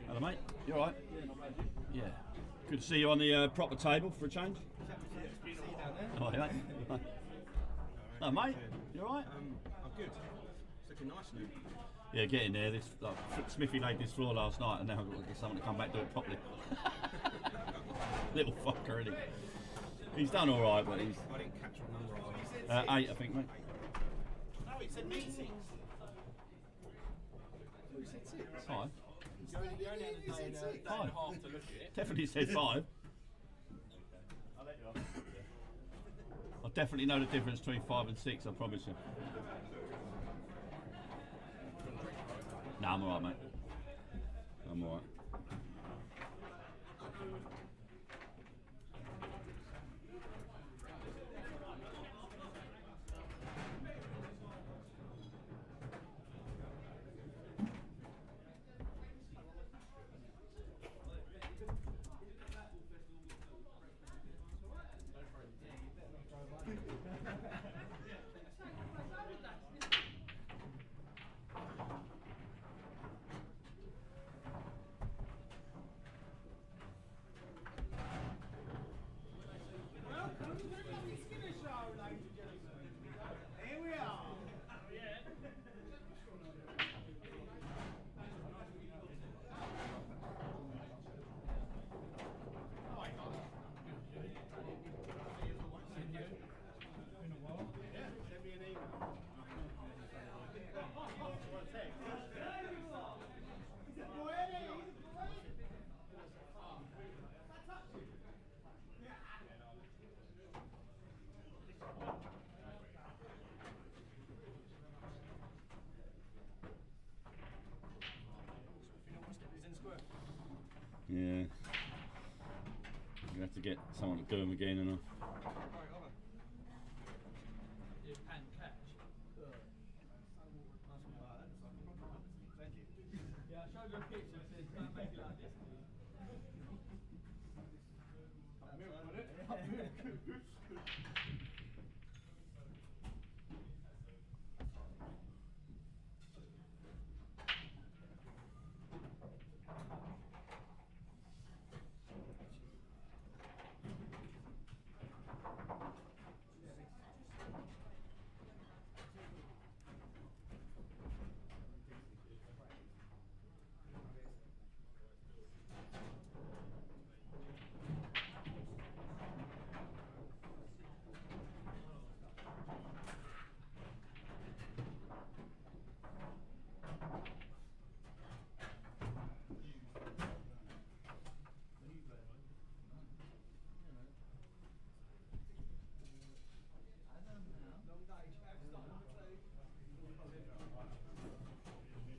Hello, mate. You alright? Yeah. Good to see you on the proper table for a change. Oh, yeah, mate. Hello, mate. You alright? I'm good. It's looking nice now. Yeah, getting there. This Smithy laid this floor last night, and now I've got to get someone to come back and do it properly. Little fucker, isn't he? He's done alright, but he's. I didn't catch what number I was. 8, I think, mate. No, it said meeting. Who said 6? 5. You only had a day and a half to look at it. Definitely said 5. I'll let you off. I definitely know the difference between 5 and 6, I promise you. No, I'm alright, mate. I'm alright. Welcome to the Robbie Skinner Show, ladies and gentlemen. Here we are. Send me an email. Yeah. You're gonna have to get someone to do them again, and You can catch. Thank you. Yeah, I showed you a picture and said, don't make it like this.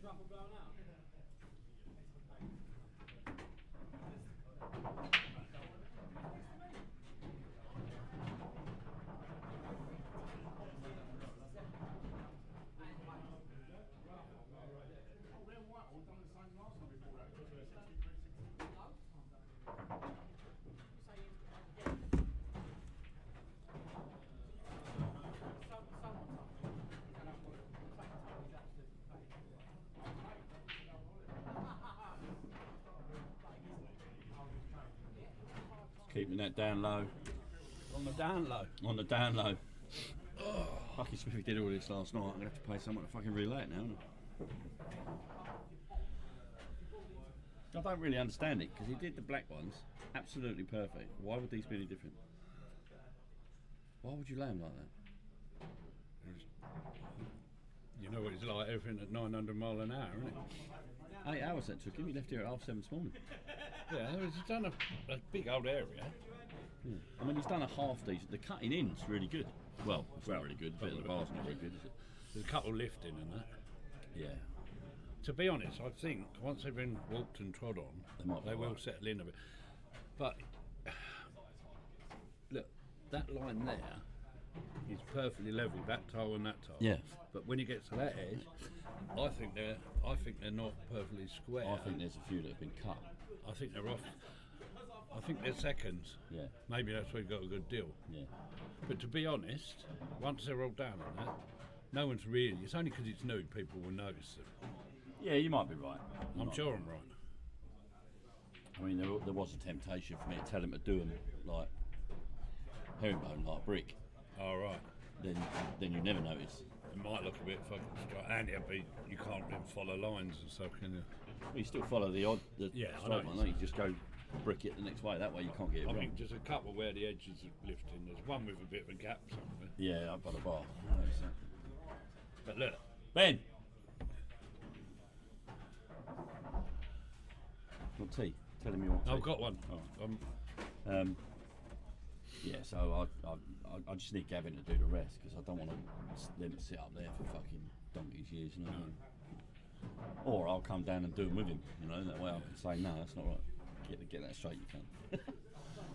Truffle blown out. keeping that down low. On the down low. On the down low. Fucking Smithy did all this last night. I'm gonna have to pay someone to fucking relay it now, aren't I don't really understand it, because he did the black ones absolutely perfect. Why would these be any different? Why would you lay them like that? You know what it's like, everything at 900 mile an hour, isn't it? 8 hours that took him. He left here at 7:30 this morning. Yeah, he's done a big old area. Yeah. I mean, he's done a half decent. The cutting in's really good. Well, it's not really good. The bit of the bar's not very good, is it? There's a couple lifting and that. Yeah. To be honest, I think once they've been walked and trod on, they will settle in a bit. But look, that line there is perfectly level, that tile and that tile. Yeah. But when you get to that edge, I think they're not perfectly square. I think there's a few that have been cut. I think they're off. I think they're seconds. Yeah. Maybe that's where you got a good deal. Yeah. But to be honest, once they're all down on that, No one's really. It's only because it's new people will notice it. Yeah, you might be right. I'm sure I'm right. I mean, there was a temptation for me to tell him to do them like herringbone, like brick. All right. Then you never notice. It might look a bit fucking straight, and you can't then follow lines and stuff, can you? Well, you still follow the Yeah, I straight know. one. Don't you just go brick it the next way. That way you can't get it I wrong. think just a couple where the edges are lifting. There's one with a bit of a gap somewhere. Yeah, up by the bar. I noticed that. But look, Ben. What tea? Tell him you want tea. I've got one. Oh. Yeah, so I just need Gavin to do the rest because I don't want them to sit up there for fucking donkey's years, you know. Or I'll come down and do them with him, you know. That way I can say no, that's not right. Get that straight, you can.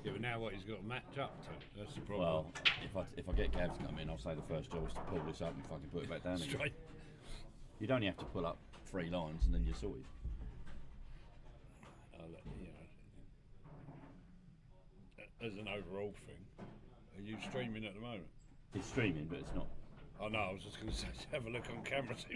Yeah, but now what he's got to match up to, that's the problem. Well, if I get Gav to come in, I'll say the first job is to pull this up and fucking put it back down again. Straight. You'd only have to pull up 3 lines and then you're sorted. As an overall thing, are you streaming at the moment? It's streaming, but it's not. Oh no, I was just going to say, have a look on camera, see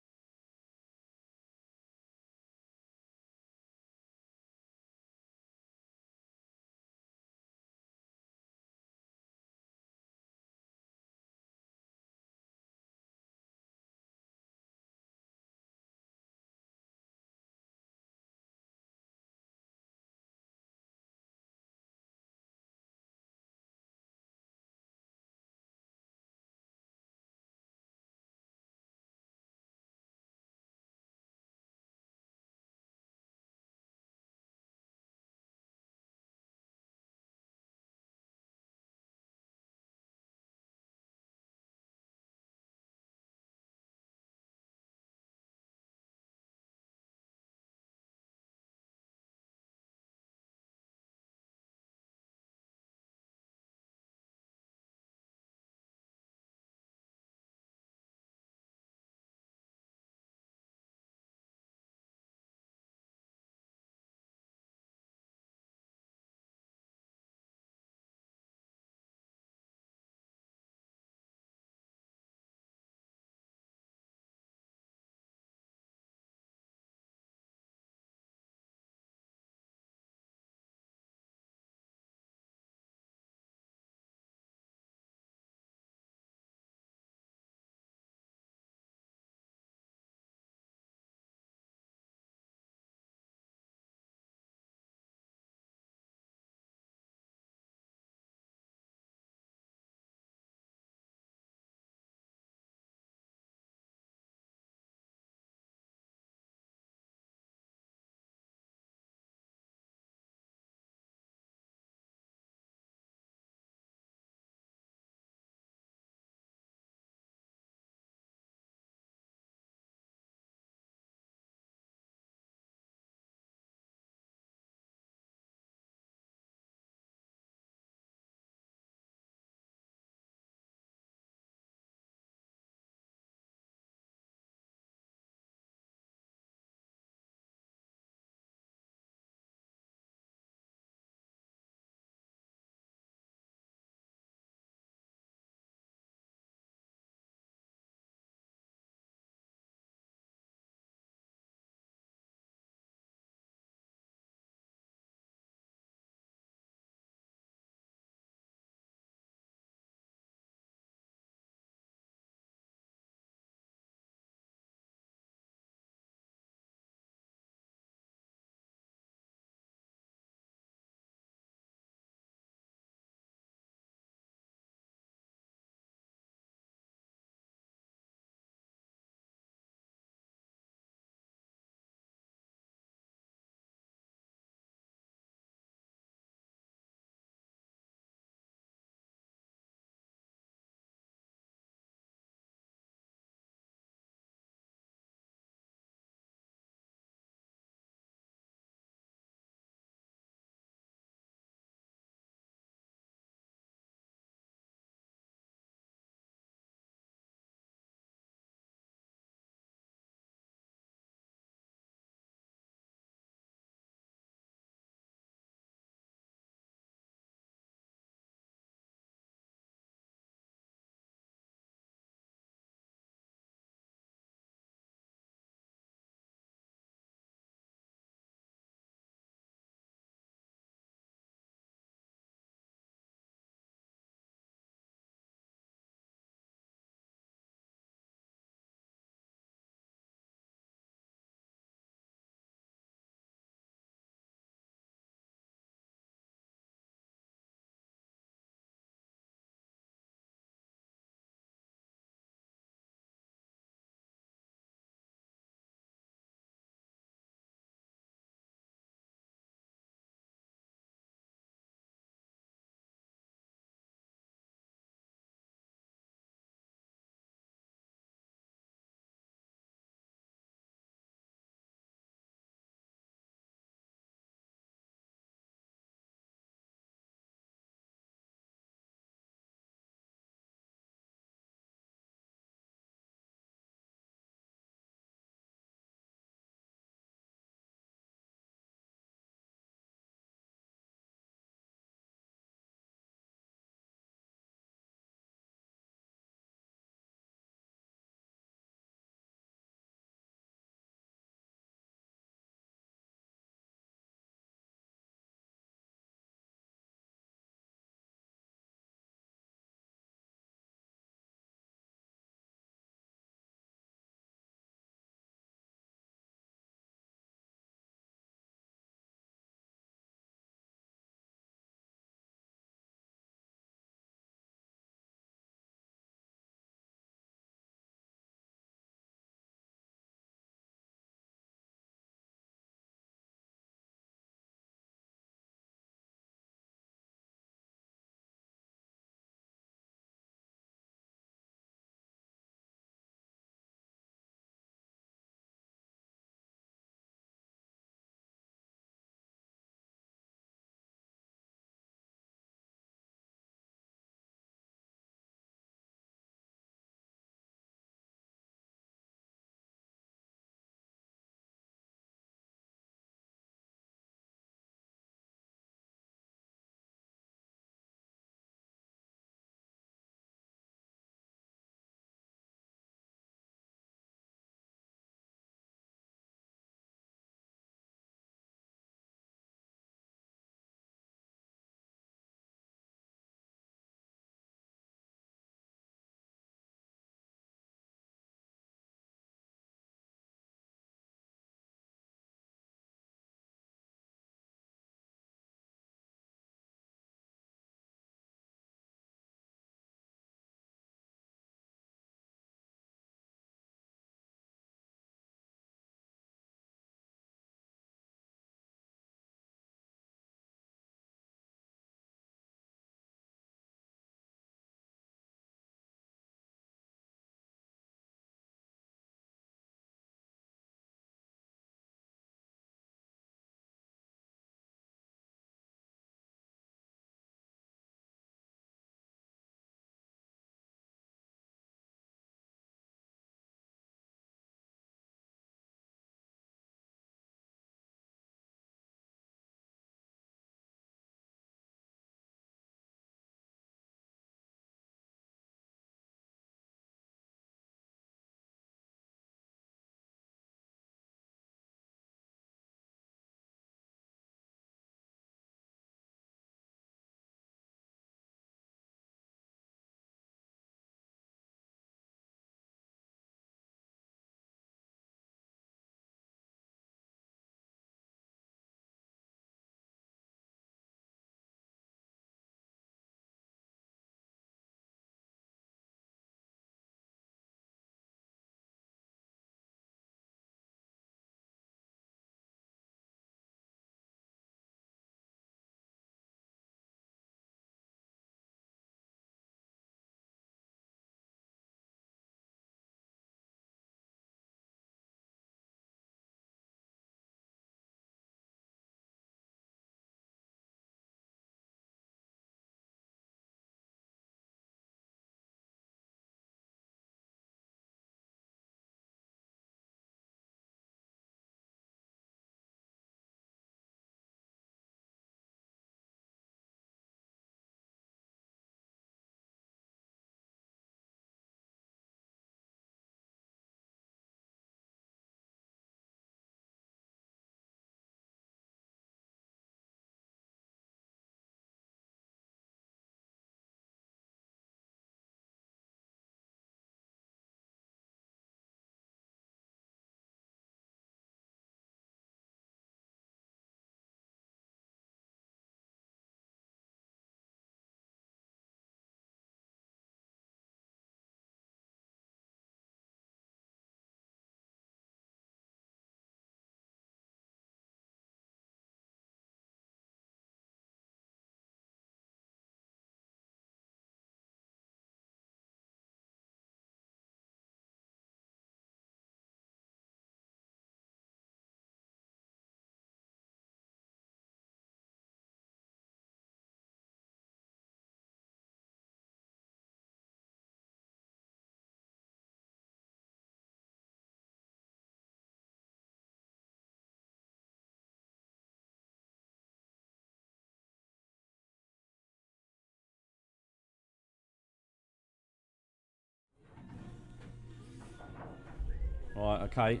Right, okay.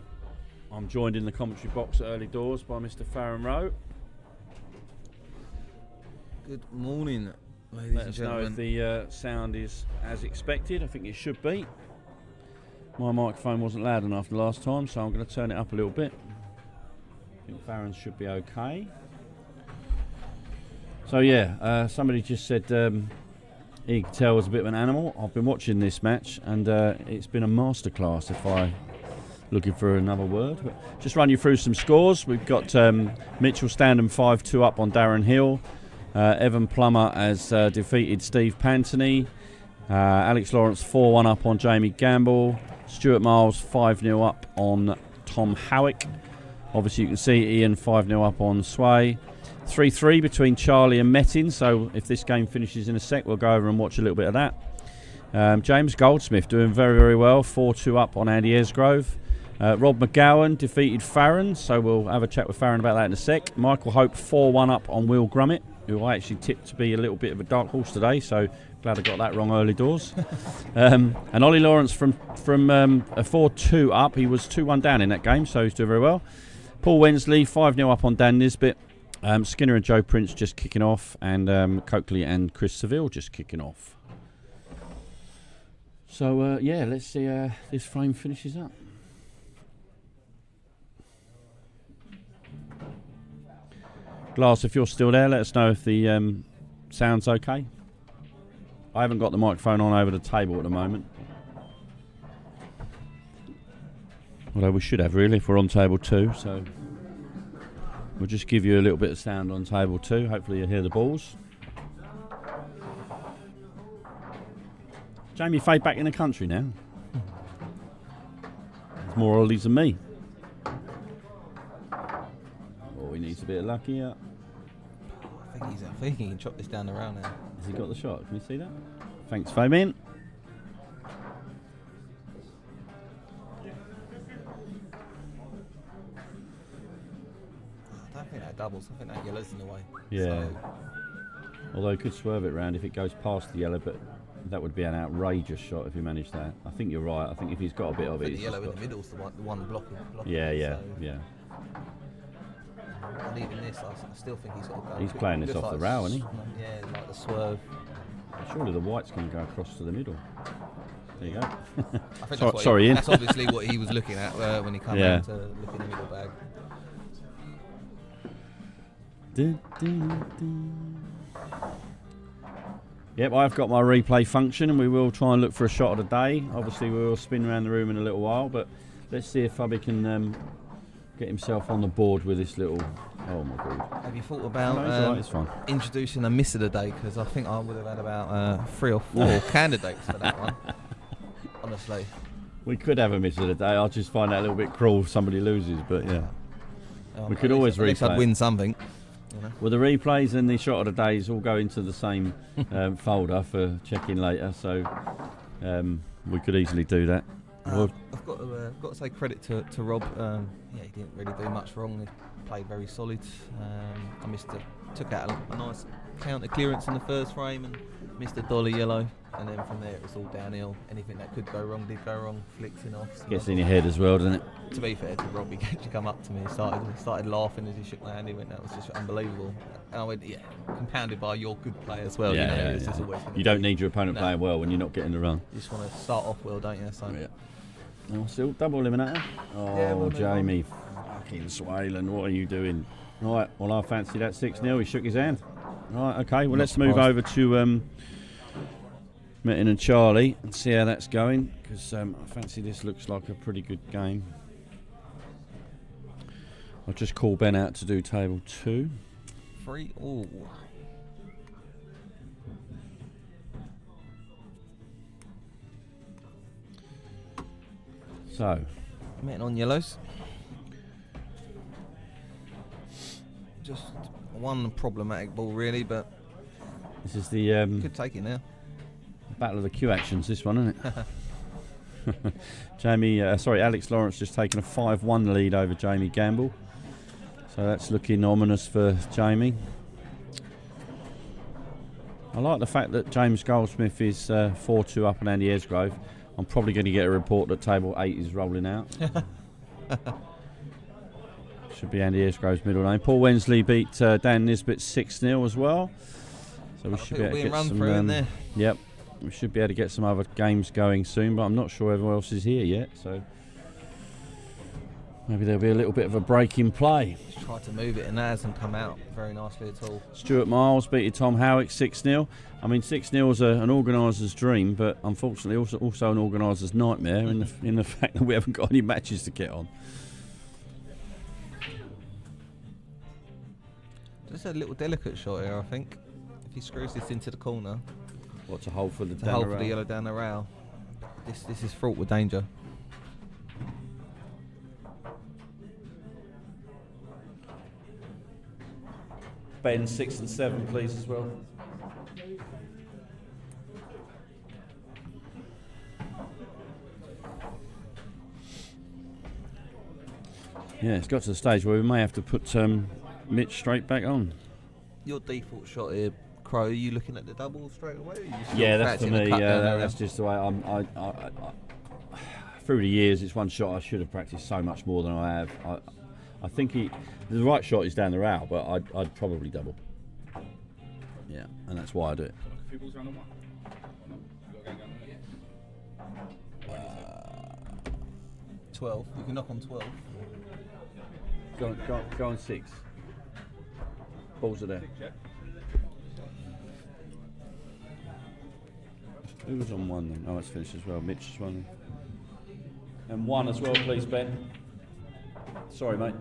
I'm joined in the commentary box at early doors by Mr. Farron Rowe. Good morning, ladies Let and us know gentlemen. if the sound is as expected. I think it should be. My microphone wasn't loud enough the last time, so I'm going to turn it up a little bit. I think Farron's should be okay. So yeah, somebody just said he could tell was a bit of an animal. I've been watching this match, and it's been a masterclass, if I looking for another word. But just run you through some scores. We've got Mitchell Standham 5-2 up on Darren Hill. Evan Plummer has defeated Steve Pantony. Alex Lawrence 4-1 up on Jamie Gamble. Stuart Miles 5-0 up on Tom Howick. Obviously you can see Ian 5-0 up on Sway. 3-3 between Charlie and Metin, so if this game finishes in a sec we'll go over and watch a little bit of that. James Goldsmith doing very, very well, 4-2 up on Andy Esgrove. Rob McGowan defeated Farron, so we'll have a chat with Farron about that in a sec. Michael Hope 4-1 up on Will Grummett, who I actually tipped to be a little bit of a dark horse today, so glad I got that wrong early doors. And Ollie Lawrence from a 4-2 up, he was 2-1 down in that game, so he's doing very well. Paul Wensley 5-0 up on Dan Nisbet. Skinner and Joe Prince just kicking off, and Coakley and Chris Seville just kicking off. So yeah, let's see how this frame finishes up. Glass, if you're still there, let us know if the sound's okay. I haven't got the microphone on over the table at the moment. Although we should have really if we're on table 2, so we'll just give you a little bit of sound on table 2. Hopefully you'll hear the balls. Jamie Fay back in the country now. There's more ollies than me. Oh, he needs a bit of luck here. I think he can chop this down the round now. Has he got the shot? Can you see that? Thanks, Fabian. I don't think that doubles. I think that yellow's in the way. Yeah. So, Although he could swerve it round if it goes past the yellow, but that would be an outrageous shot if he managed that. I think you're right. I think if he's got a bit of it, the he's yellow just in the middle's the one blocking. Yeah, it, yeah, so, yeah. And even this, I still think he's got to go. He's playing this Looks off the like rail, isn't he? Yeah, like the swerve. Surely the white's going to go across to the middle. There you go. I think Sorry, Ian. That's obviously what he was looking at when he came Yeah. out to look in the middle bag. Yep, I've got my replay function, and we will try and look for a shot of the day. Obviously, we will spin around the room in a little while, but let's see if Fubby can get himself on the board with this little. Oh my god! Have you thought about No, it's all right, it's fine. introducing a miss of the day? Because I think I would have had about 3 or 4 candidates for that one. Honestly, We could have a miss of the day. I'll just find that a little bit cruel if somebody loses, but yeah. We could always at least replay I'd it. win something. You know? Well, the replays and the shot of the days all go into the same folder for checking later, so we could easily do that. Well, I've got to say credit to Rob. Yeah, he didn't really do much wrong. He played very solid. I took out a nice counter clearance in the first frame and missed a dolly yellow. And then from there it was all downhill. Anything that could go wrong did go wrong. Flicks in off. gets in your head as well, doesn't it? To be fair to Rob, he actually come up to me and started laughing as he shook my hand. He went, "That was just unbelievable." And I went, "Yeah, compounded by your good play as well." Yeah, you know, yeah, it's just yeah. always gonna You don't be- need your opponent No. playing well when you're not getting the run. You just want to start off well, don't you? So Yeah. Oh, still double eliminator. Oh, Yeah, we'll move Jamie, fucking Swayland, what are you doing? Right, well, I fancy that 6-0. He shook his hand. Right, okay, well, Not let's move surprised. over to Metin and Charlie and see how that's going, because I fancy this looks like a pretty good game. I'll just call Ben out to do table 2. 3 all. So, Metin on yellows. Just one problematic ball, really, but this is the could take it now. Battle of the Q actions, this one, isn't it? Alex Lawrence just taking a 5-1 lead over Jamie Gamble. So that's looking ominous for Jamie. I like the fact that James Goldsmith is 4-2 up on Andy Esgrove. I'm probably going to get a report that table 8 is rolling out. Should be Andy Esgrove's middle name. Paul Wensley beat Dan Nisbet 6-0 as well. So we should be able to get some. In there. Yep, we should be able to get some other games going soon, but I'm not sure everyone else is here yet. So maybe there'll be a little bit of a break in play. Just tried to move it and that hasn't come out very nicely at all. Stuart Miles beat Tom Howick 6-0. I mean, 6-0 is an organiser's dream, but unfortunately also an organiser's nightmare in the fact that we haven't got any matches to get on. Just a little delicate shot here, I think. If he screws this into the corner. What, to hold for the to hold for the yellow down the rail. This is fraught with danger. Ben 6 and 7, please, as well. Yeah, it's got to the stage where we may have to put Mitch straight back on. Your default shot here, Crow, are you looking at the double straight away? Or are you still That's for me. That's just the way I through the years, it's one shot I should have practiced so much more than I have. I think the right shot is down the rail, but I'd probably double. Yeah, and that's why I do it. 12. You can knock on 12. Go on 6. Balls are there. Who was on 1 then? Oh, that's finished as well. Mitch is 1. And 1 as well, please, Ben. Sorry, mate.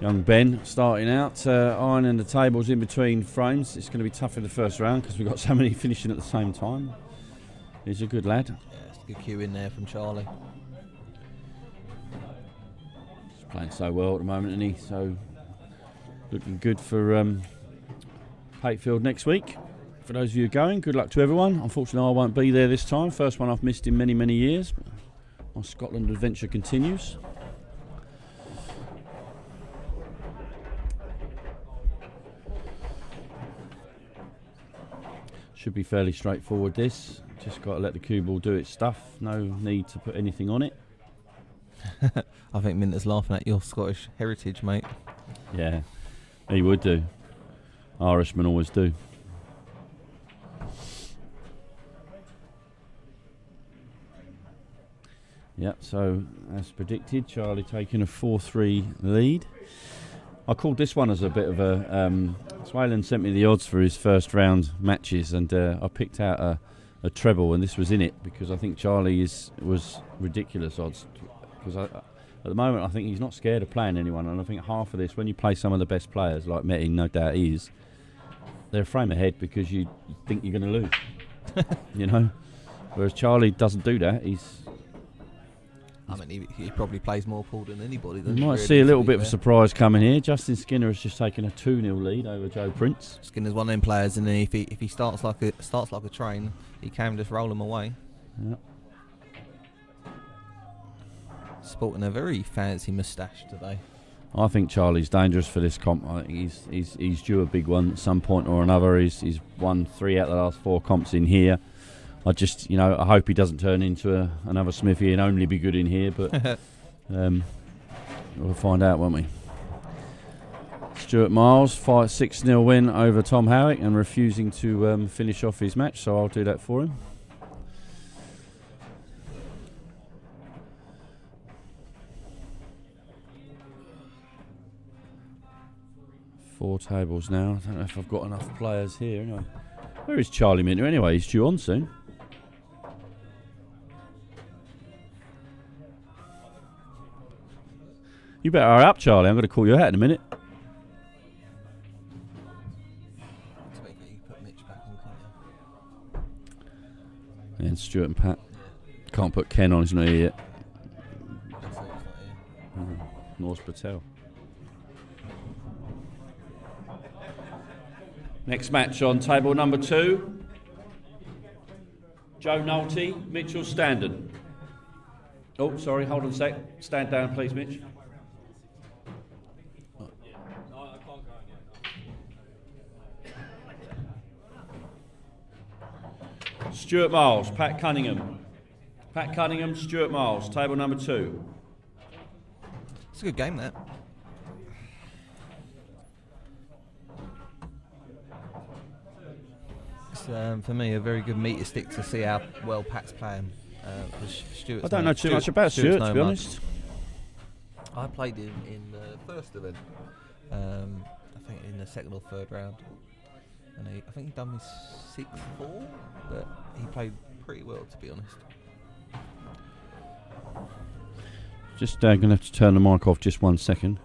Young Ben starting out, ironing the tables in between frames. It's going to be tough in the first round because we've got so many finishing at the same time. He's a good lad. Yeah, it's a good cue in there from Charlie. He's playing so well at the moment, isn't he? So looking good for Patefield next week. For those of you going, good luck to everyone. Unfortunately, I won't be there this time. First one I've missed in many, many years. But my Scotland adventure continues. Should be fairly straightforward, this. Just got to let the cue ball do its stuff. No need to put anything on it. I think Minter's laughing at your Scottish heritage, mate. Yeah, he would do. Irishmen always do. Yep, so as predicted, Charlie taking a 4-3 lead. I called this one as a bit of a... Swayland sent me the odds for his first round matches, and I picked out a treble, and this was in it because I think Charlie was ridiculous odds. Because at the moment, I think he's not scared of playing anyone, and I think half of this, when you play some of the best players, like Metin, no doubt is, they're a frame ahead because you think you're going to lose. You know? Whereas Charlie doesn't do that. I mean, he probably plays more pool than anybody. You might see a little bit of a surprise coming here. Justin Skinner has just taken a 2-0 lead over Joe Prince. Skinner's one of them players, and if he starts like a train, he can just roll them away. Yep. Sporting a very fancy moustache today. I think Charlie's dangerous for this comp. I think he's due a big one at some point or another. He's won 3 out of the last 4 comps in here. I just, I hope he doesn't turn into another Smithy and only be good in here, but we'll find out, won't we? Stuart Miles, 6-0 win over Tom Howick and refusing to finish off his match, so I'll do that for him. Four tables now. I don't know if I've got enough players here. Anyway, where is Charlie Minter anyway? He's due on soon. You better hurry up, Charlie. I'm going to call you out in a minute. And Stuart and Pat. Can't put Ken on, he's not here yet. Norse Patel. Next match on table number 2. Joe Nolte, Mitchell Standen. Oh, sorry, hold on a sec. Stand down, please, Mitch. Stuart Miles, Pat Cunningham. Pat Cunningham, Stuart Miles, table number 2. It's a good game, that. It's, for me, a very good meter stick to see how well Pat's playing. I don't know too much about Stuart, to be honest. I played him in the first event. I think in the second or third round. And I think he done me 6-4, but he played pretty well, to be honest. Just going to have to turn the mic off just 1 second.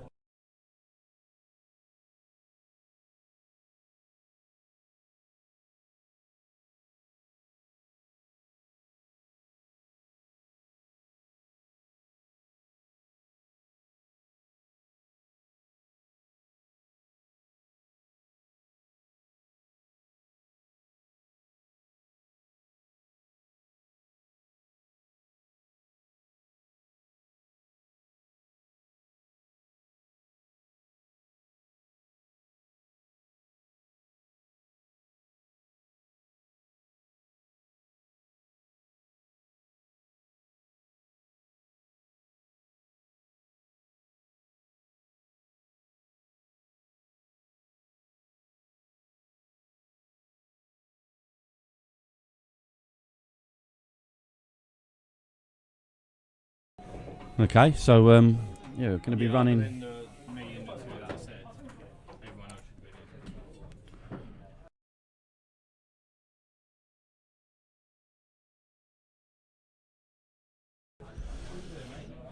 Okay, so yeah, we're going to be running.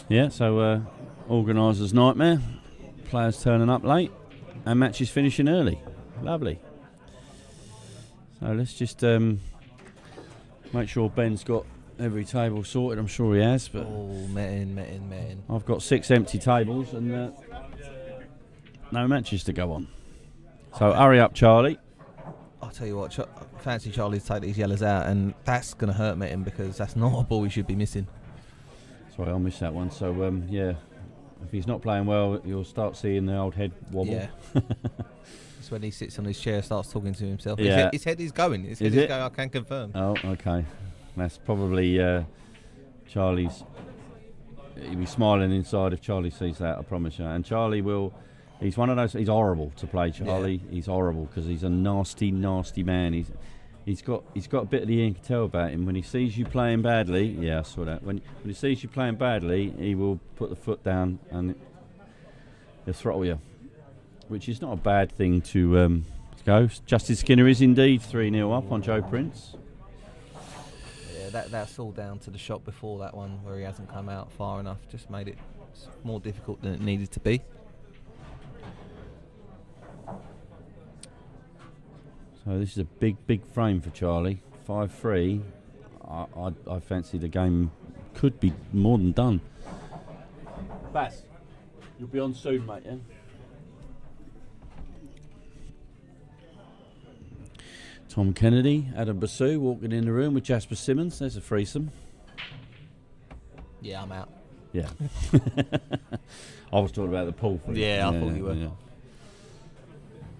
Yeah, so organisers' nightmare. Players turning up late and matches finishing early. Lovely. So let's just make sure Ben's got every table sorted. I'm sure he has. But met in. I've got 6 empty tables and no matches to go on. So hurry up, Charlie. I'll tell you what, fancy Charlie to take these yellows out, and that's going to hurt Metin because that's not a ball he should be missing. Sorry, I'll miss that one. So yeah, if he's not playing well, you'll start seeing the old head wobble. Yeah. It's when he sits on his chair, starts talking to himself. Yeah. His head is going. His head is going. I can confirm. Oh, okay. That's probably Charlie's. He'll be smiling inside if Charlie sees that, I promise you. And Charlie will. He's one of those. He's horrible to play, Charlie. Yeah. He's horrible because he's a nasty, nasty man. He's got a bit of the Ian Cattell about him. When he sees you playing badly, yeah, I saw that. When he sees you playing badly, he will put the foot down and he'll throttle you, which is not a bad thing to go. Justice Skinner is indeed 3-0 up on Joe Prince. Yeah, that's all down to the shot before that one where he hasn't come out far enough. Just made it more difficult than it needed to be. So this is a big frame for Charlie. 5-3. I fancy the game could be more than done. Bass, you'll be on soon, mate, yeah? Tom Kennedy, Adam Basu walking in the room with Jasper Simmons. There's a threesome. Yeah, I'm out. Yeah. I was talking about the pool thing. Yeah, I thought you were. Yeah.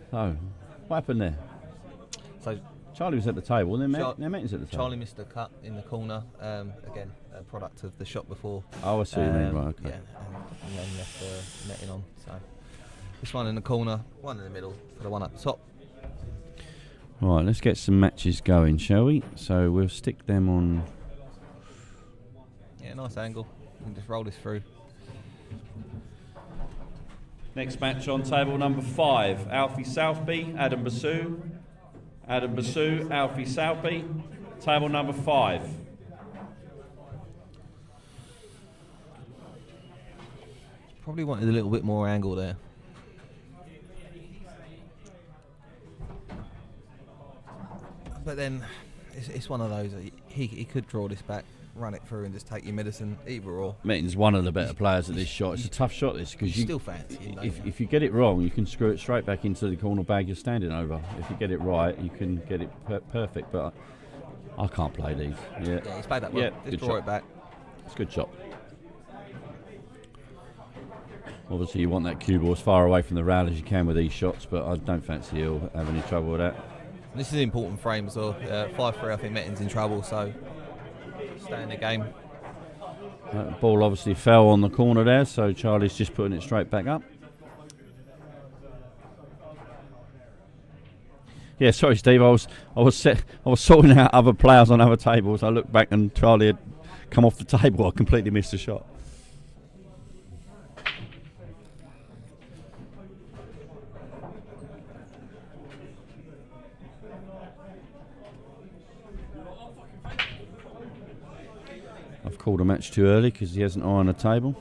So, what happened there? So Charlie was at the table, and then Metin's at the table. Charlie missed a cut in the corner. Again, a product of the shot before. Oh, I see what you mean. Right, okay. Yeah, and then left Metin on. So this one in the corner, one in the middle for the one up the top. Right, let's get some matches going, shall we? So we'll stick them on. Yeah, nice angle. We can just roll this through. Next match on table number 5, Alfie Southby, Adam Basu. Adam Basu, Alfie Southby, table number 5. Probably wanted a little bit more angle there. But then it's one of those, he could draw this back, run it through and just take your medicine, either or. Metin's one of the better players at this shot. It's a tough shot, this, because you still fancy him, if you get it wrong, you can screw it straight back into the corner bag you're standing over. If you get it right, you can get it perfect. But I can't play these. Yeah, he's played that well. Yeah, just draw it back. It's a good shot. Obviously, you want that cue ball as far away from the rail as you can with these shots, but I don't fancy he'll have any trouble with that. This is an important frame as well. 5-3, I think Metton's in trouble, so stay in the game. That ball obviously fell on the corner there, so Charlie's just putting it straight back up. Yeah, sorry, Steve. I was sorting out other players on other tables. I looked back and Charlie had come off the table. I completely missed the shot. I've called a match too early because he hasn't eye on the table.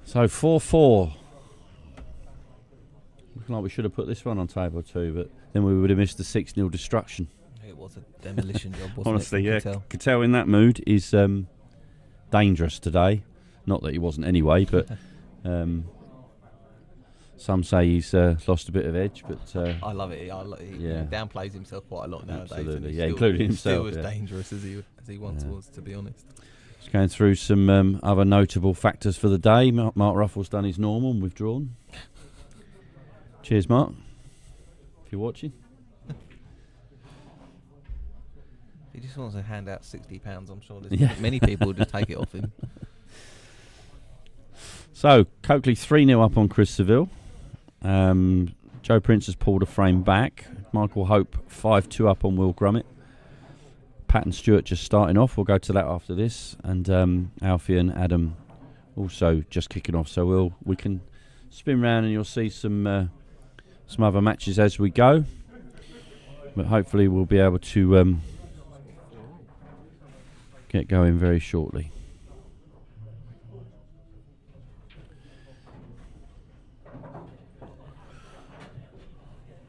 So 4-4. Looking like we should have put this one on table 2, but then we would have missed the 6-0 destruction. It was a demolition job, wasn't Honestly, it? yeah. Cattell in that mood is dangerous today. Not that he wasn't anyway, but some say he's lost a bit of edge. But I love it. He downplays himself quite a lot nowadays. Absolutely, and yeah, including himself. Still as dangerous as he once was, to be honest. Just going through some other notable factors for the day. Mark Ruffles done his normal and withdrawn. Cheers, Mark, if you're watching. He just wants to hand out £60. I'm sure there's many people would just take it off him. So, Coakley 3-0 up on Chris Seville. Joe Prince has pulled a frame back. Michael Hope 5-2 up on Will Grummett. Pat and Stuart just starting off. We'll go to that after this. And Alfie and Adam also just kicking off. So we can spin round and you'll see some other matches as we go. But hopefully we'll be able to get going very shortly.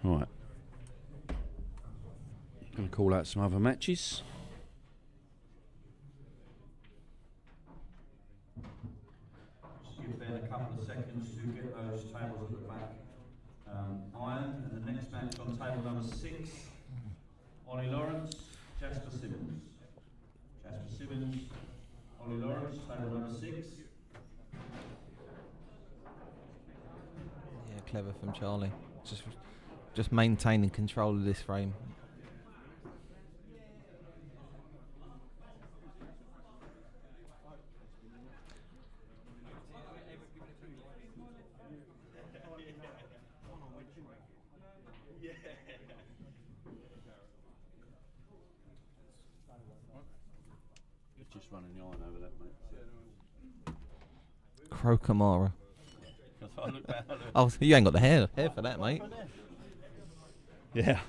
All right. Going to call out some other matches. Just give Ben a couple of seconds to get those tables at the back ironed. And the next match on table number 6, Ollie Lawrence, Jasper Simmons. Jasper Simmons, Ollie Lawrence, table number 6. Yeah, clever from Charlie. Just maintaining control of this frame. You're just running the iron over that, mate. Crocamara. Oh, you ain't got the hair for that, mate. Yeah.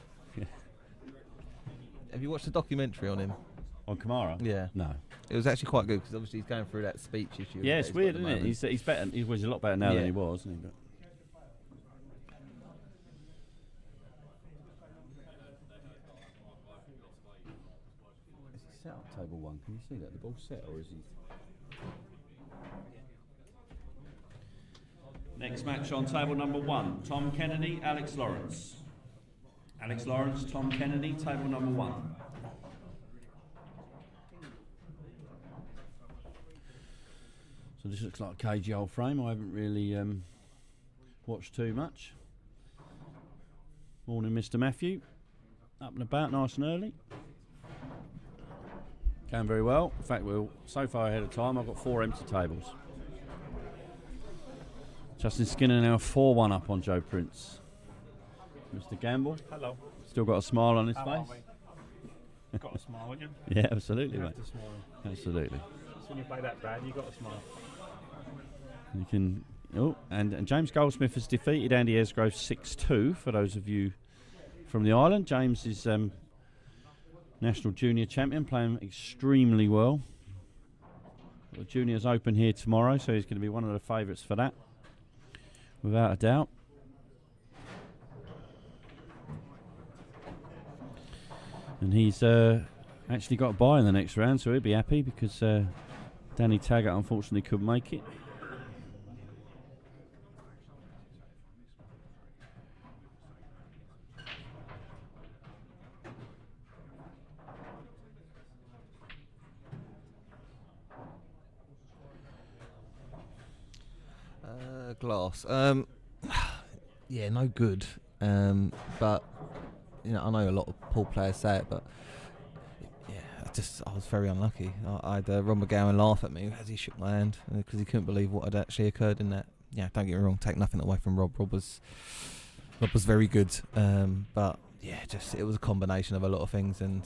Have you watched the documentary on him? On Kamara? Yeah. No. It was actually quite good because obviously he's going through that speech issue. Yeah, it's weird, isn't it? He's better. He was a lot better now than he was, isn't he? But is he set up table 1? Can you see that? The ball's set, or is he? Next match on table number 1, Tom Kennedy, Alex Lawrence. Alex Lawrence, Tom Kennedy, table number 1. So this looks like a cagey old frame. I haven't really watched too much. Morning, Mr. Matthew. Up and about, nice and early. Going very well. In fact, we're so far ahead of time, I've got 4 empty tables. Justin Skinner now 4-1 up on Joe Prince. Mr. Gamble. Hello. Still got a smile on his How face. are we? Got a smile, haven't you? Yeah, absolutely, You mate. have to smile. Absolutely. Just when you play that bad, you got to smile. You can. Oh, and James Goldsmith has defeated Andy Esgrove 6-2. For those of you from the island, James is national junior champion, playing extremely well. The juniors open here tomorrow, so he's going to be one of the favourites for that, without a doubt. And he's actually got a bye in the next round, so he'll be happy because Danny Taggart unfortunately couldn't make it. Glass. Yeah, no good. But you know, I know a lot of pool players say it, but yeah, I was very unlucky. I had Ron McGowan laugh at me as he shook my hand because he couldn't believe what had actually occurred in that. Yeah, don't get me wrong, take nothing away from Rob. Rob was very good. But yeah, it was a combination of a lot of things, and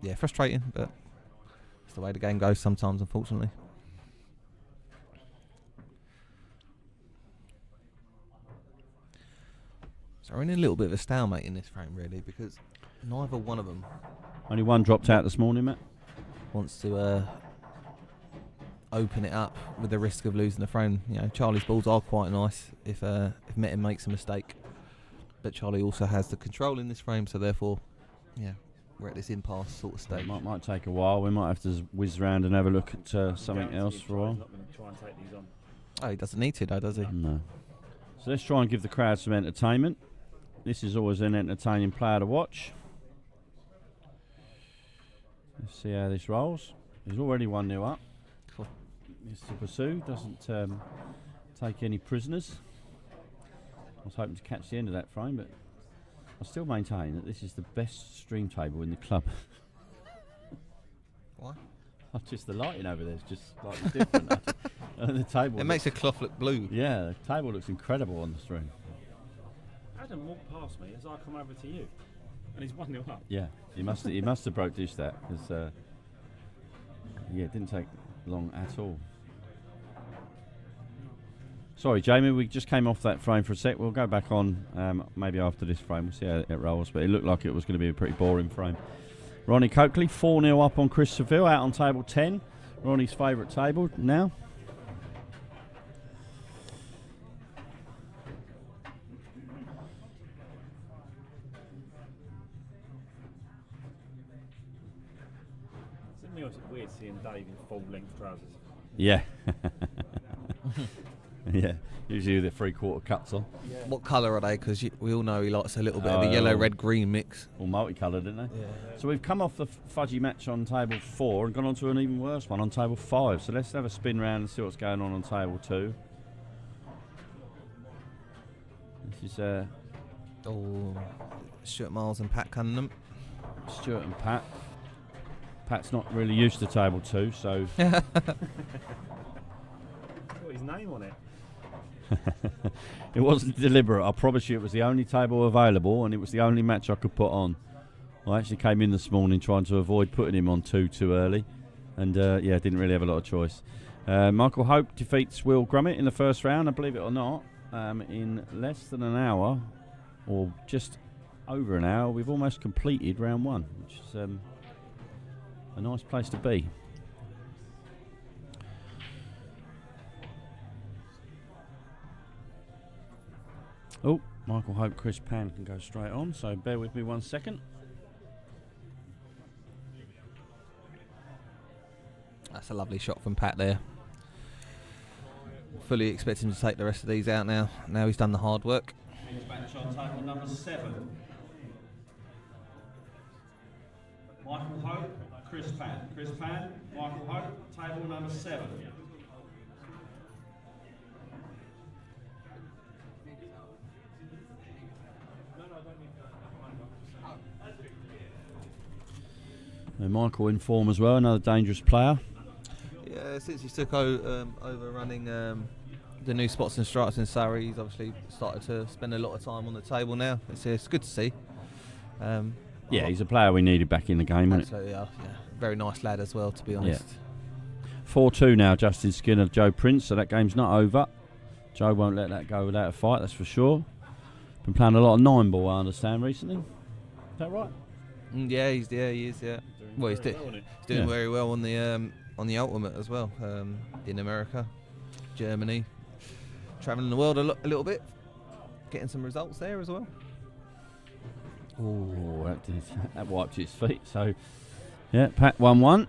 yeah, frustrating, but it's the way the game goes sometimes, unfortunately. So we're in a little bit of a stalemate in this frame, really, because neither one of them Only one dropped out this morning, Matt. wants to open it up with the risk of losing the frame. You know, Charlie's balls are quite nice if Metin makes a mistake, but Charlie also has the control in this frame, so therefore, yeah, we're at this impasse sort of stage. It might take a while. We might have to whiz around and have a look at something else for a while. Not going to try and take these on. Oh, he doesn't need to, though, does he? No. So let's try and give the crowd some entertainment. This is always an entertaining player to watch. Let's see how this rolls. He's already 1-0 up. Cool. Mr. Basu doesn't take any prisoners. I was hoping to catch the end of that frame, but I still maintain that this is the best stream table in the club. Why? Just the lighting over there is just slightly different. The table. It makes the cloth look blue. Yeah, the table looks incredible on the stream. Adam walked past me as I come over to you, and he's 1-0 up. Yeah, he must have broke dish that, because yeah, it didn't take long at all. Sorry, Jamie, we just came off that frame for a sec. We'll go back on maybe after this frame. We'll see how it rolls, but it looked like it was going to be a pretty boring frame. Ronnie Coakley 4-0 up on Chris Seville, out on table 10. Ronnie's favourite table now. It's weird seeing Dave in full-length trousers. Yeah. Yeah, usually the 3/4 cuts on. Yeah. What colour are they? Because we all know he likes a little bit of a yellow, red, green mix. All multicoloured, didn't they? Yeah. So we've come off the fudgy match on table 4 and gone on to an even worse one on table 5. So let's have a spin round and see what's going on table 2. This is Stuart Miles and Pat Cunningham. Stuart and Pat. Pat's not really used to table 2, so Got his name on it. it wasn't deliberate. I promise you it was the only table available and it was the only match I could put on. I actually came in this morning trying to avoid putting him on 2 too early, and yeah, didn't really have a lot of choice. Michael Hope defeats Will Grummett in the first round, and believe it or not, in less than an hour, or just over an hour, we've almost completed round 1, which is a nice place to be. Oh, Michael Hope, Chris Pan can go straight on, so bear with me 1 second. That's a lovely shot from Pat there. Fully expect him to take the rest of these out now. Now he's done the hard work. Match on table number 7. Michael Hope, Chris Pan. Chris Pan, Michael Hope, table number 7. And Michael in form as well, another dangerous player. Yeah, since he took over running the new spots and strikes in Surrey, he's obviously started to spend a lot of time on the table now. It's good to see. Yeah, he's a player we needed back in the game, isn't it? Absolutely, yeah. Very nice lad as well, to be honest. Yeah. 4-2 now, Justin Skinner, Joe Prince, so that game's not over. Joe won't let that go without a fight, that's for sure. Been playing a lot of 9-ball, I understand, recently. Is that right? Yeah, he is. Yeah. Well, he's doing very well on the ultimate as well. In America, Germany, travelling the world a little bit, getting some results there as well. Oh, that wiped his feet. So, yeah, Pat 1-1.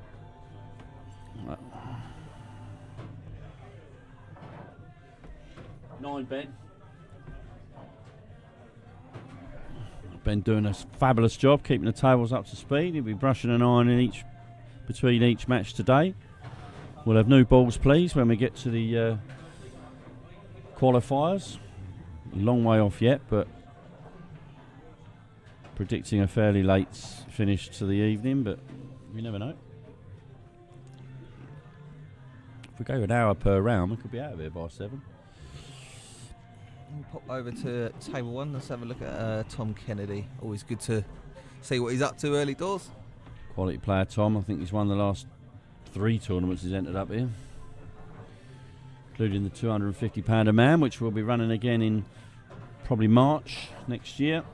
9 Ben. Ben doing a fabulous job keeping the tables up to speed. He'll be brushing an iron in between each match today. We'll have new balls, please, when we get to the qualifiers. Long way off yet, but predicting a fairly late finish to the evening, but you never know. If we go an hour per round, we could be out of here by 7. We'll pop over to table 1. Let's have a look at Tom Kennedy. Always good to see what he's up to early doors. Quality player, Tom. I think he's won the last 3 tournaments he's entered up here, including the £250 a man, which will be running again in probably March next year.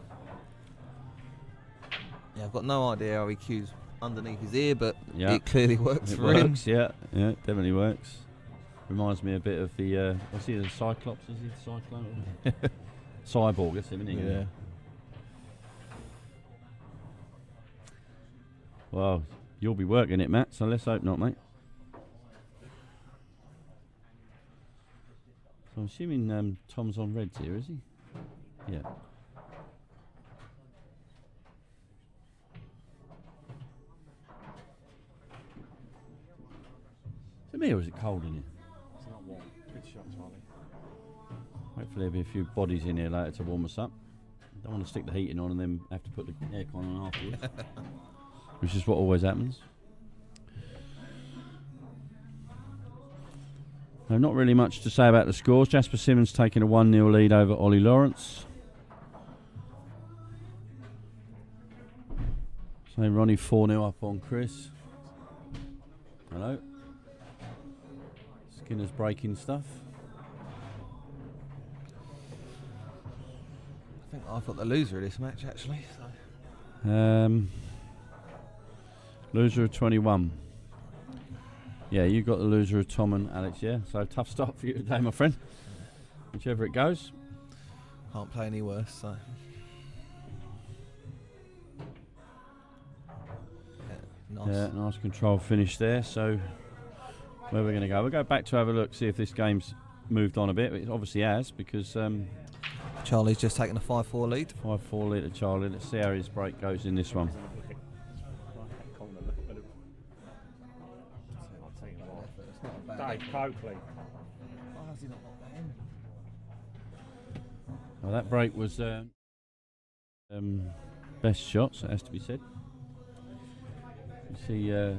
Yeah, I've got no idea how he cues underneath his ear, but yeah, it clearly works it for works, him. Yeah, it definitely works. Reminds me a bit of the, what's he, the Cyclops, is he the Cyclone? Cyborg, that's him, isn't he? Yeah. Well, you'll be working it, Matt, so let's hope not, mate. So I'm assuming Tom's on reds here, is he? Yeah. Is it me or is it cold in here? It's not warm. Good shot, Charlie. Hopefully there'll be a few bodies in here later to warm us up. Don't want to stick the heating on and then have to put the aircon on afterwards. Which is what always happens. No, not really much to say about the scores. Jasper Simmons taking a 1-0 lead over Ollie Lawrence. So Ronnie 4-0 up on Chris. Hello. Skinner's breaking stuff. I think I've got the loser of this match, actually. So. Loser of 21. Yeah, you got the loser of Tom and Alex, yeah. So tough start for you today, my friend. Whichever it goes. Can't play any worse, so. Yeah, nice. Yeah, nice control finish there. So where we're going to go? We'll go back to have a look, see if this game's moved on a bit. It obviously has, because Charlie's just taken a 5-4 lead. 5-4 lead to Charlie. Let's see how his break goes in this one. Dave Coakley. Well, that break was best shots, it has to be said. You see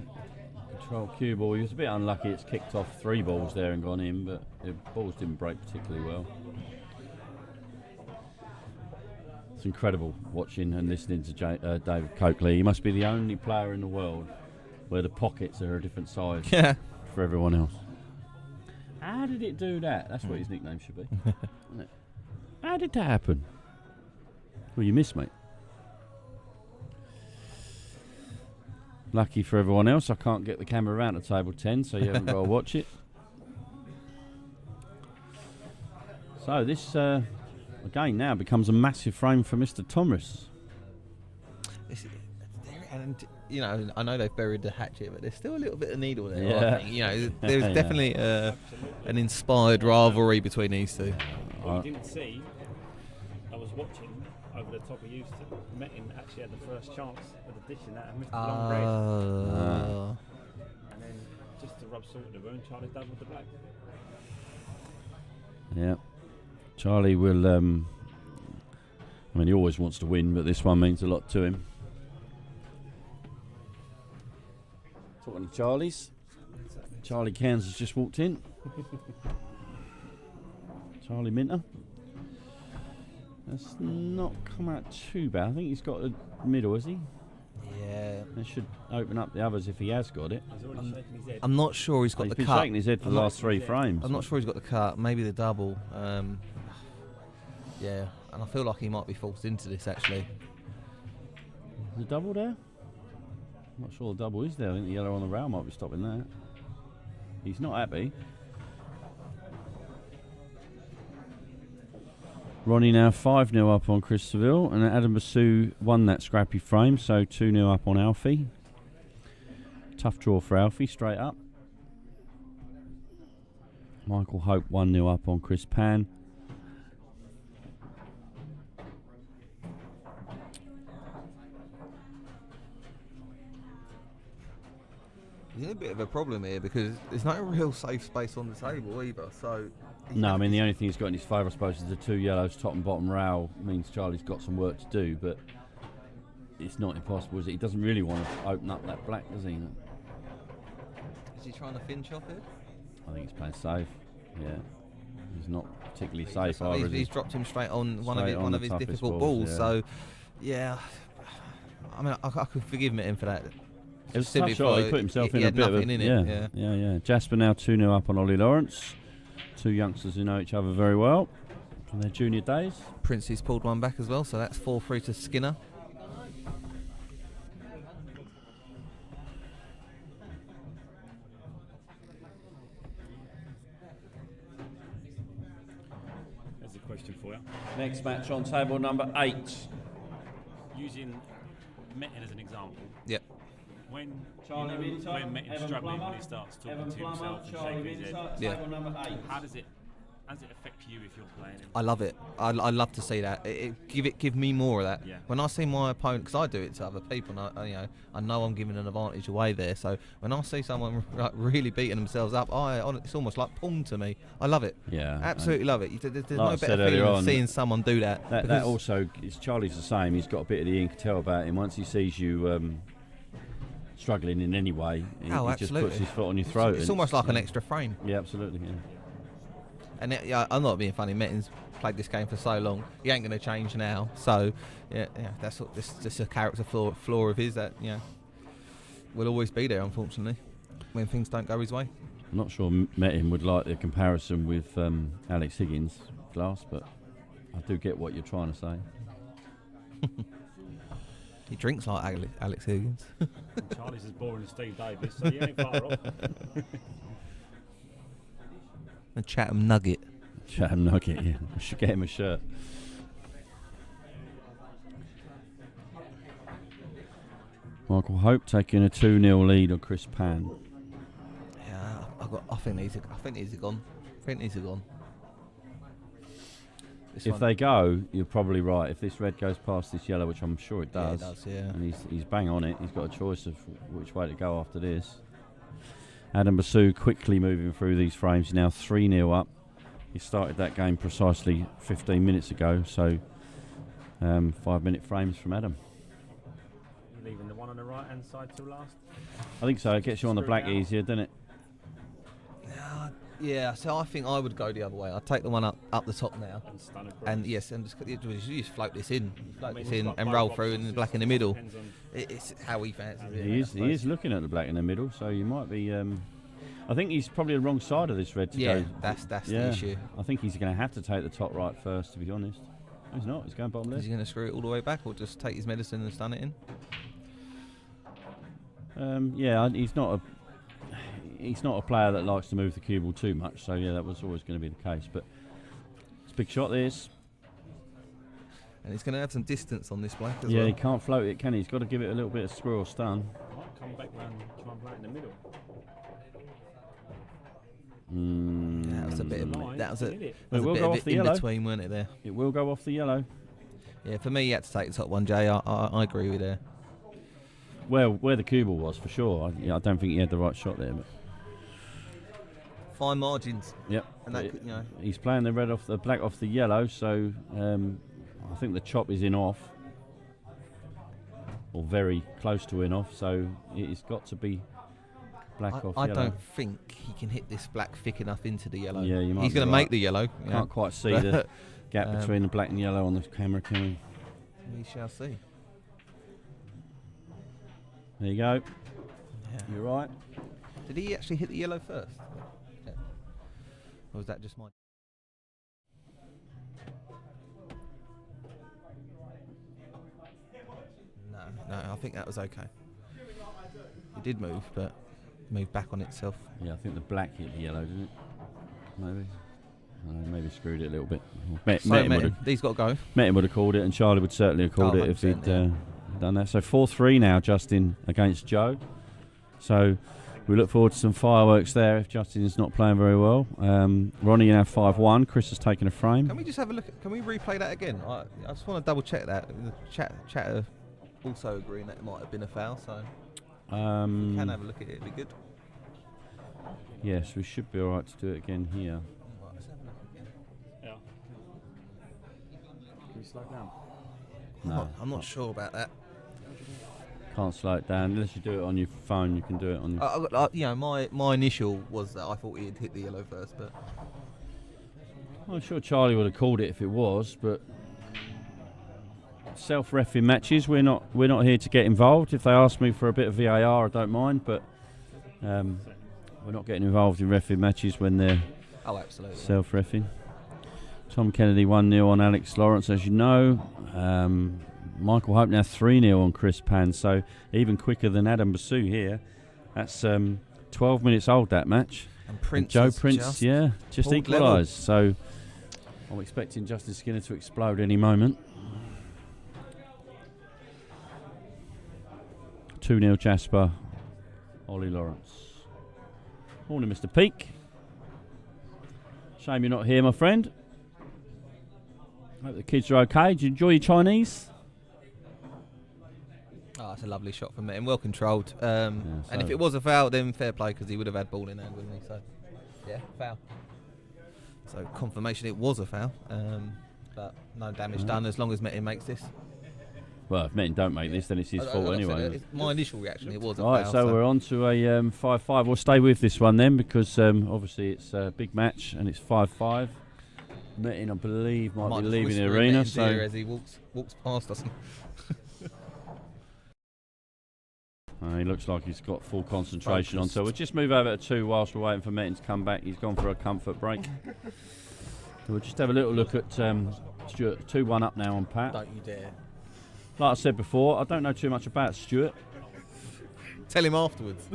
control cue ball. He was a bit unlucky. It's kicked off 3 balls there and gone in, but the balls didn't break particularly well. It's incredible watching and listening to David Coakley. He must be the only player in the world where the pockets are a different size for everyone else. How did it do that? That's what his nickname should be. Isn't it? How did that happen? Well, you missed, mate. Lucky for everyone else, I can't get the camera around to table 10, so you haven't got to watch it. So this, again, now becomes a massive frame for Mr. Thomas. And, you know, I know they've buried the hatchet, but there's still a little bit of needle there. Yeah. I think. You know, there's definitely an inspired rivalry between these two. What you didn't see, I was watching over the top of Houston. Metin actually had the first chance of the dishing that and missed the long red. And then just to rub salt in the wound, Charlie doubled the black. Yeah. Charlie will, I mean, he always wants to win, but this one means a lot to him. Talking to Charlie's. Charlie Cairns has just walked in. Charlie Minter. That's not come out too bad. I think he's got a middle, has he? Yeah. That should open up the others if he has got it. He's already shaking his head. I'm not sure he's got He's the been cut. shaking his head for the last 3 frames. I'm not sure he's got the cut. Maybe the double. Yeah, and I feel like he might be forced into this actually. The double there? I'm not sure the double is there. I think the yellow on the rail might be stopping that. He's not happy. Ronnie now 5-0 up on Chris Seville, and Adam Basu won that scrappy frame, so 2-0 up on Alfie. Tough draw for Alfie, straight up. Michael Hope 1-0 up on Chris Pan. He's in a bit of a problem here because there's no real safe space on the table either. So no, I mean the only thing he's got in his favour, I suppose, is the 2 yellows, top and bottom rail. Means Charlie's got some work to do, but it's not impossible, is it? He doesn't really want to open up that black, does he? Is he trying to fin chop it? I think he's playing safe. Yeah, he's not particularly safe either. He's dropped him straight on one of his toughest difficult balls. yeah. So yeah, I mean I could forgive him for that. It was a tough shot. He put himself in a bit of a... Yeah. Jasper now 2-0 up on Ollie Lawrence. 2 youngsters who know each other very well from their junior days. Princey's pulled one back as well, so that's 4-3 to Skinner. There's a question for you. Next match on table number 8. Using Metin as an example. Yep. When Metin's struggling, when he starts talking to himself and shaking his head, how does it affect you if you're playing him? I love it. I love to see that. Give me more of that. Yeah. When I see my opponent, because I do it to other people, and I know I'm giving an advantage away there. So when I see someone like really beating themselves up, it's almost like porn to me. I love it. Yeah, absolutely love it. There's no I better feeling than seeing someone do that. That also, Charlie's the same. He's got a bit of the ink tell about him. Once he sees you struggling in any way, he just puts his foot on your throat. It's almost like an extra frame. Yeah, absolutely. Yeah. And I'm not being funny. Metin's played this game for so long; he ain't going to change now. So, that's just a character flaw of his that will always be there. Unfortunately, when things don't go his way. I'm not sure Metin would like the comparison with Alex Higgins, Glass, but I do get what you're trying to say. He drinks like Alex Higgins. Charlie's as boring as Steve Davis, so you ain't far off. A Chatham Nugget. Chatham Nugget, yeah. I should get him a shirt. Michael Hope taking a 2-0 lead on Chris Pan. Yeah, I think these are gone. If they go, you're probably right. If this red goes past this yellow, which I'm sure it does, and he's bang on it, he's got a choice of which way to go after this. Adam Basu quickly moving through these frames, now 3-0 up. He started that game precisely 15 minutes ago, so 5-minute frames from Adam. Leaving the one on the right hand side till last? I think so. It gets you on the black easier, doesn't it? Yeah, so I think I would go the other way. I'd take the one up the top now. And stun across. And yes, and just float this in. And roll through and the black in the middle. It's how he fancies it. He is looking at the black in the middle, so you might be... I think he's probably the wrong side of this red to go. That's the issue. I think he's going to have to take the top right first, to be honest. He's not. He's going bottom left. Is he going to screw it all the way back or just take his medicine and stun it in? He's not a player that likes to move the cue ball too much, so yeah, that was always going to be the case. But it's a big shot, this. And he's going to have some distance on this black as well. Yeah, he can't float it, can he? He's got to give it a little bit of screw or stun. Might come back round and try and play in the middle. That was a bit of in yellow. Between, weren't it there? It will go off the yellow. Yeah, for me, you had to take the top one, Jay. I agree with you there. Well, where the cue ball was, for sure. I don't think he had the right shot there. But fine margins. Yep. And that he's playing the black off the yellow, so I think the chop is in off, or very close to in off. So it's got to be black off I yellow. don't think he can hit this black thick enough into the yellow. Yeah, he's going to make the yellow. Can't quite see the gap between the black and yellow on the camera, can we? We shall see. There you go. Yeah. You're right. Did he actually hit the yellow first? Yeah. Or was that just my... No, I think that was okay. It did move, but moved back on itself. Yeah, I think the black hit the yellow, didn't it? Maybe. Maybe screwed it a little bit. These got to go. Metin would have called it, and Charlie would certainly have called it if he'd done that. So 4-3 now, Justin against Joe. So we look forward to some fireworks there if Justin is not playing very well. Ronnie now 5-1. Chris has taken a frame. Can we just have a look? Can we replay that again? I just want to double check that. The chatter also agreeing that it might have been a foul. So You can have a look at it, it'd be good. Yes, we should be alright to do it again here. Right, let's have a look again. Yeah. Can you slow down? No, I'm not sure about that. can't slow it down. Unless you do it on your phone, you can do it on your... You know, my initial was that I thought he'd hit the yellow first, but... I'm sure Charlie would have called it if it was, but... Self-reffing matches, we're not here to get involved. If they ask me for a bit of VAR, I don't mind, but we're not getting involved in reffing matches when they're self-reffing. Tom Kennedy 1-0 on Alex Lawrence, as you know. Michael Hope now 3-0 on Chris Pan, so even quicker than Adam Basu here. That's 12 minutes old, that match. And Joe Prince, just equalised. So I'm expecting Justin Skinner to explode any moment. 2-0 Jasper, Ollie Lawrence. Morning, Mr. Peake. Shame you're not here, my friend. Hope the kids are okay. Did you enjoy your Chinese? Oh, that's a lovely shot from him. Well controlled. And if it was a foul, then fair play, because he would have had ball in hand, wouldn't he? So, yeah, foul. So confirmation it was a foul. But no damage done as long as Metin makes this. Well, if Metin don't make this, then it's his fault anyway. My initial reaction, it was a foul. Right, so we're on to a 5-5. We'll stay with this one then, because obviously it's a big match and it's 5-5. Metin, I believe, might be leaving the arena. So as he walks past us. He looks like he's got full concentration on. So we'll just move over to 2 whilst we're waiting for Metin to come back. He's gone for a comfort break. We'll just have a little look at Stuart. 2-1 up now on Pat. Don't you dare. Like I said before, I don't know too much about Stuart. Tell him afterwards.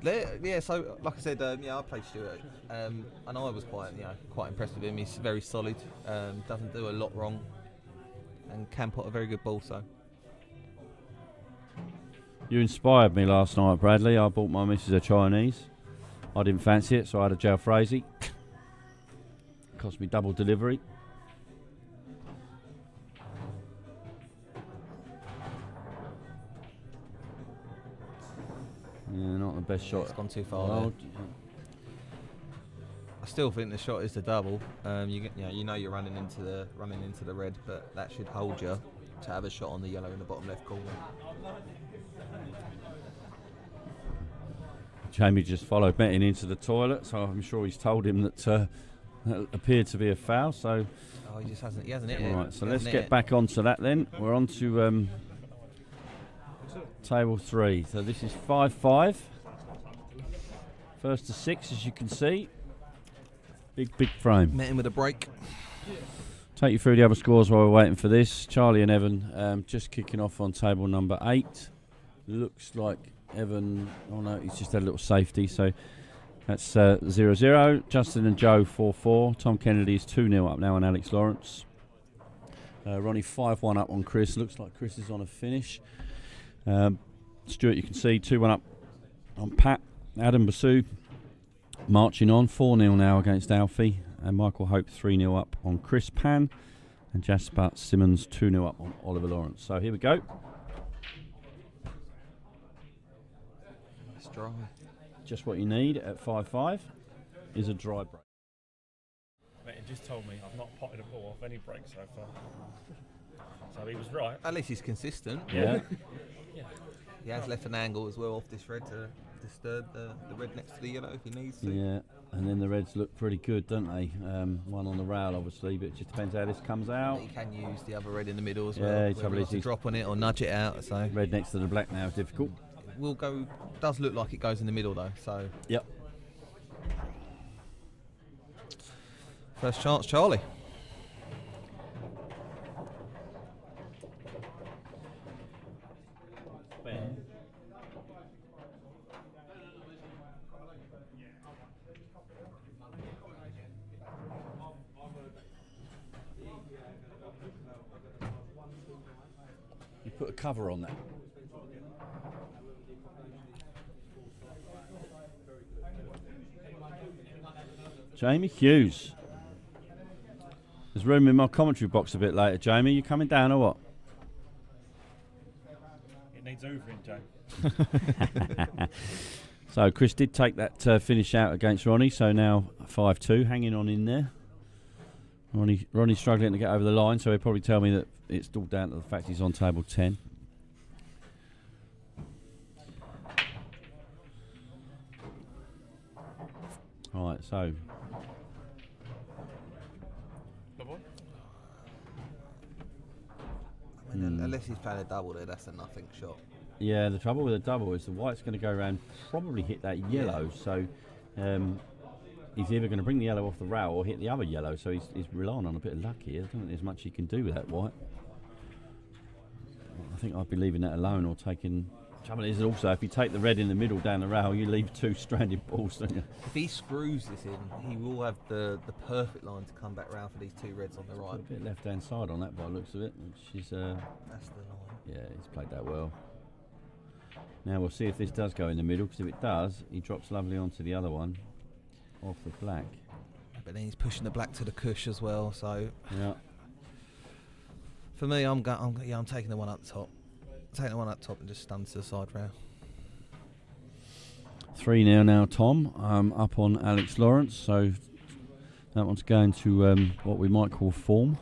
Yeah, so like I said, I played Stuart, and I was quite impressed with him. He's very solid, doesn't do a lot wrong, and can put a very good ball. So you inspired me last night, Bradley. I bought my missus a Chinese. I didn't fancy it, so I had a jalfrezi. Cost me double delivery. Yeah, not the best shot. It's gone too far. I still think the shot is the double. You know you're running into the red, but that should hold you to have a shot on the yellow in the bottom left corner. Jamie just followed Metin into the toilet, so I'm sure he's told him that that appeared to be a foul. So he just hasn't hit it. Right, so let's get back onto that then. We're on to table 3. So this is 5-5. First to 6, as you can see. Big frame. Met him with a break. Take you through the other scores while we're waiting for this. Charlie and Evan just kicking off on table number 8. Looks like Evan, oh no, he's just had a little safety, so that's 0-0. Justin and Joe 4-4. Tom Kennedy is 2-0 up now on Alex Lawrence. Ronnie 5-1 up on Chris. Looks like Chris is on a finish. Stuart, you can see 2-1 up on Pat. Adam Basu marching on 4-0 now against Alfie, and Michael Hope 3-0 up on Chris Pan, and Jasper Simmons 2-0 up on Oliver Lawrence. So here we go. It's dry. Just what you need at 5-5 is a dry break. Mate, he just told me I've not potted a ball off any break so far. So he was right. At least he's consistent. Yeah. Yeah. He has left an angle as well off this red to disturb the red next to the yellow if he needs to. Yeah, and then the reds look pretty good, don't they? One on the rail, obviously, but it just depends how this comes out. He can use the other red in the middle as well. Yeah, Whether he wants to drop on it or nudge it out. So red next to the black now is difficult. Will go. Does look like it goes in the middle though. So yep. First chance, Charlie. You put a cover on that. Jamie Hughes. There's room in my commentary box a bit later, Jamie. You coming down or what? It needs hoovering, Joe. So Chris did take that finish out against Ronnie, so now 5-2, hanging on in there. Ronnie's struggling to get over the line, so he'll probably tell me that it's all down to the fact he's on table 10. Right, so I mean, unless he's playing a double there, that's a nothing shot. yeah, the trouble with a double is the white's going to go around, probably hit that yellow. So he's either going to bring the yellow off the rail or hit the other yellow. So he's relying on a bit of luck here. I don't think there's much he can do with that white. I think I'd be leaving that alone or taking. Trouble is also if you take the red in the middle down the rail, you leave 2 stranded balls, don't you? If he screws this in, he will have the perfect line to come back round for these 2 reds on the right. A bit left hand side on that by the looks of it, which is. That's the line. Yeah, he's played that well. Now we'll see if this does go in the middle, because if it does, he drops lovely onto the other one, off the black. But then he's pushing the black to the cush as well. So Yeah. for me, I'm taking the one up top. Taking the one up top and just stun to the side rail. 3 now, Tom, up on Alex Lawrence, so that one's going to what we might call form.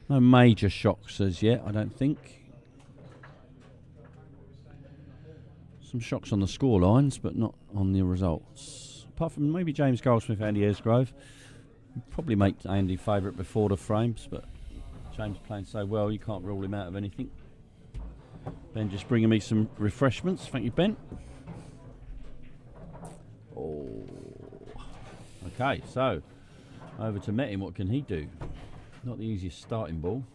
No major shocks as yet, I don't think. Some shocks on the score lines, but not on the results. Apart from maybe James Goldsmith, Andy Esgrove. Probably make Andy favourite before the frames, but James playing so well, you can't rule him out of anything. Ben just bringing me some refreshments. Thank you, Ben. Oh. Okay, so over to Metin. What can he do? Not the easiest starting ball.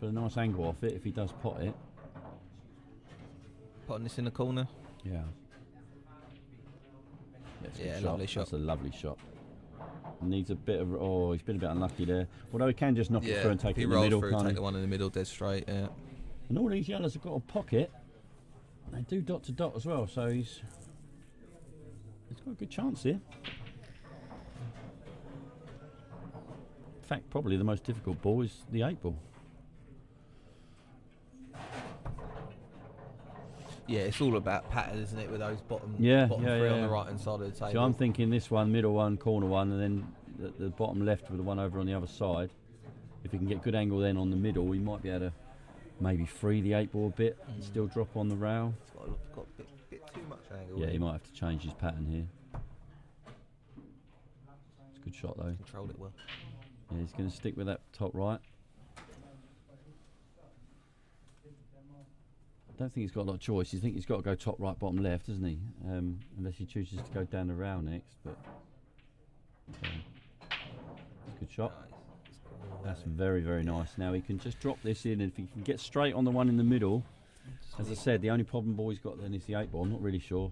Put a nice angle off it if he does pot it. Putting this in the corner. Yeah. Yeah, lovely shot. That's a lovely shot. Needs a bit of. Oh, he's been a bit unlucky there. Although he can just knock it through and take it in the middle. Through, take the one in the middle, dead straight. Yeah. And all these yellows have got a pocket. They do dot to dot as well, so he's got a good chance here. In fact, probably the most difficult ball is the 8 ball. Yeah, it's all about pattern, isn't it? With those bottom 3 on the right hand side of the table. So I'm thinking this one, middle one, corner one, and then the bottom left with the one over on the other side. If he can get good angle then on the middle, we might be able to maybe free the 8 ball a bit and still drop on the rail. It's got a bit too much angle. Yeah, he might have to change his pattern here. It's a good shot though. Controlled it well. Yeah, he's going to stick with that top right. I don't think he's got a lot of choice. You think he's got to go top right, bottom left, doesn't he? Unless he chooses to go down the rail next. But it's a good shot. That's very, very nice. Now he can just drop this in, and if he can get straight on the one in the middle. As I said, the only problem ball he's got then is the 8 ball. I'm not really sure.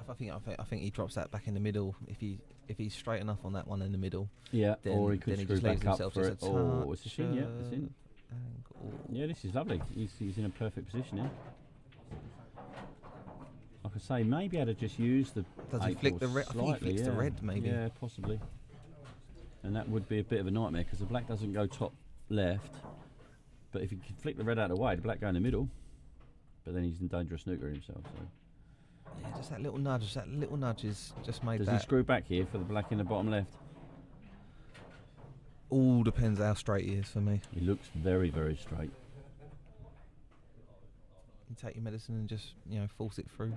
I think he drops that back in the middle if he's straight enough on that one in the middle. Yeah, then, or he could screw back up for it. Oh, it's in. Yeah, it's in. Yeah, this is lovely. He's in a perfect position here. Like I say, maybe I'd have just used the. Does he flick the red? I think he flicks the red, maybe. Yeah, possibly. And that would be a bit of a nightmare because the black doesn't go top left. But if he can flick the red out of the way, the black go in the middle. But then he's in dangerous snooker himself. So. Yeah, just that little nudge. That little nudge is just made. Does he screw back here for the black in the bottom left? All depends how straight he is for me. He looks very, very straight. You take your medicine and just force it through.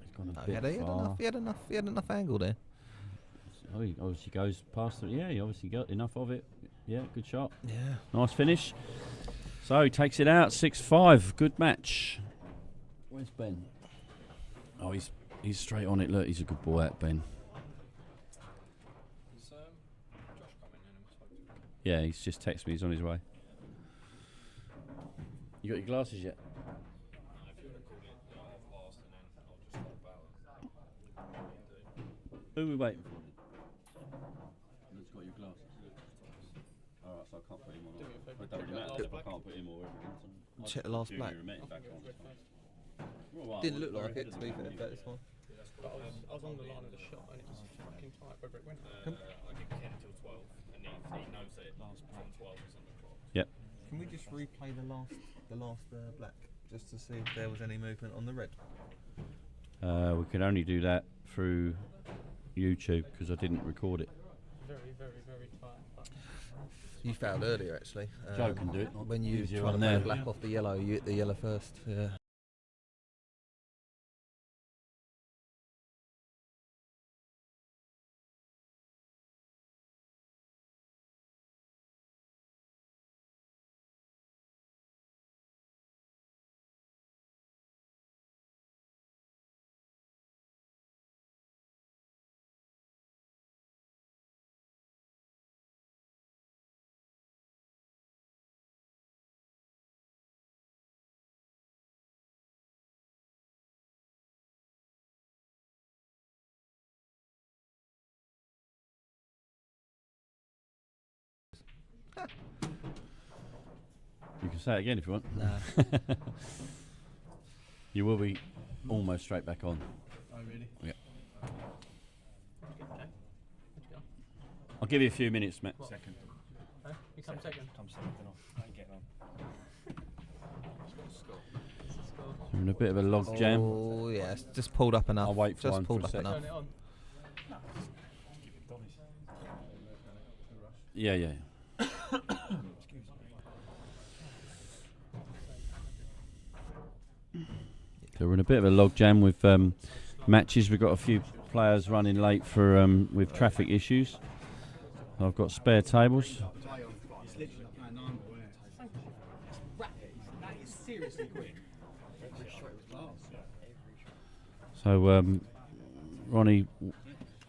He's gone a bit far. He had enough angle there. Oh, he obviously goes past it. Yeah, he obviously got enough of it. Yeah, good shot. Yeah. Nice finish. So he takes it out, 6-5. Good match. Where's Ben? Oh, he's straight on it. Look, he's a good boy, that Ben. Is Josh coming in? Yeah, he's just texted me. He's on his way. You got your glasses yet? If you want to call it half past, and then I'll just stop out. Who are we waiting for? Who's got your glasses? Alright, so I can't put him on. It don't really matter if I can't put him or everything. Check the last black. Didn't look like it, to be fair, but it's fine. I was on the line of the shot and it was fucking tight whether it went. I give 10 till 12 and he knows that it lasts from 12 is on the clock. Yep. Can we just replay the last black just to see if there was any movement on the red? We can only do that through YouTube because I didn't record it. Very, very, very tight. You fouled earlier actually. Joe can do it. When you Easier try to on play there. the black off the yellow, you hit the yellow first. Yeah. You can say it again if you want. Nah. You will be almost straight back on. Oh, really? Yeah. I'll give you a few minutes, Matt. Second. Huh? You come second. Come second. I ain't getting on. We're in a bit of a log jam. Oh yeah, it's just pulled up enough. I'll wait for just one pulled for a up sec. enough. Turn it on. Give it Donny's. Yeah, yeah. So we're in a bit of a log jam with matches. We've got a few players running late for with traffic issues. I've got spare tables. It's literally like an arm away. That is seriously quick. So Ronnie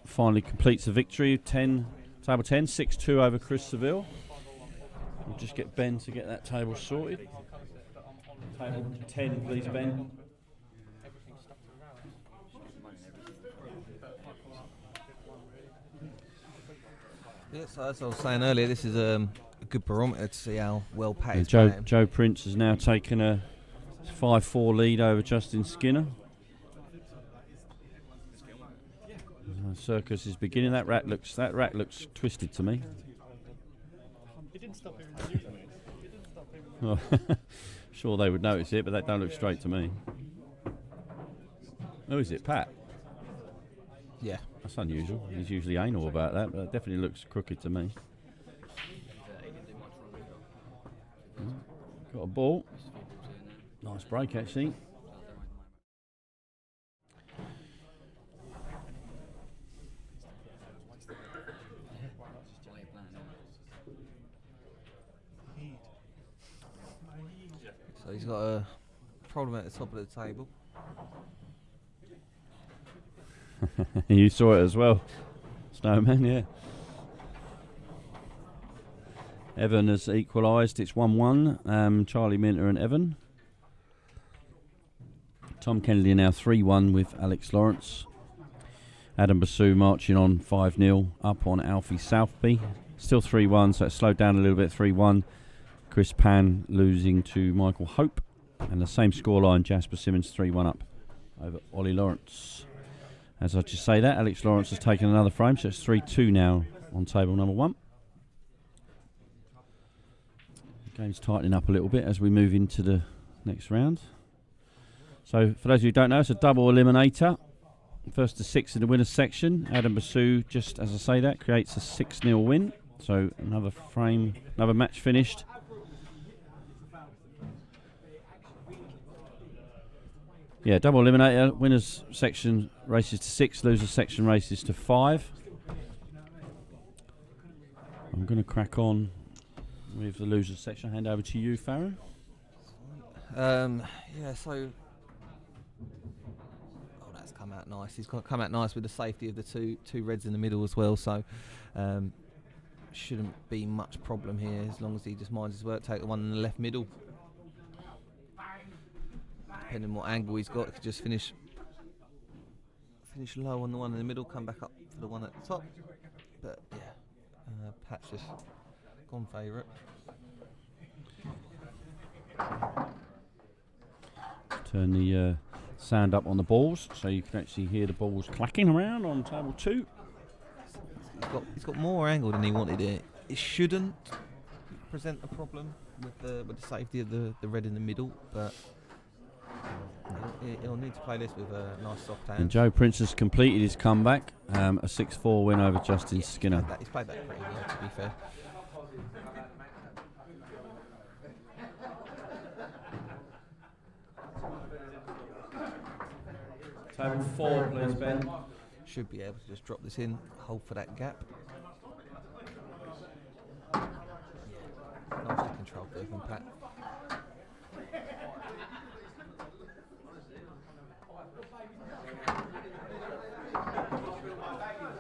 finally completes the victory. Table 10, 6-2 over Chris Seville. We'll just get Ben to get that table sorted. Table 10, please, Ben. Yeah, so as I was saying earlier, this is a good barometer to see how well Pat is Joe, playing. Joe Prince has now taken a 5-4 lead over Justin Skinner. Circus is beginning. That rat looks twisted to me. It didn't stop him using it. It didn't stop him. Well, sure they would notice it, but that don't look straight to me. Oh, is it Pat? Yeah. That's unusual. He's usually anal about that, but it definitely looks crooked to me. Got a ball. Nice break, actually. So he's got a problem at the top of the table. You saw it as well, Snowman, yeah. Evan has equalised. It's 1-1. Charlie Minter and Evan. Tom Kennedy now 3-1 with Alex Lawrence. Adam Basu marching on 5-0 up on Alfie Southby. Still 3-1, so it slowed down a little bit, 3-1. Chris Pan losing to Michael Hope. And the same scoreline, Jasper Simmons 3-1 up over Ollie Lawrence. As I just say that, Alex Lawrence has taken another frame, so it's 3-2 now on table number 1. The game's tightening up a little bit as we move into the next round. So, for those of you who don't know, it's a double eliminator. First to 6 in the winners section. Adam Basu, just as I say that, creates a 6-0 win. So, another frame, another match finished. Yeah, double eliminator. Winners section races to 6, losers section races to 5. I'm going to crack on with the losers section. Hand over to you, Farron. Yeah, so that's come out nice. He's come out nice with the safety of the two reds in the middle as well. So shouldn't be much problem here as long as he just minds his work. Take the one in the left middle. Depending on what angle he's got, he could just finish low on the one in the middle, come back up for the one at the top. But yeah, Pat's just gone favourite. Turn the sound up on the balls so you can actually hear the balls clacking around on table 2. He's got more angle than he wanted it. It shouldn't present a problem with the safety of the red in the middle, but he'll need to play this with a nice soft hand. And Joe Prince has completed his comeback, a 6-4 win over Justin Skinner. He's played that pretty well, to be fair. Table 4, please, Ben. Should be able to just drop this in, hold for that gap. Nicely controlled there from Pat.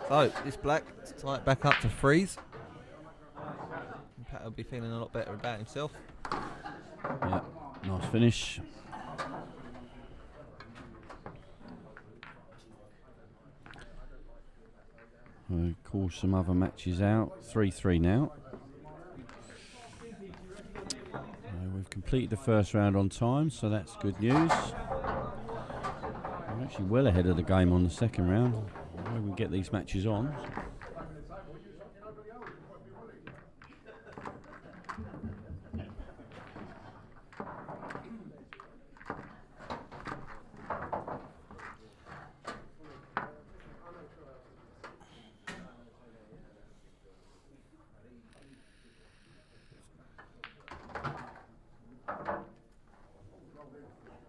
So, this black to tie it back up to freeze. And Pat will be feeling a lot better about himself. Yeah, nice finish. We'll call some other matches out. 3-3 now. We've completed the first round on time, so that's good news. We're actually well ahead of the game on the second round. We can get these matches on.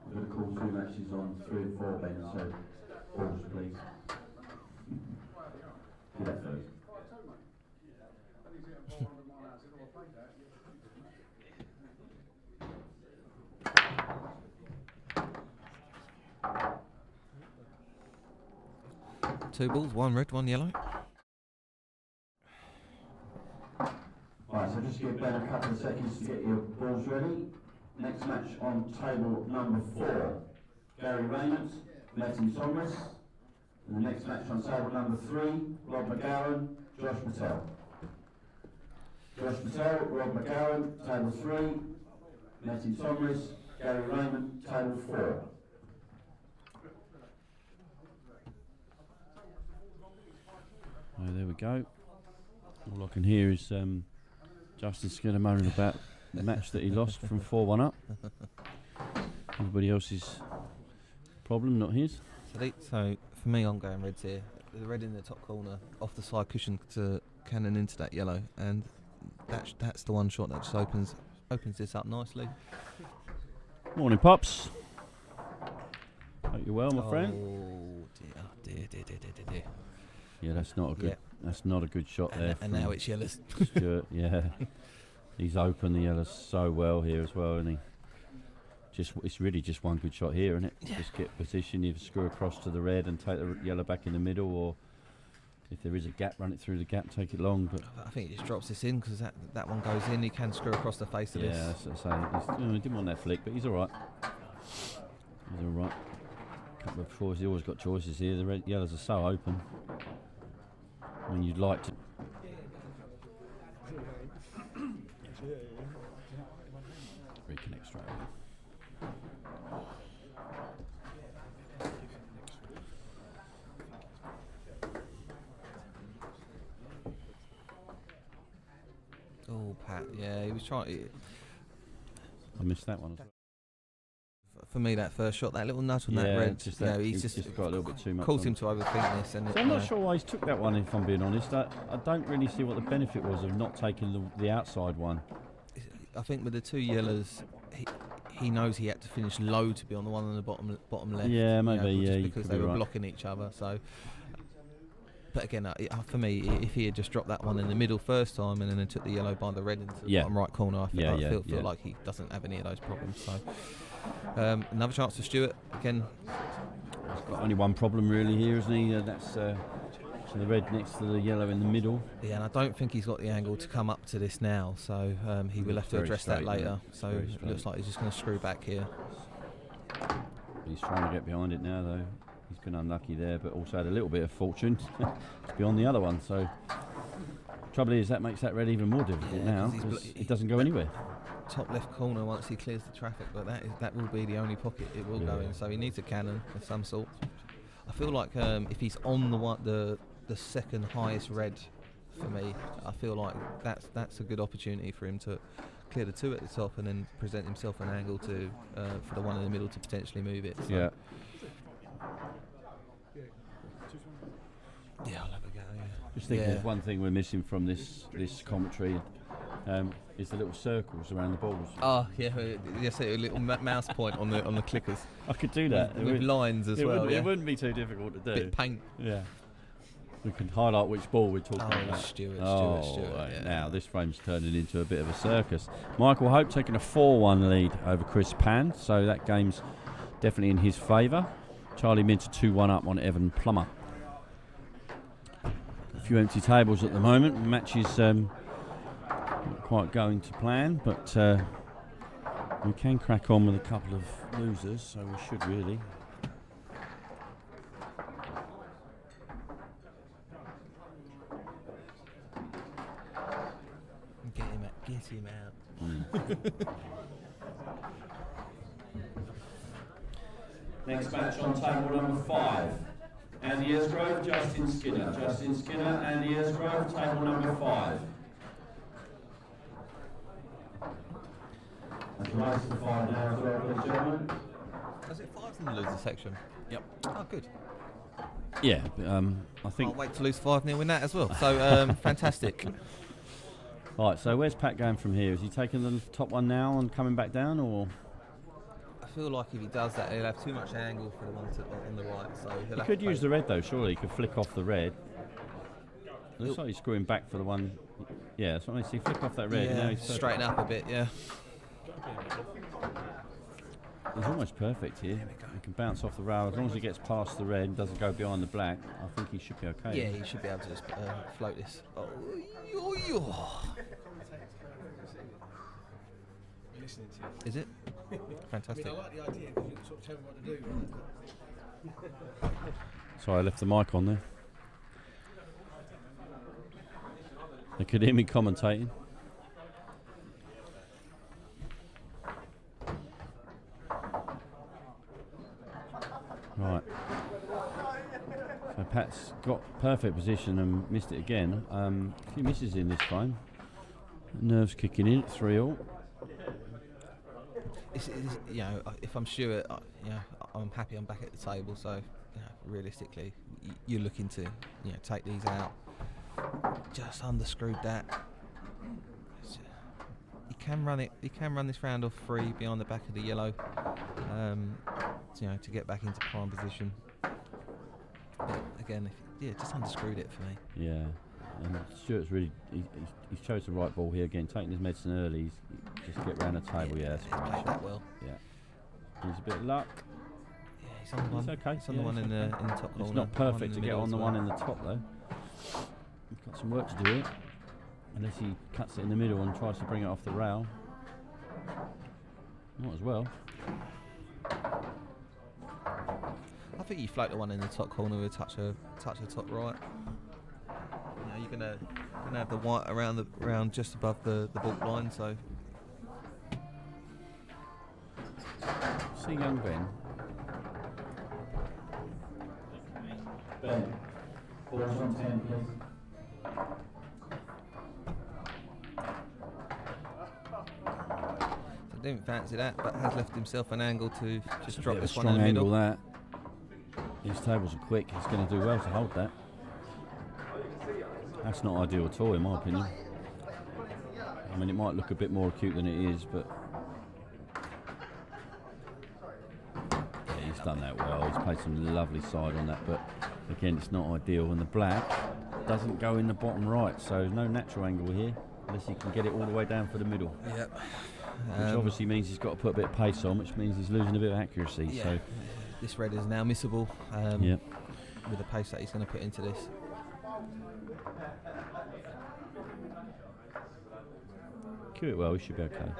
We're going to call 2 matches on 3 and 4, Ben, so pause, please. Do that first. Two balls, one red, one yellow. Right, so just give Ben a couple of seconds to get your balls ready. Next match on table number 4, Gary Raymond, Metin Somers. And the next match on table number 3, Rob McGowan, Josh Patel. Josh Patel, Rob McGowan, table 3, Metin Somers, Gary Raymond, table 4. Oh, there we go. All I can hear is Justin Skinner moaning about the match that he lost from 4-1 up. Everybody else's problem, not his. So for me, I'm going reds here. The red in the top corner, off the side cushion to cannon into that yellow, and that's the one shot that just opens this up nicely. Morning, Pops. Hope you're well, my friend. Oh dear. Yeah, that's not a good. Yeah. That's not a good shot there. And now it's yellows. Stuart, yeah, he's opened the yellows so well here as well, isn't he? It's really just one good shot here, isn't it? Yeah. Just get position, you screw across to the red and take the yellow back in the middle, or if there is a gap, run it through the gap, take it long. But I think he just drops this in because that one goes in. He can screw across the face of this. yeah, that's what I'm saying. He didn't want that flick, but he's all right. He's all right. Couple of choices. He always got choices here. The red yellows are so open. I mean, you'd like to. Reconnect straight away. Oh, Pat. Yeah, he was trying. I missed that one as well. For me, that first shot, that little nudge on that red, just you know, that, he's just got a little bit too much. caused on him it. to overthink this. And So I'm not sure why he's took that one, if I'm being honest. I don't really see what the benefit was of not taking the outside one. I think with the two yellows, he knows he had to finish low to be on the one on the bottom left. Yeah, maybe, you know, yeah, you because could they be were right. blocking each other. So, but again, for me, if he had just dropped that one in the middle first time and then took the yellow by the red into the bottom right corner, I feel like he doesn't have any of those problems. So, another chance for Stuart again. He's got only one problem really here, isn't he? That's the red next to the yellow in the middle. Yeah, and I don't think he's got the angle to come up to this now, so he will have to address that later. So it looks like he's just going to screw back here. He's trying to get behind it now, though. He's been unlucky there, but also had a little bit of fortune to be on the other one. So trouble is that makes that red even more difficult now because it doesn't go anywhere. Top left corner once he clears the traffic, but that will be the only pocket it will go in. So he needs a cannon of some sort. I feel like if he's on the second highest red for me, I feel like that's a good opportunity for him to clear the two at the top and then present himself an angle to for the one in the middle to potentially move it. So Yeah. Yeah, I'll have a go. Yeah. Just thinking, there's one thing we're missing from this commentary. Is the little circles around the balls. Oh yeah, yes, a little mouse point on the clickers. I could do that. With lines as well. It wouldn't be too difficult to do. Bit paint. Yeah. We can highlight which ball we're talking about. Stuart. Right. Yeah. Now this frame's turning into a bit of a circus. Michael Hope taking a 4-1 lead over Chris Pan, so that game's definitely in his favour. Charlie Minter 2-1 up on Evan Plummer. A few empty tables at the moment. The match is not quite going to plan, but we can crack on with a couple of losers, so we should really. Get him out. Next match on table number 5. Andy Esgrove, Justin Skinner. Justin Skinner, Andy Esgrove, table number 5. That's a race of 5 now as well, ladies and gentlemen. Is it 5 in the loser section? Yep. Oh, good. Yeah, I think. Can't wait to lose 5-0 in that as well. So fantastic. Right, so where's Pat going from here? Is he taking the top one now and coming back down, or? I feel like if he does that, he'll have too much angle for the one on the right. So he could use the red though. Surely he could flick off the red. Looks like he's screwing back for the one. Yeah, that's what I see. Flick off that red. Yeah, now he's straighten up a bit. Yeah. He's almost perfect here. He can bounce off the rail as long as he gets past the red and doesn't go behind the black. I think he should be okay. Yeah, he should be able to just float this. Oh, Listening to you. Is it? Fantastic. I like the idea because you sort of tell me what to do. Sorry, I left the mic on there. They could hear me commentating. Right. So Pat's got perfect position and missed it again. A few misses in this frame. Nerves kicking in at 3-all. You know, if I'm Stuart, I'm happy I'm back at the table. So, realistically, you're looking to, take these out. Just underscrewed that. You can run it. You can run this round off free behind the back of the yellow. To get back into prime position. But again, just underscrewed it for me. Yeah. And Stuart's really, he's chose the right ball here again, taking his medicine early. Just get round the table, He's played that well. Yeah. Needs a bit of luck. Yeah, he's on the one. It's okay. He's on the one in the top corner. It's not perfect to get on the well. one in the top though. He's got some work to do here. Unless he cuts it in the middle and tries to bring it off the rail. Not as well. I think you float the one in the top corner with a touch of top right. You're gonna have the white around just above the baulk line, so. See young Ben. Ben, balls on 10, please. So didn't fancy that, but has left himself an angle to just drop this one strong in the middle. angle that. These tables are quick. He's going to do well to hold that. That's not ideal at all, in my opinion. I mean, it might look a bit more acute than it is, but yeah, he's done that well. He's played some lovely side on that, but again, it's not ideal. And the black doesn't go in the bottom right, so no natural angle here, unless he can get it all the way down for the middle. Yep. Which obviously means he's got to put a bit of pace on, which means he's losing a bit of accuracy. Yeah. So this red is now missable. Yep. With the pace that he's going to put into this. Cue it well, he should be okay.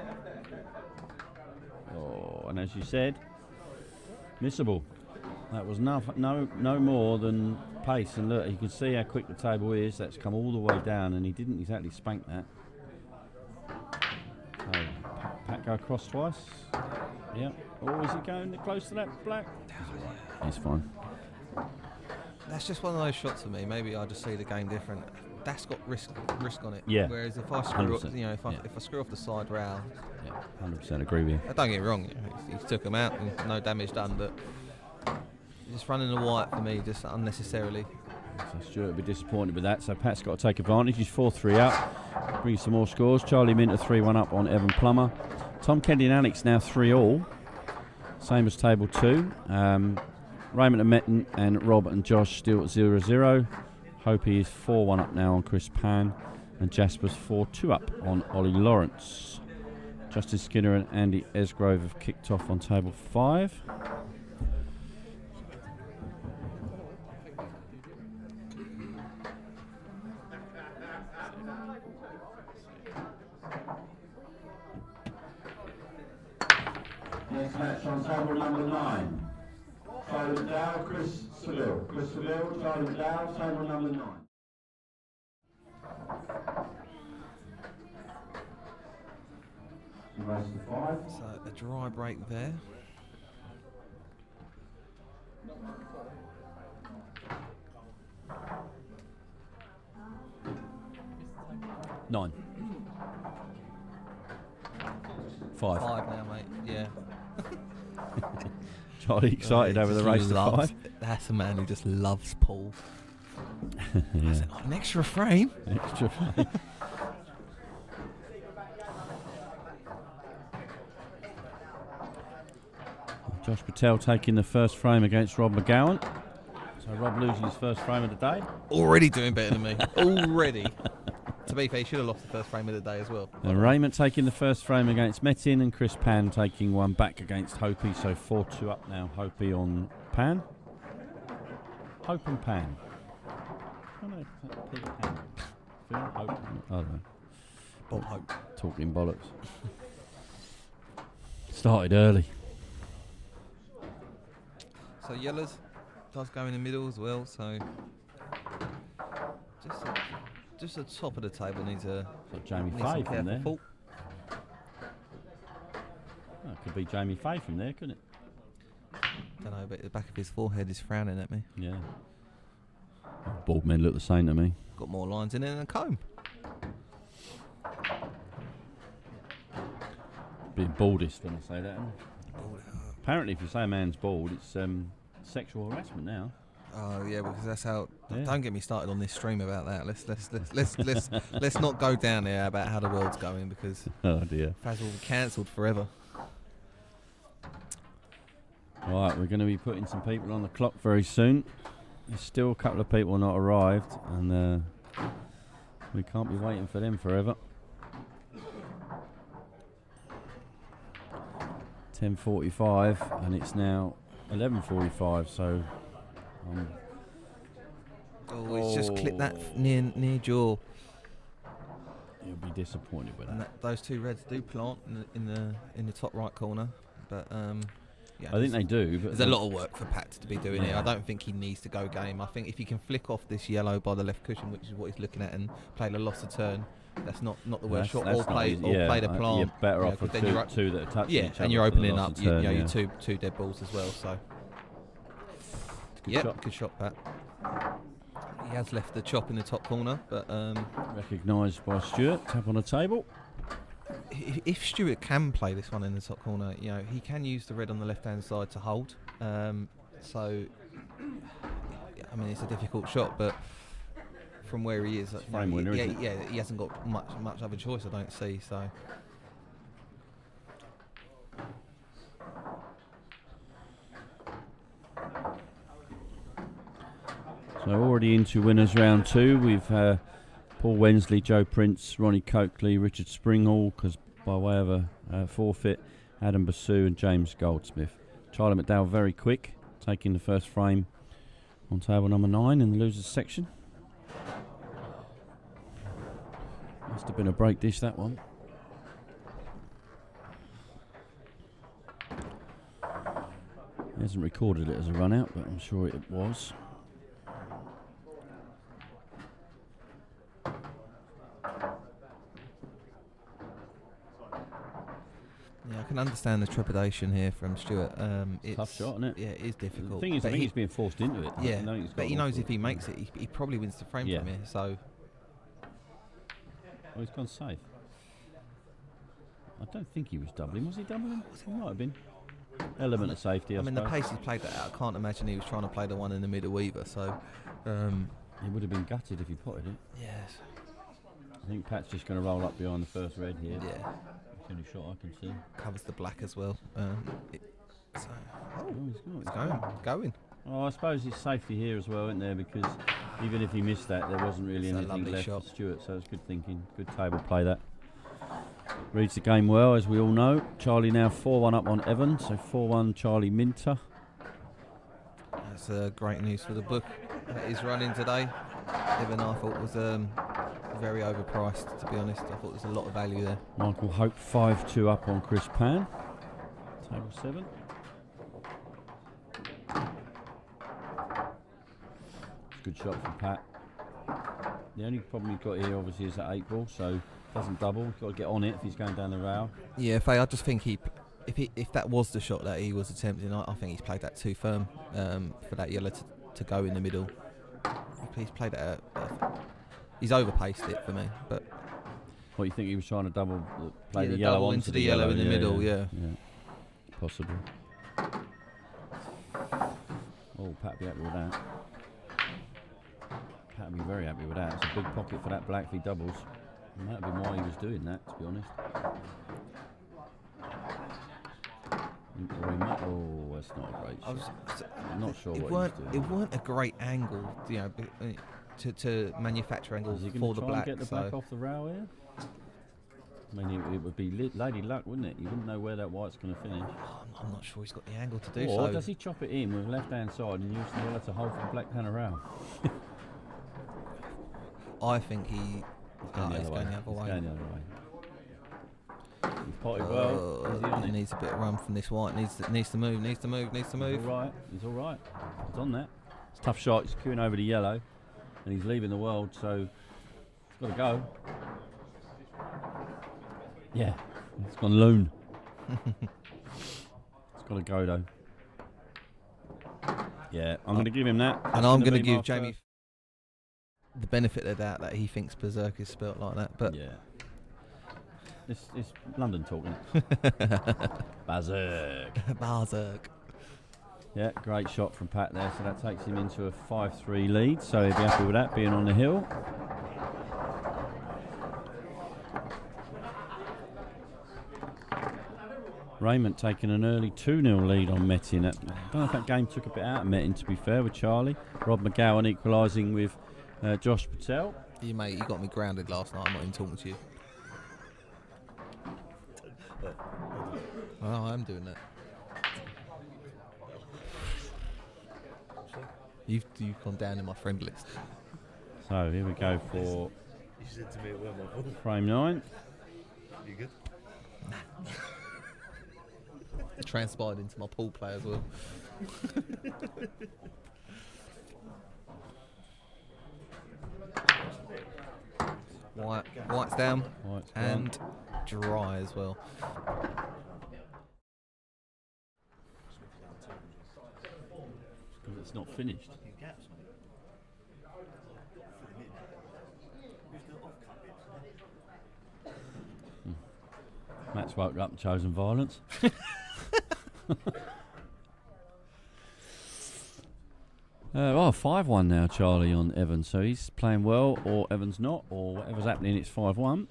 Oh, and as you said, missable. That was no more than pace. And look, you can see how quick the table is. That's come all the way down, and he didn't exactly spank that. So, Pat go across twice. Yep. Oh, is he going close to that black? He's fine. That's just one of those shots for me. Maybe I just see the game different. that's got risk on it. Yeah. Whereas if I screw up, 100%. if I screw off the side rail, Yeah, 100% agree with you. don't get me wrong, he took them out and no damage done, but just running the white for me just unnecessarily. So Stuart will be disappointed with that. So Pat's got to take advantage. He's 4-3 up. Brings some more scores. Charlie Minter 3-1 up on Evan Plummer. Tom Kennedy and Alex now 3-all. Same as table 2. Raymond and Metten and Rob and Josh still at 0-0. Hopi is 4-1 up now on Chris Pan. And Jasper's 4-2 up on Ollie Lawrence. Justin Skinner and Andy Esgrove have kicked off on table 5. Next match on table number 9. Charlie Dow, Chris Seville. Chris Seville, Charlie Dow, table number 9. Race to 5. So a dry break there. Nine. 5. 5 now, mate. Yeah. Charlie excited over the race to 5. That's a man who just loves Paul. Yeah. An extra frame. Extra frame. Josh Patel taking the first frame against Rob McGowan. So Rob losing his first frame of the day. Already doing better than me. Already. To be fair, he should have lost the first frame of the day as well. And Raymond taking the first frame against Metin, and Chris Pan taking one back against Hopi. So 4-2 up now. Hopi on Pan. Hope and Pan. Oh no, Peter Pan. Phil Hope. I don't know. Bob Hope. Talking bollocks. Started early. So Yellers does go in the middle as well. So just the top of the table needs a. Got Jamie needs Fay some from careful there. fault. Oh, it could be Jamie Fay from there, couldn't it? Don't know, but the back of his forehead is frowning at me. Yeah. Bald men look the same to me. Got more lines in it than a comb. Being baldest when I say that. Apparently, if you say a man's bald, it's sexual harassment now. Oh yeah, because that's how. Yeah. Don't get me started on this stream about that. Let's not go down there about how the world's going, because Oh dear. Faz will be cancelled forever. Right, we're going to be putting some people on the clock very soon. There's still a couple of people not arrived, and we can't be waiting for them forever. 10:45, and it's now 11:45. So, It's just clip that near jaw. You'll be disappointed with And that. those two reds do plant in the top right corner, but yeah, I think they do, but there's a lot of work for Pat to be doing it. Yeah. I don't think he needs to go game. I think if he can flick off this yellow by the left cushion, which is what he's looking at, and play the loss of turn, that's not the worst shot. Or play the plant. You're better off 'cause with then two that are touching yeah, each other. and you're for the opening loss up of turn, your two dead balls as well. So shot. good shot, Pat. He has left the chop in the top corner, but Recognised by Stuart. Tap on the table. if Stuart can play this one in the top corner, he can use the red on the left-hand side to hold. So, I mean, it's a difficult shot, but from where he is, frame winner, isn't it? he hasn't got much other choice. I don't see. So, So already into winners round 2. We've Paul Wensley, Joe Prince, Ronnie Coakley, Richard Springhall, because by way of a forfeit, Adam Basu and James Goldsmith. Charlie McDowell very quick, taking the first frame on table number 9 in the losers section. Must have been a break dish, that one. He hasn't recorded it as a run out, but I'm sure it was. yeah, I can understand the trepidation here from Stuart. It's Tough shot, isn't it? Yeah, it is difficult. The thing is, I but think he's being forced into it. yeah, I don't think he's but got he an knows awful if he lot. makes it, he probably wins the frame Yeah. from here. So, Oh, he's gone safe. I don't think he was doubling. Was he doubling? He might have been. Element of safety, I mean, the suppose. pace he played that out, I can't imagine he was trying to play the one in the middle either. So, he would have been gutted if he potted it. yes. I think Pat's just going to roll up behind the first red here. Yeah. That's the only shot I can see. Covers the black as well. He's Going. Oh, I suppose it's safety here as well, isn't there? Because even if he missed that, there wasn't really It's a anything lovely left shot. for Stewart. So it's good thinking. Good table play that. Reads the game well, as we all know. Charlie now 4-1 up on Evan. So 4-1 Charlie Minter. That's great news for the book that is running today. Evan, I thought was very overpriced, to be honest. I thought there's a lot of value there. Michael Hope 5-2 up on Chris Pan. Table 7. Good shot from Pat. The only problem you've got here obviously is that 8 ball, so doesn't double. You've got to get on it if he's going down the rail. Yeah, Faye, I just think if that was the shot that he was attempting, I think he's played that too firm for that yellow to go in the middle. He's played it. He's overpaced it for me. But what, you think he was trying to play the double yellow into the yellow in the middle? Yeah. Possible. Oh, Pat be happy with that. Pat would be very happy with that. It's a big pocket for that black if he doubles. And that would be why he was doing that, to be honest. Oh, that's not a great shot. I'm not sure what he was doing. It weren't a great angle, you know, to manufacture angles for the black. Get the black off the rail here? I mean, it would be lady luck, wouldn't it? You wouldn't know where that white's going to finish. I'm not sure he's got the angle to do or so. does he chop it in with left hand side and use the yellow to hold for black down a rail? I think he's going the other way. He's going the other way. He's potted well. Is he on he it? needs a bit of run from this white. Needs to move. He's all right. He's on that. It's a tough shot. He's queuing over the yellow, and he's leaving the world. So he's got to go. Yeah, it's gone loon. It's got to go though. Yeah, I'm going to give him that. And I'm going to give Jamie the benefit of that he thinks Berserk is spelt like that. But yeah, it's London talking. Berserk. Yeah, great shot from Pat there. So that takes him into a 5-3 lead. So he'll be happy with that, being on the hill. Raymond taking an early 2-0 lead on Metin. I don't know if that game took a bit out of Metin, to be fair, with Charlie. Rob McGowan equalising with Josh Patel. You got me grounded last night. I'm not even talking to you. Oh, I am doing that. You've gone down in my friend list. So here we go for You said to me, "Where am I?" frame 9. You good? It transpired into my pool play as well. White's down and dry as well. Because it's not finished. Matt's woke up and chosen violence. 5-1 now, Charlie on Evan. So he's playing well, or Evan's not, or whatever's happening, it's 5-1.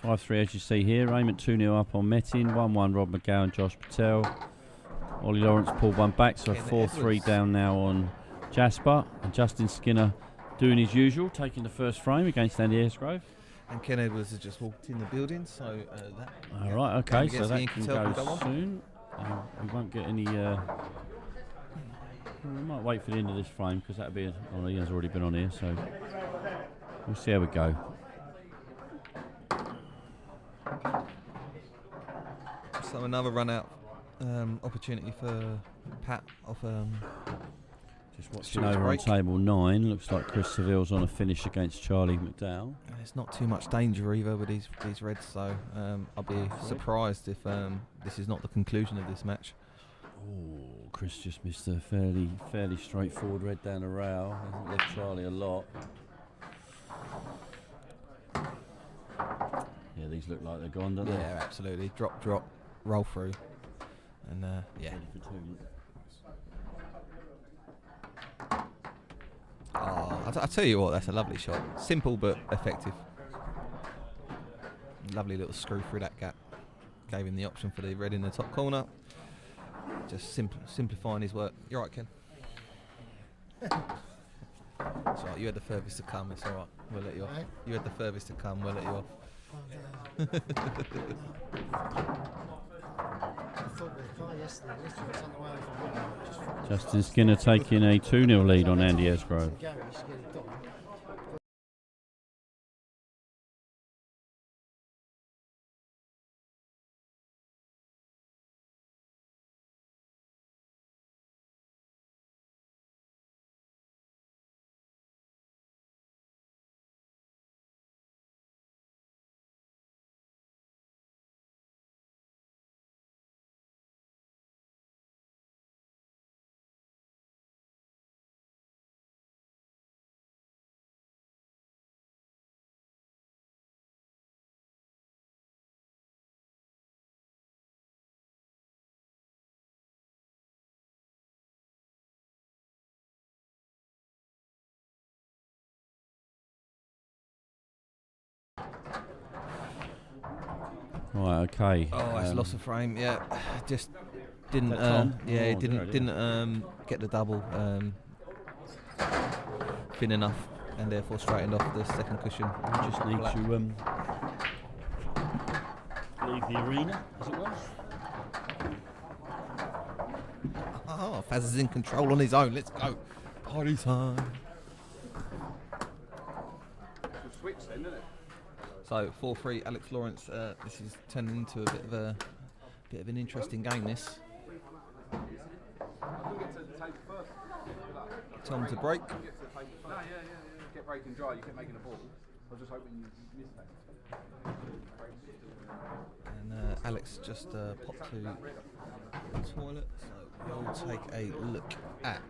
5-3 as you see here. Raymond 2-0 up on Metin. 1-1 Rob McGowan, Josh Patel. Ollie Lawrence pulled one back, so 4-3 down now on Jasper. And Justin Skinner doing his usual, taking the first frame against Andy Airsgrove. And Ken Edwards has just walked in the building, so that. All right, okay, so that can go go soon. We won't get any. We might wait for the end of this frame because that'll be. Ian's already been on here, so we'll see how we go. So another run-out opportunity for Pat off. Just watching over on table 9. Looks like Chris Seville's on a finish against Charlie McDowell. There's not too much danger either with these reds, so I'll be surprised if this is not the conclusion of this match. Oh, Chris just missed a fairly straightforward red down the rail. Hasn't left Charlie a lot. these look like they're gone, don't Yeah, absolutely. Drop, roll through, and they? yeah. Ready for two. Oh, I tell you what, that's a lovely shot. Simple but effective. Lovely little screw through that gap. Gave him the option for the red in the top corner. Just simplifying his work. You're right, Ken. It's all right, you had the furthest to come, it's all right. We'll let you off. Right. You had the furthest to come, we'll let you off. I thought the car yesterday, literally was on the way from Wigan, Justin Skinner taking a 2-0 lead on Andy Esgrove. Gary used to get it done. Right, okay. Oh, that's loss of frame. Yeah, just didn't. Is that Tom? Yeah, he Oh, didn't get the double thin enough, and therefore straightened off the second cushion. Just need Black. to leave the arena, as it was. Oh, Faz is in control on his own. Let's go. Party time. Switch then, isn't it? So 4-3, Alex Lawrence. This is turning into a bit of an interesting game. This. Tom to break. Get breaking dry, you kept making a ball. I was just hoping you missed that. And Alex just popped to the toilet. So we'll take a look at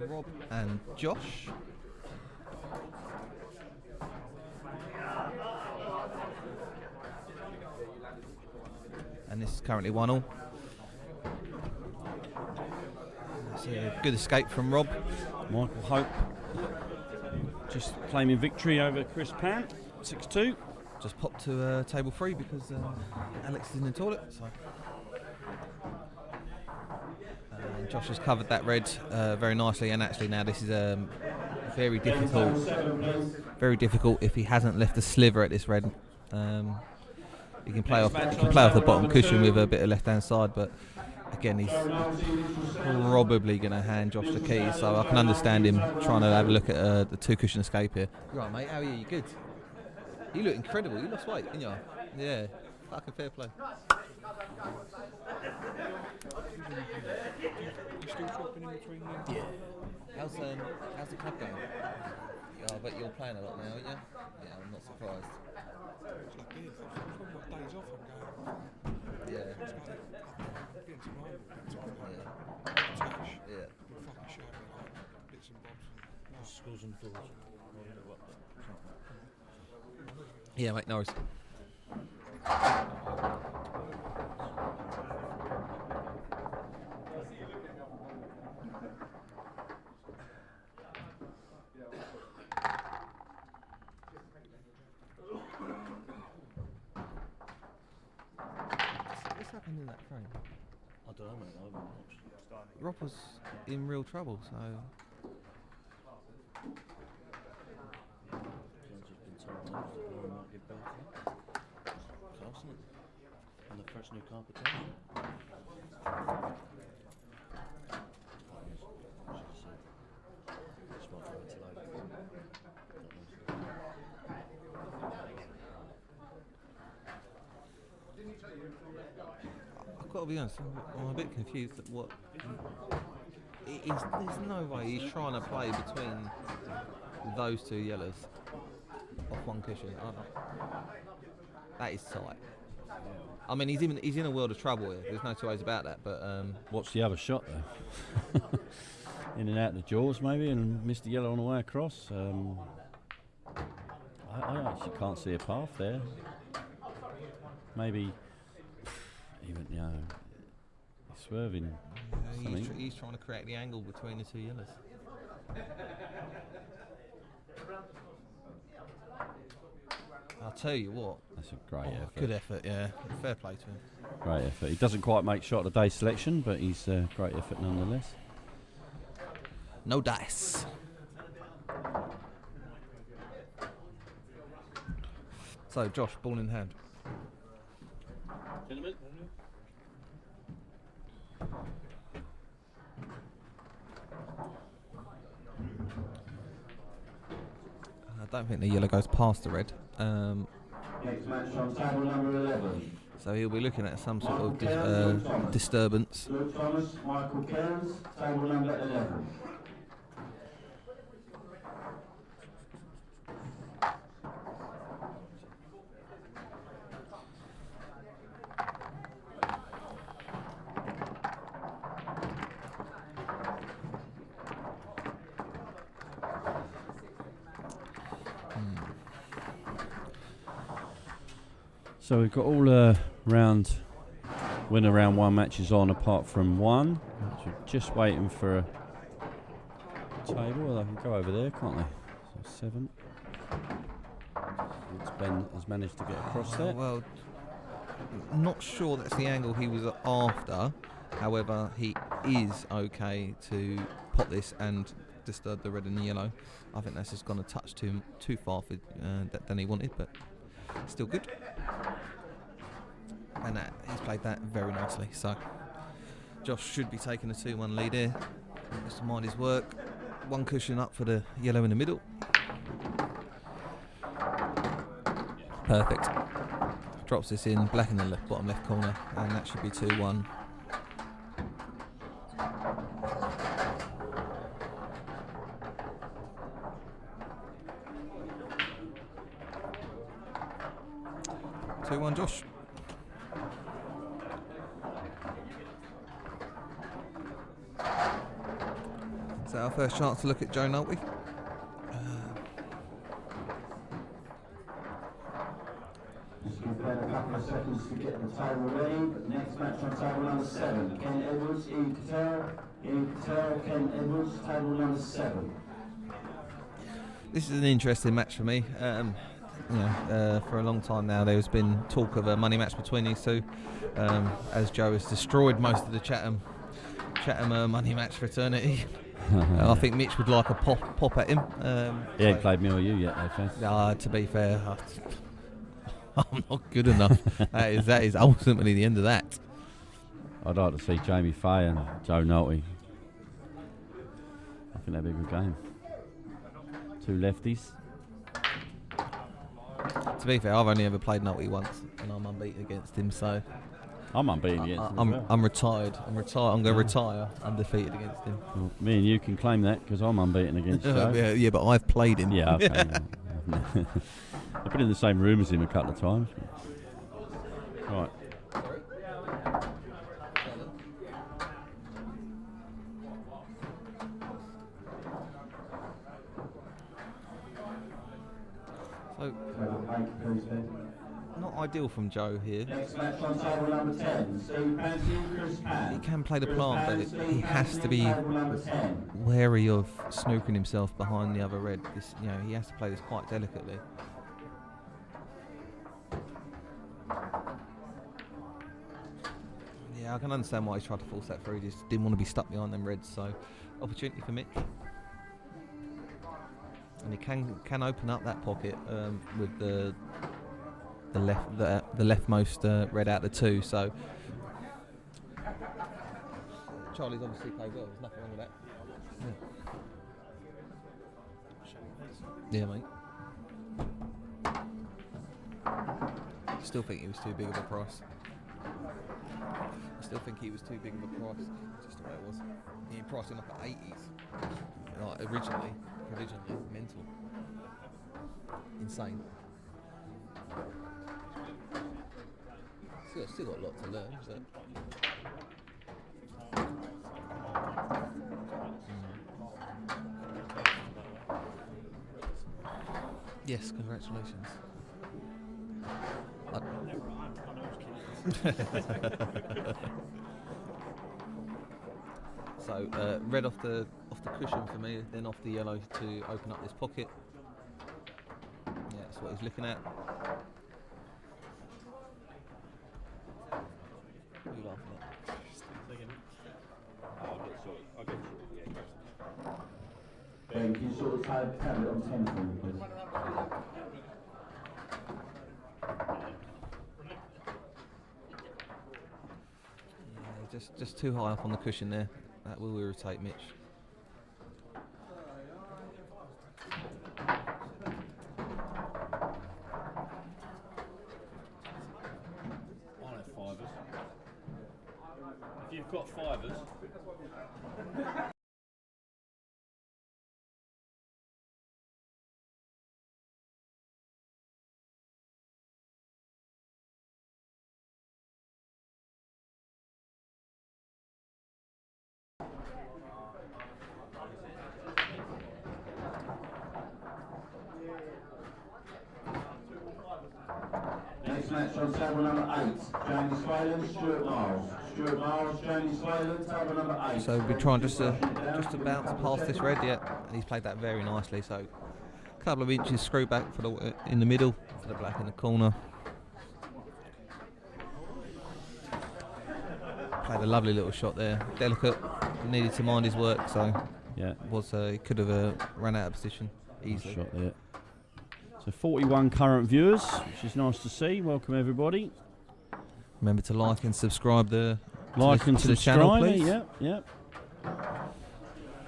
Rob and Josh. And this is currently 1-1. That's a good escape from Rob. Michael Hope just claiming victory over Chris Pant, 6-2. Just popped to table 3 because Alex is in the toilet. So. And Josh has covered that red very nicely, and actually now this is very difficult. Very difficult if he hasn't left a sliver at this red. He can play off the bottom cushion with a bit of left hand side, but again he's probably going to hand Josh the keys, so I can understand him trying to have a look at the 2 cushion escape here. You right, mate? How are you? You good? You look incredible. You lost weight, didn't you? Yeah. Fucking fair play. You still swapping in between them? Yeah. How's the club going? Yeah, I bet you're playing a lot now, aren't you? Yeah, I'm not surprised. It's like this. I've got days off, I'm going. Yeah. Getting some iron, Yeah. touch. Yeah. We're fucking shouting like bits and bobs. Schools and doors. Yeah, mate, no worries. What's happened in that frame? I don't know, mate. I haven't watched. Rob was in real trouble, so John's just been told now that Lauren might get better. Class, isn't it? And the fresh new carpetation. I've got to be honest, I'm a bit confused at what. There's no way he's trying to play between those 2 yellows off 1 cushion. That is tight. I mean, he's in a world of trouble here. There's no 2 ways about that. But What's the other shot there? In and out the jaws maybe, and missed the yellow on the way across. I actually can't see a path there. maybe even swerving. He's trying to create the angle between the two yellows. I'll tell you what. That's a great effort. Good effort, yeah. Fair play to him. Great effort. He doesn't quite make shot of the day selection, but he's great effort nonetheless. No dice. So, Josh, ball in hand. Gentlemen. I don't think the yellow goes past the red. Next match on table number 11. So he'll be looking at some sort of disturbance. Luke Thomas, Michael Cairns, table number 11. So we've got all winner round one matches on, apart from one. So we're just waiting for a table. Well, they can go over there, can't they? So 7. Ben has managed to get across there. Well, not sure that's the angle he was after. However, he is okay to pop this and disturb the red and the yellow. I think that's just gone a touch too far for than he wanted, but still good. And he's played that very nicely. So Josh should be taking a 2-1 lead here. Just to mind his work. One cushion up for the yellow in the middle. Perfect. Drops this in, black in the bottom left corner, and that should be 2-1. Josh. Is that our first chance to look at Joe Nolte? Just give Ben a couple of seconds to get the table ready. But next match on table number 7. Ken Edwards, Ian Patel, Ken Edwards, table number 7. This is an interesting match for me. For a long time now there's been talk of a money match between these two, as Joe has destroyed most of the Chatham money match fraternity. I think Mitch would like a pop at him. He ain't played me or you yet, though. To be fair, I'm not good enough. that is ultimately the end of that. I'd like to see Jamie Fay and Joe Nolte. I think that'd be a good game. Two lefties. To be fair, I've only ever played Nolte once, and I'm unbeaten against him. So I'm unbeaten against him. I'm retired. I'm going to retire undefeated against him. Well, me and you can claim that because I'm unbeaten against Joe. Yeah, but I've played him. Yeah, okay. I've been in the same room as him a couple of times. Right. So, not ideal from Joe here. Next match on table number 10. Steve Pansy, Chris Pan. He can play the plant, but he has to be wary of snooping himself behind the other red. He has to play this quite delicately. Yeah, I can understand why he's tried to force that through. He just didn't want to be stuck behind them reds. So, opportunity for Mitch. And he can open up that pocket with the leftmost red out the two. So Charlie's obviously played well. There's nothing wrong with that. Yeah, mate. Still think he was too big of a price. Just the way it was. He priced him up at 80s. Like originally, mental, insane. Still got a lot to learn. So. Yes, congratulations. So red off the cushion for me, then off the yellow to open up this pocket. Yeah, that's what he's looking at. What are you laughing at? I'll get Ben, can you sort of tablet on 10 for me, please? Yeah, just too high up on the cushion there. That will irritate Mitch. I'll have fivers. If you've got fivers. Next match on table number 8, Jamie Swayland, Stuart Miles. Stuart Miles, Jamie Swayland, table number 8. So we're trying just to bounce past this red, yeah. And he's played that very nicely. So a couple of inches screw back for the in the middle, for the black in the corner. Played a lovely little shot there, delicate. Needed to mind his work, so Yeah. he could have ran out of position easily. Shot there. So 41 current viewers, which is nice to see. Welcome everybody. Remember to like and subscribe to And the channel, please. Yeah.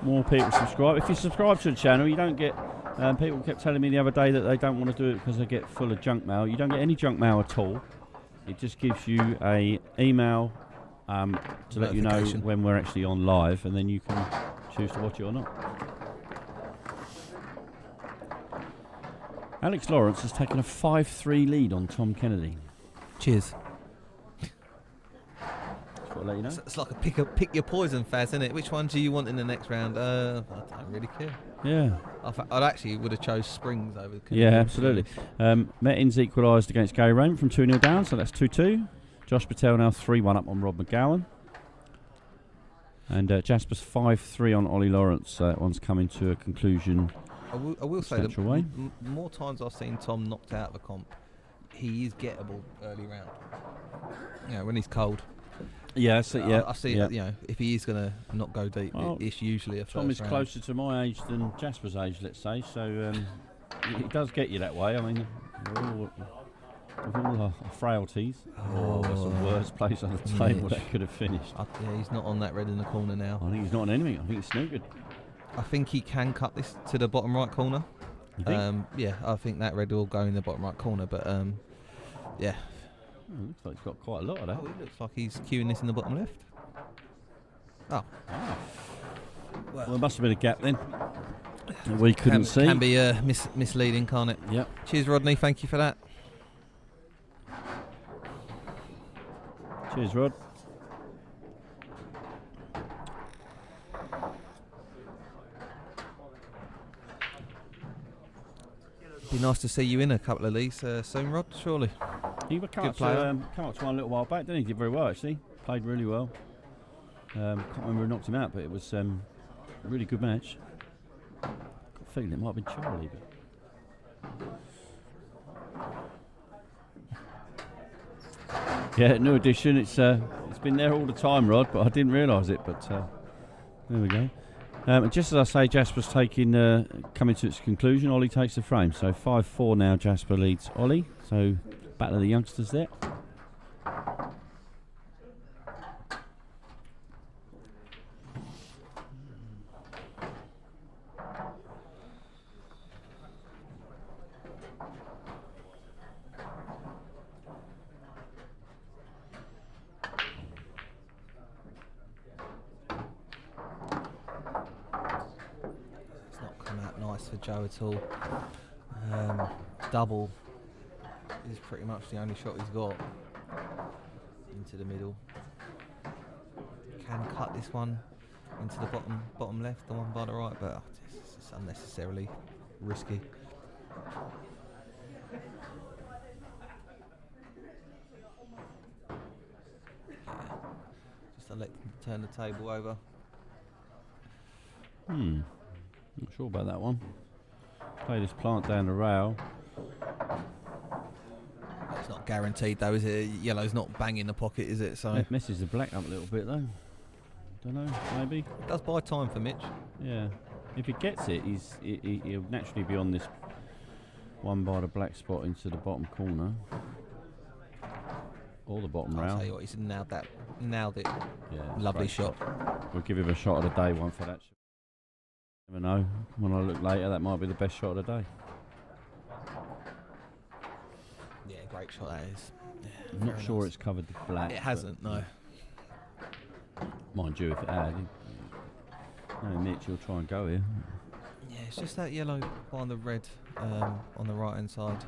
More people subscribe. If you subscribe to the channel, you don't get. People kept telling me the other day that they don't want to do it because they get full of junk mail. You don't get any junk mail at all. It just gives you a email to let you know when we're actually on live, and then you can choose to watch it or not. Alex Lawrence has taken a 5-3 lead on Tom Kennedy. Cheers. Just want to let you know. It's like a pick your poison, Faz, isn't it? Which one do you want in the next round? I don't really care. Yeah. I'd actually would have chose Springs over. Yeah, absolutely. Mettins equalised against Gary Raymond from 2-0 down, so that's 2-2. Josh Patel now 3-1 up on Rob McGowan. And Jasper's 5-3 on Ollie Lawrence. That one's coming to a conclusion. I will say that more times I've seen Tom knocked out of a comp, he is gettable early round. Yeah, when he's cold. Yeah, I see. You know, if he is going to not go deep, it's usually a first Tom is round. closer to my age than Jasper's age, let's say. So it does get you that way. I mean, with all our frailties. That's the worst place on the table that could have finished. Yeah, he's not on that red in the corner now. I think he's not on anything. I think he's snookered. I think he can cut this to the bottom right corner. You think? Yeah, I think that red will go in the bottom right corner, but yeah. Looks like he's got quite a lot of that. Oh, it looks like he's queuing this in the bottom left. Oh. Well, there must have been a gap then. We couldn't see. Can be misleading, can't it? Yep. Cheers, Rodney. Thank you for that. Cheers, Rod. Be nice to see you in a couple of these soon, Rod, surely. He come up to one a little while back, didn't he? Did very well, actually. Played really well. Can't remember who knocked him out, but it was a really good match. Got a feeling it might have been Charlie. But yeah, new edition. It's been there all the time, Rod, but I didn't realise it. But there we go. And just as I say, Jasper's coming to its conclusion. Ollie takes the frame. So 5-4 now. Jasper leads Ollie. So battle of the youngsters there. For Joe at all. Double is pretty much the only shot he's got into the middle. Can cut this one into the bottom left, the one by the right, but it's unnecessarily risky. So let them turn the table over. Not sure about that one. Play this plant down the rail. It's not guaranteed though, is it? Yellow's not banging the pocket, is it? So It messes the black up a little bit though. Don't know, maybe. it does buy time for Mitch. Yeah. If he gets it, he'll naturally be on this one by the black spot into the bottom corner. Or the bottom I'll rail. tell you what, he's nailed it. Yeah, Lovely great shot. We'll give him a shot of the day, one for that. Never know. When I look later, that might be the best shot of the day. Yeah, great shot that is. Yeah, I'm not very sure nice. it's covered the black. It hasn't, no. Mind you, if it had. No, Mitch, you'll try and go here. Yeah, it's just that yellow behind the red on the right hand side.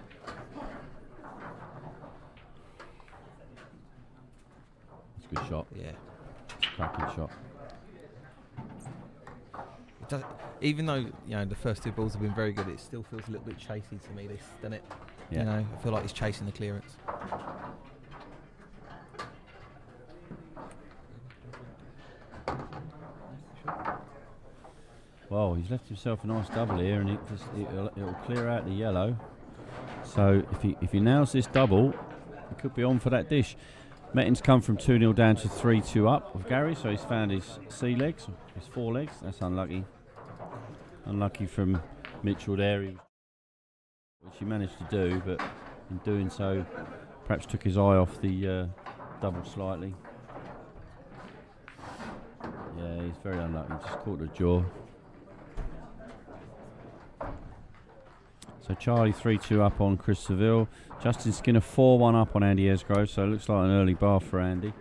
It's a good shot. Yeah. It's a cracking shot. It does, even though the first two balls have been very good, it still feels a little bit chasey to me. This, doesn't it? Yeah. You know, I feel like he's chasing the clearance. Well, he's left himself a nice double here, and it'll clear out the yellow. So if he nails this double, he could be on for that dish. Mettin's come from 2-0 down to 3-2 up with Gary, so he's found his C legs, his 4 legs. That's unlucky. Unlucky from Mitchell there, which he managed to do, but in doing so, perhaps took his eye off the double slightly. Yeah, he's very unlucky. Just caught the jaw. So Charlie 3-2 up on Chris Seville. Justin Skinner 4-1 up on Andy Esgrove. So it looks like an early bar for Andy.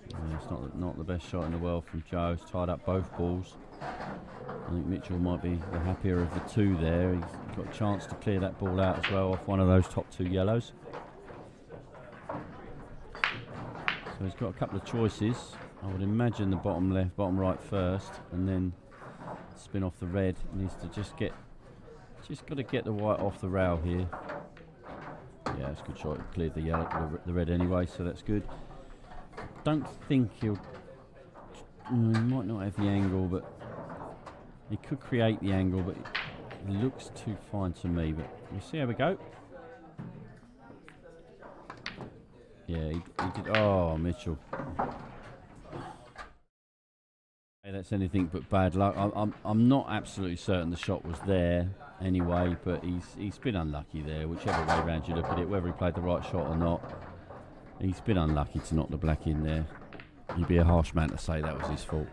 Yeah, it's not the best shot in the world from Joe. He's tied up both balls. I think Mitchell might be the happier of the two there. He's got a chance to clear that ball out as well off one of those top 2 yellows. So he's got a couple of choices. I would imagine the bottom left, bottom right first, and then spin off the red. Needs to just got to get the white off the rail here. Yeah, it's a good shot. It cleared the yellow, the red anyway, so that's good. Don't think he might not have the angle, but he could create the angle, but it looks too fine to me. But we'll see how we go. Yeah, he did. Oh, Mitchell. Hey, that's anything but bad luck. I'm not absolutely certain the shot was there anyway, but he's been unlucky there. Whichever way round you look at it, whether he played the right shot or not, he's been unlucky to knock the black in there. You'd be a harsh man to say that was his fault.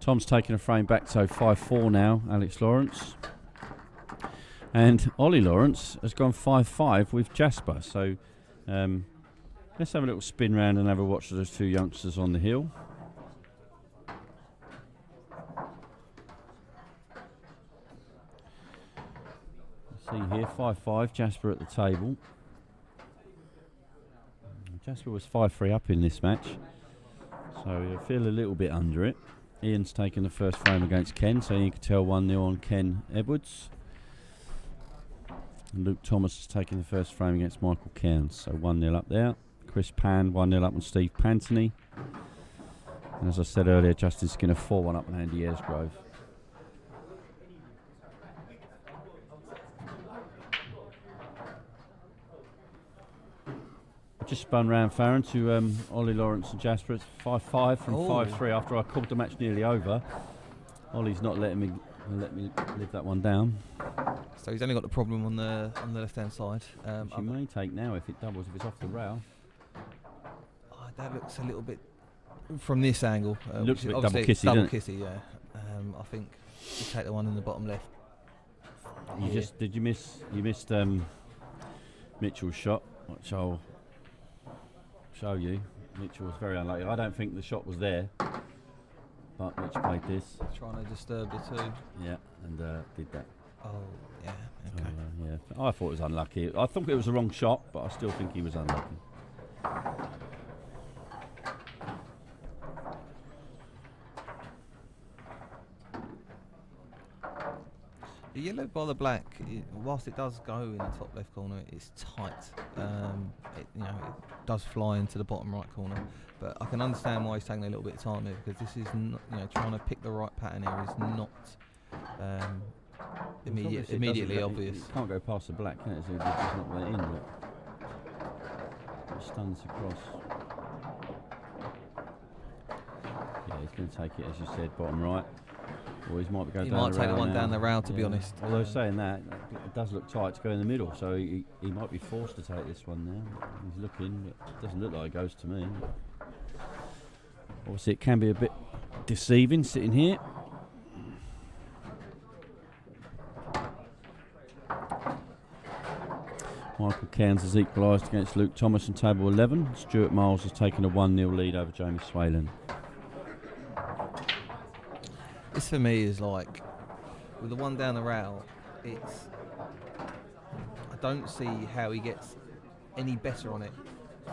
Tom's taken a frame back, so 5-4 now, Alex Lawrence. And Ollie Lawrence has gone 5-5 with Jasper. So let's have a little spin round and have a watch of those two youngsters on the hill. See here, 5-5, Jasper at the table. Jasper was 5-3 up in this match, so he'll feel a little bit under it. Ian's taken the first frame against Ken, so you can tell 1-0 on Ken Edwards. And Luke Thomas has taken the first frame against Michael Cairns, so 1-0 up there. Chris Pan 1-0 up on Steve Pantony. And as I said earlier, Justin Skinner 4-1 up on Andy Esgrove. Just spun round Farron to Ollie Lawrence and Jasper. It's 5-5 from 5-3 after I called the match nearly over. Ollie's not letting me live that one down. So he's only got the problem on the left hand side. Which he may take now if it doubles, if it's off the rail. That looks a little bit from this angle. Looks a bit obviously double kissy, double doesn't it? kissy, yeah. I think you take the one in the bottom left. You missed Mitchell's shot, which I'll show you. Mitchell was very unlucky. I don't think the shot was there, but Mitch played this. Trying to disturb the two. Yeah, and did that. Oh, yeah. Okay. Yeah, I thought it was unlucky. I thought it was the wrong shot, but I still think he was unlucky. The yellow by the black, whilst it does go in the top left corner, it's tight. It does fly into the bottom right corner. But I can understand why he's taking a little bit of time there, because this is not, trying to pick the right pattern here is not immediately obvious. It can't go past the black, can it? So it's just not went in. But it stuns across. Yeah, he's going to take it, as you said, bottom right. Or he might go he down might the take the rail one now. down the rail, to be honest. Although saying that, it does look tight to go in the middle, so he might be forced to take this one now. He's looking, but it doesn't look like it goes to me. Obviously, it can be a bit deceiving sitting here. Michael Cairns has equalised against Luke Thomas in table 11. Stuart Miles has taken a 1-0 lead over Jamie Swayland. This for me is like, with the one down the rail, I don't see how he gets any better on it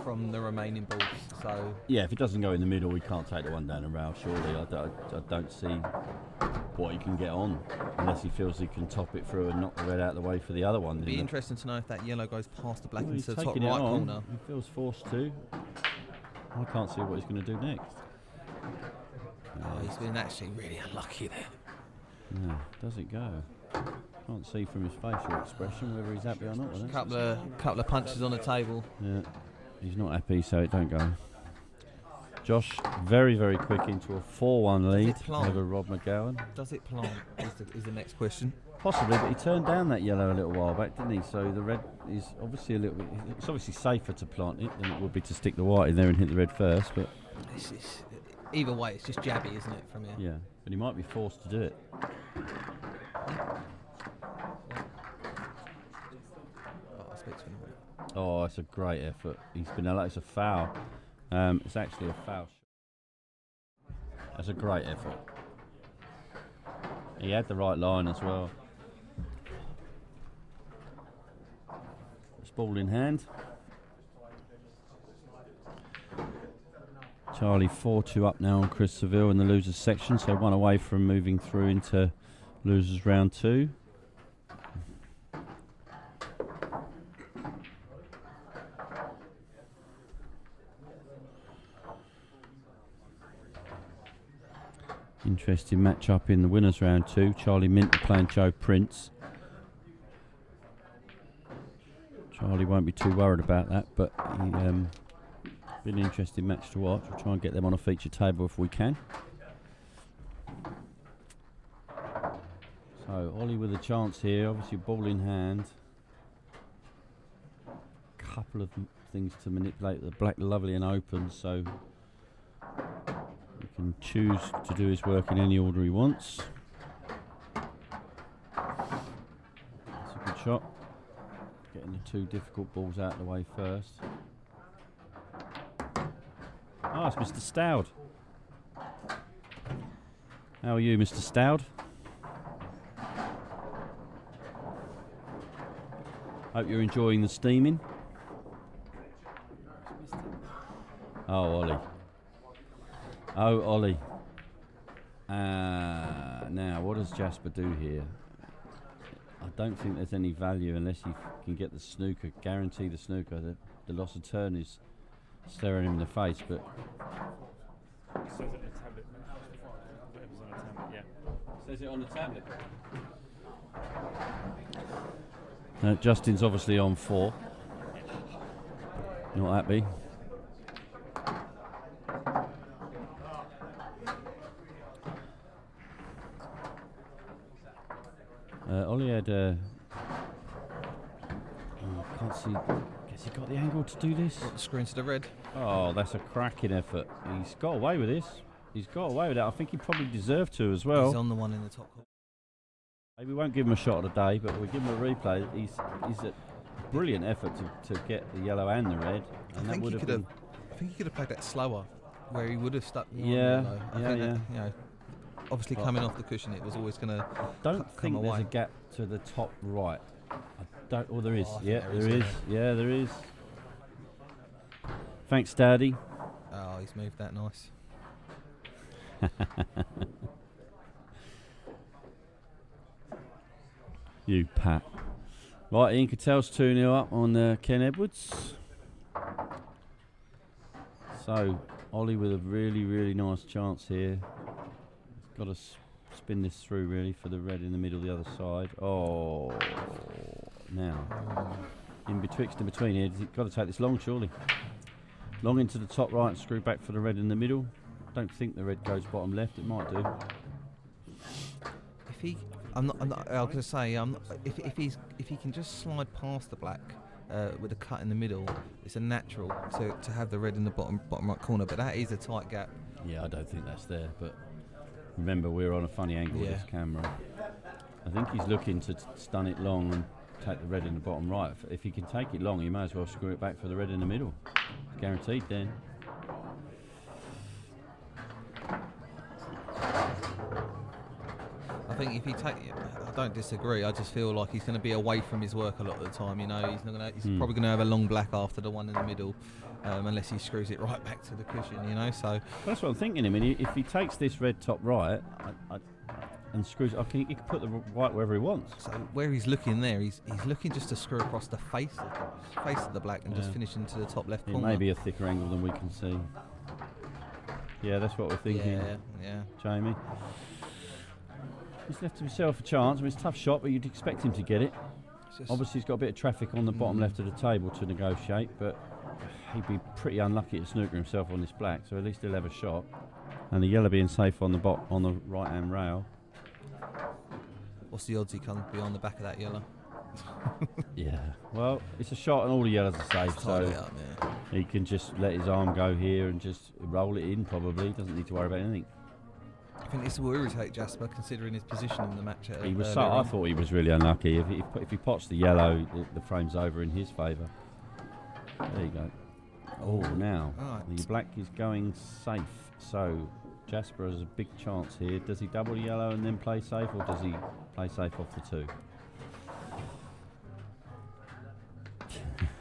from the remaining balls. So yeah, if it doesn't go in the middle, he can't take the one down the rail, surely. I don't see what he can get on, unless he feels he can top it through and knock the red out of the way for the other one. It'd be interesting to know if that yellow goes past the black into He's the top taking right it on. corner. He feels forced to. I can't see what he's going to do next. He's been actually really unlucky there. No, does it go? Can't see from his facial expression whether he's happy or not. A couple of punches on the table. Yeah, he's not happy, so it don't go. Josh, very, very quick into a 4-1 lead over Rob McGowan. Does it plant? Is the next question. Possibly, but he turned down that yellow a little while back, didn't he? So the red is obviously a little bit. It's obviously safer to plant it than it would be to stick the white in there and hit the red first. But either way, it's just jabby, isn't it, from here? Yeah, but he might be forced to do it. Oh, it's a great effort. He's been allowed. It's a foul. It's actually a foul. That's a great effort. He had the right line as well. It's ball in hand. Charlie 4-2 up now on Chris Seville in the losers section, so one away from moving through into losers round 2. Interesting match up in the winners round 2. Charlie Minter playing Joe Prince. Charlie won't be too worried about that, but been an interesting match to watch. We'll try and get them on a feature table if we can. So Ollie with a chance here, obviously ball in hand. Couple of things to manipulate. The black lovely and open, so he can choose to do his work in any order he wants. That's a good shot. Getting the two difficult balls out of the way first. Ah, it's Mr. Stoud. How are you, Mr. Stoud? Hope you're enjoying the steaming. Oh, Ollie. Oh, Ollie. Now, what does Jasper do here? I don't think there's any value unless he can get the snooker, guarantee the snooker. The loss of turn is staring him in the face, but... It says it on the tablet. Whatever's on the tablet, yeah. Says it on the tablet. Justin's obviously on 4. Not happy. Ollie had can't see. Guess he got the angle to do this. Screen to the red. Oh, that's a cracking effort. He's got away with this. He's got away with it. I think he probably deserved to as well. He's on the one in the top corner. Maybe we won't give him a shot of the day, but we'll give him a replay. He's a brilliant effort to get the yellow and the red. And I think he could have played that slower, where he would have stuck. Yeah, yeah. Obviously, coming off the cushion, it was always going to. Don't think there's a gap to the top right. I don't. Oh, there is. Yeah, there is. Yeah, there is. Thanks, Daddy. Oh, he's moved that nice. You Pat. Right, Ian Cattell's 2-0 up on Ken Edwards. So, Ollie with a really, really nice chance here. He's got to spin this through really for the red in the middle, the other side. Oh, now in betwixt and between here, he's got to take this long surely. Long into the top right and screw back for the red in the middle. Don't think the red goes bottom left. It might do. If he, I was going to say, if he can just slide past the black with a cut in the middle, it's a natural to have the red in the bottom right corner. But that is a tight gap. Yeah, I don't think that's there. But remember, we're on a funny angle with this camera. I think he's looking to stun it long and take the red in the bottom right. If he can take it long, he may as well screw it back for the red in the middle. It's guaranteed then. I think if he I don't disagree. I just feel like he's going to be away from his work a lot of the time. You know, he's not going. He's probably going to have a long black after the one in the middle, unless he screws it right back to the cushion. You know, so that's what I'm thinking. I mean, if he takes this red top right and screws, he can put the white wherever he wants. So where he's looking there, he's looking just to screw across the face of the black and just finish into the top left corner. It may be a thicker angle than we can see. Yeah, that's what we're thinking. Yeah. Jamie. He's left himself a chance. I mean, it's a tough shot, but you'd expect him to get it. Obviously, he's got a bit of traffic on the bottom left of the table to negotiate, but he'd be pretty unlucky to snooker himself on this black, so at least he'll have a shot. And the yellow being safe on the right-hand rail. What's the odds he comes beyond the back of that yellow? Yeah, well, it's a shot and all the yellows are safe, so he can just let his arm go here and just roll it in probably. He doesn't need to worry about anything. I think this will irritate Jasper considering his position in the match. He was I thought he was really unlucky. If he pots the yellow, the frame's over in his favour. There you go. Oh, now the black is going safe. So Jasper has a big chance here. Does he double the yellow and then play safe, or does he play safe off the two?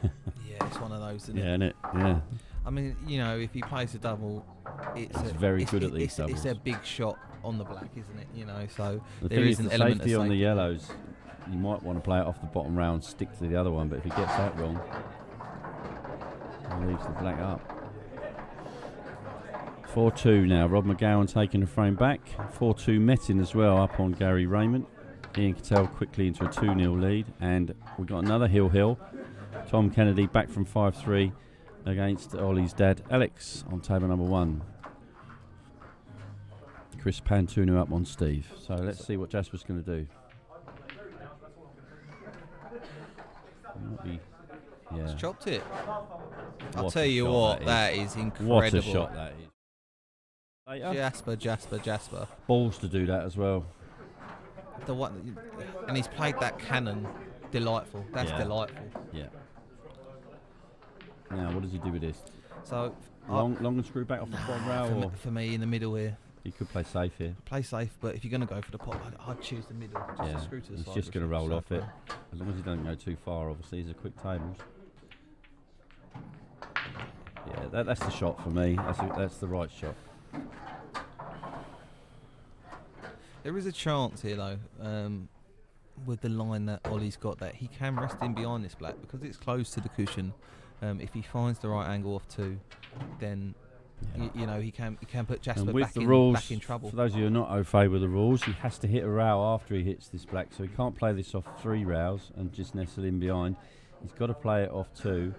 Yeah, it's one of those, isn't it? Yeah, isn't it? Yeah. I mean, you know, if he plays a double, it's very good at these doubles. It's a big shot on the black, isn't it? You know, so there is an element of safety on the yellows. You might want to play it off the bottom rail and stick to the other one, but if he gets that wrong, he leaves the black up. 4-2 now. Rob McGowan taking the frame back. 4-2 Metin as well up on Gary Raymond. Ian Cattell quickly into a 2-0 lead, and we've got another Hill. Tom Kennedy back from 5-3 against Ollie's dad Alex on table number 1. Chris Pantunu up on Steve. So let's see what Jasper's going to do. He's chopped it. I'll tell you what, that is incredible. What a shot that is. Jasper. Balls to do that as well. The one, and he's played that cannon. Delightful. That's delightful. Yeah. Now, what does he do with this? So long and screw back off the bottom rail? For me, in the middle here. He could play safe here. Play safe, but if you're going to go for the pot, I'd choose the middle. Just to screw to the side. He's just going to roll off it. As long as he doesn't go too far, obviously. These are quick tables. Yeah, that's the shot for me. That's the right shot. There is a chance here, though, with the line that Ollie's got, that he can rest in behind this black because it's close to the cushion. If he finds the right angle off two, then you know he can put Jasper back in trouble. For those of you who are not au fait with the rules, he has to hit a rail after he hits this black, so he can't play this off 3 rails and just nestle in behind. He's got to play it off 2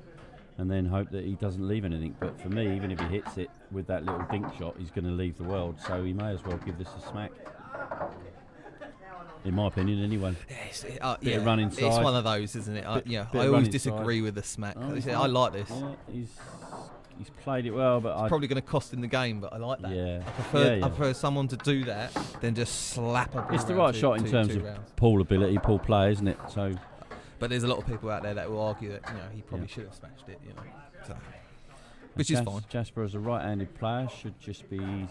and then hope that he doesn't leave anything. But for me, even if he hits it with that little dink shot, he's going to leave the world, so he may as well give this a smack. In my opinion, anyway. Bit of run inside. It's one of those, isn't it? I always disagree with the smack. I like this. Yeah, he's played it well, but it's probably going to cost him the game, but I like that. Yeah. I prefer someone to do that than just slap a ball. It's the right shot in terms of pool ability, pool play, isn't it? So, but there's a lot of people out there that will argue that he probably should have smashed it. So, which is fine. Jasper, as a right-handed player, should just be.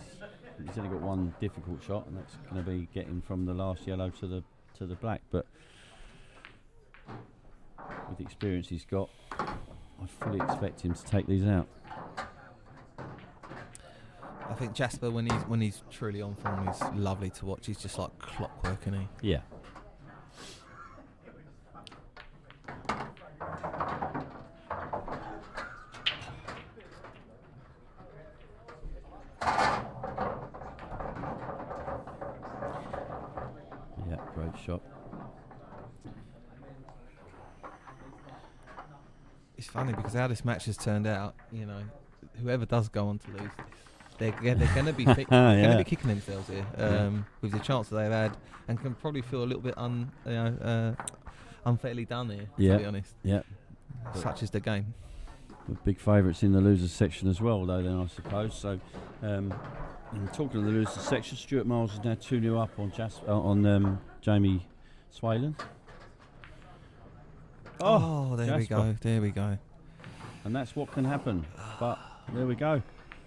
He's only got one difficult shot, and that's going to be getting from the last yellow to the black. But with the experience he's got, I fully expect him to take these out. I think Jasper, when he's truly on form, is lovely to watch. He's just like clockwork, isn't he? Yeah. shot. It's funny because how this match has turned out, you know, whoever does go on to lose, they're going to be Yeah. be kicking themselves here with the chance that they've had, and can probably feel a little bit unfairly done here. Yeah. To be honest, Yeah. such is the game. With big favourites in the losers section as well, though, then I suppose. So, and talking of the losers section, Stuart Miles is now 2-0 up on Jamie Swalen. There we go. There we go. And that's what can happen. But there we go.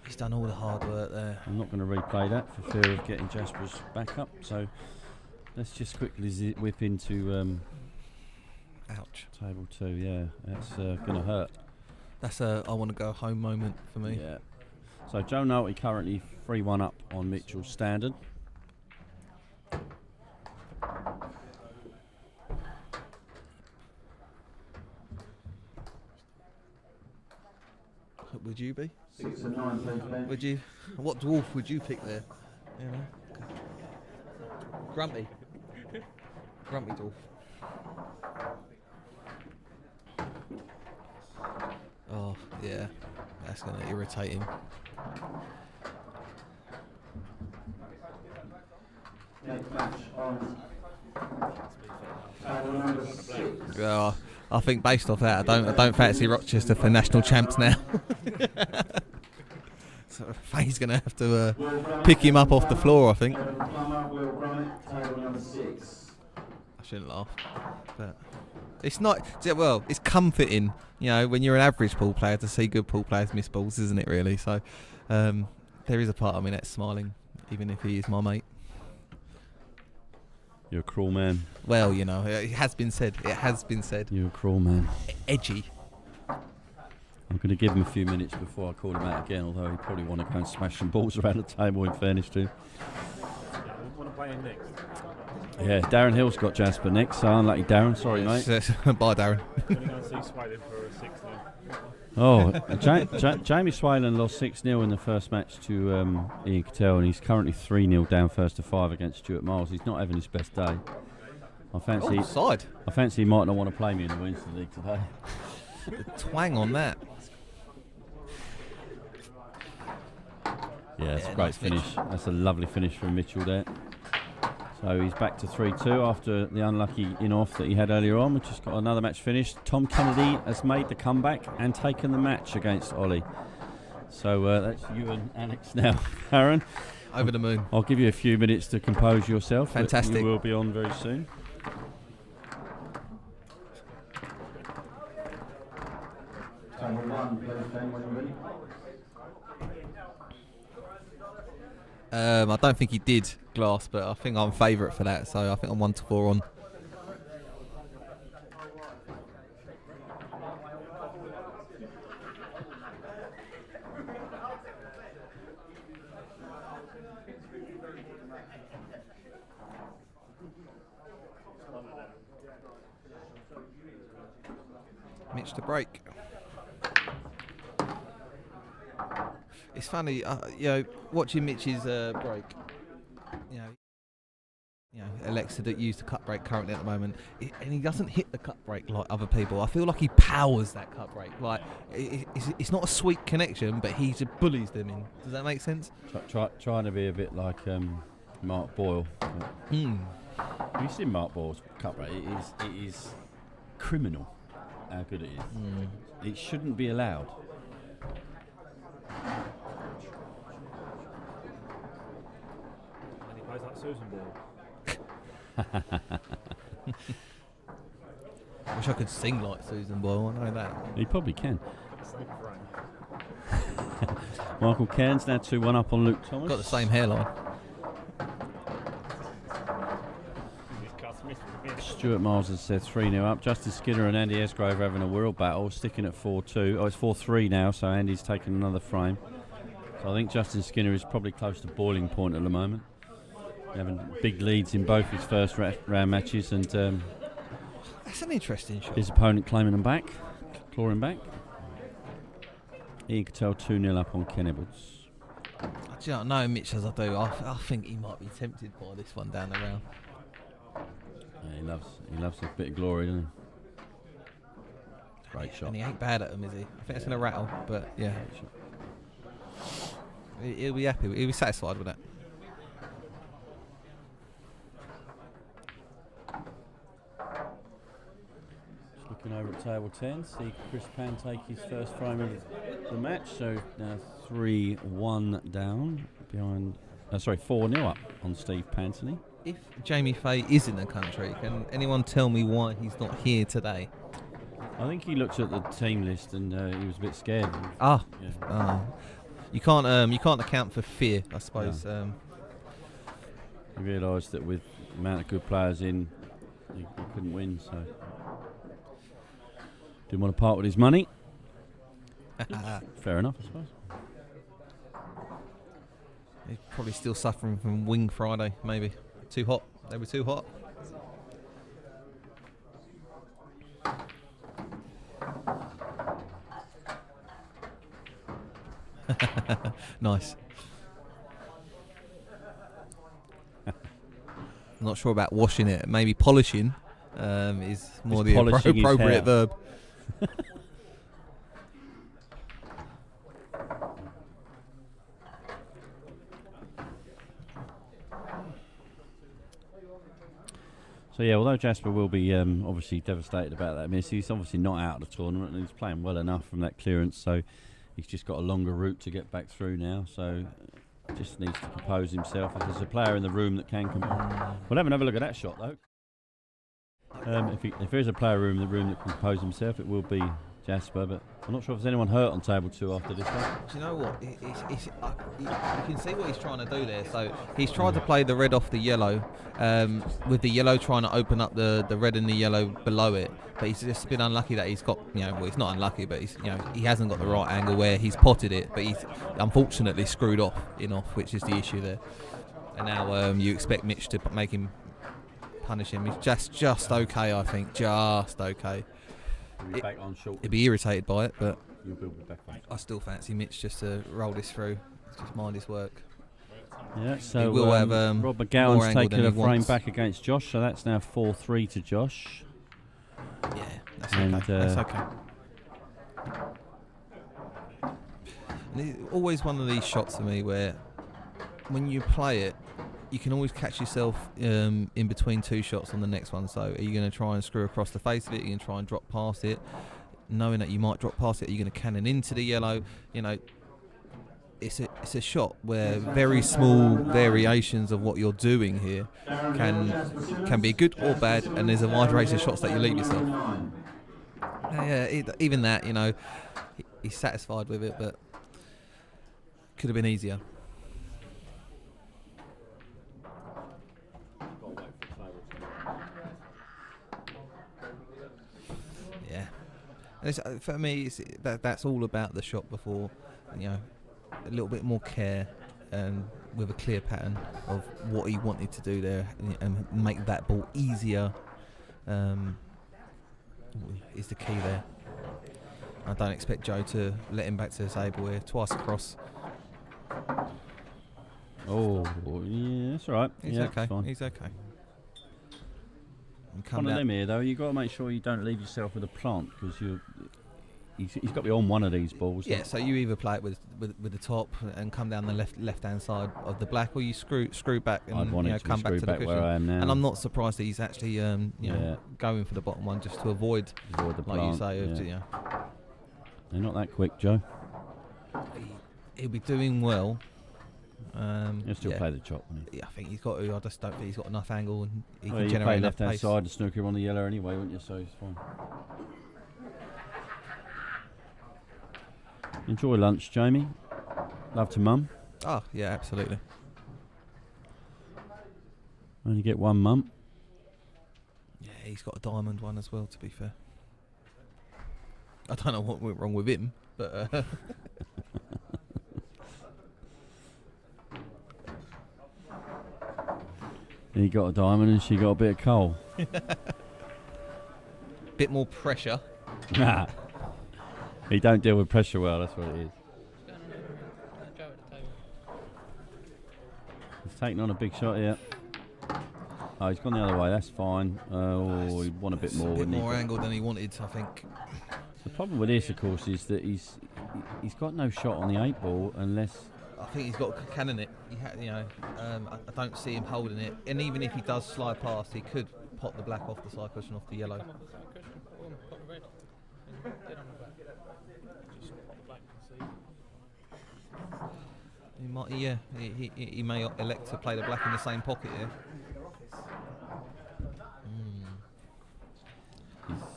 He's done all the hard work there. I'm not going to replay that for fear of getting Jasper's back up. So let's just quickly whip into Ouch. table 2. Yeah, that's going to hurt. That's a I want to go home moment for me. Yeah. So Joe Nolte currently 3-1 up on Mitchell Standard. Would you be? 6 and 9, please, Ben. Would you? What dwarf would you pick there? You know, Grumpy. Grumpy dwarf. Oh yeah, that's going to irritate him. Next match on table number 6. Yeah, I think based off that, I don't fancy Rochester for national champs now. So Faye's going to have to pick him up off the floor, I think. Table number 6. I shouldn't laugh, but it's not. Well, it's comforting, you know, when you're an average pool player to see good pool players miss balls, isn't it? Really. So there is a part of me that's smiling, even if he is my mate. You're a cruel man. Well, you know, it has been said. It has been said. You're a cruel man. Edgy. I'm going to give him a few minutes before I call him out again, although he'd probably want to go and smash some balls around the table, in fairness to him. Yeah, we want to play him next. Yeah, Darren Hill's got Jasper next, so unlucky Darren. Sorry, mate. Bye, Darren. We're going to go and see Swalen for a 6 now. Oh, Jamie Swalen lost 6-0 in the first match to Ian Cattell, and he's currently 3-0 down first to 5 against Stuart Miles. He's not having his best day. I fancy he might not want to play me in the Wednesday League today. The twang on that. Yeah, it's a great finish. That's a lovely finish from Mitchell there. So he's back to 3-2 after the unlucky in-off that he had earlier on, which has got another match finished. Tom Kennedy has made the comeback and taken the match against Ollie. So that's you and Alex now, Aaron. Over the moon. I'll give you a few minutes to compose yourself. Fantastic. You will be on very soon. Table 1, please, Ben, when you're ready. I don't think he did glass, but I think I'm favourite for that, so I think I'm 1-4 on. Mitch to break. It's funny, you know, watching Mitch's break. You know, Alexa that used the cut break currently at the moment, and he doesn't hit the cut break like other people. I feel like he powers that cut break. Like it's not a sweet connection, but he just bullies them in. Does that make sense? Trying to be a bit like Mark Boyle. Have you seen Mark Boyle's cut break? It is criminal how good it is. It shouldn't be allowed. And he plays like Susan Ball. I wish I could sing like Susan Boyle. I know that. He probably can. Michael Cairns now 2-1 up on Luke Thomas. Got the same hairline. Stuart Miles has said 3-0 up. Justin Skinner and Andy Esgrove are having a world battle, sticking at 4-2. Oh, it's 4-3 now, so Andy's taken another frame. So I think Justin Skinner is probably close to boiling point at the moment. Having big leads in both his first round matches, and that's an interesting shot. His opponent claiming him back, clawing back. Ian Cattell 2-0 up on Ken Edwards. Do you know Mitch as I do? I think he might be tempted by this one down the round. Yeah, he loves a bit of glory, doesn't he? Great shot. And he ain't bad at them, is he? I think it's going to rattle, but yeah. He'll be happy. He'll be satisfied with that. Just looking over at table 10, see Chris Pan take his first frame of the match. So now 3-1 down behind. 4-0 up on Steve Pantony. If Jamie Fay is in the country, can anyone tell me why he's not here today? I think he looked at the team list and he was a bit scared. Ah, yeah. You can't account for fear, I suppose. No. He realised that with the amount of good players in, he couldn't win, so didn't want to part with his money. Fair enough, I suppose. He's probably still suffering from Wing Friday, maybe. Too hot. They were too hot. Nice. I'm not sure about washing it. Maybe polishing is more the appropriate verb. So yeah, although Jasper will be obviously devastated about that miss, he's obviously not out of the tournament and he's playing well enough from that clearance, so he's just got a longer route to get back through now, so just needs to compose himself. If there's a player in the room that can we'll have another look at that shot though. If there's a player in the room that can compose himself, it will be Jasper, but I'm not sure if there's anyone hurt on table 2 after this one. Do you know what? You can see what he's trying to do there. So he's tried to play the red off the yellow, with the yellow trying to open up the red and the yellow below it. But he's just been unlucky that he's got, well, he's not unlucky, but he hasn't got the right angle where he's potted it. But he's unfortunately screwed off, which is the issue there. And now you expect Mitch to make him punish him. He's just okay, I think, just okay. Back on short. He'd be irritated by it, but You'll be back on. I still fancy Mitch just to roll this through, just mind his work. Yeah, so will have, Rob McGowan's taken a frame wants. back against Josh, so that's now 4-3 to Josh. Yeah, that's okay. That's okay. And it's always one of these shots for me where, when you play it, you can always catch yourself in between two shots on the next one. So are you going to try and screw across the face of it? Are you going to try and drop past it? Knowing that you might drop past it, are you going to cannon into the yellow? It's a shot where very small variations of what you're doing here can be good or bad, and there's a wide range of shots that you leave yourself. Even that, he's satisfied with it, but could have been easier. Yeah, and for me, that's all about the shot before, a little bit more care and with a clear pattern of what he wanted to do there and make that ball easier is the key there. I don't expect Joe to let him back to the table here twice across. Oh, yeah, that's all right. He's okay. He's okay. One of them here, though, you've got to make sure you don't leave yourself with a plant, because he's got to be on one of these balls. Yeah, so you either play it with the top and come down the left hand side of the black, or you screw back and come back to the cushion. Where I am now. And I'm not surprised that he's actually going for the bottom one just to avoid the like plant, you say. Yeah. They're not that quick, Joe. He'll be doing well. He'll still play the chop. Yeah, I think he's got to. I just don't think he's got enough angle, and he can generate you play enough left hand pace. side, the snooker on the yellow anyway, wouldn't you? So it's fine. Enjoy lunch, Jamie. Love to mum. Oh yeah, absolutely. Only get one mum. Yeah, he's got a diamond one as well, to be fair. I don't know what went wrong with him, but He got a diamond and she got a bit of coal. bit more pressure. Nah. He don't deal with pressure well, that's what it is. He's taking on a big shot here. Oh, he's gone the other way. That's fine. Oh, he won a bit more. A bit wouldn't he? more angle than he wanted, I think. The problem with this, of course, is that he's got no shot on the 8 ball unless. I think he's got to cannon it. I don't see him holding it. And even if he does slide past, he could pop the black off the side cushion, off the yellow. He might, yeah. He may elect to play the black in the same pocket here.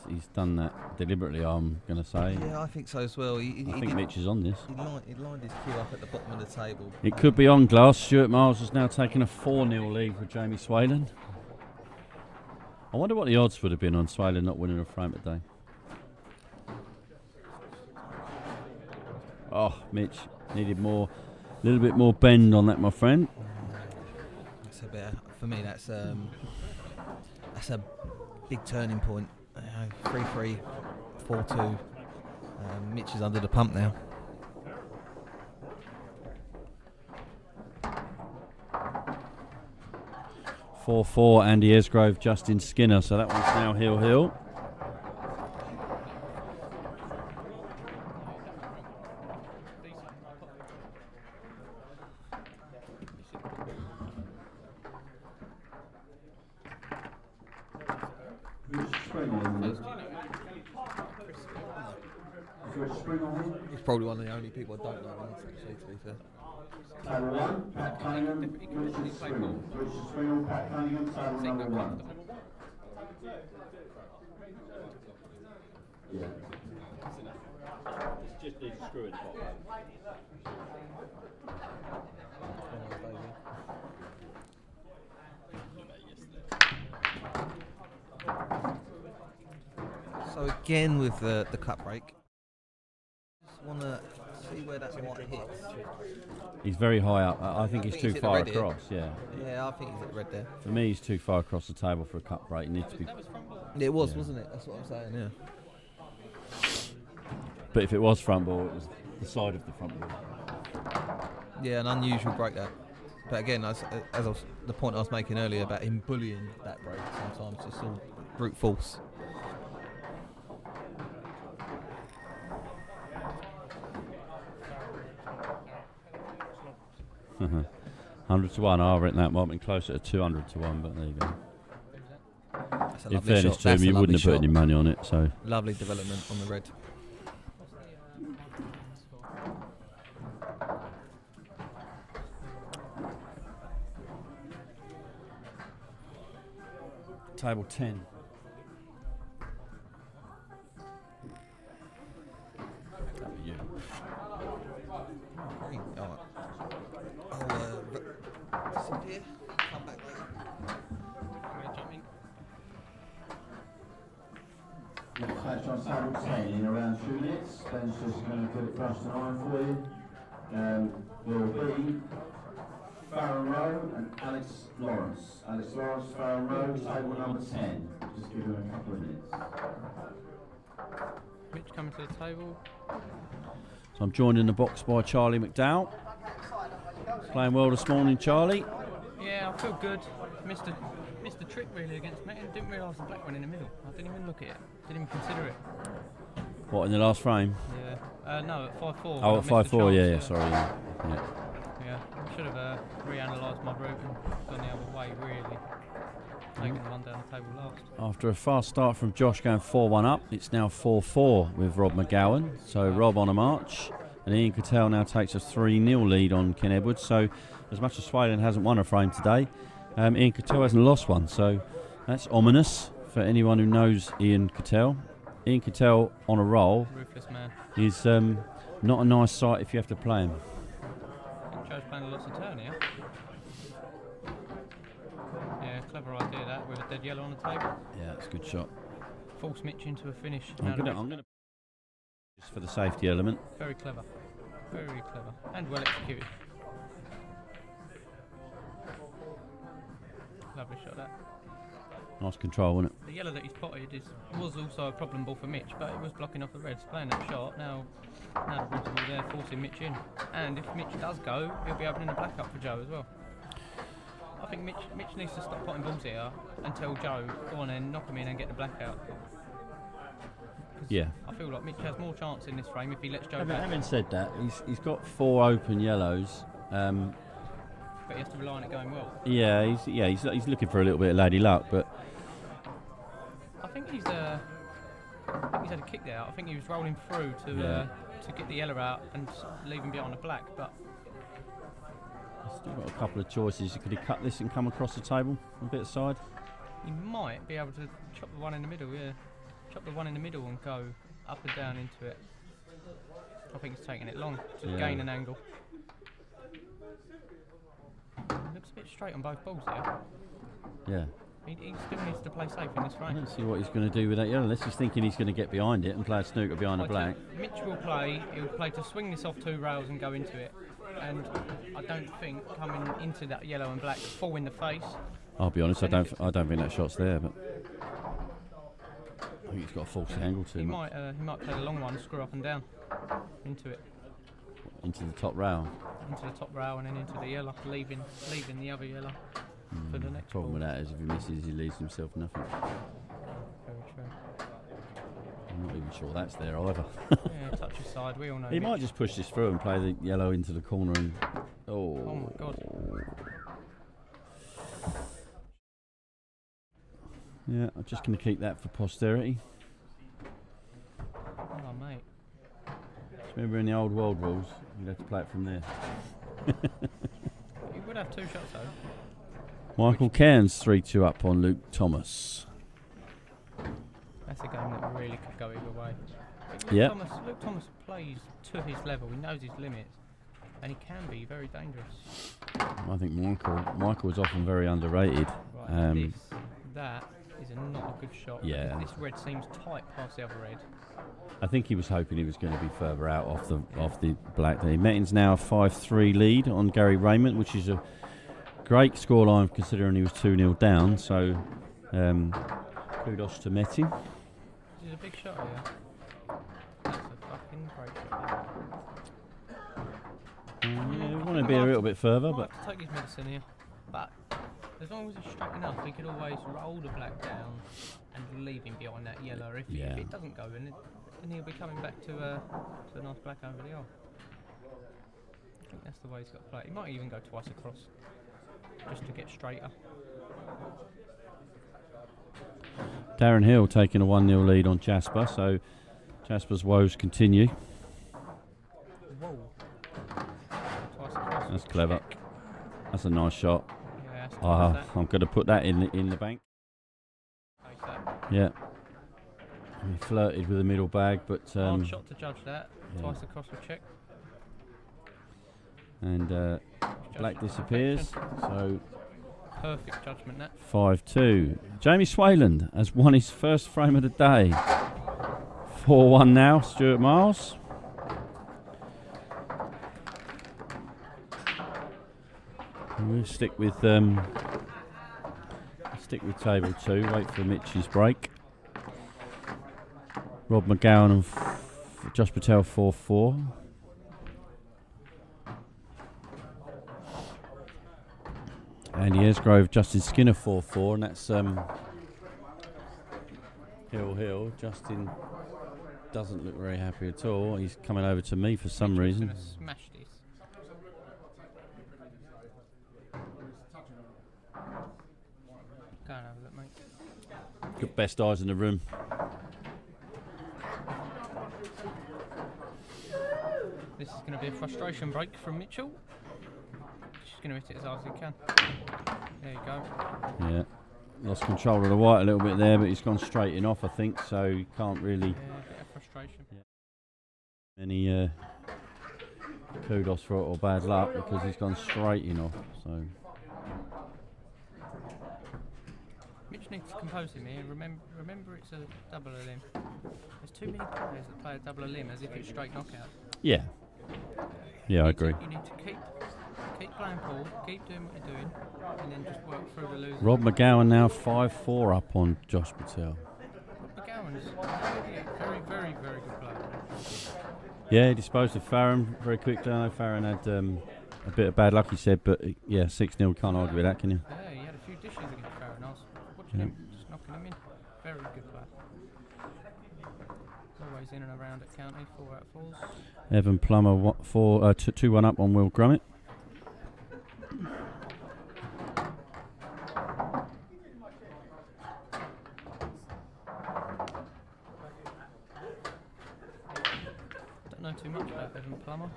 He's done that deliberately, I'm going to say. Yeah, I think so as well. I think Mitch is on this. He lined his cue up at the bottom of the table. It could be on glass. Stuart Miles has now taken a 4-0 lead for Jamie Swalen. I wonder what the odds would have been on Swalen not winning a frame today. Oh, Mitch needed a little bit more bend on that, my friend. That's a bit, for me, that's a big turning point. 3-3, 4-2. Mitch is under the pump now. (4-4) Andy Esgrove, Justin Skinner. So that one's now heel. He's probably one of the only people I don't know, actually, to be fair. Table 1, Pat Cunningham, Richard Springle. Richard Springle, Pat Cunningham, table number 1. Yeah. It's just these screwing top. So again with the cut break, just want to see where that white hits. He's very high up. I think he's too far across. Yeah. Yeah, I think he's at the red there. For me, he's too far across the table for a cut break. It needs to be. It was, wasn't it? That's what I'm saying. Yeah. But if it was front ball, it was the side of the front ball. Yeah, an unusual break that. But again, as the point I was making earlier about him bullying that break, sometimes it's all brute force. Uh-huh. 100 to 1. I've written that might have been closer to 200 to 1, but there you go. In fairness to him, you wouldn't have put any money on it. So lovely development on the red. Table 10. That'd be you. Disappear. Come back later. Next match on table 10 in around 2 minutes. Ben's just going to get it brushed and iron for you. Will be Farron Rowe and Alex Lawrence. Alex Lawrence, Farron Rowe, table number 10. Just give him a couple of minutes. Mitch coming to the table. So I'm joined in the box by Charlie McDowell. Playing well this morning, Charlie. Yeah, I feel good. Missed the trick really against Metin. Didn't realise the black one in the middle. I didn't even look at it. Didn't even consider it. What, in the last frame? Yeah. No, at 5-4. Oh, at 5-4. Yeah. Sorry. Yeah. Yeah. I should have reanalysed my route and gone the other way. Really. Taking the one down the table last. After a fast start from Josh going 4-1 up, it's now 4-4 with Rob McGowan. So Rob on a march. And Ian Cattell now takes a 3-0 lead on Ken Edwards. So as much as Swalen hasn't won a frame today, Ian Cattell hasn't lost one. So that's ominous for anyone who knows Ian Cattell. Ian Cattell on a roll. Ruthless man. Is not a nice sight if you have to play him. Joe's playing a lots of turn here. Yeah, clever idea that with a dead yellow on the table. Yeah, that's a good shot. Force Mitch into a finish. I'm gonna just for the safety element. Very clever. Very clever. And well executed. Lovely shot that. Nice control, wasn't it? The yellow that he's potted was also a problem ball for Mitch, but it was blocking off the reds, playing that shot. Now the reds are all there, forcing Mitch in. And if Mitch does go, he'll be opening the black up for Joe as well. I think Mitch needs to stop potting balls here and tell Joe, go on and knock him in and get the blackout. Yeah. I feel like Mitch has more chance in this frame if he lets Joe Having said that, he's got 4 open yellows. But he has to rely on it going well. Yeah, he's looking for a little bit of lady luck, but I think he's had a kick there. I think he was rolling through to get the yellow out and leave him behind the black, but he's still got a couple of choices. Could he cut this and come across the table a bit aside? he might be able to chop the one in the middle, chop the one in the middle and go up and down into it. I think it's taking it long to gain an angle. Looks a bit straight on both balls there. Yeah. He still needs to play safe in this I frame. don't see what he's going to do with that yellow, unless he's thinking he's going to get behind it and play a snooker behind the black. Mitch will play. He'll play to swing this off 2 rails and go into it. And I don't think coming into that yellow and black full in the face. I'll be honest, I don't think that shot's there, but I think he's got a false angle to him. He might play the long one, screw up and down into it. Into the top rail. Into the top rail and then into the yellow, leaving the other yellow for the next problem ball. with that is if he misses, he leaves himself nothing. Very true. I'm not even sure that's there either. Yeah, touch his side. We all know. He might just push this through and play the yellow into the corner and. Oh my God. Yeah, I'm just going to keep that for posterity. Oh, mate. Remember in the old world rules, you'd have to play it from there. You would have 2 shots though. Michael Cairns 3-2 up on Luke Thomas. That's a game that really could go either way. Yeah. Luke Thomas plays to his level. He knows his limits, and he can be very dangerous. I think Michael was often very underrated. Right, that is not a good shot. Yeah. This red seems tight past the other red. I think he was hoping he was going to be further out off the black. Metton's now a 5-3 lead on Gary Raymond, which is a great scoreline considering he was 2-0 down. So kudos to Metin. This is a big shot here. That's a fucking great shot. Yeah, we want to be a little bit further, but take his medicine here. But as long as it's straight enough, he could always roll the black down and leave him behind that yellow. If it doesn't go in, then he'll be coming back to a nice black over the hole. I think that's the way he's got to play. He might even go twice across, just to get straighter. Darren Hill taking a 1-0 lead on Jasper, so Jasper's woes continue. Whoa. Twice across. That's clever. Check. That's a nice shot. Yeah, I'm going to put that in the bank. Yeah. He flirted with the middle bag, but hard shot to judge that. Twice across with check. And black disappears. So perfect judgment that. 5-2. Jamie Swayland has won his first frame of the day. 4-1 now. Stuart Miles. We'll stick with table 2. Wait for Mitch's break. Rob McGowan and Josh Patel 4-4. Andy Esgrove, Justin Skinner 4-4, and that's Hill. Justin doesn't look very happy at all. He's coming over to me for some reason. Gonna smash this. Go and have a look, mate. Got best eyes in the room. This is going to be a frustration break from Mitchell. She's going to hit it as hard as he can. There you go. Yeah. Lost control of the white a little bit there, but he's gone straight in off, I think, so he can't really. Yeah, a bit of frustration. Any kudos for it or bad luck because he's gone straight in off. So Mitch needs to compose him here. Remember, it's a double a limb. There's too many players that play a double a limb as if it's straight knockout. yeah, I agree. You need to keep playing pool, keep doing what you're doing, and then just work through the losers. Rob McGowan now 5-4 up on Josh Patel. McGowan is a very, very, very good player. Yeah, he disposed of Farron very quickly. I know Farron had a bit of bad luck, he said, but yeah, 6-0, can't argue with that, can you? Yeah, he had a few dishes against Farron. I was watching him, just knocking him in. Very good player. Always in and around at county, 4 out of 4s. Evan Plummer 2-1 up on Will Grummett. Don't know too much about Evan Plummer.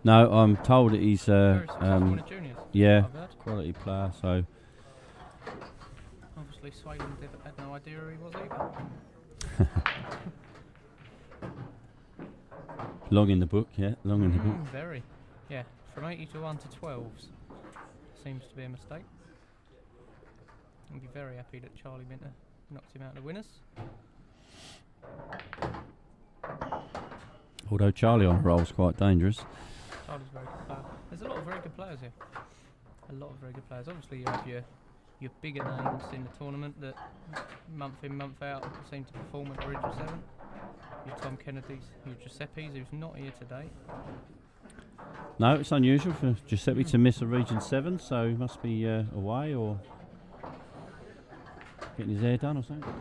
No, I'm told that he's Very successful in the juniors. yeah, I've heard. quality player. So Obviously, Swayland had no idea who he was either. long in the book, yeah, long in the book. Very. Yeah, from 81 to 12s seems to be a mistake. I'd be very happy that Charlie Minter knocked him out of the winners. Although Charlie on a roll is quite dangerous. Charlie's a very good player. There's a lot of very good players here. A lot of very good players. Obviously, you have your bigger names in the tournament that month in, month out seem to perform at Region 7. Your Tom Kennedys, your Giuseppe's, who's not here today. No, it's unusual for Giuseppe to miss a Region 7, so he must be away or getting his hair done or something.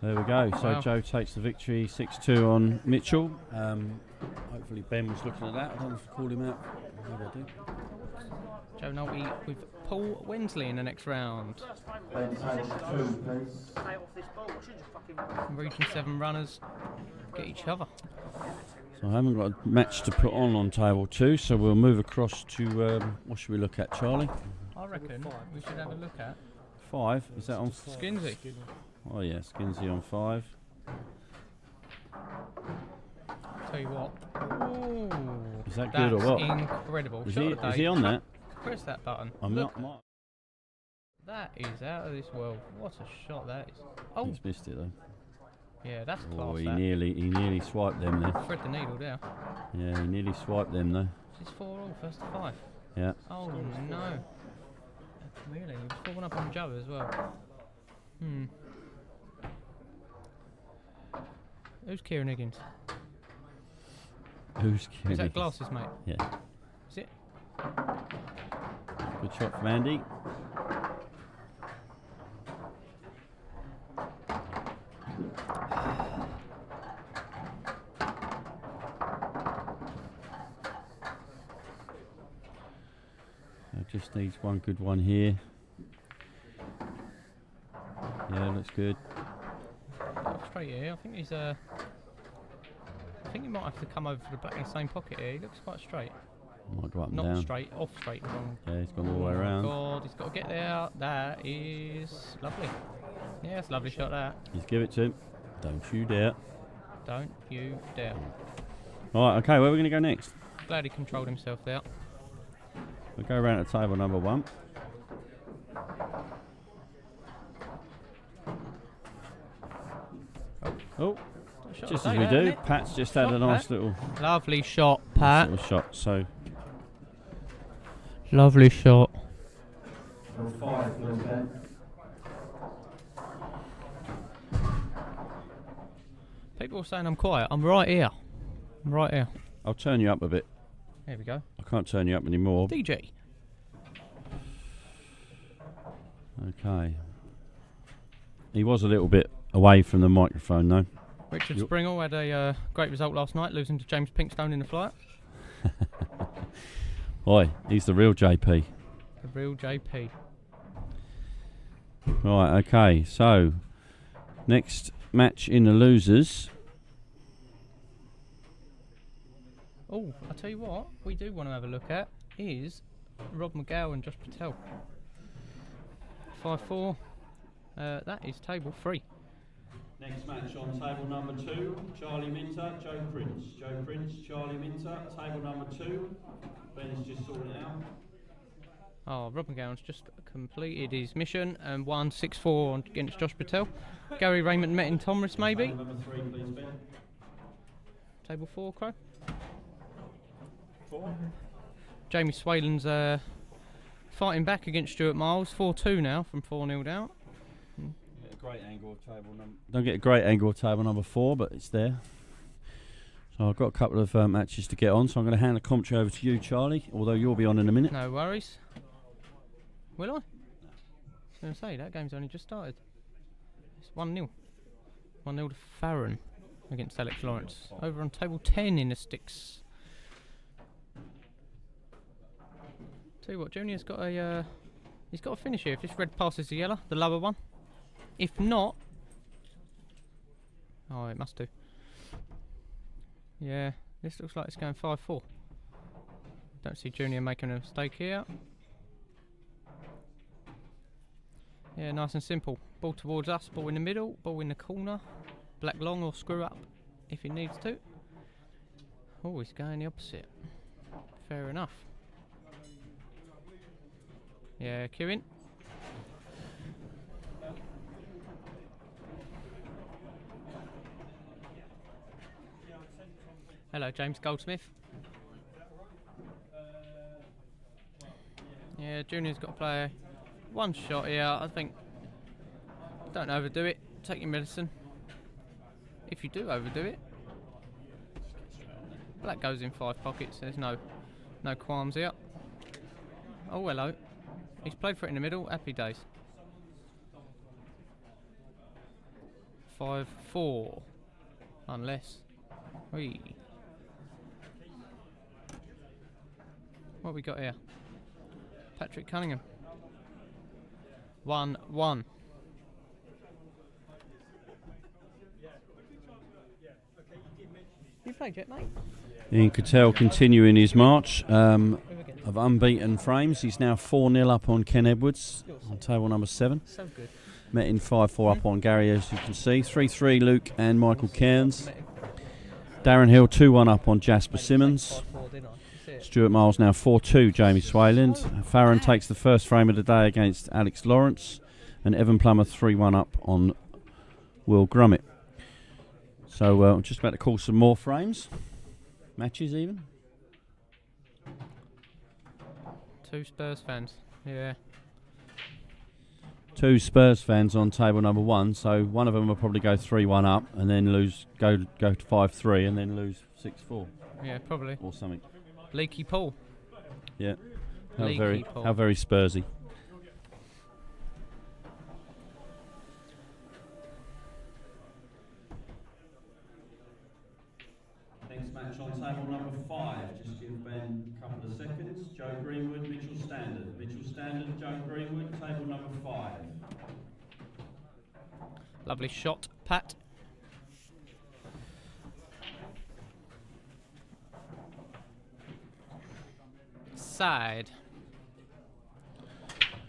There we go. So Wow. Joe takes the victory, 6-2 on Mitchell. Hopefully Ben was looking at that. I don't know if I called him out. Maybe I do. Joe Nolte with Paul Wensley in the next round. Ben takes 2, please. Region 7 runners get each other. So I haven't got a match to put on table 2, so we'll move across to, what should we look at, Charlie? I reckon we should have a look at 5, is that on? Skinsy. Oh yeah, Skinsy on 5. Tell you what. Ooh, Is that good or what? Incredible. Is Shot he, of the is day. he on that? Press that button. I'm Look, not. that is out of this world. What a shot that is. Oh, He's missed it though. yeah, that's class. Oh, he that. nearly swiped them there. Thread the needle there. Yeah, he nearly swiped them though. It's 4-all, first to 5. Yeah. Oh no. Really? He was falling up on Joe as well. Who's Kieran Higgins? Who's Is that glasses, mate? Yeah. Is it? Good shot from Andy. Just needs one good one here. Yeah, looks good. Straight here. I think he's I think he might have to come over for the black in the same pocket here. He looks quite straight. Might go up and Not down. straight, off straight. Yeah, he's gone all the way around. God, he's got to get there. That is lovely. Yeah, it's a lovely shot that. Just give it to him. Don't you dare. Don't you dare. Alright, okay, where are we going to go next? Glad he controlled himself there. We'll go around to table number 1. Oh, Shot just of as the we day, do, isn't it? Pat's just had Shot, a nice Pat. little Lovely shot, Pat. little shot. So Lovely shot. Number 5, please, Ben. People are saying I'm quiet. I'm right here. I'm right here. I'll turn you up a bit. There we go. I can't turn you up anymore. DJ. Okay. He was a little bit away from the microphone though. Richard Yep. Springle had a great result last night, losing to James Pinkstone in the flight. Oi, he's the real JP. The real JP. Right, okay, so next match in the losers. Oh, I'll tell you what, we do want to have a look at is Rob McGowan and Josh Patel. 5-4. That is table 3. Next match on table number 2, Charlie Minter, Joe Prince. Joe Prince, Charlie Minter, table number 2. Ben's just sorting it out. Oh, Rob McGowan's just completed his mission and won 6-4 against Josh Patel. Gary Raymond met in Thomas, maybe. Table number 3, please, Ben. Table 4, Crow. 4. Jamie Swalin's fighting back against Stuart Miles. 4-2 now from 4-0 down. Get a great angle of table number. Don't get a great angle of table number 4, but it's there. So I've got a couple of matches to get on, so I'm going to hand the commentary over to you, Charlie, although you'll be on in a minute. No worries. Will I? I was going to say, that game's only just started. It's 1-0. 1-0 to Farron against Alex Lawrence. Over on table 10 in the sticks. Tell you what, Junior's got a he's got a finish here if this red passes the yellow, the lower one. If not, oh, it must do. Yeah, this looks like it's going 5-4. Don't see Junior making a mistake here. Yeah, nice and simple. Ball towards us, ball in the middle, ball in the corner. Black long or screw up if he needs to. Oh, he's going the opposite. Fair enough. Yeah, queuing. Hello, James Goldsmith. Yeah, Junior's got to play one shot here. I think, don't overdo it. Take your medicine. If you do overdo it, black goes in 5 pockets. There's no qualms here. Oh, hello. He's played for it in the middle. Happy days. 5-4. Unless. Whee. What we got here? Patrick Cunningham. 1-1. You played yet, mate? Ian Cattell continuing his march of unbeaten frames. He's now 4-0 up on Ken Edwards on table number 7. So good. Met in 5-4 up on Gary, as you can see. 3-3 Luke and Michael Cairns. Darren Hill 2-1 up on Jasper Simmons. Stuart Miles now 4-2 Jamie Swayland. Farron takes the first frame of the day against Alex Lawrence. And Evan Plummer 3-1 up on Will Grummett. So I'm just about to call some more frames. Matches even. 2 Spurs fans. Yeah. 2 Spurs fans on table number 1. So one of them will probably go 3-1 up and then go to 5-3 and then lose 6-4. Yeah, probably. Or something. Leaky Paul. Yeah. Paul. How very Spursy. Next match on table number 5. Just give Ben a couple of seconds. Joe Greenwood, Mitchell Standard. Mitchell Standard, Joe Greenwood, table number 5. Lovely shot, Pat. Side.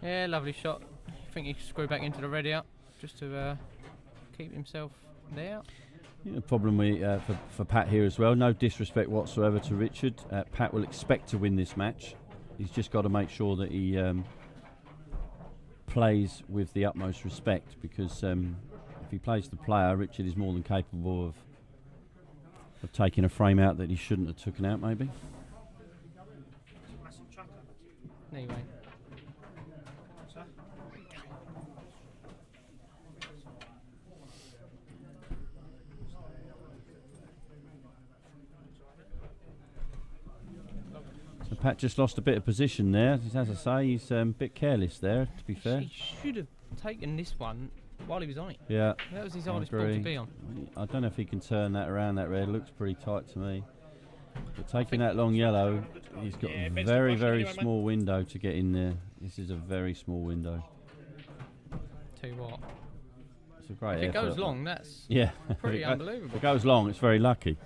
Yeah, lovely shot. I think he can screw back into the red out just to keep himself there. Yeah, the problem for Pat here as well, no disrespect whatsoever to Richard. Pat will expect to win this match. He's just got to make sure that he plays with the utmost respect, because if he plays the player, Richard is more than capable of taking a frame out that he shouldn't have taken out, maybe. Anyway. So Pat just lost a bit of position there. As I say, he's a bit careless there, to be fair. He should have taken this one while he was on it. Yeah. That was his hardest ball to be on. I don't know if he can turn that around, that red. Looks pretty tight to me. But taking that long yellow, he's got Yeah, a best very, brush very anyway, mate. small window to get in there. This is a very small window. Tell you what, It's a great if it effort. goes long, that's Yeah, pretty If it unbelievable. goes long, it's very lucky.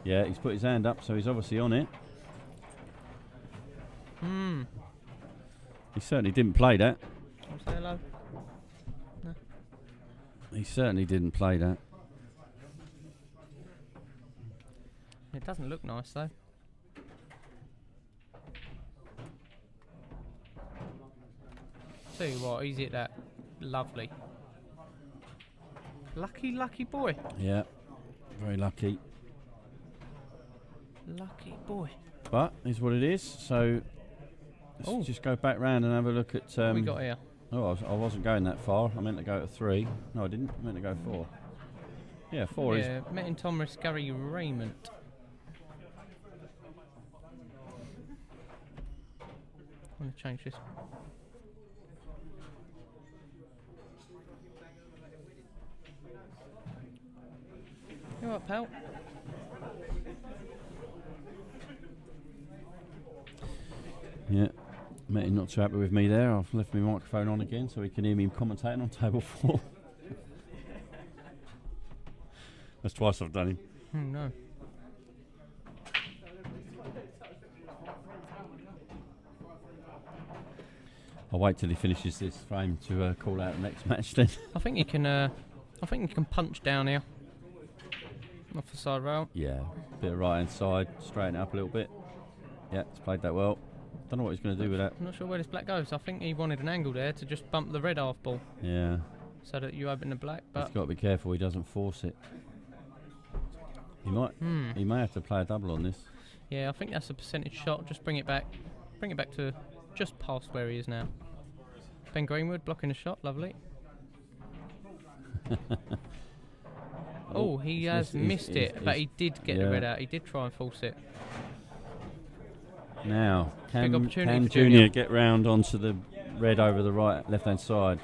Yeah, he's put his hand up, so he's obviously on it. He certainly didn't play that. Wanna say hello? No. He certainly didn't play that. It doesn't look nice though. Tell you what, he's hit that lovely. Lucky boy. Yeah, very lucky. Lucky boy. But is what it is. So let's just go back round and have a look at. What we got here? Oh, I wasn't going that far. I meant to go to 3. No, I didn't. I meant to go 4. Yeah, 4 is. Yeah, Metin Thomas, Gary Raymond. I'm going to change this. You alright, pal? Yeah, Metin not too happy with me there. I've left my microphone on again so he can hear me commentating on table 4. That's twice I've done him. Oh no. I'll wait till he finishes this frame to call out the next match then. I think you can. I think you can punch down here. Off the side rail. Yeah, bit of right hand side, straighten it up a little bit. Yeah, he's played that well. Don't know what he's going to do with that. I'm not sure where this black goes. I think he wanted an angle there to just bump the red half ball Yeah, so that you open the black. But he's got to be careful he doesn't force it. He might. He may have to play a double on this. yeah, I think that's a percentage shot. Just bring it back. Bring it back to just past where he is now. Ben Greenwood blocking a shot. Lovely. Oh, he has missed it, but he did get the red out. He did try and force it. Now, Big can opportunity for Junior get round onto the red over the left-hand side?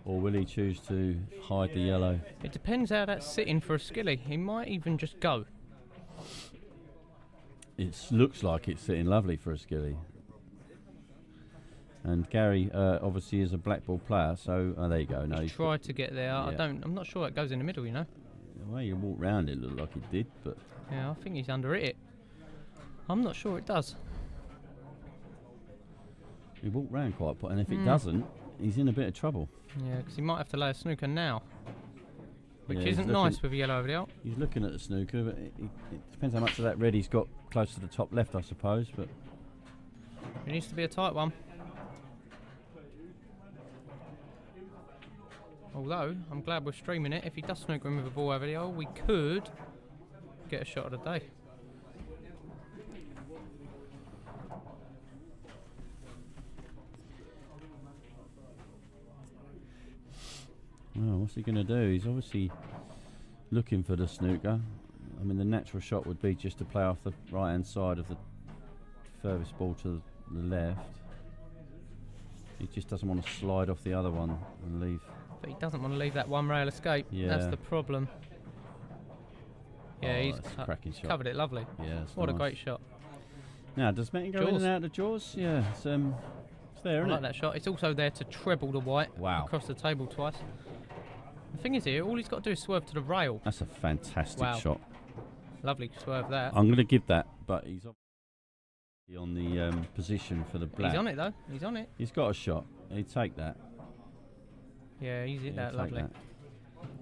Or will he choose to hide the yellow? It depends how that's sitting for a skilly. He might even just go. It looks like it's sitting lovely for a skilly. And Gary obviously is a black ball player, so there you go. No, He's tried to get there. Yeah. I'm not sure it goes in the middle, you know. The way you walk round it looked like it did, but Yeah, I think he's under it. I'm not sure it does. he walked round quite, and if it doesn't, he's in a bit of trouble. Yeah, because he might have to lay a snooker now, which Yeah, he's isn't looking- nice with yellow over the out. He's looking at the snooker, but it depends how much of that red he's got close to the top left, I suppose. But It needs to be a tight one. Although, I'm glad we're streaming it. If he does snooker him with a ball over the hole, we could get a shot of the day. well, what's he going to do? He's obviously looking for the snooker. I mean, the natural shot would be just to play off the right-hand side of the furthest ball to the left. He just doesn't want to slide off the other one and leave. But he doesn't want to leave that one rail escape. Yeah. That's the problem. Yeah, Oh, he's that's a cracking shot. covered it lovely. Yeah, it's What a nice. great shot. Now, does Metin go in Jaws. and out of jaws? Yeah, it's there, I isn't like it? that shot. It's also there to treble the white Wow. across the table twice. The thing is here, all he's got to do is swerve to the rail. That's a fantastic Wow. shot. Lovely swerve there. I'm going to give that, but he's obviously on the position for the black. He's on it though. He's on it. He's got a shot. He'd take that. Yeah, he's hit Yeah, that take lovely. that.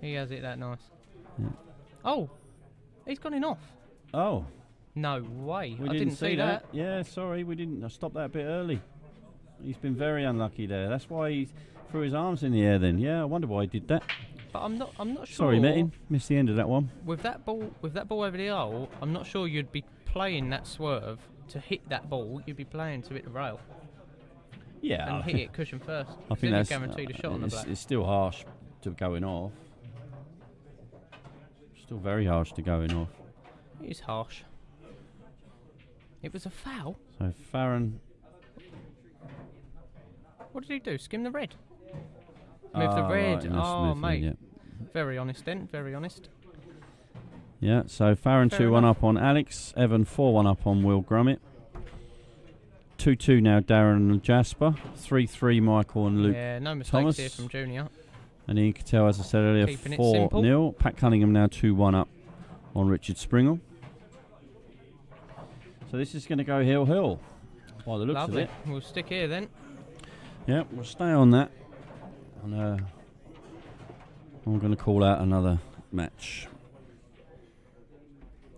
He has hit that nice. Yeah. Oh, he's gone in off. Oh, No way. we I didn't see that. Yeah, sorry, we didn't. I stopped that a bit early. He's been very unlucky there. That's why he threw his arms in the air then. Yeah, I wonder why he did that. But I'm not sure. Sorry, Metin. Missed the end of that one. With that ball over the hole, I'm not sure you'd be playing that swerve to hit that ball. You'd be playing to hit the rail Yeah, and hit it cushion first. I think then that's you're guaranteed a shot on the black. It's still harsh to going off. Still very harsh to going off. It is harsh. It was a foul. So Farron. What did he do? Skim the red. Move the Ah, red. right, he must Oh, move the red, mate. yeah. Very honest then. Very honest. Yeah, so Farron 2-1 up on Alex, Evan 4-1 up on Will Grummett. 2-2 now Darren and Jasper. 3-3 Michael and Luke Yeah, no mistakes Thomas. here from Junior. And Ian Cattell, as I said earlier, Keeping it 4-0. Pat Cunningham now 2-1 up on Richard Springle. So this is going to go hill by the looks Lovely. of it. We'll stick here then. Yeah, we'll stay on that. And I'm going to call out another match.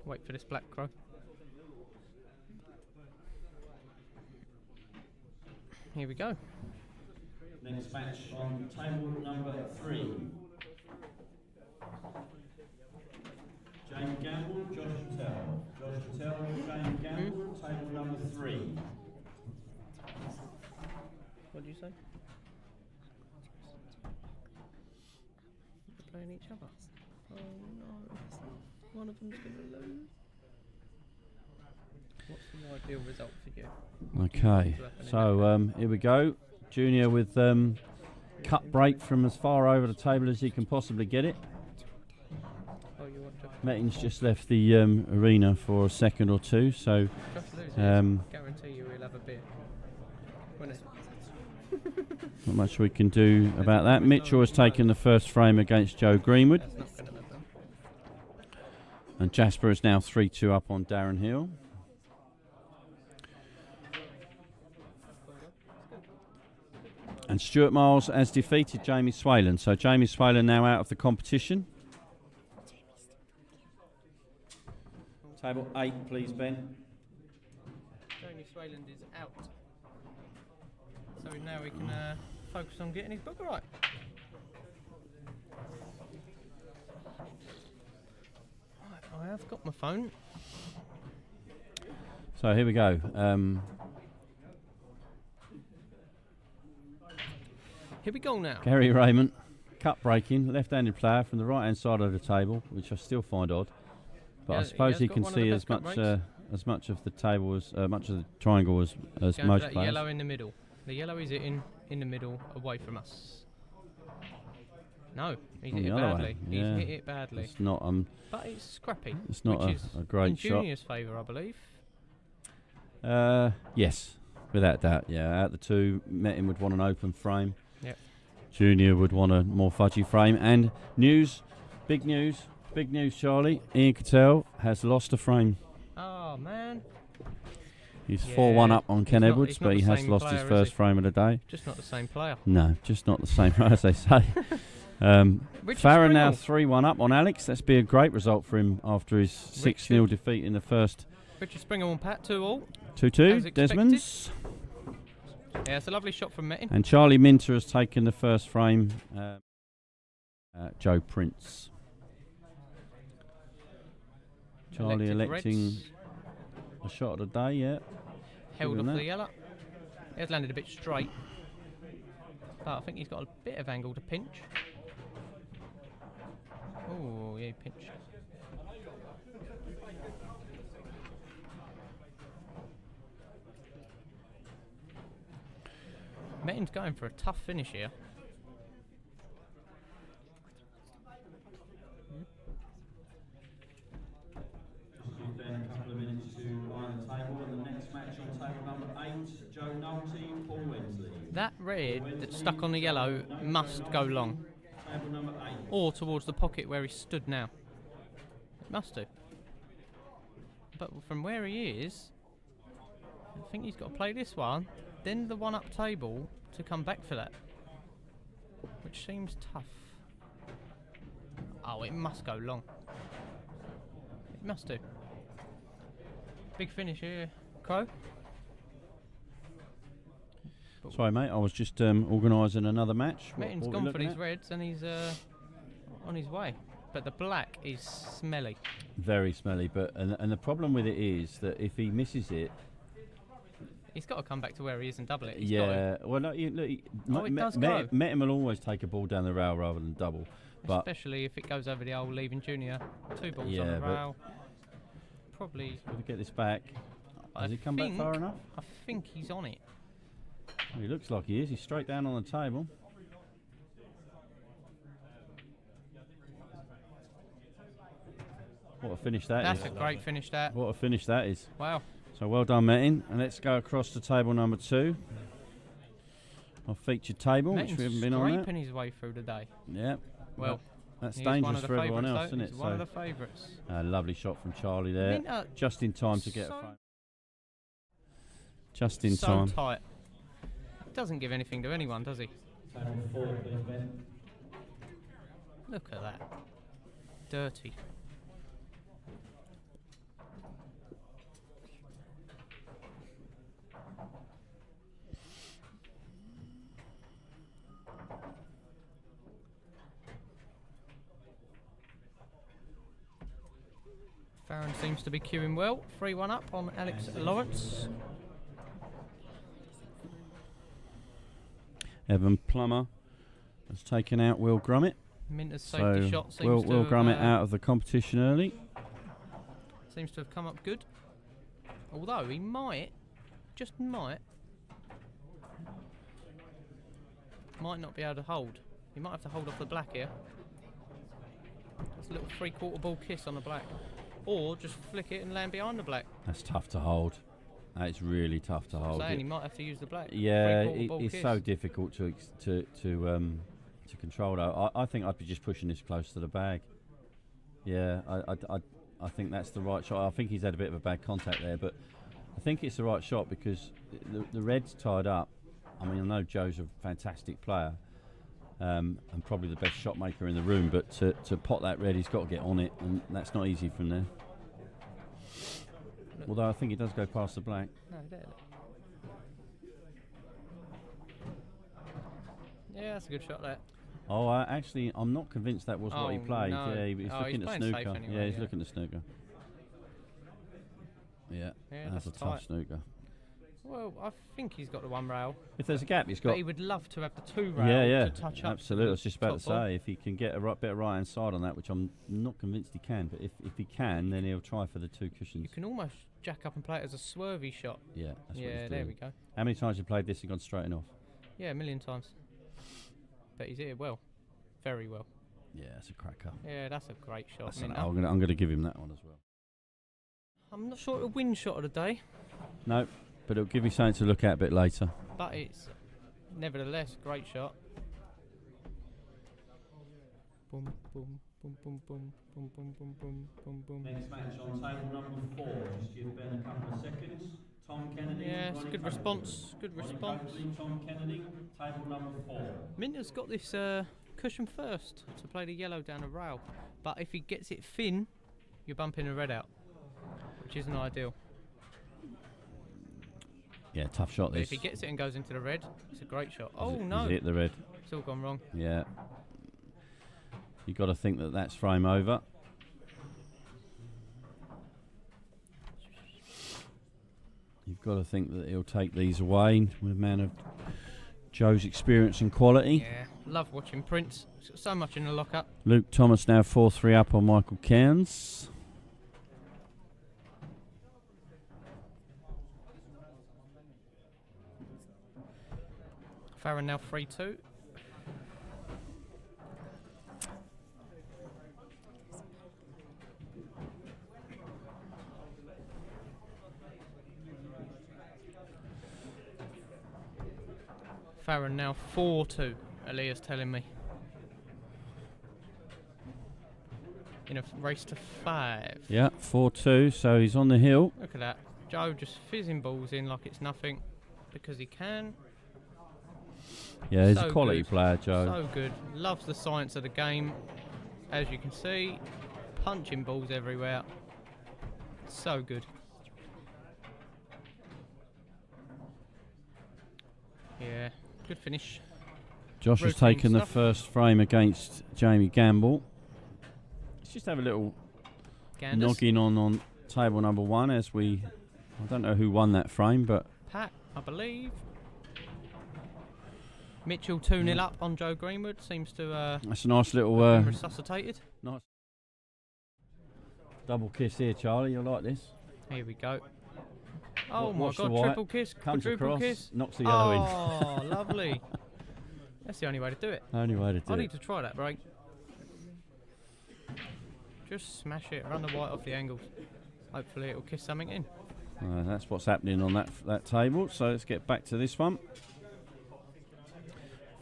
Wait for this black crow. Here we go. Next match on table number 3. James Gamble, Josh Patel. Josh Patel, James Gamble, table number 3. What did you say? They're playing each other. Oh no. One of them's going to lose. What's the ideal result for you? Okay, so here we go. Junior with cut break from as far over the table as he can possibly get it. Oh, you want to Metin's just left the arena for a second or two, so guarantee you he'll have a beer. not much we can do about that. Mitchell has taken the first frame against Joe Greenwood. That's not going to matter. And Jasper is now 3-2 up on Darren Hill. And Stuart Miles has defeated Jamie Swayland. So Jamie Swayland now out of the competition. Table 8, please, Ben. Jamie Swayland is out. So now we can focus on getting his book right. Right, I have got my phone. So here we go. Here we go now. Gary Raymond, cut breaking, left-handed player from the right-hand side of the table, which I still find odd. But Yeah, I suppose he got can one of the see best cut breaks. as much of the table as much of the triangle as Going for most that players. yellow in the middle. The yellow is in the middle, away from us. No, he's On hit the it other badly. way, He's yeah. hit it badly. It's not But it's scrappy. It's not which a- is a great in shot. Junior's favour, I believe. Yes, without doubt. Yeah, out the two, Metin would want an open frame. Yep. Junior would want a more fudgy frame. And big news, Charlie. Ian Cattell has lost a frame. Oh man. He's Yeah, 4-1 up on Ken he's not- Edwards, he's not but he the has same lost his player, is first he? frame of the day. Just not the same player. No, just not the same, as they say. Richard Farron now Springle. 3-1 up on Alex. That's be a great result for him after his 6-0 defeat in the first. Richard Springle and Pat 2-all. 2-2, As expected. Desmond's. Yeah, it's a lovely shot from Metin. And Charlie Minter has taken the first frame. Joe Prince. Charlie Elected electing reds. a shot of the day, yeah. Held Good off on the that. yellow. He has landed a bit straight. But I think he's got a bit of angle to pinch. Oh, yeah, pinch. Metin's going for a tough finish here. A couple of minutes to line the table, and the next match on table number 8, Joe Nolte, Paul Wensley. That red that's stuck on the yellow must go long. Table number 8. Or towards the pocket where he stood now. It must do. But from where he is, I think he's got to play this one, then the one up table to come back for that. Which seems tough. Oh, it must go long. It must do. Big finish here, Crow. Sorry, mate, I was just organising another match. Metin's what we gone for looking these at? reds and he's on his way. But the black is smelly. Very smelly, but and the problem with it is that if he misses it, He's got to come back to where he is and double it. He's yeah. Well, no, look, it does go. Metin will always take a ball down the rail rather than double. But especially if it goes over the old leaving junior. 2 balls on Yeah, the but- rail. Probably. got to get this back. I Has he come back think- far enough? I think he's on it. Well, he looks like he is. He's straight down on the table. What a finish that That's is. a great finish, that. What a finish that is. Wow. So well done, Metin. And let's go across to table number 2. Our featured table, which we haven't been on scraping there. his way through the day. Yeah. Well, that's he's dangerous one of the for everyone favourites, else, though. isn't it? He's one of the favourites. Lovely shot from Charlie there. Minter, just in time to get a frame. Just in so time. tight. Doesn't give anything to anyone, does he? Table 4, please, Ben. Look at that. Dirty. Farron seems to be queuing well. 3-1 up on Alex Lawrence. Evan Plummer has taken out Will Grummett. Minter's safety shot seems Will to Grummett out of the competition early. Seems to have come up good. Although he might, just might not be able to hold. He might have to hold off the black here. That's a little 3/4 ball kiss on the black. Or just flick it and land behind the black. That's tough to hold. That's really tough to hold. I'm saying he might have to use the black. Yeah, Three-quarter it's kiss. so difficult to control. Though I think I'd be just pushing this close to the bag. Yeah, I think that's the right shot. I think he's had a bit of a bad contact there, but I think it's the right shot because the red's tied up. I mean, I know Joe's a fantastic player and probably the best shot maker in the room, but to pot that red, he's got to get on it, and that's not easy from there. Although I think it does go past the black. No, there. Yeah, that's a good shot there. Oh, actually, I'm not convinced that was what he played. No. Yeah, he's looking at snooker. Anyway, yeah, he's looking at snooker. Yeah, that's a tough snooker. Well, I think he's got the one rail. If there's a gap, he's got. But he would love to have the 2 rail to touch up. Absolutely. I was just about to ball. say, if he can get a bit of right hand side on that, which I'm not convinced he can, but if he can, then he'll try for the 2 cushions. You can almost jack up and play it as a swervy shot. Yeah, that's what he's there doing. we go. How many times have you played this and gone straight and off? Yeah, a million times. But he's hit it well. Very well. Yeah, that's a cracker. Yeah, that's a great shot. I'm gonna give him that one as well. I'm not sure it'll win shot of the day. No, but it'll give me something to look at a bit later. But it's nevertheless a great shot. Boom, boom, boom, boom, boom, boom, boom, boom, boom, boom, boom. Next match on table number 4. Just give Ben a couple of seconds. Tom Kennedy. Yeah, it's a good response. Good response. Tom Kennedy, table number 4. Minter's got this cushion first to play the yellow down the rail. But if he gets it thin, you're bumping the red out, which isn't ideal. Yeah, tough shot But this. if he gets it and goes into the red, it's a great shot. He's hit the red. It's all gone wrong. Yeah. You've got to think that that's frame over. You've got to think that he'll take these away with a man of Joe's experience and quality. Yeah, love watching Prince. He's got so much in the lockup. Luke Thomas now 4-3 up on Michael Cairns. Farron now 3-2. Farron now 4-2, Aaliyah's telling me. In a race to 5. Yeah, 4-2, so he's on the hill. Look at that. Joe just fizzing balls in like it's nothing because he can. Yeah, he's So a quality good. player, Joe. So good. Loves the science of the game. As you can see, punching balls everywhere. So good. Yeah, good finish. Josh has Routine taken the stuff. first frame against Jamie Gamble. Let's just have a little Ganders. noggin on table number 1 as I don't know who won that frame, but Pat, I believe. Mitchell 2-0 up on Joe Greenwood. Seems to that's a nice little been resuscitated. nice double kiss here, Charlie. You'll like this. Here we go. Oh my Watch the God, white, triple kiss, comes quadruple across, kiss. knocks the yellow in. Oh, lovely. That's the only way to do it. Only way to do I it. need to try that break. Just smash it, run the white off the angles. Hopefully it'll kiss something in. That's what's happening on that table. So let's get back to this one.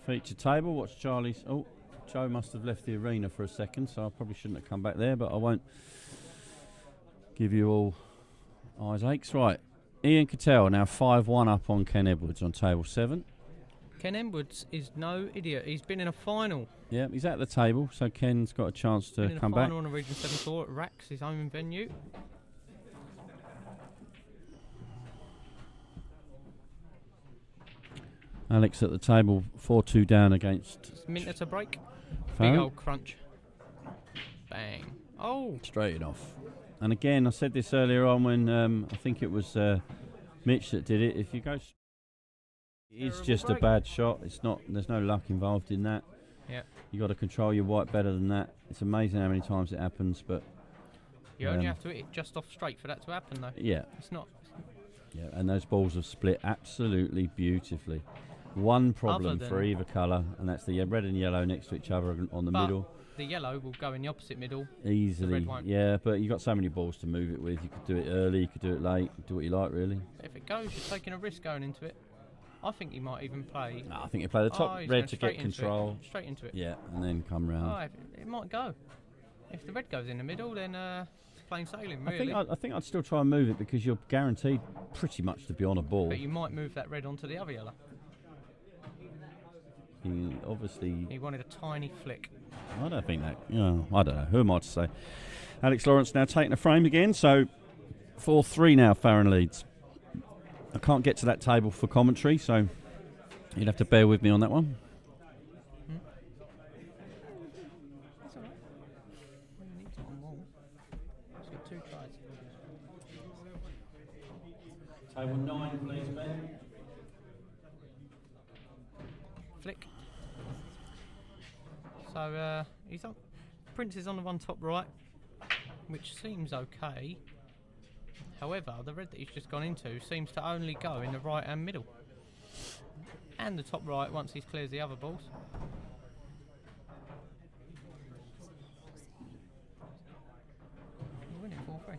Feature table. What's Charlie's? Oh, Joe must have left the arena for a second, so I probably shouldn't have come back there, but I won't give you all eyes aches. Right, Ian Cattell now 5-1 up on Ken Edwards on table 7. Ken Edwards is no idiot. He's been in a final. Yeah, he's at the table, so Ken's got a chance to come back. On a Region 7 tour at Rax, his home venue. Alex at the table, 4-2 down against. Minter to break. Farron. Big old crunch. Bang. Oh. Straight off. And again, I said this earlier on when I think it was Mitch that did it. If you go, it's just a bad shot. It's not. There's no luck involved in that. Yeah. You got to control your white better than that. It's amazing how many times it happens, but you only have to hit it just off straight for that to happen, though. Yeah. It's not. Yeah, and those balls have split absolutely beautifully. One problem for either colour, and that's the red and yellow next to each other on the middle. The yellow will go in the opposite middle. Easily. The red won't. Yeah, but you've got so many balls to move it with. You could do it early, you could do it late, do what you like, really. If it goes, you're taking a risk going into it. I think he might even play. No, I think you play the top red to get control. Straight into it. Yeah, and then come round. Oh, it might go. If the red goes in the middle, then it's plain sailing, really. I think I'd still try and move it because you're guaranteed pretty much to be on a ball. But you might move that red onto the other yellow. He wanted a tiny flick. I don't think that. I don't know. Who am I to say? Alex Lawrence now taking a frame again. So 4-3 now. Farron leads. I can't get to that table for commentary, so you'd have to bear with me on that one. That's all right. We need to on wall. Let's get 2 tries. Table 9, please, Ben. Flick. So he's on. Prince is on the one top right, which seems okay. However, the red that he's just gone into seems to only go in the right and middle, and the top right once he clears the other balls. He's winning 4-3.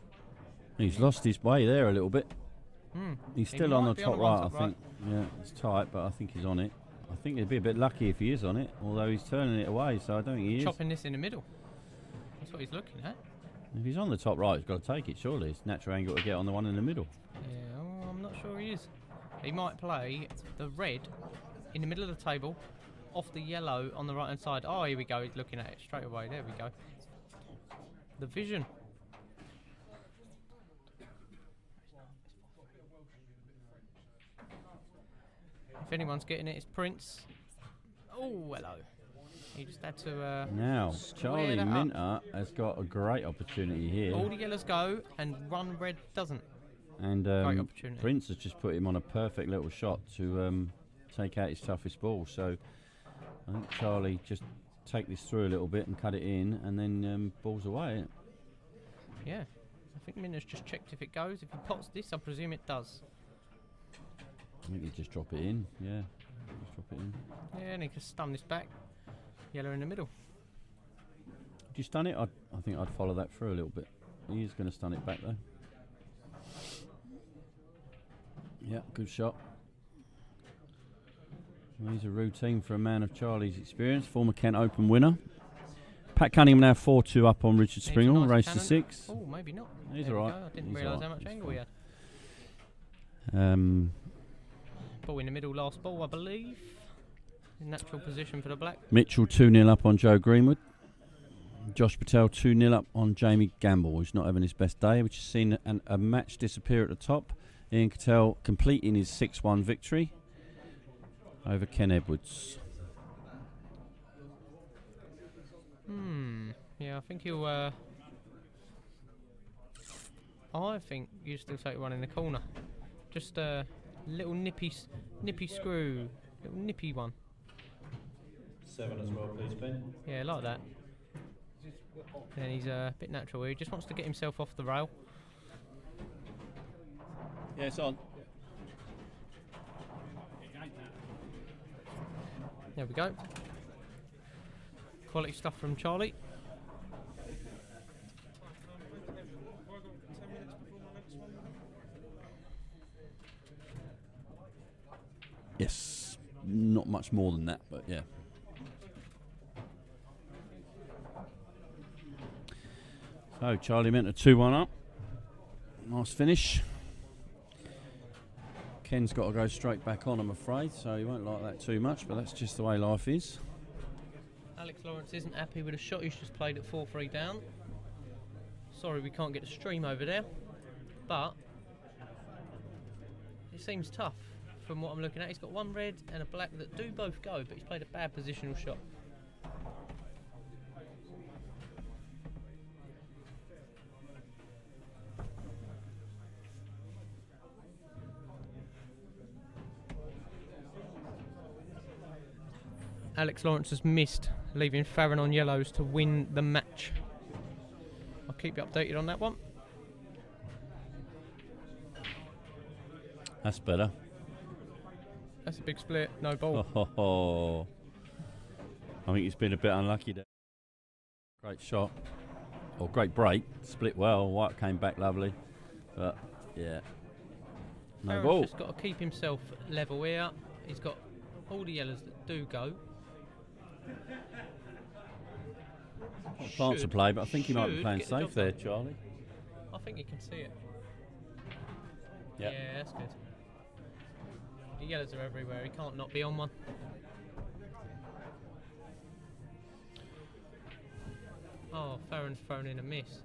He's lost his way there a little bit. He's still on the top right, I think. Yeah, it's tight, but I think he's on it. I think he'd be a bit lucky if he is on it, although he's turning it away, so I don't think he is. Chopping this in the middle. That's what he's looking at. If he's on the top right, he's got to take it, surely. It's natural angle to get on the one in the middle. Yeah, I'm not sure he is. He might play the red in the middle of the table, off the yellow on the right-hand side. Oh, here we go. He's looking at it straight away. There we go. The vision. If anyone's getting it, it's Prince. Oh, hello. He just had to. Now, Charlie Minter has got a great opportunity here. All the yellows go, and run red doesn't. And great opportunity. Prince has just put him on a perfect little shot to take out his toughest ball. So I think Charlie just take this through a little bit and cut it in, and then balls away. Yeah, I think Minter's just checked if it goes. If he pots this, I presume it does. I think you just drop it in, yeah. Just drop it in. Yeah, and he can stun this back. Yellow in the middle. Do you stun it? I think I'd follow that through a little bit. He is going to stun it back though. Yeah, good shot. Well, he's a routine for a man of Charlie's experience. Former Kent Open winner. Pat Cunningham now 4-2 up on Richard Springle. Nice race cannon. to 6. Oh, maybe not. He's there alright. I didn't realise how much angle he had. Ball in the middle, last ball, I believe. Natural position for the black. Mitchell 2-0 up on Joe Greenwood. Josh Patel 2-0 up on Jamie Gamble, who's not having his best day, which has seen a match disappear at the top. Ian Cattell completing his 6-1 victory over Ken Edwards. Yeah, I think he'll. I think you still take one in the corner. Just a little nippy screw, little nippy one. 7 as well, please, Ben. Yeah, like that. And he's a bit natural here. He just wants to get himself off the rail. Yeah, it's on. There we go. Quality stuff from Charlie. Yes, not much more than that, but yeah. So Charlie Minter 2-1 up. Nice finish. Ken's got to go straight back on, I'm afraid, so he won't like that too much, but that's just the way life is. Alex Lawrence isn't happy with a shot he's just played at 4-3 down. Sorry we can't get a stream over there, but it seems tough from what I'm looking at. He's got one red and a black that do both go, but he's played a bad positional shot. Alex Lawrence has missed, leaving Farron on yellows to win the match. I'll keep you updated on that one. That's better. That's a big split, no ball. Oh. I think he's been a bit unlucky there. Great shot. Or great break. Split well. White came back lovely. But, yeah. No Farron's ball. just got to keep himself level here. He's got all the yellows that do go. Plants to play, but I think he might be playing safe there, Charlie. I think he can see it. Yep. Yeah, that's good. The yellows are everywhere. He can't not be on one. Oh, Farron's thrown in a miss.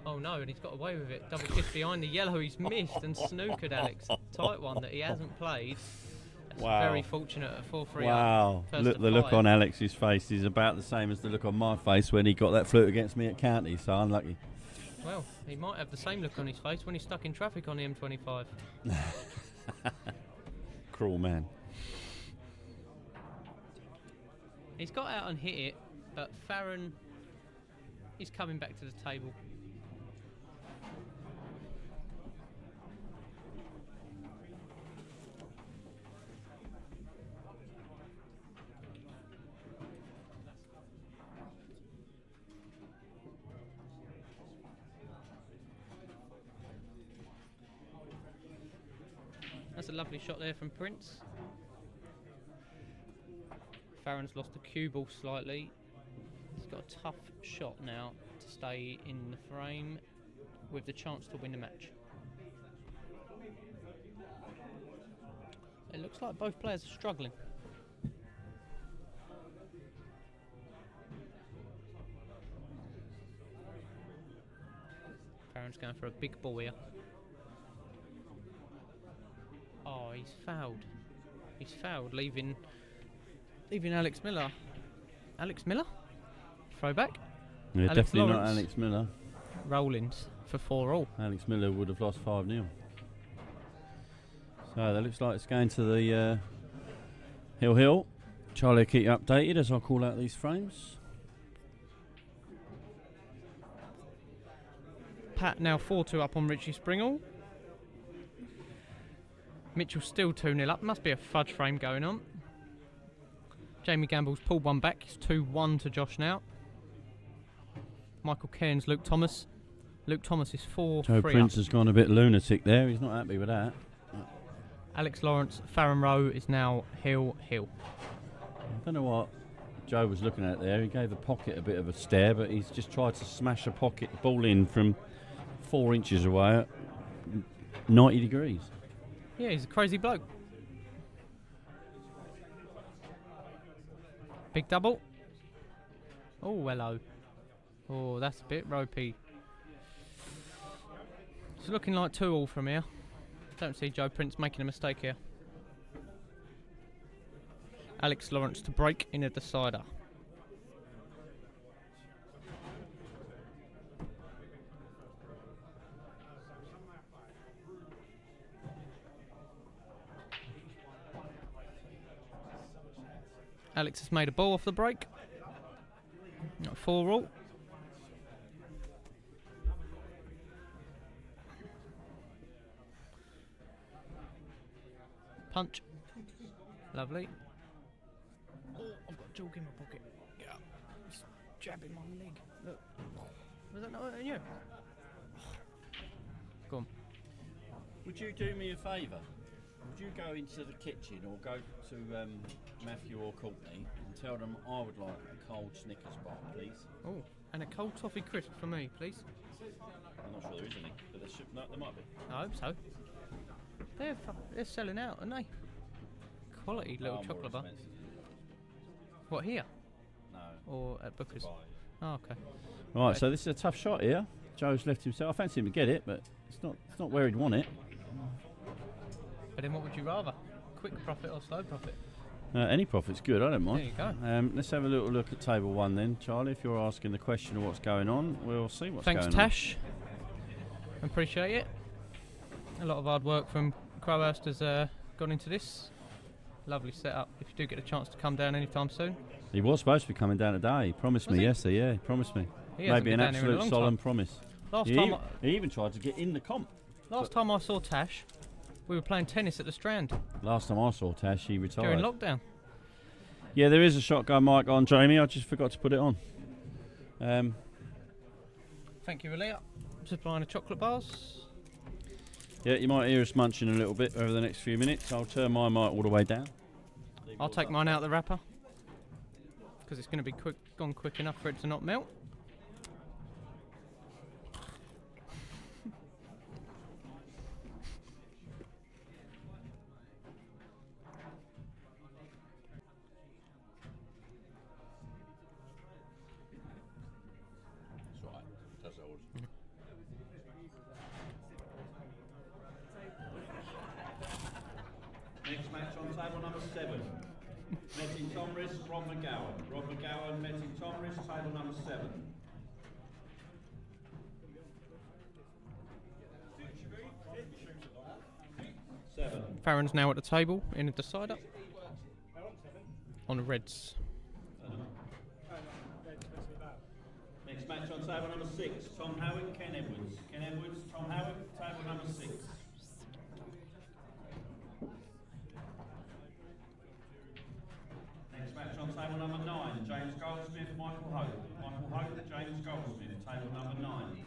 Oh no, and he's got away with it. Double kiss behind the yellow. He's missed and snookered Alex. Tight one that he hasn't played. That's very fortunate at 4-3 Wow. up. Look, the look on Alex's face is about the same as the look on my face when he got that fluke against me at County, so unlucky. Well, he might have the same look on his face when he's stuck in traffic on the M25. Cruel man. He's got out and hit it, but Farron is coming back to the table. That's a lovely shot there from Prince. Farron's lost the cue ball slightly. He's got a tough shot now to stay in the frame with the chance to win the match. It looks like both players are struggling. Farron's going for a big ball here. Oh, he's fouled. He's fouled, leaving Alex Miller. Alex Miller? Throwback? Yeah, Alex definitely Lawrence. not Alex Miller. Rollins for 4-all. Alex Miller would have lost 5-0. So that looks like it's going to the Hill. Charlie will keep you updated as I call out these frames. Pat now 4-2 up on Richie Springall. Mitchell still 2-0 up. Must be a fudge frame going on. Jamie Gamble's pulled one back. It's 2-1 to Josh now. Michael Cairns, Luke Thomas. Luke Thomas is 4-3 Joe Prince up. has gone a bit lunatic there. He's not happy with that. Alex Lawrence, Farron Rowe is now Hill. I don't know what Joe was looking at there. He gave the pocket a bit of a stare, but he's just tried to smash a pocket ball in from 4 inches away at 90 degrees. Yeah, he's a crazy bloke. Big double. Oh, hello. Oh, that's a bit ropey. It's looking like 2-all from here. Don't see Joe Prince making a mistake here. Alex Lawrence to break in a decider. Alex has made a ball off the break. 4-all. Punch. Lovely. Oh, I've got a chalk in my pocket. Yeah. It's jabbing my leg. Look. Was that not hurting you? Go on. Would you do me a favour? would you go into the kitchen or go to Matthew or Courtney and tell them I would like a cold Snickers bar, please? Oh, and a cold toffee crisp for me, please. I'm not sure there is any, but there might be. I hope so. They're selling out, aren't they? Quality little chocolate bar. What, here? No. Or at Booker's? Oh, okay. Right, so this is a tough shot here. Joe's left himself. I fancy him to get it, but it's not where he'd want it. But then what would you rather? Quick profit or slow profit? Any profit's good, I don't mind. There you go. Let's have a little look at table 1 then, Charlie. If you're asking the question of what's going on, we'll see what's going on. Thanks, Tash. Appreciate it. A lot of hard work from Crowhurst has gone into this. Lovely setup. If you do get a chance to come down anytime soon. He was supposed to be coming down today. He promised me yesterday. Yeah, he promised me. Maybe an absolute solemn promise. He even tried to get in the comp. Last time I saw Tash, we were playing tennis at the Strand. Last time I saw Tash, he retired. During lockdown. Yeah, there is a shotgun mic on, Jamie. I just forgot to put it on. Thank you, Alia. Supplying the chocolate bars. Yeah, you might hear us munching a little bit over the next few minutes. I'll turn my mic all the way down. I'll take mine out of the wrapper because it's going to be gone quick enough for it to not melt. That's right. That's old. Next match on table number 7. Metin Tomris, Rob McGowan. Rob McGowan, Metin Tomris, table number 7. Farron's now at the table in a decider on the reds. Next match on table number 6. Tom Howitt, Ken Edwards. Ken Edwards, Tom Howitt, table number 6. Next match on table number 9. James Goldsmith, Michael Hope. Michael Hope, James Goldsmith, table number 9.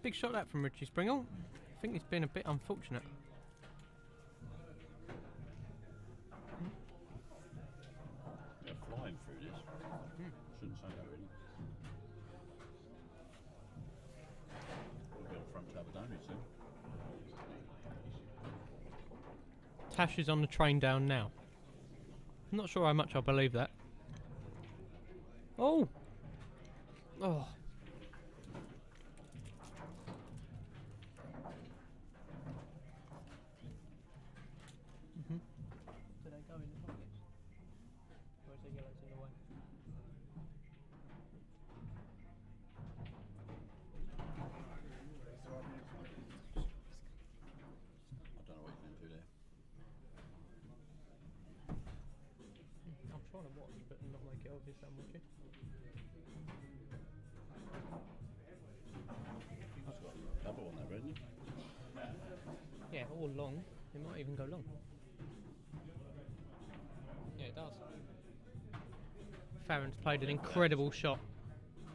Big shot that from Richie Springle. I think it's been a bit unfortunate. They're flying through this. Shouldn't say that really. We'll be on front to Abu Dhabi soon. Tash is on the train down now. I'm not sure how much I believe that. Oh! Oh. Do they go in the pockets? Or is the yellows in the way? I don't know what you're going to do there. I'm trying to watch but not make it obvious that I'm watching. It's got a double on that, hasn't it? Yeah, or long. It might even go long. Yeah, it does. Farron's played an incredible shot.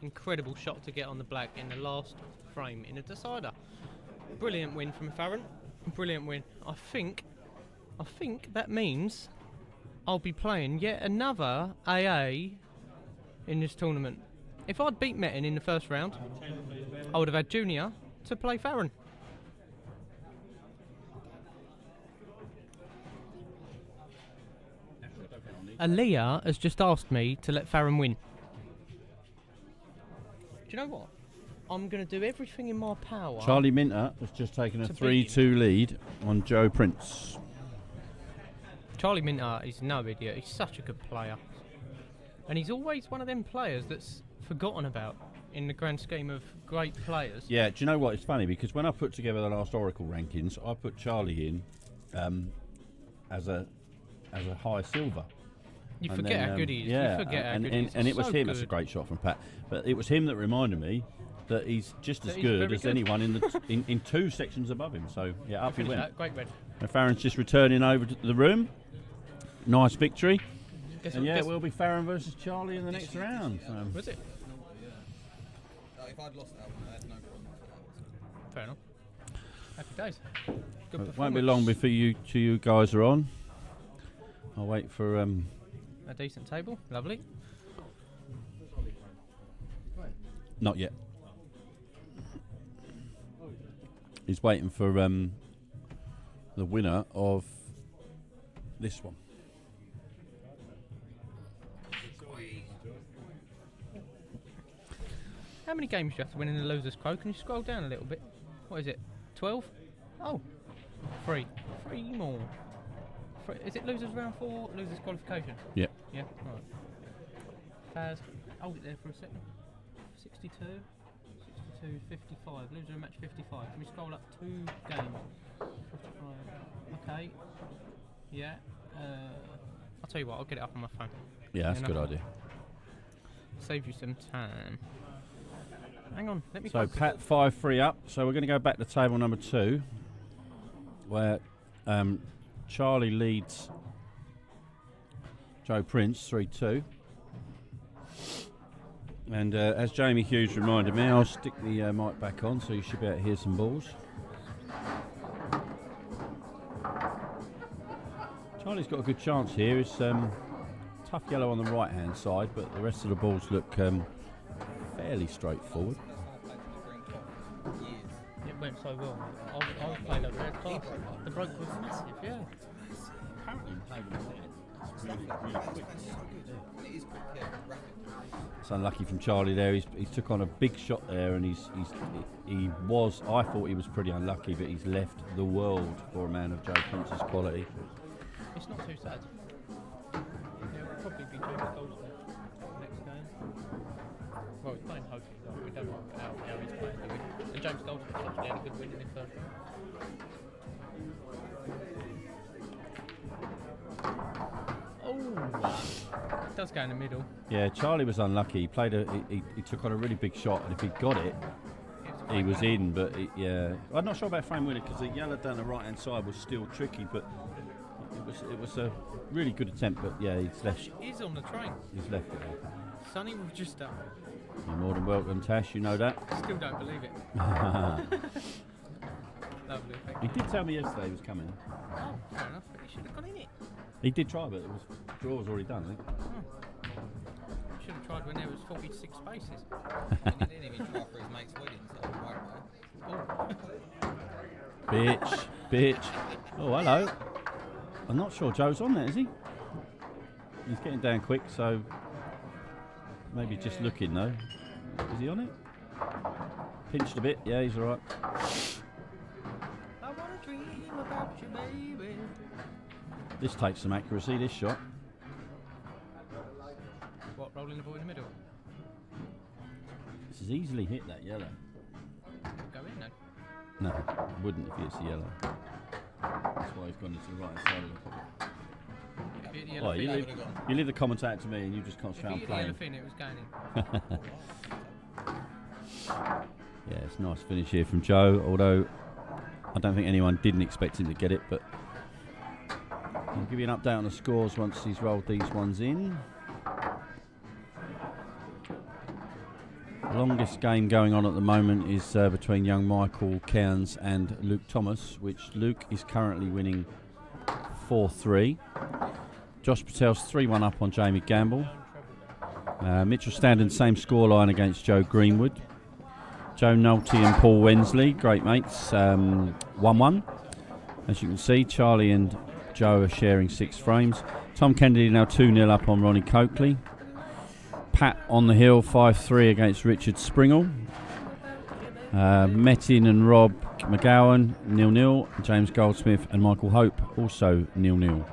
Incredible shot to get on the black in the last frame in a decider. Brilliant win from Farron. Brilliant win. I think that means I'll be playing yet another AA in this tournament. If I'd beat Metin in the first round, I would have had Junior to play Farron. Aaliyah has just asked me to let Farron win. Do you know what? I'm going to do everything in my power. Charlie Minter has just taken a 3-2 lead on Joe Prince. Charlie Minter is no idiot. He's such a good player. And he's always one of them players that's forgotten about in the grand scheme of great players. Yeah, do you know what? It's funny because when I put together the last Oracle rankings, I put Charlie in as a high silver. You forget how good he is. Yeah, you forget how good he is. And it was so him. good. That's a great shot from Pat. But it was him that reminded me that he's just as good as anyone in the in 2 sections above him. So yeah, up he went. Great red. And Farron's just returning over to the room. Nice victory. And yeah, it will be Farron versus Charlie in the next round. So. Was it? If I'd lost that one, I had no problem with that. Fair enough. Happy days. Good It won't be long before you guys are on. I'll wait for a decent table. Lovely. Not yet. He's waiting for the winner of this one. How many games do you have to win in the Losers Crow? Can you scroll down a little bit? What is it? 12? Oh, 3. 3 more. Is it Losers Round 4? Losers Qualification? Yeah. Yeah, alright. Faz, hold it there for a second. 62, 62, 55. Loser match 55. Can we scroll up 2 games? 55. Okay. Yeah. I'll tell you what, I'll get it up on my phone. Yeah, that's a good idea. Save you some time. Hang on, let me. So Pat 5-3 up. So we're going to go back to table number 2, where Charlie leads Joe Prince 3-2. And as Jamie Hughes reminded me, I'll stick the mic back on, so you should be able to hear some balls. Charlie's got a good chance here. It's tough yellow on the right hand side, but the rest of the balls look fairly straightforward. It went so well. I was playing over there class. The broke was massive, yeah. Apparently played really quick. It's unlucky from Charlie there. He took on a big shot there, and he was. I thought he was pretty unlucky, but he's left the world for a man of Joe Prince's quality. It's not too sad. It'll probably be James Goldsmith next game. Well, he's playing Hokie, so we don't know how he's playing, do we? And James Goldsmith actually had a good win in his first round. Oh, it does go in the middle. Yeah, Charlie was unlucky. He played he took on a really big shot, and if he got it, he was in. But yeah, I'm not sure about frame winner because the yellow down the right hand side was still tricky, but it was a really good attempt. But yeah, he's left. He is on the train. He's left it there. Sonny was just up. You're more than welcome, Tash. You know that. Still don't believe it. Lovely. He did tell me yesterday he was coming. Oh, fair enough. But he should have gone in it. He did try, but the draw was already done, I think. Should have tried when there was 46 spaces. And he didn't even try for his mate's wedding, so Bitch. Oh, hello. I'm not sure Joe's on there, is he? He's getting down quick, so maybe just looking though. Is he on it? Pinched a bit. Yeah, he's all right. I wanna dream about you, baby. This takes some accuracy, this shot. What, rolling the ball in the middle? This has easily hit that yellow. Go in then. No, it wouldn't if it's the yellow. That's why he's gone into the right hand side of the pocket. Oh, you leave the commentator to me and you just concentrate on playing. If it was going in. Yeah, it's a nice finish here from Joe, although I don't think anyone didn't expect him to get it, but I'll give you an update on the scores once he's rolled these ones in. The longest game going on at the moment is between young Michael Cairns and Luke Thomas, which Luke is currently winning 4-3. Josh Patel's 3-1 up on Jamie Gamble. Mitchell Standen, same scoreline against Joe Greenwood. Joe Nolte and Paul Wensley, great mates, 1-1. As you can see, Charlie and Joe are sharing 6 frames. Tom Kennedy now 2-0 up on Ronnie Coakley. Pat on the hill 5-3 against Richard Springle. Metin and Rob McGowan 0-0. James Goldsmith and Michael Hope also 0-0.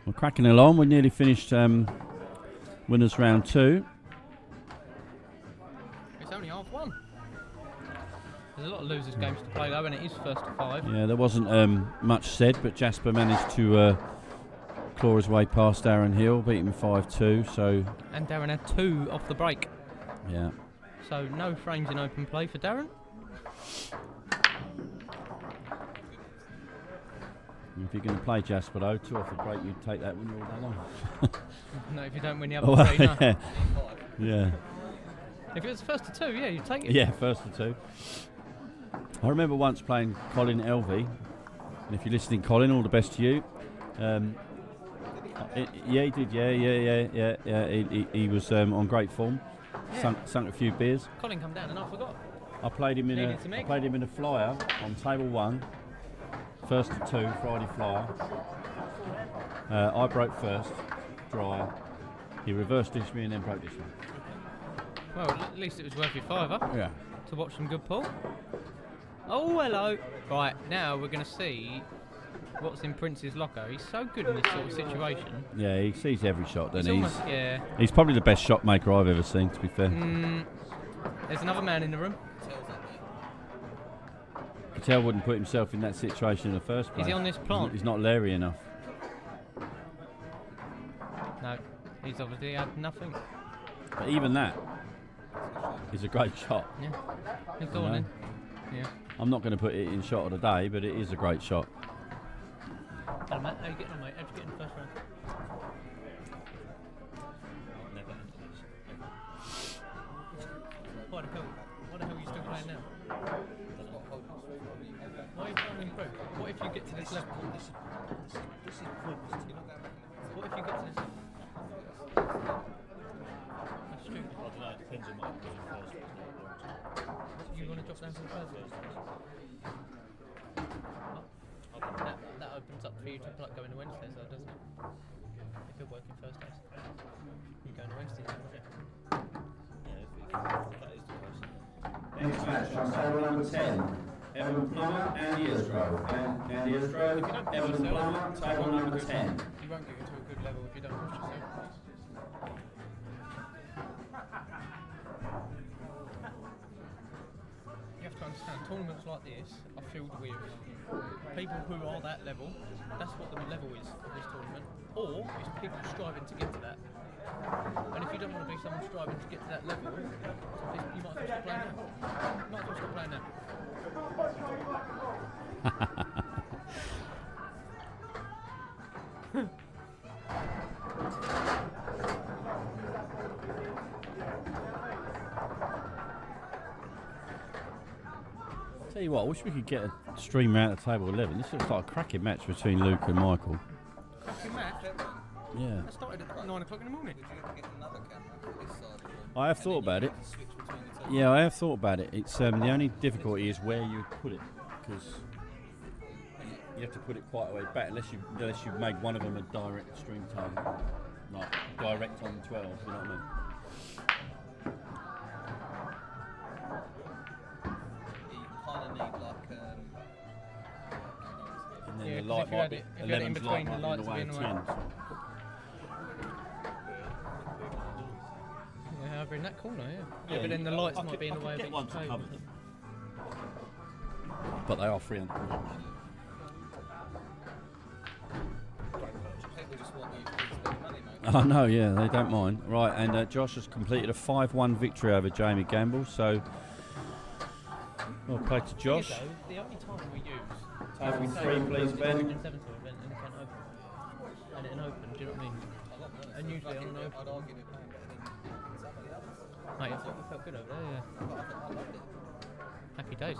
We're cracking along. We're nearly finished winners round 2. It's only half one. There's a lot of losers games to play though, and it is first to 5. Yeah, there wasn't much said, but Jasper managed to claw his way past Darren Hill, beat him 5-2. So. And Darren had 2 off the break. Yeah. So no frames in open play for Darren. If you're going to play Jasper though, 2 off the break, you'd take that win all day long. No, if you don't win the other 3, no. Yeah. If it was first to 2, yeah, you'd take it. Yeah, first to 2. I remember once playing Colin LV, and if you're listening, Colin, all the best to you. Yeah, he did. Yeah. He was on great form. Yeah. Sunk a few beers. Colin come down and I forgot. I played him in a flyer on table 1, first to 2 Friday flyer. I broke first, dryer. He reversed dished me and then broke dished me. Well, at least it was worth your £5 Yeah. to watch some good pool. Oh, hello. Right, now we're going to see what's in Prince's locker. He's so good in this sort of situation. Yeah, he sees every shot, doesn't he? Yeah. He's probably the best shot maker I've ever seen, to be fair. There's another man in the room. Patel wouldn't put himself in that situation in the first place. Is he on this plant? He's not Larry enough. No, he's obviously had nothing. But even that is a great shot. Yeah. He's gone in. Yeah. I'm not going to put it in shot of the day, but it is a great shot. Hello, Matt. How you getting on, mate? How'd you get in the first round? Why the hell are you still playing now? Why are you trying to improve? What if you get to this level? What if you get to this level? That's stupid. I don't know, it depends on what happens in first. You want to drop down to the first round? That opens up for you to like, go into Wednesdays, though, doesn't it? If you're working Thursdays, you go into Wednesdays, don't you? That is the case. Next match on table number 10. Evan Plummer, Andy Esgrove. Andy Esgrove, Evan Plummer, table number 10. You won't get into a good level if you don't push yourself. You have to understand, tournaments like this are filled with people who are that level. That's what the level is of this tournament. Or it's people striving to get to that. And if you don't want to be someone striving to get to that level, you might as well stop playing now. You might as well stop playing now. Tell you what, I wish we could get a streamer out of table 11. This looks like a cracking match between Luke and Michael. Cracking match? Yeah. That started at 9 o'clock in the morning. I have thought about it. Yeah, I have thought about it. It's the only difficulty is where you put it, because you have to put it quite a way back unless you've made one of them a direct stream target, like direct on 12. You know what I mean? And then the light might be 11's light might be in the way of 10. Yeah, over in that corner, yeah, but then the lights might be in the way of each table. But they are free on. I know, yeah, they don't mind. Right, and Josh has completed a 5-1 victory over Jamie Gamble, so well played to Josh. The only time we use Table 3, please, Ben. and it can open. And it can open, do you know what I mean? And usually on an open. Mate, it felt good over there, yeah. Happy days.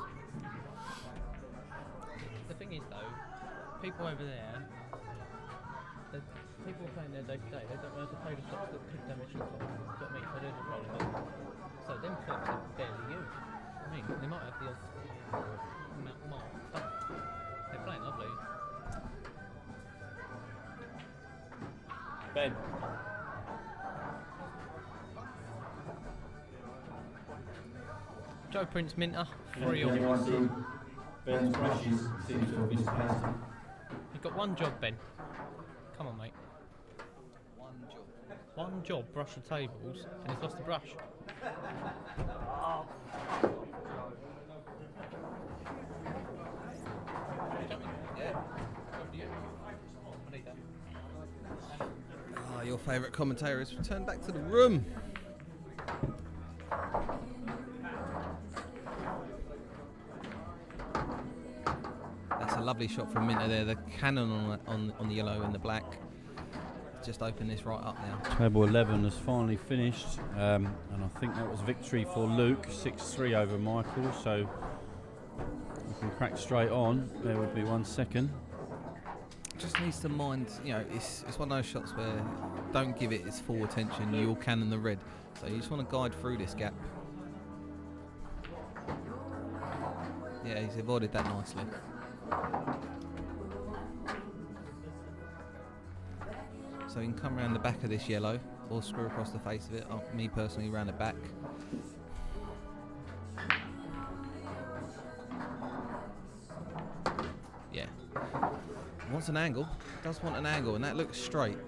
The thing is though, people over there, people are playing their day to day, they don't know how to play the shots that could damage your clock. Do you know what I mean? So they're just rolling up. So them clocks are barely used. I mean, they might have the odd mark, but they're playing lovely. Ben. Joe Prince Minter, 3 Anyone all. see Ben's brushes seems to have misplaced him. You've got one job, Ben. Come on, mate. One job, brush the tables, and he's lost the brush. Your favourite commentator has returned back to the room. That's a lovely shot from Minter there. The cannon on the yellow and the black. Just open this right up now. Table 11 has finally finished, and I think that was victory for Luke, 6-3 over Michael. So cracked straight on. There would be 1 second. Just needs to mind, you know, it's one of those shots where don't give it its full attention. You'll cannon the red, so you just want to guide through this gap. Yeah, he's avoided that nicely. So you can come around the back of this yellow or screw across the face of it. Me personally, around the back. Yeah. Wants an angle. Does want an angle, and that looks straight.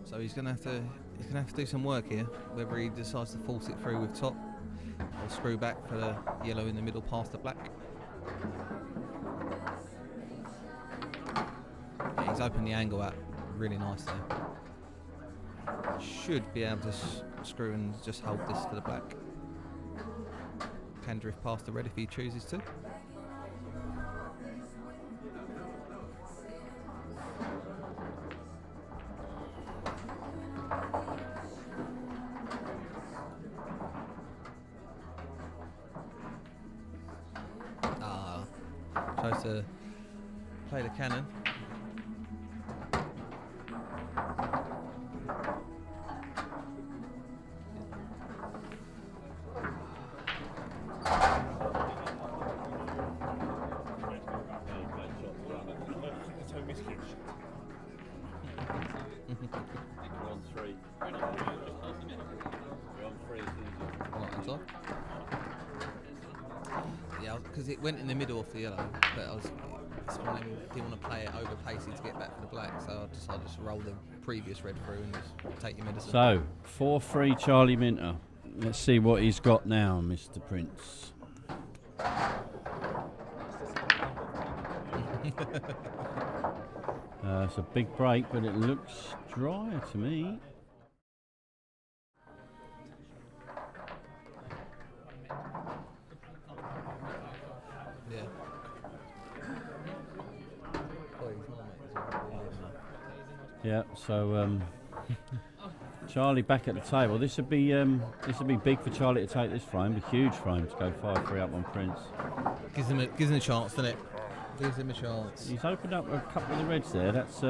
So he's gonna have to do some work here. Whether he decides to force it through with top or screw back for the yellow in the middle past the black. Yeah, he's opened the angle out really nice there. Should be able to screw and just hold this for the black. Can drift past the red if he chooses to. Tries to play the cannon. Yeah, because it went in the middle off the yellow, but I didn't want to play it over pacey to get back for the black, so I decided to roll the previous red through and just take your medicine. So 4-3 Charlie Minter. Let's see what he's got now, Mr. Prince. It's a big break, but it looks drier to me. Yeah. Yeah. So Charlie back at the table. This would be big for Charlie to take this frame. A huge frame to go 5-3 up on Prince. Gives him a chance, doesn't it? Gives him a chance. He's opened up a couple of the reds there. That's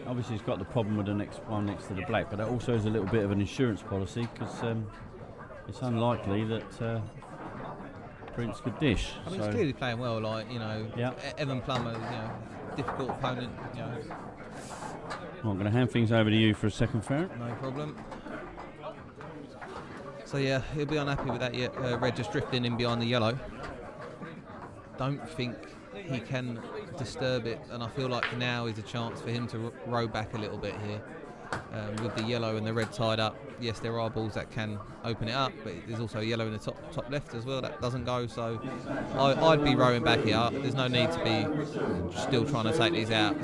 obviously he's got the problem with the next one next to the black, but that also is a little bit of an insurance policy because it's unlikely that Prince could dish. I mean, he's clearly playing well. Like, you know, Evan Plummer, you know, difficult opponent. You know. Well, I'm going to hand things over to you for a second, Ferret. No problem. So yeah, he'll be unhappy with that red just drifting in behind the yellow. Don't think he can disturb it, and I feel like now is a chance for him to row back a little bit here. With the yellow and the red tied up, yes, there are balls that can open it up, but there's also yellow in the top left as well that doesn't go. So I'd be rowing back here. There's no need to be still trying to take these out.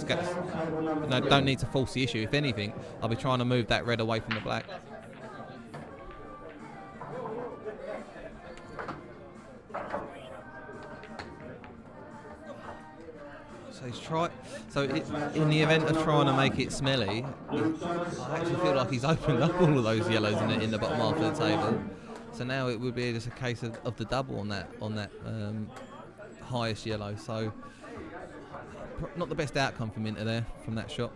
No, don't need to force the issue. If anything, I'll be trying to move that red away from the black. So he's tried. So in the event of trying to make it smelly, I actually feel like he's opened up all of those yellows in the bottom half of the table. So now it would be just a case of the double on that highest yellow. So not the best outcome for Minter there from that shot.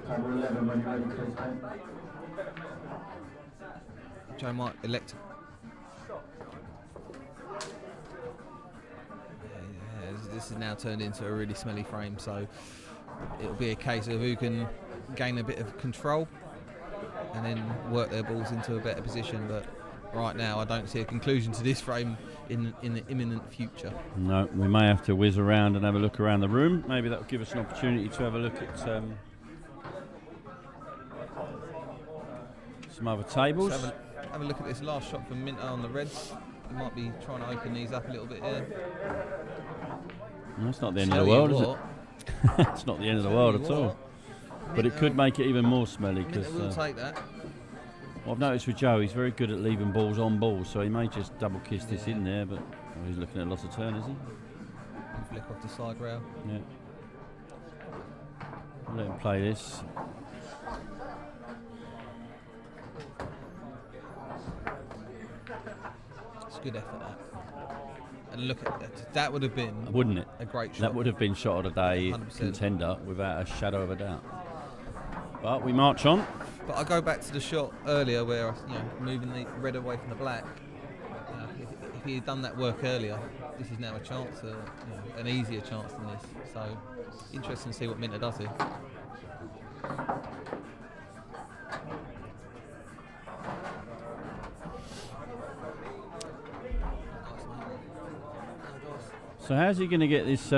Table 11 when you're ready, please, mate. Joe might elect. This is now turned into a really smelly frame, so it'll be a case of who can gain a bit of control and then work their balls into a better position. But right now, I don't see a conclusion to this frame in the imminent future. No, we may have to whiz around and have a look around the room. Maybe that will give us an opportunity to have a look at some other tables. So have a look at this last shot from Minter on the reds. He might be trying to open these up a little bit here. No, it's not the end of the world, is it? It's not the end of the world at all. But it could make it even more smelly. Because we'll take that. What I've noticed with Joe, he's very good at leaving balls on balls, so he may just double kiss this in there, but he's looking at lots of turn, is he? Flick off the side rail. Yeah. Let him play this. good effort. That. And look at that. That would have been, wouldn't it? A great shot. That would have been shot of the day 100%. contender without a shadow of a doubt. But we march on. But I go back to the shot earlier where moving the red away from the black. If he had done that work earlier, this is now a chance, an easier chance than this. So interesting to see what Minter does here. So how's he going to get this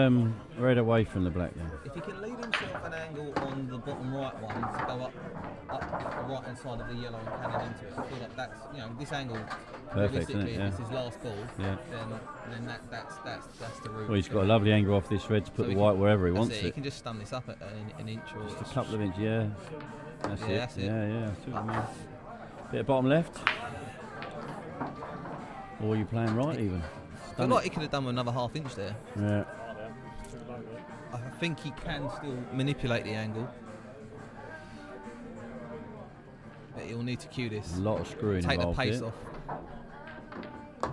red away from the black then? If he can leave himself an angle on the bottom right one to go up the right hand side of the yellow and cannon into it, I feel like that's this angle. Perfect, isn't it? If it's his last ball, yeah. then that's the route. Well, he's got a lovely angle off this red to put the white wherever he wants it. He can just stun this up at an inch or just a couple of inches. Yeah, that's it. That's it. Yeah. That's what I mean. Bit of bottom left. Or are you playing right even? I feel like he could have done with another half inch there. Yeah. I think he can still manipulate the angle. But he'll need to cue this. A lot of screwing Take the involved pace here. off.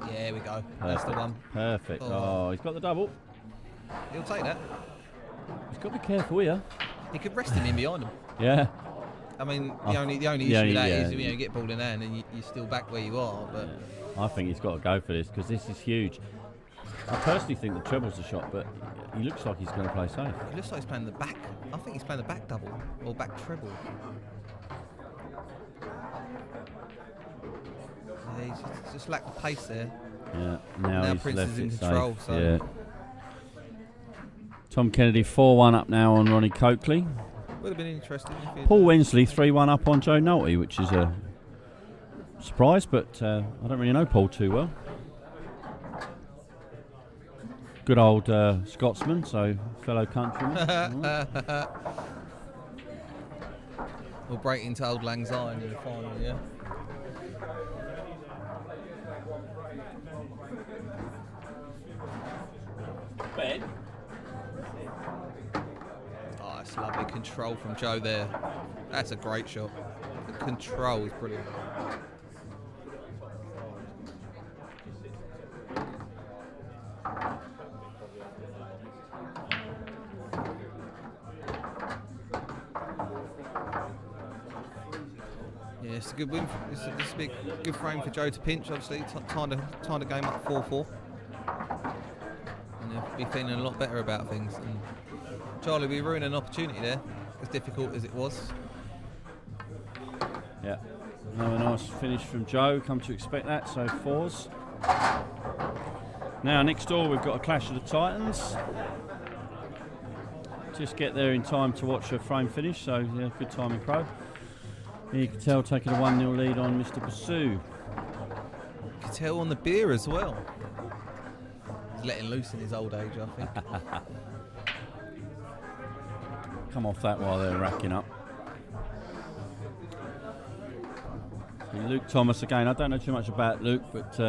Yeah, there we go. Perfect. That's the one. Perfect. Oh, he's got the double. He'll take that. He's got to be careful here. He could rest him in behind him. Yeah. I mean, the only issue with that is you get ball in hand and you're still back where you are. But I think he's got to go for this because this is huge. I personally think the treble's the shot, but he looks like he's going to play safe. It looks like he's playing the back. I think he's playing the back double or back treble. Yeah, he's just lacked the pace there. Yeah, now he's Prince left is in it control. safe. So. Yeah. Tom Kennedy 4-1 up now on Ronnie Coakley. Would have been interesting. Paul Wensley 3-1 up on Joe Nolte, which is a surprise, but I don't really know Paul too well. Good old Scotsman, so fellow countryman. We'll break into Old Lang Syne in the final, yeah. Ben. Oh, that's lovely control from Joe there. That's a great shot. The control is brilliant. Yeah, it's a good win. This will be a good frame for Joe to pinch. Obviously, tied the game up 4-4. And he'll be feeling a lot better about things. And Charlie, we ruined an opportunity there, as difficult as it was. Yeah, another nice finish from Joe. Come to expect that. So fours. Now next door we've got a clash of the Titans. Just get there in time to watch a frame finish. So yeah, good timing, Crow. You can tell taking a 1-0 lead on Mr. Basu. You can tell on the beer as well. He's letting loose in his old age, I think. Come off that while they're racking up. So Luke Thomas again. I don't know too much about Luke, but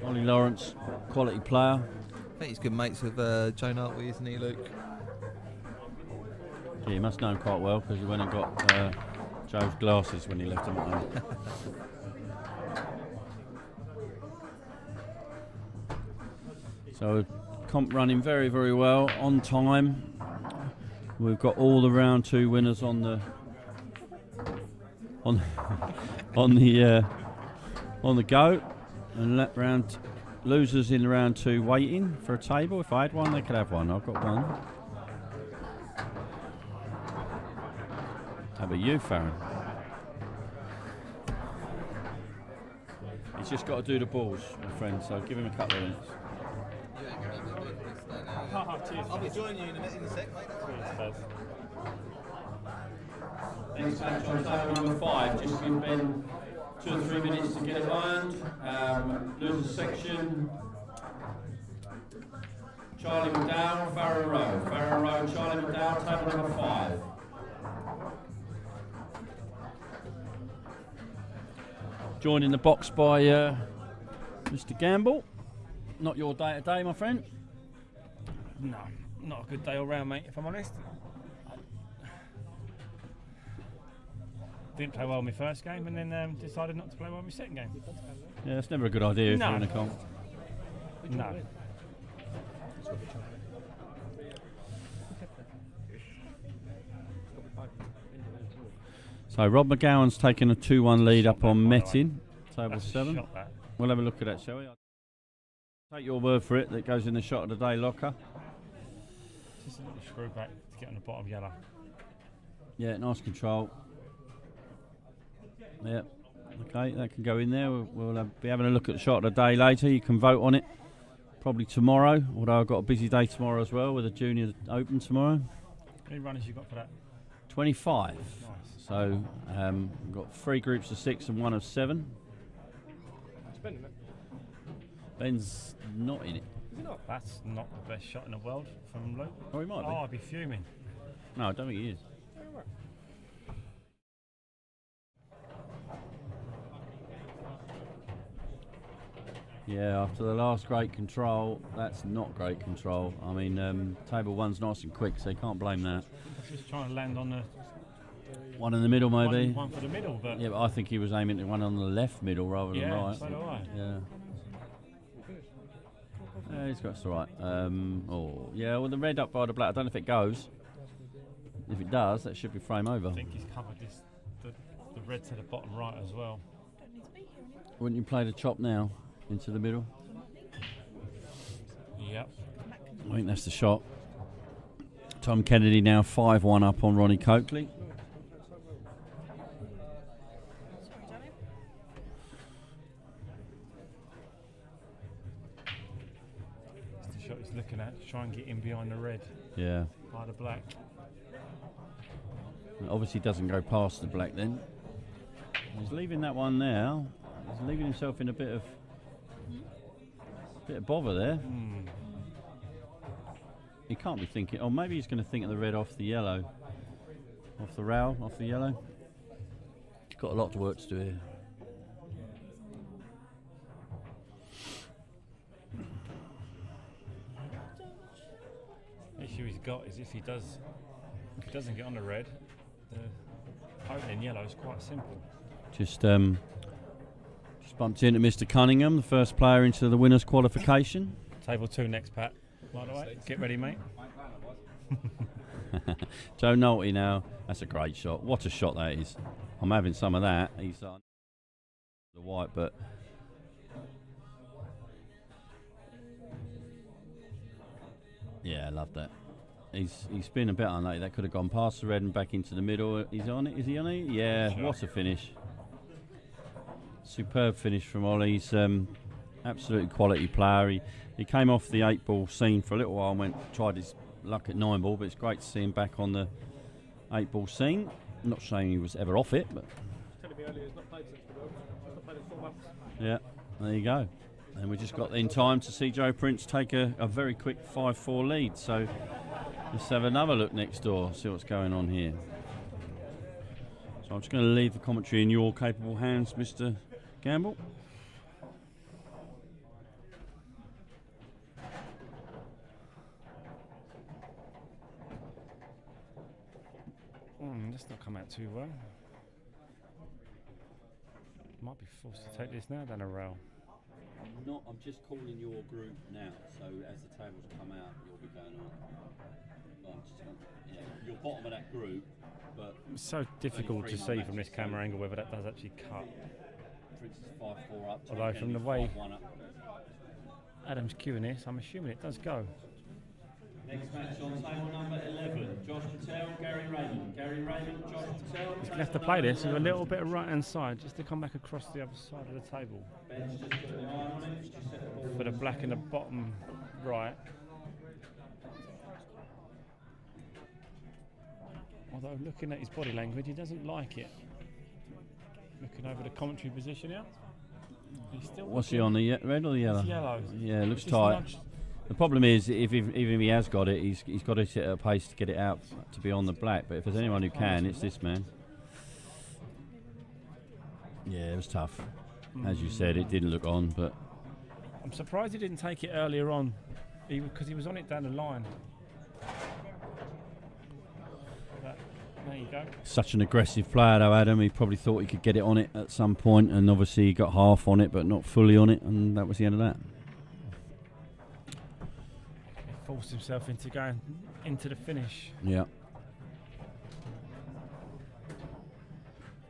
Ollie Lawrence, quality player. I think he's good mates with Joe Nolte, isn't he, Luke? Yeah, he must know him quite well because he went and got Joe's glasses when he left him at home. So comp running very, very well, on time. We've got all the round two winners on the go, and round losers in round two waiting for a table. If I had one, they could have one. I've got one. How about you, Farron? He's just got to do the balls, my friend, so give him a couple of minutes. I'll be joining you in a sec, mate. Next match on table number 5, just give Ben 2 or 3 minutes to get it lined. Losers section. Charlie McDowell, Farron Rowe. Farron Rowe, Charlie McDowell, table number 5. Joined in the box by Mr. Gamble. Not your day today, my friend. No, not a good day all round, mate, if I'm honest. didn't play well in my first game, and then decided not to play well in my second game. Yeah, it's never a good idea if No. you're in a comp. No. So Rob McGowan's taken a 2-1 lead up on Metin, table That's a 7. shot, that. We'll have a look at that, shall we? Take your word for it, that goes in the shot of the day locker. Just a little screw back to get on the bottom yellow. Yeah, nice control. Yeah, okay, that can go in there. We'll be having a look at the shot of the day later. You can vote on it probably tomorrow, although I've got a busy day tomorrow as well with a junior open tomorrow. How many runners you got for that? 25. Nice. So we've got 3 groups of 6 and 1 of 7. Ben's not in it. Is it not? That's not the best shot in the world from Luke. Oh, he might be. Oh, I'd be fuming. No, I don't think he is. Yeah, after the last great control, that's not great control. I mean, table 1's nice and quick, so you can't blame that. Just trying to land on the One in the middle, maybe. one for the middle, but Yeah, but I think he was aiming at one on the left middle rather than yeah, right. so do I. Yeah. Yeah, he's got it's all right. Oh, yeah. Well, the red up by the black. I don't know if it goes. If it does, that should be frame over. I think he's covered the red to the bottom right as well. Wouldn't you play the chop now into the middle? Yep. I think that's the shot. Tom Kennedy now 5-1 up on Ronnie Coakley. That's the shot he's looking at. Try and get in behind the red Yeah. by the black. It obviously doesn't go past the black then. He's leaving that one now. He's leaving himself in a bit of bother there. He can't be thinking. Oh, maybe he's going to think of the red off the yellow, off the rail, off the yellow. He's got a lot of work to do here. The issue he's got is if he doesn't get on the red, the opening yellow is quite simple. Just bumped into Mr. Cunningham, the first player into the winners' qualification. Table 2 next, Pat. By the way, get ready, mate. Joe Nolte now. That's a great shot. What a shot that is. I'm having some of that. He's the white, but yeah, I love that. He's been a bit unlucky. That could have gone past the red and back into the middle. He's on it. Is he on it? Yeah. Sure. What a finish. Superb finish from Ollie. He's absolutely quality player. He came off the 8-ball scene for a little while and tried his luck at 9-ball, but it's great to see him back on the 8-ball scene. I'm not saying he was ever off it, but Telling me earlier he's not played since the World. He's not played in 4 months. yeah, there you go. And we just got in time to see Joe Prince take a very quick 5-4 lead. So let's have another look next door, see what's going on here. So I'm just going to leave the commentary in your capable hands, Mr. Gamble. That's not come out too well. Might be forced to take this now down a rail. I'm just calling your group now, so as the tables come out, you'll be going on. You're bottom of that group, but It's so difficult to see from this camera angle whether that does actually cut. for instance, 5-4 up. Although from the way 5-1 up. Adam's queuing this, I'm assuming it does go. Next match on table number 11, Josh Patel, Gary Raymond. Gary Raymond, Josh Patel. He's going to have to play this with a little bit of right hand side just to come back across the other side of the table. Ben's just put an eye on it. Just set the ball. For the black in the bottom right. Although looking at his body language, he doesn't like it. Looking over the commentary position here. He's still What's he on, the red or the yellow? It's yellow. Yeah, it looks Just tight. nudged. The problem is, even if he has got it, he's got to sit at a pace to get it out to be on the black. But if there's anyone who can, it's this man. Yeah, it was tough. As you said, it didn't look on, but I'm surprised he didn't take it earlier on, because he was on it down the line. But There you go. Such an aggressive player though, Adam. He probably thought he could get it on it at some point, and obviously he got half on it but not fully on it, and that was the end of that. He forced himself into going into the finish. Yeah.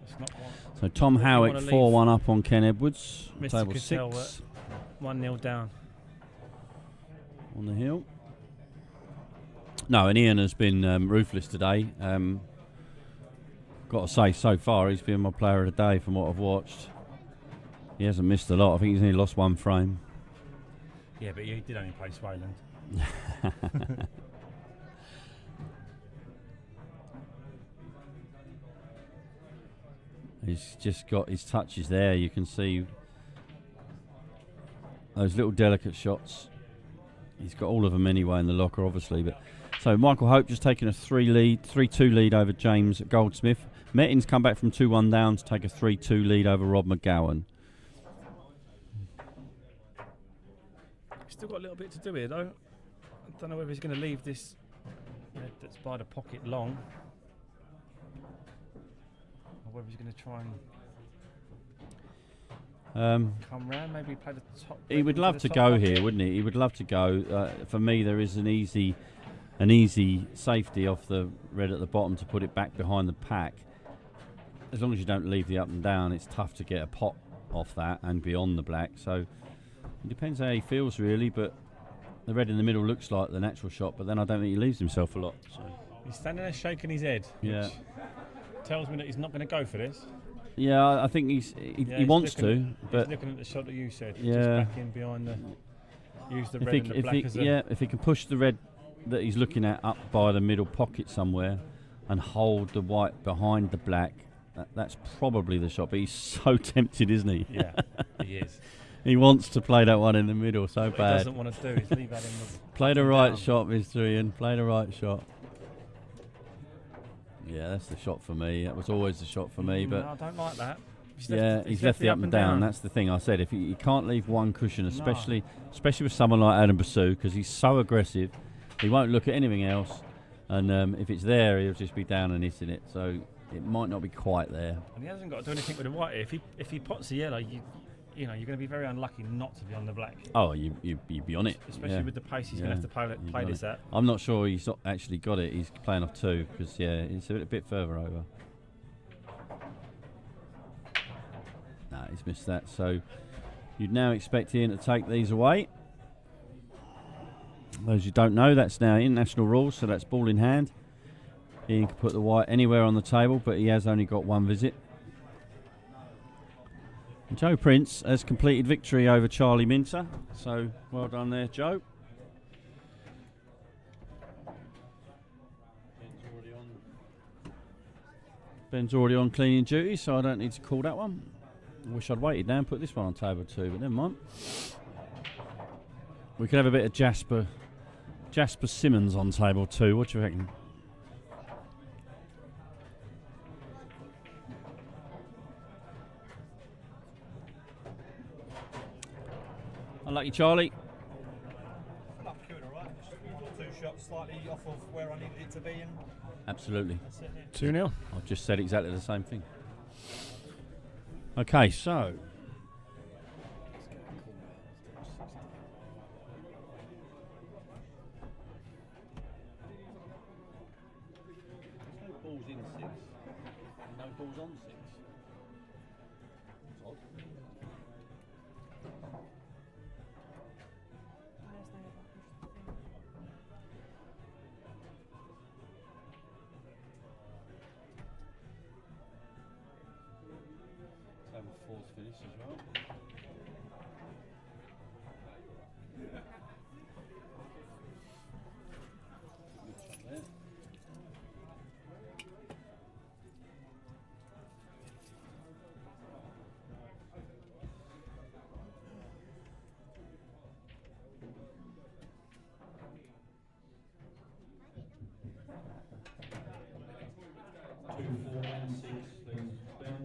It's not one. So Tom Howick 4-1 up on Ken Edwards. Mr. Table Cattell 6. 1-0 down. On the hill. No, and Ian has been ruthless today. Got to say, so far he's been my player of the day from what I've watched. He hasn't missed a lot. I think he's only lost one frame. Yeah, but he did only play Swayland. He's just got his touches there. You can see those little delicate shots. He's got all of them anyway in the locker, obviously. But so Michael Hope just taking a 3-2 lead over James Goldsmith. Mettin's come back from 2-1 down to take a 3-2 lead over Rob McGowan. Still got a little bit to do here, though. I don't know whether he's going to leave this that's by the pocket long, or whether he's going to try and come round. Maybe play the top. He would love to go here, wouldn't he? He would love to go. For me, there is an easy safety off the red at the bottom to put it back behind the pack. As long as you don't leave the up and down, it's tough to get a pot off that and beyond the black. So it depends how he feels, really. But the red in the middle looks like the natural shot, but then I don't think he leaves himself a lot. So. He's standing there shaking his head, yeah, which tells me that he's not going to go for this. Yeah, I think he wants to, but he's looking at the shot that you said. Yeah, just back in behind the use the red and the black as a if he can push the red that he's looking at up by the middle pocket somewhere and hold the white behind the black, that's probably the shot. But he's so tempted, isn't he? Yeah, he is. He wants to play that one in the middle so what bad. He doesn't want to do is leave that in the play the right shot, Mr. Ian. Play the right shot. Yeah, that's the shot for me. That was always the shot for me. But I don't like that. He's left the up and down. That's the thing I said. If you can't leave one cushion, especially with someone like Adam Basu, because he's so aggressive, he won't look at anything else. And if it's there, he'll just be down and hitting it. So it might not be quite there. And he hasn't got to do anything with the white. If he pots the yellow, you're going to be very unlucky not to be on the black. Oh, you'd be on it. Especially with the pace he's going to have to play this at. I'm not sure he's not actually got it. He's playing off 2 because, it's a bit further over. Nah, he's missed that. So you'd now expect Ian to take these away. Those who don't know, that's now international rules, so that's ball in hand. Ian can put the white anywhere on the table, but he has only got one visit. Joe Prince has completed victory over Charlie Minter, so well done there, Joe. Ben's already on cleaning duty, so I don't need to call that one. I wish I'd waited now and put this one on table 2, but never mind. We could have a bit of Jasper Simmons on table 2. What do you reckon? Unlucky Charlie. Not good, all right. Just 2 shots slightly off of where I needed it to be. And Absolutely. 2-0. I've just said exactly the same thing. Okay, so. No balls in 6. No balls on 6. That's odd. Table 4's finished as well. There. Two, 4, and 6, please. Ben.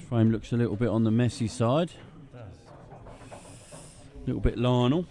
Frame looks a little bit on the messy side. It does. A little bit Lionel.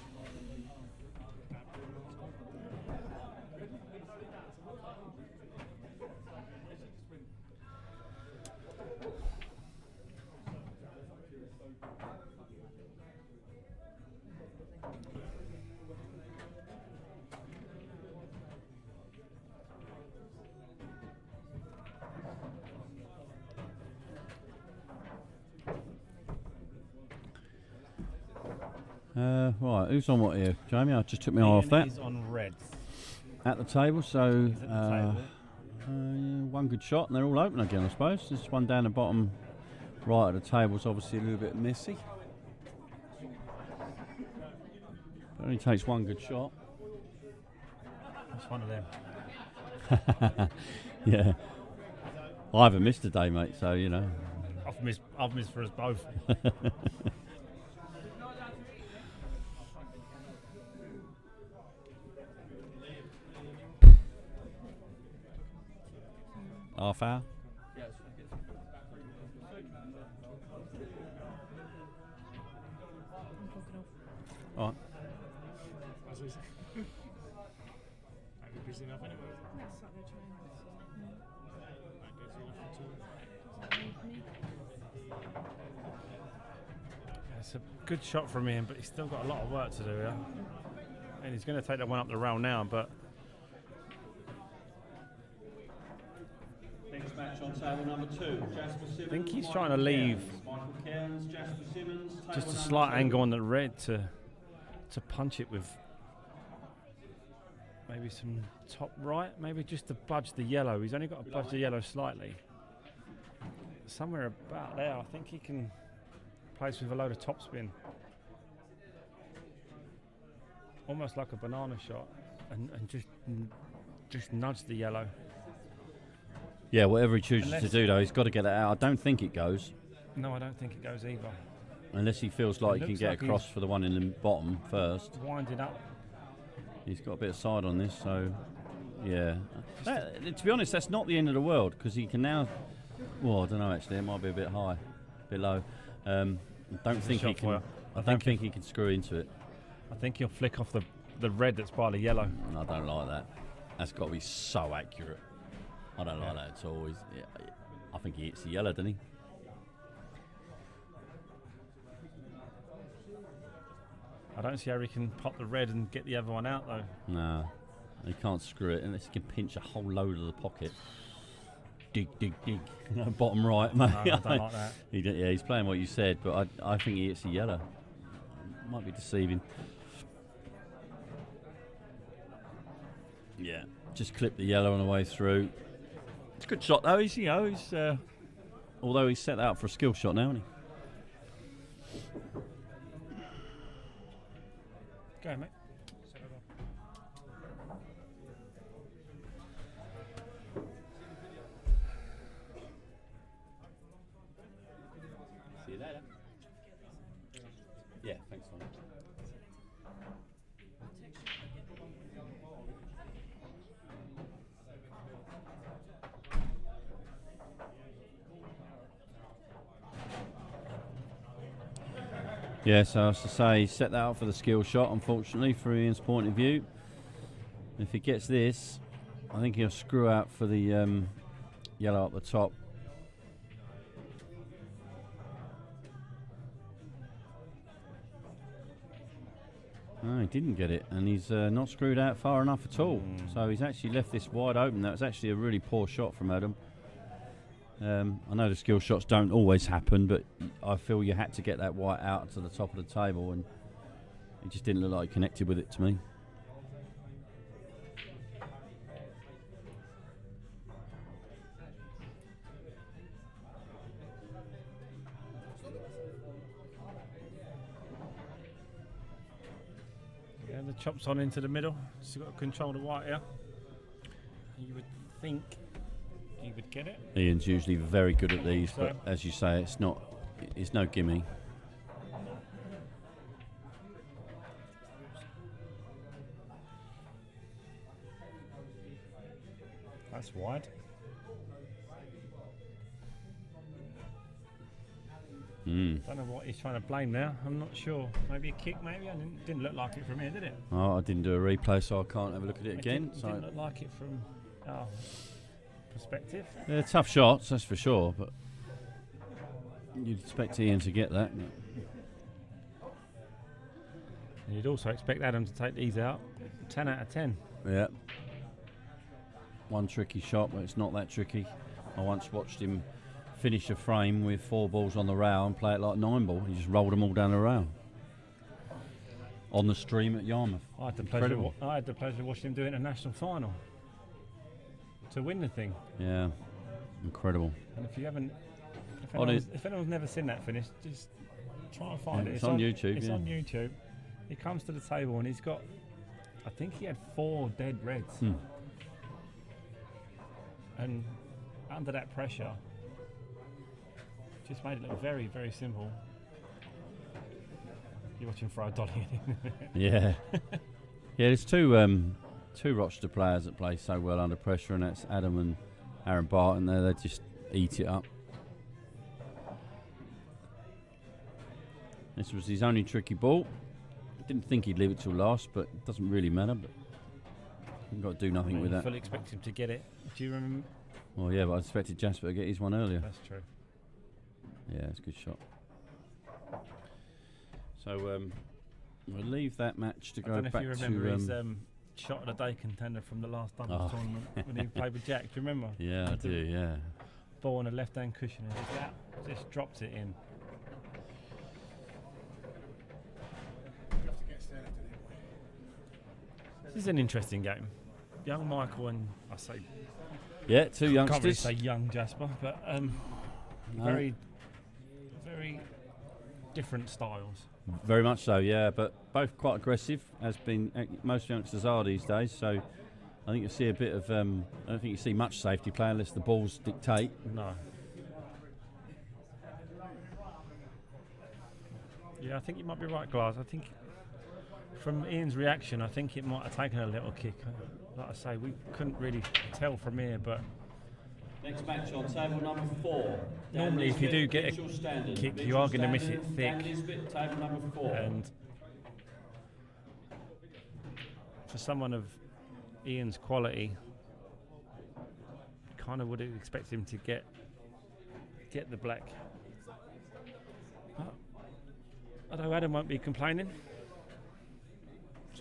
Right, who's on what here? Jamie, I just took my eye off that. He's on reds. At the table, so He's at the table. one good shot and they're all open again, I suppose. This one down the bottom right at the table is obviously a little bit messy. But only takes one good shot. That's one of them. Yeah. I haven't missed a day, mate, so you know. I've missed for us both. Half hour? All right. It's a good shot from him, but he's still got a lot of work to do here. And he's going to take that one up the rail now, but Next match on table number 2, Jasper Simmons. I think he's trying to leave Michael Cairns, Jasper Simmons, just a table slight number 2. angle on the red to punch it with maybe some top right, maybe just to budge the yellow. He's only got to budge the yellow slightly. Somewhere about there, I think he can place with a load of topspin. Almost like a banana shot and just nudge the yellow. Yeah, whatever he chooses to do though, he's got to get it out. I don't think it goes. No, I don't think it goes either. Unless he feels like he can looks get like across he's for the one in the bottom first. Winding up. He's got a bit of side on this, so yeah. To be honest, that's not the end of the world because he can now. Well, I don't know actually. It might be a bit high, a bit low. I don't think he can. I don't think he can screw into it. I think he'll flick off the red that's by the yellow. I don't like that. That's got to be so accurate. I don't like that at all. I think he hits the yellow, doesn't he? I don't see how he can pop the red and get the other one out though. No, he can't screw it unless he can pinch a whole load of the pocket. Dig, dig, dig. Bottom right, mate. No, I don't like that. He's playing what you said, but I think he hits the yellow. Might be deceiving. Yeah, just clip the yellow on the way through. It's a good shot though. He's although he's set out for a skill shot now, isn't he? Go ahead, mate. See you later. Yeah, thanks, Tom. Yeah, so as to say, he set that up for the skill shot, unfortunately, from Ian's point of view. If he gets this, I think he'll screw out for the yellow up the top. No, he didn't get it, and he's not screwed out far enough at all. So he's actually left this wide open. That was actually a really poor shot from Adam. I know the skill shots don't always happen, but I feel you had to get that white out to the top of the table, and he just didn't look like he connected with it to me. Yeah, the chop's on into the middle. So you've got to control the white here. You would think he would get it. Ian's usually very good at these, So- but as you say, it's no gimme. That's wide. Don't know what he's trying to blame now. I'm not sure. Maybe a kick, maybe? Didn't look like it from here, did it? Oh, I didn't do a replay, so I can't have a look at it again. Didn't look like it from our perspective. Yeah, tough shots, that's for sure, but you'd expect Ian to get that. And you'd also expect Adam to take these out. 10 out of 10. Yeah. One tricky shot, but it's not that tricky. I once watched him finish a frame with 4 balls on the rail and play it like 9 ball. He just rolled them all down the rail. On the stream at Yarmouth. I had the pleasure of watching him do it in a national final. To win the thing. Yeah. Incredible. And if anyone's never seen that finish, just try and find it. It's on YouTube. It's on YouTube. He comes to the table and he's got, I think he had 4 dead reds. And under that pressure, just made it look very, very simple. You're watching throw a dolly. Yeah. Yeah, there's two Rochester players that play so well under pressure, and that's Adam and Aaron Barton. They just eat it up. This was his only tricky ball. Didn't think he'd leave it till last, but it doesn't really matter. But you've got to do nothing with that. Fully expect him to get it. Do you remember? Well, yeah, but I expected Jasper to get his one earlier. That's true. Yeah, it's a good shot. So we'll leave that match to go back to. I don't know if you remember his shot of the day contender from the last doubles tournament when he played with Jack. Do you remember? Yeah, I do. Yeah. Ball on the left-hand cushion and just dropped it in. This is an interesting game. Young Michael and I say. Yeah, 2 youngsters. Can't really say young Jasper, but very, very different styles. Very much so, yeah, but both quite aggressive, as been most youngsters are these days. So I think you'll see a bit of. I don't think you see much safety play unless the balls dictate. No. Yeah, I think you might be right, Glass. I think from Ian's reaction, I think it might have taken a little kick. Like I say, we couldn't really tell from here, but next match on table number 4. Normally, if you do get a kick, you are going to miss it thick. Table number 4. And for someone of Ian's quality, kind of would expect him to get the black. But although Adam won't be complaining.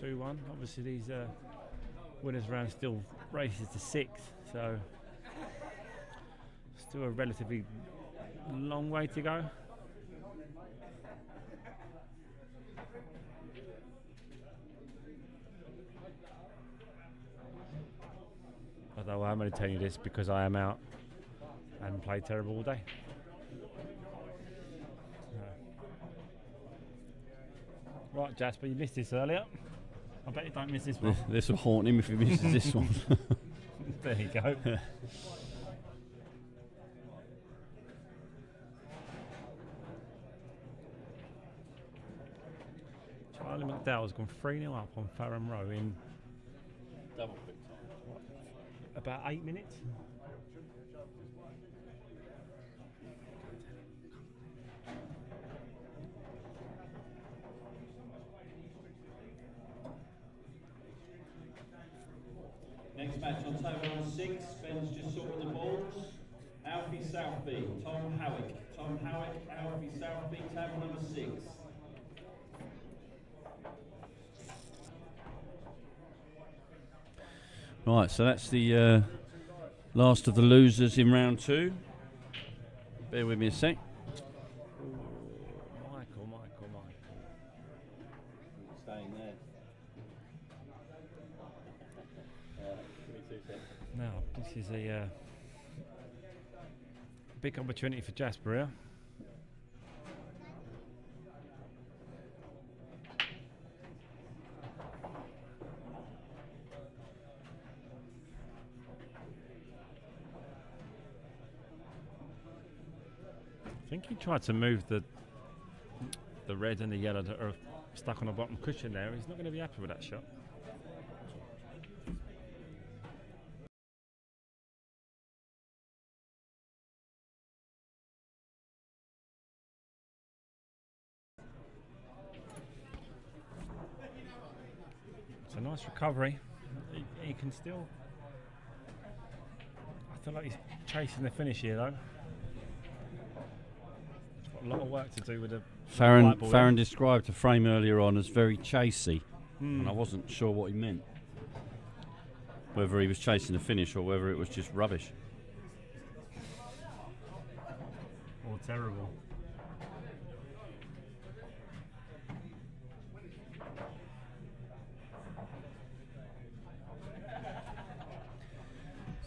2-1. Obviously, these winners round still races to 6, so still a relatively long way to go. Although I'm only telling you this because I am out and played terrible all day. Right, Jasper, you missed this earlier. I bet you don't miss this one. This will haunt him if he misses this one. There you go. Charlie McDowell's gone 3-0 up on Fareham Row in Double quick time. about 8 minutes. Next match on table number 6, Ben's just sorting the balls. Alfie Southby, Tom Howick. Tom Howick, Alfie Southby, table number 6. Right, so that's the last of the losers in round 2. Bear with me a sec. Michael. Staying there. Now, this is a big opportunity for Jasper here. I think he tried to move the red and the yellow that are stuck on the bottom cushion there. He's not going to be happy with that shot. Nice recovery. He can still. I feel like he's chasing the finish here, though. He's got a lot of work to do with the. Farron described the frame earlier on as very chasey, and I wasn't sure what he meant. Whether he was chasing the finish or whether it was just rubbish. Or terrible.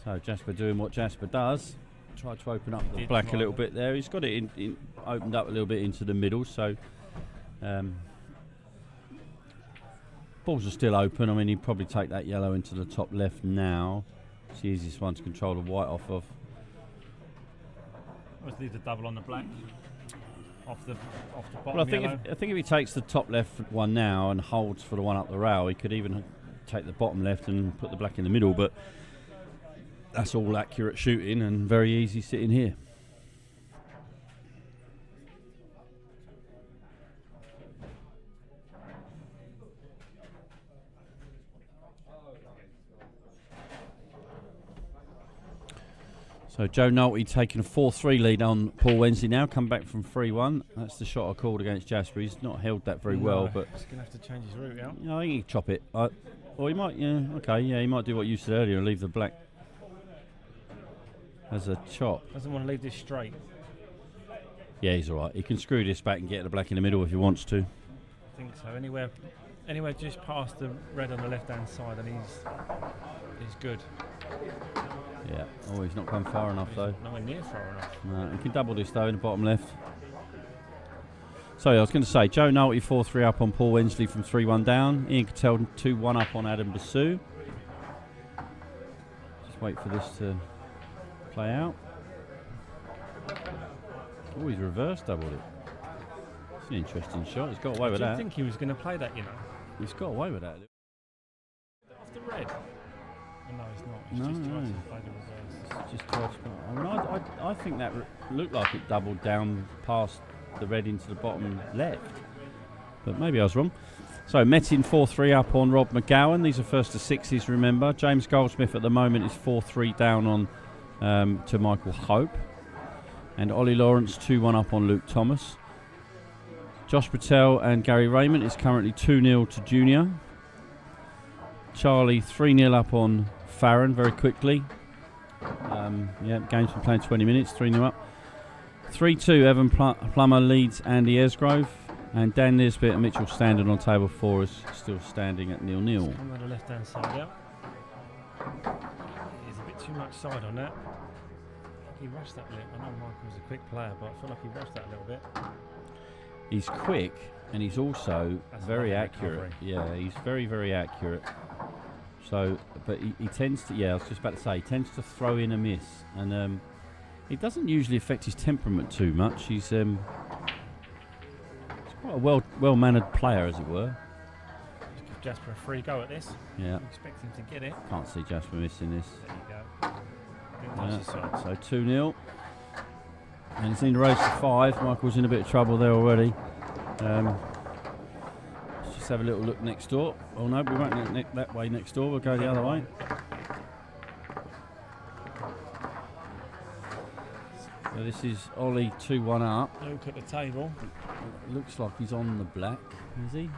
So Jasper doing what Jasper does. Tried to open up the black a little bit there. He's got it opened up a little bit into the middle, so balls are still open. I mean, he'd probably take that yellow into the top left now. It's the easiest one to control the white off of. Let's leave the double on the black. Off the bottom. Well, I think if he takes the top left one now and holds for the one up the rail, he could even take the bottom left and put the black in the middle, but that's all accurate shooting and very easy sitting here. So Joe Nolte taking a 4-3 lead on Paul Wensley now, come back from 3-1. That's the shot I called against Jasper. He's not held that very well, but he's going to have to change his route out. I think he can chop it. Or he might, he might do what you said earlier and leave the black as a chop. Doesn't want to leave this straight. Yeah, he's all right. He can screw this back and get the black in the middle if he wants to. I think so. Anywhere just past the red on the left-hand side, and he's good. Yeah. Oh, he's not gone far enough though. Nowhere near far enough. No, he can double this though in the bottom left. So I was going to say, Joe Nolte 4-3 up on Paul Wensley from 3-1 down. Ian Cattell 2-1 up on Adam Basu. Just wait for this to play out. Oh, he's reverse doubled it. It's an interesting shot. He's got away with that. I didn't think he was going to play that, you know. He's got away with that. Off the red. Oh, no, he's not. He's just tried to play the reverse. Just tried to. I mean, I think that looked like it doubled down past the red into the bottom left, but maybe I was wrong. So Metin 4-3 up on Rob McGowan. These are first to sixes, remember. James Goldsmith at the moment is 4-3 down on to Michael Hope, and Ollie Lawrence 2-1 up on Luke Thomas. Josh Patel and Gary Raymond is currently 2-0 to Junior. Charlie 3-0 up on Farron very quickly. Game's been playing 20 minutes, 3-0 up. 3-2 Evan Plummer leads Andy Esgrove, and Dan Nisbet and Mitchell Standard on table 4 is still standing at 0-0. Come on the left hand side out. There's a bit too much side on that. He rushed that a little. I know Michael was a quick player, but I feel like he rushed that a little bit. He's quick and he's also very accurate. Yeah, he's very, very accurate. So, but he tends to, I was just about to say, he tends to throw in a miss, and it doesn't usually affect his temperament too much. He's quite a well-mannered player, as it were. Just give Jasper a free go at this. Yeah. Expect him to get it. Can't see Jasper missing this. There you go. So 2-0. And he's in the race for 5. Michael's in a bit of trouble there already. Let's just have a little look next door. Oh no, we won't look that way next door. We'll go the other way. So this is Ollie 2-1 up. Luke at the table. It looks like he's on the black, is he?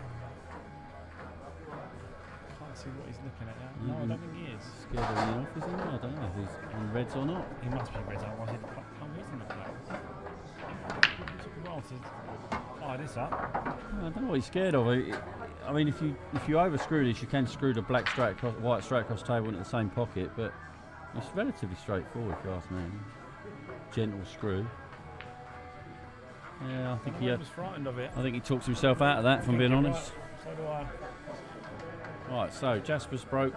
Can't see what he's looking at now. No, I don't think he is. Scared of being off, is he? I don't know if he's on reds or not. He must be reds, otherwise he'd he's in the black. It took a while to fire this up. I don't know what he's scared of. I mean, if you overscrew this, you can screw the black straight across, white straight across the table into the same pocket, but it's relatively straightforward if you ask me. Gentle screw. Yeah, I think he was frightened of it. I think he talks himself out of that, if I'm being honest. Right. So do I. Right, so Jasper's broke.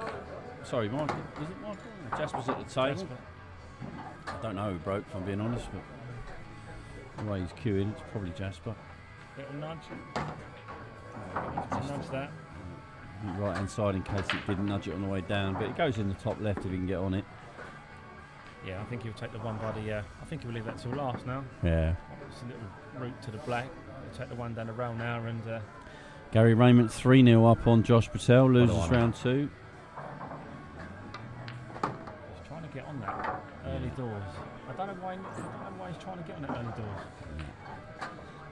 Sorry, Michael. Is it Michael? Jasper's at the table. Jasper. I don't know who broke, if I'm being honest, but the way he's queuing, it's probably Jasper. Little nudge. Nudge that. Right hand side in case it didn't nudge it on the way down, but it goes in the top left if he can get on it. Yeah, I think he'll take the one by the. I think he'll leave that till last now. Yeah. It's a little route to the black. He'll take the one down the rail now, and Gary Raymond 3-0 up on Josh Patel, loses round 2. He's trying to get on that early doors. I don't know why he's trying to get on that early doors.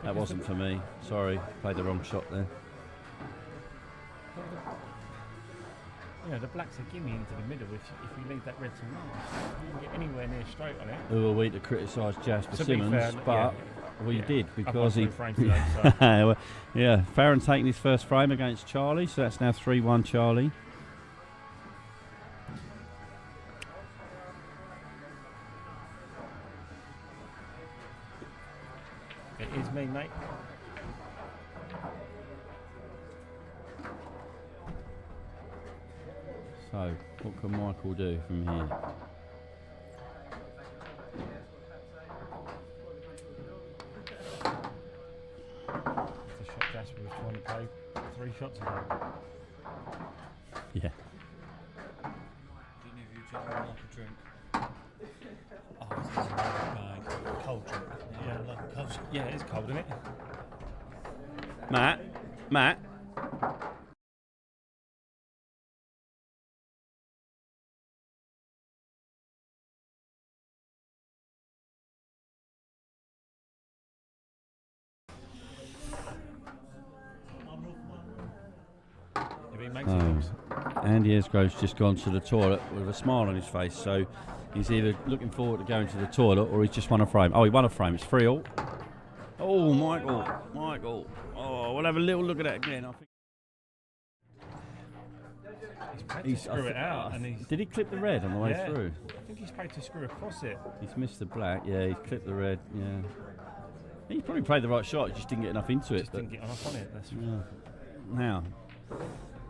That wasn't for me. Sorry, played the wrong shot there. The black's a gimme into the middle if you leave that red to long. You can get anywhere near straight on it. Who are we to criticise Jasper Simmons? Fair, but we did because he. Today, so. Yeah, Farron taking his first frame against Charlie, so that's now 3-1 Charlie. It is me, mate. So, what can Michael do from here? The shot Jasper was trying to play 3 shots ago. Yeah. Do any of you gentlemen like a drink? Oh, it's a bag. Cold drink. Yeah, I like a cold drink. Yeah, it is cold, isn't it? Matt. Andy Esgrove's just gone to the toilet with a smile on his face, so he's either looking forward to going to the toilet or he's just won a frame. Oh, he won a frame. It's 3-all. Oh, Michael. Oh, we'll have a little look at that again. I think He's paid to screw it out. And did he clip the red on the way through? I think he's paid to screw across it. He's missed the black. Yeah, he's clipped the red. Yeah. He probably played the right shot. He just didn't get enough into it. Just didn't get enough on it. That's Now,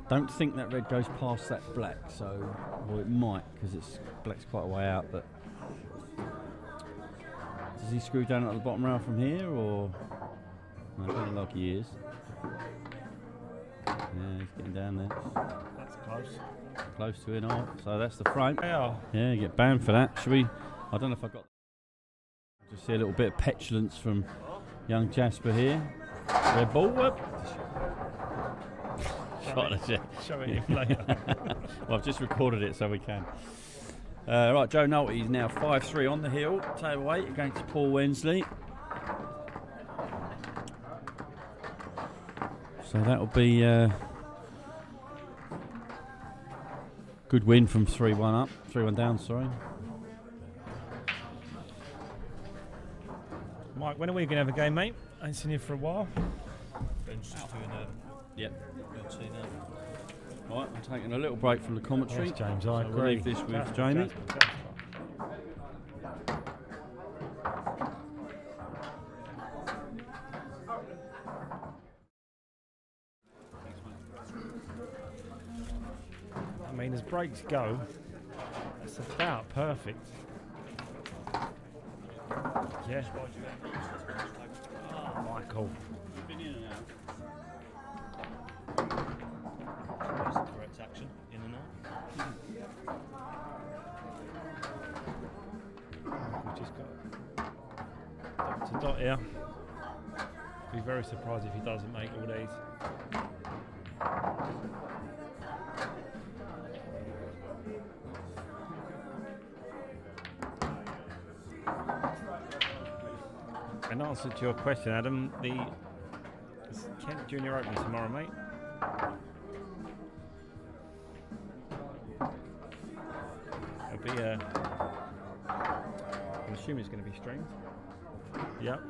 don't think that red goes past that black, so, well, it might, because it's black's quite a way out, but does he screw down at the bottom rail from here, or? No, I don't look like he is. Yeah, he's getting down there. That's close. Close to it, oh, so that's the frame. Yeah, you get banned for that. Should we? I don't know if I got. Just see a little bit of petulance from young Jasper here. Red ball whip. Show it later. Well, I've just recorded it so we can. Right, Joe Nolte is now 5-3 on the hill, table weight against Paul Wensley. So that'll be good win from 3-1 down, sorry. Mike, when are we going to have a game, mate? I ain't seen you for a while. Ben's just doing Yep. routine now. Right, I'm taking a little break from the commentary. Yes, James, I so agree. We'll leave this with Jamie. I mean, as breaks go, it's about perfect. Yeah. Oh, Michael. That's the correct action, in and out. We've just got dot to dot here. Be very surprised if he doesn't make all these. In answer to your question, Adam, the Kent Junior Open tomorrow, mate. It'll be I'm assuming it's going to be streamed. Yep.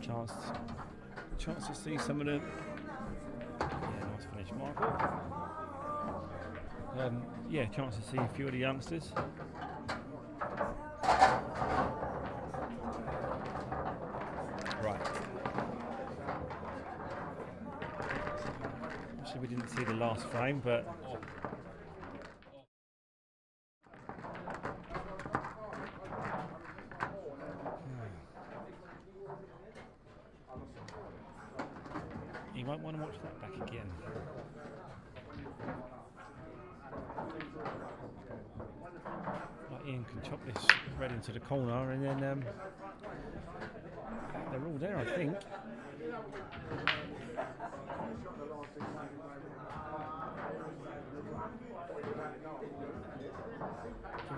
Chance to see some of the. Yeah, nice finish, Michael. Yeah, chance to see a few of the youngsters. Right. Actually, we didn't see the last frame, but. You might want to watch that back again. Like Ian can chop this red into the corner, and then they're all there, I think.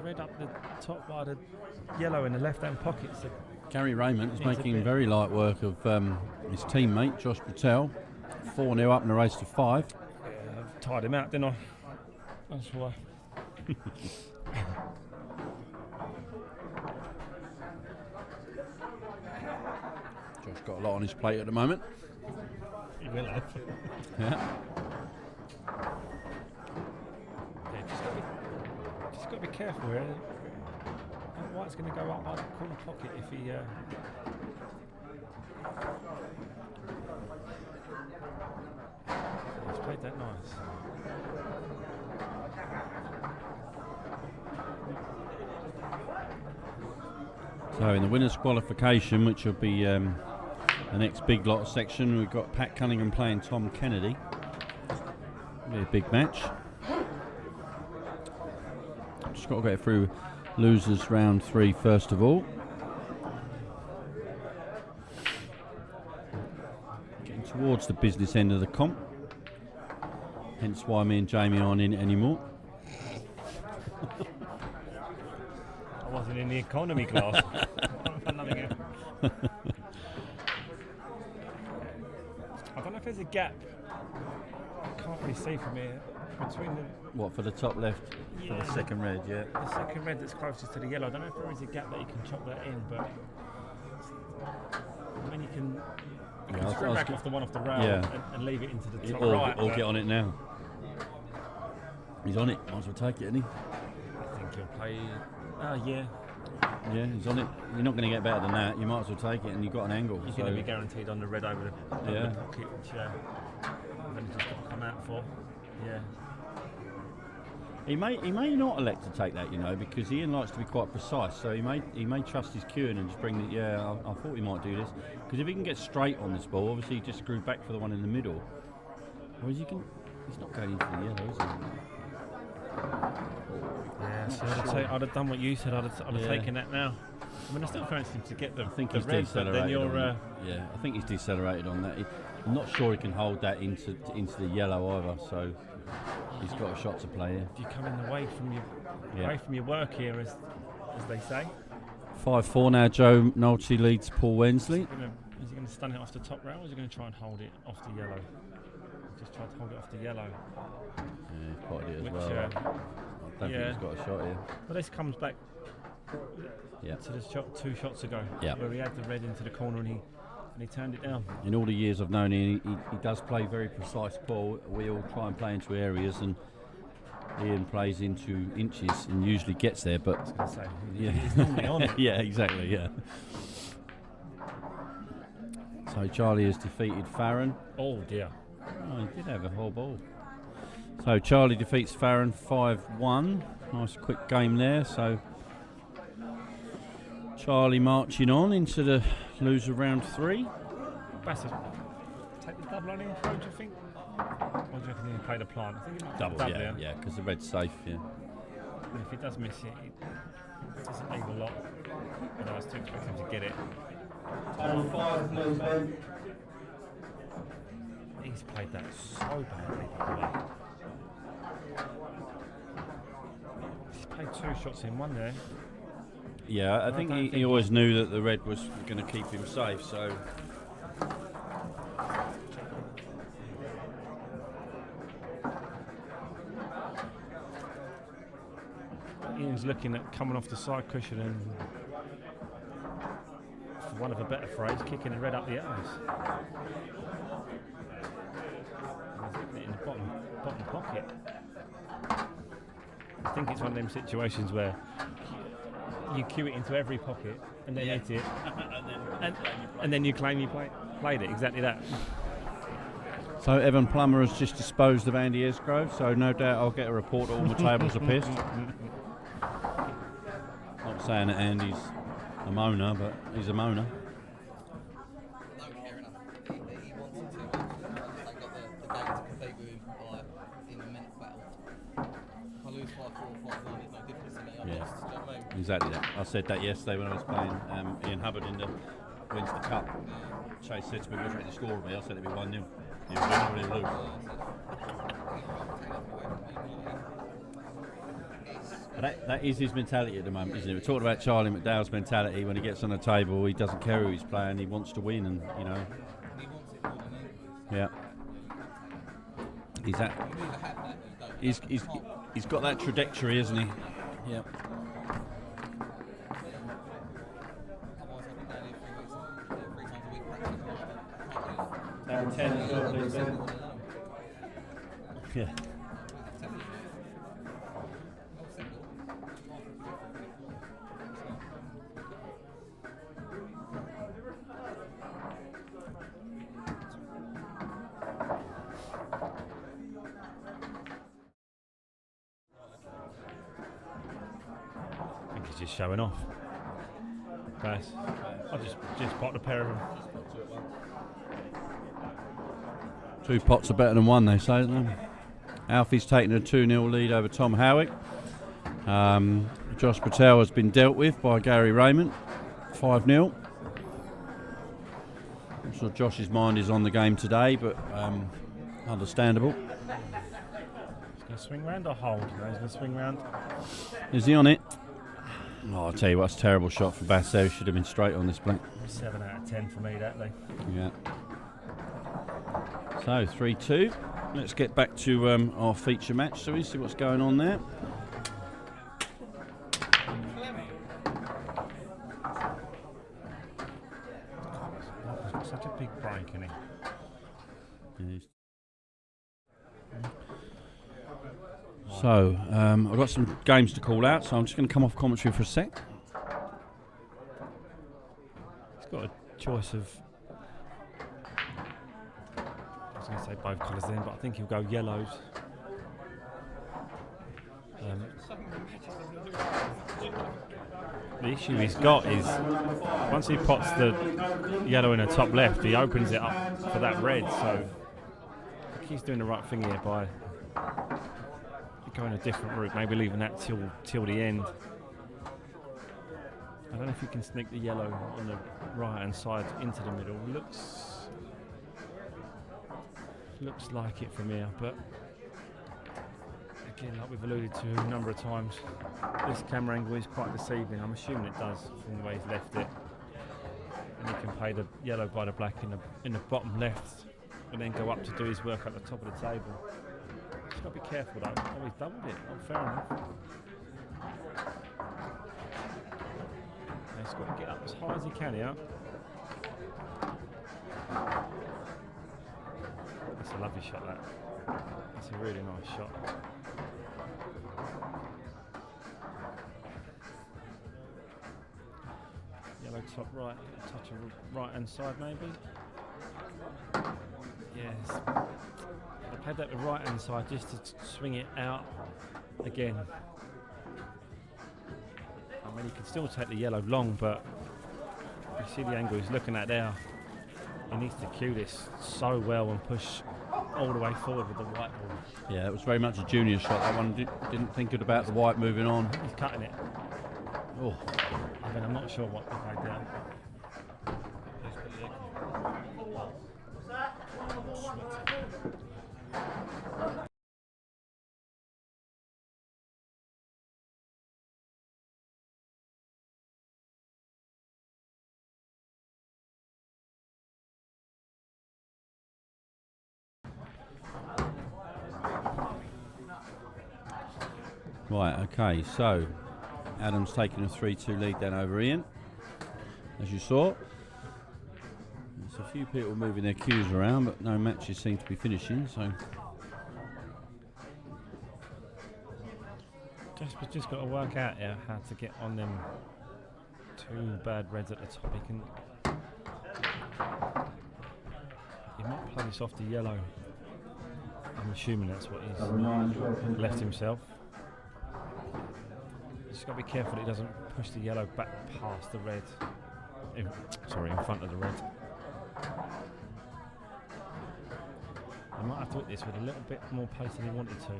red up the top by the yellow in the left-hand pocket. So Gary Raymond is making very light work of his teammate Josh Patel. 4-0 up in the race to 5. yeah, I've tied him out, didn't I? That's why. Josh got a lot on his plate at the moment. He will have. Yeah. Yeah, just got to be careful here. White's going to go up by the corner pocket if he. He's played that nice. So in the winners' qualification, which will be the next big lot section, we've got Pat Cunningham playing Tom Kennedy. Be a big match. Just got to get through losers round 3 first of all. Getting towards the business end of the comp. Hence why me and Jamie aren't in it anymore. I wasn't in the economy class. I don't know if there's a gap. I can't really see from here between the. What, for the top left? For the second red, yeah. The second red that's closest to the yellow. I don't know if there is a gap that you can chop that in, but I mean you can screw back off the one off the rail and leave it into the top right. Or get on it now. He's on it. Might as well take it, isn't he? I think he'll play. Yeah. Yeah, he's on it. You're not going to get better than that. You might as well take it, and you've got an angle. He's going to be guaranteed on the red over the pocket, which I've only just got to come out for. Yeah. He may not elect to take that, because Ian likes to be quite precise. So he may trust his cueing and just bring it. Yeah, I thought he might do this because if he can get straight on this ball, obviously he just screw back for the one in the middle. Whereas he's not going into the yellow, is he? Yeah, so I'd have done what you said. I'd have taken that now. I mean, I still fancy him to get the. I think he's red, decelerated. Then you're, I think he's decelerated on that. I'm not sure he can hold that into the yellow either. So he's got a shot to play here. If you come in away from your work here, as they say. 5-4 now. Joe Nolte leads Paul Wensley. Is he going to stun it off the top rail, or is he going to try and hold it off the yellow? Just try to hold it off the yellow. Yeah, he's potted it as well. I don't think he's got a shot here. Well, this comes back to the shot 2 shots ago, where he had the red into the corner and he turned it down. In all the years I've known him, he does play very precise ball. We all try and play into areas, and Ian plays into inches and usually gets there. But I was going to say, he's normally on it. Yeah, exactly. Yeah. So Charlie has defeated Farron. Oh dear. Oh, he did have a whole ball. So Charlie defeats Farron 5-1. Nice quick game there. So Charlie marching on into the loser round 3. Bassett, take the double on him, do you think? Or do you reckon he'll play the plant? I think he might double, yeah, because the red's safe, yeah. And if he does miss it, it doesn't leave a lot. Although I still expect him to get it. Channel 5, please, Ben. He's played that so badly, by the way. He's played 2 shots in one there. Yeah, I think he always knew that the red was going to keep him safe, so. Ian's looking at coming off the side cushion and, for want of a better phrase, kicking the red up the arms. In the bottom pocket. I think it's one of them situations where you cue it into every pocket and then hit it, and then you claim you played it. Exactly that. So Evan Plummer has just disposed of Andy Esgrove, so no doubt I'll get a report that all the tables are pissed. Not saying that Andy's a moaner, but he's a moaner. Exactly that. I said that yesterday when I was playing Ian Hubbard in the Wednesday Cup. Chase said to me, "What's ready to score with me?" I said it'd be 1-0. He'd win or he'd lose. That is his mentality at the moment, isn't it? We're talking about Charlie McDowell's mentality. When he gets on the table, he doesn't care who he's playing. He wants to win, and you know. Yeah. He's got that trajectory, hasn't he? Yeah. Yeah. I think he's just showing off. Guys, I just popped a pair of them. 2 pots are better than 1, they say, don't they? Alfie's taking a 2-0 lead over Tom Howick. Josh Patel has been dealt with by Gary Raymond, 5-0. I'm sure Josh's mind is on the game today, but understandable. He's going to swing round or hold? No, he's going to swing round. Is he on it? Oh, I'll tell you what, that's a terrible shot for Bass there. Should have been straight on this blank. 7 out of 10 for me, that day. Yeah. So 3-2. Let's get back to our feature match, so we see what's going on there. Such a big break, isn't he? So I've got some games to call out, so I'm just going to come off commentary for a sec. He's got a choice of, I was going to say both colours then, but I think he'll go yellows. The issue he's got is once he pots the yellow in the top left, he opens it up for that red, so I think he's doing the right thing here by going a different route, maybe leaving that till the end. I don't know if you can sneak the yellow on the right hand side into the middle. Looks like it from here, but again, like we've alluded to a number of times, this camera angle is quite deceiving. I'm assuming it does from the way he's left it. And he can play the yellow by the black in the bottom left and then go up to do his work at the top of the table. Just got to be careful though. Oh, he's doubled it. Oh, fair enough. And he's got to get up as high as he can here. That's a lovely shot, that. That's a really nice shot. Yellow top right, touch of right hand side maybe. Yes. I played that the right hand side just to swing it out again. I mean, he can still take the yellow long, but you see the angle he's looking at there. He needs to cue this so well and push all the way forward with the white ball. Yeah, it was very much a junior shot. That one didn't think about the white moving on. He's cutting it. Oh. I mean, I'm not sure what he played there. Right, okay, so Adam's taking a 3-2 lead then over Ian, as you saw. There's a few people moving their cues around, but no matches seem to be finishing, so... Just got to work out how to get on them 2 bad reds at the top. He might play this off the yellow. I'm assuming that's what he's left himself. Just got to be careful that he doesn't push the yellow back past the red. In front of the red. He might have to hit this with a little bit more pace than he wanted to.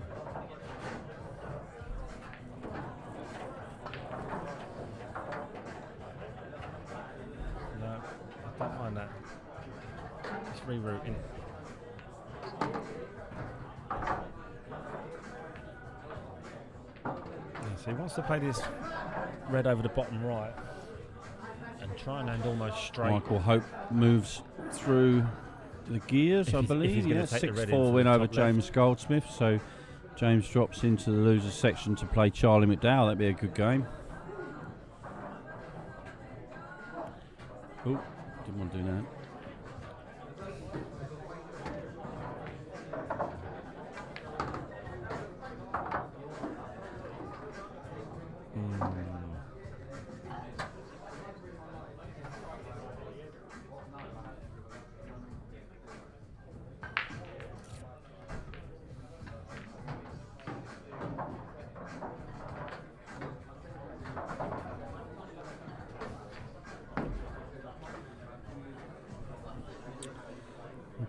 No, I don't mind that. Just rerouting. So he wants to play this red over the bottom right and try and land almost straight. Michael Hope moves through the gears, I believe. Yeah, 6-4 win over James Goldsmith. So James drops into the losers section to play Charlie McDowell. That'd be a good game. Oh, didn't want to do that.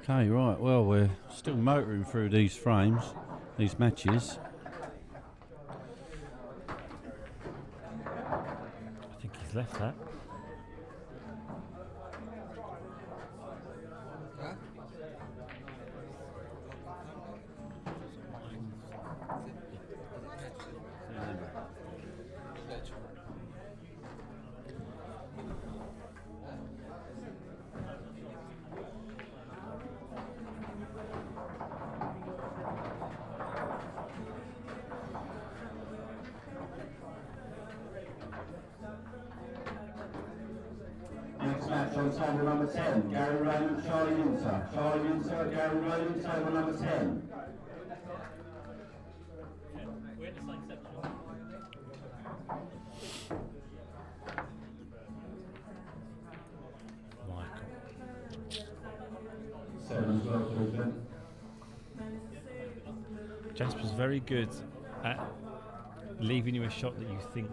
Okay, right, well, we're still motoring through these frames, these matches. I think he's left that. Next match on table number 10, Gary Raymond, Charlie Winter. Charlie Winter, Gary Raymond, table number 10. We're in the same section. Seven's well to Jasper's very good at leaving you a shot that you think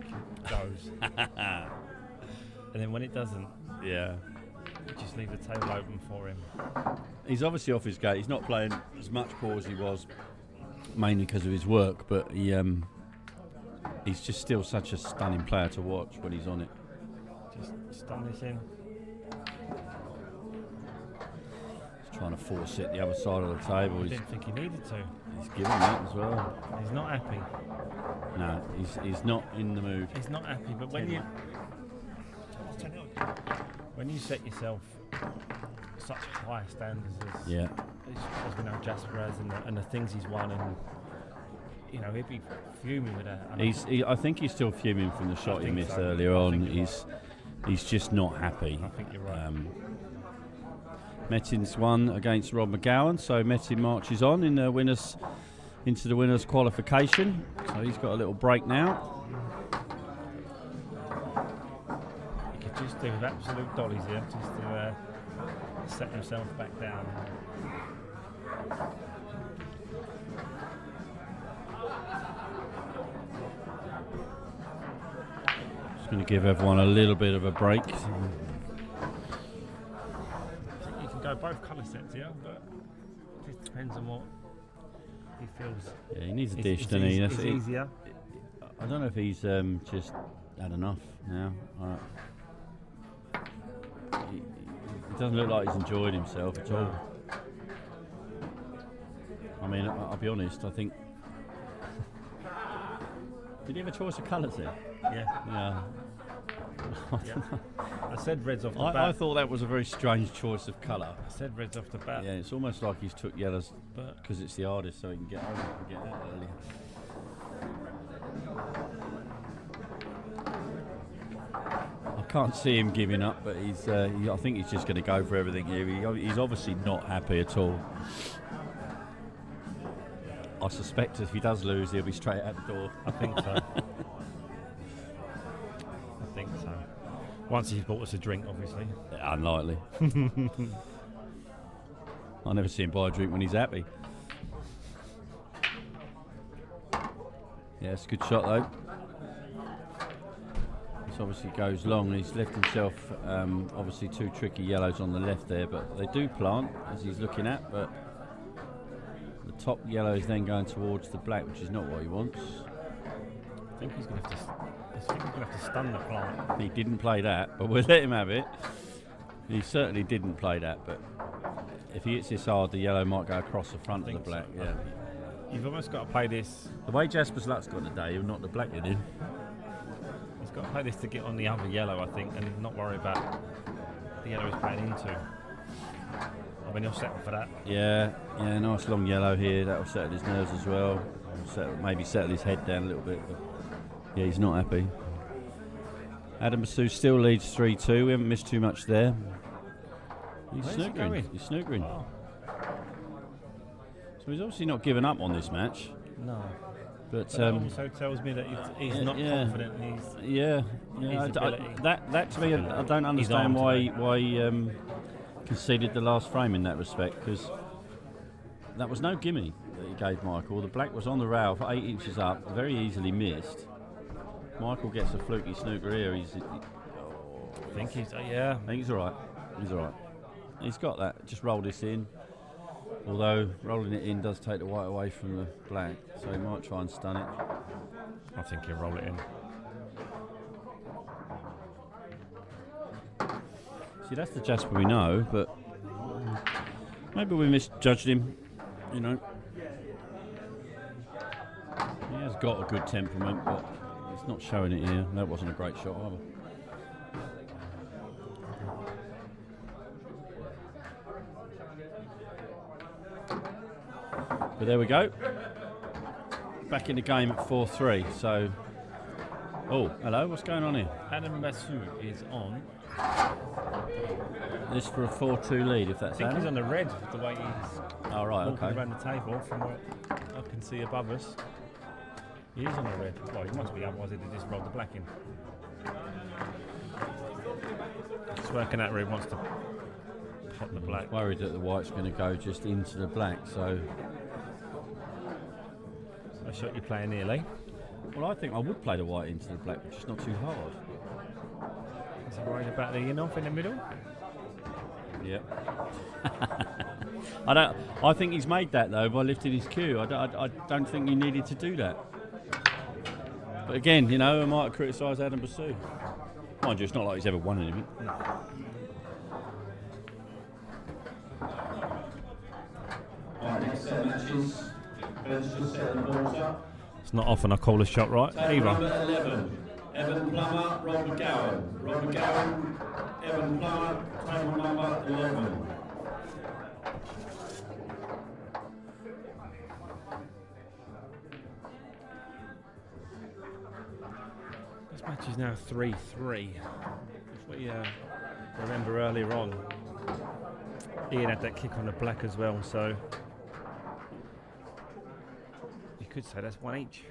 goes. And then when it doesn't, Yeah. you just leave the table open for him. He's obviously off his game. He's not playing as much ball as he was, mainly because of his work, but he's just still such a stunning player to watch when he's on it. Just stun this in. He's trying to force it the other side of the table. I didn't think he needed to. He's giving that as well. He's not happy. No, he's not in the mood. He's not happy, but when you set yourself such high standards as we know Jasper has, and the things he's won, and you know he'd be fuming with that. I think he's still fuming from the shot he missed so. earlier on. He's just not happy. I think you're right. Metin's won against Rob McGowan, so Metin marches on in the winners into the winners qualification. So he's got a little break now. He could just do with absolute dollies here, just to set himself back down. Just going to give everyone a little bit of a break. I think you can go both colour sets here, but it just depends on what he feels. Yeah, he needs a dish, doesn't he? It's easier. I don't know if he's just had enough now. He doesn't look like he's enjoyed himself at all. I mean, I'll be honest, I think... Did he have a choice of colours there? Yeah. Yeah. I said reds off the bat. I thought that was a very strange choice of colour. I said reds off the bat. Yeah, it's almost like he's took yellows because it's the hardest, so he can get over and get out earlier. I can't see him giving up, but I think he's just going to go for everything here. He's obviously not happy at all. I suspect if he does lose, he'll be straight out the door. I think so. I think so. Once he's bought us a drink, obviously. Yeah, unlikely. I never see him buy a drink when he's happy. Yeah, it's a good shot though. This obviously goes long. He's left himself obviously two tricky yellows on the left there, but they do plant as he's looking at, but the top yellow is then going towards the black, which is not what he wants. I think he's going to have to stun the plant. He didn't play that, but we'll let him have it. He certainly didn't play that, but if he hits this hard, the yellow might go across the front of the black. So. Yeah. You've almost got to play this. The way Jasper's luck's gone today, he'll knock the black in. He's got to play this to get on the other yellow, I think, and not worry about the yellow he's playing into. I mean, he'll settle for that. Yeah, nice long yellow here. That'll settle his nerves as well. Maybe settle his head down a little bit. But yeah, he's not happy. Adam Basu still leads 3-2. We haven't missed too much there. He's snookering. He's snookering. Oh. So he's obviously not given up on this match. No. But that also tells me that he's not confident in his ability. That to me, I don't understand why he conceded the last frame in that respect, because that was no gimme that he gave Michael. The black was on the rail for 8 inches up, very easily missed. Michael gets a fluky snooker here. I think he's all right. He's all right. He's got that. Just roll this in. Although rolling it in does take the white away from the black, so he might try and stun it. I think he'll roll it in. See, that's the Jasper we know, but maybe we misjudged him, you know. He has got a good temperament, but he's not showing it here. That wasn't a great shot either. But there we go. Back in the game at 4-3. So, oh, hello. What's going on here? Adam Basu is on. This for a 4-2 lead, if that's I think Adam. he's on the red, the way he's walking around the table from what I can see above us. He is on the red. Well, he must be, otherwise he'd have just rolled the black in. It's working out where he wants to pot the black. Worried that the white's going to go just into the black, so... A shot you're playing nearly. Well, I think I would play the white into the black, but just not too hard. Is he worried about the in-off in the middle? Yep. I think he's made that though by lifting his cue. I don't think you needed to do that. But again, you know, I might criticise Adam Basu. Mind you, it's not like he's ever won anything. No. Right, next set of matches. Let's just set the balls up. It's not often I call a shot right, either. Number 11, Evan Plummer, Rob McGowan. Rob McGowan, Evan Plummer, table number 11. This match is now 3-3. If we remember earlier on, Ian had that kick on the black as well, so you could say that's one each.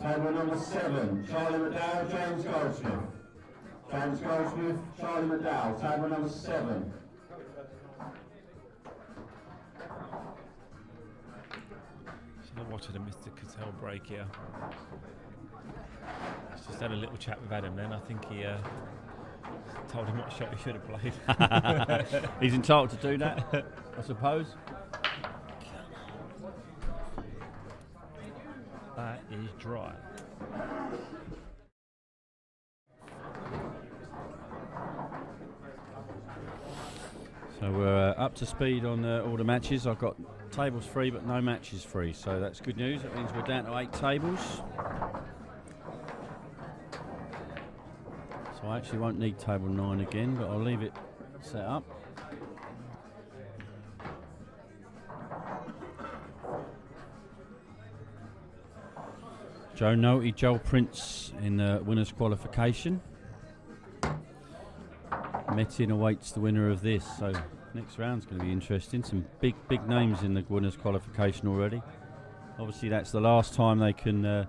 Table number 7, Charlie McDowell, James Goldsmith. James Goldsmith, Charlie McDowell, table number 7. I'm watching the Mr. Cattell break here. Just had a little chat with Adam then. I think he told him what shot he should have played. He's entitled to do that, I suppose. That is dry. So we're up to speed on all the matches. I've got tables free, but no matches free. So that's good news. That means we're down to 8 tables. So I actually won't need table 9 again, but I'll leave it set up. Joe Nolte, Joel Prince in the winners' qualification. Metin awaits the winner of this, so next round's going to be interesting. Some big names in the winners' qualification already. Obviously, that's the last time they can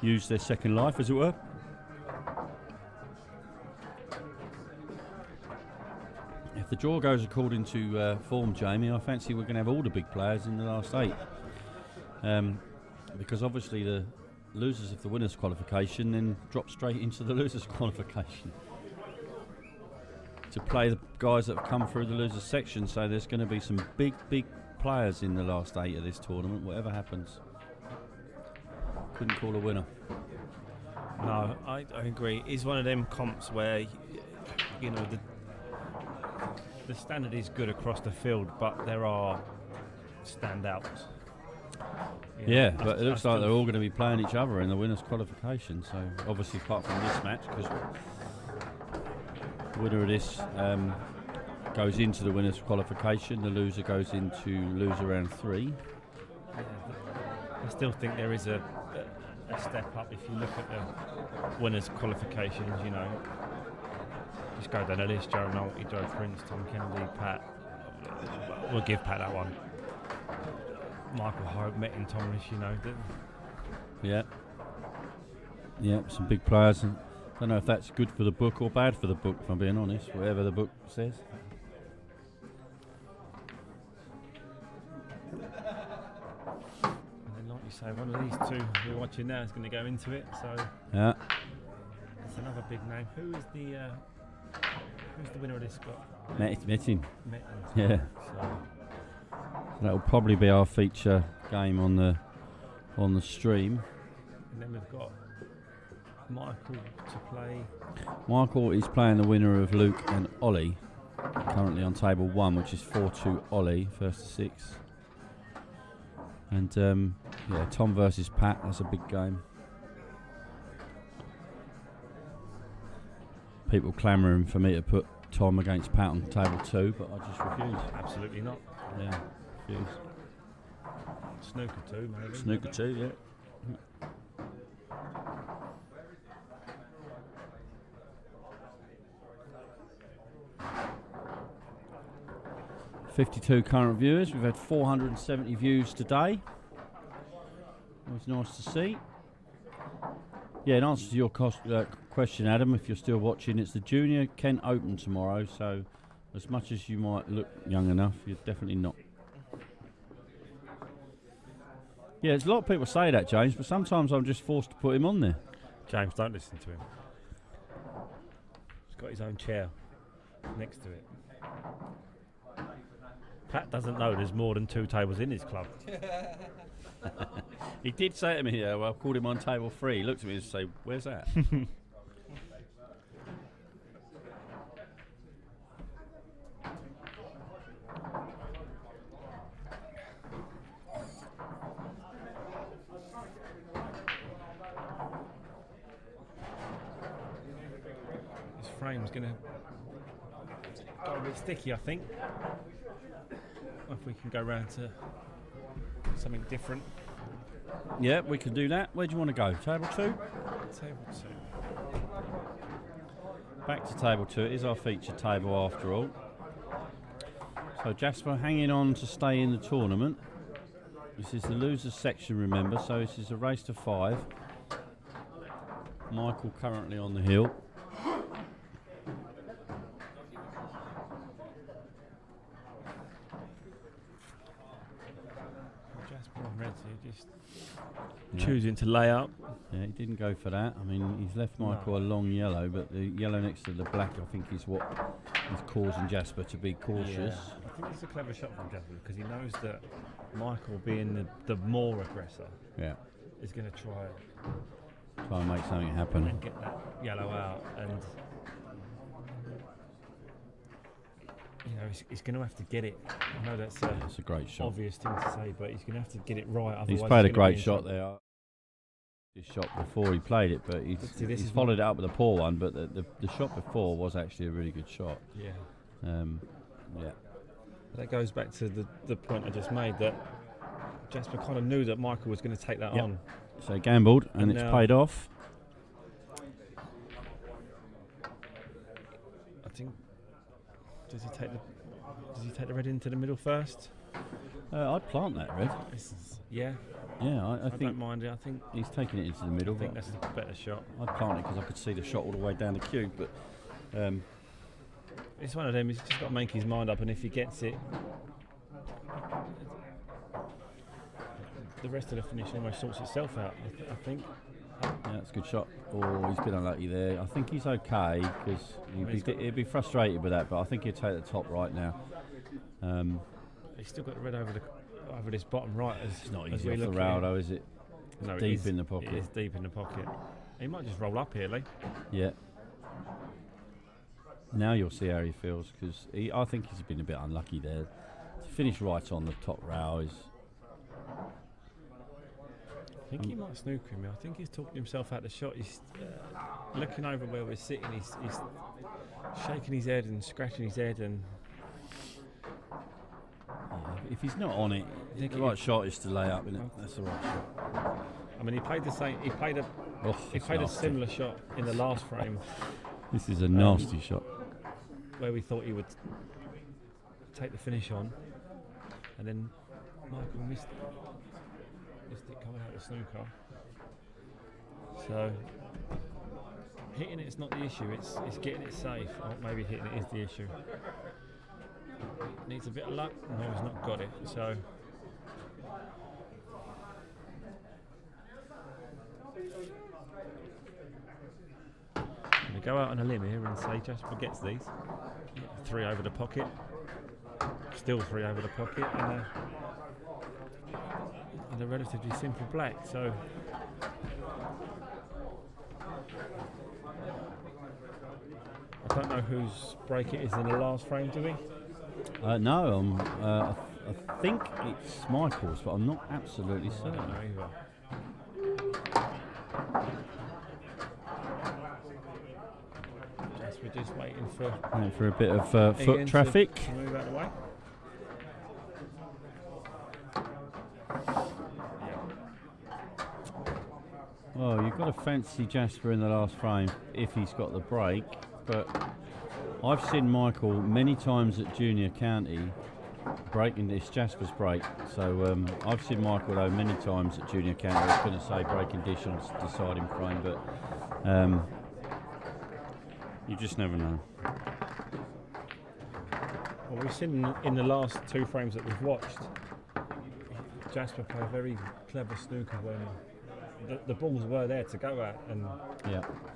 use their second life, as it were. If the draw goes according to form, Jamie, I fancy we're going to have all the big players in the last 8. Because obviously the losers of the winners' qualification then drop straight into the losers' qualification to play the guys that have come through the losers section. So there's going to be some big players in the last 8 of this tournament, whatever happens. Couldn't call a winner. No, I agree. It's one of them comps where, you know, the standard is good across the field, but there are standouts. Yeah, but it looks like they're all going to be playing each other in the winners' qualification. So obviously, apart from this match, because the winner of this goes into the winners' qualification, the loser goes into loser round 3. Yeah, I still think there is a step up if you look at the winners' qualifications. You know, just go down the list: Joe Nolte, Joe Prince, Tom Kennedy, Pat. We'll give Pat that one. Michael Hope, Metin Thomas, you know. Yeah, some big players. And I don't know if that's good for the book or bad for the book, if I'm being honest, whatever the book says. And then, like you say, one of these two we're watching now is going to go into it. So yeah, that's another big name. Who's the winner of this spot? Metin. Yeah. So that'll probably be our feature game on the stream. And then we've got Michael to play. Michael is playing the winner of Luke and Ollie, currently on table 1, which is 4-2 Ollie, first to 6. And yeah, Tom versus Pat, that's a big game. People clamouring for me to put Tom against Pat on table 2, but I just refuse. Absolutely not. Yeah, refuse. Snooker 2, maybe. Snooker 2, yeah. 52 current viewers. We've had 470 views today. It was nice to see. Yeah, in answer to your question, Adam, if you're still watching, it's the Junior Kent Open tomorrow, so as much as you might look young enough, you're definitely not. Yeah, there's a lot of people say that, James, but sometimes I'm just forced to put him on there. James, don't listen to him. He's got his own chair next to it. Pat doesn't know there's more than 2 tables in his club. He did say to me, well, I called him on table 3. He looked at me and said, where's that? This frame's going to go a bit sticky, I think. If we can go round to something different. Yeah, we can do that. Where do you want to go? Table 2? Table 2. Back to table 2. It is our feature table after all. So Jasper hanging on to stay in the tournament. This is the losers section, remember, so this is a race to 5. Michael currently on the hill. Choosing to lay up. Yeah, he didn't go for that. I mean, he's left Michael a long yellow, but the yellow next to the black, I think, is what is causing Jasper to be cautious. Yeah. I think it's a clever shot from Jasper because he knows that Michael, being the more aggressor, is going to try and make something happen and get that yellow out. And you know, he's going to have to get it. I know that's a great shot. Obvious thing to say, but he's going to have to get it right. He's played a great shot there. His shot before he played it, but he's followed it up with a poor one. But the shot before was actually a really good shot. Yeah. Yeah. That goes back to the point I just made, that Jasper kind of knew that Michael was going to take that on. So he gambled, and it's paid off. I think. Does he take the red into the middle first? I'd plant that red. Yeah. Yeah, I think. Don't mind it. I think he's taking it into the middle. I think that's a better shot. I'd plant it because I could see the shot all the way down the cube, but. It's one of them. He's just got to make his mind up, and if he gets it, the rest of the finish almost sorts itself out. I think. Yeah, that's a good shot. Oh, he's been unlucky there. I think he's okay because he'd be frustrated with that, but I think he'll take the top right now. He's still got the red over this bottom right. It's not easy off the rail, though, is it? It's no, deep in the pocket. It is deep in the pocket. He might just roll up here, Lee. Yeah. Now you'll see how he feels, because I think he's been a bit unlucky there. To finish right on the top row is... I think he might snooker him. I think he's talking himself out the shot. He's looking over where we're sitting. He's shaking his head and scratching his head. And if he's not on it, the right shot is to lay up, isn't it? That's the right shot. I mean, he played the same. He played a nasty. similar shot in the last frame. This is a nasty shot. Where we thought he would take the finish on, and then Michael missed it coming out of the snooker. So hitting it's not the issue, it's getting it safe. Or maybe hitting it is the issue. Needs a bit of luck. No, he's not got it. So I'm going to go out on a limb here and say Jasper gets these. 3 over the pocket. Still 3 over the pocket, and a relatively simple black. So I don't know whose break it is in the last frame, do we? No, I think it's Michael's, but I'm not absolutely certain. I don't know either. We're just waiting for a bit of foot traffic. To move out of the way. Well, you've got to fancy Jasper in the last frame if he's got the break, but I've seen Michael many times at Junior County breaking this Jasper's break. So I've seen Michael though many times at Junior County. I was going to say breaking dish on deciding frame, but you just never know. Well, we've seen in the last 2 frames that we've watched, Jasper play a very clever snooker when the balls were there to go at, and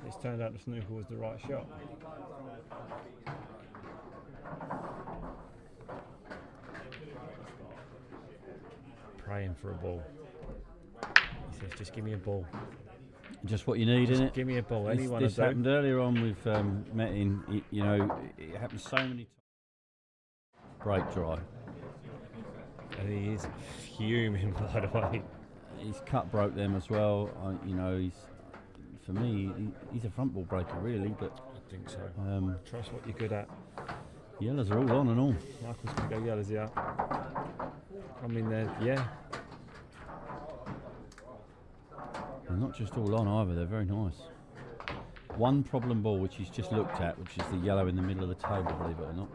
it's turned out the snooker was the right shot. Praying for a ball. He says, "Just give me a ball." Just what you need, Just isn't it? give me a ball. Anyone This happened earlier on with Metin. You know, it happens so many times. Break dry. And he is fuming, by the way. He's cut broke them as well. You know, for me, he's a front ball breaker really, but I think so. Trust what you're good at. Yellows are all on and all. Michael's going to go yellows, yeah. I mean, yeah. They're not just all on either, they're very nice. One problem ball which he's just looked at, which is the yellow in the middle of the table, believe it or not.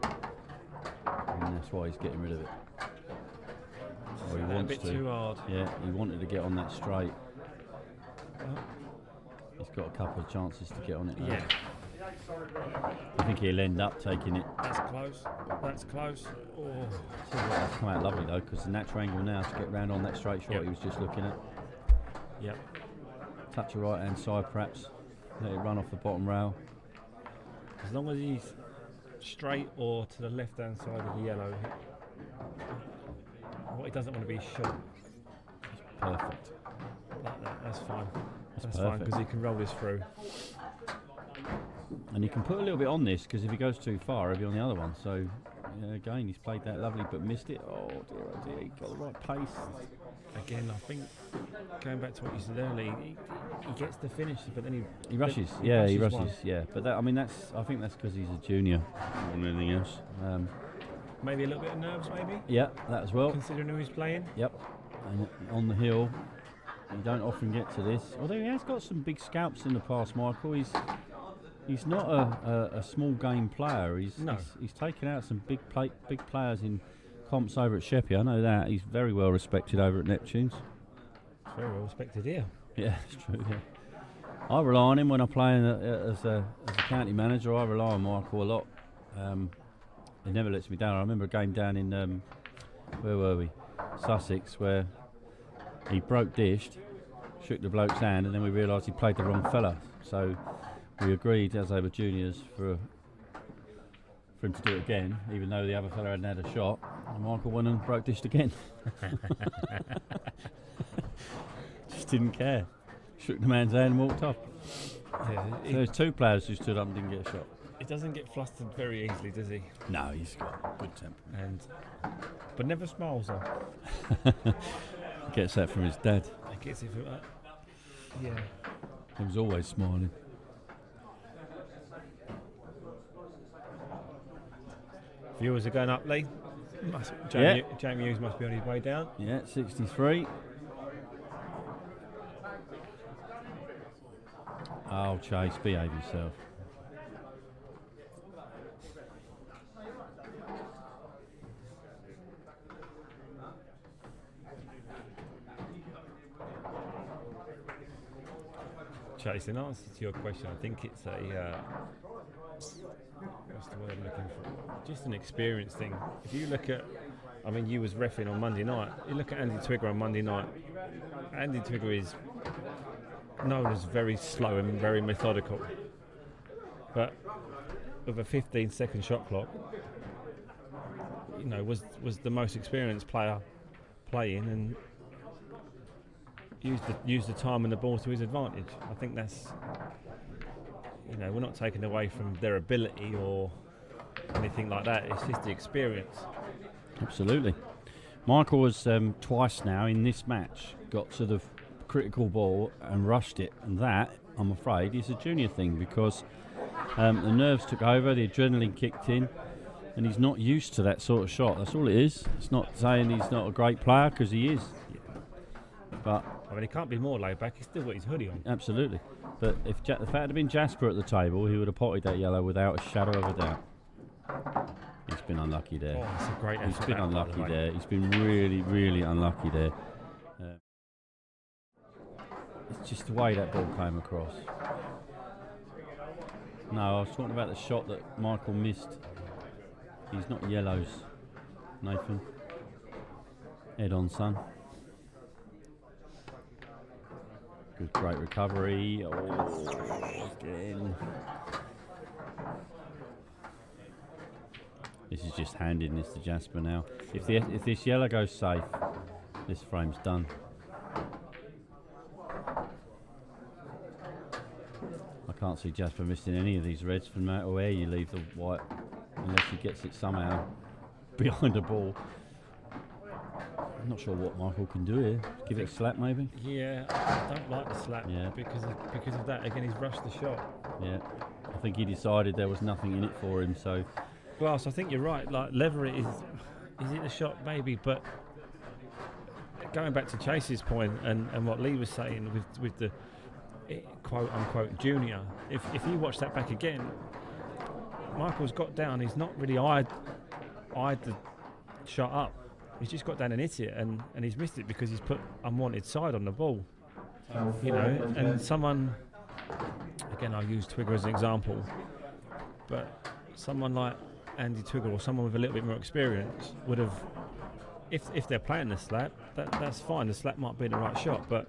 And that's why he's getting rid of it. Or he wants a bit to. too hard. Yeah, he wanted to get on that straight. He's got a couple of chances to get on it now. Yeah. I think he'll end up taking it. That's close. That's close. Oh. That's come out lovely though, because the natural angle now to get round on that straight shot he was just looking at. Yep. Touch the right hand side perhaps. Let it run off the bottom rail. As long as he's straight or to the left hand side of the yellow, what he doesn't want to be shot. Perfect. Like that, that's fine. That's perfect. fine because he can roll this through. And you can put a little bit on this because if he goes too far, he'll be on the other one. So again, he's played that lovely but missed it. Oh dear, he got the right pace. Again, I think going back to what you said earlier, he gets the finish, but then he rushes. He rushes. Yeah, but that, I mean, I think that's because he's a junior more than anything else. Maybe a little bit of nerves, maybe. Yeah, that as well. Considering who he's playing. Yep. And on the hill, you don't often get to this. Although he has got some big scalps in the past, Michael. He's not a small game player. He's taken out some big players in comps over at Sheppey. I know that. He's very well respected over at Neptune's. Very well respected here. Yeah, it's true. Yeah. I rely on him when I play as a county manager. I rely on Michael a lot. He never lets me down. I remember a game down in where were we? Sussex, where he broke dished, shook the bloke's hand, and then we realised he played the wrong fella. So we agreed, as they were juniors, for him to do it again, even though the other fella hadn't had a shot. And Michael went and broke dished again. Just didn't care. Shook the man's hand and walked off. Yeah, so there's 2 players who stood up and didn't get a shot. he doesn't get flustered very easily, does he? No, he's got good temperament. But never smiles though. Gets that from his dad. He gets it from yeah. He was always smiling. Viewers are going up, Lee. Jamie Hughes must be on his way down. Yeah, 63. Oh, Chase, behave yourself. Chase, in answer to your question, I think it's a what's the word I'm looking for? Just an experience thing. If you look at, I mean, you was reffing on Monday night. You look at Andy Twigger on Monday night. Andy Twigger is known as very slow and very methodical, but with a 15-second shot clock, was the most experienced player playing and used the time and the ball to his advantage. I think that's, we're not taking away from their ability or anything like that. It's just the experience. Absolutely. Michael has twice now in this match got to the critical ball and rushed it, and that, I'm afraid, is a junior thing because the nerves took over, the adrenaline kicked in, and he's not used to that sort of shot. That's all it is. It's not saying he's not a great player, because he is. But I mean, he can't be more laid back. He's still got his hoodie on. Absolutely. But if the fact had been Jasper at the table, he would have potted that yellow without a shadow of a doubt. He's been unlucky there. Oh, that's a great effort. He's been unlucky there. He's been really, really unlucky there. It's just the way that ball came across. No, I was talking about the shot that Michael missed. He's not yellows, Nathan. Head on, son. Good, great recovery. Oh, again. This is just handing this to Jasper now. If this yellow goes safe, this frame's done. I can't see Jasper missing any of these reds, no matter where you leave the white, unless he gets it somehow behind the ball. I'm not sure what Michael can do here. Give it a slap, maybe. Yeah, I don't like the slap. Yeah. Because of that. Again, he's rushed the shot. Yeah, I think he decided there was nothing in it for him. So, Glass, I think you're right. Like lever it is it a shot? Maybe, but going back to Chase's point and what Lee was saying with the quote unquote junior. If you watch that back again, Michael's got down. He's not really eyed the shot up. He's just got down and hit it, and he's missed it because he's put unwanted side on the ball. And someone, again, I'll use Twigger as an example, but someone like Andy Twigger or someone with a little bit more experience would have, if they're playing the slap, that's fine. The slap might be the right shot, but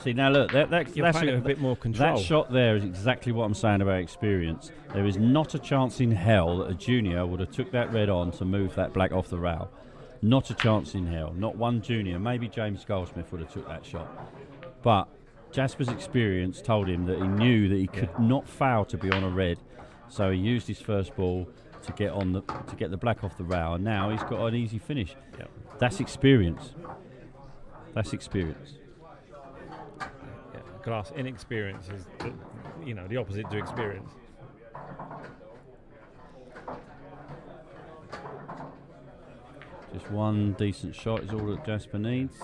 see now look, that's a bit more control. That shot there is exactly what I'm saying about experience. There is not a chance in hell that a junior would have took that red on to move that black off the rail. Not a chance in hell. Not one junior. Maybe James Goldsmith would have took that shot. But Jasper's experience told him that he knew that he could not fail to be on a red. So he used his first ball to get the black off the rail, and now he's got an easy finish. Yep. That's experience. That's experience. Glass, inexperience is the opposite to experience. Just one decent shot is all that Jasper needs.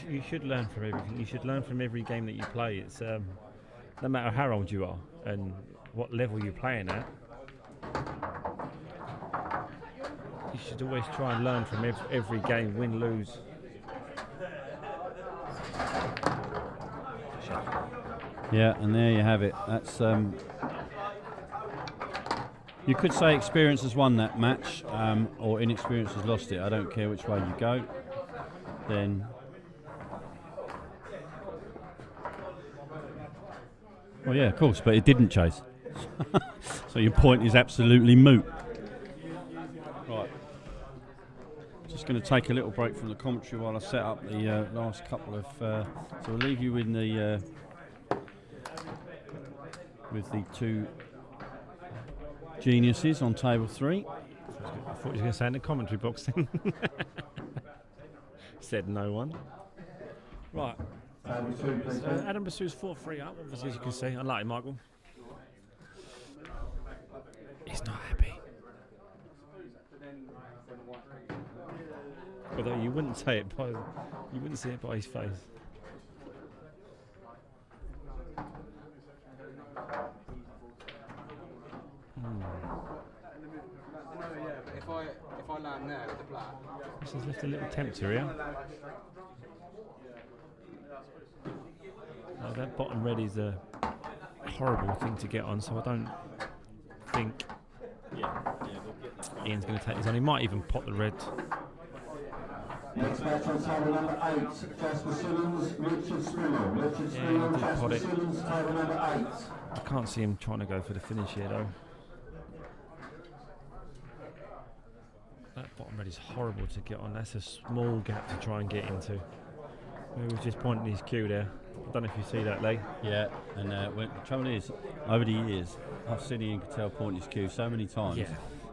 You should learn from everything. You should learn from every game that you play. It's no matter how old you are and what level you're playing at. You should always try and learn from every game, win, lose. Yeah, and there you have it. That's you could say experience has won that match, or inexperience has lost it. I don't care which way you go. Then, well, yeah, of course, but it didn't, Chase. So your point is absolutely moot. Right. just going to take a little break from the commentary while I set up the last couple of. So we'll leave you in the with the two geniuses on table 3. I thought you were going to say in the commentary box then. Said no one. Right. Adam Bassoon's 4-3 up, obviously, as you can see. Unlucky, Michael. He's not happy. Although you wouldn't say it by, you wouldn't see it by his face. If I land there with the black. This has left a little tempter here. That bottom red is a horrible thing to get on, so I don't think Ian's going to take this on. He might even pop the red. Next match on table number 8, Jasper Simmons, Richard Springer. Richard Springer, he did pot Jasper it. Simmons, table number 8. I can't see him trying to go for the finish here though. That bottom red is horrible to get on. That's a small gap to try and get into. He was just pointing his cue there. I don't know if you see that, Lee. Yeah, and the trouble is, over the years, I've seen Ian Cattell point his cue so many times. Yeah.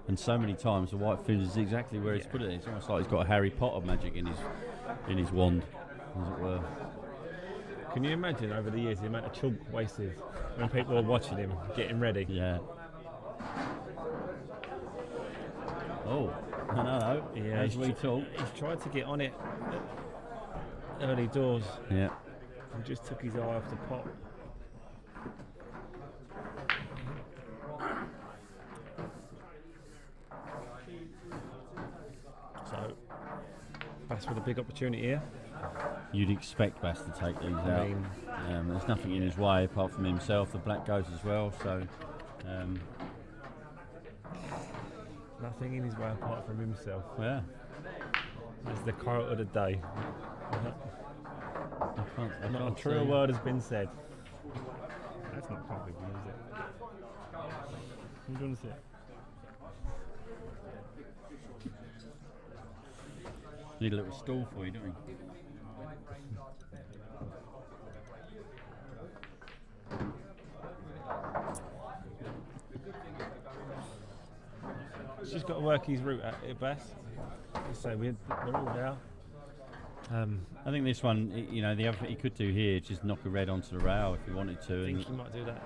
And so many times the white finishes exactly where he's put it. It's almost like he's got a Harry Potter magic in his wand, as it were. Can you imagine over the years the amount of chalk wasted when people are watching him, getting ready? Yeah. Oh, no. Yeah, As we talk. He's tried to get on it early doors Yeah. and just took his eye off the pot. So, Bass with a big opportunity here. You'd expect Bass to take these I out. mean, There's nothing in his way apart from himself. The black goes as well, so. nothing in his way apart from himself. Yeah. That's the quote of the day. I Not a can't true see. word has been said. That's not complicated, is it? I'm going to see it. Need a little stall for you, don't we? He's just got to work his route at it best. So we're all there. I think this one, the other thing he could do here is just knock a red onto the rail if he wanted to. I think and he might do that.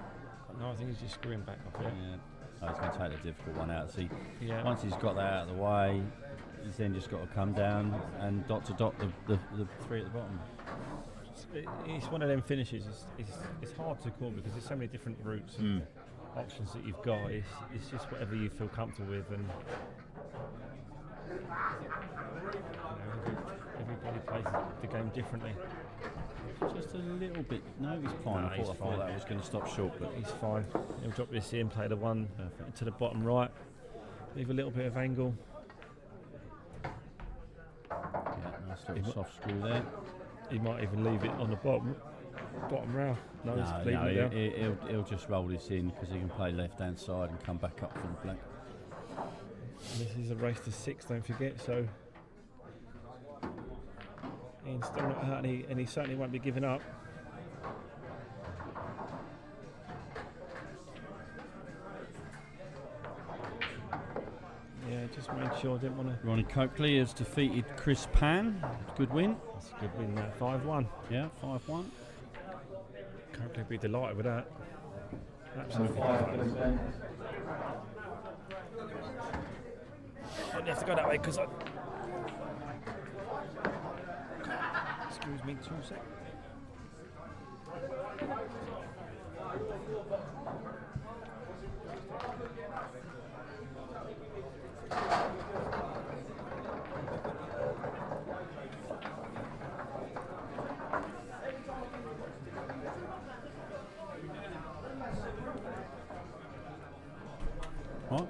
No, I think he's just screwing back off it. yeah, oh, he's going to take the difficult one out. See, Yeah. once he's got that out of the way, he's then just got to come down and dot to dot the 3 at the bottom. It's one of them finishes. It's hard to call because there's so many different routes and options that you've got. It's just whatever you feel comfortable with, and everybody plays the game differently. Just a little bit. No, he's fine. No, I he's thought fine. that was going to stop short, but He's fine. He'll drop this in, play the one to the bottom right, leave a little bit of angle. yeah, nice little soft screw there. He might even leave it on the bottom rail. No, he's leaving it there. He'll just roll this in because he can play left hand side and come back up for the black. This is a race to 6, don't forget, so Ian's still not hurt and he certainly won't be giving up. Yeah, just made sure I didn't want to. Ronnie Coakley has defeated Chris Pan. Good win. That's a good win, that 5-1. Yeah, 5-1. Coakley would be delighted with that. Number Absolutely. 5, please, Ben. You have to go that way because I. Excuse me, 2 seconds. What?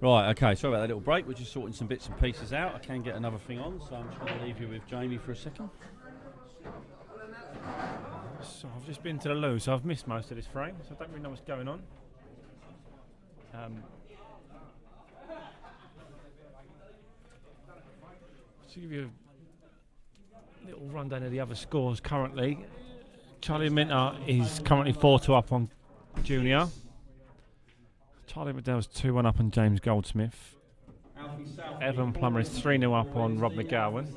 Right, okay, sorry about that little break. We're just sorting some bits and pieces out. I can get another thing on, so I'm just going to leave you with Jamie for a second. So I've just been to the loo, so I've missed most of this frame, so I don't really know what's going on. To give you a little rundown of the other scores currently, Charlie Minter is currently 4-2 up on Junior. Charlie McDowell's 2-1 up on James Goldsmith. Evan Plummer is 3-0 up on Rob McGowan.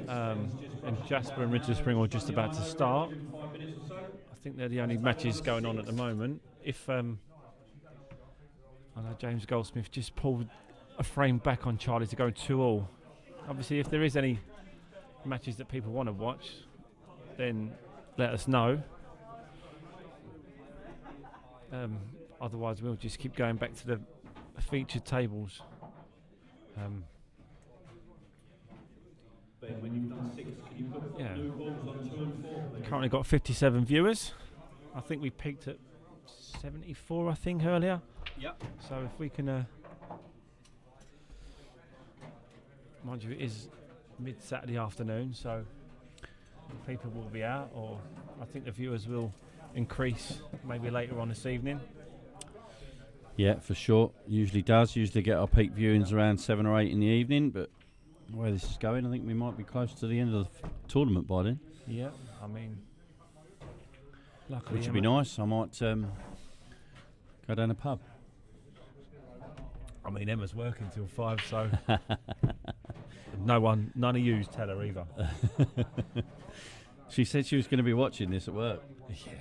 And Jasper and Richard Spring are just about to start. I think they're the only matches going on at the moment. If I know James Goldsmith just pulled a frame back on Charlie to go 2-all. Obviously, if there is any matches that people want to watch, then let us know. Otherwise, we'll just keep going back to the featured tables. When you've done 6, can you put new balls on 2 and 4? Currently got 57 viewers. I think we peaked at 74, I think, earlier. Yep. So if we can, mind you, it is mid-Saturday afternoon, so people will be out, or I think the viewers will increase maybe later on this evening. Yeah, for sure. Usually does. Usually get our peak viewings around 7 or 8 in the evening, but where this is going, I think we might be close to the end of the tournament by then. Yeah, I mean, luckily, which would be nice. I might go down the pub. I mean, Emma's working till 5, so none of yous tell her either. She said she was going to be watching this at work. Yeah.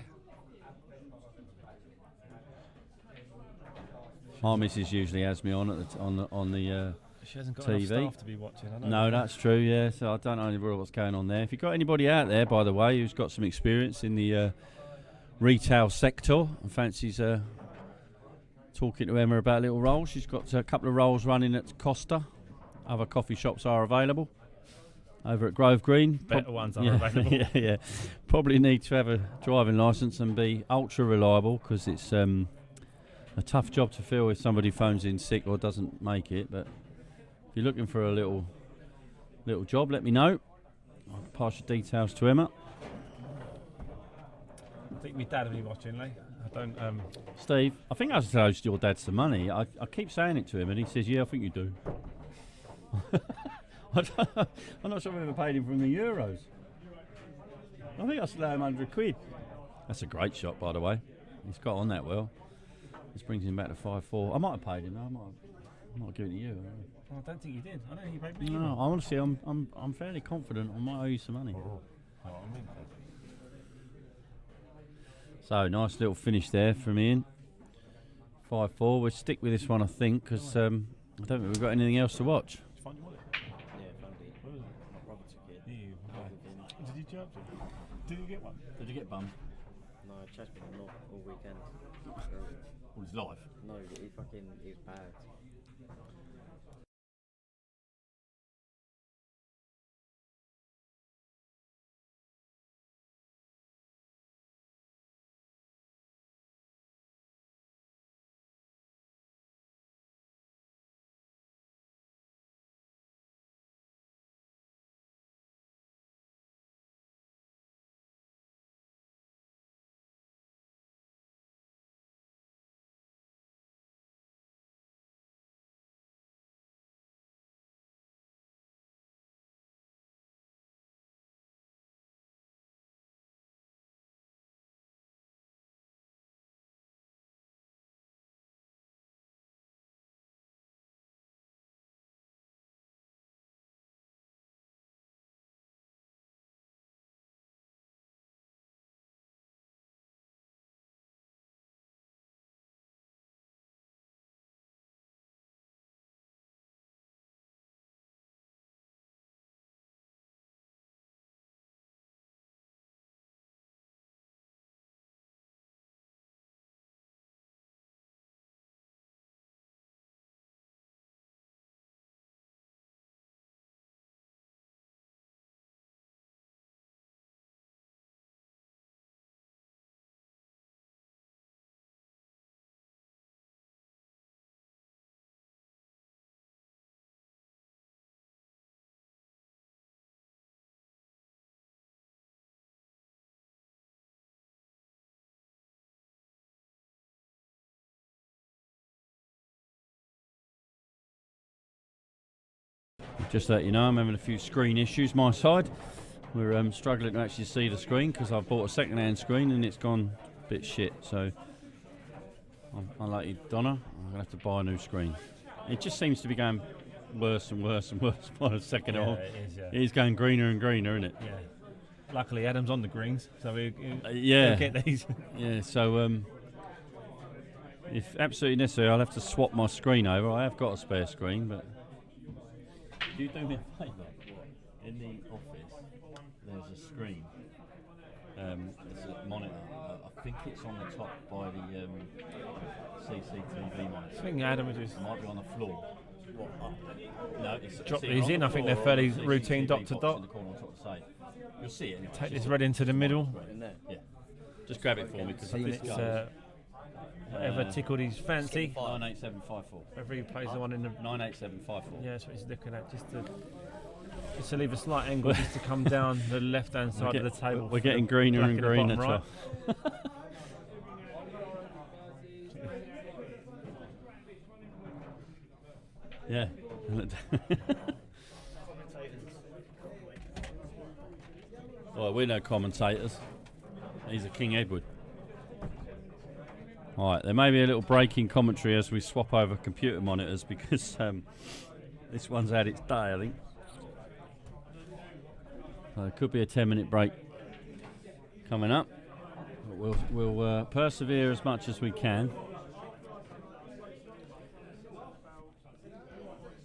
My missus usually has me on at on the she hasn't got TV. enough staff to be watching. I know No, that's true. Yeah, so I don't know really what's going on there. If you've got anybody out there, by the way, who's got some experience in the retail sector and fancies talking to Emma about little rolls, she's got a couple of rolls running at Costa. Other coffee shops are available over at Grove Green. Better ones are available. Yeah. Probably need to have a driving licence and be ultra reliable, because it's a tough job to fill if somebody phones in sick or doesn't make it. But if you're looking for a little job, let me know. I'll pass your details to Emma. I think my dad will be watching, Lee. I don't. Steve, I think I supposed your dad some money. I keep saying it to him, and he says, "Yeah, I think you do." I'm not sure I've ever paid him from the euros. I think I still owe him £100. That's a great shot, by the way. He's got on that well. This brings him back to 5-4. I might have paid him. I might have given it to you. I don't think you did. I don't think you paid me. No, honestly, I'm fairly confident I might owe you some money. So nice little finish there from Ian. 5-4. We'll stick with this one, I think, because I don't think we've got anything else to watch. Find your wallet. Yeah, found it. Robert took it. Did you charge it? Did you get one? Did you get bummed? No, Chad's been not all weekend. All his life? No, he was bad. Just to let you know, I'm having a few screen issues my side. We're struggling to actually see the screen because I've bought a second-hand screen and it's gone a bit shit. So I'm unlucky, Donna. I'm going to have to buy a new screen. It just seems to be going worse and worse and worse by the second Yeah, on. it is, yeah. It's going greener and greener, isn't it? Yeah. Luckily, Adam's on the greens, so yeah. he'll get these. Yeah, so if absolutely necessary, I'll have to swap my screen over. I have got a spare screen, but... Can you do me a favour? In the office, there's a screen. There's a monitor. I think it's on the top by the CCTV monitor. I think Adam would just... It might be on the floor. No, drop it's these in. I think they're fairly routine dot to dot. In the corner on top of the safe. You'll see it. Take this red into the middle. In there. Yeah. Just grab it for me because It's whatever tickled his fancy. 98754. Whether he plays the one in the 98754. yeah, that's what he's looking at. Just to leave a slight angle, just to come down the left-hand side of the table. We're getting greener and greener. Right. Yeah. Well, we're no commentators. He's a King Edward. Alright, there may be a little break in commentary as we swap over computer monitors because this one's had its day, I think. So there could be a 10-minute break coming up. But we'll persevere as much as we can.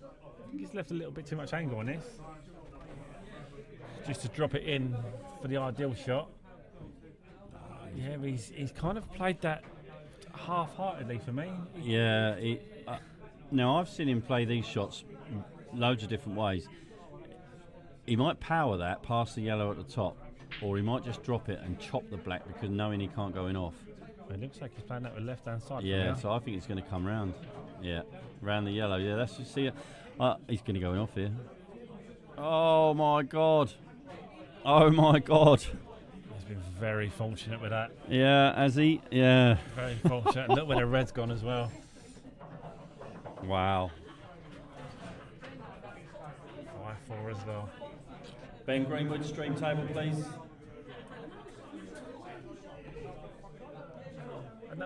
I think he's left a little bit too much angle on this. Just to drop it in for the ideal shot. Yeah, he's kind of played that half-heartedly for me. Yeah, now I've seen him play these shots loads of different ways. He might power that past the yellow at the top, or he might just drop it and chop the black because knowing he can't go in off. It looks like he's playing that with left-hand side. Yeah, so I think it's going to come round. Yeah, round the yellow. Yeah, that's just see it. He's going to go in off here. Oh my God! Oh my God! He's been very fortunate with that. Yeah, has he? Yeah. Very fortunate. Look where the red's gone as well. Wow. 5-4 as well. Ben Greenwood, stream table, please.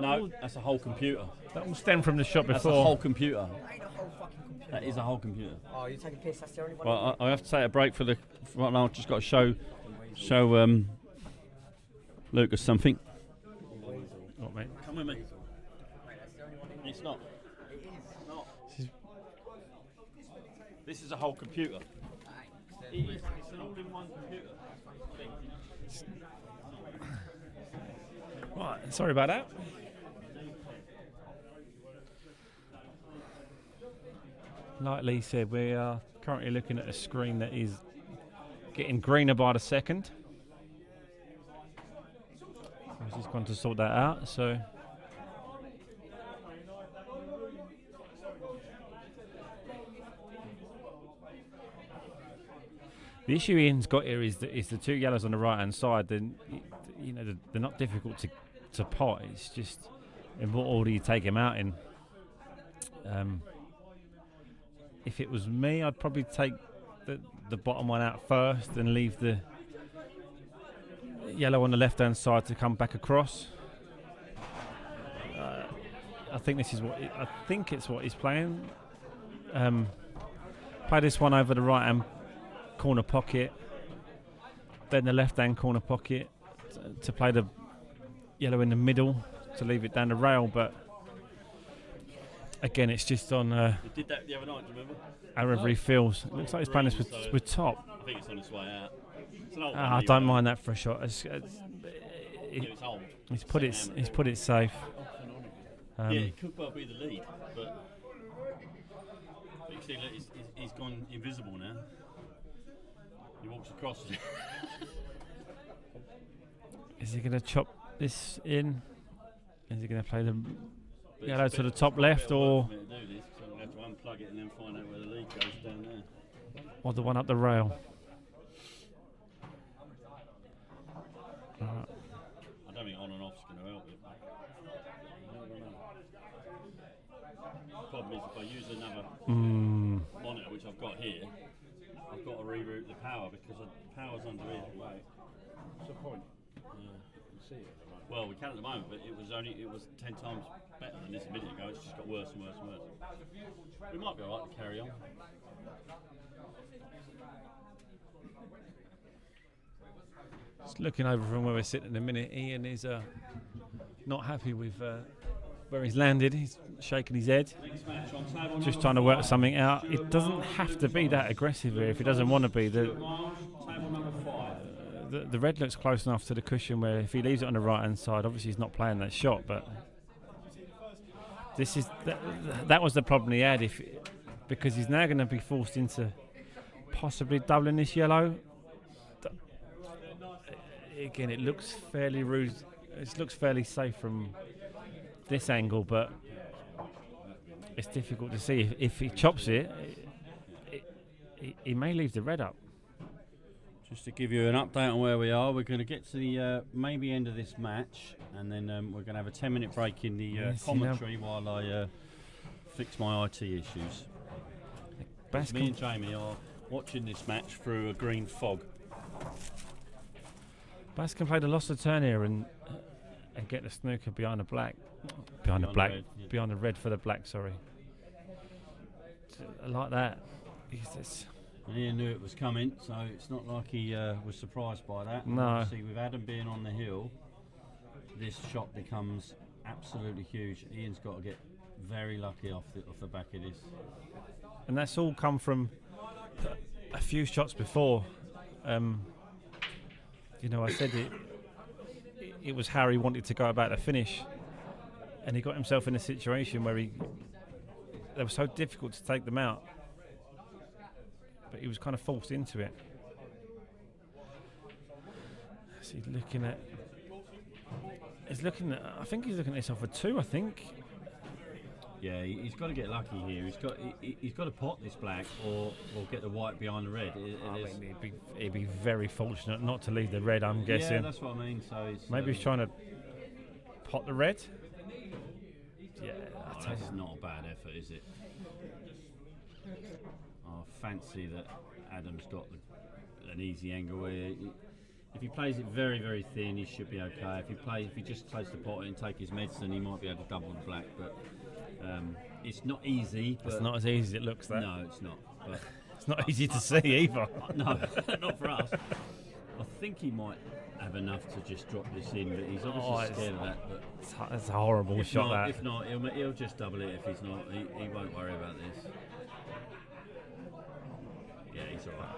No, that's a whole computer. That all stemmed from the shot That's before. a whole computer. That ain't a whole fucking computer. That is a whole computer. Oh, you're taking piss. That's the only one. Well, I have to take a break for the. Right now, I've just got to show Lucas something. What, mate? Come with me. It's not. It is. Not. This is a whole computer. It's an all-in-one computer. Right, sorry about that. Like Lee said, we are currently looking at a screen that is getting greener by the second. I've just gone to sort that out, so... The issue Ian's got here is the two yellows on the right hand side. Then you know they're not difficult to pot. It's just in what order you take him out in. If it was me, I'd probably take the bottom one out first and leave the yellow on the left hand side to come back across. I think this is I think it's what he's playing. Play this one over the right hand corner pocket, then the left hand corner pocket to play the yellow in the middle to leave it down the rail, but again it's just on He did that the other night, do you remember? however he feels. It looks like he's playing this with top. I think it's on its way out. It's an old one I anyway. don't mind that for a shot. It's old. He's put it safe. Yeah, it could well be the lead, but you see, look, he's gone invisible now. He walks across. Is he going to chop this in? Is he going to play the yellow to the top left, or I'm going to have to unplug it and then find out where the lead goes down there. the one up the rail? I don't think on and off's going to help it. The problem is if I use another monitor, which I've got here, I've got to reroute the power because the power's under here. Wait, what's the point? You can see it at the moment. Well, we can at the moment, but it was 10 times better than this a minute ago. It's just got worse and worse and worse. We might be alright to carry on. Just looking over from where we're sitting in a minute, Ian is not happy with where he's landed. He's shaking his head, just trying to work something out. It doesn't have to be that aggressive here if he doesn't want to be. The red looks close enough to the cushion where if he leaves it on the right hand side, obviously he's not playing that shot. But this is that was the problem he had, because he's now going to be forced into possibly doubling this yellow. Again, it looks fairly rude. It looks fairly safe from this angle, but it's difficult to see. If he chops it, he may leave the red up. Just to give you an update on where we are, we're going to get to the maybe end of this match, and then we're going to have a 10-minute break in the commentary while I fix my IT issues. Me and Jamie are watching this match through a green fog. Baskin played a lost of turn here and get the snooker behind the black, behind the red for the black. Sorry, like that. He knew it was coming, so it's not like he was surprised by that. No. Obviously, with Adam being on the hill, this shot becomes absolutely huge. Ian's got to get very lucky off the back of this. And that's all come from a few shots before. I said it was how he wanted to go about the finish, and he got himself in a situation where they were so difficult to take them out, but he was kind of forced into it. So he's looking at I think he's looking at this off a 2, I think. Yeah, he's got to get lucky here. He's got to pot this black or get the white behind the red. He'd be very fortunate not to leave the red, I'm guessing. Yeah, that's what I mean. So maybe he's trying to pot the red. Yeah, that's not a bad effort, is it? I fancy that Adam's got an easy angle where if he plays it very, very thin, he should be okay. If he just plays the pot and take his medicine, he might be able to double the black. But it's not easy. It's not as easy as it looks. That. No, it's not. But it's not easy to see either. No, not for us. I think he might have enough to just drop this in, but he's obviously scared of that. But it's a horrible shot. If not, he'll just double it. If he's not, he won't worry about this. Yeah, he's alright.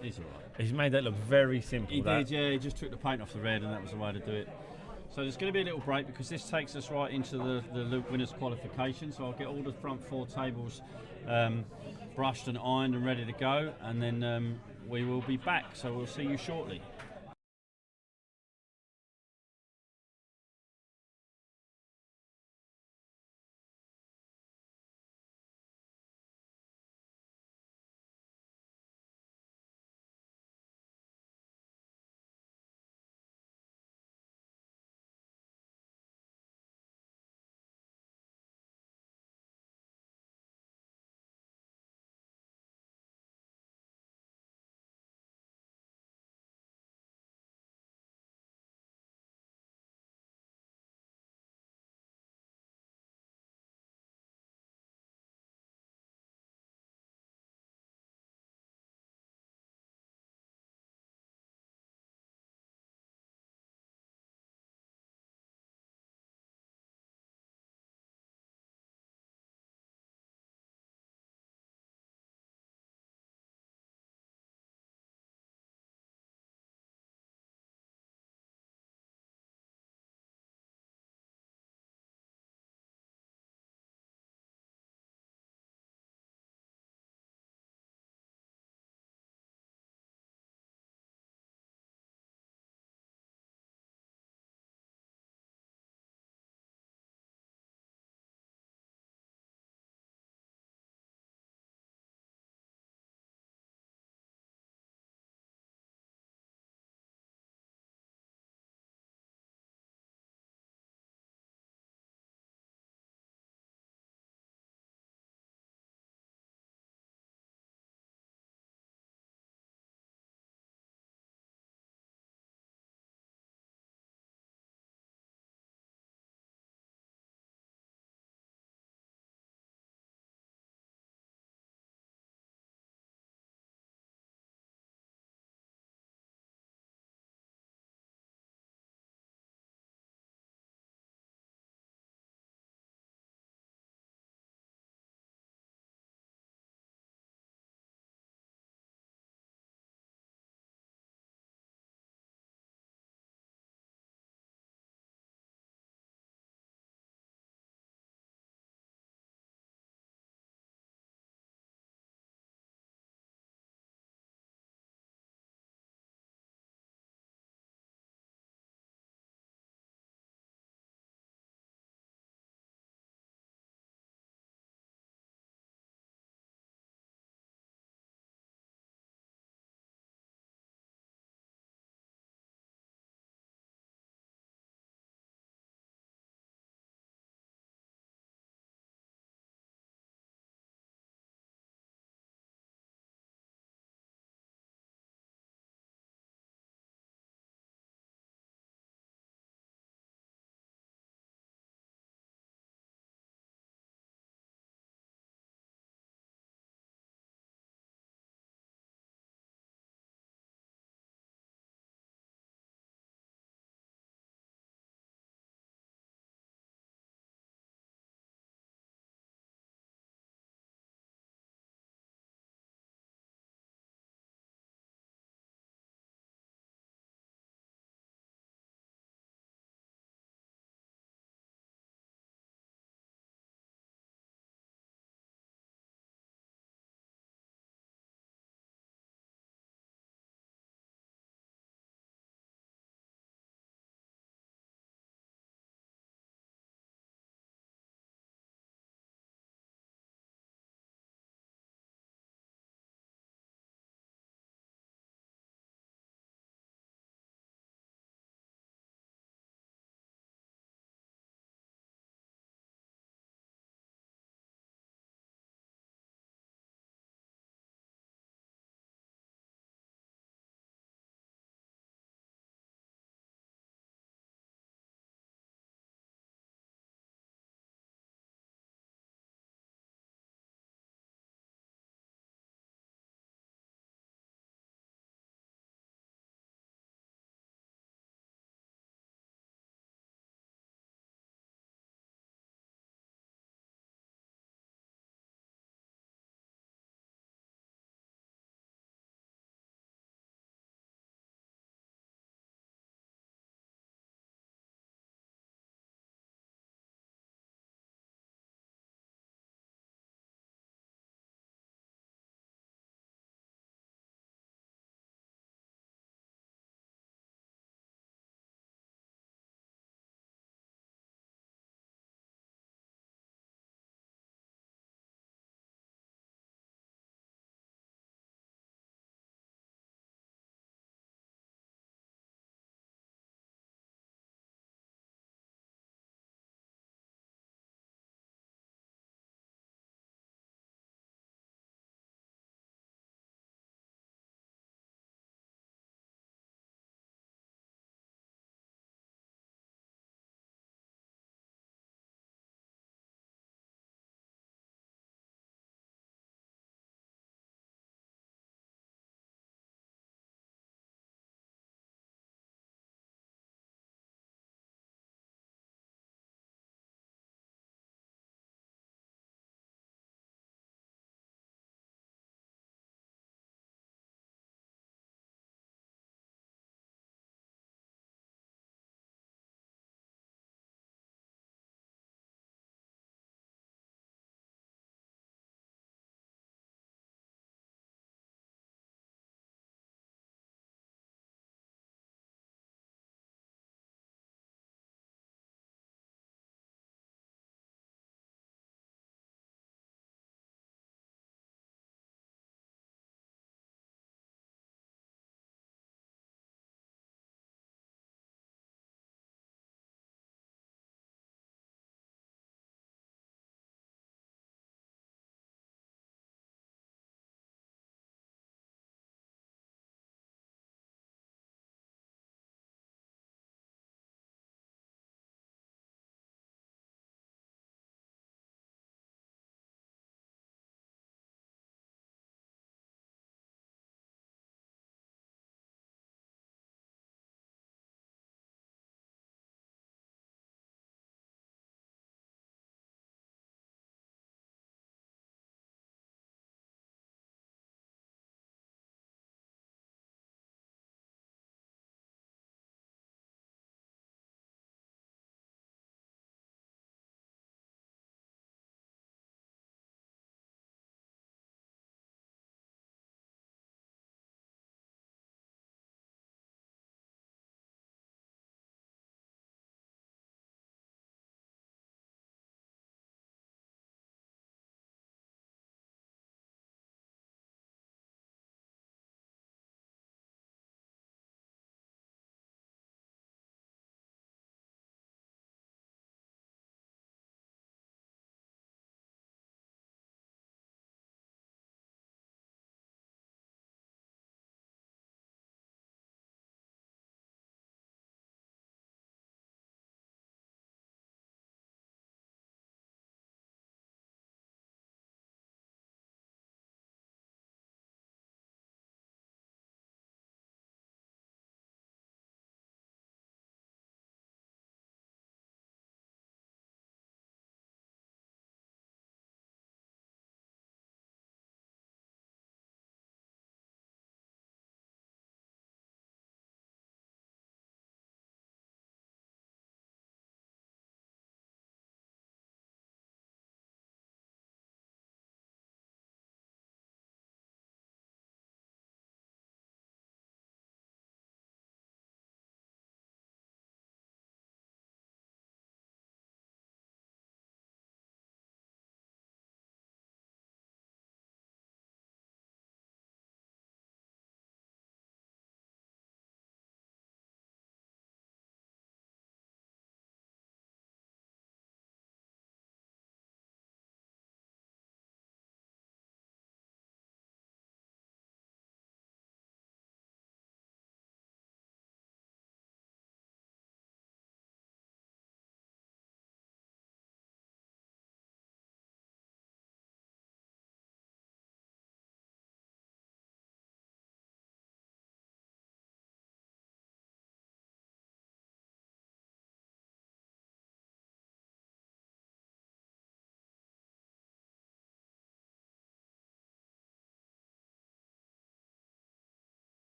He's alright. He's made that look very simple. He did, yeah. He just took the paint off the red, and that was the way to do it. So there's going to be a little break because this takes us right into the winners' qualification. So I'll get all the front 4 tables brushed and ironed and ready to go, and then we will be back. So we'll see you shortly.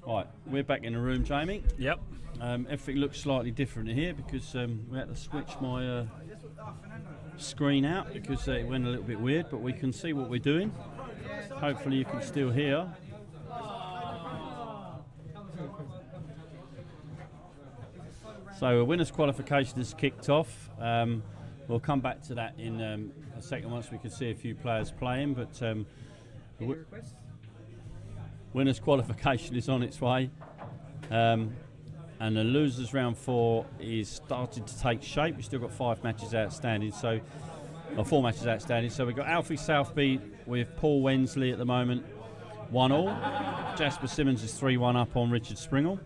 Right, we're back in the room, Jamie. Yep. Everything looks slightly different here because we had to switch my screen out because it went a little bit weird, but we can see what we're doing. Hopefully you can still hear. So a winners qualification has kicked off. We'll come back to that in a second once we can see a few players playing, but the winners qualification is on its way. And the losers round 4 is starting to take shape. We've still got 5 matches outstanding, or 4 matches outstanding. So we've got Alfie Southby with Paul Wensley at the moment, 1-1. Jasper Simmons is 3-1 up on Richard Springle.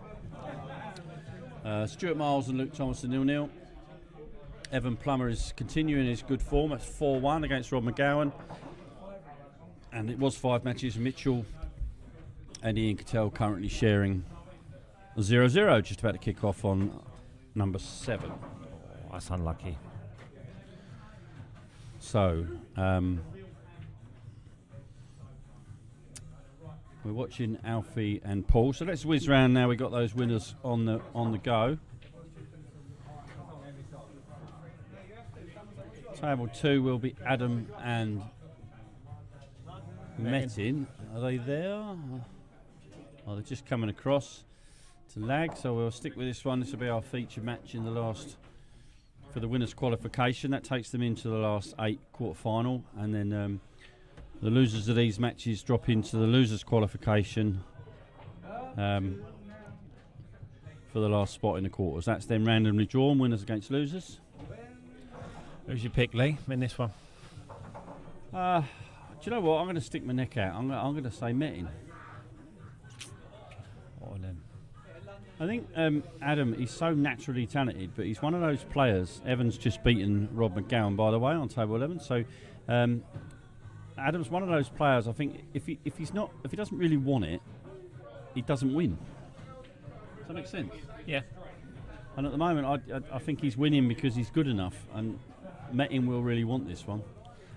Stuart Miles and Luke Thomason 0-0. Evan Plummer is continuing his good form. That's 4-1 against Rob McGowan. And it was 5 matches. Mitchell and Ian Cattell currently sharing 0-0, just about to kick off on number 7. Oh, that's unlucky. So, we're watching Alfie and Paul. So let's whiz round now. We've got those winners on the go. Table 2 will be Adam and Metin. Are they there? Oh, they're just coming across to lag, so we'll stick with this one. This will be our feature match in the last for the winners qualification. That takes them into the last 8 quarter-final, and then the losers of these matches drop into the losers qualification for the last spot in the quarters. That's then randomly drawn, winners against losers. Who's your pick, Lee, in this one? Do you know what? I'm going to stick my neck out. I'm going to say Metin. I think Adam, he's so naturally talented, but he's one of those players. Evan's just beaten Rob McGowan, by the way, on table 11. So Adam's one of those players. I think if he doesn't really want it, he doesn't win. Does that make sense? Yeah. And at the moment, I think he's winning because he's good enough, and Metin will really want this one.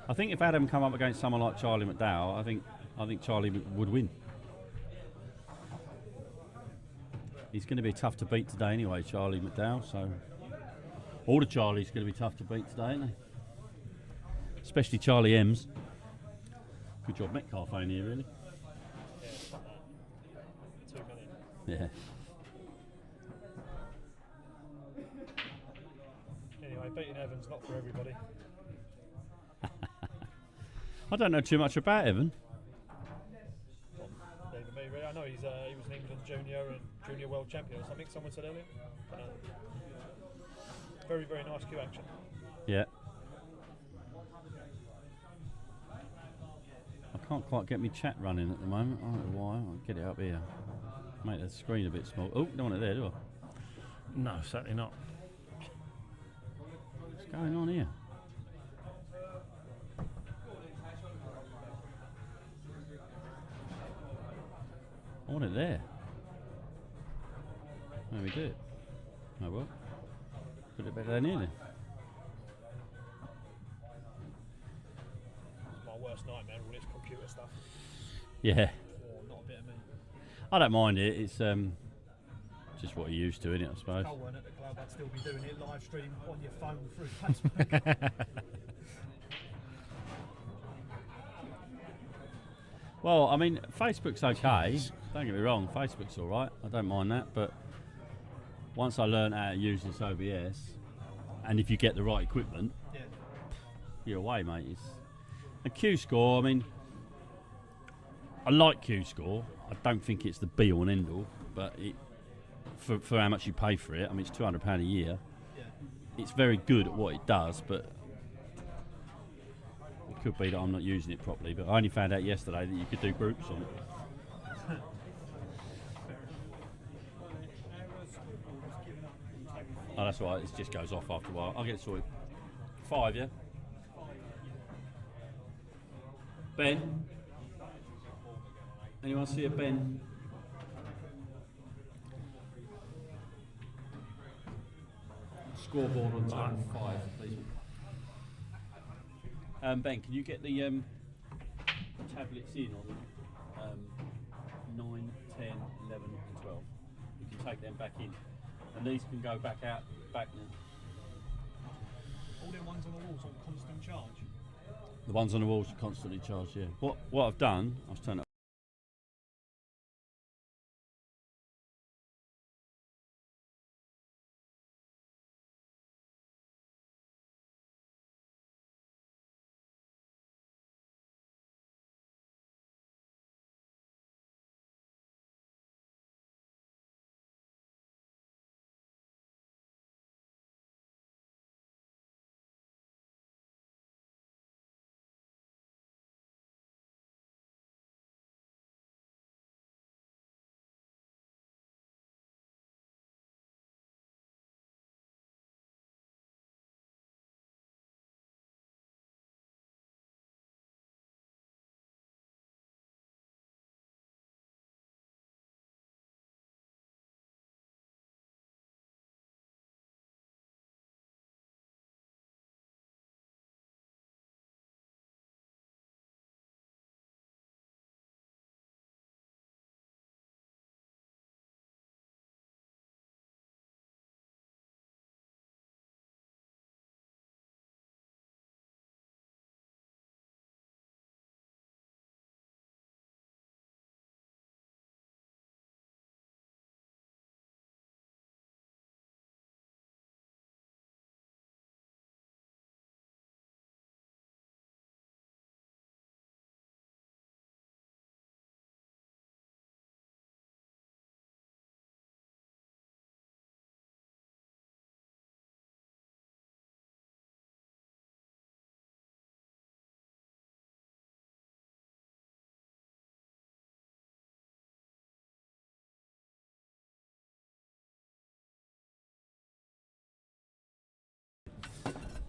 I think if Adam come up against someone like Charlie McDowell, I think Charlie would win. He's going to be tough to beat today anyway, Charlie McDowell. So all the Charlies going to be tough to beat today, aren't they? Especially Charlie M's. Good job Metcalf ain't here, really. Yeah. Anyway, beating Evans not for everybody. I don't know too much about Evan. Neither me, really. I know he was an England junior and junior world champion or something. Someone said earlier. Very, very nice cue action. Yeah. I can't quite get my chat running at the moment. I don't know why. I'll get it up here. Make the screen a bit small. Oh, don't want it there, do I? No, certainly not. What's going on here? I want it there. There we do it. Oh well. Put it back down here then. It's my worst nightmare, all this computer stuff. Yeah. Oh, not a bit of me. I don't mind it. It's just what you're used to, isn't it, I suppose? If I weren't at the club, I'd still be doing it live stream on your phone through Facebook. Well, I mean, Facebook's okay. Don't get me wrong, Facebook's all right. I don't mind that, but once I learn how to use this OBS, and if you get the right equipment, yeah, you're away, mate. And Q-Score, I mean, I like Q-Score. I don't think it's the be-all and end-all, but it, for how much you pay for it, I mean, it's £200 a year. Yeah. It's very good at what it does, but it could be that I'm not using it properly. But I only found out yesterday that you could do groups on it. Oh, that's right. It just goes off after a while. I'll get it sorted. 5, yeah? Ben? Anyone see a Ben? Scoreboard on table 5, please. Ben, can you get the tablets in on 9, 10, take them back in, and these can go back out back now. All them ones on the walls on constant charge. The ones on the walls are constantly charged. Yeah. What I've done, I've turned it.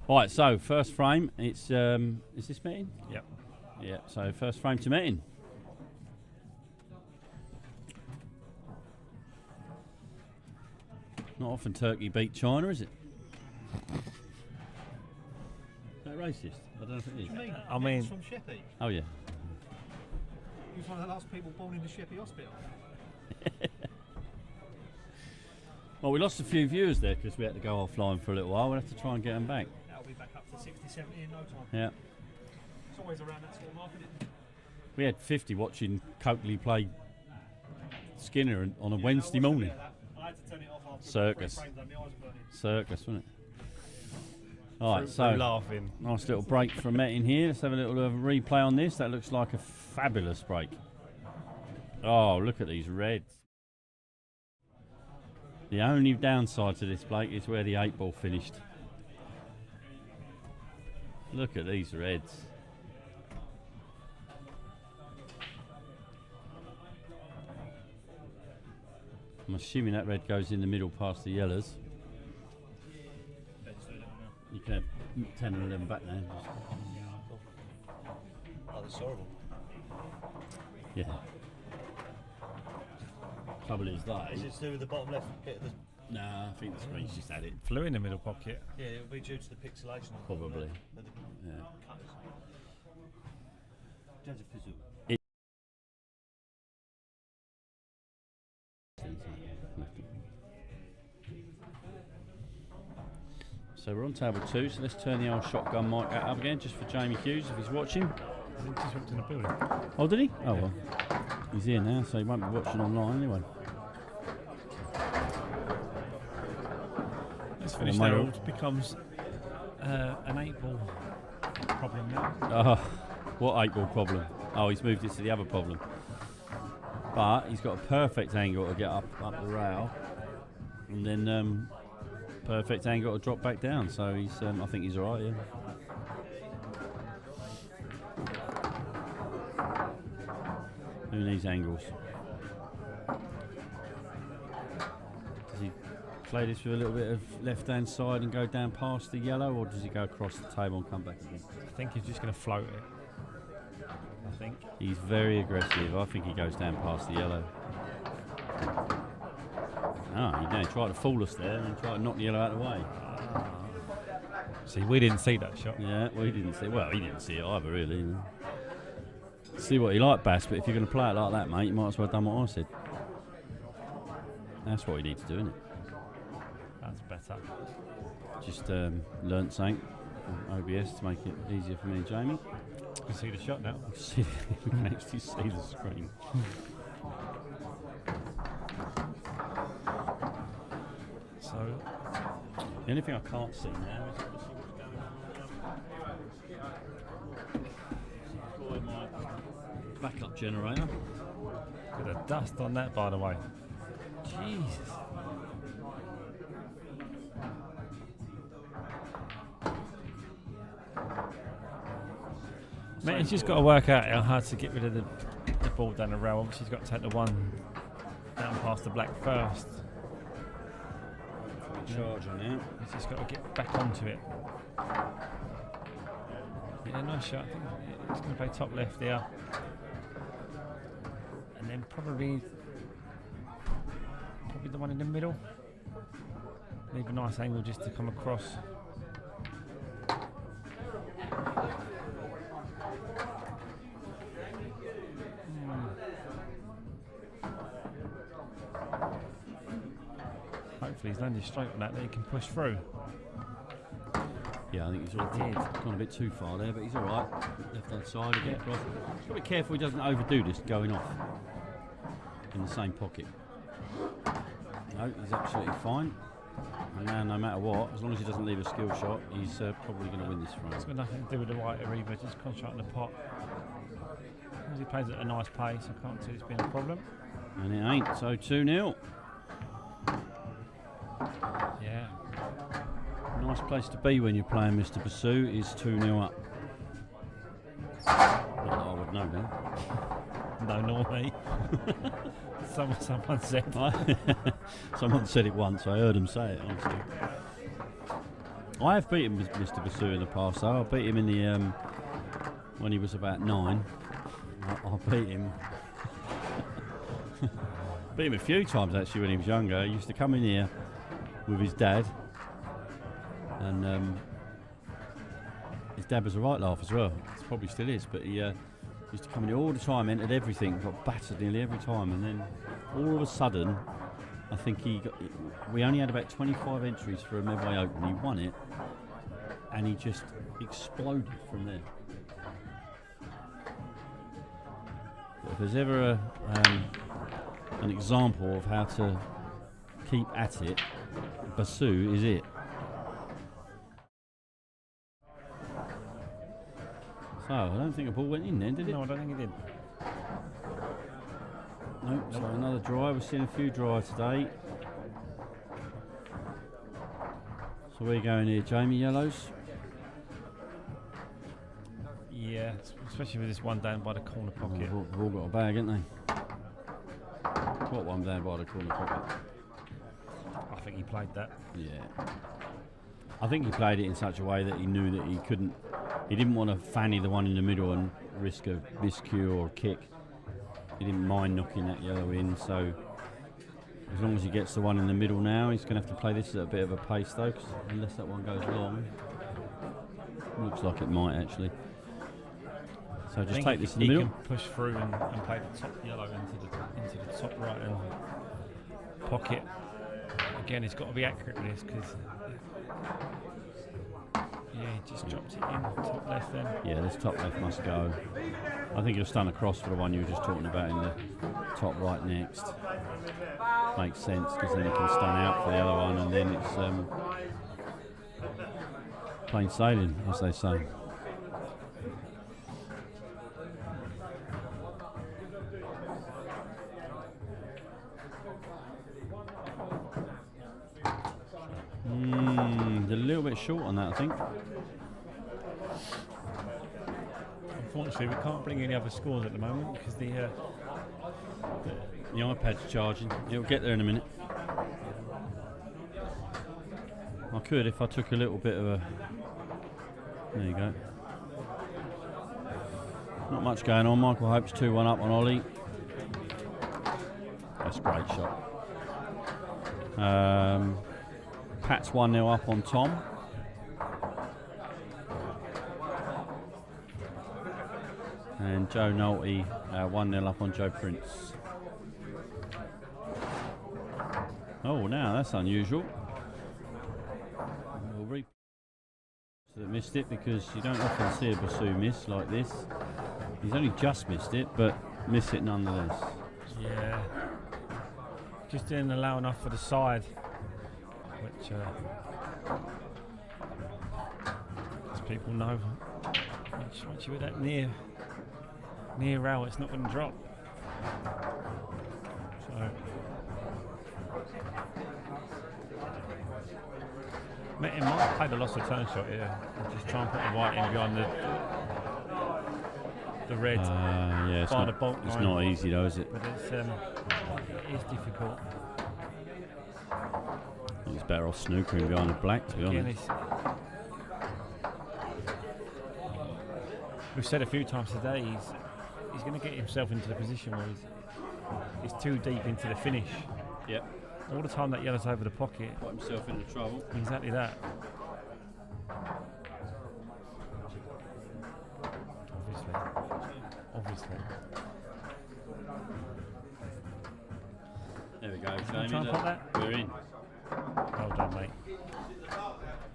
Right, so first frame, it's is this meeting? Yep. Yeah, so first frame to meeting. Not often Turkey beat China, is it? Is that racist? I don't know if it is. I mean, from Sheppey. Oh yeah. He was one of the last people born in the Sheppey hospital. Well, we lost a few viewers there because we had to go offline for a little while. We'll have to try and get them back. That'll be back up to 60, 70 in no time. Yeah. It's always around that sort of mark, isn't it? We had 50 watching Coakley play Skinner on a Wednesday morning. I had to turn it off after Circus. 3 frames and my eyes were burning. Circus, wasn't it? Alright, so laughing. nice little break from Metting here. Let's have a little replay on this. That looks like a fabulous break. Oh, look at these reds. The only downside to this, Blake, is where the 8 ball finished. Look at these reds. I'm assuming that red goes in the middle past the yellows. You can have 10 and 11 back now. Oh, that's horrible. Yeah. Trouble is that. Is it to do with the bottom left bit of the... Nah, I think the screen's just had it. Flew in the middle pocket. Yeah, it'll be due to the pixelation. Probably. Yeah. Colours. So we're on table 2, so let's turn the old shotgun mic up again just for Jamie Hughes if he's watching. He just walked in the building. Oh, did he? Oh well. He's here now, so he won't be watching online anyway. Let's finish Well, there. mate. It becomes an 8 ball problem now. Oh, what 8 ball problem? Oh, he's moved it to the other problem. But he's got a perfect angle to get up the rail, and then perfect angle to drop back down. So he's, I think he's all right. Yeah. Who needs angles? Does he play this with a little bit of left-hand side and go down past the yellow, or does he go across the table and come back again? I think he's just going to float it. I think. He's very aggressive. I think he goes down past the yellow. Oh, he tried to fool us there and tried to knock the yellow out of the way. See, we didn't see that shot. Yeah, well, he didn't see. Well, he didn't see it either, really. You know. See what he liked, Bass, but if you're going to play it like that, mate, you might as well have done what I said. That's what we need to do, isn't it? That's better. Just learnt something from OBS to make it easier for me and Jamie. You can see the shot now. We can actually see the screen. So, The only thing I can't see now is what's going on. My backup generator. bit of dust on that, by the way. Jesus. Mate, he's just got to work out how hard to get rid of the ball down the rail. Obviously, he's got to take the one down past the black first. Charge on it. He's just got to get back onto it. Yeah, nice shot. I think he's going to play top left here. And then probably the one in the middle. Leave a nice angle just to come across. Hopefully he's landed straight on that he can push through. Yeah, I think he's gone a bit too far there, but he's all right. Left hand side again. Across. He's got to be careful he doesn't overdo this going off in the same pocket. No, he's absolutely fine. And now, no matter what, as long as he doesn't leave a skill shot, he's probably going to win this frame. It's got nothing to do with the white either, just concentrate on the pot. As he plays at a nice pace, I can't see it's been a problem. And it ain't, so 2-0. Yeah. Nice place to be when you're playing Mr. Basu is 2-0 up. Not that I would know then. No, nor me. Someone said. Someone said it once, I heard him say it, honestly. I have beaten Mr. Basu in the past though. I beat him in the when he was about 9. I beat him. Beat him a few times actually when he was younger. He used to come in here with his dad, and his dad was a right laugh as well. He probably still is, but he used to come in here all the time, entered everything, got battered nearly every time, and then all of a sudden, I think we only had about 25 entries for a Medway Open. He won it, and he just exploded from there. But if there's ever an example of how to keep at it, Basu is it. So, I don't think a ball went in then, did it? No, I don't think it did. Nope, so another dry. We're seeing a few dry today. So where are you going here, Jamie? Yellows? Yeah, especially with this one down by the corner pocket. They've all got a bag, haven't they? Got one down by the corner pocket. I think he played that. Yeah. I think he played it in such a way that he knew that he didn't want to fanny the one in the middle and risk a miscue or a kick. He didn't mind knocking that yellow in, so as long as he gets the one in the middle now, he's going to have to play this at a bit of a pace though, 'cause unless that one goes long. Looks like it might actually. So just take this in the middle. He can push through and play the top yellow into the top right hand pocket. Again, he's got to be accurate with this because he just dropped it in top left then. Yeah, this top left must go. I think he'll stun across for the one you were just talking about in the top right next. Makes sense because then he can stun out for the other one, and then it's plain sailing, as they say. A little bit short on that, I think. Unfortunately, we can't bring any other scores at the moment because the iPad's charging. It'll get there in a minute. I could if I took a little bit of a... There you go. Not much going on. Michael Hope's 2-1 up on Ollie. That's a great shot. Pat's 1-0 up on Tom. And Joe Nolte 1-0 up on Joe Prince. Oh, now that's unusual. We'll so that missed it because you don't often see a Basu miss like this. He's only just missed it, but missed it nonetheless. Yeah. Just didn't allow enough for the side, which, as people know, once you're that near rail, it's not going to drop. So, Metin might play the loss of turn shot here and just try and put the white in behind the red. Yeah, it's not easy though, is it? But it is difficult. He's better off snookering behind the black, to be honest. We've said a few times today he's going to get himself into the position where he's too deep into the finish. Yep. All the time that yellow's over the pocket. Got himself into trouble. Exactly that. Obviously. There we go, Jamie. Jamie. We're in. Well done, mate.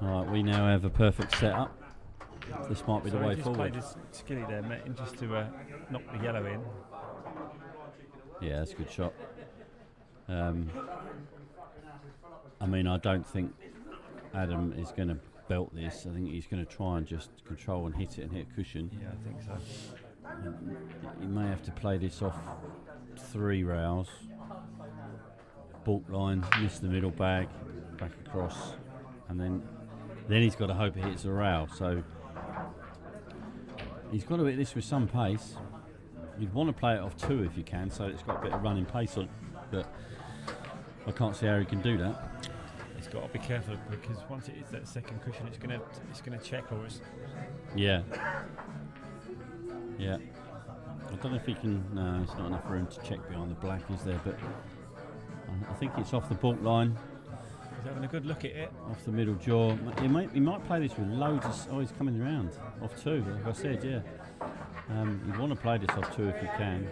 Alright, we now have a perfect setup. This might be the way forward. Just played this skilly there, Metin, just to knock the yellow in. Yeah, that's a good shot. I mean, I don't think Adam is going to belt this. I think he's going to try and just control and hit it and hit a cushion. Yeah, I think so. He may have to play this off 3 rails. Balk line, miss the middle bag, back across, and then he's got to hope it hits a rail. So he's got to hit this with some pace. You'd want to play it off 2 if you can, so it's got a bit of running pace on it, but I can't see how he can do that. He's got to be careful because once it hits that second cushion, it's gonna check or it's. Yeah. Yeah. I don't know if he can. No, there's not enough room to check behind the black, is there? But I think it's off the balk line. He's having a good look at it. Off the middle jaw. He might play this with loads of. Oh, he's coming around. Off 2, like I said, yeah. You want to play this off 2 if you can.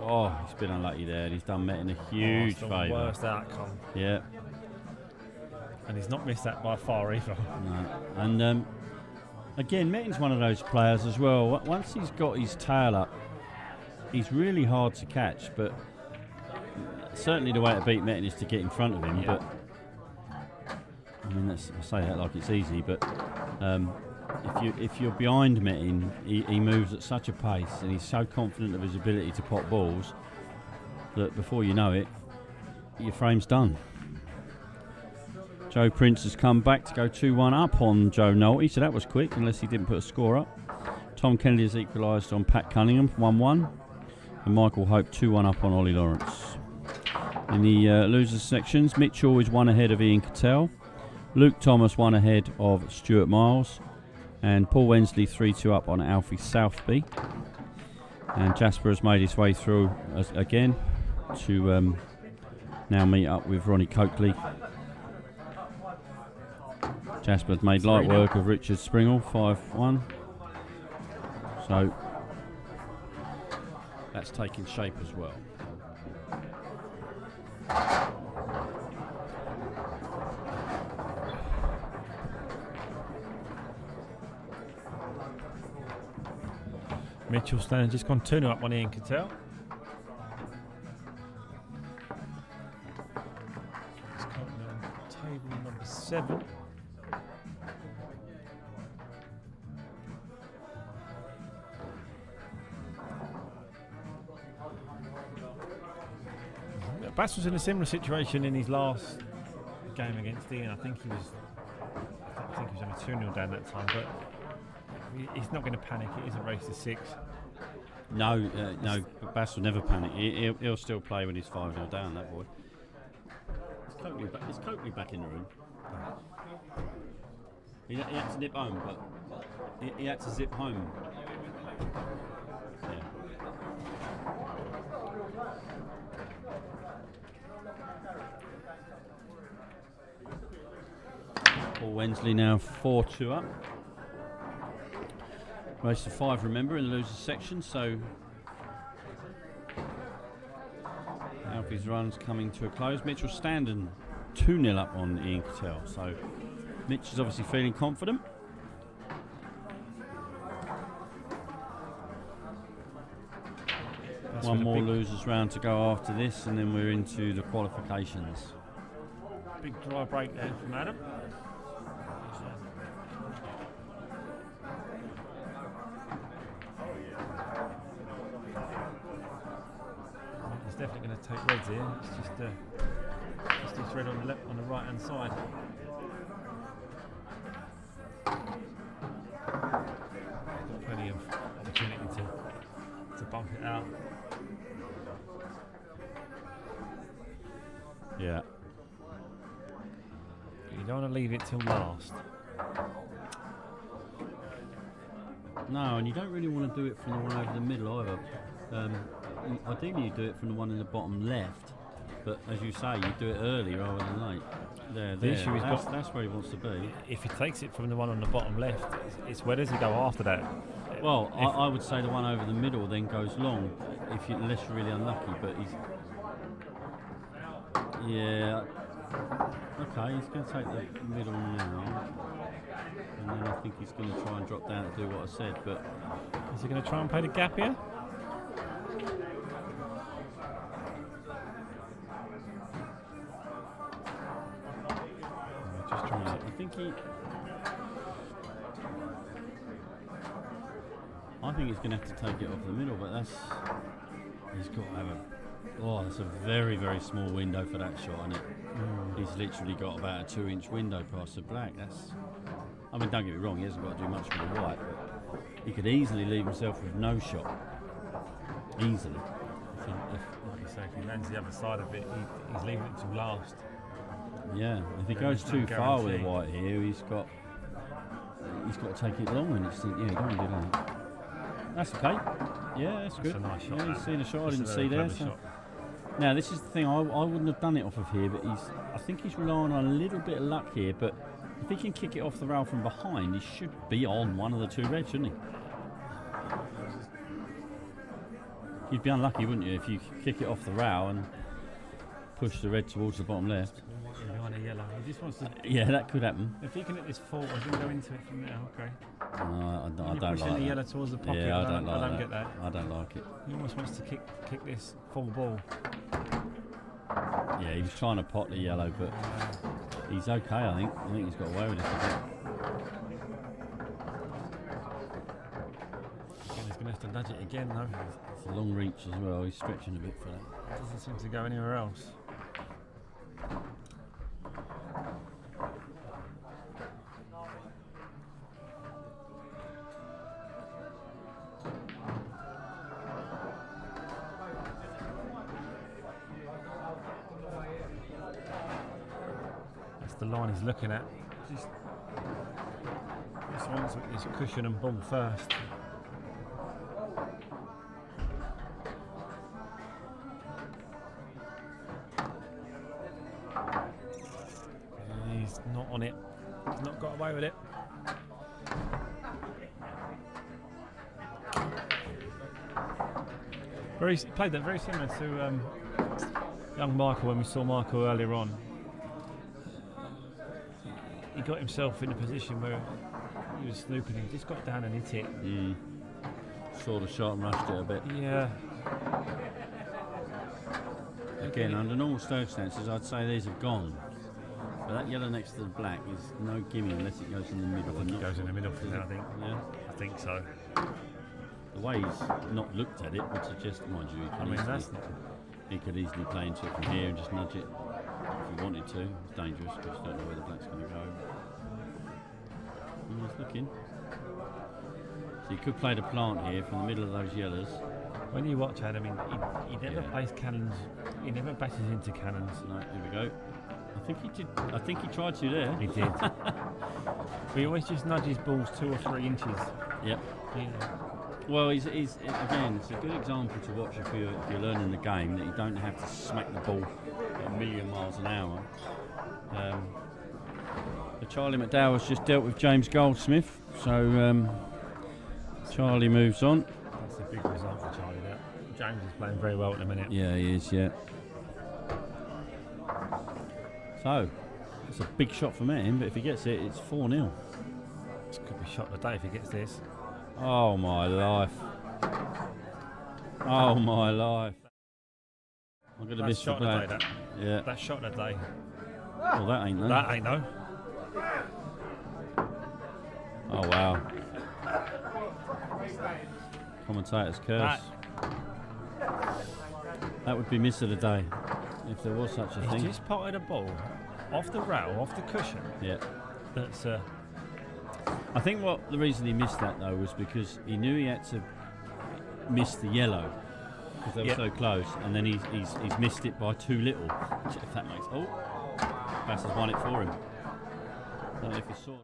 Oh, he's been unlucky there. He's done Metin a huge favour. Worst outcome. Yeah. And he's not missed that by far either. No. And again, Metin's one of those players as well. Once he's got his tail up, he's really hard to catch. But certainly the way to beat Metin is to get in front of him. Yeah. But I mean, I say that like it's easy. But if you're behind Metin, he moves at such a pace, and he's so confident of his ability to pop balls that before you know it, your frame's done. Joe Prince has come back to go 2-1 up on Joe Nolte, so that was quick, unless he didn't put a score up. Tom Kennedy has equalised on Pat Cunningham, 1-1. And Michael Hope 2-1 up on Ollie Lawrence. In the losers sections, Mitchell is 1 ahead of Ian Cattell. Luke Thomas 1 ahead of Stuart Miles. And Paul Wensley 3-2 up on Alfie Southby. And Jasper has made his way through again to now meet up with Ronnie Coakley. Jasper's made light work of Richard Springle, 5-1. So that's taking shape as well. Mitchell Stanley just gone 2-0 up on Ian Cattell. He's currently on table number 7. Bass was in a similar situation in his last game against Ian. I think he was only 2-0 down that time, but he's not going to panic. It is a race to 6. No, Bass will never panic. He'll still play when he's 5-0 down, that boy. Is Coakley back in the room? He had to nip home, but he had to zip home. Yeah. Paul Wensley now 4-2 up. Race to 5, remember, in the losers section. So of his runs coming to a close. Mitchell standing 2-0 up on Ian Cattell. So Mitch is obviously feeling confident. One more losers round to go after this, and then we're into the qualifications. Big dry break there from Adam. He's definitely going to take reds here. It's just red on the left, on the right hand side. Got plenty of opportunity to bump it out. Yeah. You don't want to leave it till last. No, and you don't really want to do it from the one over the middle either. Ideally you do it from the one in the bottom left, but as you say, you do it early rather than late. The issue is that's where he wants to be. If he takes it from the one on the bottom left, it's where does he go after that? Well, I would say the one over the middle then goes long, unless you're really unlucky, but he's... Yeah, okay, he's going to take the middle now, and then I think he's going to try and drop down and do what I said, but... Is he going to try and play the gap here? Just trying to... I think he's going to have to take it off the middle, but that's... He's got to have a... Oh, that's a very, very small window for that shot, isn't it? He's literally got about a 2-inch window past the black. That's... I mean, don't get me wrong, he hasn't got to do much for the white, but he could easily leave himself with no shot. Easily. Like you say, if he lands the other side of it, he's leaving it till last. Yeah, if he goes too far with the white here, he's got to take it long, and it's... Yeah, you don't want to do that. That's okay. Yeah, that's good. A nice shot. Yeah, he's seen a shot I didn't see there. So. Now, this is the thing. I wouldn't have done it off of here, but I think he's relying on a little bit of luck here. But if he can kick it off the rail from behind, he should be on one of the two reds, shouldn't he? You'd be unlucky, wouldn't you, if you kick it off the rail and push the red towards the bottom left. Behind a yellow. He just wants to. Yeah, that could happen. If he can hit this forward, he can go into it from there. Okay. I don't like that. The yellow towards the pocket. Yeah, I don't get that. I don't like it. He almost wants to kick this full ball. Yeah, he was trying to pot the yellow, but he's okay. I think he's got away with it a bit. He's going to have to nudge it again, though. It's a long reach as well. He's stretching a bit for that. Doesn't seem to go anywhere else. The line he's looking at. Just wants his cushion and ball first. He's not on it. He's not got away with it. Played that very similar to young Michael when we saw Michael earlier on. He got himself in a position where he was snooping. He just got down and hit it. Saw the shot and rushed it a bit. Yeah. Again, under normal circumstances, I'd say these have gone. But that yellow next to the black is no gimme unless it goes in the middle. I think it goes in the middle for now, I think. Yeah. I think so. The way he's not looked at it would suggest, mind you, he could easily play into it from here and just nudge it. If he wanted to. It's dangerous because you don't know where the black's going to go. And he's looking. So you could play the plant here from the middle of those yellows. When you watch Adam, he never plays cannons. He never bashes into cannons. No, here we go. I think he did. I think he tried to there. He did. But he always just nudges balls 2 or 3 inches. Yep. Yeah. Well, he's again, it's a good example to watch if you're learning the game, that you don't have to smack the ball at 1,000,000 miles an hour. But Charlie McDowell's just dealt with James Goldsmith, so Charlie moves on. That's a big result for Charlie. That James is playing very well at the minute. Yeah, he is. Yeah. So, it's a big shot for Metin, but if he gets it, it's 4-0. This could be shot of the day if he gets this. Oh my life. Oh my life. I'm going to miss the shot of the day, black. that. Yeah. That shot of the day. Well, that ain't no. That ain't no. Oh wow. Commentator's curse. That would be miss of the day if there was such a He's thing. just potted a ball off the rail, off the cushion. Yeah. That's I think what the reason he missed that though was because he knew he had to miss the yellow because they were so close, and then he's missed it by too little. If that makes Bass has won it for him. I don't know if you saw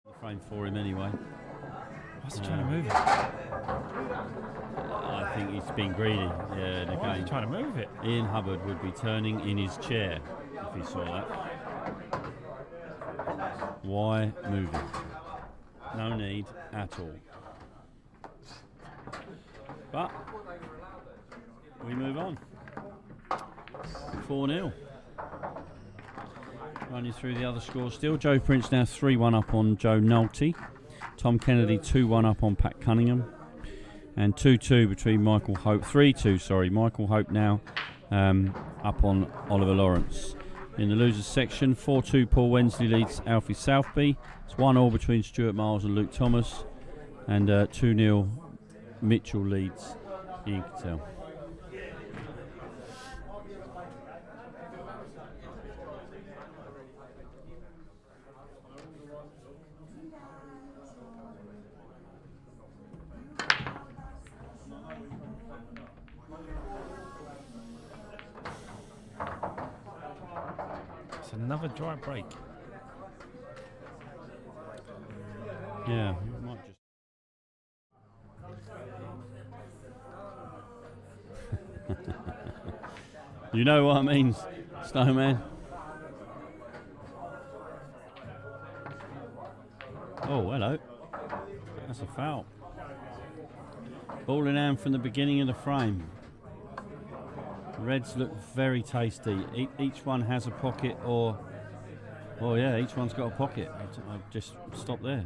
the frame for him anyway. What's he trying to move it? I think he's been greedy. Yeah, in the Why is game. he trying to move it? Ian Hubbard would be turning in his chair if he saw that. Why move it? No need at all. But we move on. 4-0. Running through the other scores still. Joe Prince now 3-1 up on Joe Nolte. Tom Kennedy 2-1 up on Pat Cunningham. And 2-2 between Michael Hope. 3-2, sorry. Michael Hope now up on Oliver Lawrence. In the losers section, 4-2 Paul Wensley leads Alfie Southby. It's 1-1 between Stuart Miles and Luke Thomas. And 2-0 Mitchell leads Ian Cattell. It's another dry break. Yeah, we might just. You know what I mean, Snowman? Oh, hello. That's a foul. Ball in hand from the beginning of the frame. Reds look very tasty. Each one has a pocket, or yeah, each one's got a pocket. I'll just stop there.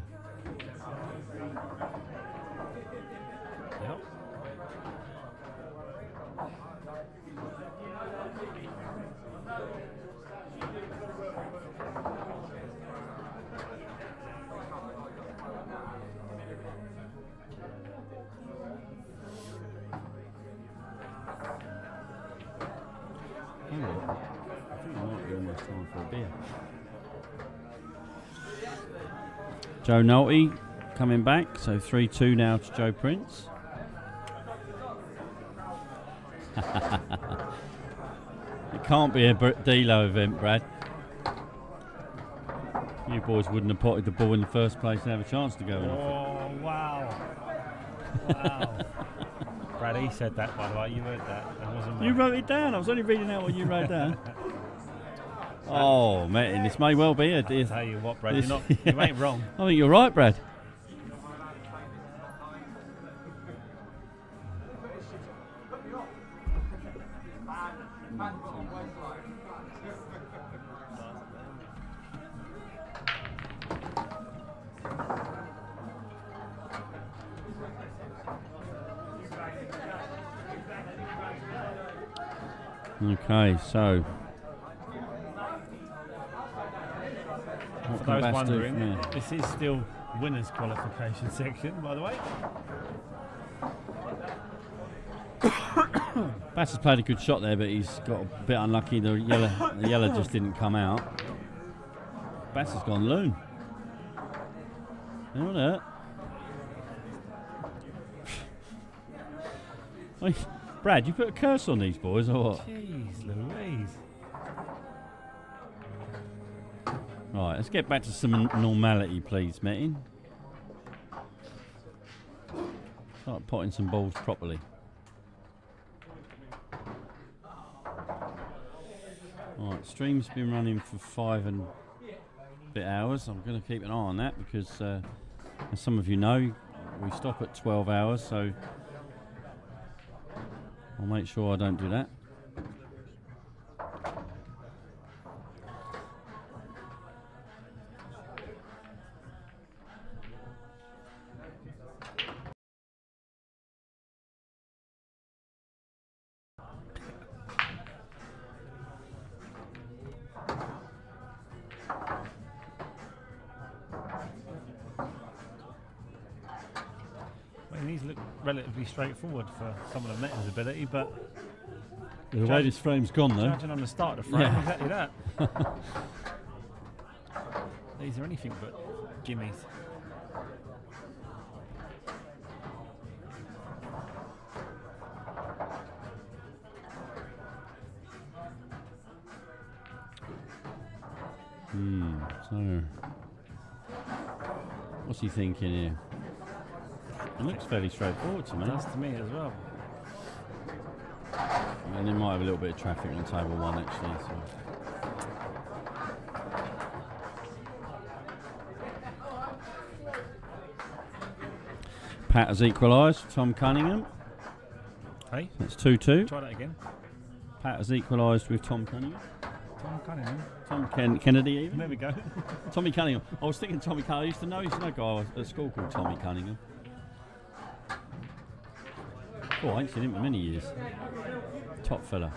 Yep. I think it might be almost time for a beer. Joe Nolte coming back, so 3-2 now to Joe Prince. It can't be a Delo event, Brad. You boys wouldn't have potted the ball in the first place and have a chance to go in. Oh, wow. Wow. Brad, he said that, by the way. You heard that. That wasn't You mine. wrote it down. I was only reading out what you wrote down. Oh, mate, this may well be a deal. Tell you what, Brad, you ain't wrong. I think you're right, Brad. Okay, so what For can those Bass do wondering, from here? this is still winners' qualification section, by the way. Bass has played a good shot there, but he's got a bit unlucky. The yellow just didn't come out. Bass has gone loon. Anyone hurt? Wait, Brad, you put a curse on these boys or what? Jeez Louise. Right, let's get back to some normality, please, Metin. Start potting some balls properly. Right, stream's been running for 5 and a bit hours. I'm going to keep an eye on that because, as some of you know, we stop at 12 hours, so I'll make sure I don't do that. mean, these look relatively straightforward for someone of Metten's ability, but The way this frame's gone, though. judging on the start of the frame, Yeah. exactly that. These are anything but gimmies. So, what's he thinking here? It looks fairly straightforward to me. It does to me as well. And they might have a little bit of traffic on table one, actually. So. Pat has equalised for Tom Cunningham. Hey, That's 2-2. try that again. Pat has equalised with Tom Cunningham. Tom Cunningham. Tom Kennedy, even. There we go. Tommy Cunningham. I was thinking Tommy Cunningham. I used to know a guy at school called Tommy Cunningham. Oh, I ain't seen him for many years. Top fella.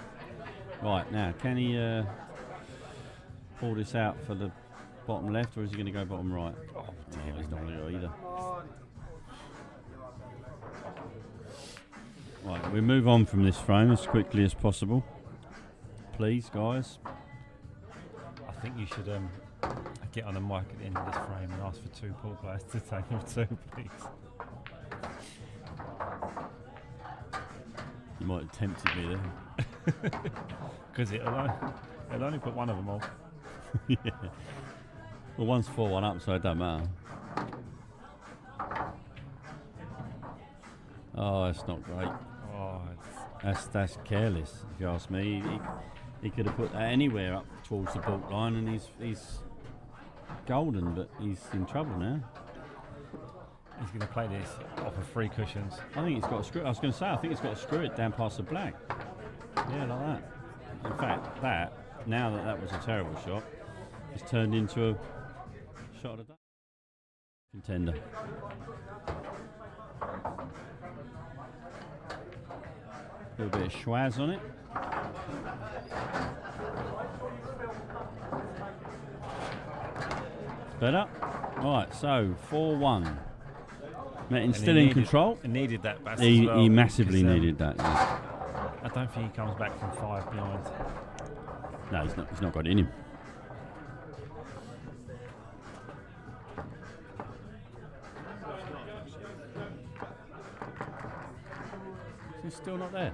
Right, now, can he pull this out for the bottom left, or is he going to go bottom right? Oh, he's not going to go either. Right, we move on from this frame as quickly as possible. Please, guys. I think you should get on the mic at the end of this frame and ask for 2 pool players to table 2, please. You might have tempted me there. Because it'll only put one of them off. Yeah. Well, one's 4-1 up, so it don't matter. Oh, that's not great. Oh, That's careless, if you ask me. He could have put that anywhere up towards the baulk line, and he's golden, but he's in trouble now. he's going to play this off of 3 cushions. I think he's got to screw. I was going to say, I think he's got to screw it down past the black. Yeah, like that. In fact, now that was a terrible shot, it's turned into a shot of the day. Contender. A little bit of schwaz on it. Better. Right, so 4-1. Metten's still in control. He needed that bass He as well, massively because, needed that. Yeah. I don't think he comes back from 5 behind. No, he's not got it in him. He's still not there.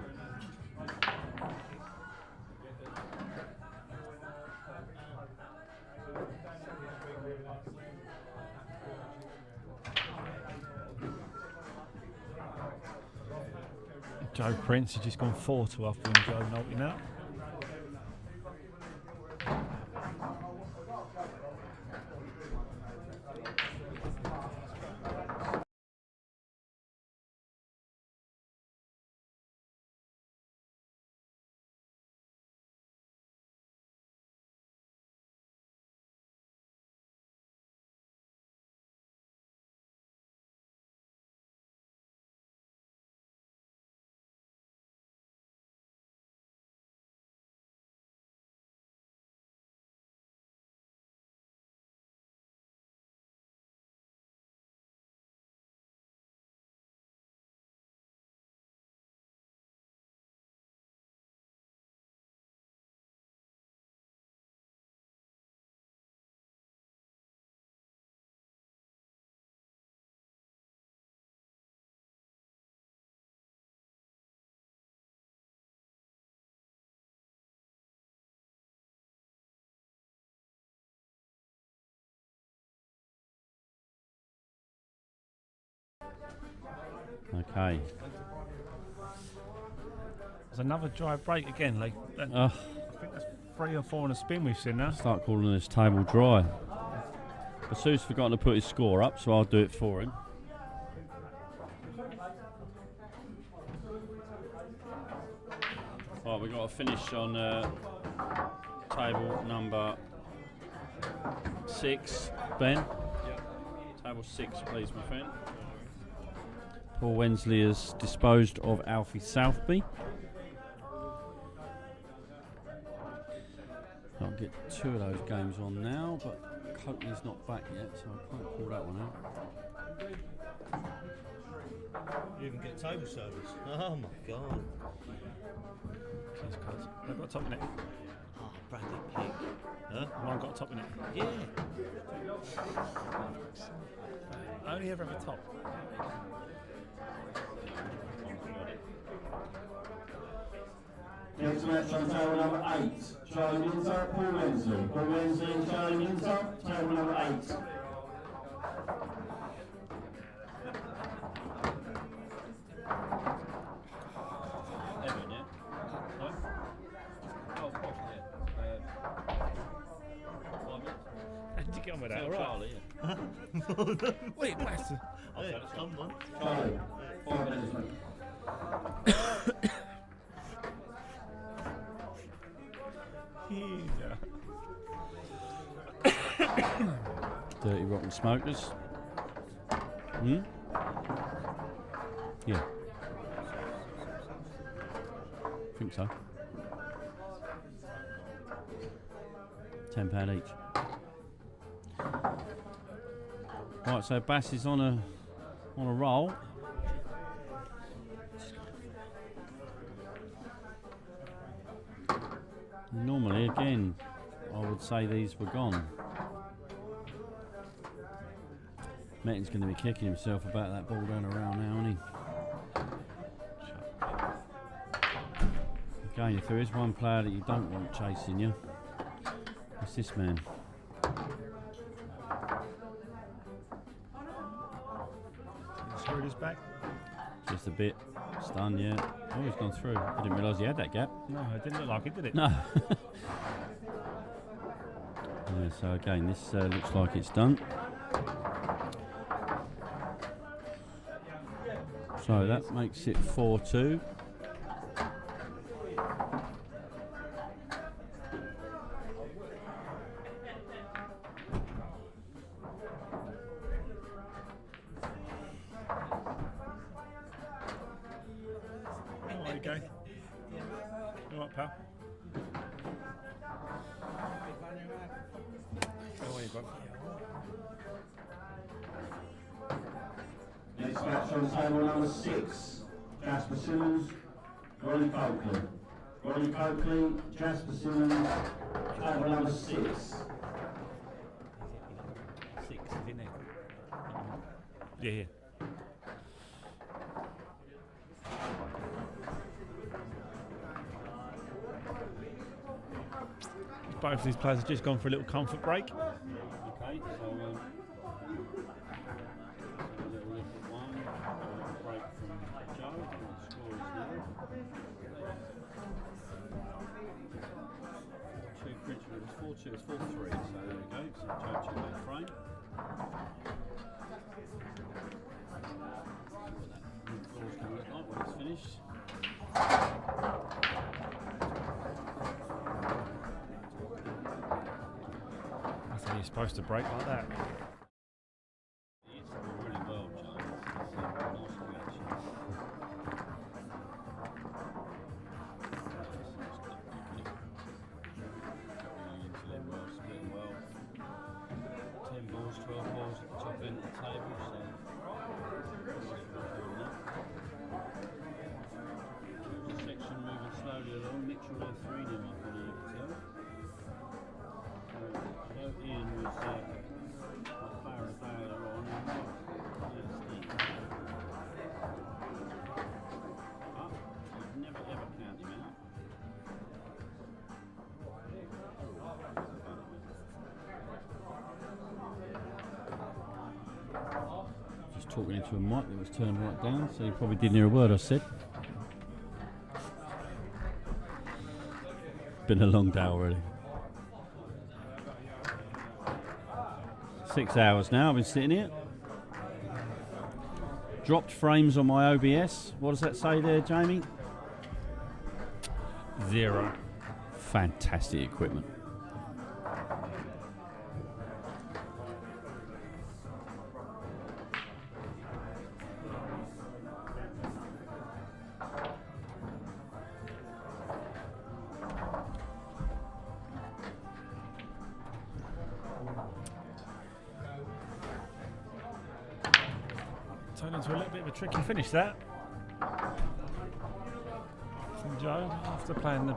Joe Prince has just gone 4-2 after Joe Nolte now. Okay. There's another dry break again. Like, I think that's 3 or 4 on a spin we've seen now. Start calling this table dry. But Sue's forgotten to put his score up, so I'll do it for him. Right, we've got to finish on table number 6. Ben? Yep. Table 6, please, my friend. Paul Wensley has disposed of Alfie Southby. I'll get 2 of those games on now, but Coatley's not back yet, so I can't pull that one out. You even get table service. Oh my god. Cheers, guys. I've got a top in it. Oh, brandy pig. Huh? Mine got a top in it. Yeah. I only ever have a top. Next match on table number 8. Charlie Minter, Paul Wensley. Paul Wensley and Charlie Minter, table number 8. Evan, yeah? No? Oh, of course, yeah. 5 minutes? How did you get on with that? Tell All right. Charlie, yeah. Wait, bastard. Hey, come on. Charlie, 5 minutes, mate. Dirty Rotten Smokers. Hmm? Yeah. Think so. £10 each. Right, so Bass is on a roll. Normally, again, I would say these were gone. Metton's going to be kicking himself about that ball down around now, isn't he? Again, if there is one player that you don't want chasing you, it's this man. Screwed his back. Just a bit stunned, yeah. Oh, he's gone through. I didn't realise he had that gap. No, it didn't look like it, did it? No. Yeah, so again, this looks like it's done. So that makes it 4-2. Oh, there you go. All right, pal. How are you, bud? Next match on table number 6. Jasper Simmons, Ronnie Coakley. Ronnie Coakley, Jasper Simmons, table number 6. 6 is in there. Yeah, yeah. Both of these players have just gone for a little comfort break. Okay, so a little look at one, a little break from Joe, the score is now. 2 Bridgewood, it's 4-2, it's 4-3, so there we go, so Joe 2-day frame. See what that floor's going to look like when it's finished. That's how you're supposed to break like that. It's really well, Joe. It's nice reaction. Going into them well, splitting well. 10 balls, 12 balls at the top end of the table, so nice work doing that. The section moving slowly along. Mitchell there 3 them up on you can tell. Although Ian was like far a day earlier on, Steve. But you'd never ever count him out. Just talking into a mic that was turned right down, so you probably didn't hear a word I said. Been a long day already. 6 hours now I've been sitting here. Dropped frames on my OBS. What does that say there, Jamie? 0. Fantastic equipment. Tony Comes with a little bit of a tricky finish that. From Joe, after playing the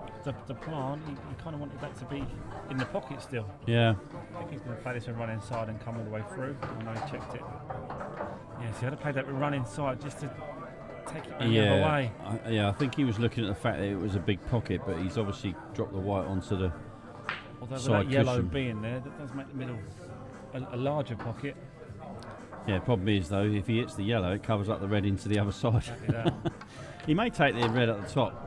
plant, he kind of wanted that to be in the pocket still. Yeah. I think he's going to play this and run inside and come all the way through. I know he checked it. Yes, he had to play that with run inside just to take it the other way. I think he was looking at the fact that it was a big pocket, but he's obviously dropped the white onto the Although side with that yellow cushion. being there, that does make the middle a larger pocket. Yeah, problem is though, if he hits the yellow, it covers up the red into the other side. Exactly that. He may take the red at the top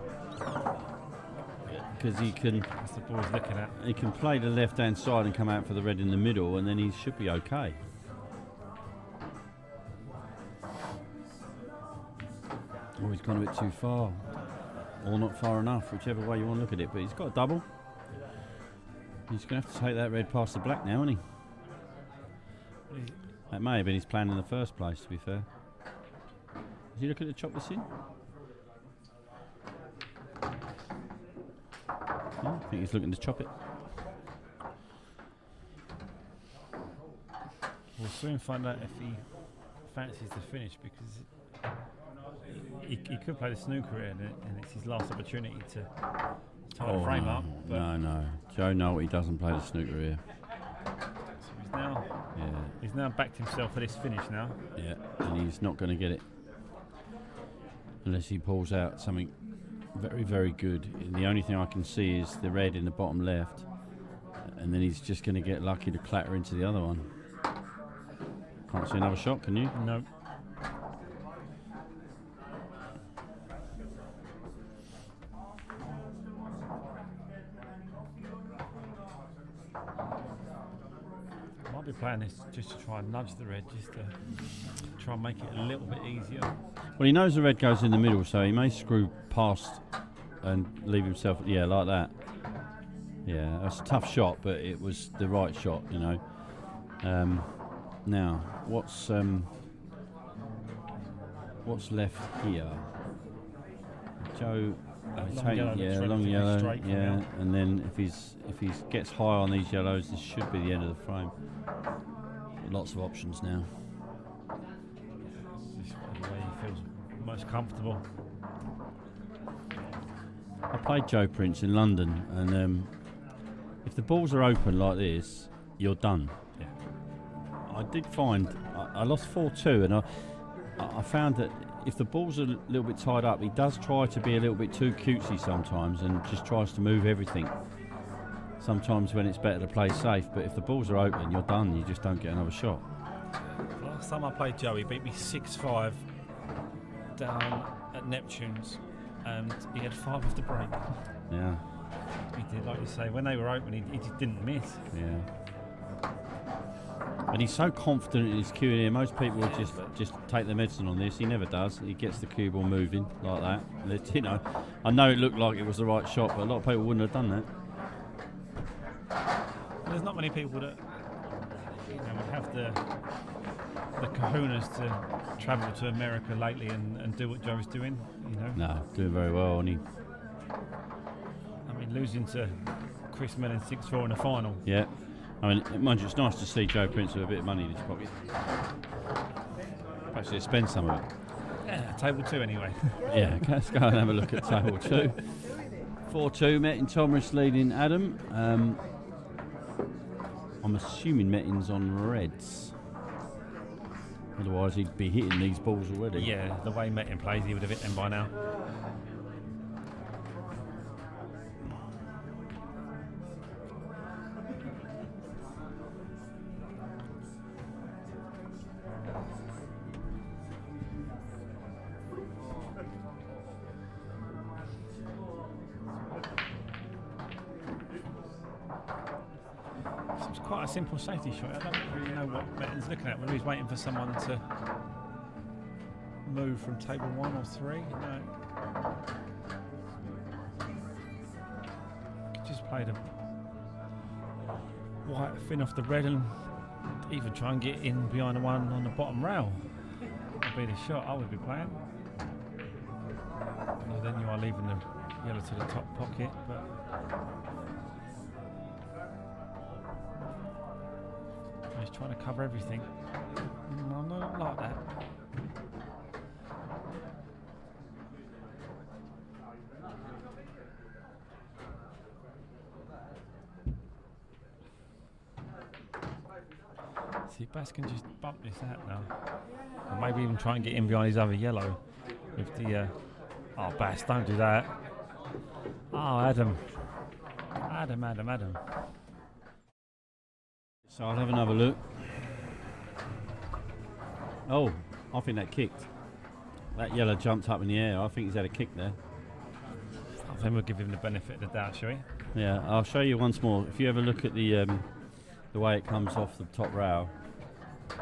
because he can. That's the ball he's looking at. He can play the left-hand side and come out for the red in the middle, and then he should be okay. Or he's gone a bit too far, or not far enough, whichever way you want to look at it. But he's got a double. He's going to have to take that red past the black now, isn't he? That may have been his plan in the first place, to be fair. Is he looking to chop this in? Yeah, I think he's looking to chop it. We'll soon find out if he fancies the finish, because he could play the snooker here, and it's his last opportunity to tie the frame up. But No. Joe know he doesn't play the snooker here. so he's now backed himself for this finish now. Yeah, and he's not going to get it unless he pulls out something very, very good. And the only thing I can see is the red in the bottom left, and then he's just going to get lucky to clatter into the other one. Can't see another shot, can you? No. Might be playing this just to try and nudge the red, just to try and make it a little bit easier. Well, he knows the red goes in the middle, so he may screw past and leave himself, like that. Yeah, that's a tough shot, but it was the right shot, you know. Now, what's left here? Joe, long yellow, straight coming out. and then if he gets high on these yellows, this should be the end of the frame. Lots of options now. This is the way he feels most comfortable. I played Joe Prince in London, and if the balls are open like this, you're done. Yeah. I did find I lost 4-2, and I found that if the balls are a little bit tied up, he does try to be a little bit too cutesy sometimes, and just tries to move everything. Sometimes when it's better to play safe, but if the balls are open, you're done. You just don't get another shot. Last time I played Joe, he beat me 6-5 down at Neptune's, and he had 5 off the break. Yeah. He did, like you say, when they were open, he just didn't miss. Yeah. And he's so confident in his cue here. Most people would just take their medicine on this. He never does. He gets the cue ball moving like that. I know it looked like it was the right shot, but a lot of people wouldn't have done that. There's not many people that would have the kahunas to travel to America lately and do what Joe's doing. No, doing very well, and he. I mean, losing to Chris Mellon 6-4 in the final. Yeah. I mean, mind you, it's nice to see Joe Prince with a bit of money in his pocket. Perhaps he'll spend some of it. Yeah, table 2 anyway. Yeah, let's go and have a look at table 2. 4-2, Metin Thomas leading Adam. I'm assuming Metin's on reds. Otherwise, he'd be hitting these balls already. Yeah, the way Metin plays, he would have hit them by now. It's quite a simple safety shot. I don't really know what Metin's looking at, whether he's waiting for someone to move from table 1 or 3. No. Just played a white thin off the red and even try and get in behind the one on the bottom rail. That would be the shot I would be playing. Well, then you are leaving the yellow to the top pocket, but he's trying to cover everything. No, not like that. See, Bass can just bump this out now. Or maybe even try and get in behind his other yellow. With the, oh, Bass, don't do that. Oh, Adam. Adam. So I'll have another look. Oh, I think that kicked. That yellow jumped up in the air. I think he's had a kick there. I think we'll give him the benefit of the doubt, shall we? Yeah, I'll show you once more. If you ever look at the way it comes off the top rail, do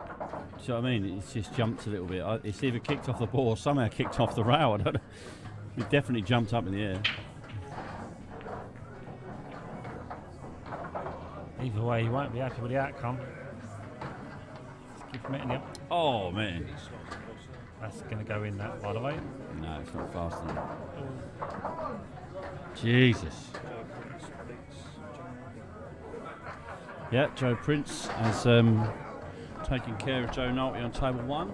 you know what I mean? It's just jumped a little bit. It's either kicked off the ball or somehow kicked off the rail. I don't know. It definitely jumped up in the air. Either way, he won't be happy with the outcome. Let's keep meeting him. Oh man, That's going to go in that, by the way. no, it's not fast enough. Jesus. Yeah, Joe Prince has taken care of Joe Nolte on table 1.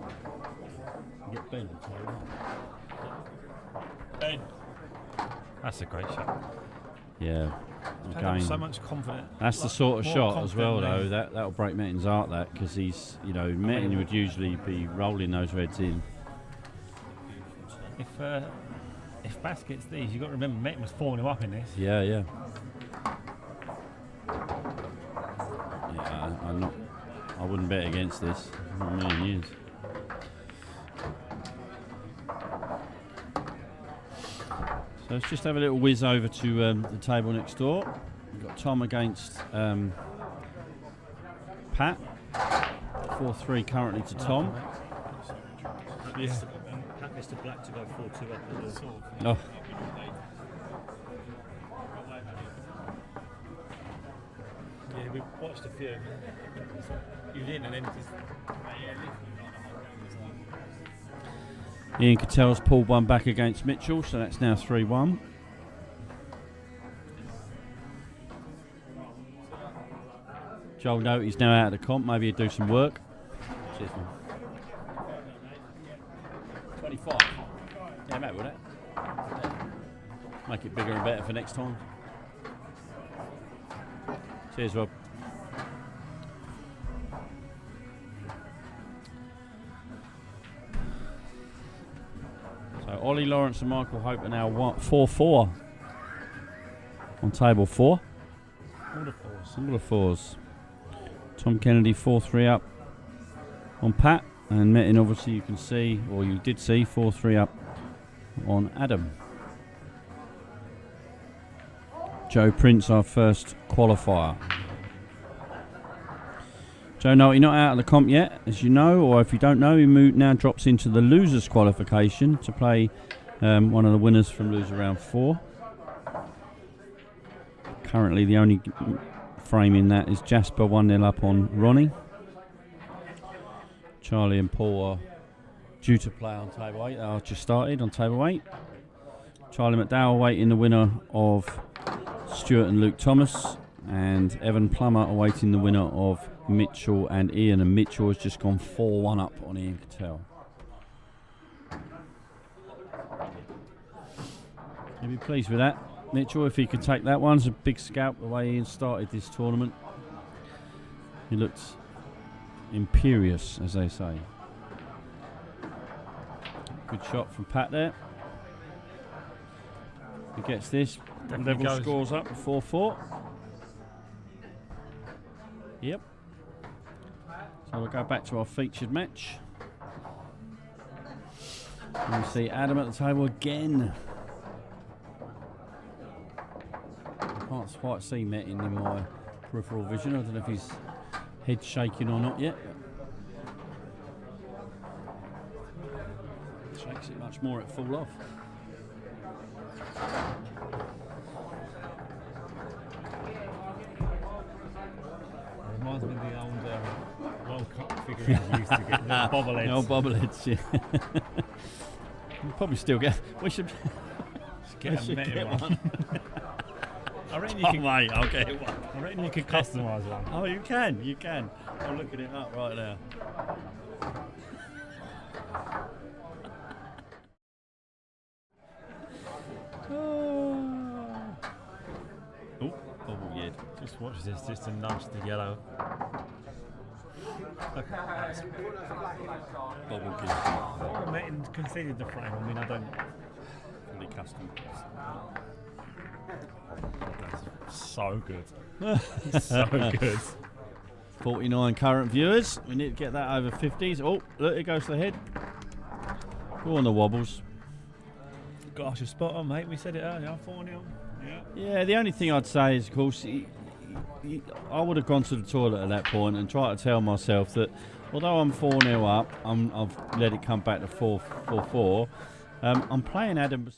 Get Ben on table 1. Ben. That's a great shot. Yeah. Played up with so much confidence. That's the sort of More shot as well, confidently. though. That'll break Mettin's heart, that, because he's, Mettin would usually be rolling those reds in. If Bass gets these, you've got to remember Mettin was 4-0 up in this. Yeah. Yeah, I wouldn't bet against this. Not a million years. So let's just have a little whiz over to the table next door. We've got Tom against Pat. 4-3 currently to Tom. Yeah. Pat Mr. Black to go 4-2 up as well. Oh. Yeah, we watched a few. You didn't, and then just. Ian Cattell's pulled one back against Mitchell, so that's now 3-1. Joel Note's now out of the comp. Maybe he'd do some work. Cheers, man. 25. Yeah, I'm happy with that. Make it bigger and better for next time. Cheers, Rob. So Ollie Lawrence and Michael Hope are now 4-4 on table 4. All the fours. All the fours. Tom Kennedy 4-3 up on Pat, and Mettin, obviously you can see, or you did see, 4-3 up on Adam. Joe Prince, our first qualifier. Joe Nolte not out of the comp yet, as you know, or if you don't know, he now drops into the losers qualification to play one of the winners from loser round 4. Currently the only frame in that is Jasper 1-0 up on Ronnie. Charlie and Paul are due to play on table 8. They are just started on table 8. Charlie McDowell awaiting the winner of Stuart and Luke Thomas, and Evan Plummer awaiting the winner of Mitchell and Ian, and Mitchell has just gone 4-1 up on Ian Cattell. You'll be pleased with that, Mitchell, if he could take that one. It's a big scalp the way Ian started this tournament. He looked imperious, as they say. Good shot from Pat there. He gets this. Definitely Level goes. scores up to 4-4. Yep. So we'll go back to our featured match. And we see Adam at the table again. I can't quite see Mettin in my peripheral vision. I don't know if his head's shaking or not yet. Shakes it much more at full off. Reminds me of the old World Cup figurines we used to get. The bobbleheads. No bobbleheads, yeah. We'll probably still get. We should Get a Mettin one. I reckon you Oh, could. mate, I'll get one. I reckon you could customise one. Oh, you can, you can. I'm looking it up right now. Oh, bobble yed. Just watch this, just to nudge the yellow. Bobble gives Oh, Metin conceded the frame. I mean, I don't. fully custom. That's so good. So good. 49 current viewers. We need to get that over 50s. Oh, look, it goes to the head. Go on the wobbles. Gosh, you're spot on, mate. We said it earlier. 4-0. Yeah. Yeah, the only thing I'd say is, of course, I would have gone to the toilet at that point and tried to tell myself that although I'm 4-0 up, I've let it come back to 4-4. I'm playing Adam,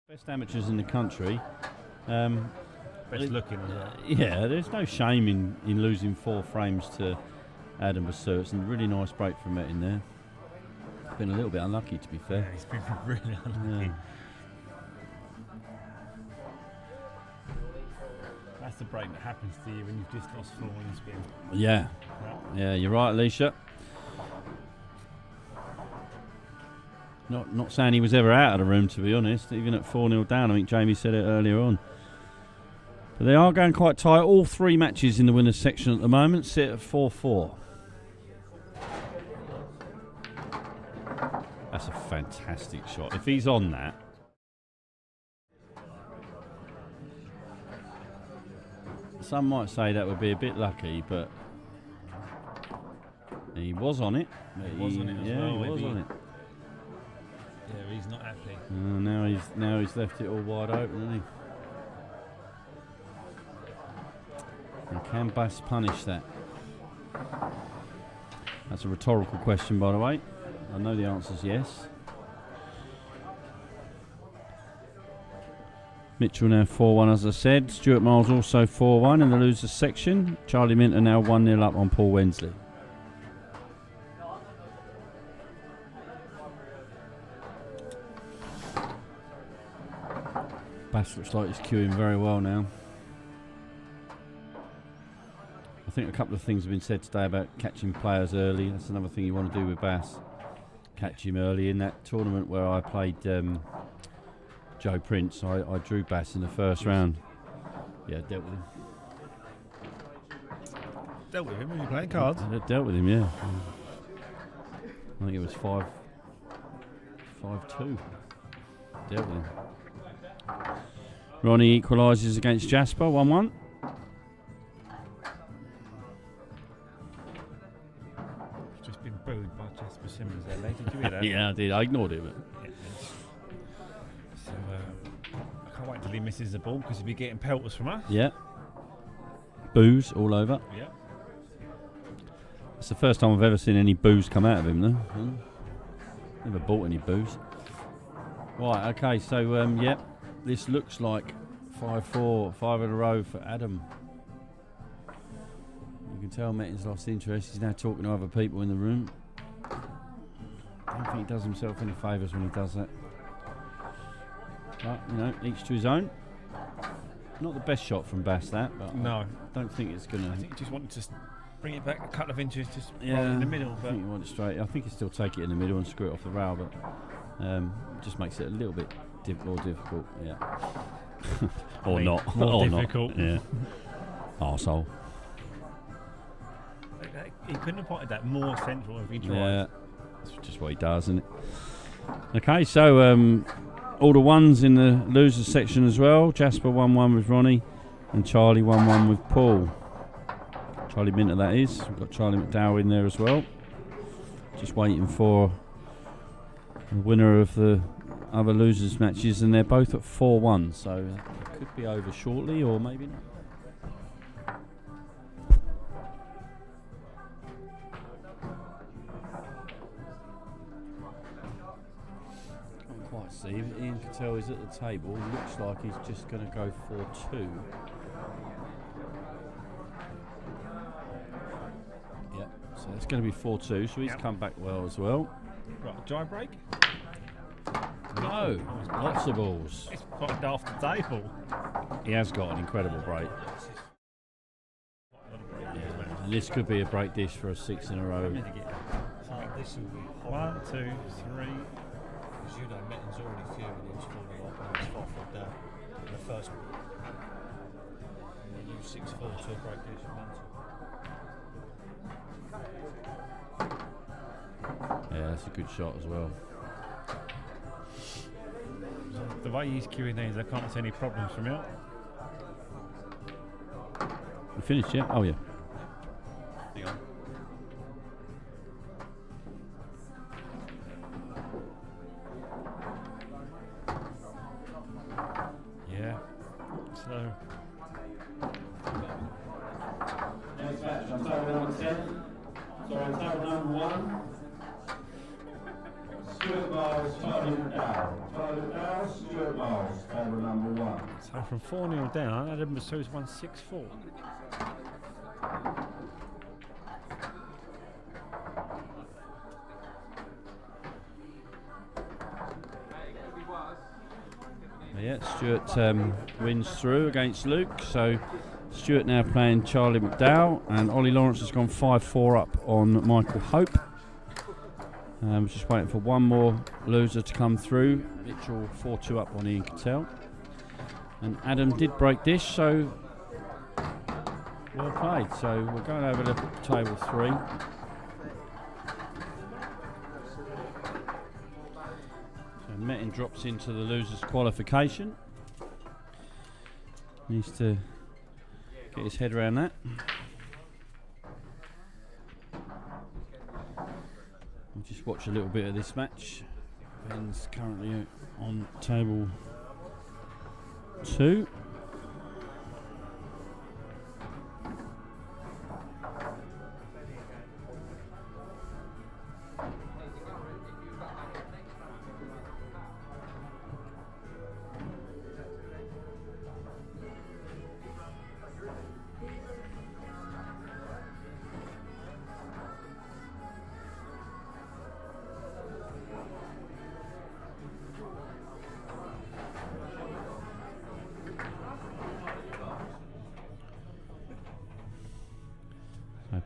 best amateurs in the country. Best looking as well. Yeah, there's no shame in losing 4 frames to Adam Basur. It's a really nice break from it in there. Been a little bit unlucky, to be fair. Yeah, he's been really unlucky. Yeah. That's the break that happens to you when you've just lost 4 in spin. Yeah, yeah, you're right, Alicia. Not saying he was ever out of the room, to be honest. Even at 4-0 down, I think Jamie said it earlier on. But they are going quite tight. All 3 matches in the winners section at the moment sit at 4-4. That's a fantastic shot. If he's on that. Some might say that would be a bit lucky, but he was on it. He was on it as well. He was on it. Yeah, he's not happy. Now he's left it all wide open, hasn't he? And can Bass punish that? That's a rhetorical question, by the way. I know the answer's yes. Mitchell now 4-1, as I said. Stuart Miles also 4-1 in the losers section. Charlie Minter now 1-0 up on Paul Wensley. Bass looks like he's queuing very well now. I think a couple of things have been said today about catching players early. That's another thing you want to do with Bass. Catch him early. In that tournament where I played Joe Prince, I drew Bass in the first round. Yeah, dealt with him. Dealt with him when you playing cards? I dealt with him, yeah. I think it was 5-2. Dealt with him. Ronnie equalises against Jasper, 1-1. Just been booed by Jasper Simmons there, late. Did you hear that? Yeah, I did. I ignored it. But So I can't wait until he misses the ball because he'll be getting pelters from us. yeah. Booze all over. Yeah. It's the first time I've ever seen any booze come out of him, though. Never bought any booze. Right, okay, so, yep. This looks like 5-4, 5 in a row for Adam. You can tell Metin's lost interest. He's now talking to other people in the room. I don't think he does himself any favours when he does that. But, you know, each to his own. Not the best shot from Bass, that, but No. I don't think it's going to... I think he just wanted to bring it back a couple of inches, just Yeah, roll in the middle. I But think you want it straight. I think he'll still take it in the middle and screw it off the rail, but it just makes it a little bit more difficult. Yeah, or not, more or difficult. Not. Yeah, arsehole. He couldn't have pointed that more central if he tried. Yeah, that's just what he does, isn't it? Okay, so all the ones in the losers section as well. Jasper 1-1 with Ronnie, and Charlie 1-1 with Paul. Charlie Minter, that is. We've got Charlie McDowell in there as well. Just waiting for the winner of the other losers matches, and they're both at 4-1, so it could be over shortly, or maybe not. Can't quite see. Ian Cattell is at the table. Looks like he's just going to go 4-2. Yep, so it's going to be 4-2, so he's come back well as well. Right, dry break. No, lots of balls. It's quite daft the table. He has got an incredible break. And this could be a break dish for a 6 in a row. This will be 1, 2, 3. Because you know, Metin's already fuming, he was falling off and he was 5 down in the first one. And you 6-4 to a break dish and Yeah, that's a good shot as well. The way he's queuing these, I can't see any problems from it. You finished yet? Oh yeah. Hang on. Yeah. So Next match on table number 10. Sorry, on table number 1. Stuart Miles, Charlie McDowell. Charlie McDowell, Stuart Miles, table number 1. so from 4-0 down, Adam Masoud's won 6-4. Yeah, Stuart wins through against Luke. So Stuart now playing Charlie McDowell, and Ollie Lawrence has gone 5-4 up on Michael Hope. Just waiting for one more loser to come through. Mitchell 4-2 up on Ian Cattell. And Adam did break dish, so well played. So we're going over to table 3. So Metin drops into the losers qualification. Needs to get his head around that. We'll just watch a little bit of this match. Ben's currently on table 2.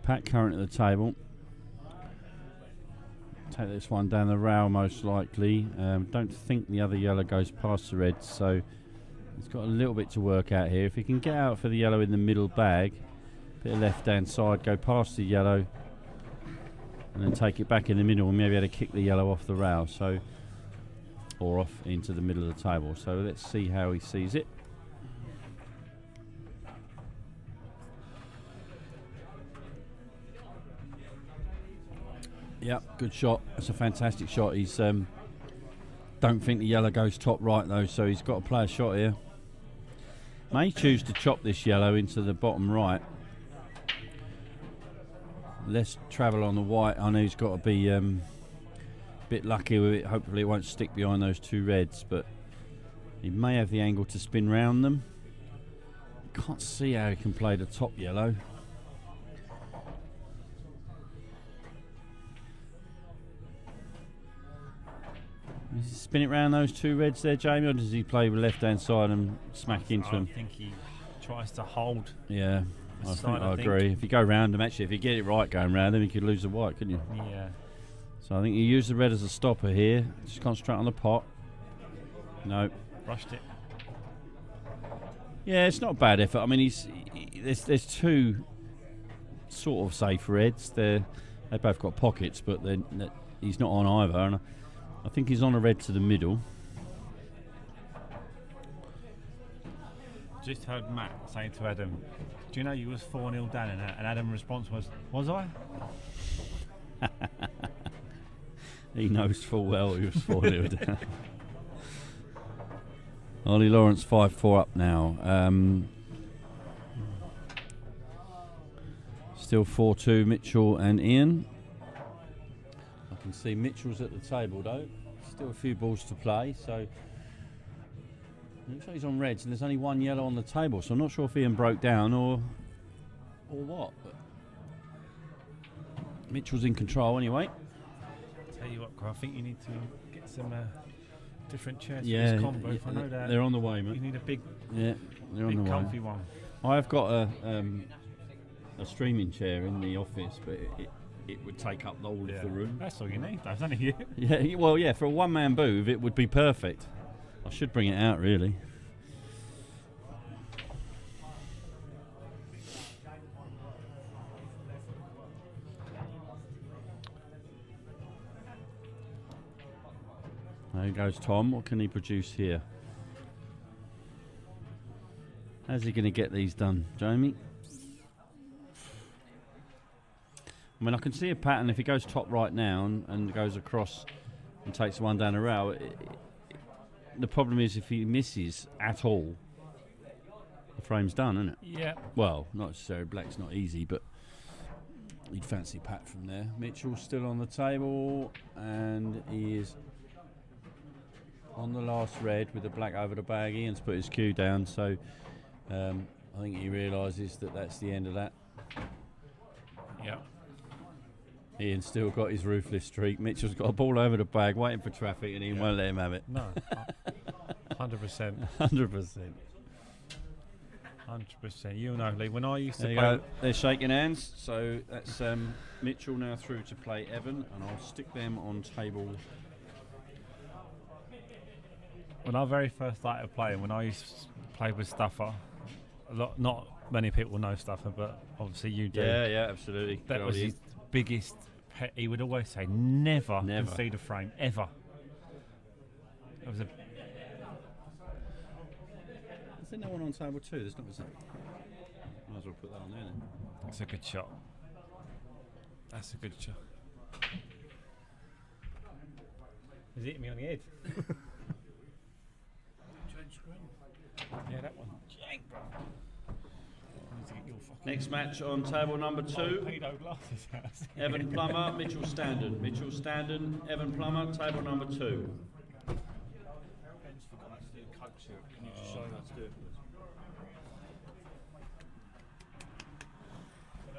Pat current at the table. Take this one down the rail most likely. Don't think the other yellow goes past the red, so he's got a little bit to work out here. If he can get out for the yellow in the middle bag, bit of left hand side, go past the yellow and then take it back in the middle and maybe able to kick the yellow off the rail, so or off into the middle of the table. So let's see how he sees it. Yep, good shot. That's a fantastic shot. He's don't think the yellow goes top right though, so he's got to play a shot here. May choose to chop this yellow into the bottom right. Less travel on the white. I know he's got to be a bit lucky with it. Hopefully it won't stick behind those 2 reds, but he may have the angle to spin round them. Can't see how he can play the top yellow. Does he spin it round those 2 reds there, Jamie, or does he play with left hand side and smack into them? I think he tries to hold. Yeah, I agree. If you go round them, actually, if you get it right going round them, you could lose the white, couldn't you? Yeah. So I think you use the red as a stopper here. Just concentrate on the pot. No. Rushed it. Yeah, it's not a bad effort. I mean, there's 2 sort of safe reds. They both got pockets, but he's not on either. And I think he's on a red to the middle. Just heard Matt saying to Adam, do you know you was 4-0 down in that? And Adam's response was I? He knows full well he was 4-0 down. Ollie Lawrence 5-4 up now. Still 4-2 Mitchell and Ian. I can see Mitchell's at the table though. Still a few balls to play, so looks like he's on reds and there's only 1 yellow on the table, so I'm not sure if Ian broke down or what. But Mitchell's in control anyway. Tell you what, I think you need to get some different chairs for Yeah, this combo. I know that they're on the way, mate. you need a big, Yeah, they're on the way. comfy one. I've got a streaming chair in the office, but it would take up the whole of the room. That's all you need, though, isn't it? Yeah, well, yeah, for a one-man booth, it would be perfect. I should bring it out, really. There goes Tom. What can he produce here? How's he going to get these done, Jamie? I mean, I can see a pattern if he goes top right now and goes across and takes one down the rail. The problem is if he misses at all, the frame's done, isn't it? Yeah. Well, not necessarily. Black's not easy, but you'd fancy Pat from there. Mitchell's still on the table, and he is on the last red with the black over the bag. Ian's put his cue down, so I think he realises that that's the end of that. Yeah. Ian's still got his ruthless streak. Mitchell's got a ball over the bag, waiting for traffic, and Ian won't let him have it. No. 100%. 100%. 100%. You know, Lee, when I used to There you play. go. They're shaking hands. So that's Mitchell now through to play Evan, and I'll stick them on table. When I very first started playing, when I used to play with Stuffer, not many people know Stuffer, but obviously you do. Yeah, absolutely. That Good was idea. his biggest pet. He would always say, never concede a frame, ever. It was a. Is there no one on table two? There's not, is there? Might as well put that on there then. That's a good shot. That's a good shot. He's hitting me on the head. Yeah, that one. Jank, bro. Next match on table number 2. Evan Plummer, Mitchell Standen. Mitchell Standen, Evan Plummer, table number 2.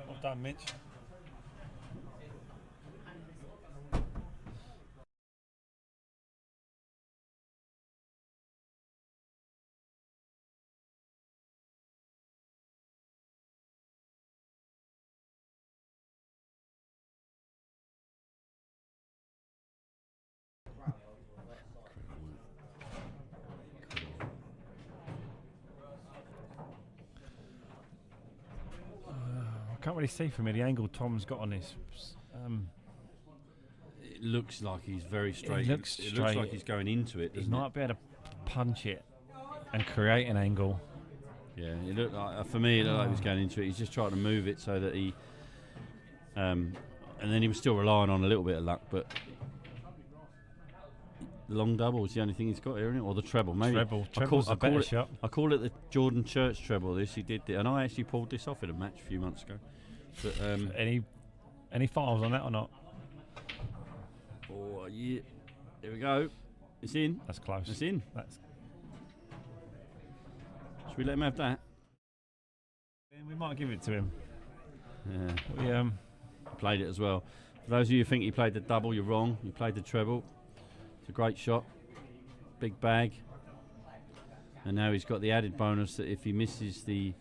Well done, Mitch. I can't really see from here the angle Tom's got on this. It looks like he's very straight. It looks like he's going into it. He Doesn't might be able to punch it and create an angle. Yeah, it looked like, for me, it looked like he was going into it. He's just trying to move it so that he, and then he was still relying on a little bit of luck, but the long double is the only thing he's got here, isn't it? Or the treble, maybe. Treble's a better shot. I call it the Jordan Church treble. He did it, and I actually pulled this off in a match a few months ago. But any files on that or not? Oh yeah, here we go. It's in. That's close. It's in. Should we let him have that? Yeah, we might give it to him. Yeah. We played it as well. For those of you who think he played the double, you're wrong. He played the treble. It's a great shot. Big bag. And now he's got the added bonus that if he misses the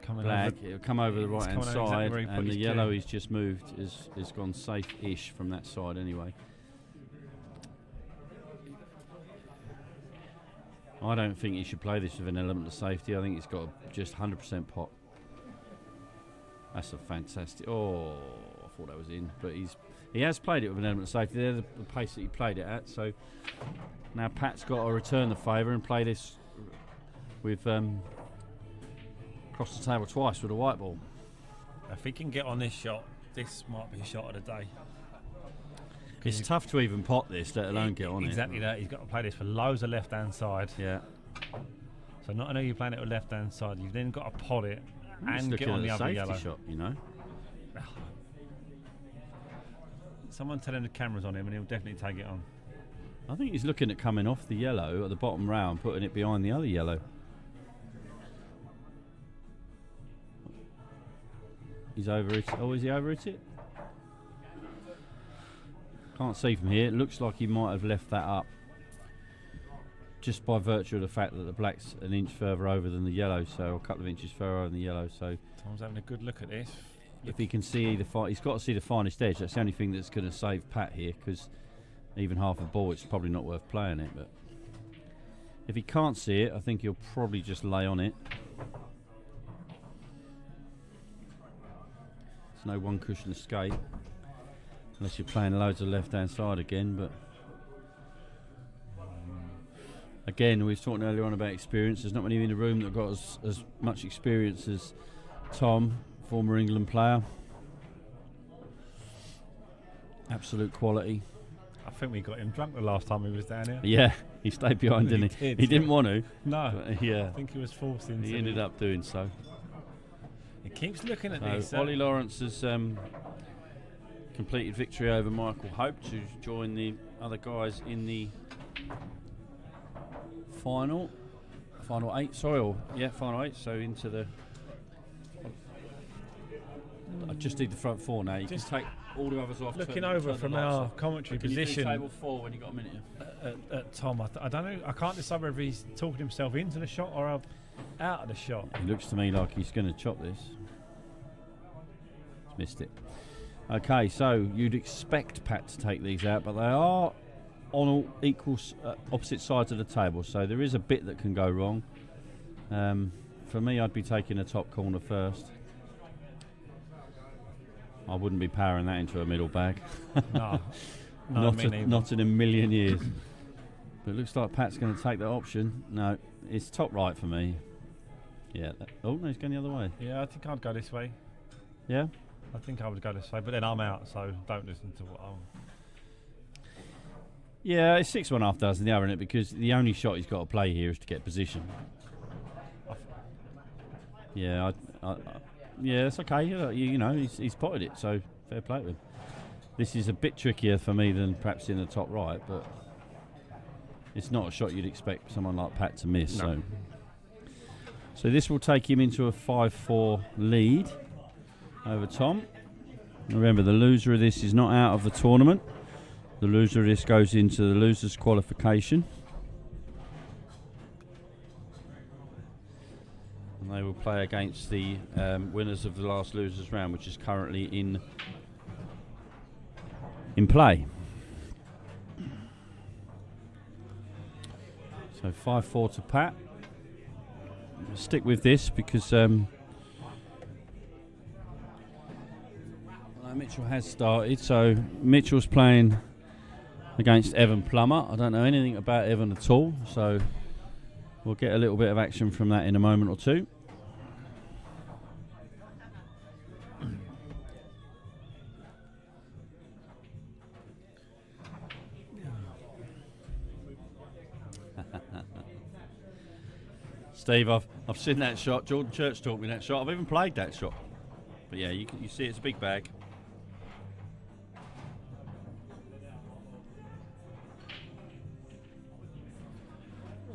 black, it'll come over the right hand side, and the yellow he's just moved is gone safe-ish from that side anyway. I don't think he should play this with an element of safety. I think he's got just 100% pot. That's a fantastic. Oh, I thought that was in, but he has played it with an element of safety. They're the pace that he played it at. So now Pat's got to return the favour and play this with across the table twice with a white ball. If he can get on this shot, this might be a shot of the day. It's tough to even pot this, let alone get on it. Exactly that. He's got to play this for loads of left-hand side. Yeah. So not only are you playing it with left-hand side, you've then got to pot it and get on the other yellow. Shot, you know. Someone tell him the camera's on him, and he'll definitely take it on. I think he's looking at coming off the yellow at the bottom row and putting it behind the other yellow. He's over it. Oh, is he over it? Can't see from here. It looks like he might have left that up just by virtue of the fact that the black's an inch further over than the yellow, so a couple of inches further over than the yellow. So Tom's having a good look at this. If he can see he's got to see the finest edge. That's the only thing that's going to save Pat here, because even half a ball, it's probably not worth playing it. But if he can't see it, I think he'll probably just lay on it. It's no one cushion escape. Unless you're playing loads of left-hand side again, but again, we were talking earlier on about experience. There's not many in the room that got as much experience as Tom, former England player. Absolute quality. I think we got him drunk the last time he was down here. Yeah, he stayed behind, didn't he? He didn't want to. No. But, yeah. I think he was forced into. He ended up doing so. He keeps looking at So this. Ollie Lawrence has completed victory over Michael Hope to join the other guys in the final 8. Final 8. So into the. I just need the front 4 now. You Just can take all the others off. looking turn over the from lights our off. commentary Can you do position table 4 when you got a minute? at Tom, I don't know. I can't decide whether he's talking himself into the shot or out of the shot. It looks to me like he's going to chop this. He's missed it. Okay, so you'd expect Pat to take these out, but they are on all equal opposite sides of the table, so there is a bit that can go wrong. For me, I'd be taking the top corner first. I wouldn't be powering that into a middle bag. No, not in a million years. But it looks like Pat's going to take that option. No, it's top right for me. Yeah. Oh, no, he's going the other way. Yeah, I think I'd go this way. Yeah? I think I would go this way, but then I'm out, so don't listen to what I'm. Yeah, it's 6 1/2 dozen the other, isn't it? Because the only shot he's got to play here is to get position. Yeah, yeah, that's okay. You know, he's spotted it, so fair play to him. This is a bit trickier for me than perhaps in the top right, but it's not a shot you'd expect someone like Pat to miss. No. So this will take him into a 5-4 lead over Tom. Remember, the loser of this is not out of the tournament. The loser of this goes into the losers qualification. And they will play against the winners of the last losers round, which is currently in play. So 5-4 to Pat. We'll stick with this because Mitchell has started. So Mitchell's playing against Evan Plummer. I don't know anything about Evan at all, so we'll get a little bit of action from that in a moment or two. Steve, I've seen that shot. Jordan Church taught me that shot. I've even played that shot. But yeah, you see it's a big bag.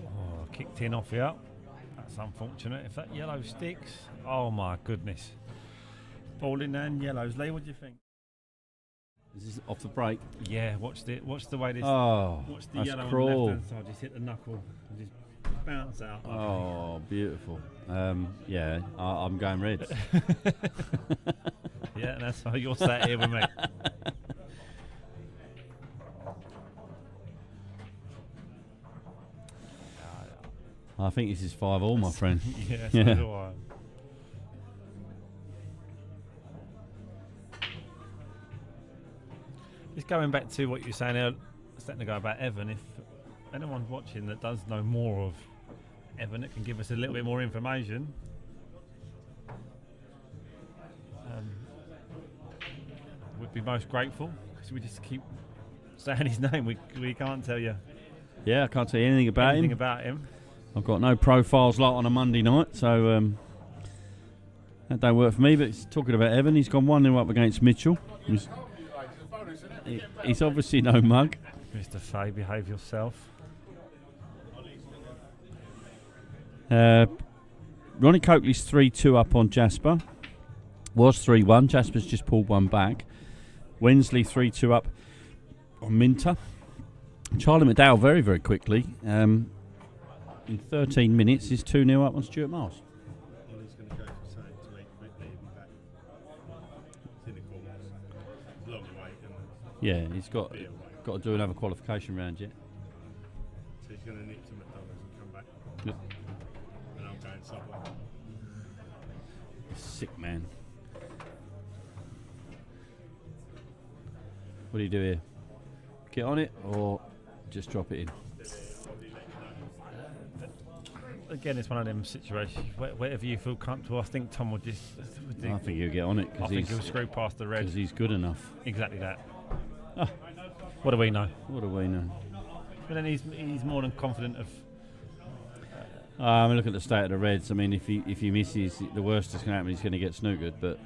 Oh, kicked in off here. That's unfortunate. If that yellow sticks, oh my goodness. Ball in and yellows. Lee, what do you think? Is this off the break? Yeah, watch the way this. Oh, watch the that's yellow cruel. on the left hand side. Just hit the knuckle and just bounce out. Oh, beautiful. Yeah, I'm going red. Yeah, and that's how you're sat here with me. I think this is 5-all, my friend. Yeah, so do I. Just going back to what you were saying a second ago about Evan, if anyone's watching that does know more of Evan, that can give us a little bit more information, we'd be most grateful, because we just keep saying his name. We can't tell you Yeah, I can't tell you anything about him. I've got no profiles like on a Monday night, so that don't work for me. But it's talking about Evan, he's gone 1-0 up against Mitchell. He's obviously no mug. Mr. Fay, behave yourself. Ronnie Coakley's 3-2 up on Jasper. Was 3-1. Jasper's just pulled one back. Wensley 3-2 up on Minter. Charlie McDowell very, very quickly. In 13 minutes is 2-0 up on Stuart Miles. Ollie's going to go for something to make Whitley be back. It's in the corners. It's a long way. Yeah, he's got to do another qualification round yet. So he's going to nip to McDonald's and come back. Yep. And I'm going Subway. Sick man. What do you do here? Get on it or just drop it in? Again, it's one of them situations. Whatever you feel comfortable, I think Tom will just. I think he'll get on it I think he'll screw past the red. because he's good enough. Exactly that. Oh, what do we know? What do we know? But then he's more than confident of. I mean, look at the state of the Reds. I mean, if he misses, the worst that's going to happen, he's going to get snookered. But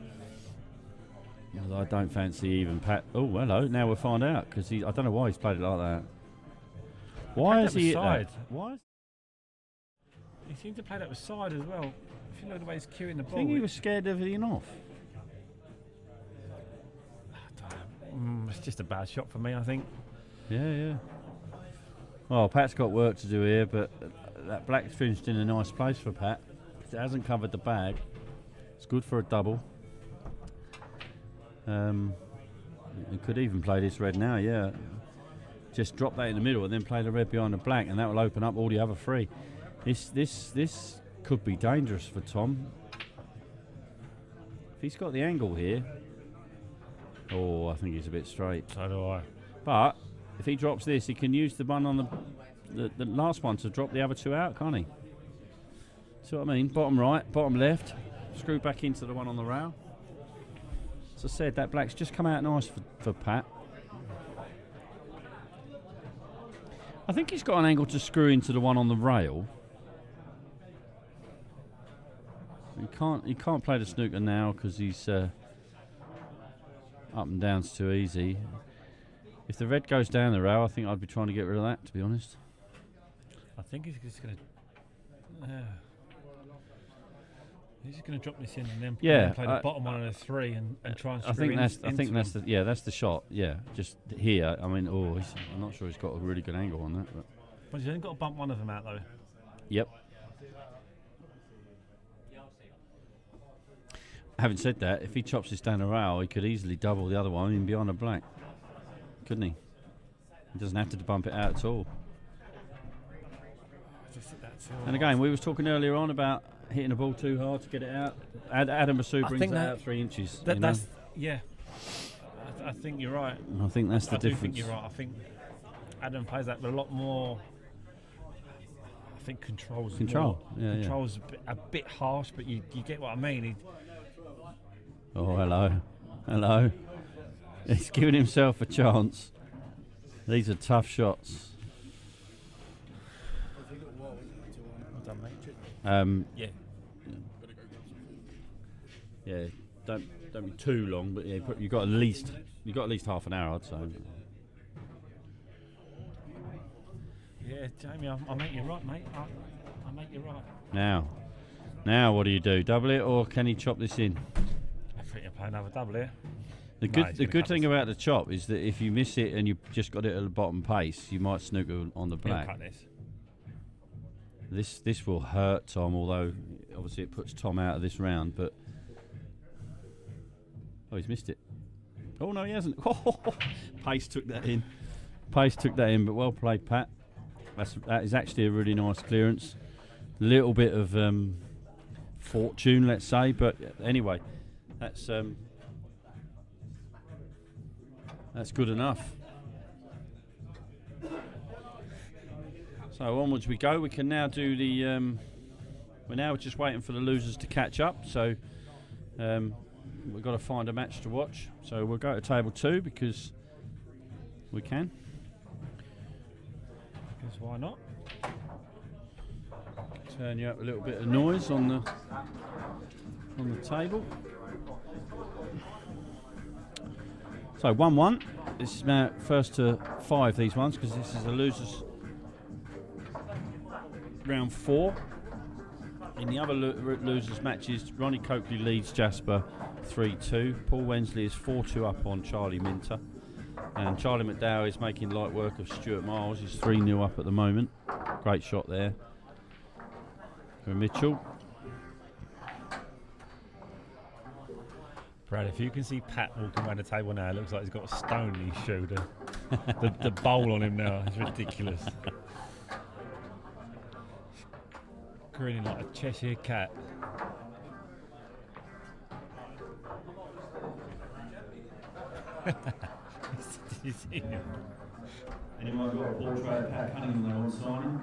I don't fancy even Pat. Oh, hello. Now we'll find out because I don't know why he's played it like that. Why is he hit that? Why? He seemed to play that with side as well. If you look at the way he's cueing the ball. I think he was scared of everything off. It's just a bad shot for me, I think. Yeah. Well, Pat's got work to do here, but that black's finished in a nice place for Pat. It hasn't covered the bag. It's good for a double. He could even play this red now, yeah. Just drop that in the middle and then play the red behind the black, and that will open up all the other three. This could be dangerous for Tom. If he's got the angle here. Oh, I think he's a bit straight. So do I. But if he drops this, he can use the one on the last one to drop the other two out, can't he? See what I mean? Bottom right, bottom left. Screw back into the one on the rail. As I said, that black's just come out nice for Pat. I think he's got an angle to screw into the one on the rail. He can't play the snooker now because he's up and down's too easy. If the red goes down the rail, I think I'd be trying to get rid of that, to be honest. I think he's just going to. He's just going to drop this in and then play the bottom one of the three and try and screw that's the shot. Yeah, just here. I mean, I'm not sure he's got a really good angle on that. But he's only got to bump one of them out though. Yep. Having said that, if he chops this down the rail, he could easily double the other one in behind the black, couldn't he? He doesn't have to bump it out at all. And again, we was talking earlier on about hitting the ball too hard to get it out. Adam Basu brings that out 3 inches. I think you're right. I think that's the difference. I think you're right. I think Adam plays that with a lot more. I think controls. Controls a bit harsh, but you get what I mean. Oh, hello. He's giving himself a chance. These are tough shots. Yeah. Don't be too long, but yeah, you got at least half an hour, I'd say. Yeah, Jamie, I'll make you right, mate. I'll make you right. Now, what do you do? Double it, or can he chop this in? I think you'll play another double here. The good thing about the chop is that if you miss it and you've just got it at the bottom pace, you might snooker on the black. He'll cut this. This will hurt Tom, although obviously it puts Tom out of this round. But he's missed it. Oh no, he hasn't. Pace took that in. But well played, Pat. That is actually a really nice clearance. Little bit of fortune, let's say, but anyway, that's good enough. So onwards we go. We can now do the. We're now just waiting for the losers to catch up. So we've got to find a match to watch. So we'll go to table 2 because we can. Because why not? Turn you up a little bit of noise on the table. So 1-1. This is now first to 5, these ones, because this is the losers round 4. In the other losers matches, Ronnie Coakley leads Jasper 3-2. Paul Wensley is 4-2 up on Charlie Minter. And Charlie McDowell is making light work of Stuart Miles. He's 3-0 up at the moment. Great shot there for Mitchell. Brad, if you can see Pat walking around the table now, it looks like he's got a stone in his shoulder. the bowl on him now is ridiculous. Grinning like a Cheshire cat. You see him? Anyone got a portrait of Pat Cunningham they want signing?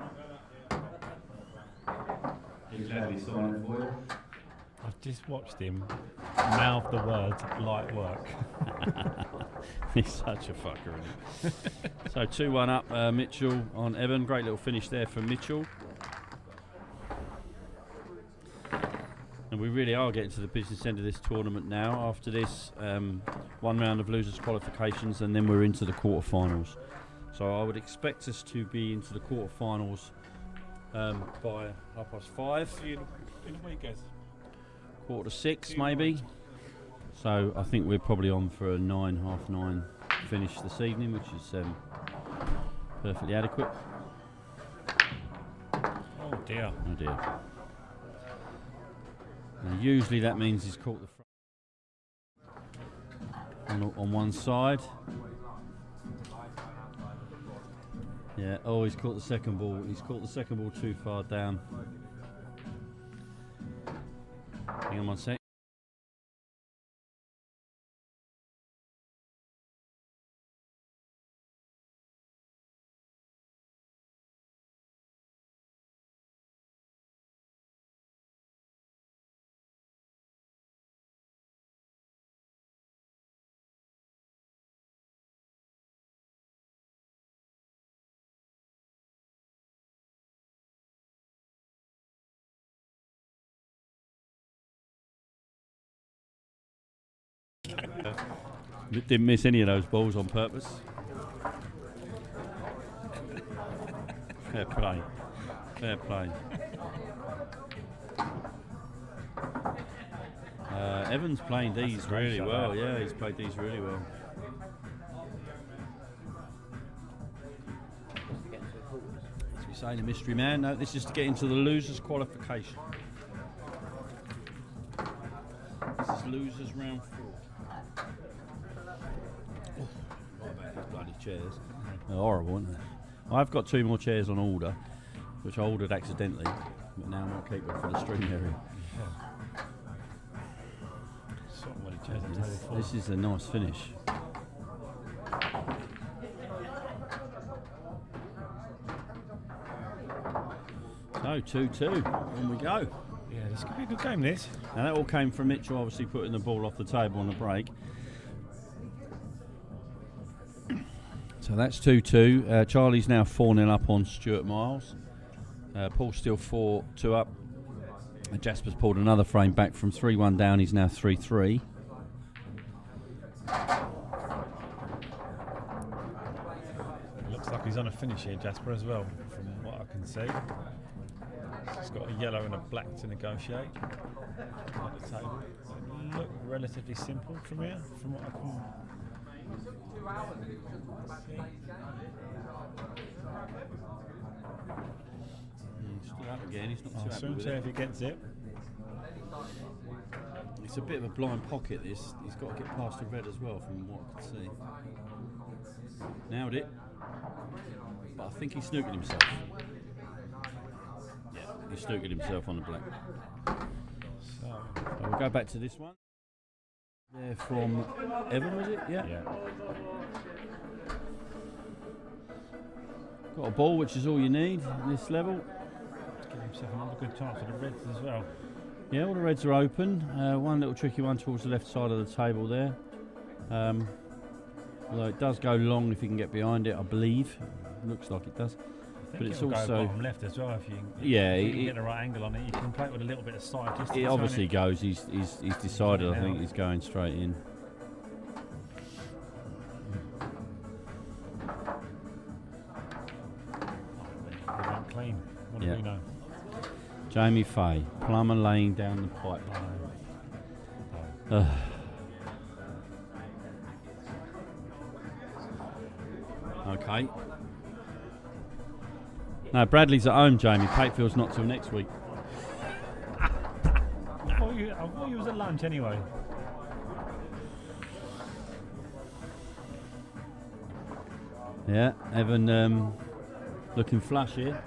He's happy signing for you. I've just watched him mouth the words light work. He's such a fucker, isn't he? So 2-1 up, Mitchell on Evan. Great little finish there from Mitchell. And we really are getting to the business end of this tournament now. After this, one round of losers qualifications, and then we're into the quarterfinals. So I would expect us to be into the quarterfinals by 5:30. In a week, guys. 5:45 maybe. So I think we're probably on for a 9:30 finish this evening, which is perfectly adequate. Oh dear. Oh dear. Now usually that means he's caught the front on one side. Yeah, oh, he's caught the second ball. He's caught the second ball too far down. Hang on one sec. Didn't miss any of those balls on purpose. Fair play. Fair play. Evan's playing these really well. Yeah, he's played these really well. As we say, the mystery man. No, this is to get into the losers qualification. This is losers round 4. What about these bloody chairs? They're horrible, aren't they? I've got 2 more chairs on order, which I ordered accidentally, but now I'm going to keep them for the stream area. This is a nice finish. So 2-2, on we go. Yeah, this could be a good game, this. And that all came from Mitchell obviously putting the ball off the table on the break. So that's 2-2. Charlie's now 4-0 up on Stuart Miles. Paul's still 4-2 up. Jasper's pulled another frame back from 3-1 down. He's now 3-3. Looks like he's on a finish here, Jasper, as well, from what I can see. He's got a yellow and a black to negotiate at the table. Look relatively simple from here, from what I can. Stood up again. He's not too I'll happy soon with see it. if he gets it. It's a bit of a blind pocket, this. He's got to get past the red as well, from what I can see. Nailed it. But I think he's snookered himself. Yeah, he's snookered himself on the black. So we'll go back to this one. There from Evan, was it? Yeah. Got a ball, which is all you need at this level. Give himself another good chance for the reds as well. Yeah, all the reds are open. One little tricky one towards the left side of the table there. Although it does go long if you can get behind it, I believe. Looks like it does. But it's also go bottom left as well. If you can get the right angle on it, you can play it with a little bit of side distance. It obviously goes. He's decided. I think he's going straight in. They went clean. What do we know? Jamie Fay, plumber laying down the pipe. Okay. No, Bradley's at home, Jamie. Patefield's not till next week. I thought you was at lunch anyway. Yeah, Evan looking flush here.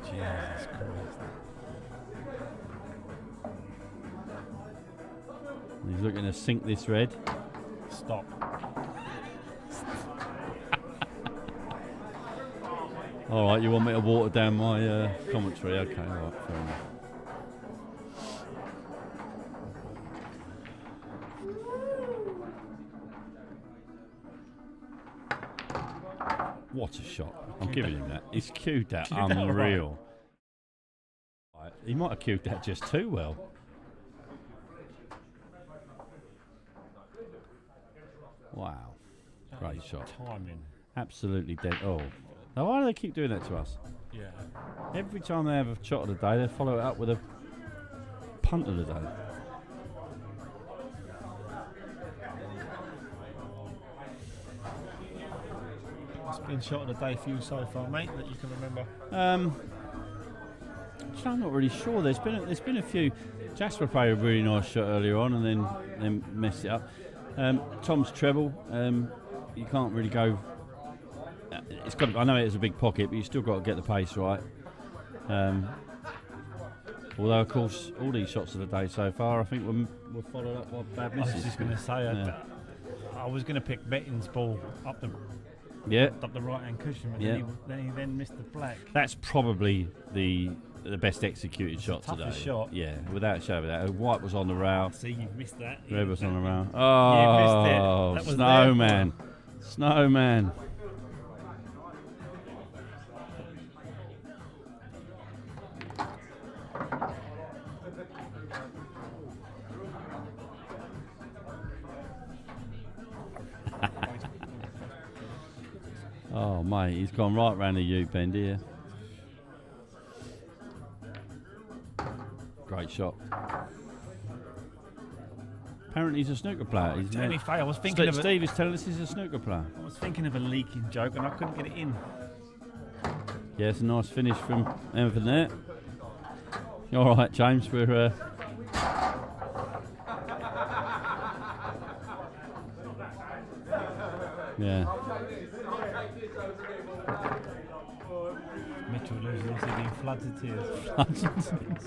Jesus Christ. He's looking to sink this red. Stop. All right, you want me to water down my commentary? Okay, all right, fair enough. What a shot. I'm giving him that. He's cued that. Unreal. Right, he might have cued that just too well. Wow. Great shot. Timing. Absolutely dead. Oh. Now, why do they keep doing that to us? Yeah. Every time they have a shot of the day, they follow it up with a punt of the day. What's been shot of the day for you so far, mate, that you can remember? I'm not really sure. There's been a few. Jasper played a really nice shot earlier on and then messed it up. Tom's treble. You can't really go. It's got. I know it has a big pocket, but you still got to get the pace right. Although, of course, all these shots of the day so far, I think were followed up by bad misses. I was just going to say, I was going to pick Betting's ball up the right hand cushion, but then he missed the black. That's probably the best executed shot Toughest today. Shot. Yeah, without a shadow of a doubt. White was on the rail. See, you've missed that. Red was on the rail. You missed it. That was Snowman. Snowman. Oh, mate, he's gone right round the U-bend here. Great shot. Apparently he's a snooker player. I was thinking Steve is telling us he's a snooker player. I was thinking of a leaking joke and I couldn't get it in. Yeah, it's a nice finish from Everton there. You all right, James? We're... Yeah. Mitchell losing also being floods of tears. Right.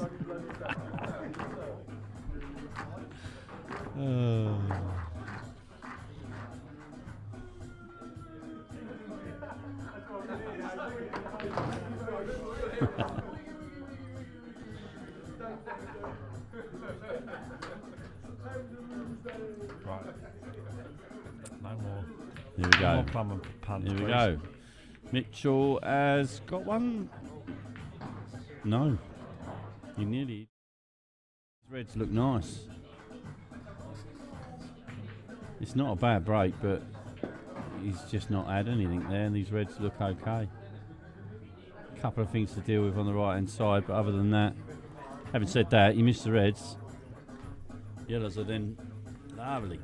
No more. Here we go. More plum and puns, Here we please. go. Mitchell has got one. No. He nearly. His reds look nice. It's not a bad break, but he's just not had anything there, and these reds look okay. A couple of things to deal with on the right hand side, but other than that, having said that, he missed the reds. Yellows are then lovely.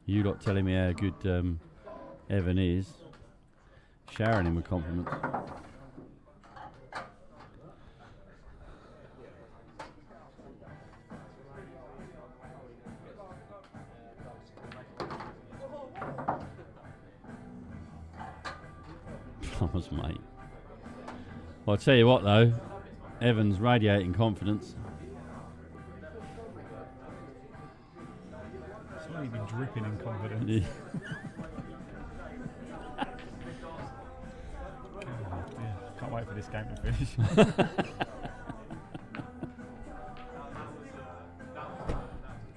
You lot telling me how good Evan is, showering him with compliments. Promise, mate. Well, I'll tell you what though, Evan's radiating confidence. It's only been dripping in confidence. Yeah. Can't wait for this game to finish.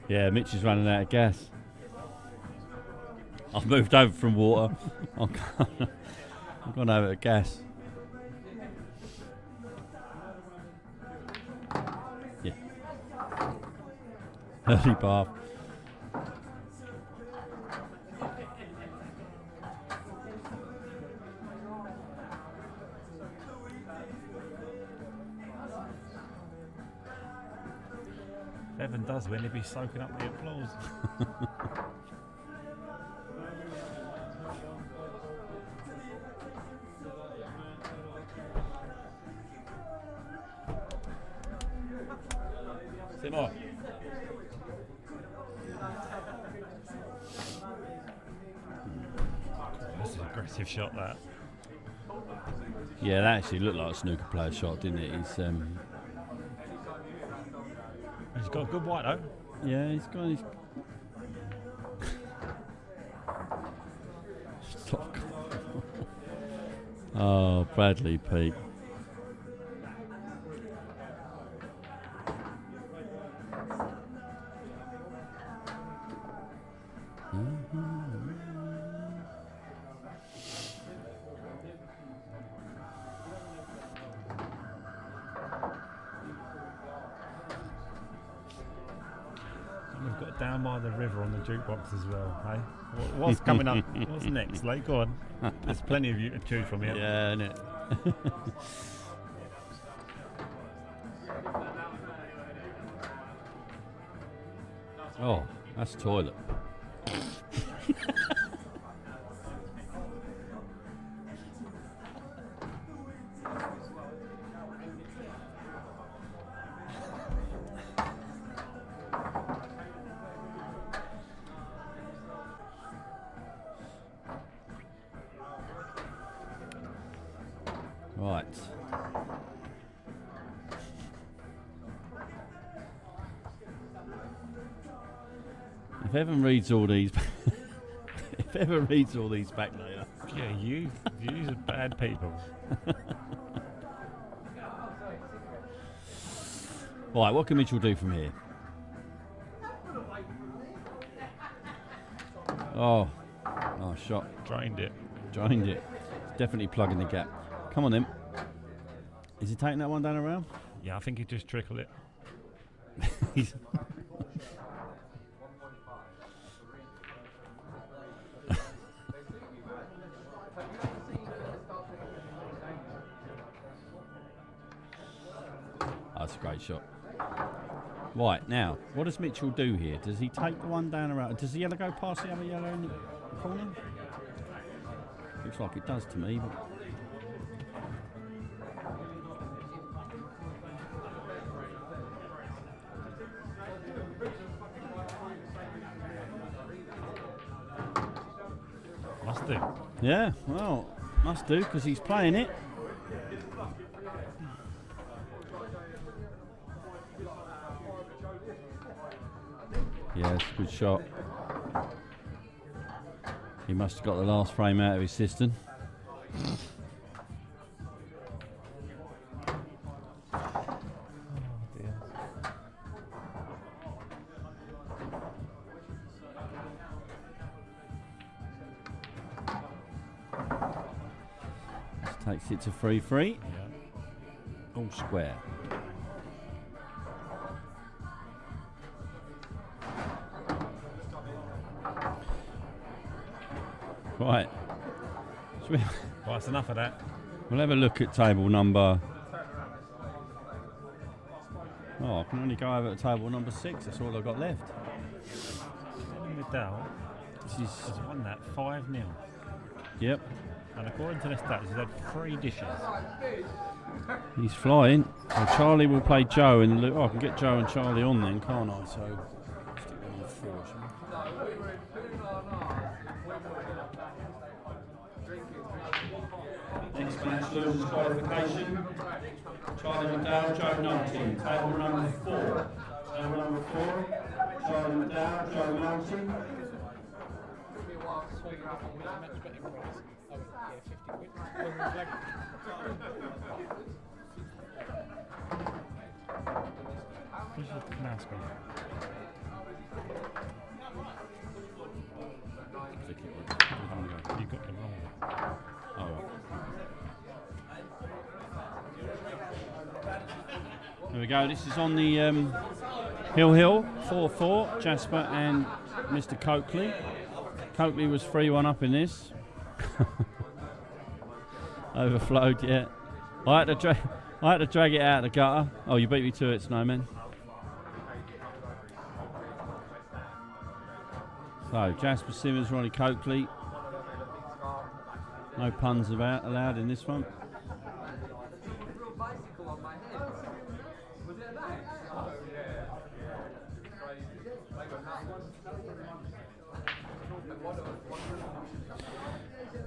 Yeah, Mitch is running out of gas. I've moved over from water. I'm gone over to gas. Yeah. Early bath. If Evan does win, he'll be soaking up the applause. Sit more. That's an aggressive shot, that. Yeah, that actually looked like a snooker player shot, didn't it? He's got a good white though. Yeah, he's got his. Stop. Oh, Bradley Peak. We've got Down by the River on the jukebox as well, hey? What's coming up? What's next? Like, go on. There's plenty of you to choose from here. Yeah, innit? Oh, that's toilet. Right. If Evan reads all these, if Evan reads all these back later. Yeah, you are bad people. Right, what can Mitchell do from here? Oh, shot. Drained it. Drained it. Definitely plugging the gap. Come on then. Is he taking that one down around? Yeah, I think he just trickled it. He's That's a great shot. Right, now, what does Mitchell do here? Does he take the one down around? Does the yellow go past the other yellow in the corner? Looks like it does to me, but... Must do. Yeah, well, must do, because he's playing it. Yeah, it's a good shot. He must have got the last frame out of his system. Takes it to 3-3. Yeah. All square. Right. Well, that's enough of that. We'll have a look at table number... Oh, I can only go over to table number 6. That's all I've got left. Midell has won that 5-0. Yep. And according to the stats, he's had 3 dishes. He's flying. So Charlie will play Joe in the loop. Oh, I can get Joe and Charlie on then, can't I? So stick them on 4, shall we? Next match, losers qualification. Charlie McDowell, Joe 19. Table number 4. Table number 4. Charlie McDowell, Joe 19. Where's the mouse gone? You got the wrong one. Oh, right. There we go. This is on the Hill 4-4. Jasper and Mr. Coakley. Coakley was 3-1 up in this. Overflowed, yeah. I had to drag it out of the gutter. Oh, you beat me to it, Snowman. So, Jasper Simmons, Ronnie Coakley. No puns allowed in this one.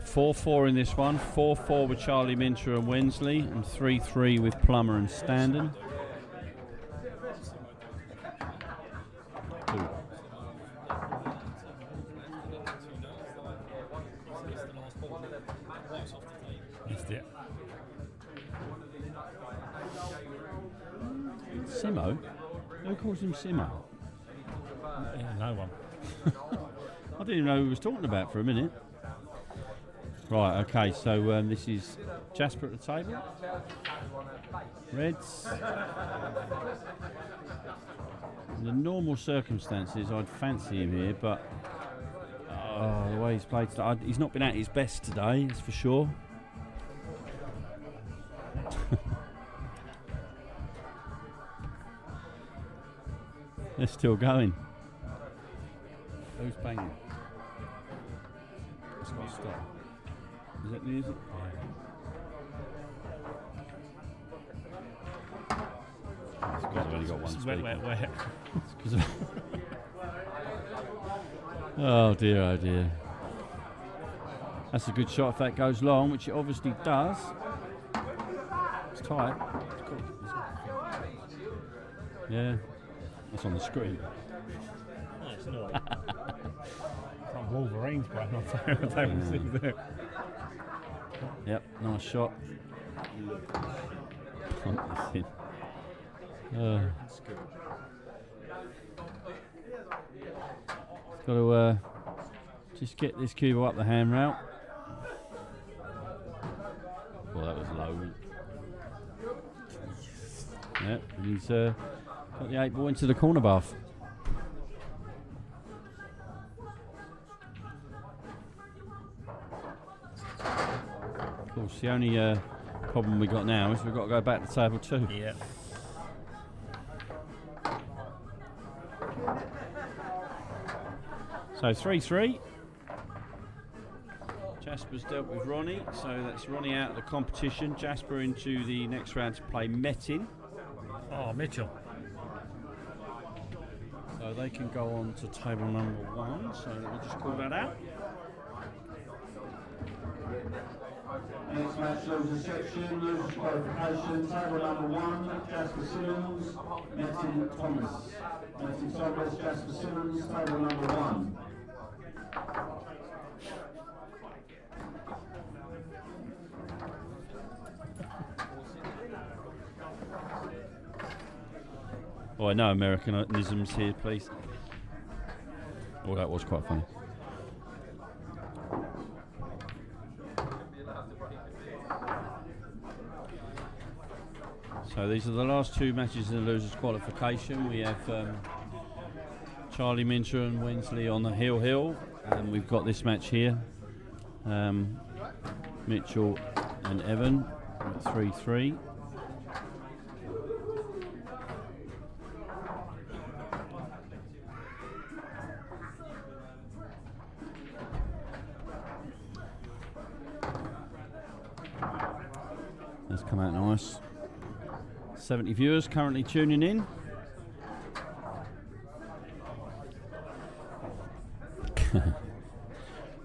4-4 in this one. 4-4 with Charlie Minter and Wensley, and 3-3 with Plummer and Standen. Ooh. Missed it. Simo? Who calls him Simo? Yeah, no one. I didn't even know who he was talking about for a minute. Right, okay, so this is Jasper at the table. Reds. In the normal circumstances, I'd fancy him here, but the way he's played today, he's not been at his best today, that's for sure. They're still going. Who's banging? It's got to stop. Is that music? It's because I've only got one speaker. Wet. It's 'cause of oh dear, oh dear. That's a good shot if that goes long, which it obviously does. It's tight. It's cool. Yeah, that's on the screen. No, it's not. Some Wolverines playing on the table. There. Yep, nice shot. Got to just get this cube up the handrail. Well, that was low. Yep, and he's got the 8-ball into the corner buff. Of course, the only problem we got now is we've got to go back to table 2. Yeah. So 3-3. Jasper's dealt with Ronnie, so that's Ronnie out of the competition. Jasper into the next round to play Metin. Oh, Mitchell. So they can go on to table number 1. So let me just call that out. Next match, losers section, losers qualification, table number 1, Jasper Simmons, Metin Thomas. Metin Thomas, Jasper Simmons, table number 1. Oh, no Americanisms here, please. Oh, that was quite funny. So these are the last 2 matches in the losers qualification. We have Charlie Minter and Wensley on the hill, and we've got this match here. Mitchell and Evan at 3-3. That's come out nice. 70 viewers currently tuning in.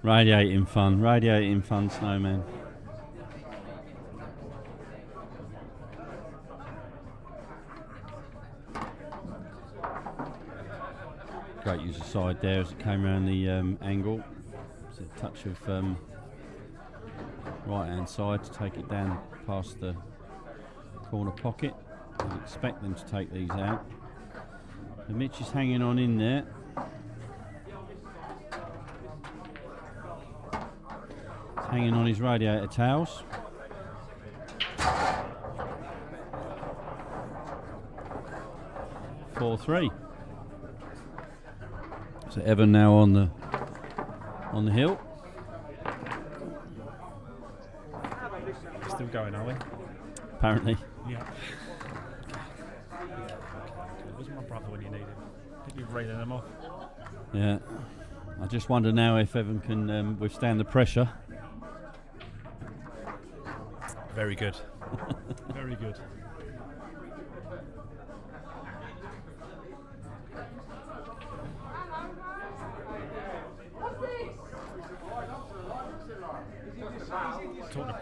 Radiating fun, snowman. Great use of side there as it came around the angle. It's a touch of right hand side to take it down past the corner pocket. I'd expect them to take these out. And Mitch is hanging on in there. He's hanging on his radiator towels. Four, 3. So Evan now on the hill. Still going, are we? Apparently. Yeah. Where's my brother when you need him? I think you're railing them off. Yeah. I just wonder now if Evan can withstand the pressure. Very good. Very good.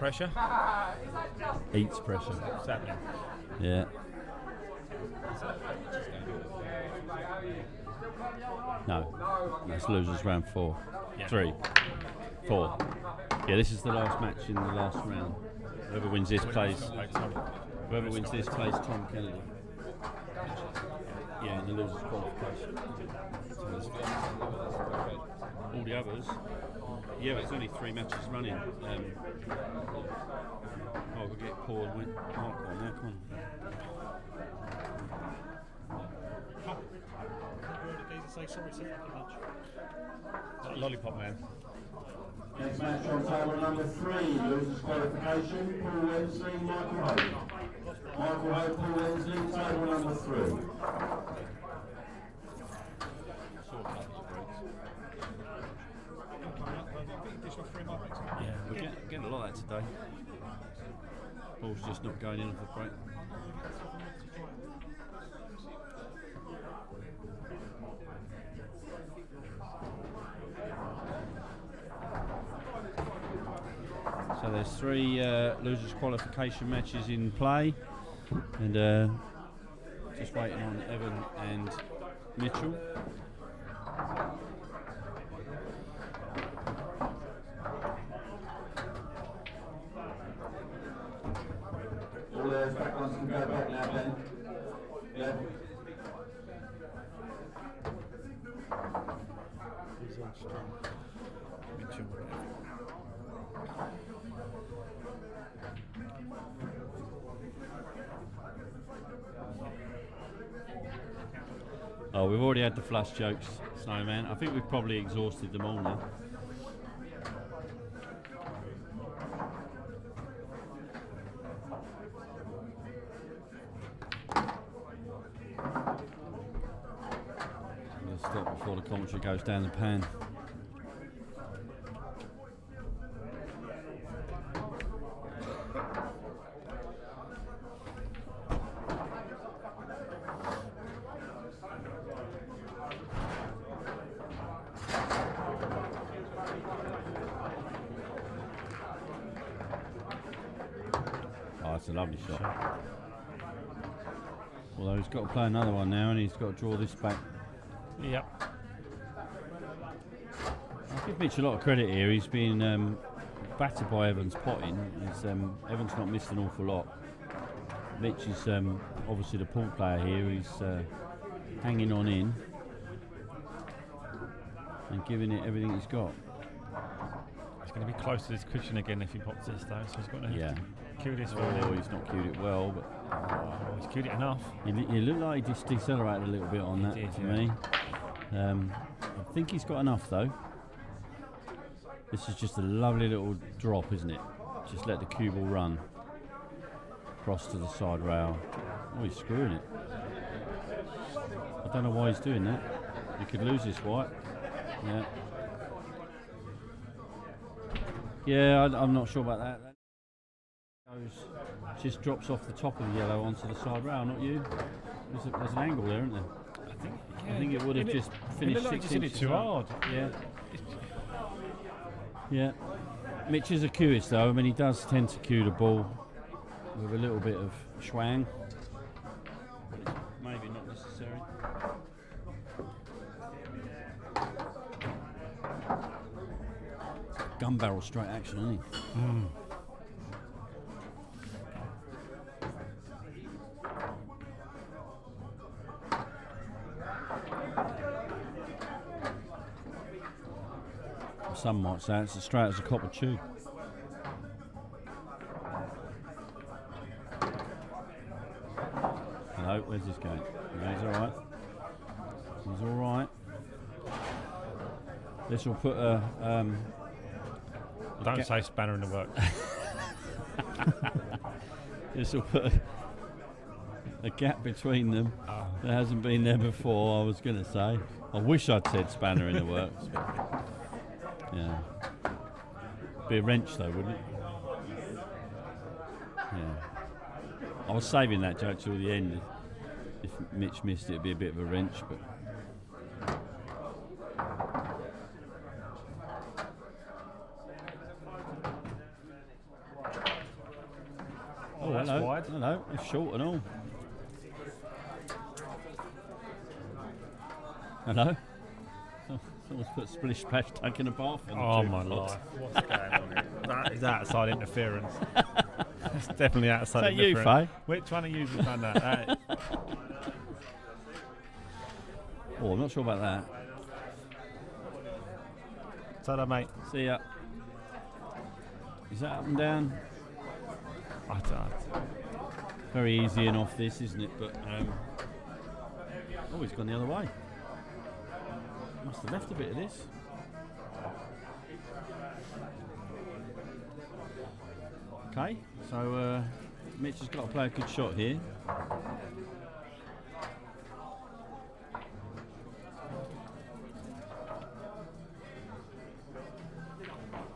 pressure. Eats pressure. What's happening? Yeah. No, that's losers round 4. Yeah. 3. 4. Yeah, this is the last match in the last round. Whoever wins this plays. Whoever wins this plays Tom Kennedy. Yeah, in the losers qualification. All the others. Yeah, there's only 3 matches running. Oh, we'll get Paul and Mark on there. Come on. Lollipop man. Next match on table number 3, losers qualification, Paul Wensley, Michael Hope. Michael Hope, Paul Wensley, table number 3. Yeah, we're getting a lot of that today. Paul's just not going in for the break. So there's 3 losers qualification matches in play, and just waiting on Evan and Mitchell. All those back ones can go back now, Ben. Yeah. He's on strong. Mitchell. Oh, we've already had the flush jokes, Snowman. I think we've probably exhausted them all now. We'll stop before the commentary goes down the pan. Oh, that's a lovely shot. Although he's got to play another one now and he's got to draw this back. Yep. I give Mitch a lot of credit here. He's been battered by Evans potting. Evans not missed an awful lot. Mitch is obviously the pool player here. He's hanging on in and giving it everything he's got. He's going to be close to this cushion again if he pops this though, so he's got to Yeah. cue this Oh, one. he's not cued it well, but Oh, he's cued it enough. he looked like he just decelerated a little bit on that did, to yeah. me. I think he's got enough though. This is just a lovely little drop, isn't it? Just let the cue ball run across to the side rail. Oh, he's screwing it. I don't know why he's doing that. He could lose this white. Yeah. Yeah, I'm not sure about that. That just drops off the top of the yellow onto the side rail, not you? There's an angle there, isn't there? I think it would have just finished 6 It just hit it inches too up. hard. Yeah. Yeah. Mitch is a cueist though. I mean, he does tend to cue the ball with a little bit of schwang. Maybe not necessary. Gun barrel straight action, isn't he? Mm. Some might say it's as straight as a copper tube. Hello, where's this going? Yeah, he's alright. He's alright. This will put a... Don't say spanner in the works. This will put a gap between them that hasn't been there before, I was going to say. I wish I'd said spanner in the works. Yeah. Be a wrench though, wouldn't it? Yeah. I was saving that joke till the end. If Mitch missed it, it'd be a bit of a wrench, but... That's hello. wide. Hello. It's short and all. Hello. Someone's put splish splash tank in a bath. Oh my life! What's going on here? That is outside interference. It's definitely outside Is that you, interference. Faye? Which one of you has done that? Oh, I'm not sure about that. Ta-da, mate. See ya. Is that up and down? I don't. Very easy and off this, isn't it? But oh, he's gone the other way. Must have left a bit of this. Okay, so Mitch has got to play a good shot here.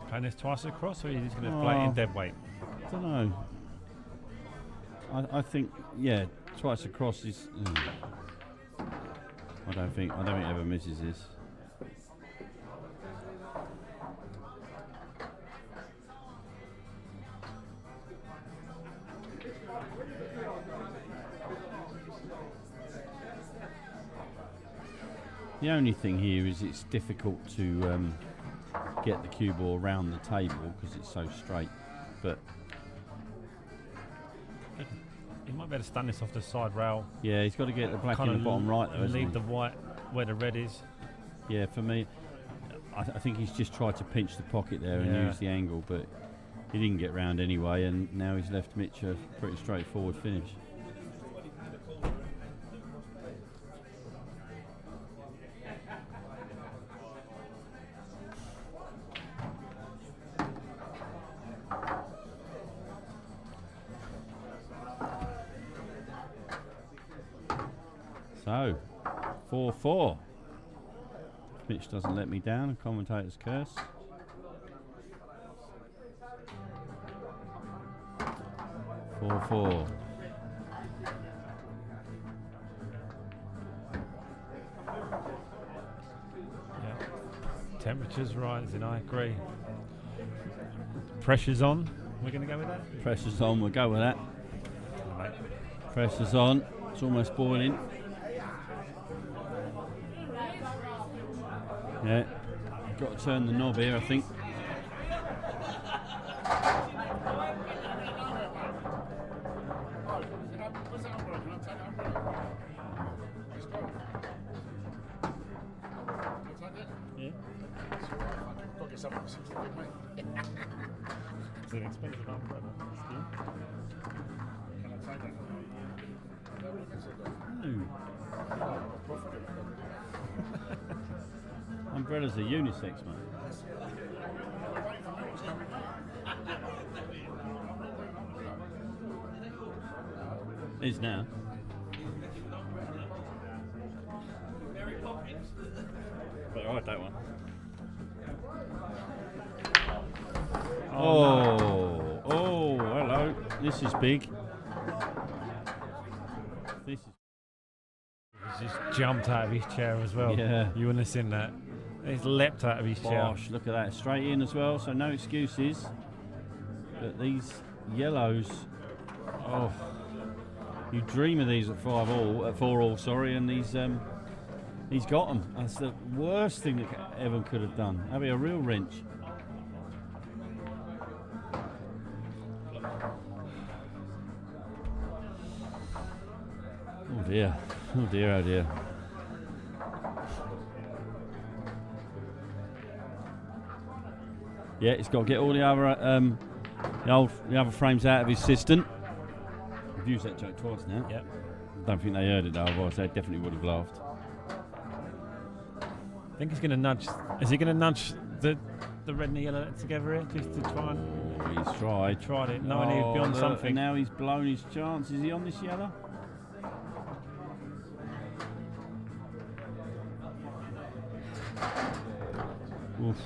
Playing this twice across, or are you just going to play it in dead weight? I don't know. I think, yeah, twice across is. I don't think he ever misses this. The only thing here is it's difficult to get the cue ball around the table because it's so straight. But he might be able to stand this off the side rail. yeah, he's got to get the black in the bottom right though, and hasn't leave he? the white where the red is. Yeah, for me, I think he's just tried to pinch the pocket there and Yeah. use the angle, but he didn't get round anyway, and now he's left Mitch a pretty straightforward finish. So, 4-4. Mitch doesn't let me down, a commentator's curse. Four. Yeah. Temperature's rising, I agree. Pressure's on. We're going to go with that? Pressure's on, we'll go with that. Mate. Pressure's on, it's almost boiling. Yeah, got to turn the knob here, I think. It's an expensive umbrella. Umbrellas are unisex, mate. Is now. But I that one. Oh, hello. This is big. This is. He's just jumped out of his chair as well. Yeah. You wouldn't have seen that. He's leapt out of his chair. Bosh, look at that. Straight in as well, so no excuses. But these yellows, oh, you dream of these at 4 all, sorry, and he's got them. That's the worst thing that Evan could have done. That'd be a real wrench. Oh dear, oh dear, oh dear. Yeah, he's got to get all the other the other frames out of his system. I've used that joke twice now. Yep. Don't think they heard it though, otherwise they definitely would have laughed. I think he's going to nudge. Is he going to nudge the red and the yellow together here just to try and? Oh, he's tried. Tried it. No, he's beyond look, something. And now he's blown his chance. Is he on this yellow? Oof.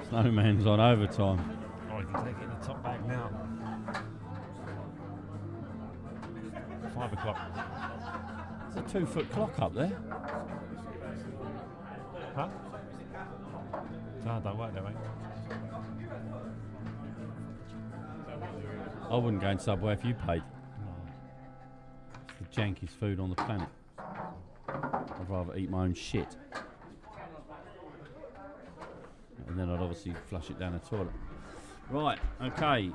Snowman's on overtime. Oh, he can take it in the top bag now. 5 o'clock. There's a 2-foot clock up there. Huh? No, don't work there, mate. I wouldn't go in Subway if you paid. It's the jankiest food on the planet. I'd rather eat my own shit. And then I'd obviously flush it down the toilet. Right, okay.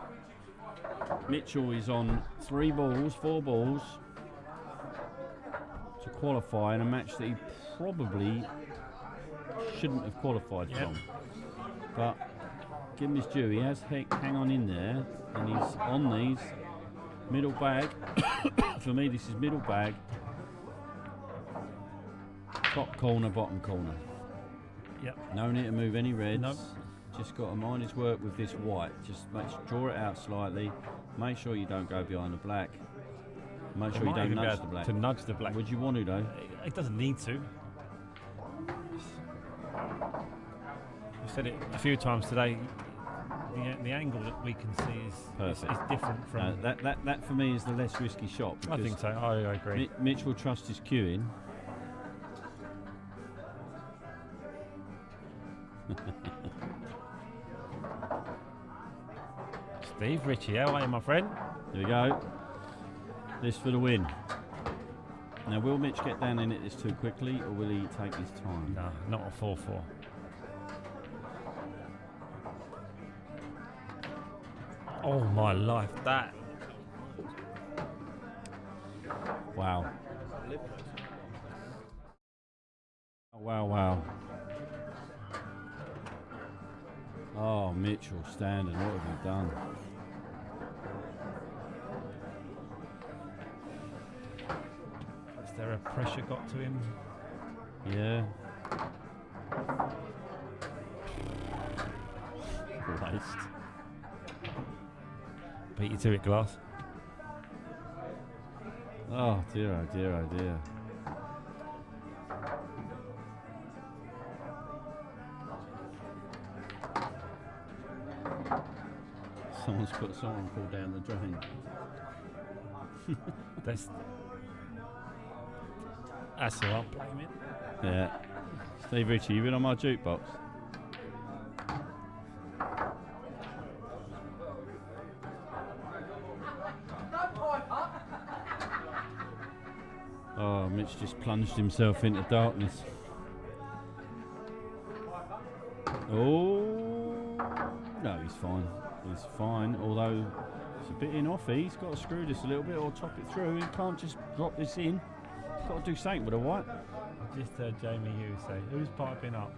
Mitchell is on 4 balls to qualify in a match that he probably shouldn't have qualified from. But give him his due, he has hang on in there, and he's on these. Middle bag. For me, this is middle bag. Top corner, bottom corner. Yep. No need to move any reds. Nope. Just got to mind his work with this white. Just draw it out slightly. Make sure you don't go behind the black. Make sure you don't nudge the black. To nudge the black. Would you want to though? It doesn't need to. I've said it a few times today. The angle that we can see is different from. That for me is the less risky shot. I think so. I agree. Mitch will trust his cueing. Steve Ritchie, how are you, my friend? There we go. This for the win. Now, will Mitch get down in it this too quickly, or will he take his time? No, not a 4-4. Oh my life, that. Wow. Oh, wow. Oh, Mitchell standing, what have you done? Is there a pressure got to him? Yeah. Christ. Beat you to it, Glass. Oh dear, oh dear, oh dear. Someone's put someone pulled down the drain. That's who I'm blaming. Yeah. Steve Ritchie, you been on my jukebox? Oh, Mitch just plunged himself into darkness. Oh, no, he's fine. He's fine, although it's a bit in off. He's got to screw this a little bit or chop it through. He can't just drop this in. He's got to do something with a white. I just heard Jamie Hughes say, who's piping up?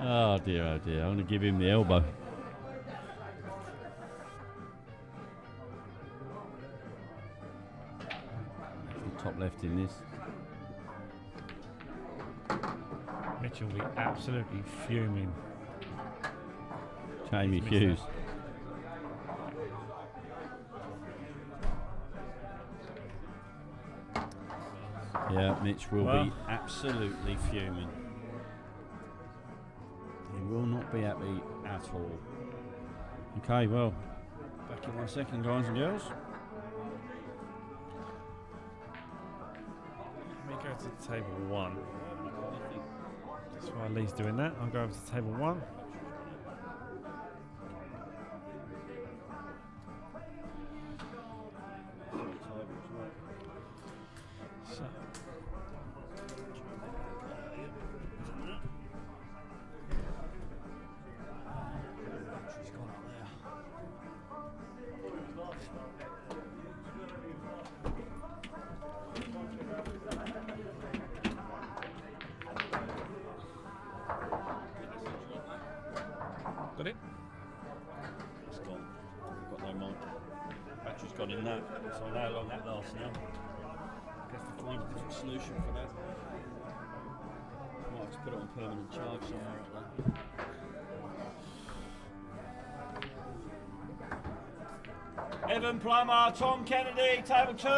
Oh dear, I'm going to give him the elbow. Top left in this. Mitch will be absolutely fuming. Jamie Hughes. Yeah, Mitch will be absolutely fuming. He will not be happy at all. Okay, well, back in 1 second, guys and girls. Let me go to table 1. That's why Lee's doing that. I'll go over to table 1. So. She's gone up there. Got it? It's gone. Got no mic. Battery's gone in that. So I know how long that lasts now. I guess to find a different solution for that. Might have to put it on permanent charge somewhere like that. Evan Plummer, Tom Kennedy, table 2.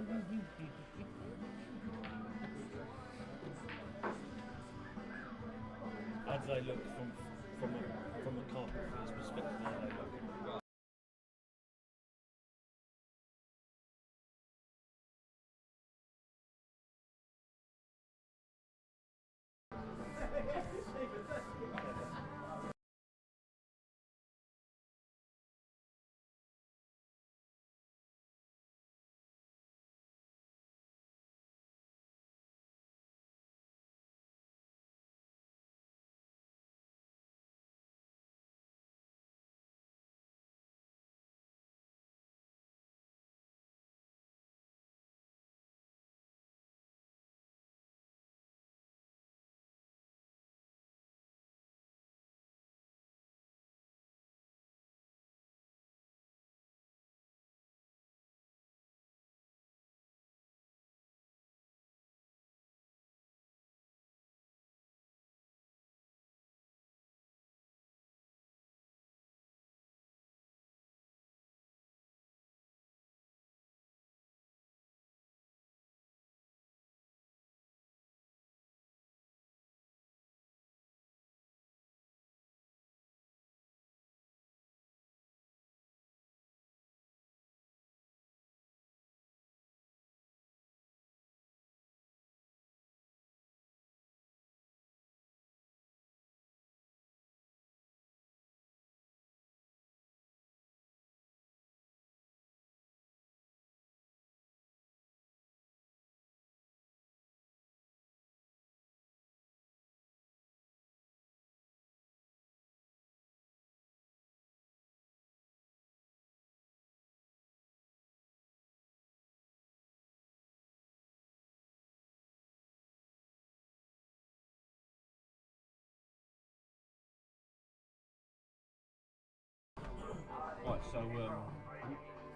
How do they look from a carpet field's perspective? How do they look?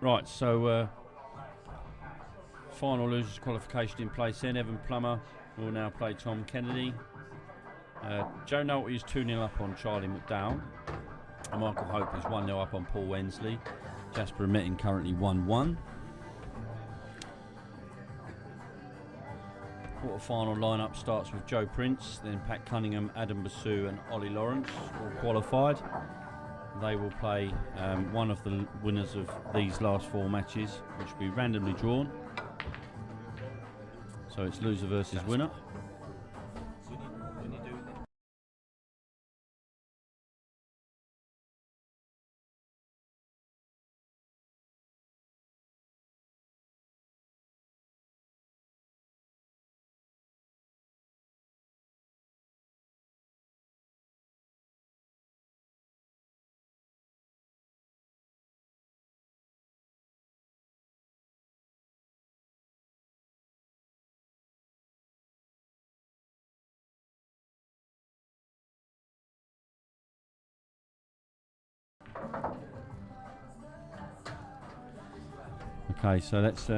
Right, so final losers qualification in place then. Evan Plummer will now play Tom Kennedy. Joe Nolte is 2-0 up on Charlie McDowell. And Michael Hope is 1-0 up on Paul Wensley. Jasper Metting currently 1-1. Quarter-final lineup starts with Joe Prince, then Pat Cunningham, Adam Basu and Ollie Lawrence, all qualified. They will play one of the winners of these last 4 matches, which will be randomly drawn. So it's loser versus winner. Okay, so that's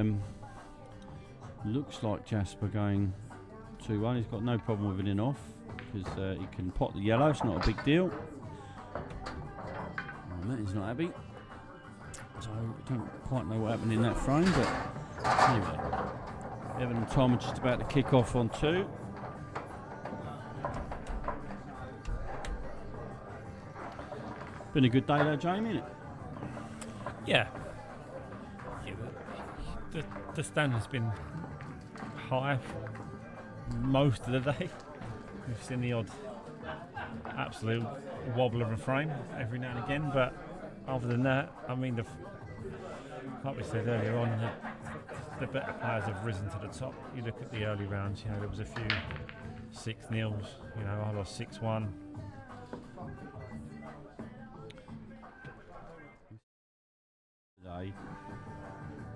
looks like Jasper going 2-1. He's got no problem with winning off because he can pot the yellow. It's not a big deal. He's not happy. So I don't quite know what happened in that frame, but anyway, Evan and Tom are just about to kick off on 2. Been a good day though, Jamie, isn't it? Yeah. The standard's been high most of the day. We've seen the odd absolute wobble of a frame every now and again, but other than that, I mean, like we said earlier on, the better players have risen to the top. You look at the early rounds, there was a few 6-0s, I lost 6-1. Today.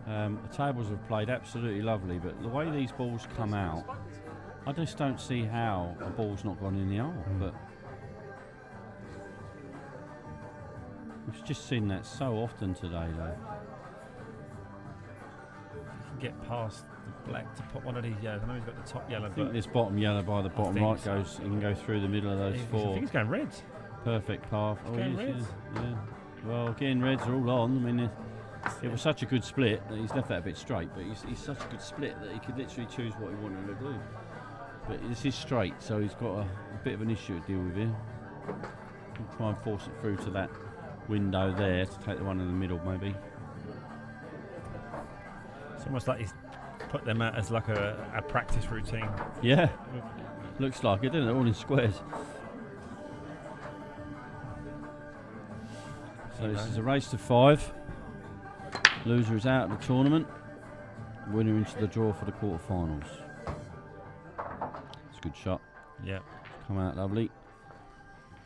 The tables have played absolutely lovely, but the way these balls come out, I just don't see how a ball's not gone in the hole. But we've just seen that so often today, though. Get past the black to put one of these yellows. I know he's got the top yellow. I think this bottom yellow by the bottom right goes. You can go through the middle of those 4. I think he's going reds. Perfect path. He's going reds. Yeah. Well, again, reds are all on. I mean, It was such a good split that he's left that a bit straight, but he's such a good split that he could literally choose what he wanted to do. But this is straight, so he's got a bit of an issue to deal with here. He'll try and force it through to that window there to take the one in the middle, maybe. It's almost like he's put them out as like a practice routine. Yeah, looks like it, doesn't it? All in squares. So this is a race to 5. Loser is out of the tournament. Winner into the draw for the quarterfinals. It's a good shot. Yeah. Come out lovely.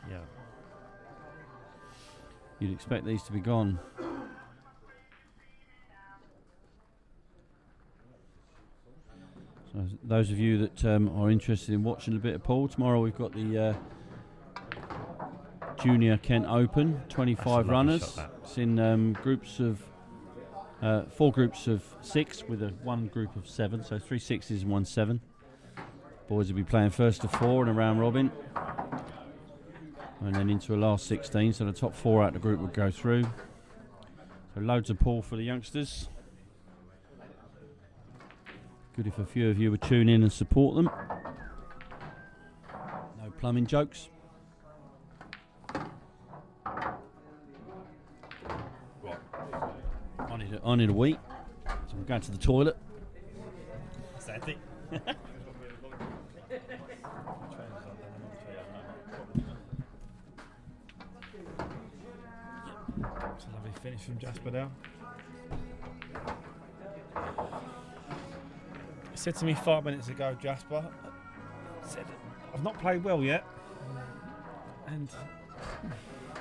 Yeah. You'd expect these to be gone. So those of you that are interested in watching a bit of pool, tomorrow we've got the Junior Kent Open, 25 runners. It's in groups of 4 groups of 6 with one group of 7, so 3 6s and 1 7. Boys will be playing first to 4 in a round robin, and then into a last 16. So the top 4 out of the group would go through. So loads of pool for the youngsters. Good if a few of you would tune in and support them. No plumbing jokes. I need a wee, so I'm going to the toilet. Sandy. It's a lovely finish from Jasper now. He said to me 5 minutes ago, Jasper, said, I've not played well yet. And,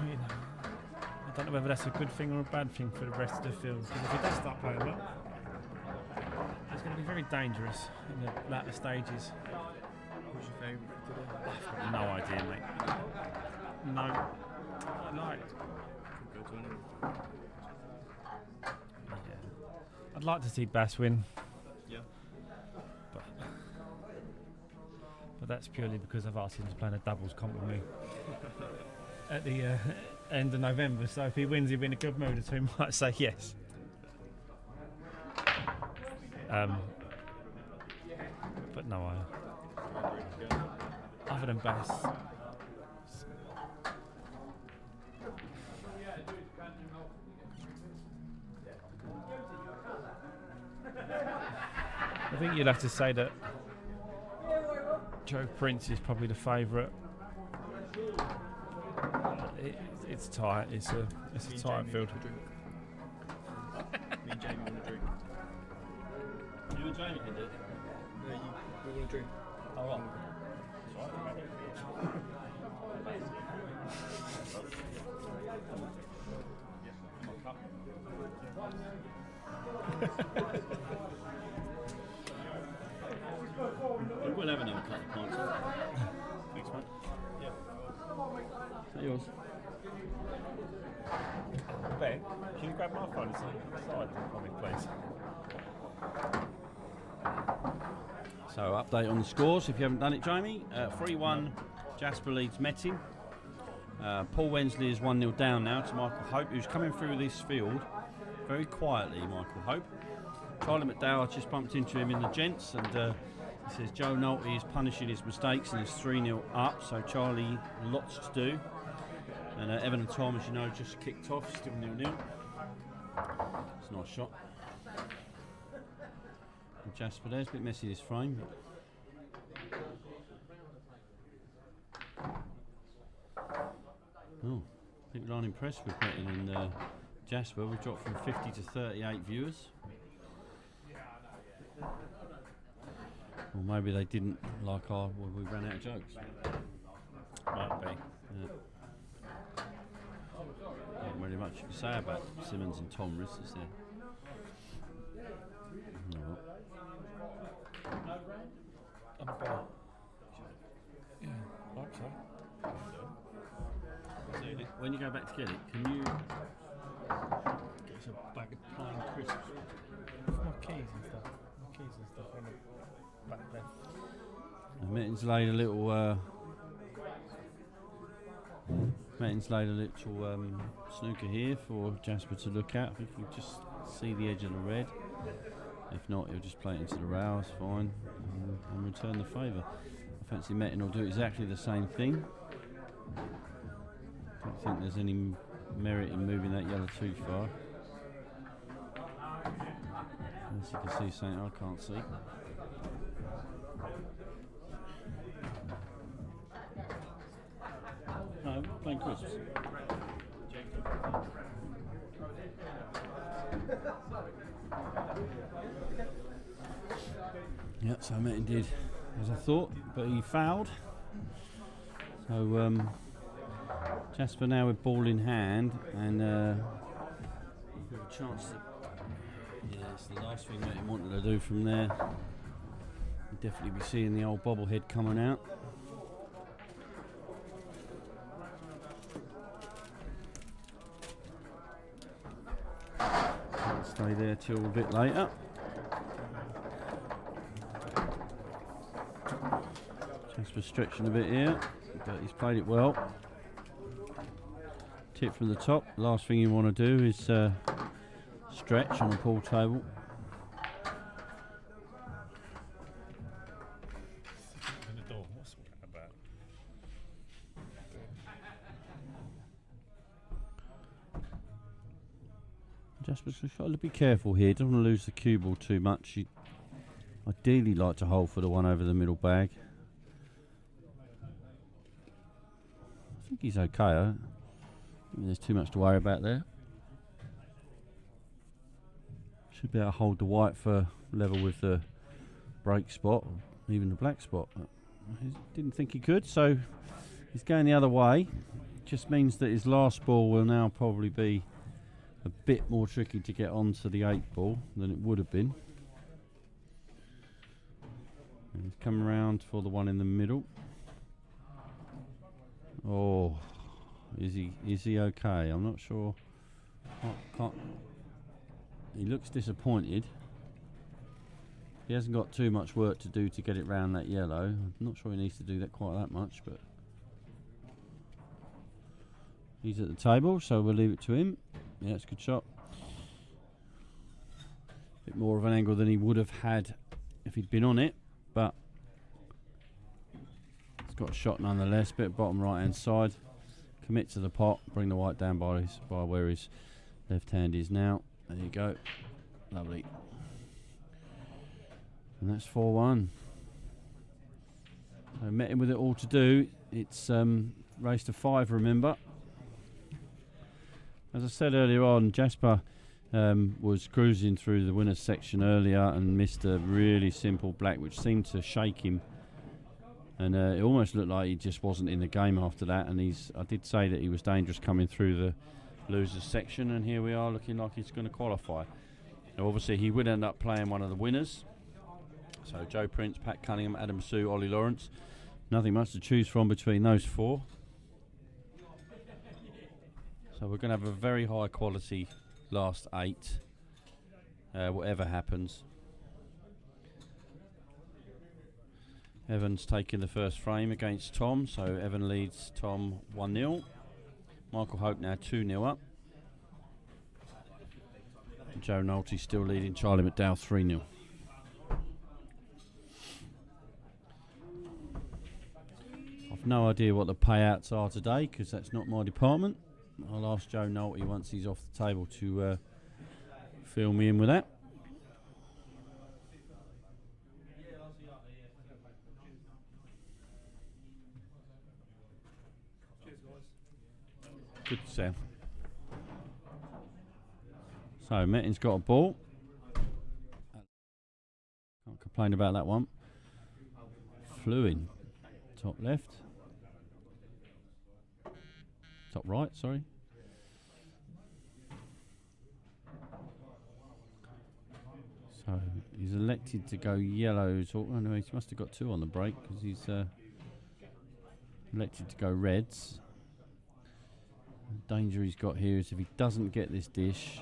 you know, I don't know whether that's a good thing or a bad thing for the rest of the field. Because if he does start playing well, it's going to be very dangerous in the latter stages. Who's your favourite for today? I've got no idea, mate. No. Like, Could go to anyone. yeah. I'd like to see Bass win. Yeah. But that's purely because I've asked him to play in a doubles comp with me at the end of November. So if he wins, he'll be in a good mood. So he might say yes. But no, other than Bass, I think you'd have to say that Joe Prince is probably the favourite. It's tight. It's a tight field. Me and Jamie want a drink. You and Jamie can do it. No, we want a drink. Oh, right. We will have another couple of pints. Thanks, mate. Yeah. Is that yours? Ben, can you grab my phone and side for me, please? So, update on the scores if you haven't done it, Jamie. 3-1, Jasper leads Metin. Paul Wensley is 1-0 down now to Michael Hope, who's coming through this field very quietly, Michael Hope. Charlie McDowell, I just bumped into him in the gents, and he says Joe Nolte is punishing his mistakes and is 3-0 up, so Charlie, lots to do. And Evan and Tom, as you know, just kicked off, still 0-0. It's a nice shot. And Jasper there's a bit messy this frame, but oh, people aren't impressed with Metin and Jasper. We've dropped from 50 to 38 viewers. Or maybe they didn't like our, well, we ran out of jokes. Might be. Yeah. Not really much you can say about Simmons and Tom Riss, is there? No. Yeah, I hope so. So when you go back to get it, can you get us a bag of plain crisps? My keys and stuff. On the back there. Metin's laid a little. Metin's laid a little snooker here for Jasper to look at. If you just see the edge of the red. If not, he'll just play it into the rails, fine, and return the favour. I fancy Metin will do exactly the same thing. Don't think there's any merit in moving that yellow too far. Unless you can see something I can't see. No, playing crisps. Yeah, so Metin did as I thought, but he fouled. So Jasper now with ball in hand, and with a chance to. Yeah, it's the last thing Metin wanted to do from there. You'll definitely be seeing the old bobblehead coming out. Can't stay there till a bit later. Jasper's stretching a bit here, but he's played it well. Tip from the top. Last thing you want to do is stretch on a pool table. In the door. What's all that about? Jasper's got to be careful here. Don't want to lose the cue ball too much. You'd ideally like to hold for the one over the middle bag. I think he's okay. I don't think there's too much to worry about there. Should be able to hold the white for level with the break spot, or even the black spot. But he didn't think he could, so he's going the other way. Just means that his last ball will now probably be a bit more tricky to get onto the 8th ball than it would have been. And he's come around for the one in the middle. Oh, is he okay? I'm not sure. Can't. He looks disappointed. He hasn't got too much work to do to get it round that yellow. I'm not sure he needs to do that quite that much, but he's at the table, so we'll leave it to him. Yeah, it's a good shot. Bit more of an angle than he would have had if he'd been on it, but he's got a shot nonetheless. Bit bottom right hand side. Commit to the pot. Bring the white down by where his left hand is now. There you go. Lovely. And that's 4-1. So met him with it all to do. It's race to 5, remember. As I said earlier on, Jasper was cruising through the winners section earlier and missed a really simple black which seemed to shake him. And it almost looked like he just wasn't in the game after that. And I did say that he was dangerous coming through the losers section, and here we are looking like he's going to qualify. Now obviously he would end up playing one of the winners. So Joe Prince, Pat Cunningham, Adam Sue, Ollie Lawrence. Nothing much to choose from between those 4. So we're going to have a very high quality last 8, whatever happens. Evan's taking the first frame against Tom, so Evan leads Tom 1-0. Michael Hope now 2-0 up. And Joe Nolte still leading Charlie McDowell 3-0. I've no idea what the payouts are today because that's not my department. I'll ask Joe Nolte once he's off the table to fill me in with that. Good sound. So Metin's got a ball. Can't complain about that one. Flew in. Top left. Top right, sorry. So he's elected to go yellows. Oh no, he must have got 2 on the break because he's elected to go reds. The danger he's got here is if he doesn't get this dish,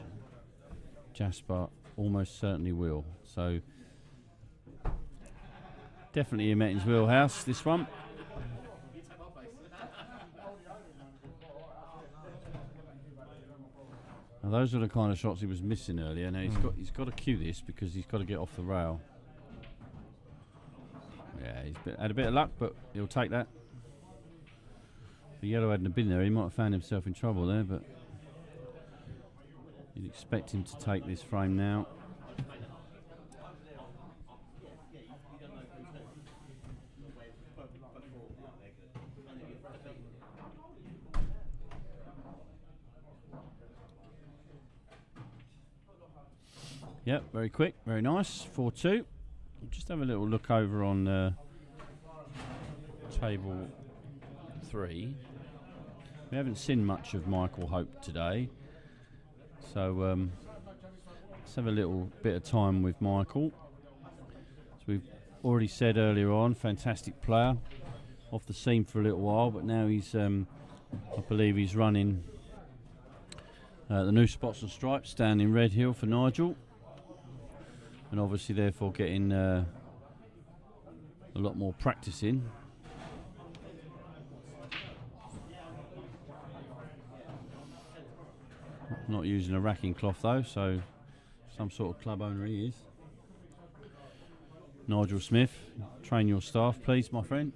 Jasper almost certainly will. So definitely in Metin's wheelhouse, this one. Well, those are the kind of shots he was missing earlier. Now he's got to cue this because he's got to get off the rail. Yeah, had a bit of luck, but he'll take that. If the yellow hadn't been there, he might have found himself in trouble there, but you'd expect him to take this frame now. Yep, very quick, very nice. 4-2. Just have a little look over on table 3. We haven't seen much of Michael Hope today, so let's have a little bit of time with Michael. So we've already said earlier on, fantastic player, off the scene for a little while, but now he's, I believe he's running the new Spots and Stripes down in Red Hill for Nigel. And obviously therefore getting a lot more practice in. Not using a racking cloth though, so some sort of club owner he is. Nigel Smith, train your staff please, my friend.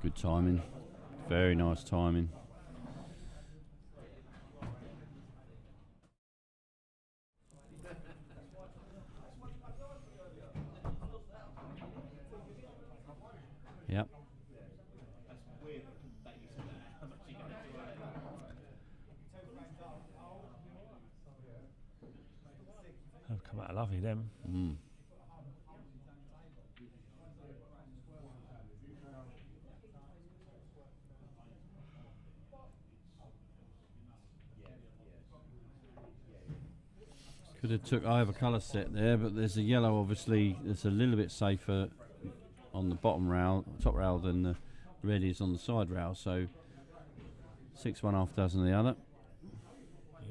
Good timing, very nice timing. Yep. They've come out lovely, them. Could have took either colour set there, but there's a yellow obviously that's a little bit safer on the bottom rail, top rail than the red is on the side rail, so 6 one half dozen the other.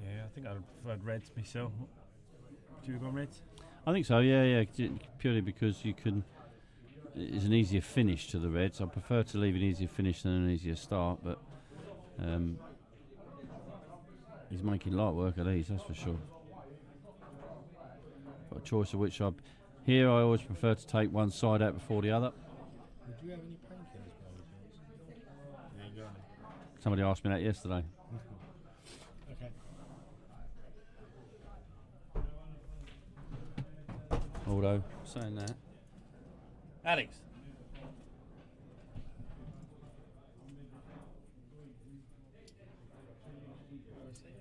Yeah, I think I'd preferred reds myself. Do you go on reds? I think so, yeah, purely because you can, it's an easier finish to the reds. I prefer to leave an easier finish than an easier start, but he's making light work of these, that's for sure. Got a choice of which I always prefer to take one side out before the other. Would you have any painkillers by any chance? There you go. Somebody asked me that yesterday. Okay. Although, saying that. Alex.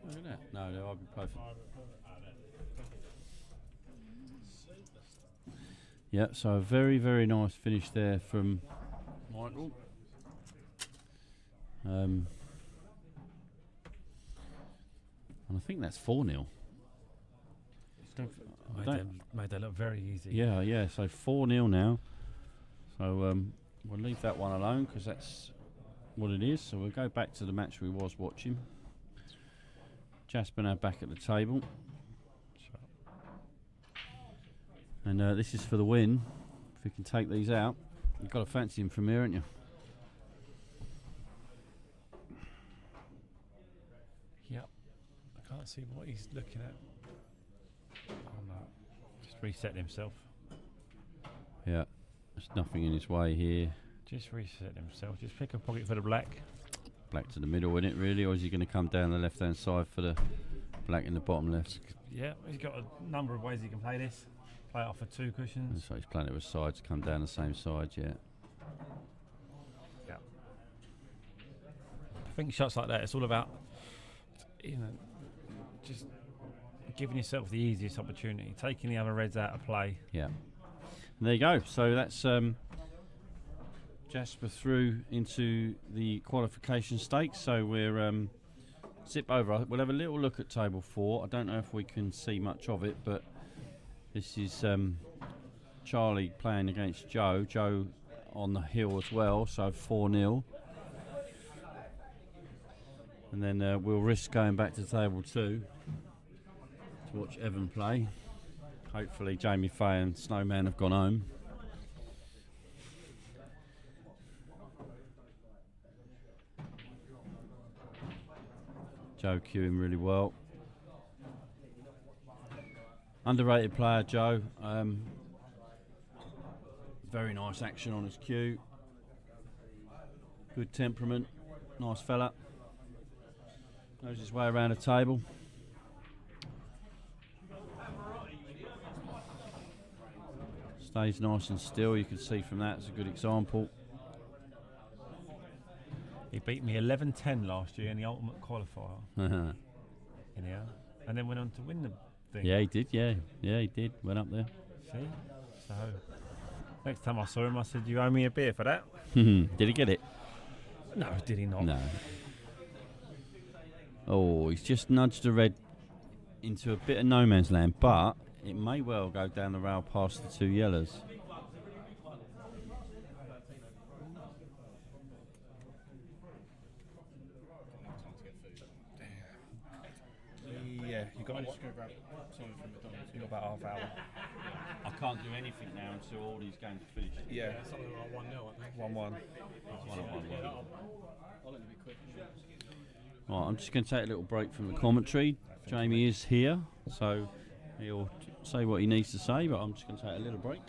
Look at that. No, no, ibuprofen. Yeah, so a very, very nice finish there from Michael. And I think that's 4-0. Made that look very easy. Yeah, so 4-0 now. So we'll leave that one alone because that's what it is. So we'll go back to the match we was watching. Jasper now back at the table. And this is for the win. If we can take these out, you've got to fancy him from here, haven't you? Yep. I can't see what he's looking at. Oh no. Just reset himself. Yeah. There's nothing in his way here. Just reset himself. Just pick a pocket for the black. Black to the middle, isn't it, really? Or is he going to come down the left-hand side for the black in the bottom left? Yeah, he's got a number of ways he can play this. Play it off for 2 cushions. So he's playing it with sides, come down the same side, yeah. Yeah. I think shots like that, it's all about, just giving yourself the easiest opportunity, taking the other reds out of play. Yeah. And there you go. So that's Jasper through into the qualification stakes. So we're zip over. We'll have a little look at table 4. I don't know if we can see much of it, but this is Charlie playing against Joe. Joe on the hill as well, so 4-0. And then we'll risk going back to table 2 to watch Evan play. Hopefully Jamie Fay and Snowman have gone home. Joe queuing really well. Underrated player, Joe. Very nice action on his cue. Good temperament. Nice fella. Knows his way around a table. Stays nice and still. You can see from that, it's a good example. He beat me 11-10 last year in the ultimate qualifier. In here, and then went on to win the thing. Yeah, he did. Yeah, he did. Went up there. See, so next time I saw him, I said, "You owe me a beer for that." Did he get it? No, did he not? No. Oh, he's just nudged the red into a bit of no man's land, but it may well go down the rail past the two yellows. Yeah, you got. Just go grab something from McDonald's. You got about half hour. I can't do anything now until all these games are finished. Yeah, Something like 1-0, I think. 1-1. One on one. I'll let it be quick. Right, I'm just going to take a little break from the commentary. Jamie is here, so he'll say what he needs to say, but I'm just going to take a little break.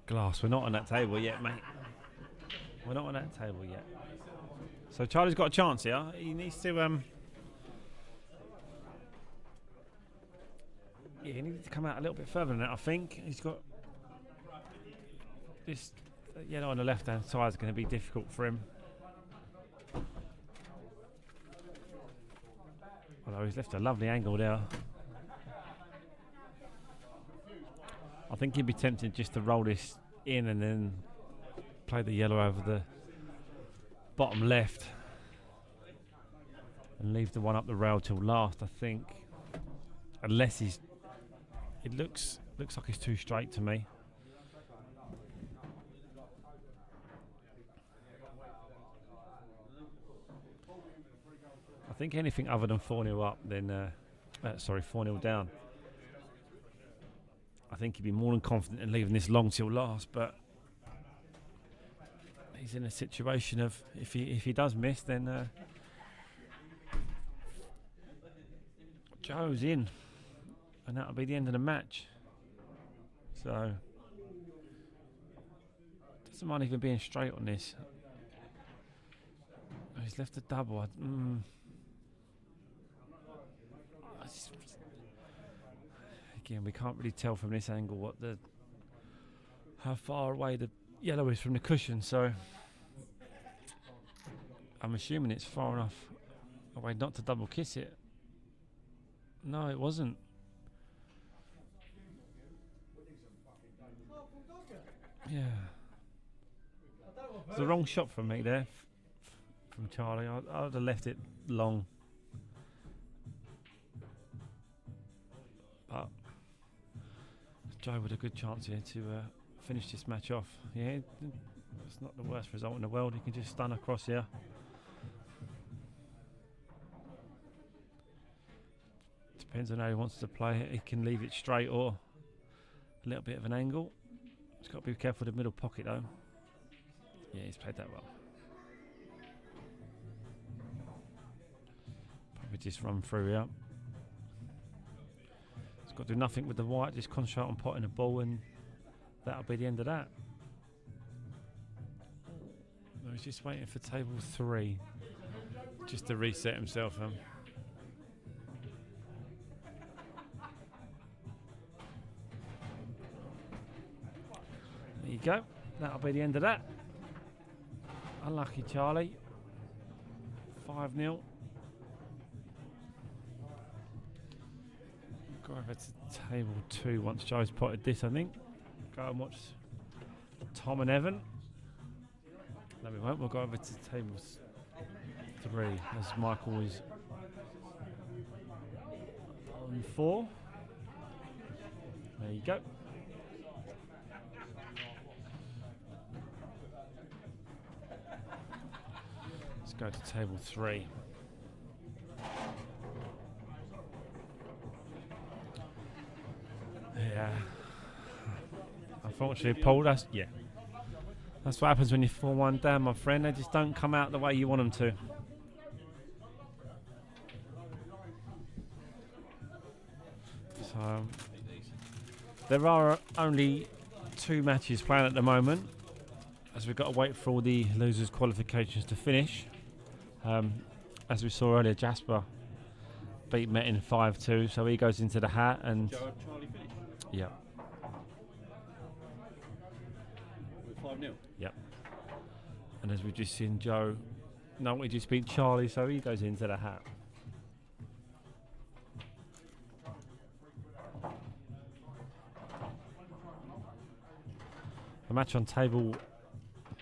Glass, we're not on that table yet, mate. We're not on that table yet. So Charlie's got a chance here. He needs to yeah, he needs to come out a little bit further than that, I think. He's got this yellow on the left hand side is going to be difficult for him. Although he's left a lovely angle there. I think he'd be tempted just to roll this in and then play the yellow over the bottom left and leave the one up the rail till last, I think. Unless he's... It looks like he's too straight to me. I think anything other than 4-0 up, then... 4-0 down. I think he'd be more than confident in leaving this long till last, but he's in a situation of if he does miss, then Joe's in, and that'll be the end of the match. So doesn't mind even being straight on this. Oh, he's left a double. Again, we can't really tell from this angle how far away the yellow is from the cushion, so I'm assuming it's far enough away not to double kiss it. No, it wasn't. Yeah. It's the wrong shot from me there, from Charlie. I'd have left it long. But Joe with a good chance here to finish this match off. Yeah, it's not the worst result in the world. He can just stun across here. Depends on how he wants to play it. He can leave it straight or a little bit of an angle. He's got to be careful with the middle pocket though. Yeah, he's played that well. Probably just run through here. Got to do nothing with the white, just concentrate on potting the ball, and that'll be the end of that. I was just waiting for table 3 just to reset himself. There you go. That'll be the end of that. Unlucky Charlie. 5-0. Go over to table 2 once Joe's potted this, I think. Go and watch Tom and Evan. No, we won't. We'll go over to table 3 as Michael is on 4. There you go. go to table 3. Yeah. Unfortunately, Paul, that's what happens when you're 4-1 down, my friend. They just don't come out the way you want them to. So there are only 2 matches playing at the moment, as we've got to wait for all the losers' qualifications to finish. As we saw earlier, Jasper beat Metin 5-2, so he goes into the hat. And Charlie finished? yeah. With 5-0? Yep. And as we've just seen we just beat Charlie, so he goes into the hat. The match on table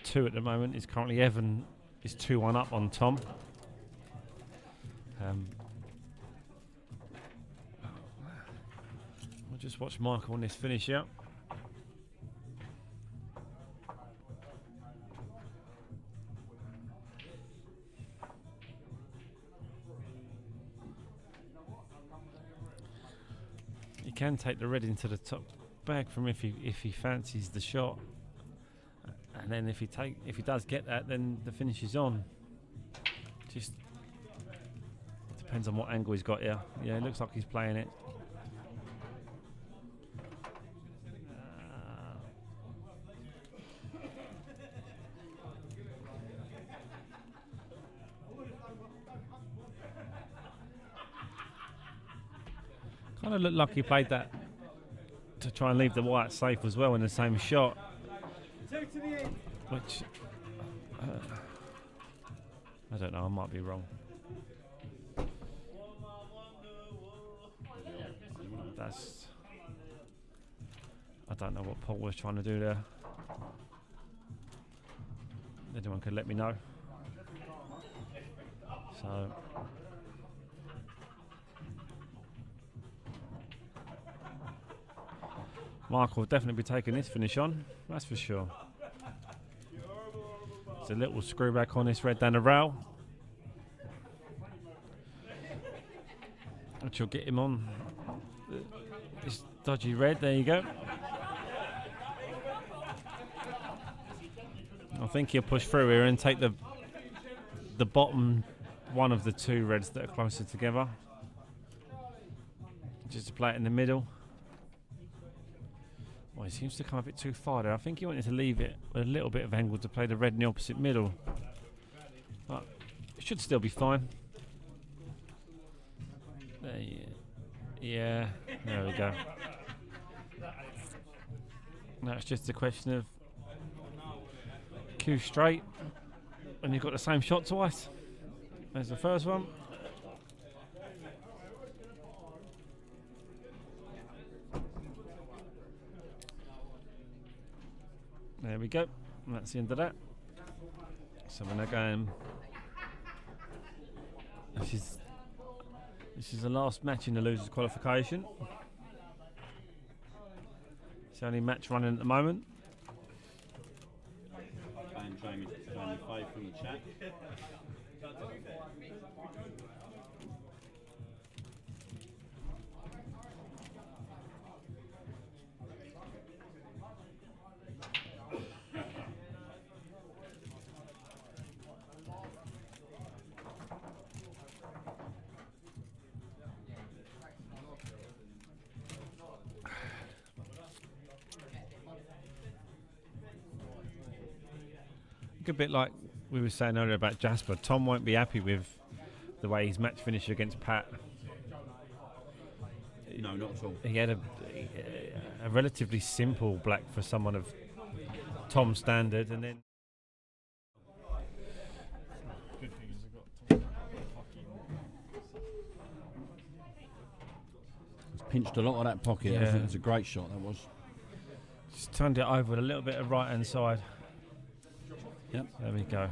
2 at the moment is currently Evan is 2-1 up on Tom. We'll just watch Michael on this finish out. You can take the red into the top bag from if he fancies the shot, and then if he does get that, then the finish is on. Just depends on what angle he's got here. Yeah, it looks like he's playing it. Kind of looked like he played that to try and leave the white safe as well in the same shot, which I don't know, I might be wrong. I don't know what Paul was trying to do there. Anyone could let me know. So Mark will definitely be taking this finish on, that's for sure. There's a little screw back on this red down the rail, which will get him on this dodgy red. There you go. I think he'll push through here and take the bottom one of the 2 reds that are closer together, just to play it in the middle. Well, he seems to come a bit too far there. I think he wanted to leave it with a little bit of angle to play the red in the opposite middle. But it should still be fine. Yeah, there we go. Now it's just a question of cue straight, and you've got the same shot twice. There's the first one. There we go. And that's the end of that. So we're now going. This is the last match in the losers qualification. It's the only match running at the moment. And Jamie 5 from the chat. A bit like we were saying earlier about Jasper, Tom won't be happy with the way his match finished against Pat. No, not at all. He had a relatively simple black for someone of Tom's standard, and then Good thing is I got Pinched a lot of that pocket. Yeah. I think it was a great shot, that was. just turned it over with a little bit of right hand side. Yep. There we go.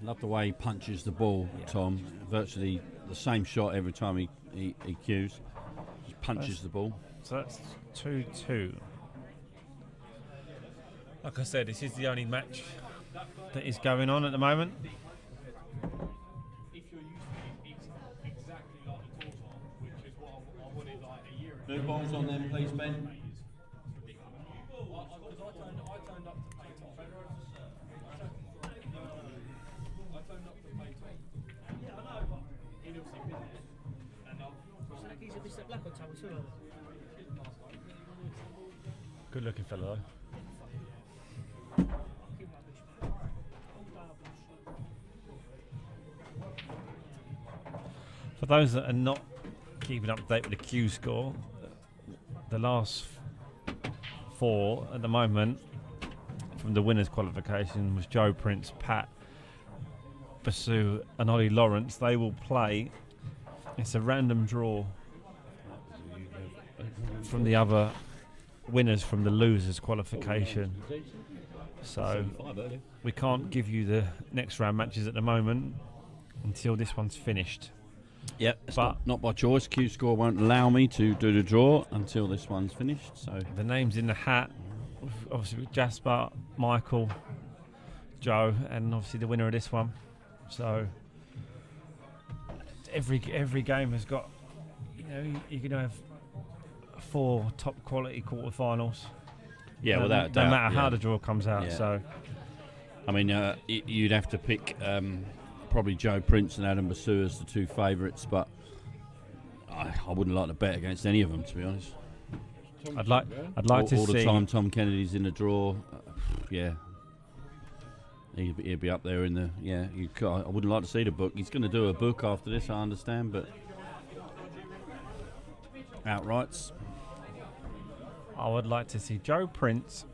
Love the way he punches the ball, Tom. Virtually the same shot every time he cues. Just punches the ball. So that's 2-2. Like I said, this is the only match that is going on at the moment. Blue balls on them, please, Ben. Good looking fella though. For those that are not keeping up to date with the Q score, the last 4 at the moment from the winners qualification was Joe Prince, Pat Basu and Ollie Lawrence. They will play. It's a random draw from the other winners from the losers qualification. So we can't give you the next round matches at the moment until this one's finished. Yep, but not by choice. Q score won't allow me to do the draw until this one's finished. So the names in the hat, obviously with Jasper, Michael, Joe, and obviously the winner of this one. So every game has got, you're going to have 4 top quality quarterfinals. Yeah, without no doubt, matter how the draw comes out. Yeah. So I mean, you'd have to pick probably Joe Prince and Adam Basu as the 2 favourites, but I wouldn't like to bet against any of them, to be honest. I'd like to see all the time Tom Kennedy's in the draw. Yeah, he'd be up there in the I wouldn't like to see the book. He's going to do a book after this, I understand, but outrights. I would like to see Joe Prince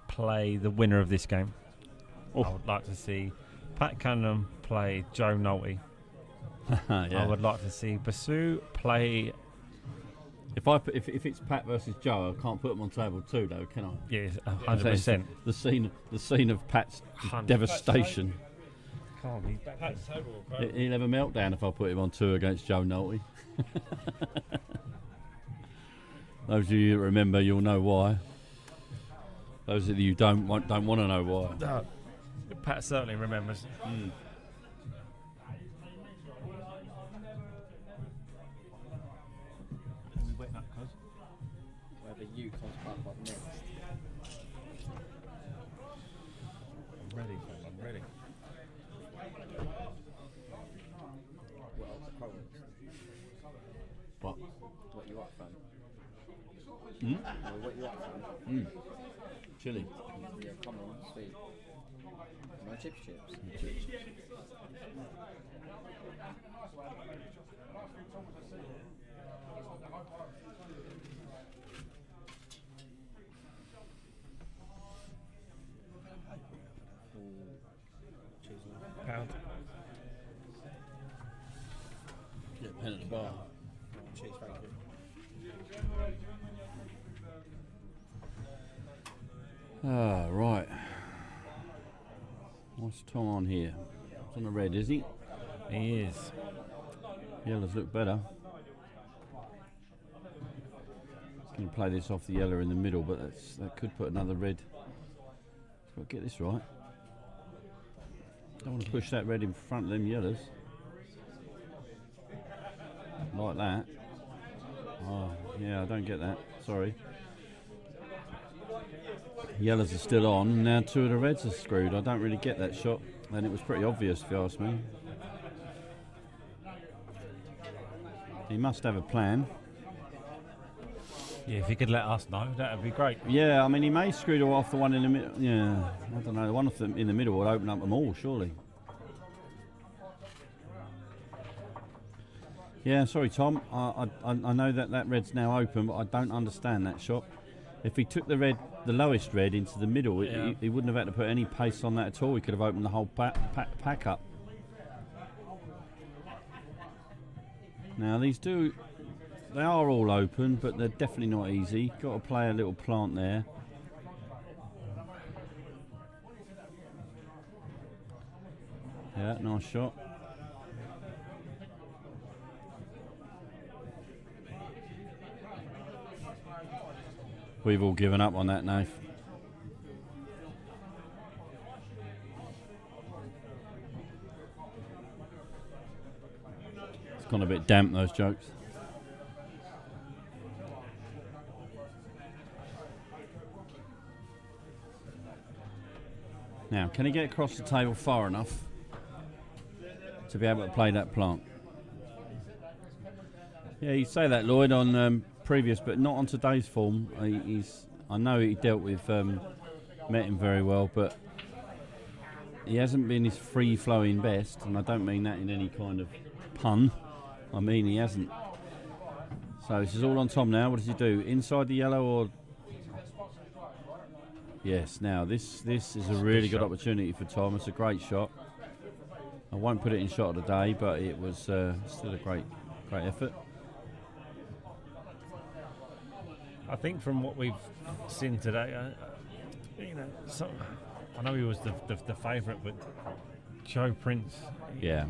play the winner of this game. I would like to see Pat Cunningham play Joe Nolte. I would like to see Basu play. If it's Pat versus Joe, I can't put them on table 2, though, can I? Yes, 100%. The scene of Pat's devastation. Can't be. He'll have a meltdown if I put him on 2 against Joe Nolte. Those of you that remember, you'll know why. Those of you who don't want to know why. No, Pat certainly remembers. Whether you comes back up next. I'm ready, fam, I'm ready. What? What you up, fam? What you up, fam? Chili. Yeah, come on, sweet. No chips. Pound. Yeah, pen at the bar. Cheers, thank you. Ah, right. What's Tom on here? It's on the red, is he? He is. Yellows look better. Going to play this off the yellow in the middle, but that could put another red. Got to get this right. Don't want to push that red in front of them yellows. Like that. Oh, yeah, I don't get that. Sorry. Yellows are still on, and now 2 of the reds are screwed. I don't really get that shot, and it was pretty obvious if you ask me. He must have a plan. Yeah, if he could let us know, that would be great. Yeah, I mean, he may screw off the one in the middle. Yeah, I don't know. The one of them in the middle would open up them all, surely. Yeah, sorry, Tom. I know that red's now open, but I don't understand that shot. If he took the lowest red into the middle, he wouldn't have had to put any pace on that at all. He could have opened the whole pack up. Now they are all open, but they're definitely not easy. Got to play a little plant there. Yeah, nice shot. We've all given up on that knife. It's gone a bit damp, those jokes. Now, can he get across the table far enough to be able to play that plant? Yeah, you say that, Lloyd, on previous, but not on today's form. I know he dealt with Metin very well, but he hasn't been his free-flowing best, and I don't mean that in any kind of pun. I mean he hasn't. So this is all on Tom now. What does he do? Inside the yellow or... Yes, now this is a really good opportunity for Tom. It's a great shot. I won't put it in shot of the day, but it was still a great effort. I think from what we've seen today, I know he was the favourite, but Joe Prince, yeah,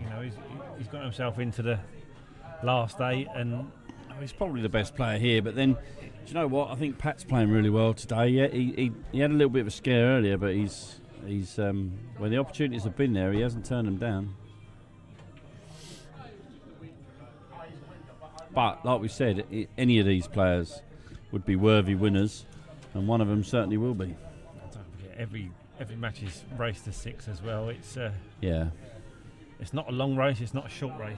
he's got himself into the last 8, and he's probably the best player here. But then, do you know what? I think Pat's playing really well today. Yeah, he had a little bit of a scare earlier, but he's when the opportunities have been there, he hasn't turned them down. But like we said, any of these players would be worthy winners, and one of them certainly will be. Don't forget, every match is race to 6 as well. It's yeah, it's not a long race, it's not a short race.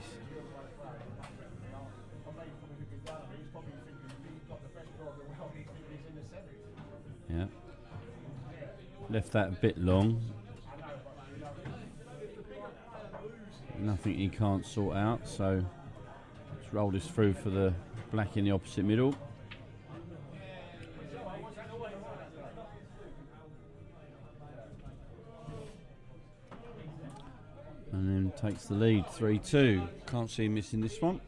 Yeah, left that a bit long. Nothing he can't sort out, so let's roll this through for the black in the opposite middle. And then takes the lead, 3-2. Can't see him missing this one.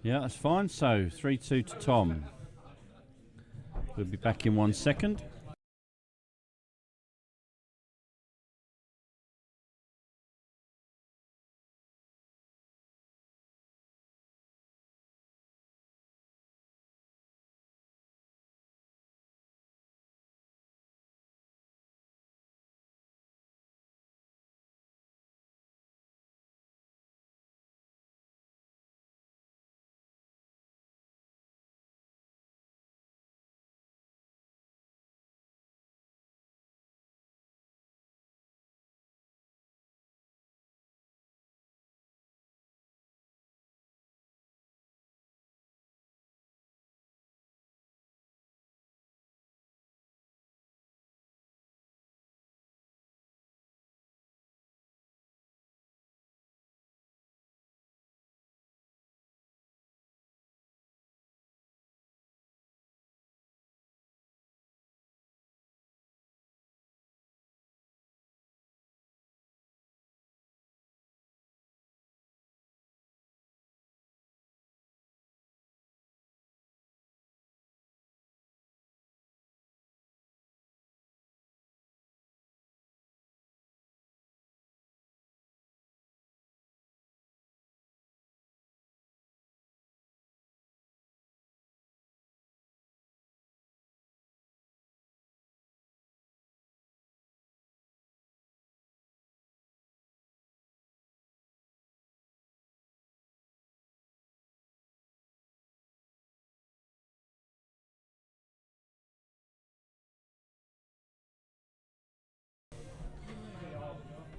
Yeah, that's fine. So 3-2 to Tom. We'll be back in 1 second.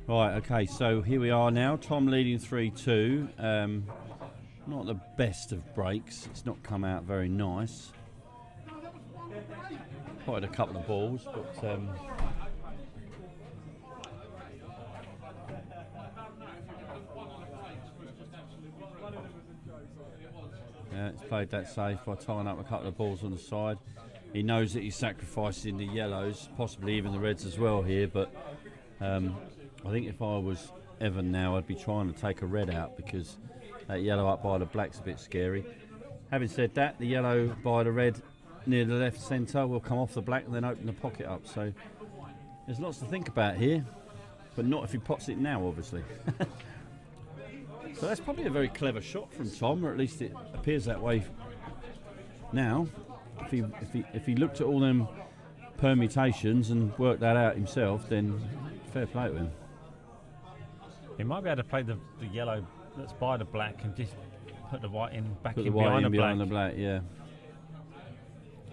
Right, okay, so here we are now. Tom leading 3-2. Not the best of breaks. It's not come out very nice. Quite a couple of balls, but yeah, it's played that safe by tying up a couple of balls on the side. He knows that he's sacrificing the yellows, possibly even the reds as well here, but I think if I was Evan now, I'd be trying to take a red out because that yellow up by the black's a bit scary. Having said that, the yellow by the red near the left centre will come off the black and then open the pocket up. So there's lots to think about here, but not if he pots it now, obviously. So that's probably a very clever shot from Tom, or at least it appears that way now. If he looked at all them permutations and worked that out himself, then fair play to him. He might be able to play the yellow that's by the black and just put the white in back Put in the white behind in the behind black. the black, yeah.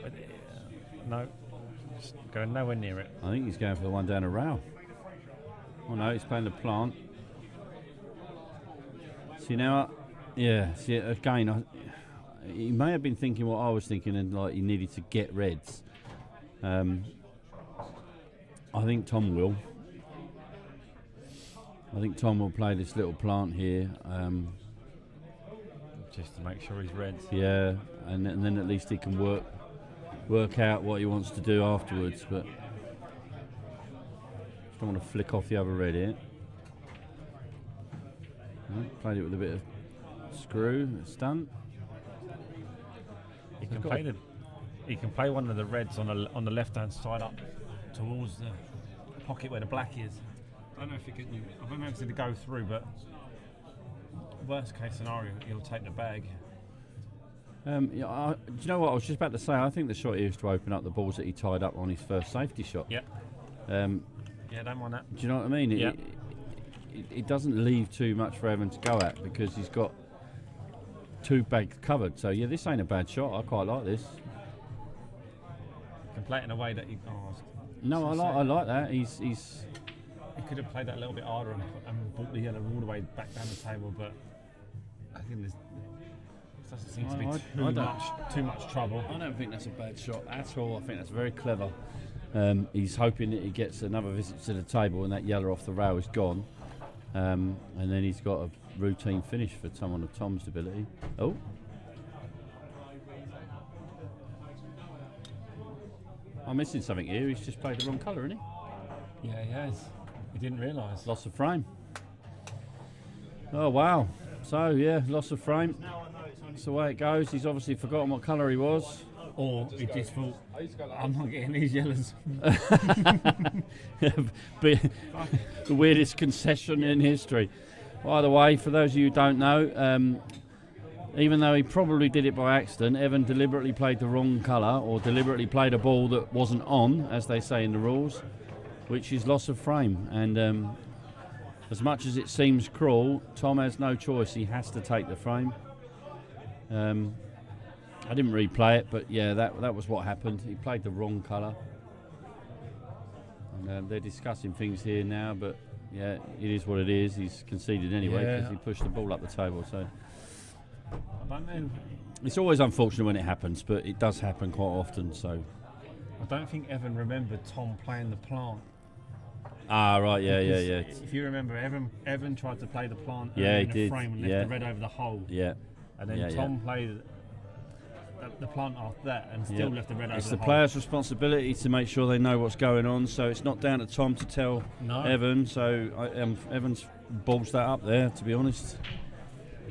But, no, just going nowhere near it. I think he's going for the one down a rail. Oh no, he's playing the plant. See now, yeah. See again, he may have been thinking what I was thinking, and like he needed to get reds. I think Tom will. I think Tom will play this little plant here. Just to make sure he's reds. Yeah, and then at least he can work out what he wants to do afterwards. But just don't want to flick off the other red here. No, played it with a bit of screw, a stunt. He can play one of the reds on the left hand side up towards the pocket where the black is. I don't know if he can. I don't know if it's going to go through, but worst case scenario, he'll take the bag. Yeah, do you know what I was just about to say? I think the shot here is to open up the balls that he tied up on his first safety shot. Yep. Yeah, don't mind that. Do you know what I mean? Yeah. It doesn't leave too much for Evan to go at because he's got two bags covered. So yeah, this ain't a bad shot. I quite like this. He can play it in a way that he. No, I like that. He could have played that a little bit harder and brought the yellow all the way back down the table, but I think this doesn't seem to be too much trouble. I don't think that's a bad shot at all. I think that's very clever. He's hoping that he gets another visit to the table and that yellow off the rail is gone. And then he's got a routine finish for someone of Tom's ability. Oh. I'm missing something here. He's just played the wrong colour, isn't he? Yeah, he has. He didn't realise. Loss of frame. Oh, wow. So, yeah, loss of frame. That's the way it goes. He's obviously forgotten what colour he was. Or he just thought, I'm not getting these yellows. The weirdest concession in history. By the way, for those of you who don't know, even though he probably did it by accident, Evan deliberately played the wrong colour or deliberately played a ball that wasn't on, as they say in the rules, which is loss of frame. And as much as it seems cruel, Tom has no choice. He has to take the frame. I didn't replay it, but yeah, that was what happened. He played the wrong colour. And they're discussing things here now, but yeah, it is what it is. He's conceded anyway because he pushed the ball up the table. So it's always unfortunate when it happens, but it does happen quite often. So I don't think Evan remembered Tom playing the plant. Ah, right, yeah. If you remember, Evan tried to play the plant in a frame and left the red over the hole. Yeah. And then Tom played the plant after that and still left the red over the hole. It's the player's responsibility to make sure they know what's going on, so it's not down to Tom to tell Evan. So Evan's balls that up there, to be honest.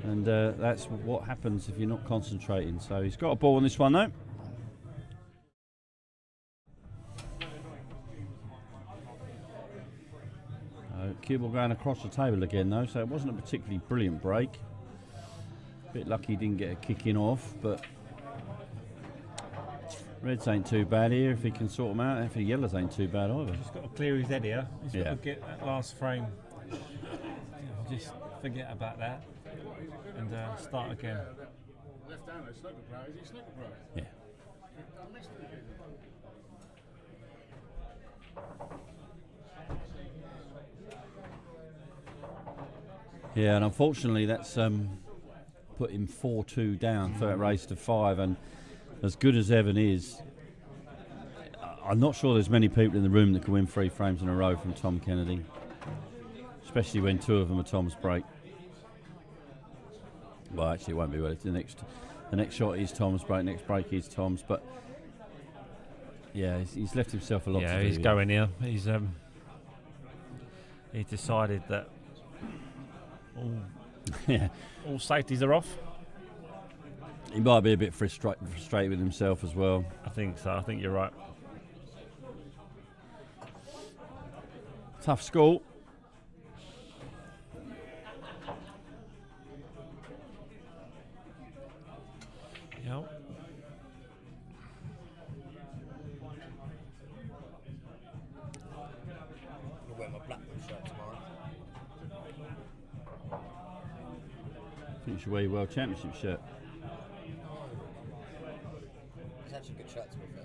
And that's what happens if you're not concentrating. So he's got a ball on this one, though. Cue ball going across the table again, though, so it wasn't a particularly brilliant break. Bit lucky he didn't get a kick in off, but reds ain't too bad here if he can sort them out. And for yellows ain't too bad either. He's got to clear his head here. He's got to get that last frame. Just forget about that and start again. Left hand, snooker pro. Is he snooker pro? Yeah. Yeah, and unfortunately that's put him 4-2 down, third race to 5, and as good as Evan is, I'm not sure there's many people in the room that can win 3 frames in a row from Tom Kennedy, especially when 2 of them are Tom's break. Well, actually it won't be. Well, the next shot is Tom's break, next break is Tom's, but yeah, he's left himself a lot to do. Yeah, he's going here. He's decided that all safeties are off. He might be a bit frustrated with himself as well. I think so. I think you're right. Tough school. Yep. I'll wear my black shirt tomorrow. you wear your World Championship shirt. It's actually a good shirt to be fair.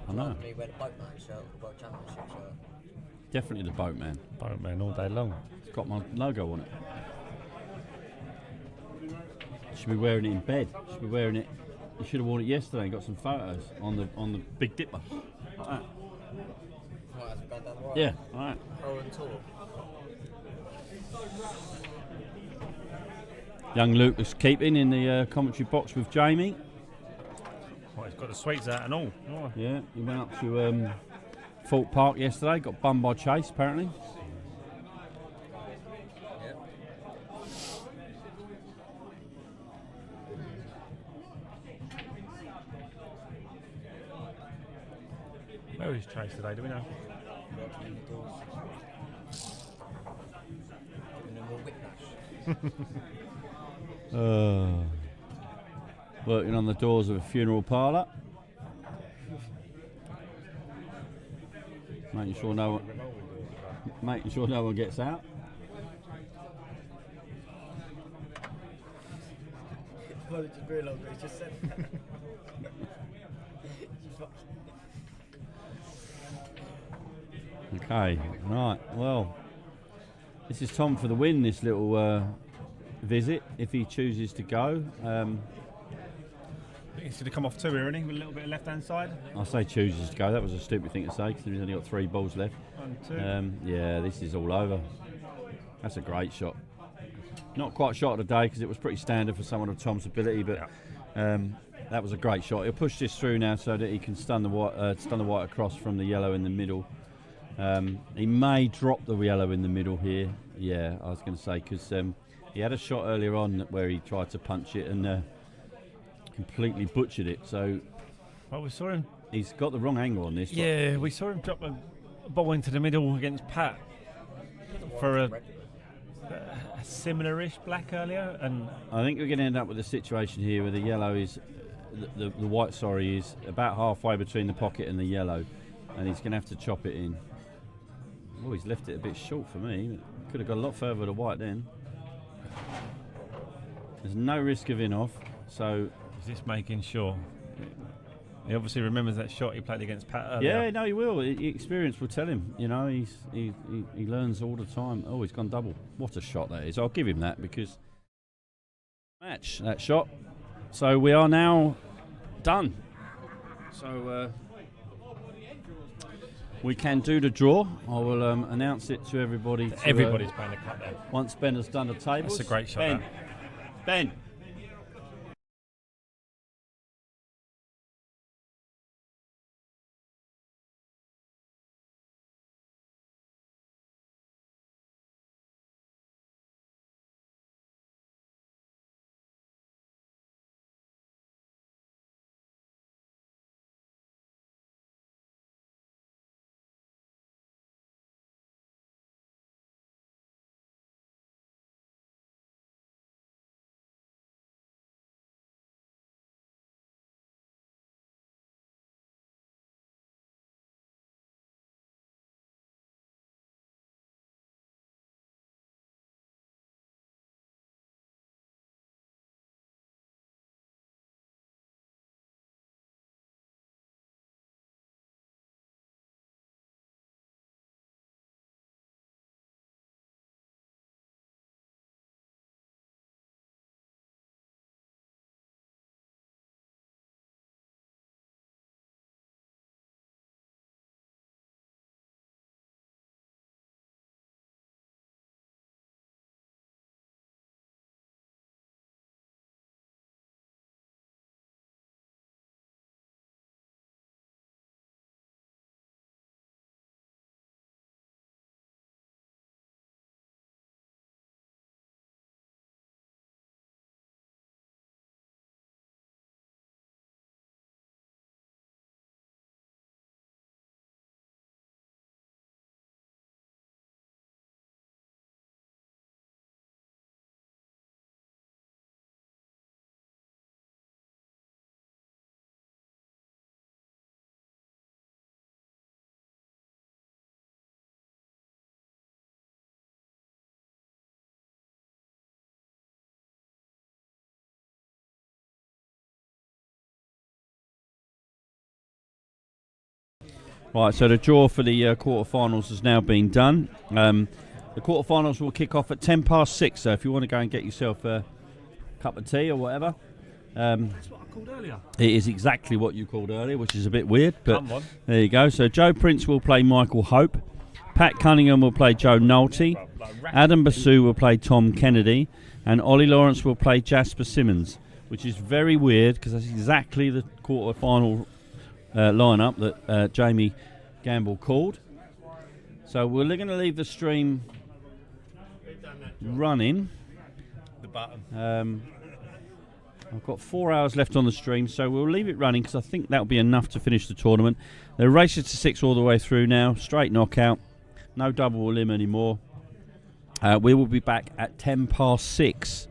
I know. Me wear the boatman shirt or the World Championship shirt. Definitely the boatman. Boatman all day long. It's got my logo on it. Should be wearing it in bed. Should be wearing it. You should have worn it yesterday. Got some photos on the Big Dipper. Like that. Right, as we go down the road. Yeah. All right. Holland tour. Young Lucas keeping in the commentary box with Jamie. Well, he's got the sweets out and all. Oh. Yeah, he went up to Fort Park yesterday. Got bummed by Chase apparently. Where is Chase today? Do we know? Working on the doors of a funeral parlour. Making sure no one gets out. I just realised what he just said. Okay, right. Well, this is Tom for the win. This little visit, if he chooses to go. He's going to come off two here, isn't he? With a little bit of left-hand side. I say chooses to go. That was a stupid thing to say because he's only got 3 balls left. 1, 2. Yeah, this is all over. That's a great shot. Not quite shot of the day because it was pretty standard for someone of Tom's ability, but that was a great shot. He'll push this through now so that he can stun the white across from the yellow in the middle. He may drop the yellow in the middle here. Yeah, I was going to say because he had a shot earlier on where he tried to punch it and completely butchered it. So, well, we saw him. He's got the wrong angle on this. Yeah, we saw him drop a ball into the middle against Pat for a similar-ish black earlier, and I think we're going to end up with a situation here where the yellow is the white. Sorry, is about halfway between the pocket and the yellow, and he's going to have to chop it in. Oh, he's left it a bit short for me. Could have got a lot further to white then. There's no risk of in-off, so... He's just making sure. He obviously remembers that shot he played against Pat earlier. Yeah, no, he will. Experience will tell him. You know, he learns all the time. Oh, he's gone double. What a shot that is. I'll give him that because... Match, that shot. So we are now done. So... we can do the draw. I will announce it to everybody. Everybody's playing the cut there. Once Ben has done the tables. That's a great shot. Ben. Right, so the draw for the quarterfinals has now been done. The quarterfinals will kick off at 6:10, so if you want to go and get yourself a cup of tea or whatever. That's what I called earlier. It is exactly what you called earlier, which is a bit weird, but Come on. there you go. So Joe Prince will play Michael Hope, Pat Cunningham will play Joe Nolte, Adam Basu will play Tom Kennedy, and Ollie Lawrence will play Jasper Simmons, which is very weird because that's exactly the quarter-final lineup that Jamie Gamble called. So we're going to leave the stream running. The button. I've got 4 hours left on the stream, so we'll leave it running because I think that'll be enough to finish the tournament. The races to 6 all the way through now, straight knockout, no double limb anymore. We will be back at 6:10.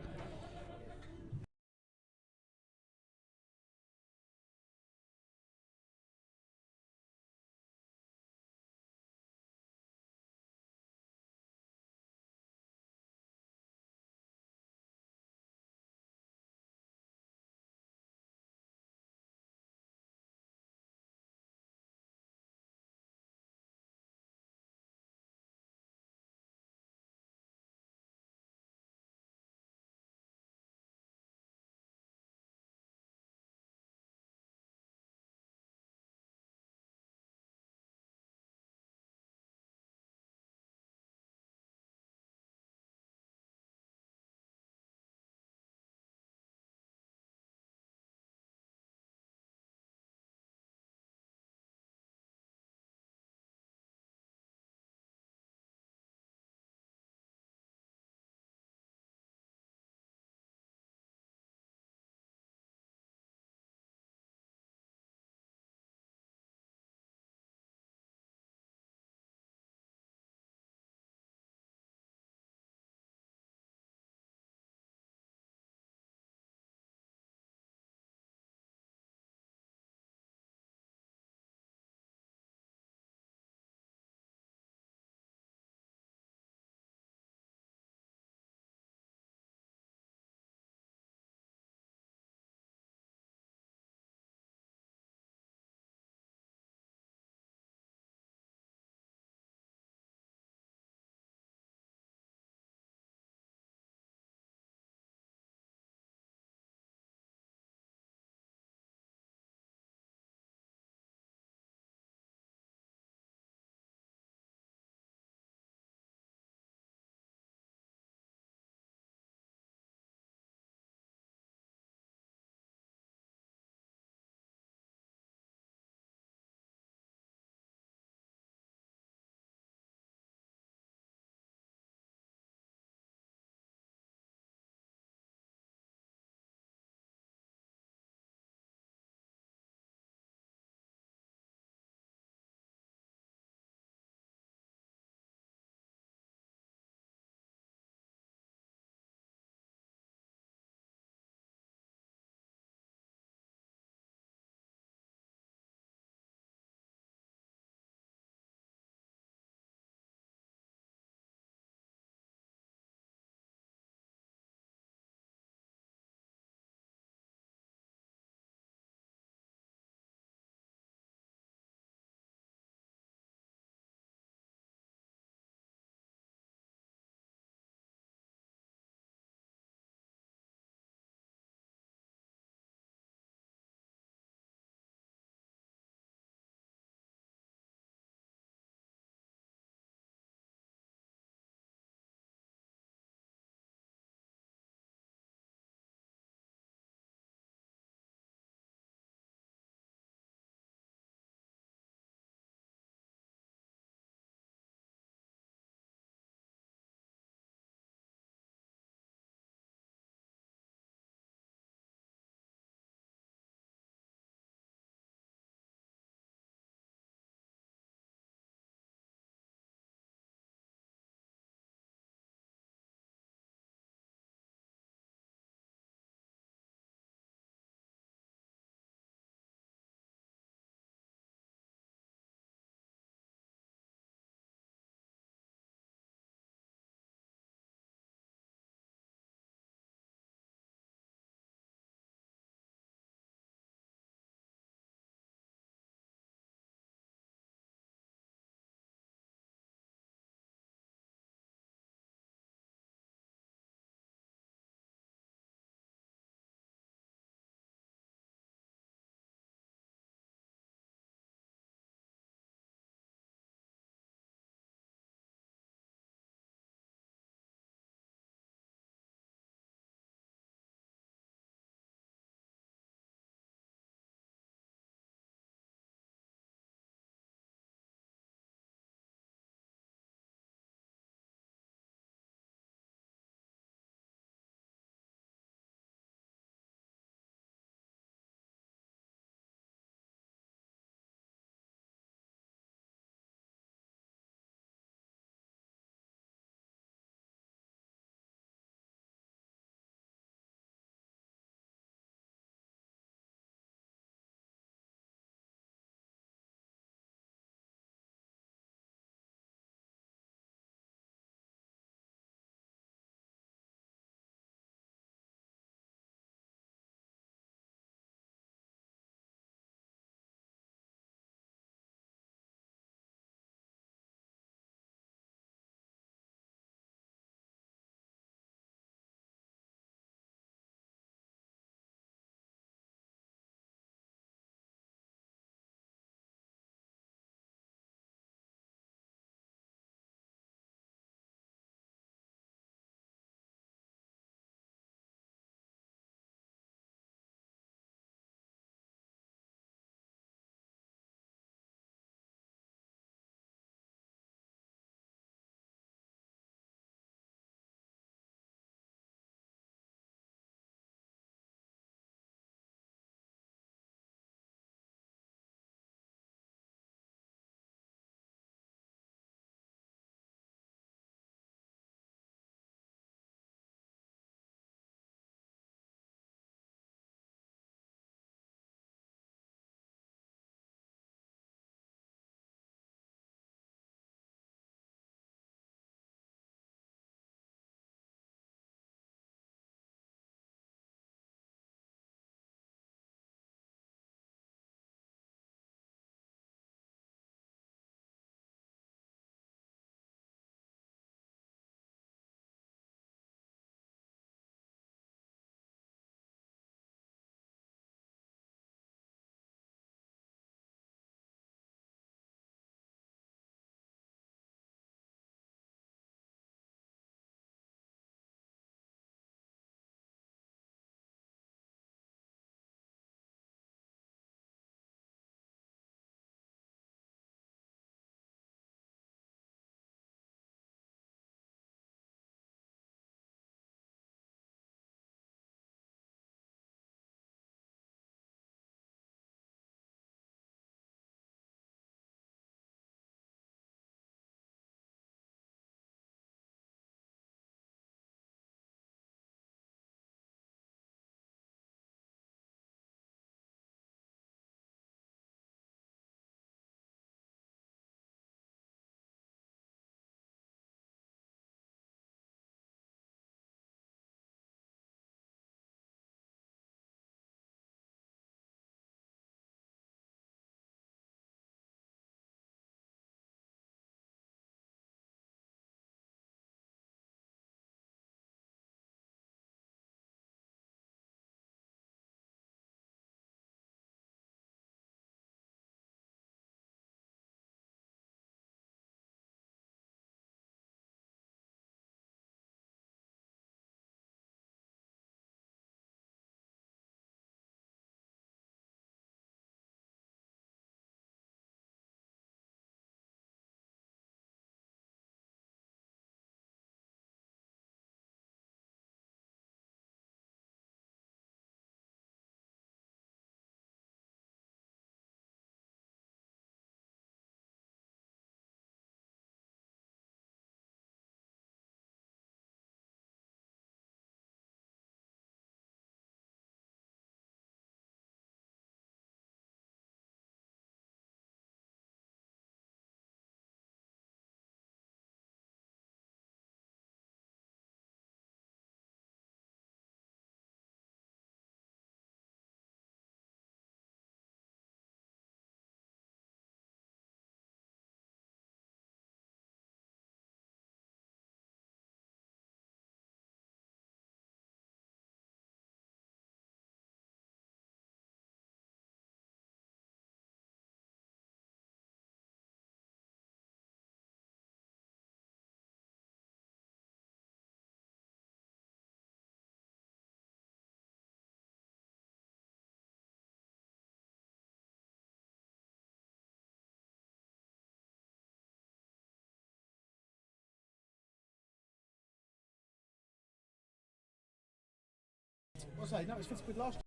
What did I say? No, it's 50 quid last year.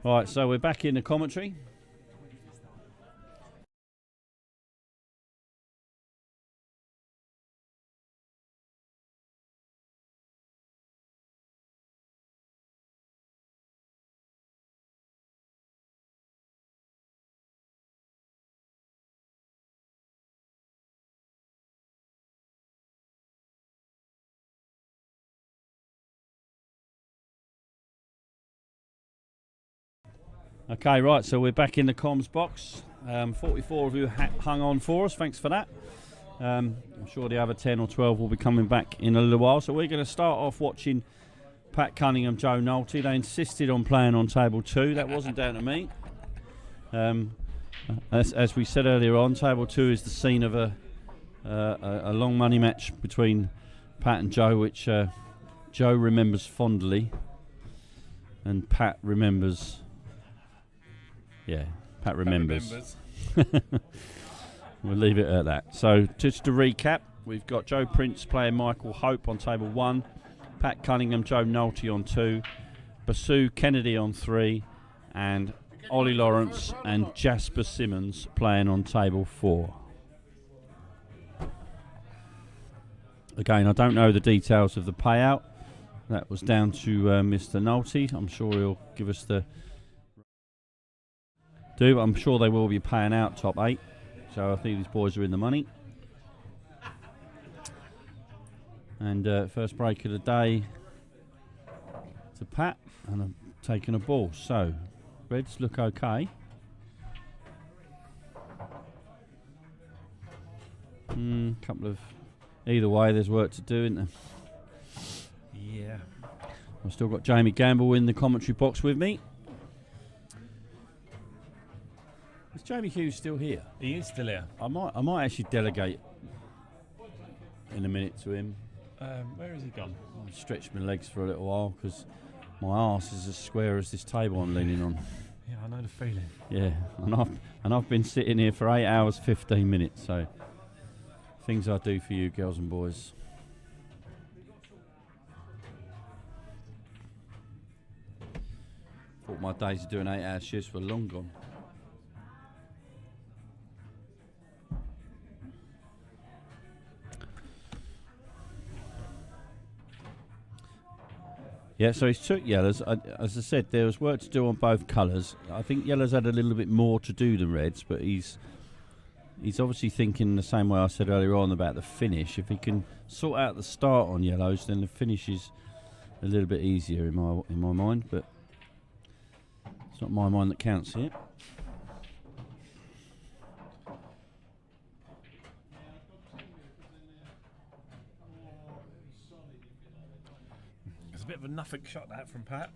Right, so we're back in the commentary. Okay, right, so we're back in the comms box. 44 of you hung on for us, thanks for that. I'm sure the other 10 or 12 will be coming back in a little while. So we're going to start off watching Pat Cunningham, Joe Nolte. They insisted on playing on table 2. That wasn't down to me. As we said earlier on, table 2 is the scene of a long money match between Pat and Joe, which Joe remembers fondly and Pat remembers. Yeah, Pat remembers. We'll leave it at that. So just to recap, we've got Joe Prince playing Michael Hope on table 1, Pat Cunningham, Joe Nolte on 2, Basu Kennedy on 3, and Ollie Lawrence and Jasper Simmons playing on table 4. Again, I don't know the details of the payout. That was down to Mr. Nolte. I'm sure he'll give us the... But I'm sure they will be paying out top 8. So I think these boys are in the money. And first break of the day to Pat, and I'm taking a ball. So Reds look okay. Couple of... Either way, there's work to do, isn't there? Yeah. I've still got Jamie Gamble in the commentary box with me. Is Jamie Hughes still here? He is still here. I might actually delegate in a minute to him. Where has he gone? I'll stretch my legs for a little while because my arse is as square as this table I'm leaning on. Yeah, I know the feeling. Yeah, and I've been sitting here for 8 hours 15 minutes. So things I do for you, girls and boys. Thought my days of doing 8-hour shifts were long gone. Yeah, so he's took yellows. As I said, there was work to do on both colours. I think yellows had a little bit more to do than reds, but he's obviously thinking the same way I said earlier on about the finish. If he can sort out the start on yellows, then the finish is a little bit easier in my mind. But it's not my mind that counts here. It's a bit of a nothing shot that from Pat.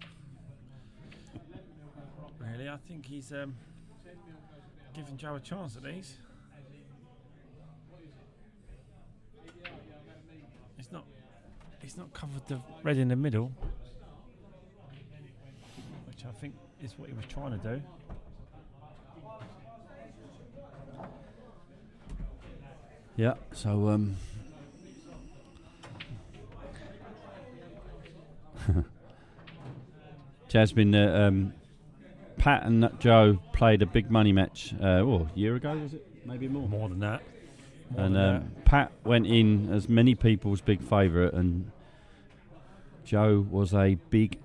Really, I think he's giving Joe a chance at these. He's not covered the red in the middle, which I think is what he was trying to do. Yeah, so Jasmine, Pat and Joe played a big money match a year ago, was it? Maybe more. More than that. Pat went in as many people's big favourite, and Joe was a big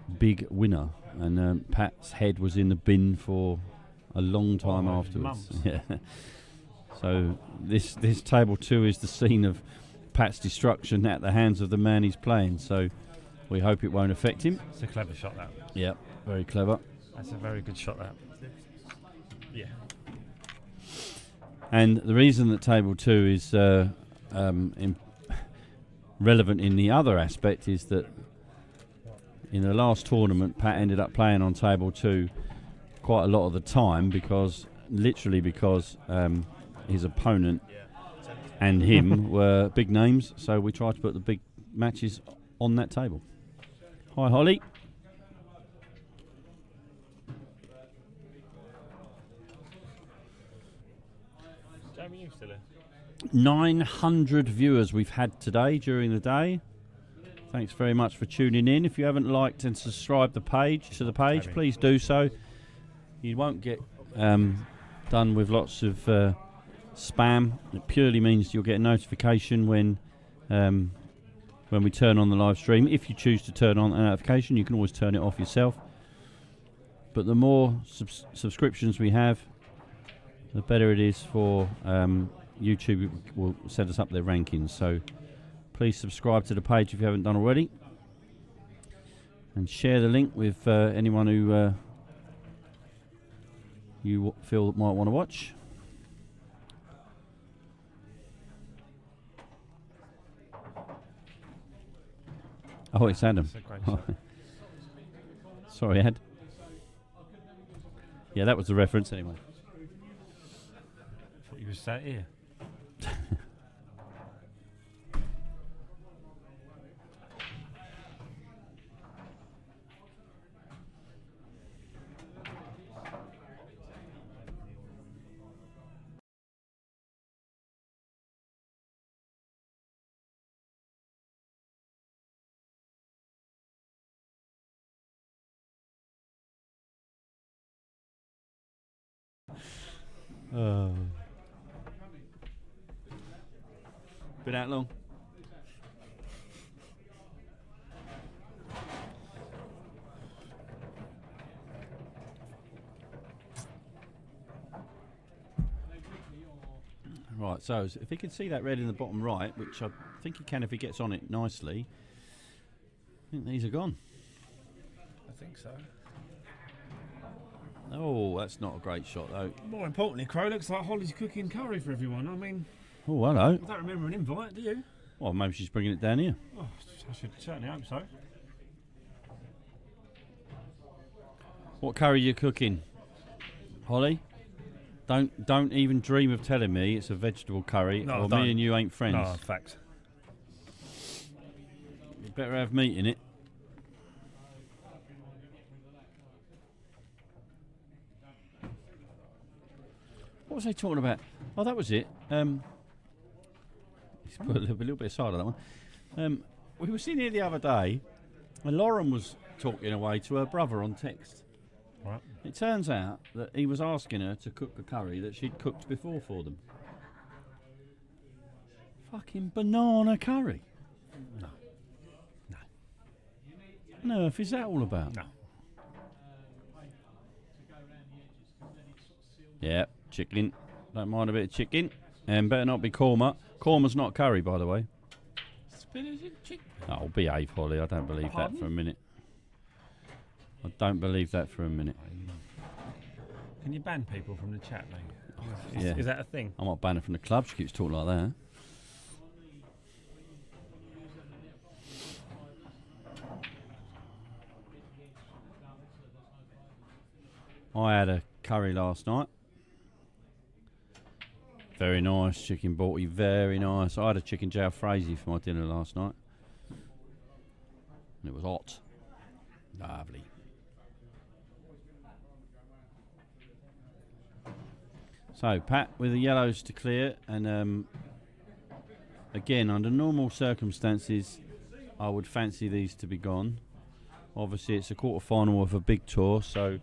winner. And Pat's head was in the bin for a long time afterwards. Yeah. So this table 2 is the scene of Pat's destruction at the hands of the man he's playing. So we hope it won't affect him. It's a clever shot, that. Yeah, very clever. That's a very good shot, that. Yeah. And the reason that table 2 is relevant in the other aspect is that in the last tournament, Pat ended up playing on table 2 quite a lot of the time because his opponent and him were big names. So we tried to put the big matches on that table. Hi, Holly. still here. 900 viewers we've had today during the day. Thanks very much for tuning in. If you haven't liked and subscribed to the page, please do so. You won't get done with lots of spam. It purely means you'll get a notification when we turn on the live stream. If you choose to turn on a notification, you can always turn it off yourself. But the more subscriptions we have, the better it is for YouTube. Will set us up their rankings. So please subscribe to the page if you haven't done already, and share the link with anyone who you feel might want to watch. Oh, it's Adam. Sorry, Ed. Yeah, that was the reference anyway. Thought you were sat here. Been out long? Right, so if he can see that red in the bottom right, which I think he can if he gets on it nicely, I think these are gone. I think so. Oh, that's not a great shot though. More importantly, Crow, looks like Holly's cooking curry for everyone. I mean, oh, hello. I don't remember an invite, do you? Well, maybe she's bringing it down here. Oh, I should certainly hope so. What curry are you cooking, Holly? Don't even dream of telling me it's a vegetable curry, No, or don't. me and you ain't friends. No, facts. You better have meat in it. What was I talking about? Oh, that was it. Let's put a little bit aside on that one. We were sitting here the other day, and Lauren was talking away to her brother on text. Right. It turns out that he was asking her to cook a curry that she'd cooked before for them. Fucking banana curry. No. No. What on earth is that all about? No. Yeah, chicken. Don't mind a bit of chicken. And better not be korma. Korma's not curry, by the way. Spinach and chicken. Oh, behave, Holly. I don't believe that for a minute. I don't believe that for a minute. Can you ban people from the chat, mate? Yeah. Is that a thing? I might ban her from the club. She keeps talking like that. I had a curry last night. Very nice chicken balti, very nice. I had a chicken jalfrezi for my dinner last night. And it was hot. Lovely. So, Pat with the yellows to clear. And again, under normal circumstances, I would fancy these to be gone. Obviously, it's a quarter-final of a big tour, so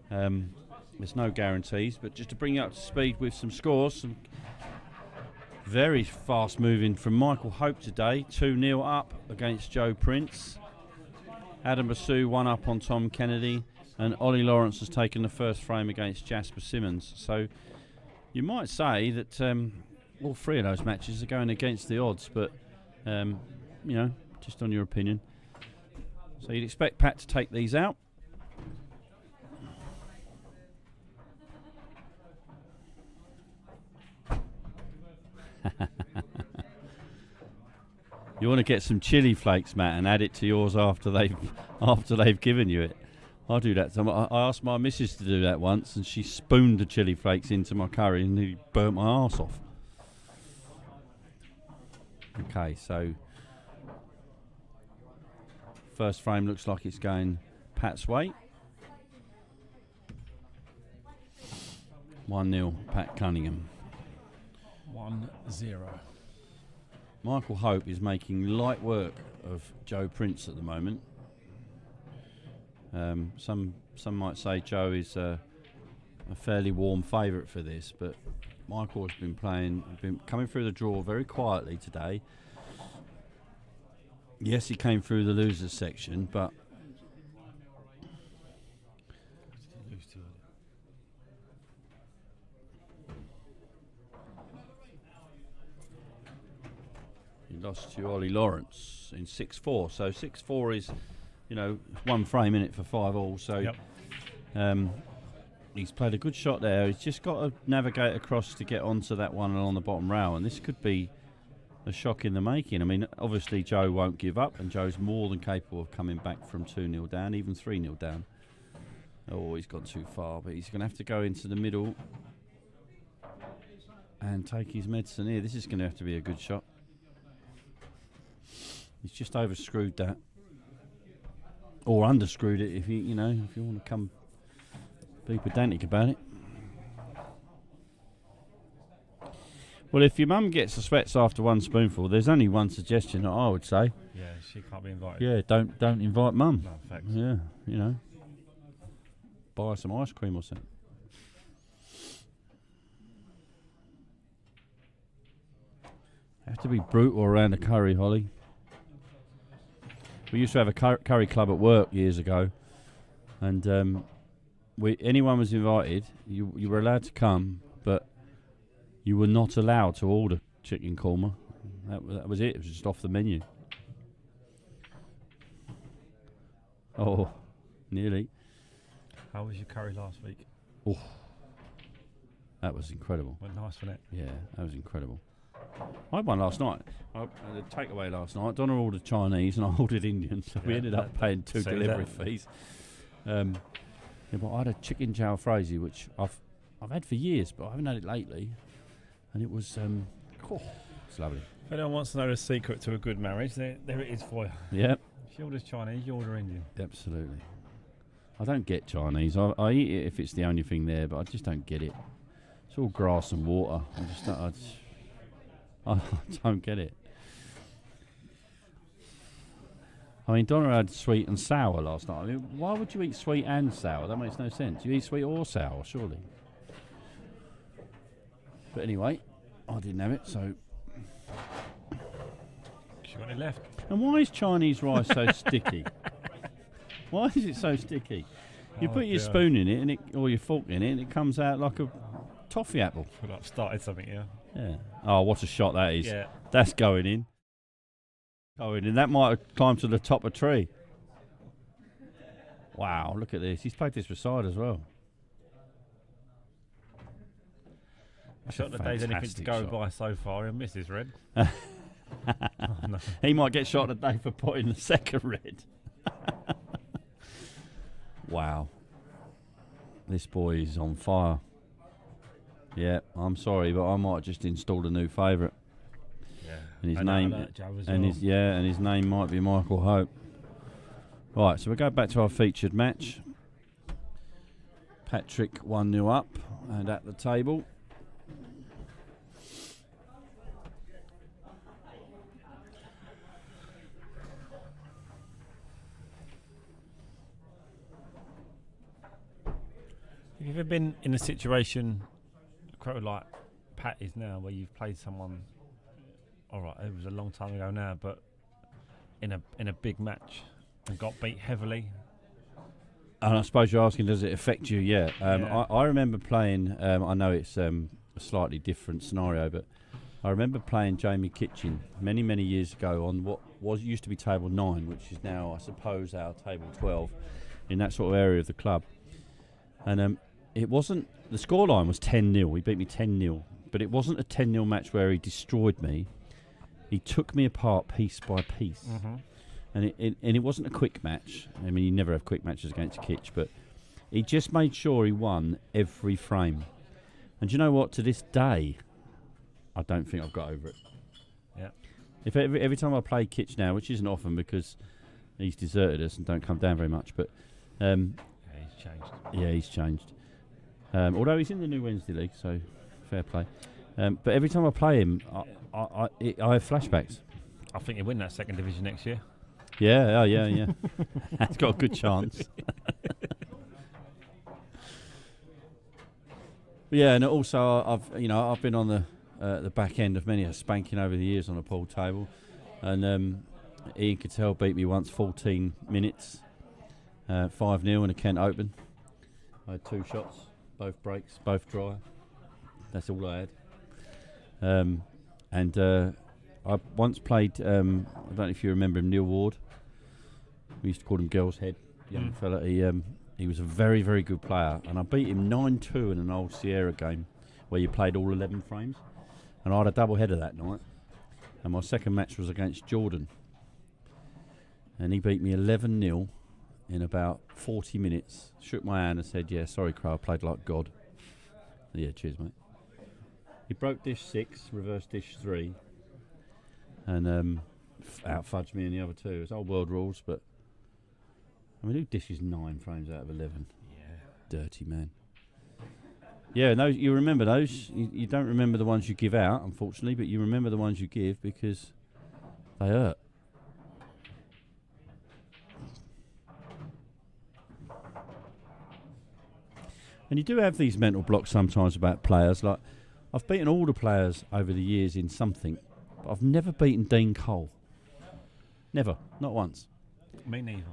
there's no guarantees. But just to bring you up to speed with some scores, some very fast moving from Michael Hope today. 2-0 up against Joe Prince. Adam Basu 1 up on Tom Kennedy. And Ollie Lawrence has taken the first frame against Jasper Simmons. So you might say that all three of those matches are going against the odds. But, you know, just on your opinion. So you'd expect Pat to take these out. You want to get some chili flakes, Matt, and add it to yours after they've given you it. I do that. I asked my missus to do that once, and she spooned the chili flakes into my curry and nearly burnt my arse off. Okay, so first frame looks like it's going Pat's way. 1-0 Pat Cunningham. 1-0. Michael Hope is making light work of Joe Prince at the moment. Some might say Joe is a fairly warm favourite for this, but Michael has been coming through the draw very quietly today. Yes, he came through the losers section, but he lost to Ollie Lawrence in 6-4. So 6-4 is, one frame in it for 5-all. So he's played a good shot there. He's just got to navigate across to get onto that one along the bottom rail, and this could be a shock in the making. I mean, obviously Joe won't give up, and Joe's more than capable of coming back from 2-0 down, even 3-0 down. Oh, he's gone too far, but he's going to have to go into the middle and take his medicine here. This is going to have to be a good shot. He's just overscrewed that, or underscrewed it if you want to come be pedantic about it. Well, if your mum gets the sweats after one spoonful, there's only one suggestion that I would say. Yeah, she can't be invited. Yeah, don't invite mum. No, facts. Yeah, buy her some ice cream or something. Have to be brutal around the curry, Holly. We used to have a curry club at work years ago, and anyone was invited. You were allowed to come, but you were not allowed to order chicken korma. That was it. It was just off the menu. Oh, nearly. How was your curry last week? Oh, that was incredible. Went nice, wasn't it? Yeah, that was incredible. I had one last night. I had a takeaway last night. Donna ordered Chinese and I ordered Indian, so we ended up paying 2 delivery fees. But I had a chicken jalfrezi, which I've had for years, but I haven't had it lately, and it was it's lovely. If anyone wants to know the secret to a good marriage, there it is for you. Yep. If you order Chinese, you order Indian. Absolutely. I don't get Chinese. I eat it if it's the only thing there, but I just don't get it. It's all grass and water. I don't get it. I mean, Donna had sweet and sour last night. I mean, why would you eat sweet and sour? That makes no sense. You eat sweet or sour, surely. But anyway, I didn't have it, so. She got it left. And why is Chinese rice so sticky? Why is it so sticky? You put your spoon in it, or your fork in it, and it comes out like a toffee apple. Could have started something, yeah. Yeah. Oh, what a shot that is. Yeah. That's going in. Going in. That might have climbed to the top of a tree. Wow, look at this. He's played this beside as well. I shot the day's anything to go by so far, and misses red. Oh, no. He might get shot today for putting the second red. Wow. This boy is on fire. Yeah, I'm sorry, but I might just install a new favourite. Yeah. And his name, his name might be Michael Hope. Right, so we go back to our featured match. Patrick 1-0 up and at the table. Have you ever been in a situation quite like Pat is now, where you've played someone, alright, it was a long time ago now, but in a big match and got beat heavily? And I suppose you're asking, does it affect you? Yeah. I remember playing, I know it's a slightly different scenario, but I remember playing Jamie Kitchen many, many years ago on what used to be table 9, which is now, I suppose, our table 12, in that sort of area of the club. And it wasn't, the scoreline was 10-0. He beat me 10-0. But it wasn't a 10-0 match where he destroyed me. He took me apart piece by piece. Mm-hmm. And it wasn't a quick match. I mean, you never have quick matches against Kitch, but he just made sure he won every frame. And do you know what? To this day, I don't think I've got over it. Yeah. If every time I play Kitch now, which isn't often because he's deserted us and don't come down very much, but he's changed. Yeah, he's changed. Although he's in the new Wednesday League, so fair play. But every time I play him, I have flashbacks. I think he'll win that second division next year. Yeah. That's got a good chance. Yeah, and also I've been on the back end of many a spanking over the years on a pool table, and Ian Cattell beat me once 14 minutes, 5-0 in a Kent Open. I had 2 shots, both breaks, both dry. That's all I had. I once played, I don't know if you remember him, Neil Ward. We used to call him Girl's Head, young fella. He was a very, very good player, and I beat him 9-2 in an old Sierra game where you played all 11 frames. And I had a double header that night, and my second match was against Jordan. And he beat me 11-0 in about 40 minutes, shook my hand and said, "Yeah, sorry, Crow, I played like God." Yeah, cheers, mate. He broke dish 6, reverse dish 3, and out-fudged me in the other 2. It's old world rules, but I mean, who dishes 9 frames out of 11? Yeah. Dirty man. Yeah, those, you remember those. You don't remember the ones you give out, unfortunately, but you remember the ones you give because they hurt. And you do have these mental blocks sometimes about players. Like, I've beaten all the players over the years in something, but I've never beaten Dean Cole. Never. Not once. Me neither.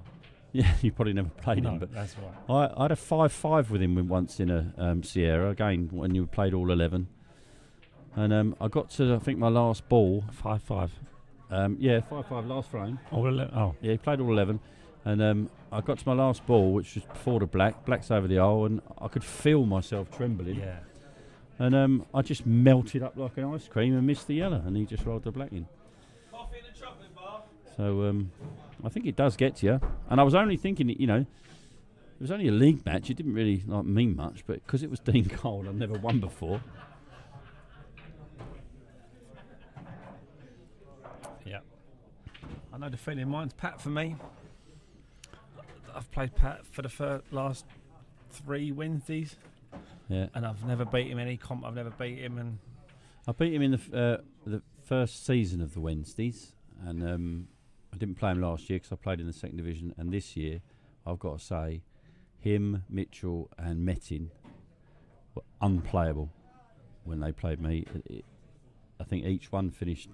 Yeah, you probably never played him, but that's right. I had a 5-5 with him once in a Sierra, again, when you played all 11. And I got to, I think, my last ball. 5-5. Yeah, 5-5 last frame. All 11. Oh. Yeah, he played all 11. And I got to my last ball, which was before the black. Black's over the hole, and I could feel myself trembling. Yeah. And I just melted up like an ice cream and missed the yellow, and he just rolled the black in. Coffee in a chocolate bar. So I think it does get to you. And I was only thinking, it was only a league match. It didn't really mean much, but because it was Dean Cole, I'd never won before. Yeah. I know the feeling. Mine's Pat for me. I've played Pat for the last 3 Wednesdays. Yeah. And I've never beat him in any comp. I've never beat him. And I beat him in the first season of the Wednesdays, and I didn't play him last year because I played in the second division. And this year, I've got to say, him, Mitchell, and Metin were unplayable when they played me. I think each one finished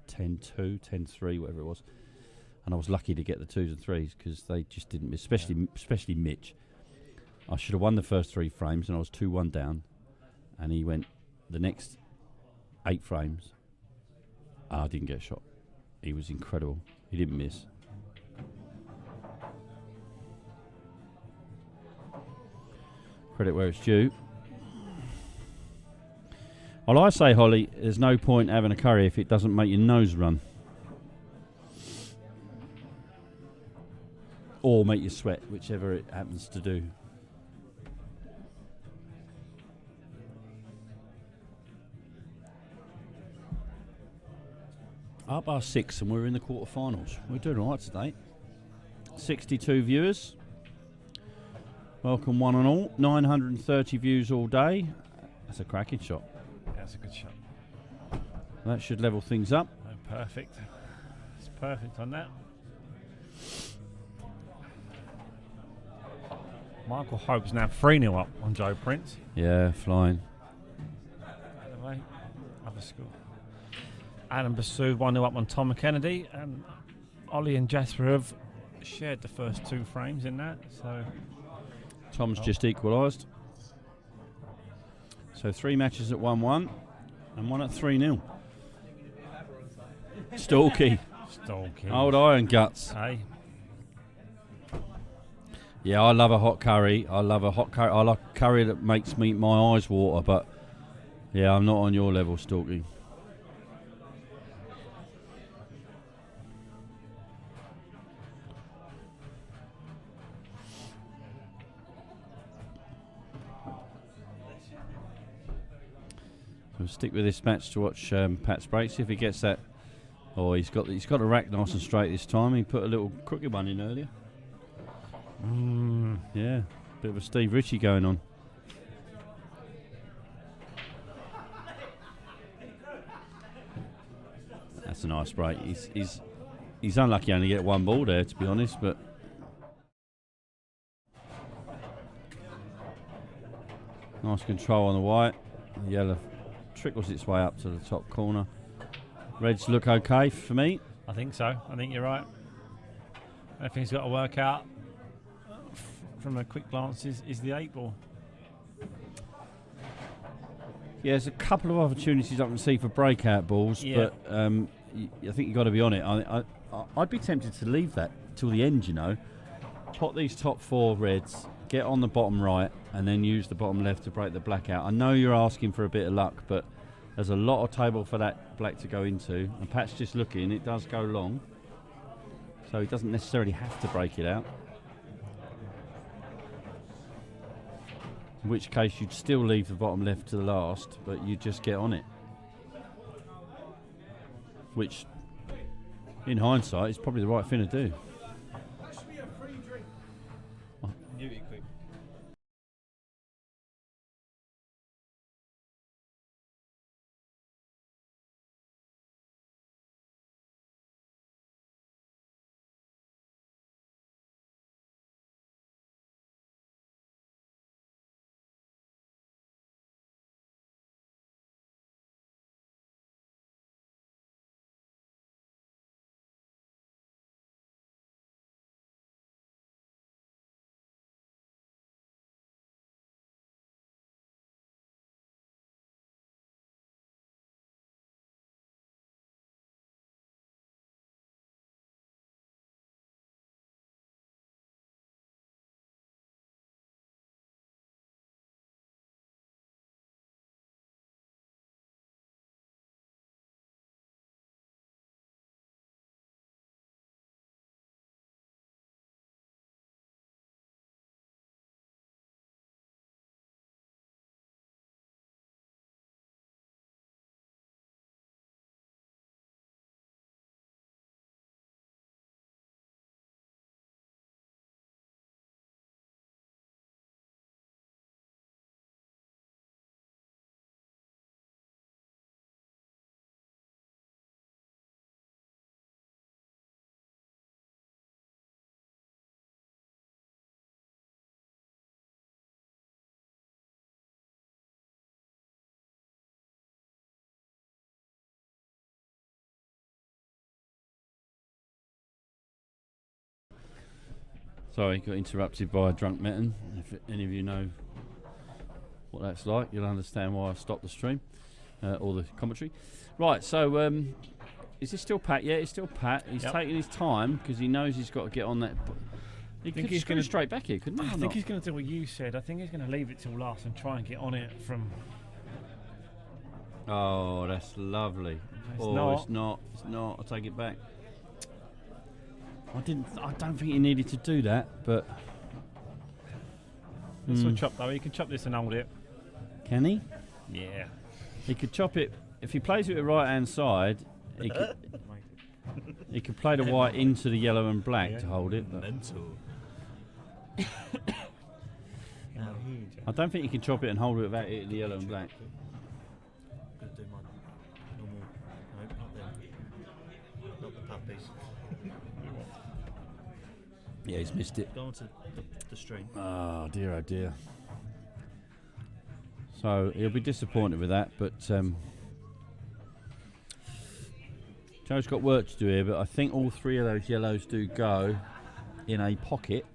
10-2, 10-3, whatever it was. And I was lucky to get the 2s and 3s because they just didn't miss, especially Mitch. I should have won the first 3 frames, and I was 2-1 down. And he went the next 8 frames. I didn't get a shot. He was incredible. He didn't miss. Credit where it's due. Well, I say, Holly, there's no point having a curry if it doesn't make your nose run. Or make you sweat, whichever it happens to do. Up our 6 and we're in the quarterfinals. We're doing all right today. 62 viewers. Welcome one and all. 930 views all day. That's a cracking shot. That's a good shot. That should level things up. Oh, perfect. It's perfect on that. Michael Hope's now 3-0 up on Joe Prince. Yeah, flying. Anyway, other score. Adam Basu 1-0 up on Tom Kennedy, and Ollie and Jasper have shared the first 2 frames in that. So Tom's just equalised. So 3 matches at 1-1 and 1 at 3-0. Stalky. Old iron guts. Hey. Yeah, I love a hot curry. I like curry that makes my eyes water, but yeah, I'm not on your level, Stalky. We'll stick with this match to watch Pat's break. See if he gets that. Oh, he's got a rack nice and straight this time. He put a little crooked one in earlier. Yeah, bit of a Steve Ritchie going on. That's a nice break. He's unlucky only to get one ball there, to be honest, but nice control on the white. The yellow trickles its way up to the top corner. Reds look okay for me. I think so. I think you're right. Everything's got to work out from a quick glance is the 8 ball. Yeah, there's a couple of opportunities I can see for breakout balls, but I think you've got to be on it. I'd be tempted to leave that till the end, you know. Pot these top 4 reds, get on the bottom right, and then use the bottom left to break the black out. I know you're asking for a bit of luck, but there's a lot of table for that black to go into. And Pat's just looking, it does go long, so he doesn't necessarily have to break it out. In which case you'd still leave the bottom left to the last, but you just get on it. Which, in hindsight, is probably the right thing to do. Give it quick. Sorry, got interrupted by a drunk mitten. If any of you know what that's like, you'll understand why I stopped the stream or the commentary. Right, so is this still Pat? Yeah, it's still Pat. He's taking his time because he knows he's got to get on that. He could just go straight back here, couldn't he? I think he's going to do what you said. I think he's going to leave it till last and try and get on it from. Oh, that's lovely. It's It's not. I'll take it back. I don't think he needed to do that, but. This will chop though. He can chop this and hold it. Can he? Yeah. He could chop it if he plays it with the right hand side. He could. He could play the white into the yellow and black to hold it. Mental. I don't think he can chop it and hold it without hitting the yellow and black. I'm going to do my normal. No, not them. Not the puppies. Yeah, he's missed it. Go on to the stream. Oh dear, oh dear. So he'll be disappointed with that, but Joe's got work to do here, but I think all 3 of those yellows do go in a pocket.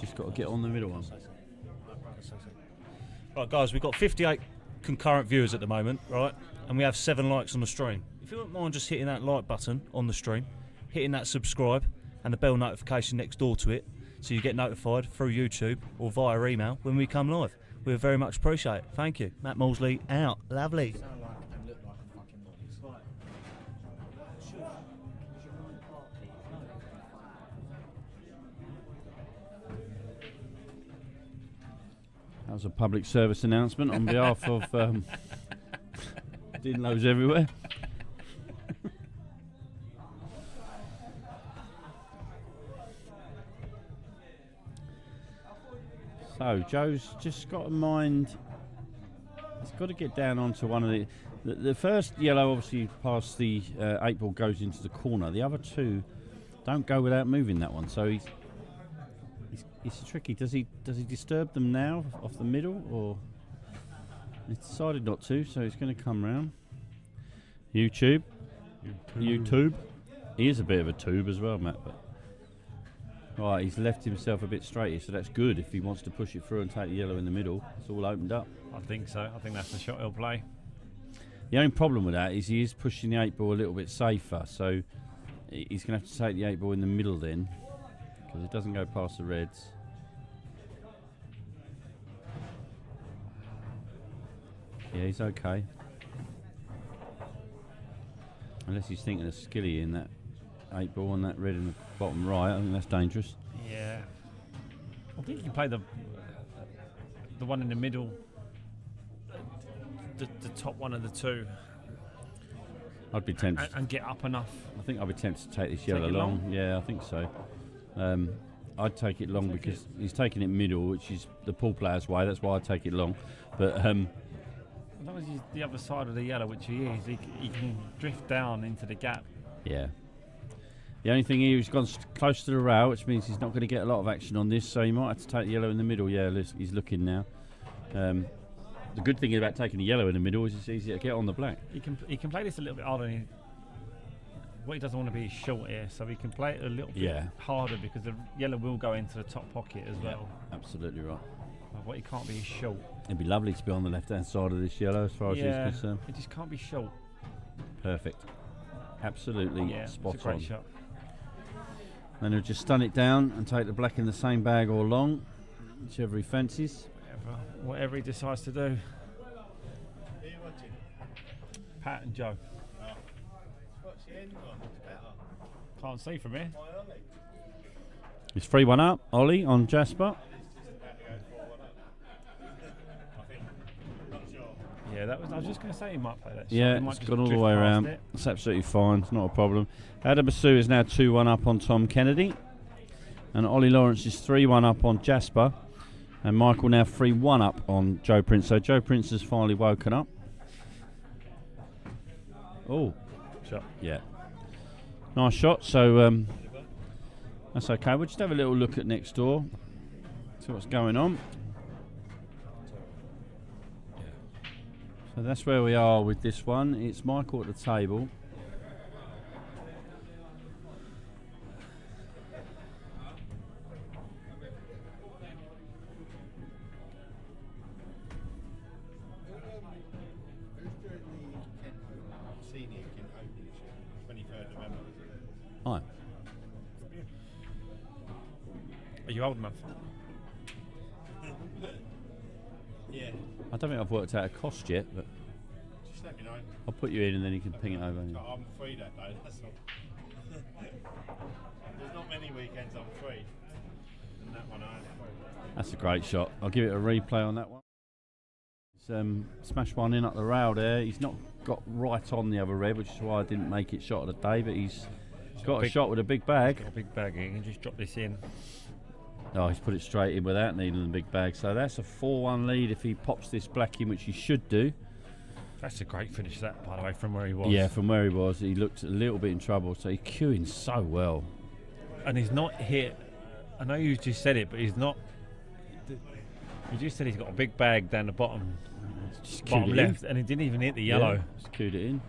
Just got to get on the middle one. Right, guys, we've got 58 concurrent viewers at the moment, right? And we have 7 likes on the stream. If you wouldn't mind just hitting that like button on the stream, hitting that subscribe and the bell notification next door to it, so you get notified through YouTube or via email when we come live. We very much appreciate it. Thank you. Matt Molesley out. Lovely. That was a public service announcement on behalf of Dinlows everywhere. So Joe's just got to mind. He's got to get down onto one of the first yellow, obviously past the 8 ball goes into the corner. The other two don't go without moving that one. So it's tricky. Does he disturb them now off the middle, or he's decided not to? So he's going to come round. YouTube. He is a bit of a tube as well, Matt. But right, he's left himself a bit straighter, so that's good. If he wants to push it through and take the yellow in the middle, it's all opened up. I think so. I think that's the shot he'll play. The only problem with that is he is pushing the 8 ball a little bit safer, so he's going to have to take the 8 ball in the middle then, because it doesn't go past the reds. Yeah, he's okay. Unless he's thinking of skilly in that 8 ball and that red in the bottom right. I think that's dangerous. Yeah. I think you can play the one in the middle, the top one of the two. I'd be tempted. And get up enough. I think I'd be tempted to take this yellow long. Yeah, I think so. I'd take it long because he's taking it middle, which is the pool player's way. That's why I'd take it long. But as long as he's the other side of the yellow, which he is, he can drift down into the gap. Yeah. The only thing he's gone close to the rail, which means he's not going to get a lot of action on this, so he might have to take the yellow in the middle. Yeah, he's looking now. The good thing about taking the yellow in the middle is it's easier to get on the black. He can play this a little bit harder. What he doesn't want to be is short here, so he can play it a little bit harder because the yellow will go into the top pocket as well. Absolutely right. But what he can't be is short. It'd be lovely to be on the left-hand side of this yellow as far as he's concerned. It just can't be short. Perfect. Absolutely spot it's a great on. shot. Then he'll just stun it down and take the black in the same bag or long, whichever he fancies. Whatever he decides to do. Pat and Joe. Can't see from here. It's 3-1 up, Ollie on Jasper. Yeah, I was just going to say he might play that shot. Yeah, it's gone all the way around. It's absolutely fine. It's not a problem. Adam Basu is now 2-1 up on Tom Kennedy. And Ollie Lawrence is 3-1 up on Jasper. And Michael now 3-1 up on Joe Prince. So Joe Prince has finally woken up. Oh. Shot. Yeah. Nice shot. So that's okay. We'll just have a little look at next door. See what's going on. So that's where we are with this one. It's Michael at the table. Hi. Are you old enough? Yeah. I don't think I've worked out a cost yet, but Just let me know. I'll put you in and then you can ping it over. I'm free that day, that's all. There's not many weekends I'm free. And that one I am free. That's a great shot. I'll give it a replay on that one. He's smashed one in up the rail there. He's not got right on the other red, which is why I didn't make it shot of the day, but he's got a shot with a big bag. He's got a big bag here. He can just drop this in. Oh, he's put it straight in without needing the big bag. So that's a 4-1 lead if he pops this black in, which he should do. That's a great finish, that, by the way, from where he was. Yeah, from where he was. He looked a little bit in trouble, so he's queuing so well. And he's not hit. I know you just said it, but he's not. You just said he's got a big bag down the bottom left, and he didn't even hit the yellow. Yeah, just queued it in.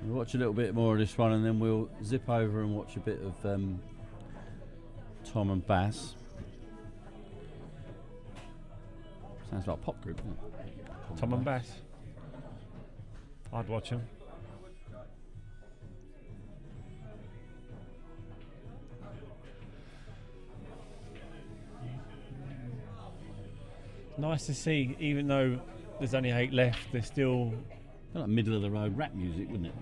We'll watch a little bit more of this one and then we'll zip over and watch a bit of Tom and Bass. Sounds like a pop group, doesn't it? Tom and Bass. I'd watch him. Nice to see, even though there's only 8 left, there's still like middle of the road rap music, wouldn't it?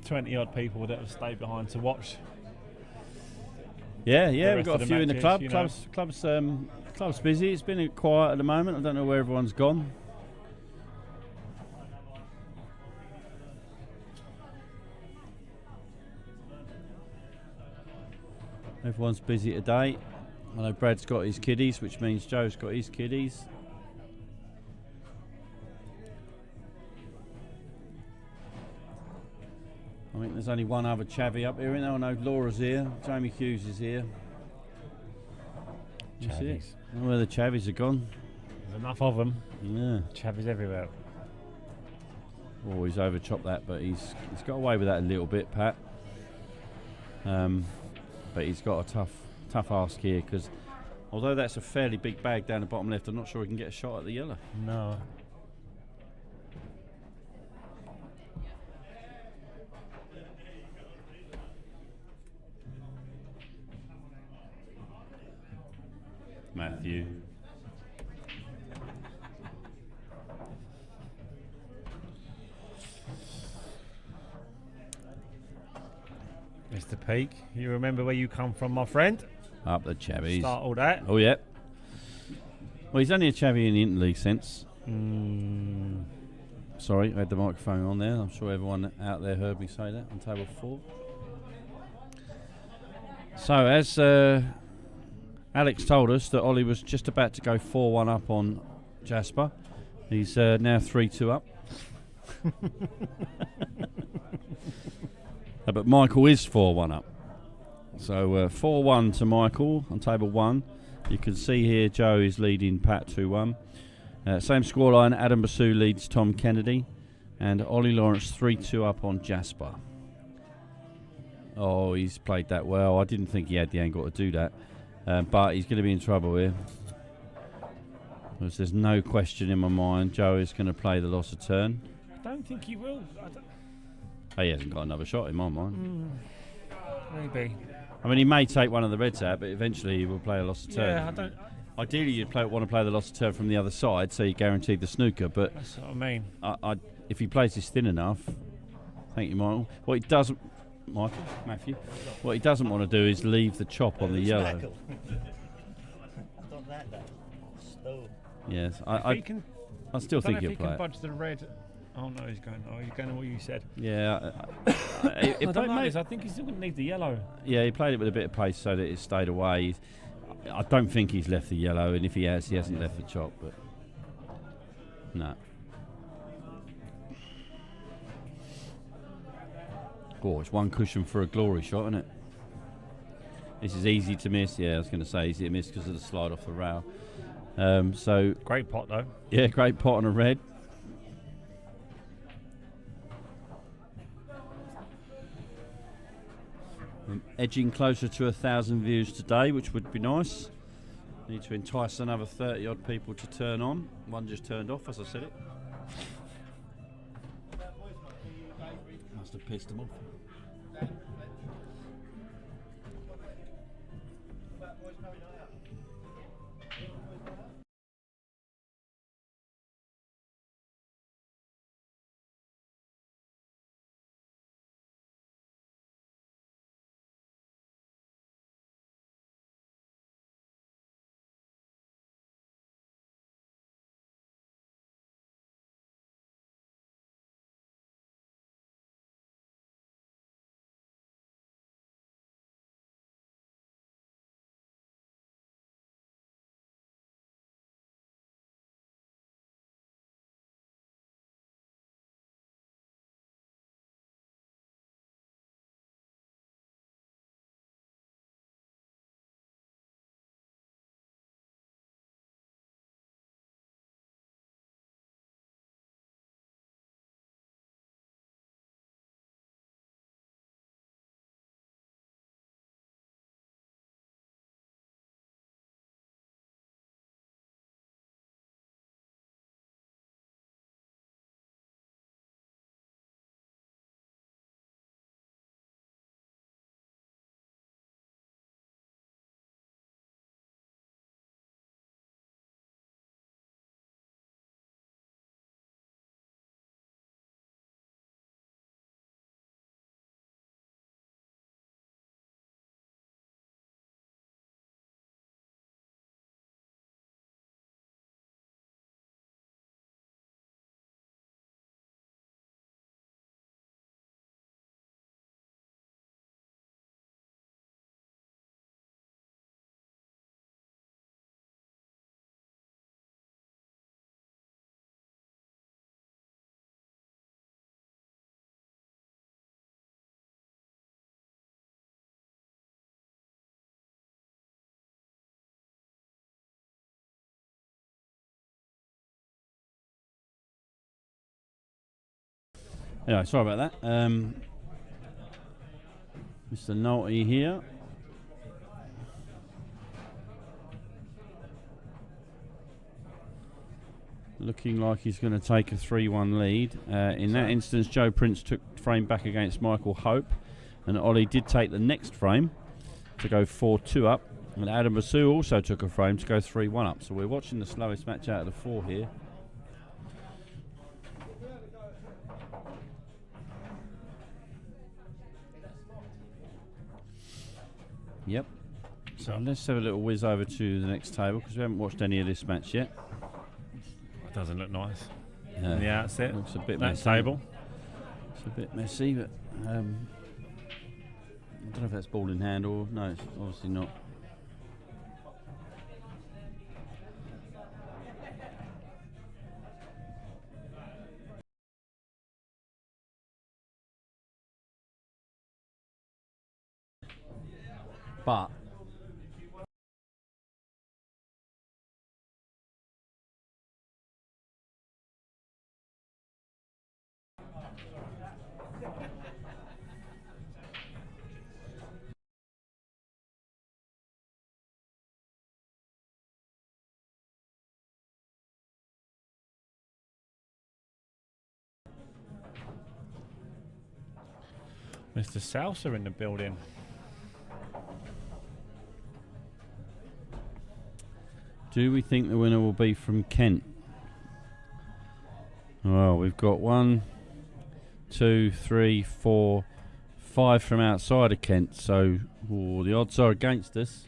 20 odd people that have stayed behind to watch. Yeah, we've got a few in the club. You Club's busy. It's been quiet at the moment. I don't know where everyone's gone. Everyone's busy today. I know Brad's got his kiddies, which means Joe's got his kiddies. I think there's only one other chavvy up here, isn't there? I know Laura's here, Jamie Hughes is here. That's it. I don't know where the chavvies are gone. There's enough of them. Yeah. Chavvies everywhere. Oh, he's overchopped that, but he's got away with that a little bit, Pat. But he's got a tough ask here, because although that's a fairly big bag down the bottom left, I'm not sure he can get a shot at the yellow. No. Matthew. Mr. Peake, you remember where you come from, my friend? Up the chavvies. Start all that. Oh, yeah. Well, he's only a chavvy in the interleague sense. Sorry, I had the microphone on there. I'm sure everyone out there heard me say that on table 4. So, as Alex told us that Ollie was just about to go 4-1 up on Jasper. He's now 3-2 up. But Michael is 4-1 up. So 4-1 to Michael on table 1. You can see here Joe is leading Pat 2-1. Same scoreline, Adam Basu leads Tom Kennedy. And Ollie Lawrence 3-2 up on Jasper. Oh, he's played that well. I didn't think he had the angle to do that. But he's going to be in trouble here. Because there's no question in my mind Joe is going to play the loss of turn. I don't think he will. He hasn't got another shot in my mind. Maybe. I mean, he may take one of the reds out, but eventually he will play a loss of turn. Yeah, I don't. Ideally, you'd want to play the loss of turn from the other side, so you guarantee the snooker. But that's what I mean. If he plays this thin enough, thank you, Michael. What he doesn't, Matthew, what he doesn't want to do is leave the chop on the yellow. I've done that though. Still. Yes, I still think he'll he play can it. budge the red. Oh no, he's going. Oh, you're going to what you said. Yeah, I don't know this. I think he's still going to need the yellow. Yeah, he played it with a bit of pace so that it stayed away. I don't think he's left the yellow, and if he has, he hasn't left the chop. But no. Oh, it's one cushion for a glory shot, isn't it? This is easy to miss. Yeah, I was going to say easy to miss because of the slide off the rail. So great pot though. Yeah, great pot on a red. Edging closer to 1,000 views today, which would be nice. Need to entice another 30 odd people to turn on. One just turned off, as I said it. Must have pissed them off. Anyway, sorry about that. Mr. Nolte here. Looking like he's going to take a 3-1 lead. In that instance, Joe Prince took frame back against Michael Hope, and Ollie did take the next frame to go 4-2 up, and Adam Basu also took a frame to go 3-1 up. So we're watching the slowest match out of the 4 here. Yep. So let's have a little whiz over to the next table because we haven't watched any of this match yet. It doesn't look nice. No. In the outset, looks a bit that messy. table. It's a bit messy, but I don't know if that's ball in hand or no. It's obviously not. But Mr. Salsa in the building. do we think the winner will be from Kent? Well, we've got 1, 2, 3, 4, 5 from outside of Kent, so the odds are against us.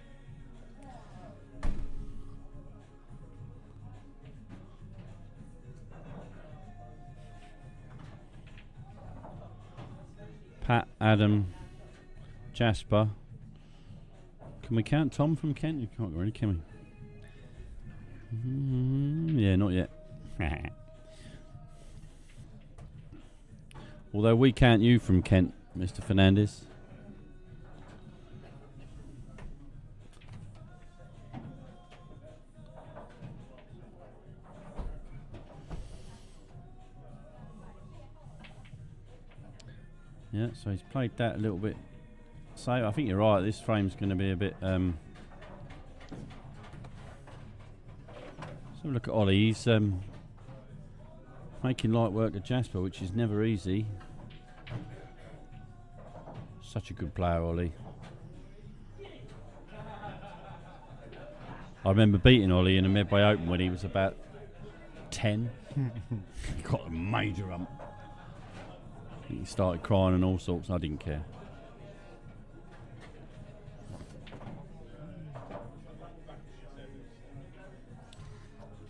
Pat, Adam, Jasper. Can we count Tom from Kent? You can't really, can we? Yeah, not yet. Although we count you from Kent, Mr. Fernandez. Yeah, so he's played that a little bit safe. I think you're right, this frame's going to be a bit... Let's have a look at Ollie. He's making light work of Jasper, which is never easy. Such a good player, Ollie. I remember beating Ollie in a Medway Open when he was about 10. He got a major ump. He started crying and all sorts. I didn't care.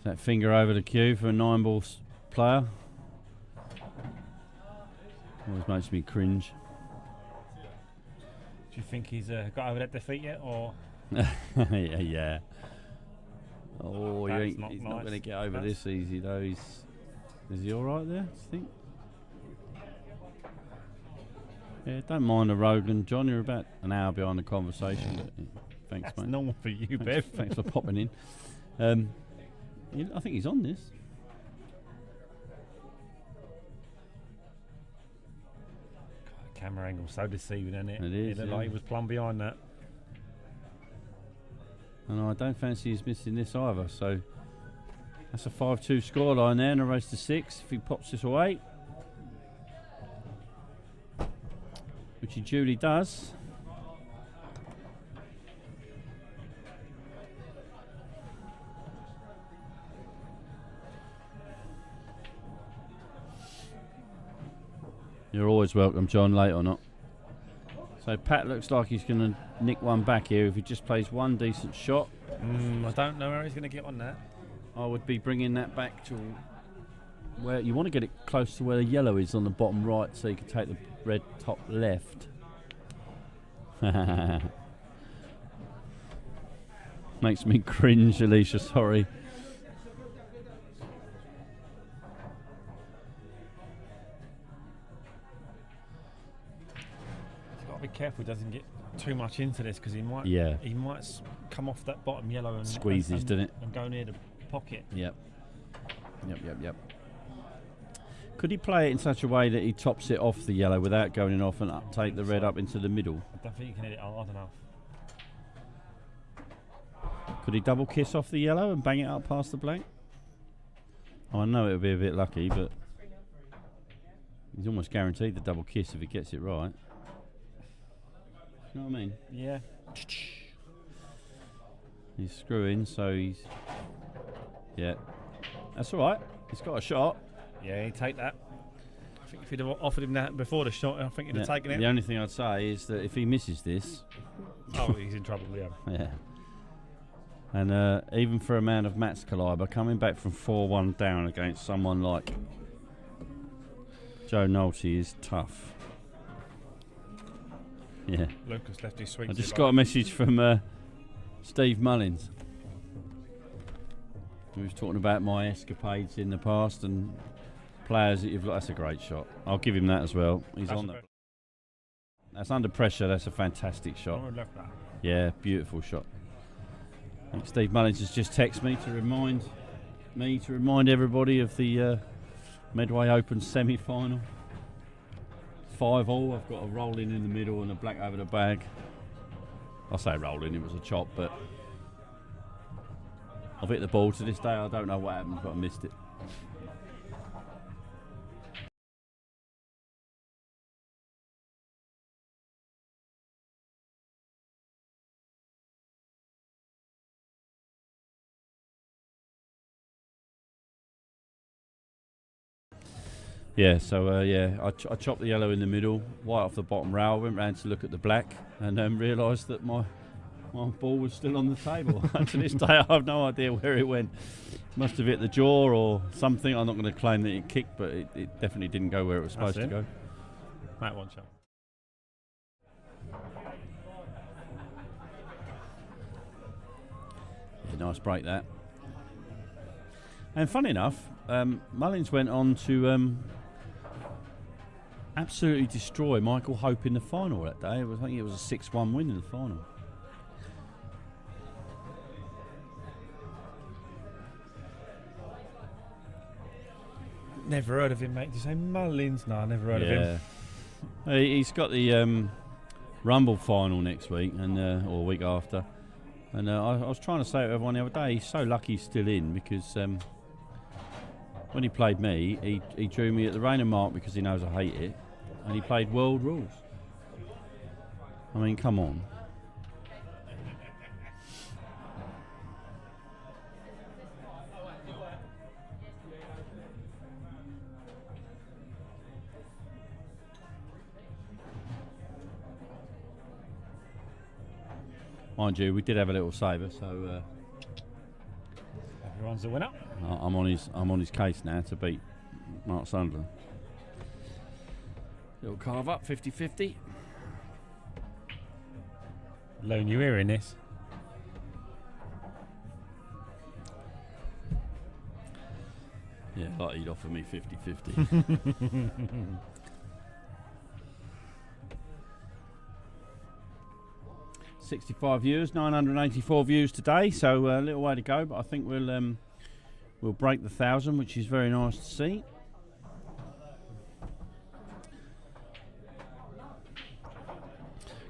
That finger over the cue for a 9-ball player. Always makes me cringe. Do you think he's got over that defeat yet, or? yeah. Oh, he's not not going to get over That's this easy though. Is he all right there? Do you think? Yeah, don't mind the Rogan, John. You're about an hour behind the conversation. But, thanks, That's mate. normal for you, Bev. Thanks for popping in. I think he's on this. Camera angle so deceiving, isn't it? It is, It looked yeah. like he was plumb behind that. And I don't fancy he's missing this either. So that's a 5-2 scoreline there, and a race to 6. If he pops this away, which he duly does. You're always welcome, John, late or not. So Pat looks like he's going to nick one back here if he just plays one decent shot. I don't know where he's going to get on that. I would be bringing that back to where you want to get it close to where the yellow is on the bottom right, so you can take the red top left. Makes me cringe, Alicia, sorry. Got to be careful he doesn't get too much into this, because he might come off that bottom yellow and Squeezes, doesn't it? And go near the pocket. Yep. Could he play it in such a way that he tops it off the yellow without going in off and take the red up into the middle? I don't think you can hit it hard enough. Could he double kiss off the yellow and bang it up past the black? Oh, I know it would be a bit lucky, but he's almost guaranteed the double kiss if he gets it right. You know what I mean? Yeah. He's screwing, so he's... Yeah. That's all right. He's got a shot. Yeah, he'd take that. I think if he'd have offered him that before the shot, I think he'd have taken it. The only thing I'd say is that if he misses this... Oh, he's in trouble, yeah. Yeah. And even for a man of Matt's calibre, coming back from 4-1 down against someone like Joe Nolte is tough. Yeah. Lucas left his swing. I just got a message from Steve Mullins. He was talking about my escapades in the past and players that you've got. That's a great shot. I'll give him that as well. He's on that. That's under pressure. That's a fantastic shot. I love that. Yeah, beautiful shot. And Steve Mullins has just texted me to remind everybody of the Medway Open semi-final. 5-all. I've got a rolling in the middle and a black over the bag. I say rolling, it was a chop, but I've hit the ball to this day. I don't know what happened, but I missed it. Yeah, so I chopped the yellow in the middle, white off the bottom rail, went round to look at the black, and then realised that my ball was still on the table. And to this day, I have no idea where it went. Must have hit the jaw or something. I'm not going to claim that it kicked, but it definitely didn't go where it was supposed to go. Matt, one shot. Yeah, nice break that. And funny enough, Mullins went on to absolutely destroy Michael Hope in the final that day. I think it was a 6-1 win in the final. Never heard of him, mate. Did you say Mullins? No, I never heard of him. He's got the Rumble final next week or week after. And I was trying to say to everyone the other day, he's so lucky he's still in because when he played me, he drew me at the Rain and Mark because he knows I hate it, and he played world rules. I mean, come on. Mind you, we did have a little saver, so everyone's a winner. I'm on his case now to beat Mark Sunderland. Little carve up, 50-50. Lone, you hearing this? Yeah, like he'd offer me 50-50. 65 views, 984 views today, so a little way to go, but I think we'll break the 1,000, which is very nice to see.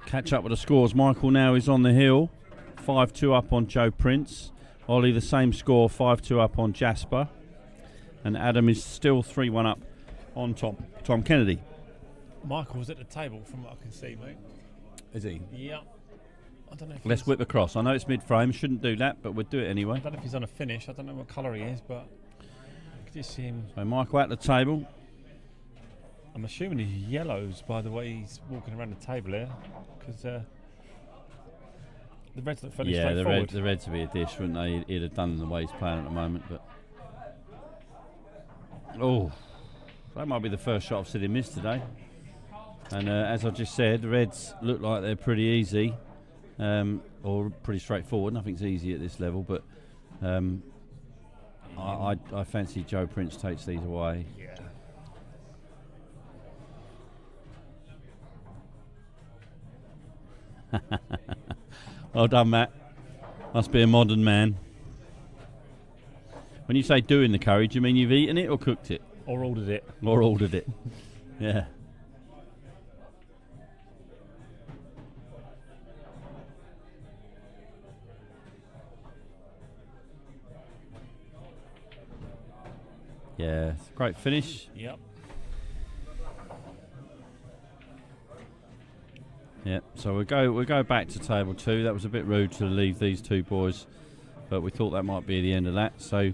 Catch up with the scores. Michael now is on the hill, 5-2 up on Joe Prince. Ollie the same score, 5-2 up on Jasper, and Adam is still 3-1 up on Tom Kennedy. Michael's at the table from what I can see, mate. Is he? Yeah. I don't know if Let's whip across. I know it's mid-frame, shouldn't do that, but we'll do it anyway. I don't know if he's on a finish. I don't know what colour he is, but I could just see him. So Michael at the table. I'm assuming he's yellows by the way he's walking around the table here, because the reds look fairly straightforward. the reds would be a dish, wouldn't they? He'd have done the way he's playing at the moment, but that might be the first shot I've seen him miss today. And as I just said, the reds look like they're pretty easy. Or pretty straightforward. Nothing's easy at this level, but I fancy Joe Prince takes these away. Yeah. Well done, Matt. Must be a modern man. When you say doing the curry, do you mean you've eaten it or cooked it? Or ordered it. Or ordered it. Yeah. Yeah, it's a great finish. Yep. Yeah, so we'll go back to table 2. That was a bit rude to leave these two boys, but we thought that might be the end of that. So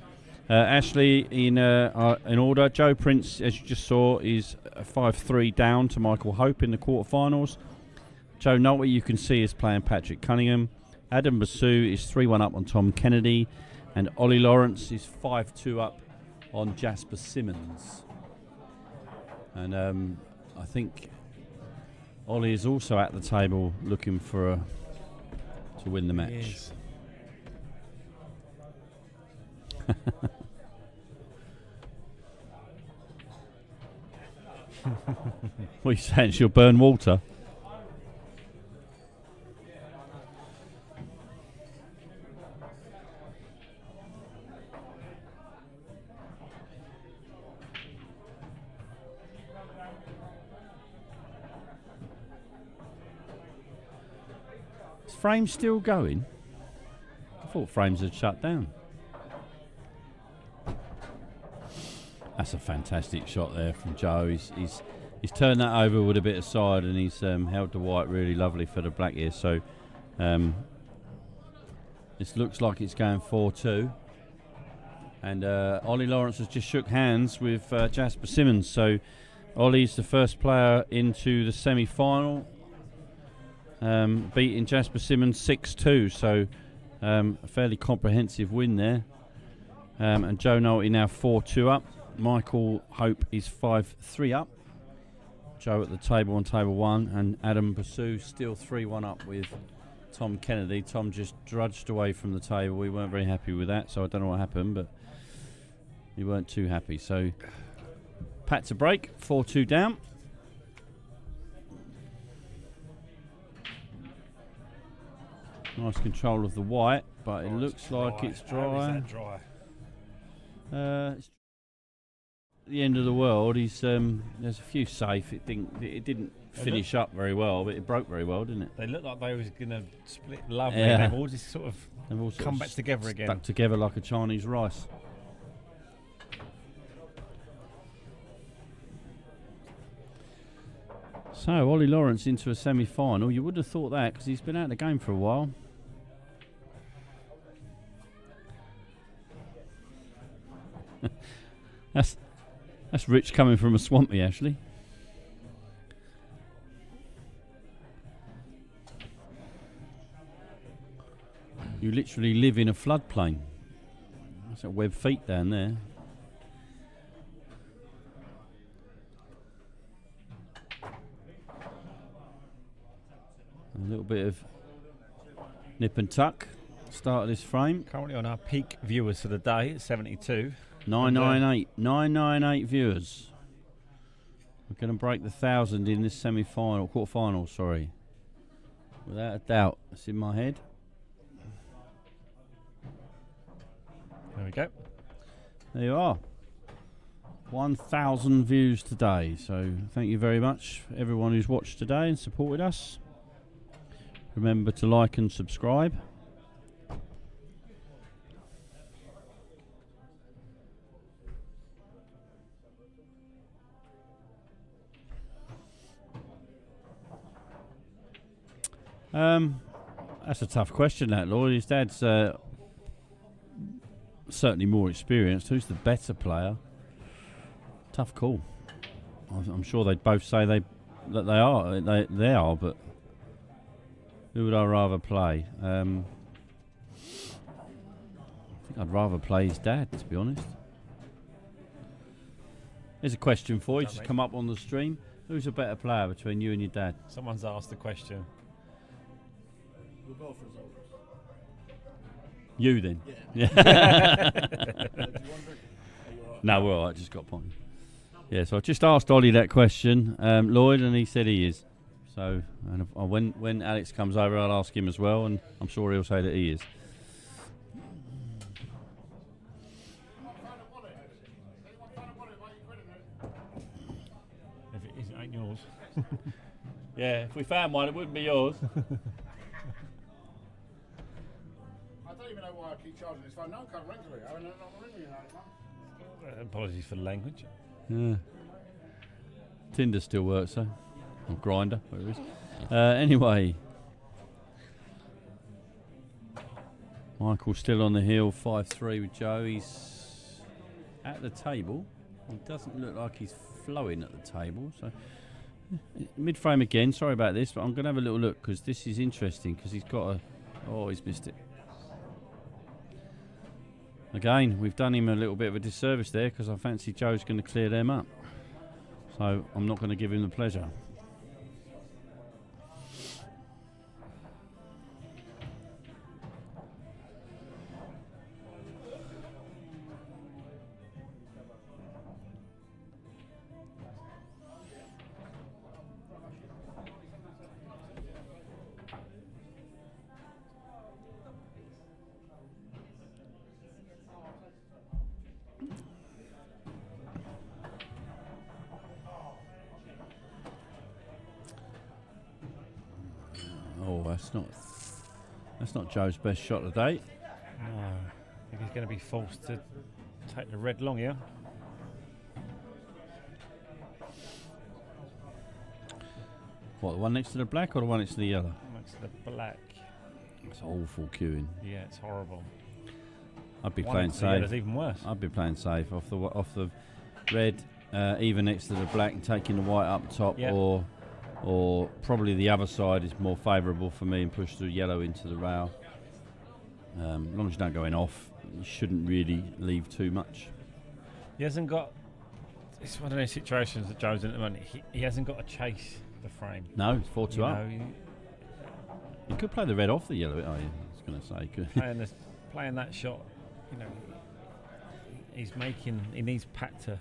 Ashley in order. Joe Prince, as you just saw, is 5-3 down to Michael Hope in the quarterfinals. Joe Nolte, you can see, is playing Patrick Cunningham. Adam Basu is 3-1 up on Tom Kennedy, and Ollie Lawrence is 5-2 up on Jasper Simmons. And I think Ollie is also at the table looking for to win the match. Yes. What are you saying? She'll burn water? Is Frames still going? I thought Frames had shut down. That's a fantastic shot there from Joe. He's turned that over with a bit of side, and he's held the white really lovely for the black here. So this looks like it's going 4-2. And Ollie Lawrence has just shook hands with Jasper Simmons. So Ollie's the first player into the semi-final, beating Jasper Simmons 6-2. So a fairly comprehensive win there. And Joe Nolte now 4-2 up. Michael Hope is 5-3 up. Joe at the table on table 1, and Adam Basu still 3-1 up with Tom Kennedy. Tom just drudged away from the table. We weren't very happy with that, so I don't know what happened, but we weren't too happy. So pat to break, 4-2 down. Nice control of the white, but it looks like it's dry. How is that dry? It's the end of the world. He's there's a few safe. It didn't finish up very well, but it broke very well, didn't it? They looked like they was going to split lovely. Yeah. They've all just sort of come back together again. Stuck together like a Chinese rice. So Ollie Lawrence into a semi-final. You would have thought that because he's been out of the game for a while. That's rich coming from a swampy, Ashley. You literally live in a floodplain. That's a web feet down there. A little bit of nip and tuck. Start of this frame. Currently on our peak viewers for the day at 72. 998 viewers. We're going to break the 1,000 in this semi-final, quarter-final, sorry. Without a doubt. That's in my head. There we go. There you are. 1,000 views today. So thank you very much for everyone who's watched today and supported us. Remember to like and subscribe. That's a tough question, that, Lloyd. His dad's certainly more experienced. Who's the better player? Tough call. I'm sure they'd both say that they are. They are, but who would I rather play? I think I'd rather play his dad, to be honest. Here's a question for you. Just come up on the stream. Who's a better player between you and your dad? Someone's asked the question. We're both results. You then? Yeah. No, we're all right. Just got point. Yeah, so I just asked Ollie that question, Lloyd, and he said he is. So, and when Alex comes over, I'll ask him as well, and I'm sure he'll say that he is. Yeah, if we found one, it wouldn't be yours. I don't even know why I keep charging this phone. No one can't ring to it. I don't know ring me anymore. Apologies for the language. Yeah. Tinder still works though. Or Grinder, whatever it is. Anyway. Michael's still on the hill, 5-3 with Joe. He's at the table. He doesn't look like he's flowing at the table. So mid frame again. Sorry about this, but I'm going to have a little look because this is interesting because he's got a. Oh, he's missed it. Again, we've done him a little bit of a disservice there because I fancy Joe's going to clear them up. So I'm not going to give him the pleasure. That's not Joe's best shot today. No, I think he's going to be forced to take the red long here. What, the one next to the black or the one next to the yellow? Next to the black. It's awful queuing. Yeah, it's horrible. I'd be One playing next to the yellow's safe. even worse. I'd be playing safe off the red, either next to the black and taking the white up top, Yep. or probably the other side is more favourable for me and push the yellow into the rail. As long as you don't go in off, you shouldn't really leave too much. He hasn't got. It's one of those situations that Joe's in at the moment. He hasn't got to chase the frame. No, it's 4-2 You up. know, You could play the red off the yellow. Oh, yeah, I was going to say. Good. playing that shot, you know, he needs Pat to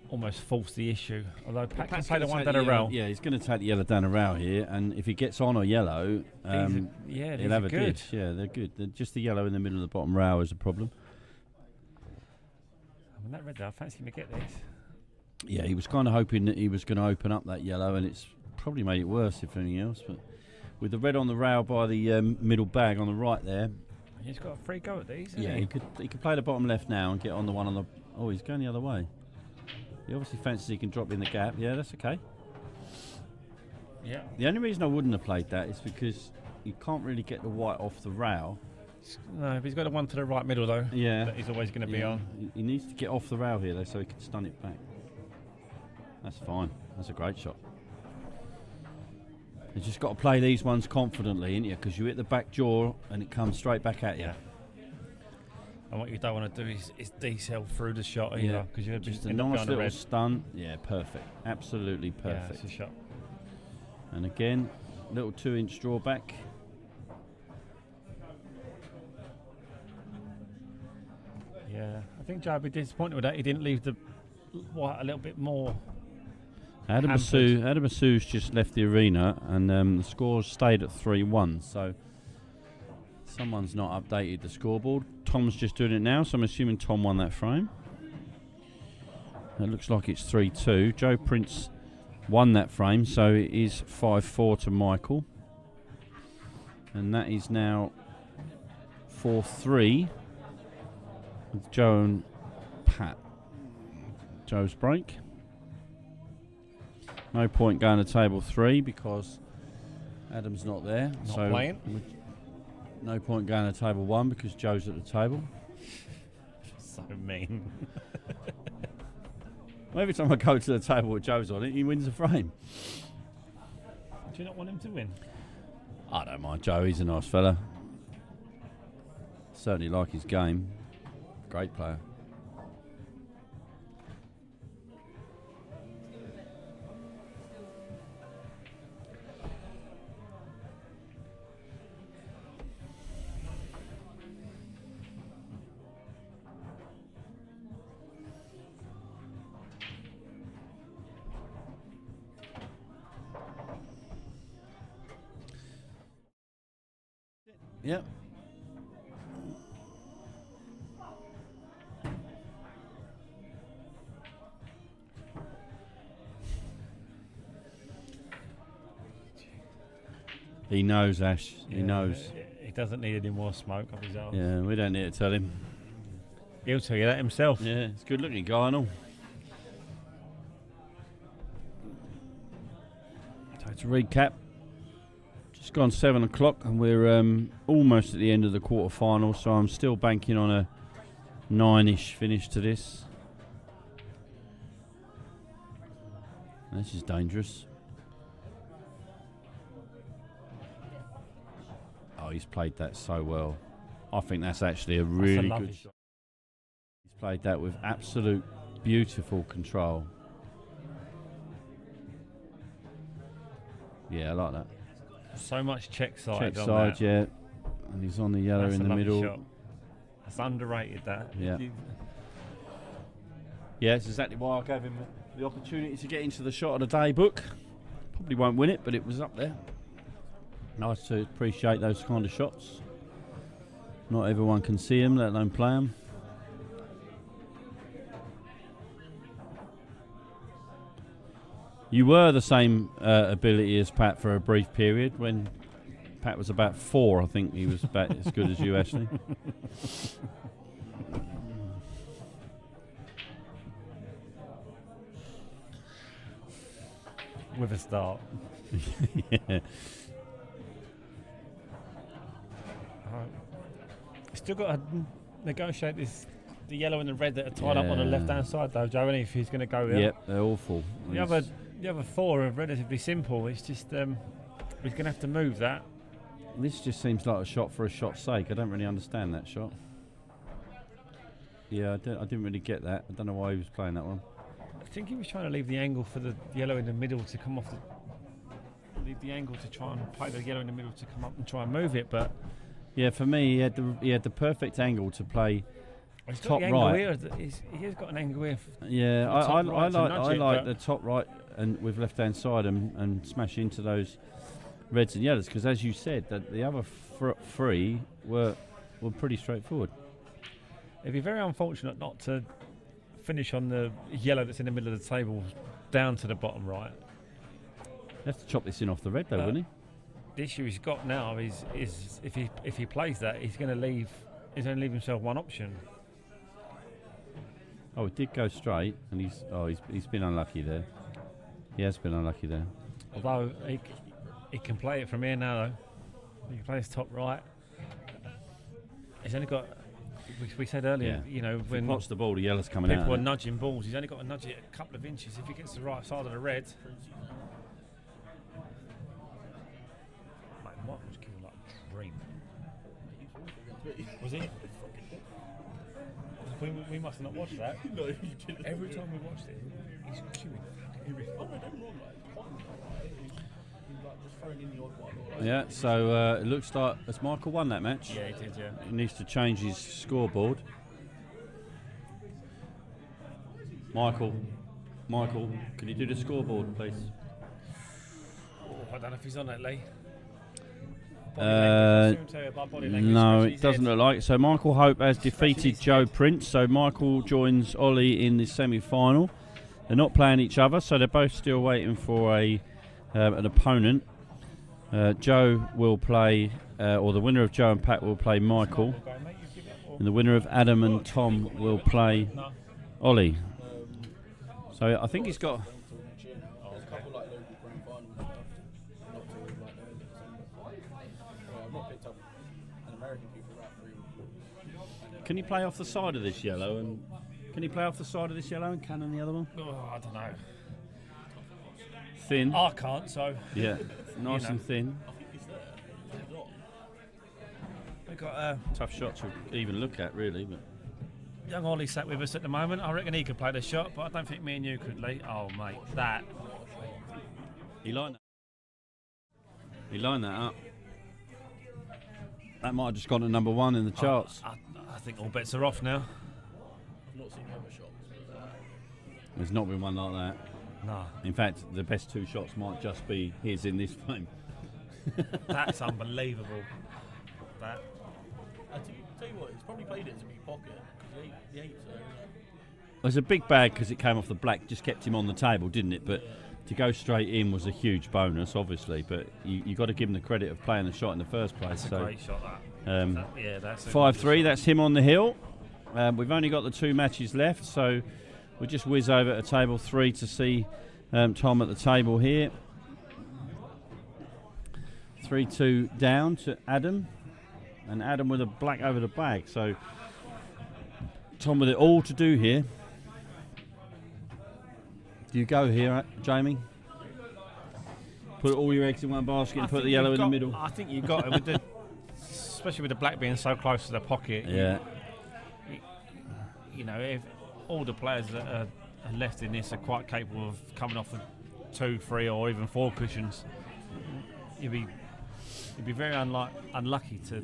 almost force the issue. Although Pat can play the one down a rail. Yeah, he's going to take the yellow down a rail here, and if he gets on a yellow, these he'll have are a good. ditch. Yeah, they're good. Just the yellow in the middle of the bottom rail is a problem. When that red there, I fancy him to get this. Yeah, he was kind of hoping that he was going to open up that yellow, and it's probably made it worse, if anything else. But with the red on the rail by the middle bag on the right there. He's got a free go at these. Yeah, Hasn't he could play the bottom left now and get on the one on the. Oh, he's going the other way. He obviously fancies he can drop in the gap. Yeah, that's okay. Yeah. The only reason I wouldn't have played that is because you can't really get the white off the rail. No, but he's got the one to the right middle though. Yeah. That he's always going to be on. He needs to get off the rail here though, so he can stun it back. That's fine. That's a great shot. You just got to play these ones confidently, ain't you? Because you hit the back jaw and it comes straight back at you. Yeah. And what you don't want to do is decel through the shot either, because you're just a end up nice behind the little red. stun. Yeah, perfect. Absolutely perfect. Yeah, it's a shot. And again, little 2-inch drawback. Yeah, I think Joe would be disappointed with that. He didn't leave the white a little bit more. Adam Masu's just left the arena, and the score's stayed at 3-1. So someone's not updated the scoreboard. Tom's just doing it now, so I'm assuming Tom won that frame. It looks like it's 3-2. Joe Prince won that frame, so it is 5-4 to Michael. And that is now 4-3 with Joe and Pat. Joe's break. No point going to table 3 because Adam's not there. Not playing. No point going to table 1 because Joe's at the table. So mean. Well, every time I go to the table with Joe's on it, he wins a frame. Do you not want him to win? I don't mind Joe, he's a nice fella. Certainly like his game. Great player. Yep. He knows, Ash. He knows. He doesn't need any more smoke up his arse. Yeah, we don't need to tell him. He'll tell you that himself. Yeah, it's a good looking guy and all. So to recap, just gone 7 o'clock and we're almost at the end of the quarter final, so I'm still banking on a 9-ish finish to this. This is dangerous. Oh, he's played that so well. I think that's actually a really good shot. He's played that with absolute beautiful control. Yeah, I like that. So much check side. Check on side, that. yeah. And he's on the yellow That's in a the lovely middle. shot. That's underrated, that. Yeah. Yeah, it's exactly why I gave him the opportunity to get into the shot of the day book. Probably won't win it, but it was up there. Nice to appreciate those kind of shots. Not everyone can see them, let alone play them. You were the same ability as Pat for a brief period. When Pat was about 4, I think he was about as good as you, Ashley. With a start. Yeah. Still got to negotiate the yellow and the red that are tied up on the left-hand side, though, Joe. If he's going to go there. Yep, they're awful. The other 4 are relatively simple. It's just he's going to have to move that. This just seems like a shot for a shot's sake. I don't really understand that shot. Yeah, I didn't really get that. I don't know why he was playing that one. I think he was trying to leave the angle for the yellow in the middle to come off leave the angle to try and play the yellow in the middle to come up and try and move it, but yeah, for me, he had the perfect angle to play top right. He has got an angle here. Yeah, I like the top right and with left hand side and smash into those reds and yellows, because as you said, that the other 3 were pretty straightforward. It'd be very unfortunate not to finish on the yellow that's in the middle of the table down to the bottom right. He'd have to chop this in off the red though, wouldn't he? The issue he's got now is if he plays that, he's going to leave himself one option. Oh, it did go straight, and he's been unlucky there. He has been unlucky there. Although he can play it from here now, though. He can play his top right. He's only got. We said earlier, when he pots the ball, the yellow's coming out. People are nudging balls. He's only got to nudge it a couple of inches. If he gets the right side of the red. Mate, Mike was killing like a dream. Was he? We must have not watched that. No, you didn't. Every time we watched it, he's chewing everything. Oh, no, don't wrong, Yeah, so it looks like has Michael won that match? Yeah, he did. Yeah. He needs to change his scoreboard. Michael, can you do the scoreboard, please? Oh, I don't know if he's on that, Lee. No, it doesn't look like it. So Michael Hope has defeated Joe Prince. So Michael joins Ollie in the semi-final. They're not playing each other, so they're both still waiting for an opponent. Joe will play, or the winner of Joe and Pat will play Michael, and the winner of Adam and Tom will play Ollie. So I think he's got. Can he play off the side of this yellow? And can he play off the side of this yellow and cannon the other one? Oh, I don't know. Thin. I can't, so. Yeah, nice and thin. We've got a tough shot to even look at, really. But young Ollie sat with us at the moment. I reckon he could play the shot, but I don't think me and you could, Lee. Oh, mate, that. He lined that up. That might have just gone to number 1 in the charts. I think all bets are off now. I've not seen other shots. There's not been one like that. No. In fact, the best 2 shots might just be his in this frame. That's unbelievable. That. I tell you what, he's probably played it as a big pocket. He ate so. It was a big bag because it came off the black, just kept him on the table, didn't it? But to go straight in was a huge bonus, obviously, but you got to give him the credit of playing the shot in the first place. That's a great shot, that. That's 5-3. That's him on the hill. We've only got the 2 matches left, so we'll just whiz over to table 3 to see Tom at the table here. 3-2 down to Adam, and Adam with a black over the bag. So Tom with it all to do here. Do you go here, Jamie? Put all your eggs in one basket and put the yellow in the middle. I think you've got it, with the, especially with the black being so close to the pocket. Yeah. You know, if all the players that are left in this are quite capable of coming off of 2, 3, or even 4 cushions, you'd be very unlucky to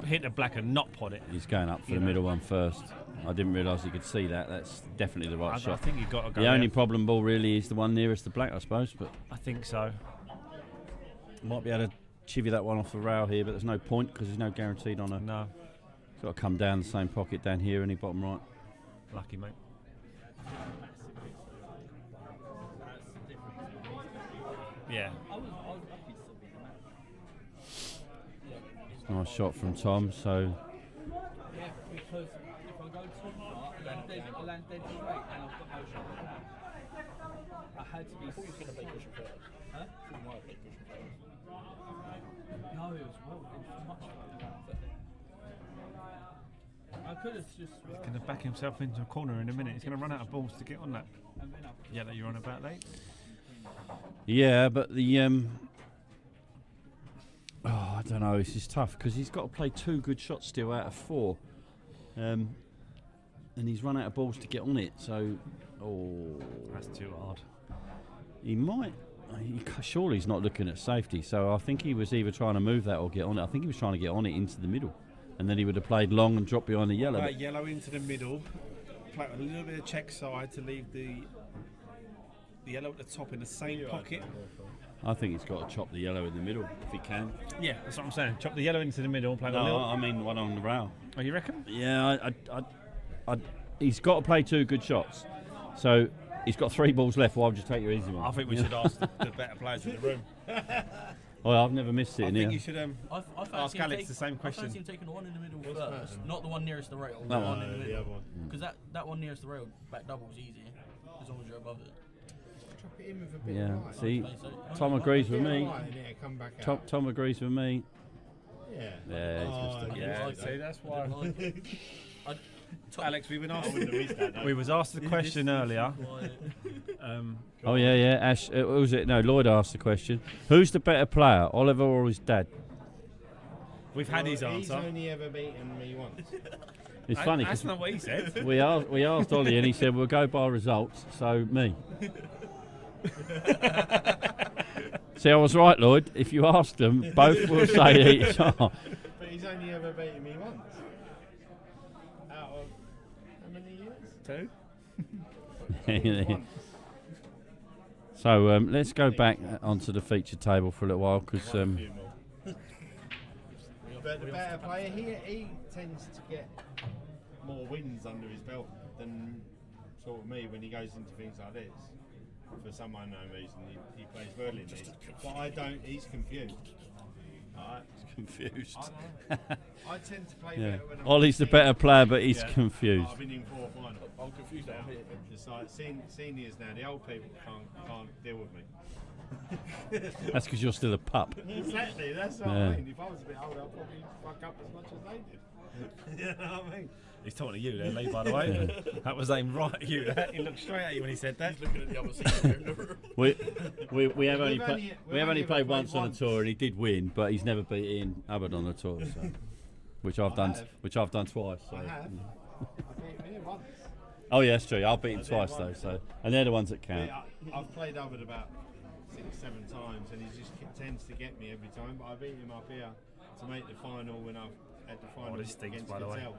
hit the black and not pot it. He's going up for the middle one first. I didn't realise he could see that. That's definitely the right shot. I think you've got to go. The only problem ball really is the one nearest the black, I suppose. But I think so. Might be able to chivvy that one off the rail here, but there's no point because there's no guaranteed on a. No. It's got to come down the same pocket down here, any bottom right. Lucky, mate. Yeah. Nice shot from Tom. So. Yeah, because if I go too far, I land dead straight and I've got no shot. I had to be. I thought you were going to play cushion first. Huh? I thought you might play cushion first. No, it was much better. I could have just. He's going to back himself into a corner in a minute. He's going to run out of balls to get on that. Yeah, that you're on about, late. Yeah, but the I don't know. This is tough because he's got to play 2 good shots still out of 4, and he's run out of balls to get on it. So, that's too hard. He might. Surely he's not looking at safety. So I think he was either trying to move that or get on it. I think he was trying to get on it into the middle, and then he would have played long and dropped behind the yellow. Play yellow into the middle. Play a little bit of check side to leave the yellow at the top in the same pocket. I think he's got to chop the yellow in the middle if he can. Yeah, that's what I'm saying. Chop the yellow into the middle and play the No, middle. I mean one on the rail. Oh, you reckon? Yeah, he's got to play 2 good shots. So he's got 3 balls left. Why would you take your easy one? I think we should ask the better players in the room. Well, I've never missed it in here. I think you should ask Alex the same question. I fancy him taking the one in the middle first, not the one nearest the rail. No, the one in the middle. Mm. Because that one nearest the rail, back double is easy, as long as you're above it. Drop it in with a bit Yeah, of light. see, Tom agrees with me. Come back out. Tom agrees with me. Yeah. Yeah, he's missed it. Yeah, see, that's why. Alex, we've been asked. We was asked the question earlier. Oh yeah. Ash, what was it? No, Lloyd asked the question. Who's the better player, Oliver or his dad? We've had his answer. He's only ever beaten me once. It's funny. That's not what he said. We asked Ollie and he said we'll go by results. So me. See, I was right, Lloyd. If you ask them, both will say each other. But he's only ever beaten me once. Out of how many years? 2. So let's go back onto the feature table for a little while because. But the better player, he tends to get more wins under his belt than sort of me when he goes into things like this. For some unknown reason, he plays brilliantly. But I don't. He's confused. He's confused. I tend to play Yeah. better when I'm Ollie's the better player, but he's confused. I've been in 4 finals. I'm confused. It's like seniors now. The old people can't deal with me. That's because you're still a pup. Exactly. That's what I mean. If I was a bit older, I'd probably fuck up as much as they did. You know what I mean? He's talking to you there, Lee, by the way. That was aimed right at you. He looked straight at you when he said that. He's looking at the other side in the room. We have only played once on the tour, and he did win, but he's never beat Ian Hubbard on the tour, so, which I've done twice. So. I have. I beat him once. Oh yeah, that's true. I'll beat him twice though, so and they're the ones that count. Yeah, I've played Hubbard about 6-7 times, and he just tends to get me every time. But I beat him up here to make the final when I've had the final this stinks, against by the way. Cattell.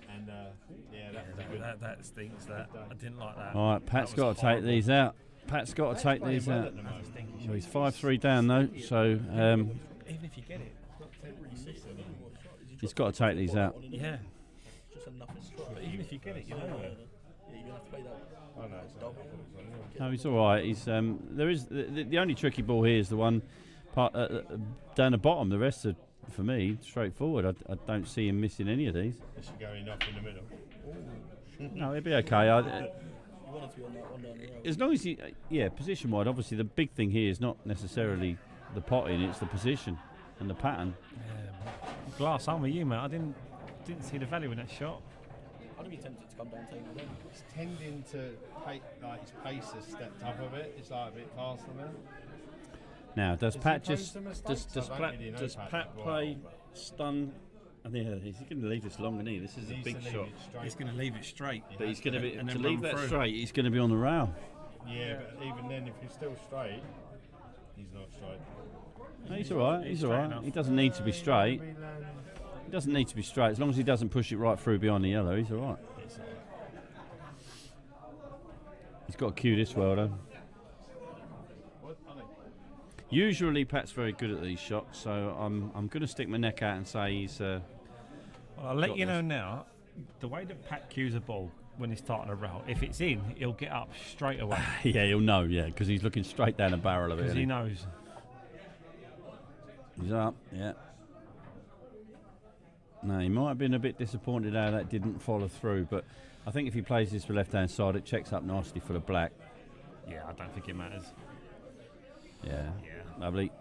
And yeah, that was good. That stinks. That I didn't like that. All right, Pat's got to take these out. Pat's got to take these out. So he's 5-3 down though. So even if you get it, he's got to take these out. yeah. Just a nothing strike. But even if you get it, you know. Yeah, you're gonna have to play that. Oh no, it's not. No, he's all right. He's there is the only tricky ball here is the one part down the bottom. The rest are, for me, straightforward. I don't see him missing any of these. This should go enough in the middle. No, it'll be okay. You want it to be on that one down the road. As long as he, position wide. Obviously, the big thing here is not necessarily the potting; it's the position and the pattern. Glass, I'm with you, mate. I didn't see the value in that shot. I'd be tempted to come down table then. It's tending to like his pace has stepped up a bit. It's like a bit faster now. Now, does Is Pat he just posed a mistake? does I don't really know does Pat Pat that play well, stun? I think he's going to leave this long, isn't he? This is a big shot. He's going to leave it straight. But he's going to be and to then leave run that through. straight. He's going to be on the rail. Yeah, but even then, if he's still straight, he's not straight. No, he's all right. He's all right. He doesn't need to be straight. He doesn't need to be straight. As long as he doesn't push it right through behind the yellow, he's all right. He's got to cue this well, though. Usually, Pat's very good at these shots, so I'm going to stick my neck out and say he's. Well, I'll let you know now, the way that Pat cues a ball when he's starting a roll, if it's in, he'll get up straight away. Yeah, he'll know, because he's looking straight down the barrel of it. Because he knows. He's up, yeah. No, he might have been a bit disappointed how that didn't follow through, but I think if he plays this for left-hand side, it checks up nicely for the black. Yeah, I don't think it matters. Yeah, lovely.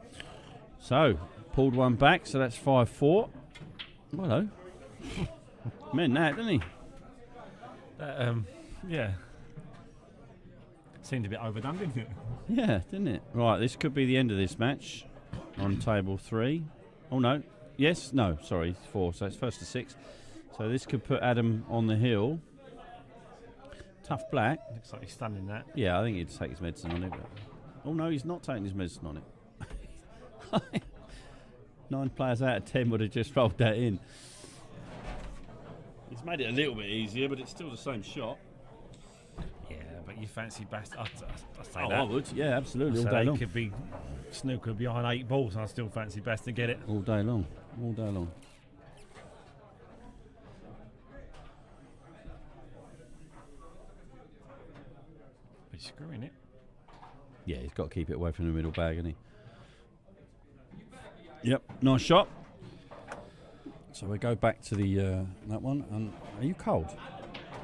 So, pulled one back, so that's 5-4. Hello. Meant that, didn't he? Yeah. Seemed a bit overdone, didn't it? Yeah, didn't it? Right, this could be the end of this match on table 3. Oh, no. Yes, no, sorry, 4, so it's first to 6. So this could put Adam on the hill. Tough black. Looks like he's standing that. Yeah, I think he'd take his medicine on it. But oh, no, he's not taking his medicine on it. 9 players out of 10 would have just rolled that in. He's made it a little bit easier, but it's still the same shot. Yeah, but you fancy best. I'd say Oh, that. I would. Yeah, absolutely. So All day they long. could be snooker behind 8 balls, and I still fancy best to get it. All day long. All day long. He's screwing it. Yeah, he's got to keep it away from the middle bag, hasn't he? Yep, nice shot. So we go back to the that one. And are you cold?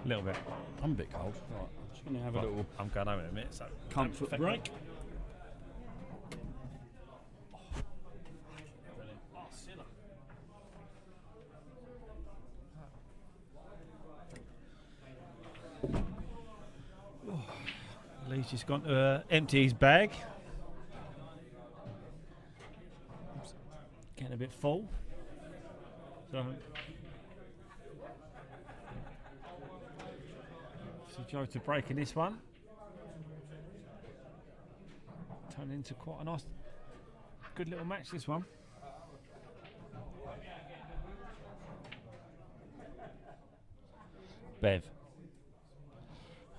A little bit. I'm a bit cold. Right, I'm just going to have a little I'm going home in a minute, so comfort break. Lee's just gone to empty his bag. Getting a bit full. So Joe to break in this one. Turned into quite a nice, good little match, this one. Bev,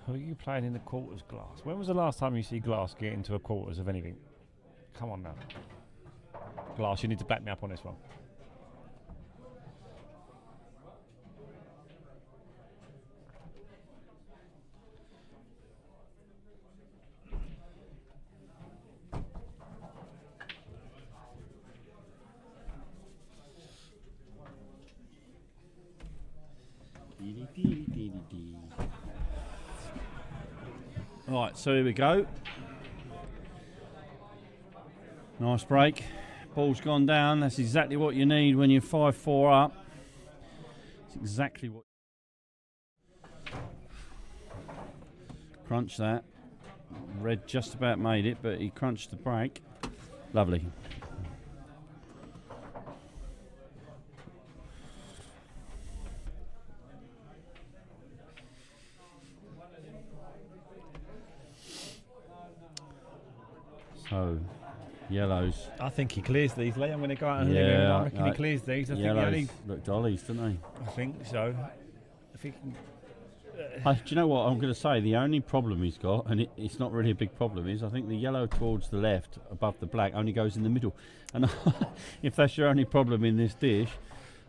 who are you playing in the quarters, Glass? When was the last time you see Glass get into a quarters of anything? Come on now. Glass, you need to back me up on this one. Right, so here we go. Nice break. Ball's gone down. That's exactly what you need when you're 5-4 up. It's exactly what. Crunch that. Red just about made it, but he crunched the break. Lovely. So, yellows. I think he clears these, Lee. I'm going to go out and limit him. I reckon he clears these. I think yellows he only look dollies, don't they? I think so. If he can. Do you know what I'm going to say? The only problem he's got, and it's not really a big problem, is I think the yellow towards the left above the black only goes in the middle. And if that's your only problem in this dish,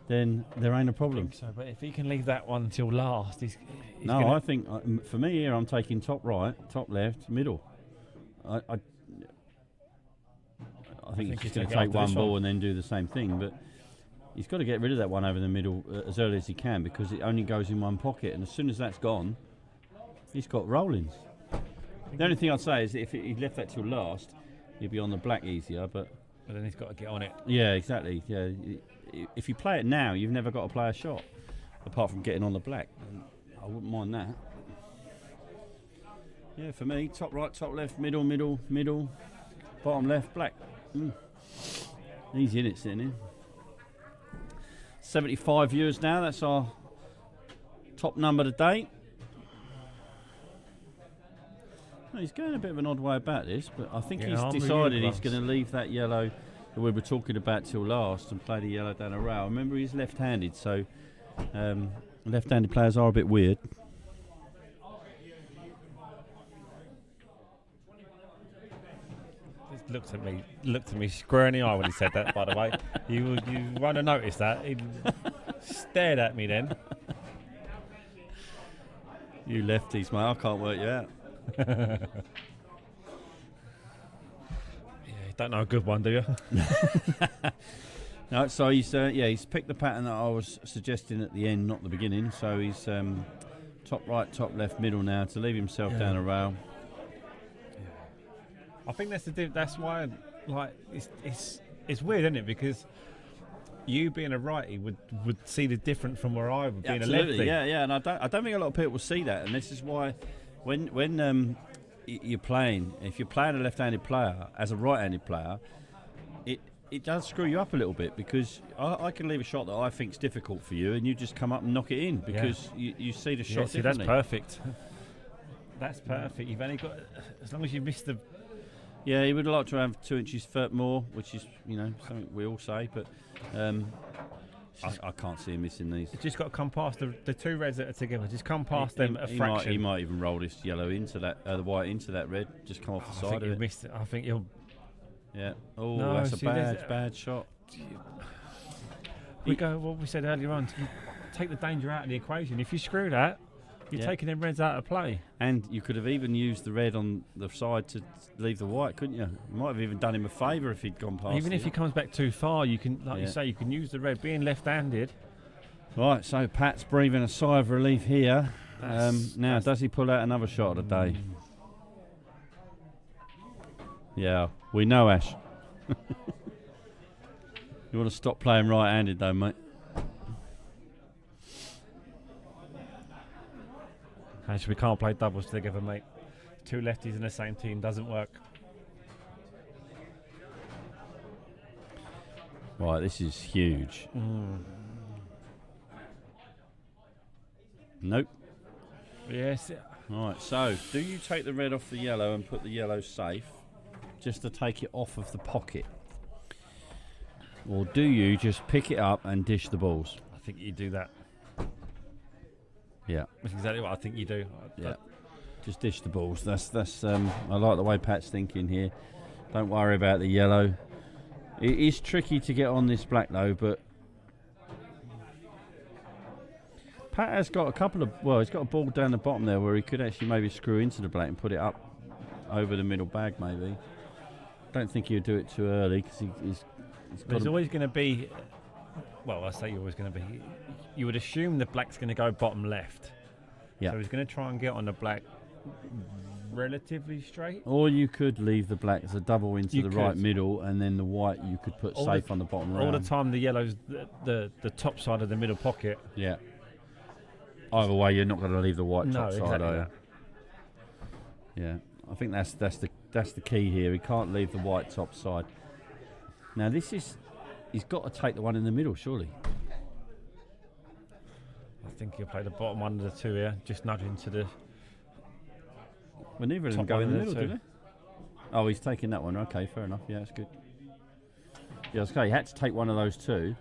then there ain't a problem. So, but if he can leave that one till last, he's No, gonna, I think for me here, I'm taking top right, top left, middle. I think he's just going to take one ball and then do the same thing, but he's got to get rid of that one over the middle as early as he can, because it only goes in one pocket, and as soon as that's gone, he's got rollings. The only thing I'd say is if he left that till last, he'd be on the black easier, but then he's got to get on it. Yeah, exactly. Yeah, if you play it now, you've never got to play a shot, apart from getting on the black. I wouldn't mind that. Yeah, for me, top right, top left, middle, middle, middle, bottom left, black. Easy in it, sitting here. 75 viewers now. That's our top number today. Well, he's going a bit of an odd way about this, but I think he's decided he's going to leave that yellow that we were talking about till last and play the yellow down a rail. Remember, he's left-handed, so left-handed players are a bit weird. Just looked at me square in the eye when he said that. By the way, you won't have noticed that. He stared at me then. You lefties, mate. I can't work you out. Yeah, you don't know a good one, do you? No, so he's picked the pattern that I was suggesting at the end, not the beginning. So he's top right, top left, middle now to leave himself down a rail. I think that's why, like, it's weird, isn't it? Because you being a righty would see the different from where I would being a lefty. Yeah, and I don't think a lot of people will see that, and this is why when you're playing, if you're playing a left-handed player as a right-handed player, it does screw you up a little bit, because I can leave a shot that I think's difficult for you, and you just come up and knock it in because you see the shot differently. That's perfect. That's perfect. You've only got, as long as you miss the. Yeah, he would like to have 2 inches more, which is something we all say, but I can't see him missing these. It's just got to come past the two reds that are together. Just come past them a fraction. He might even roll this yellow into that, the white into that red. Just come off the side of it. Missed it. I think you'll. Yeah. Oh, no, that's a bad shot. We go what we said earlier on. You take the danger out of the equation. If you screw that, you're taking them reds out of play. And you could have even used the red on the side to leave the white, couldn't you? You might have even done him a favour if he'd gone past. Even if he comes back too far, you can, like you say, you can use the red. Being left-handed. Right, so Pat's breathing a sigh of relief here. Now, does he pull out another shot of the day? Yeah, we know, Ash. You want to stop playing right-handed, though, mate. Actually, we can't play doubles together, mate. Two lefties in the same team doesn't work. Right, this is huge. Nope. Yes. Right, so do you take the red off the yellow and put the yellow safe, just to take it off of the pocket? Or do you just pick it up and dish the balls? I think you do that. Yeah. That's exactly what I think you do. Yeah. Just dish the balls. That's. I like the way Pat's thinking here. Don't worry about the yellow. It is tricky to get on this black though, but Pat has got a couple of. Well, he's got a ball down the bottom there where he could actually maybe screw into the black and put it up over the middle bag. Maybe. Don't think he'll do it too early because he's got. There's always going to be. Well, I say you're always going to be. You would assume the black's going to go bottom left. Yeah. So he's going to try and get on the black relatively straight. Or you could leave the black as a double into the right middle, and then the white you could put safe on the bottom round. All the time the yellow's the top side of the middle pocket. Yeah. Either way, you're not going to leave the white top side, are you? Yeah. I think that's the key here. He can't leave the white top side. Now he's got to take the one in the middle, surely. I think he'll play the bottom one of the two here, just nudge into the. Well, neither of them go in the middle, do they? Oh, he's taking that one. Okay, fair enough. Yeah, that's good. Yeah, okay. He had to take one of those two,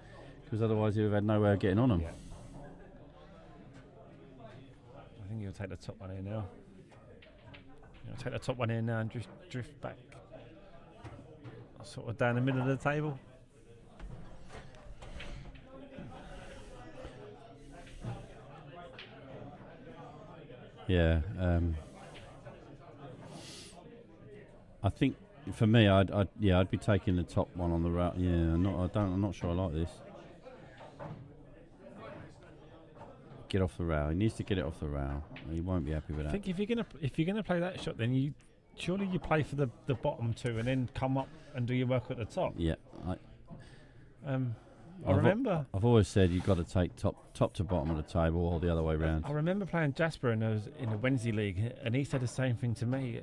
because otherwise he would have had no way of getting on them. Yeah. I think he'll take the top one here now. He'll take the top one here now and just drift back, sort of down the middle of the table. Yeah. I think for me, I'd be taking the top one on the rail. Yeah, I'm not sure I like this. Get off the rail. He needs to get it off the rail. He won't be happy with that. I think if you're gonna play that shot, then you play for the bottom two and then come up and do your work at the top. Yeah. I remember. I've always said you've got to take top to bottom of the table or the other way round. I remember playing Jasper in the Wednesday league, and he said the same thing to me.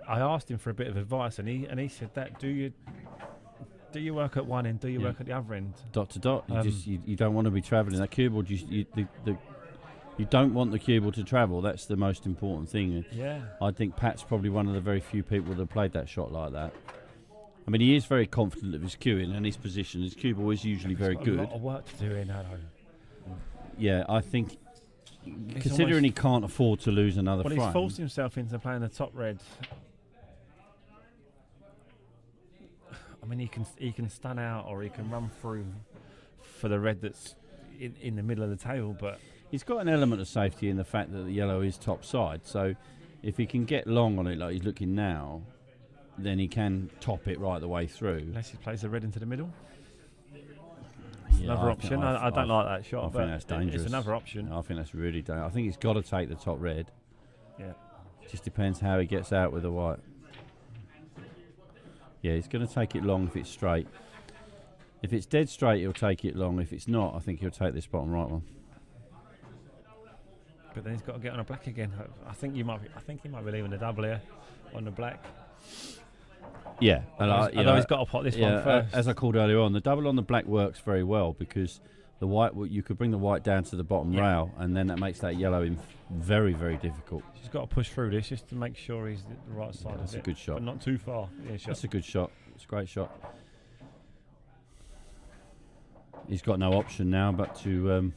I asked him for a bit of advice, and he said that do you work at one end, do you work at the other end, dot to dot. You don't want to be travelling that cue ball. You don't want the cue ball to travel. That's the most important thing. Yeah. I think Pat's probably one of the very few people that have played that shot like that. I mean, he is very confident of his cueing and his position. His cue ball is usually very good. A lot of work to do in that. Yeah, I think considering he can't afford to lose another frame. He's forced himself into playing the top red. I mean, he can stun out or he can run through for the red that's in the middle of the table, but he's got an element of safety in the fact that the yellow is top side. So if he can get long on it like he's looking now, then he can top it right the way through. Unless he plays the red into the middle. It's another option. I don't like that shot. I think that's dangerous. It's another option. I think that's really dangerous. I think he's got to take the top red. Yeah. Just depends how he gets out with the white. Yeah, he's going to take it long if it's straight. If it's dead straight, he'll take it long. If it's not, I think he'll take this bottom right one. But then he's got to get on a black again. I think he might be leaving the double here on the black. Yeah, although he's got to pot this one first. As I called earlier on, the double on the black works very well because the white, you could bring the white down to the bottom rail, and then that makes that yellow very, very difficult. He's got to push through this just to make sure he's the right side of it. That's a good shot. But not too far. That's a good shot. It's a great shot. He's got no option now but to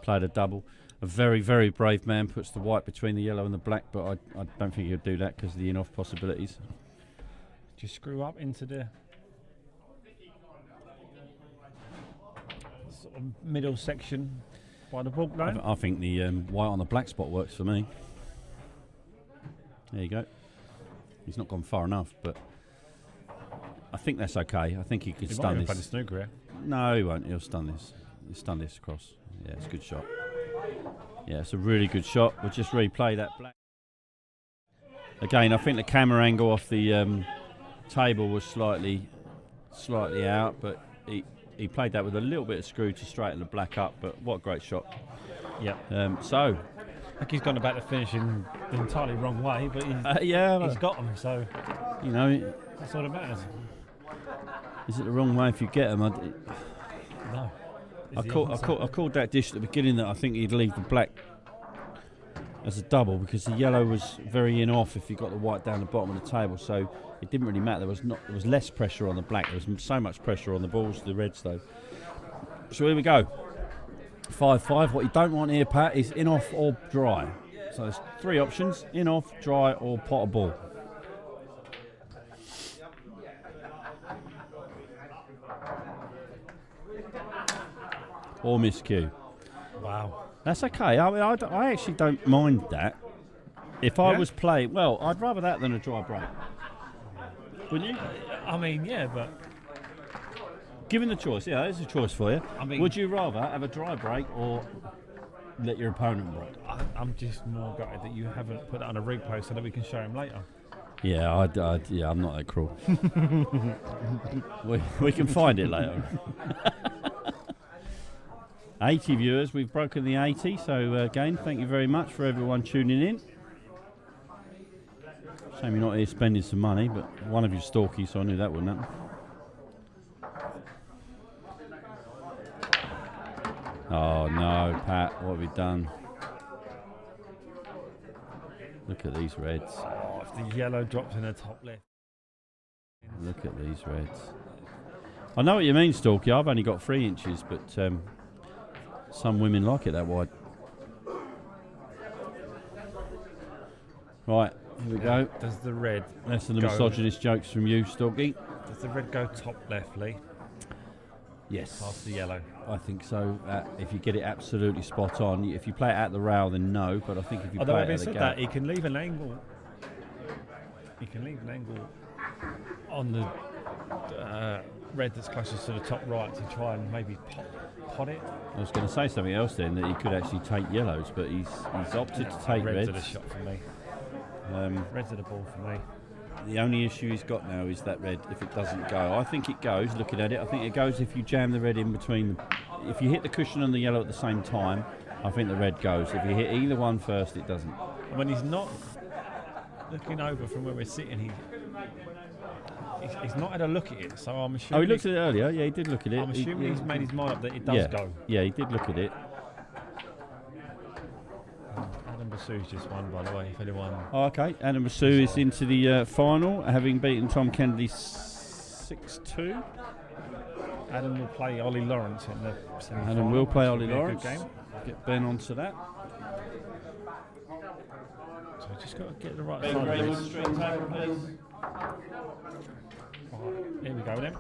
play the double. A very, very brave man puts the white between the yellow and the black, but I don't think he'll do that because of the in-off possibilities. Just screw up into the sort of middle section by the ball line. I think the white on the black spot works for me. There you go. He's not gone far enough, but I think that's okay. I think he could stun this. Play the snooker here. No, he won't. He'll stun this. He'll stun this across. Yeah, it's a good shot. Yeah, it's a really good shot. We'll just replay that black. Again, I think the camera angle off the table was slightly out, but he played that with a little bit of screw to straighten the black up. But what a great shot! Yeah. So, I think he's gone about the finish in the entirely wrong way, but he's got them. So you know, that's all that matters. Is it the wrong way if you get them? No. I called that dish at the beginning that I think he'd leave the black as a double because the yellow was very in off if you got the white down the bottom of the table, so it didn't really matter. There was less pressure on the black. There was so much pressure on the balls, the reds though. So here we go. 5-5. What you don't want here, Pat, is in off or dry. So there's three options: in off, dry, or pot a ball. Or miscue. Wow. That's okay. I mean, I actually don't mind that. If I was playing, well, I'd rather that than a dry break. Wouldn't you? I mean, yeah, but given the choice, there's a choice for you. I mean, would you rather have a dry break or let your opponent break? I'm just more gutted that you haven't put that on a rig post so that we can show him later. Yeah, I'm not that cruel. we can find it later. 80 viewers, we've broken the 80, so again, thank you very much for everyone tuning in. Shame you're not here spending some money, but one of you's stalky, so I knew that wouldn't happen. Oh no, Pat, what have we done? Look at these reds. Oh, if the yellow drops in the top left. Look at these reds. I know what you mean, Stalky. I've only got 3 inches, but some women like it that wide. Right, here we go. Does the red Less than the misogynist jokes from you, Stalky. Does the red go top left, Lee? Yes. Past the yellow. I think so. If you get it absolutely spot on, if you play it at the rail, then no. But I think if you Although play it having at the said gap, that, he can leave an angle. He can leave an angle on the red that's closest to the top right to try and maybe pot it. I was going to say something else then, that he could actually take yellows, but he's opted to take Reds reds. are the shot for me. Reds are the ball for me. The only issue he's got now is that red, if it doesn't go. I think it goes, looking at it. I think it goes if you jam the red in between. If you hit the cushion and the yellow at the same time, I think the red goes. If you hit either one first, it doesn't. And when he's not looking over from where we're sitting, he's not had a look at it, so I'm assuming... Oh, he looked at it earlier. Yeah, he did look at it. I'm assuming he's made his mind up that it does go. Yeah, he did look at it. Adam Basou's just won, by the way, if anyone... Oh, okay, Adam Basou is into the final, having beaten Tom Kennedy 6-2. Adam will play Ollie Lawrence in the semi-final. Adam will play Ollie Which will be a Lawrence. good game. Get Ben onto that. So just got to get the right Ben side Greenwood, of this. string table, please. Right, here we go then.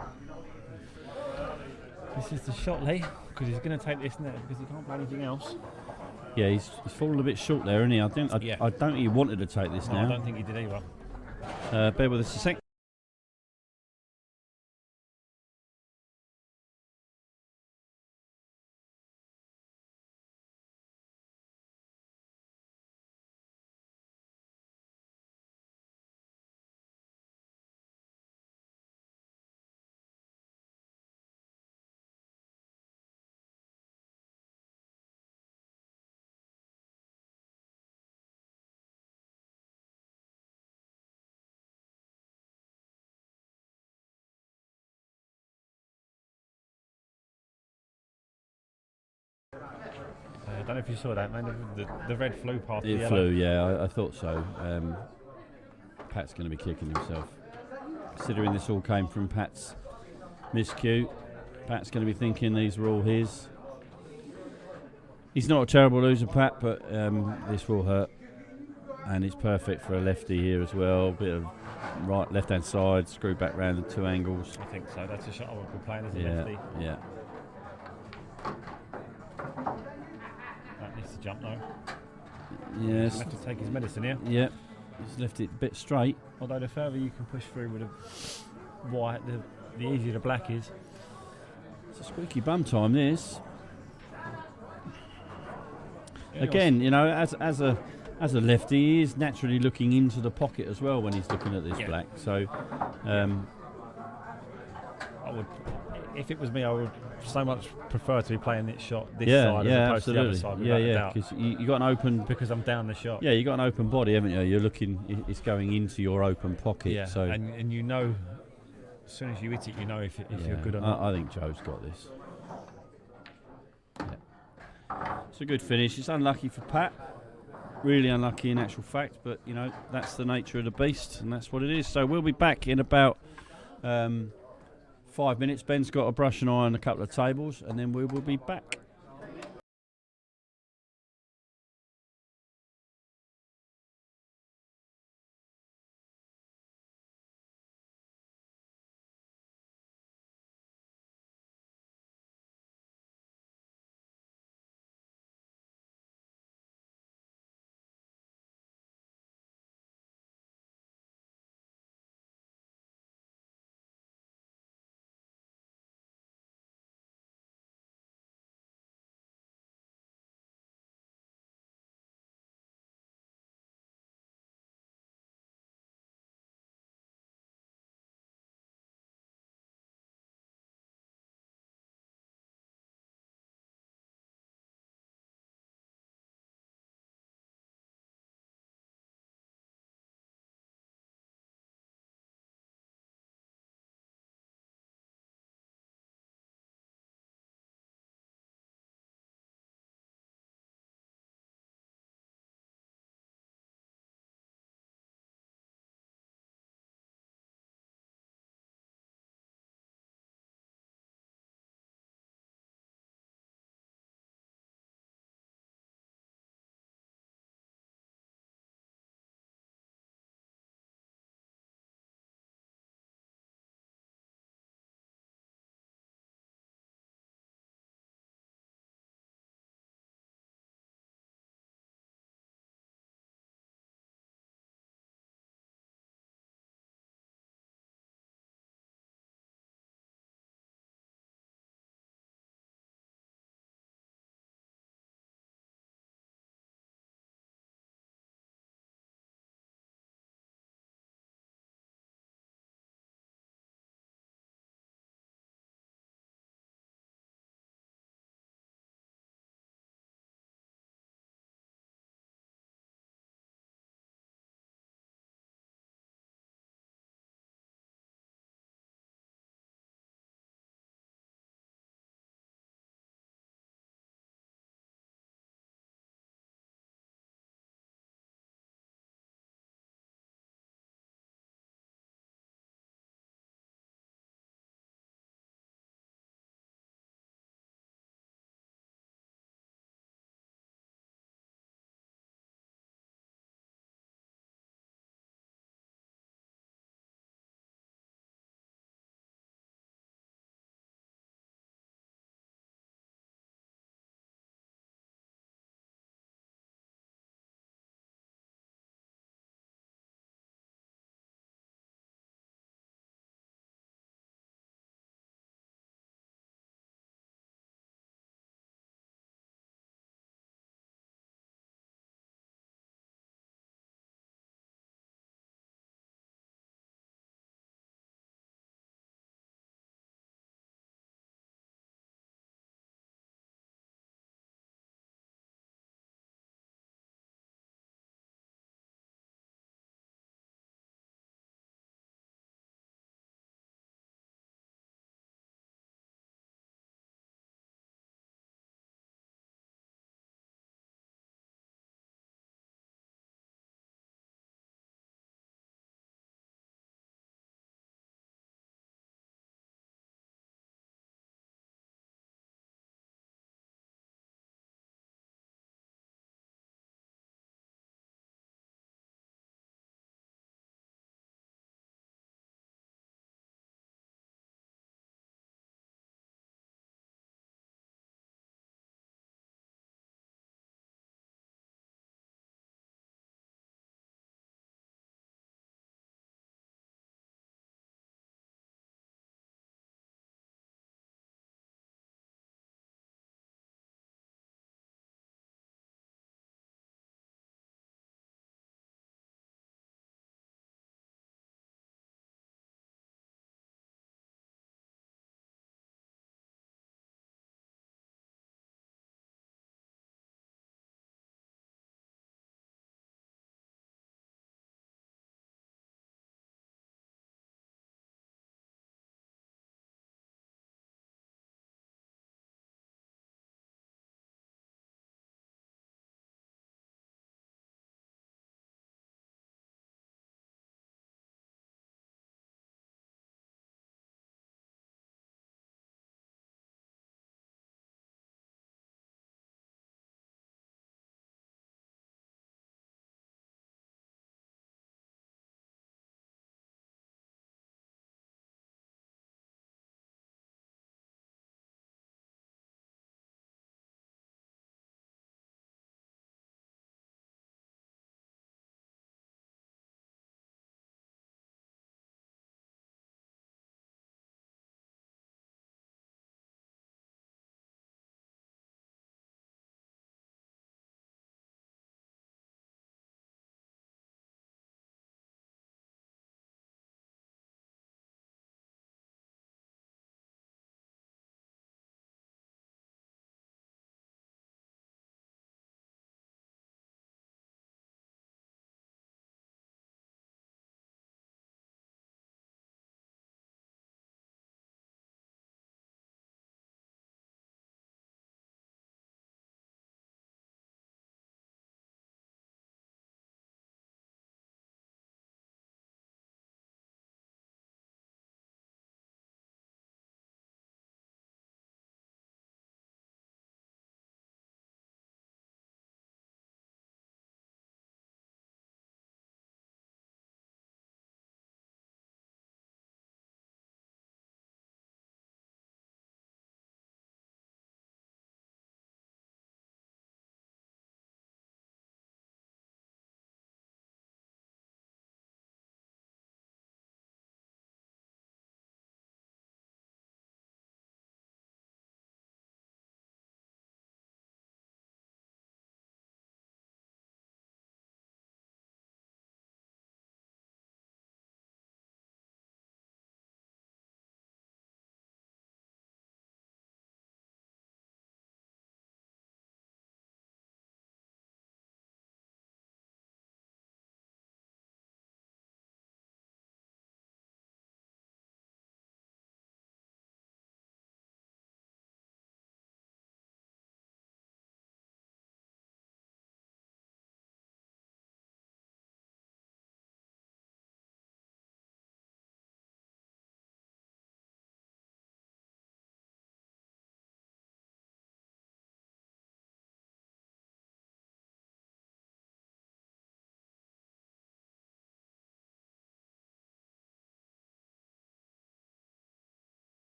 This is the shot, Lee, because he's going to take this now because he can't play anything else. Yeah, he's fallen a bit short there, isn't he? I don't think he wanted to take this No, now. I don't think he did either. Bear with us a sec. I don't know if you saw that, man. The red flew past the It yellow. flew, yeah, I thought so. Pat's going to be kicking himself. Considering this all came from Pat's miscue, Pat's going to be thinking these were all his. He's not a terrible loser, Pat, but this will hurt. And it's perfect for a lefty here as well. Bit of left-hand side, screw back round the two angles. I think so. That's a shot I would be playing as a Yeah, lefty. yeah. That needs to jump though. Yes. He'll have to take his medicine here. Yeah. He's left it a bit straight. Although the further you can push through with a white, the easier the black is. It's a squeaky bum time, this. Yeah, Again, you know, as a lefty, he is naturally looking into the pocket as well when he's looking at this black. So, I would, if it was me, I would so much prefer to be playing this shot this side as opposed absolutely. to the other side. Without a doubt. Because you got an open, because I'm down the shot. Yeah, you got an open body, haven't you? You're looking, it's going into your open pocket. Yeah, so and you know, as soon as you hit it, you know if you're good or not. I think Joe's got this. Yeah. It's a good finish. It's unlucky for Pat. Really unlucky in actual fact, but you know that's the nature of the beast, and that's what it is. So we'll be back in about 5 minutes. Ben's got a brush and iron, a couple of tables, and then we will be back.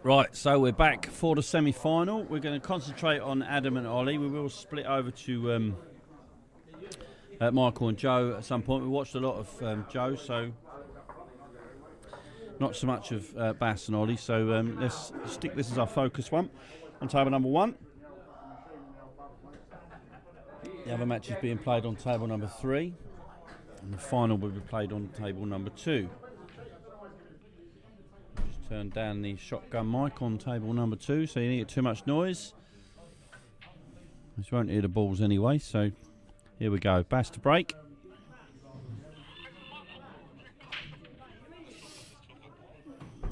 Right, so we're back for the semi-final. We're going to concentrate on Adam and Ollie. We will split over to Michael and Joe at some point. We watched a lot of Joe, so not so much of Bass and Ollie. So let's stick this as our focus one on table number 1. The other match is being played on table number 3, and the final will be played on table number 2. Just turn down the shotgun mic on table number 2 so you don't get too much noise. You won't hear the balls anyway, so here we go. Bass to break.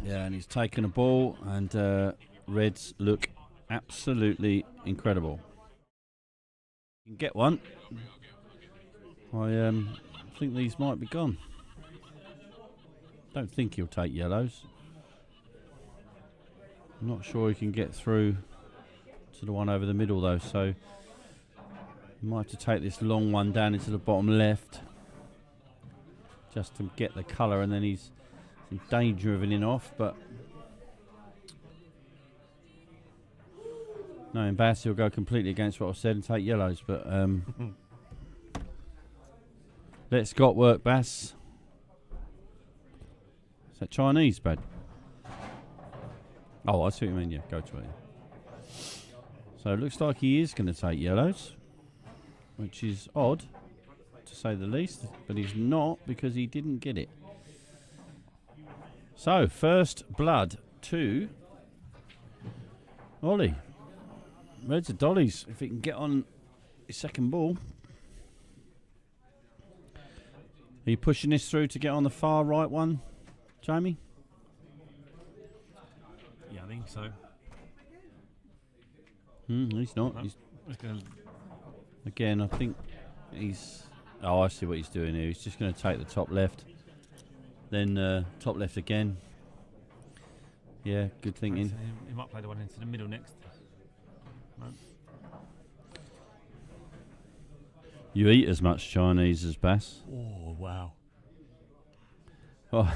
Yeah, and he's taken a ball, and Reds look absolutely incredible. You can get one. I think these might be gone. Don't think he'll take yellows. I'm not sure he can get through to the one over the middle though, so he might have to take this long one down into the bottom left just to get the colour, and then he's in danger of an in-off, but no, in Bass he'll go completely against what I've said and take yellows, but let Scott work, Bass. Is that Chinese, Brad? Oh, I see what you mean, yeah, go to it. So it looks like he is going to take yellows, which is odd, to say the least, but he's not because he didn't get it. So, first blood to Ollie. Reds are dollies if he can get on his second ball. Are you pushing this through to get on the far right one, Jamie? Yeah, I think so. He's not. No, He's gonna again, I think he's... Oh, I see what he's doing here. He's just going to take the top left. Then top left again. Yeah, good thinking. He might play the one into the middle next. No. You eat as much Chinese as Bass. Oh, wow. Oh,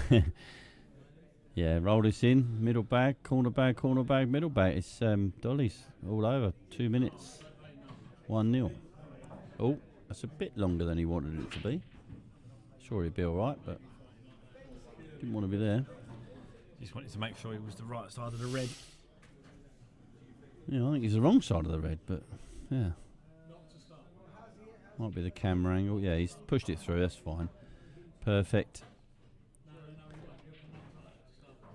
yeah, roll this in. Middle bag, corner bag, middle bag. It's dollies all over. 2 minutes. 1-0. Oh, that's a bit longer than he wanted it to be. Sure he'd be all right, but didn't want to be there. Just wanted to make sure he was the right side of the red. Yeah, I think he's the wrong side of the red, but yeah. Might be the camera angle. Yeah, he's pushed it through, that's fine. Perfect.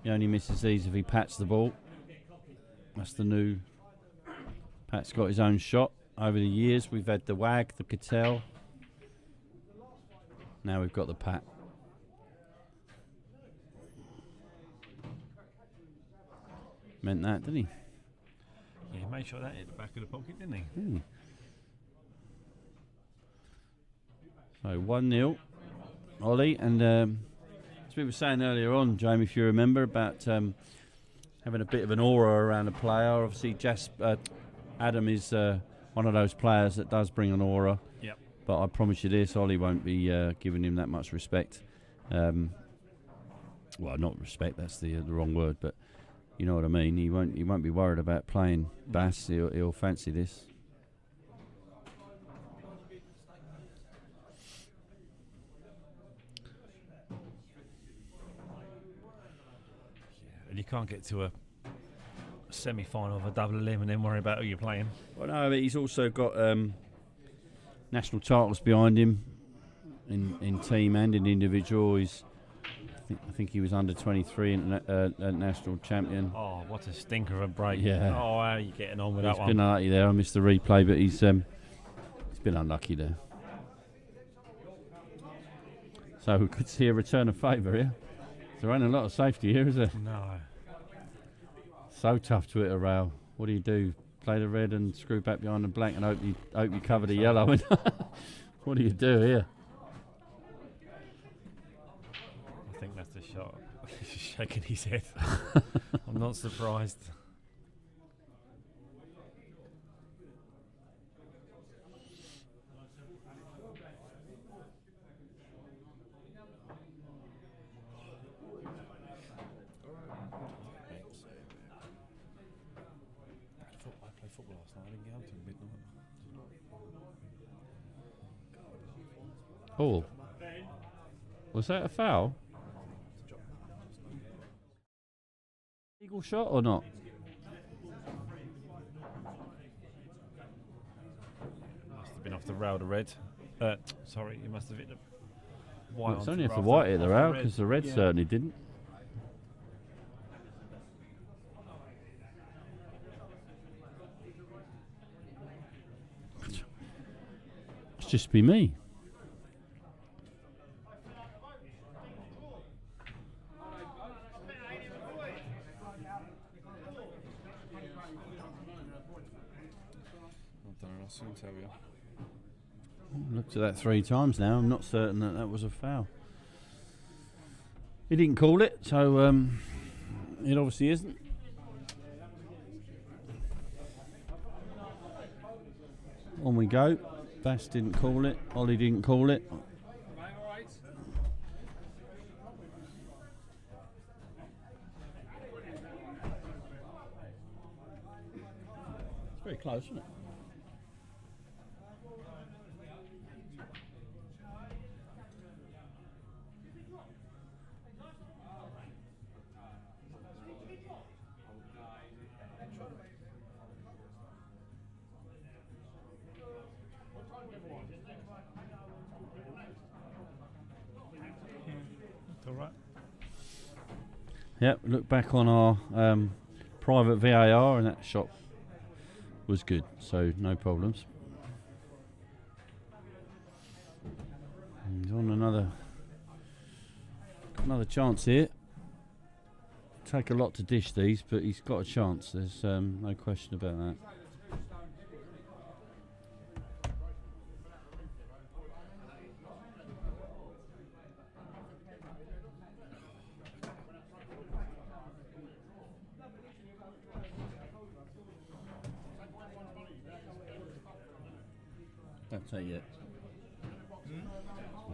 He only misses these if he pats the ball. That's the new... Pat's got his own shot. Over the years, we've had the wag, the Cattell. Now we've got the pat. Meant that, didn't he? Yeah, he made sure that hit the back of the pocket, didn't he? So 1-0, Ollie, and as we were saying earlier on, Jamie, if you remember, about having a bit of an aura around a player. Obviously, Adam is one of those players that does bring an aura. Yep. But I promise you this, Ollie won't be giving him that much respect. Well, not respect, that's the wrong word, but you know what I mean. He won't be worried about playing Bass. He'll fancy this. And you can't get to a semi-final of a double elim and then worry about who you're playing. Well, no, but he's also got national titles behind him in team and in individual. I think he was under 23 national champion. Oh, what a stinker of a break! Yeah. Oh, how are you getting on with that one? He's been unlucky there. I missed the replay, but he's been unlucky there. So we could see a return of favour here. There ain't a lot of safety here, is there? No. So tough to hit a rail. What do? Play the red and screw back behind the black and hope you cover the yellow. What do you do here? I think that's the shot. He's shaking his head. I'm not surprised. Oh. Was that a foul? Legal shot or not? Must have been off the rail, the red. Sorry, he must have hit the white. Well, it's onto only if the rather white hit off the rail, because the red yeah. certainly didn't. It's just be me. I'll soon tell you. Looked at that 3 times now. I'm not certain that that was a foul. He didn't call it, so it obviously isn't. On we go. Bass didn't call it. Ollie didn't call it. It's very close, isn't it? All right. Yep, look back on our private VAR and that shot was good, so no problems. He's on another chance here. Take a lot to dish these, but he's got a chance. There's no question about that. Don't take it yet.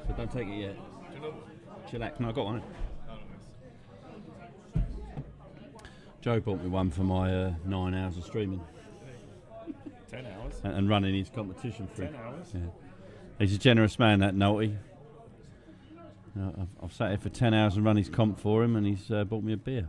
So don't take it yet. Chillax. No, I got one. Joe bought me one for my 9 hours of streaming. 10 hours? And running his competition for 10 hours? Yeah. He's a generous man, that Nolty. I've sat here for 10 hours and run his comp for him, and he's bought me a beer.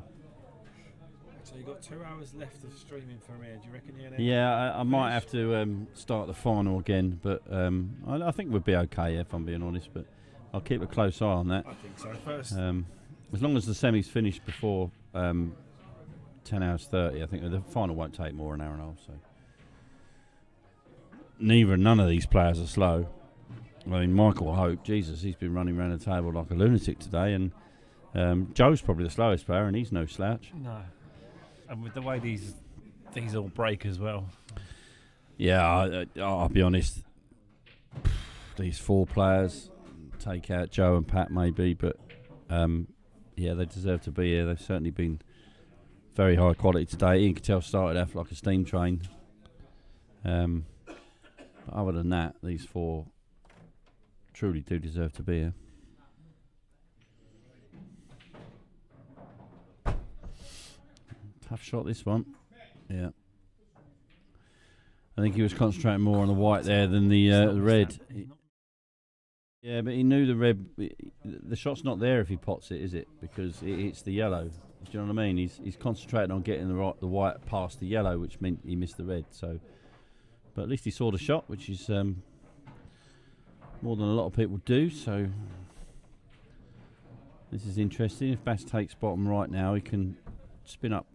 So you've got 2 hours left of streaming from here. Do you reckon you're Yeah, I might have to start the final again, but I think we'll be okay, if I'm being honest. But I'll keep a close eye on that. I think so. First, as long as the semi's finished before 10 hours 30, I think the final won't take more than an hour and a half. So none of these players are slow. I mean, Michael Hope, Jesus, he's been running around the table like a lunatic today, and Joe's probably the slowest player, and he's no slouch. No. And with the way these all break as well. Yeah, I'll be honest. These 4 players, take out Joe and Pat maybe, but yeah, they deserve to be here. They've certainly been very high quality today. Ian Cattell started off like a steam train. But other than that, these 4 truly do deserve to be here. Tough shot, this one. Yeah. I think he was concentrating more on the white there than the red. Yeah, but he knew the red. The shot's not there if he pots it, is it? Because it hits the yellow. Do you know what I mean? He's concentrating on getting the white past the yellow, which meant he missed the red. So, but at least he saw the shot, which is more than a lot of people do. So this is interesting. If Bass takes bottom right now, he can spin up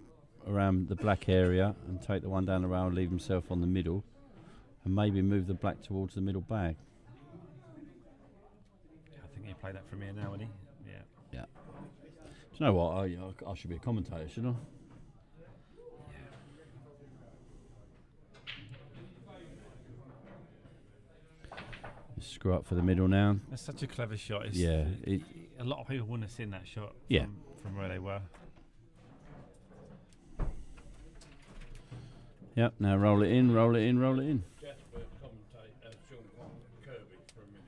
around the black area and take the one down the rail and leave himself on the middle, and maybe move the black towards the middle bag. I think he played that from here now, isn't he? Yeah. Yeah. Do you know what? I should be a commentator, shouldn't I? Just screw up for the middle now. That's such a clever shot. It's yeah. A lot of people wouldn't have seen that shot from where they were. Yep, now roll it in, roll it in, roll it in. Jasper commentate Sean Kirby for a minute.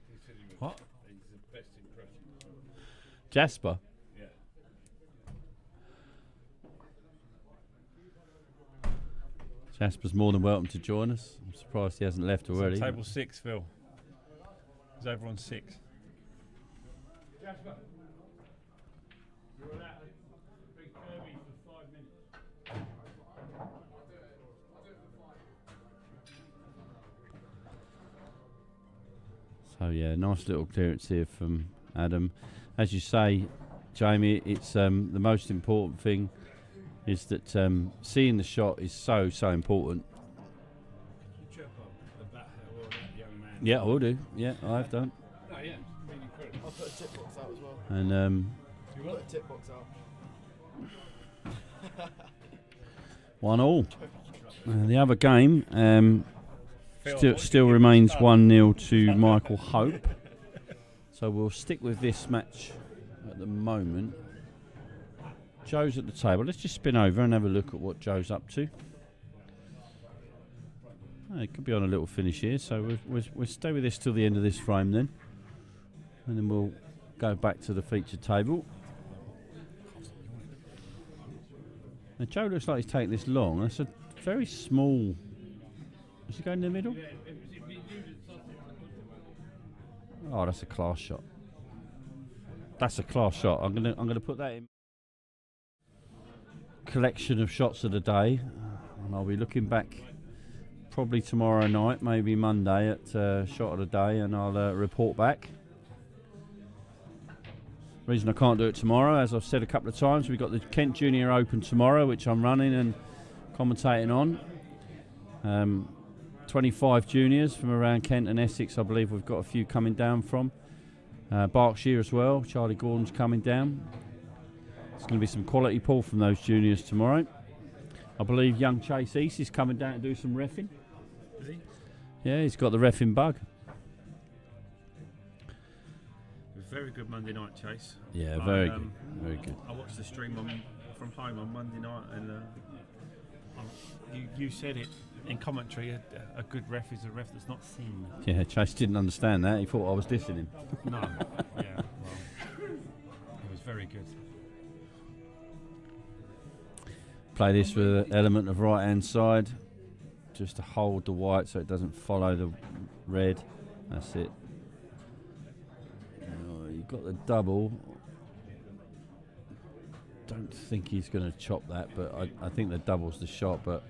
He said he was What? He's the best impression. Jasper? Yeah. Jasper's more than welcome to join us. I'm surprised he hasn't left already. Table 6, Phil. He's over on 6. So yeah, nice little clearance here from Adam. As you say, Jamie, it's the most important thing is that seeing the shot is so important. Yeah, I will do. Yeah, I have done. Oh yeah, really incredible. I'll put a tip box out as well. And You put a tip box out. 1-1. The other game still remains 1-0 to Michael Hope. So we'll stick with this match at the moment. Joe's at the table. Let's just spin over and have a look at what Joe's up to. Oh, it could be on a little finish here, so we'll stay with this till the end of this frame then. And then we'll go back to the feature table. Now Joe looks like he's taking this long. That's a very small... Is he going in the middle? Oh, that's a class shot. That's a class shot. I'm gonna put that in collection of shots of the day, and I'll be looking back probably tomorrow night, maybe Monday at shot of the day, and I'll report back. Reason I can't do it tomorrow, as I've said a couple of times, we've got the Kent Junior Open tomorrow, which I'm running and commentating on. 25 juniors from around Kent and Essex, I believe we've got a few coming down from. Berkshire as well, Charlie Gordon's coming down. There's going to be some quality pull from those juniors tomorrow. I believe young Chase East is coming down to do some reffing. Is he? Yeah, he's got the reffing bug. Very good Monday night, Chase. Yeah, very good. Very good. I watched the stream from home on Monday night, and you said it in commentary. A good ref is a ref that's not seen. Yeah, Chase didn't understand that. He thought I was dissing him. No. Yeah. Well, it was very good. Play this with an element of right hand side, just to hold the white so it doesn't follow the red. That's it. You've got the double. Don't think he's going to chop that, but I think the double's the shot. But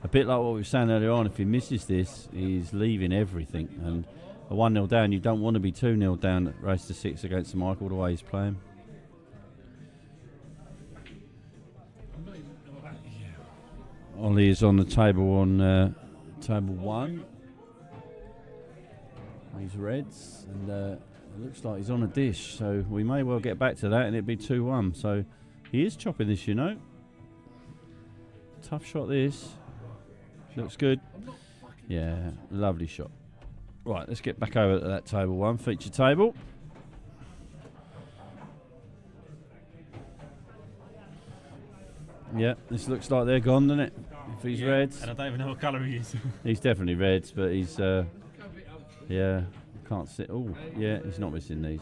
a bit like what we were saying earlier on, if he misses this, he's leaving everything. And a 1-0 down, you don't want to be 2-0 down at race to 6 against Michael, the way he's playing. Ollie is on the table on table 1. He's reds, and it looks like he's on a dish, so we may well get back to that and it'd be 2-1. So he is chopping this, you know. Tough shot this. Looks good. Yeah, lovely shot. Right, let's get back over to that table 1, feature table. Yeah, this looks like they're gone, doesn't it? If he's reds. And I don't even know what colour he is. He's definitely reds, but he's, yeah, can't see. Oh, yeah, he's not missing these.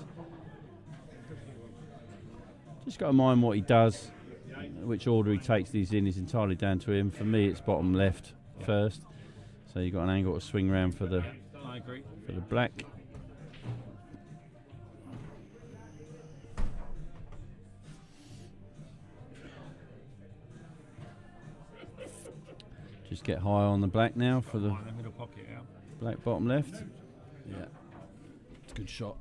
Just got to mind what he does, which order he takes these in is entirely down to him. For me, it's bottom left first, so you've got an angle to swing round for the black. Just get high on the black now for the middle pocket out. Black bottom left. Yeah, it's a good shot.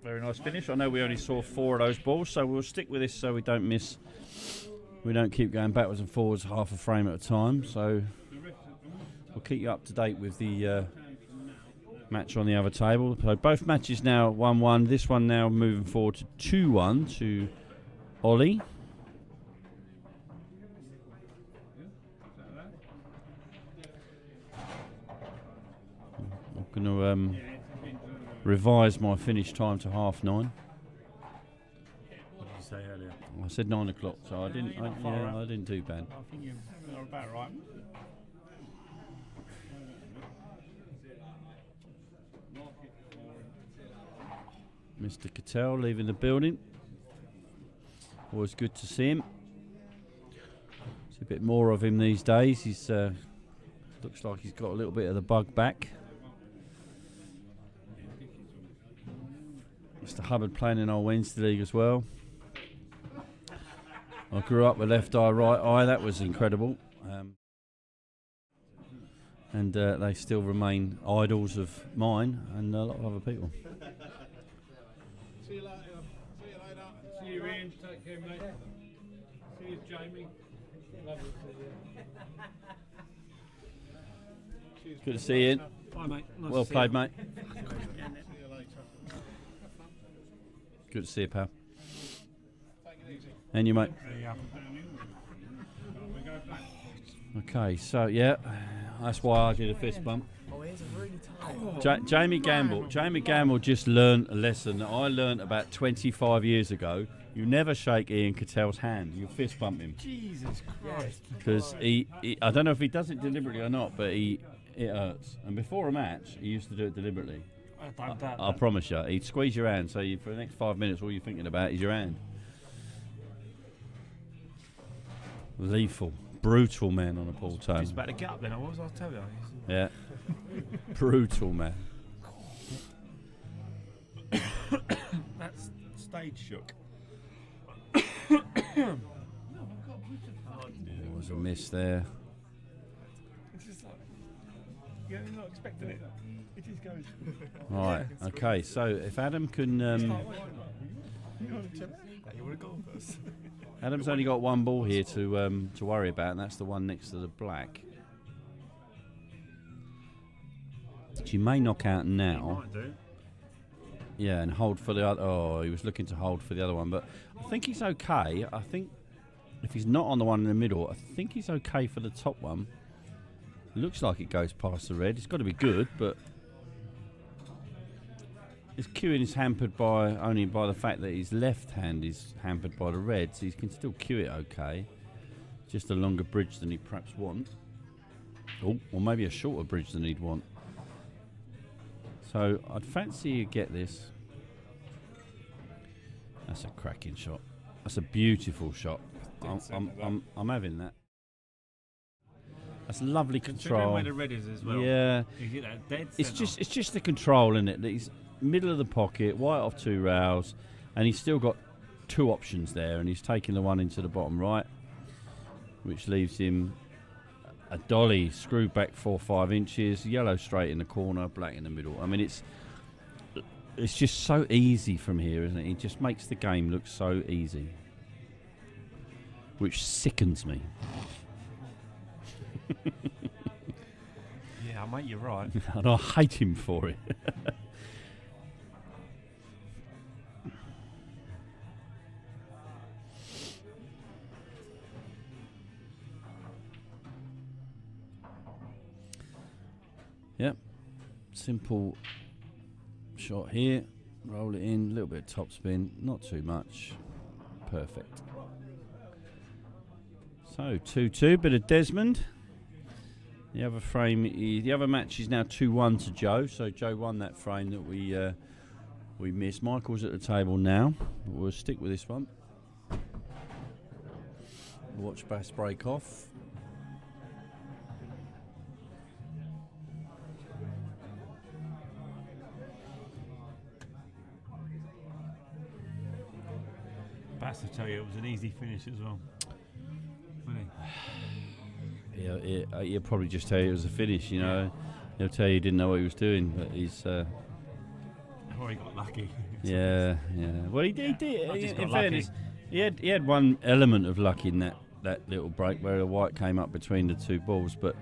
Very nice finish. I know we only saw 4 of those balls, so we'll stick with this so we don't miss. We don't keep going backwards and forwards half a frame at a time. So we'll keep you up to date with the match on the other table. So both matches now 1-1. This one now moving forward to 2-1 to Ollie. I'm going to revise my finish time to 9:30. What did you say earlier? I said 9 o'clock, so I didn't. I didn't do bad. I think you're about right. Mr. Cattell leaving the building. Always good to see him. There's a bit more of him these days. He's looks like he's got a little bit of the bug back. Mr. Hubbard playing in our Wednesday league as well. I grew up with left eye, right eye. That was incredible. And they still remain idols of mine and a lot of other people. See you later. See you later. See you, Ian. Take care, mate. See you, Jamie. Lovely to see you. Good to see you, Ian. Bye, mate. Nice Well to see played, you. mate. Good to see you, pal. And you, mate. Okay, so yeah, that's why I did a fist bump. Oh, here's a really tight. Jamie Gamble just learned a lesson that I learned about 25 years ago. You never shake Ian Cattell's hand. You fist bump him. Jesus Christ. Because he, I don't know if he does it deliberately or not, but it hurts. And before a match, he used to do it deliberately. I promise you. He'd squeeze your hand, so for the next 5 minutes, all you're thinking about is your hand. Lethal. Brutal man on a pool table. Just about to get up then, what was I tell you? Yeah. Brutal man. That's stage shook. There was a miss there. It's just like, you're not expecting it. It just goes. Right, okay, so if Adam can... You want to go first? Adam's only got one ball here to worry about, and that's the one next to the black. Which he may knock out now. Might do. Yeah, and hold for the other. Oh, he was looking to hold for the other one, but I think he's okay. I think if he's not on the one in the middle, I think he's okay for the top one. Looks like it goes past the red. It's got to be good, but his cueing is hampered only by the fact that his left hand is hampered by the red, so he can still cue it okay. Just a longer bridge than he perhaps want. Oh, or maybe a shorter bridge than he'd want. So I'd fancy you get this. That's a cracking shot. That's a beautiful shot. I'm having that. That's lovely control. Where the red is as well. Yeah. You get that dead It's centre. just the control in it. That he's middle of the pocket, white off 2 rails, and he's still got 2 options there, and he's taking the one into the bottom right, which leaves him a dolly screwed back 4 or 5 inches, yellow straight in the corner, black in the middle. I mean, it's just so easy from here, isn't it? It just makes the game look so easy, which sickens me. Yeah, mate, you're right. And I hate him for it. Yep, simple shot here, roll it in, a little bit of top spin, not too much, perfect. So 2-2, bit of Desmond. The other frame, the other match is now 2-1 to Joe, so Joe won that frame that we missed. Michael's at the table now, we'll stick with this one. Watch Bass break off. Bass to tell you it was an easy finish as well. Yeah, he'll probably just tell you it was a finish, you know. He'll tell you he didn't know what he was doing, but he's... Or he got lucky. Yeah. Well, he did. In fairness, lucky. he had one element of luck in that little break where the white came up between the 2 balls, but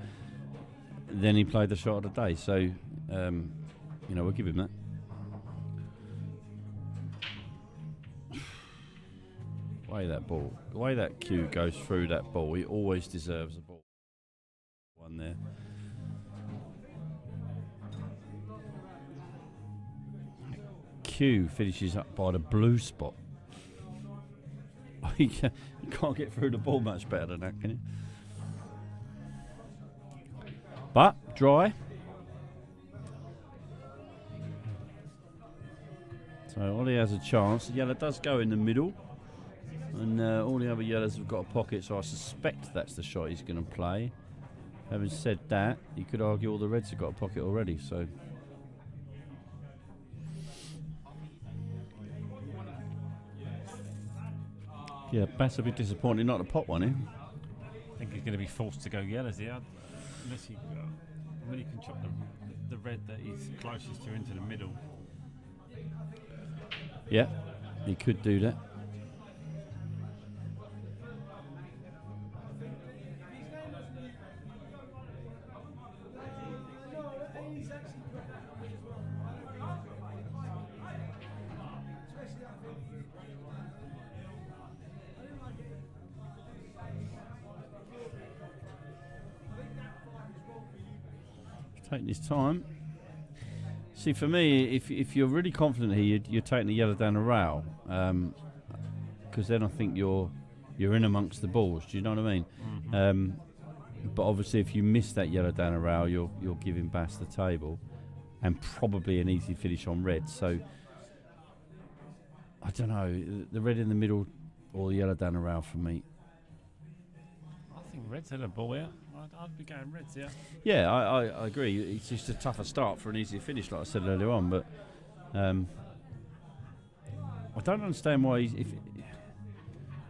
then he played the shot of the day, so, we'll give him that. The way that cue goes through that ball, he always deserves a ball. One there. Cue finishes up by the blue spot. You can't get through the ball much better than that, can you? But dry. So Ollie has a chance. The yellow does go in the middle. And all the other yellows have got a pocket, so I suspect that's the shot he's going to play. Having said that, you could argue all the reds have got a pocket already, so... Yeah, Bass a bit disappointed not to pop one in. I think he's going to be forced to go yellows here, unless he, I mean, he can chop the red that he's closest to into the middle. Yeah, he could do that. Taking his time. See, for me, if you're really confident here, you're taking the yellow down the rail, because then I think you're in amongst the balls. Do you know what I mean? Mm-hmm. But obviously, if you miss that yellow down the rail, you're giving Bass the table, and probably an easy finish on red. So I don't know, the red in the middle or the yellow down the rail for me. I think red's had a ball here. I'd be going reds here. Yeah, I agree. It's just a tougher start for an easier finish, like I said earlier on. But I don't understand why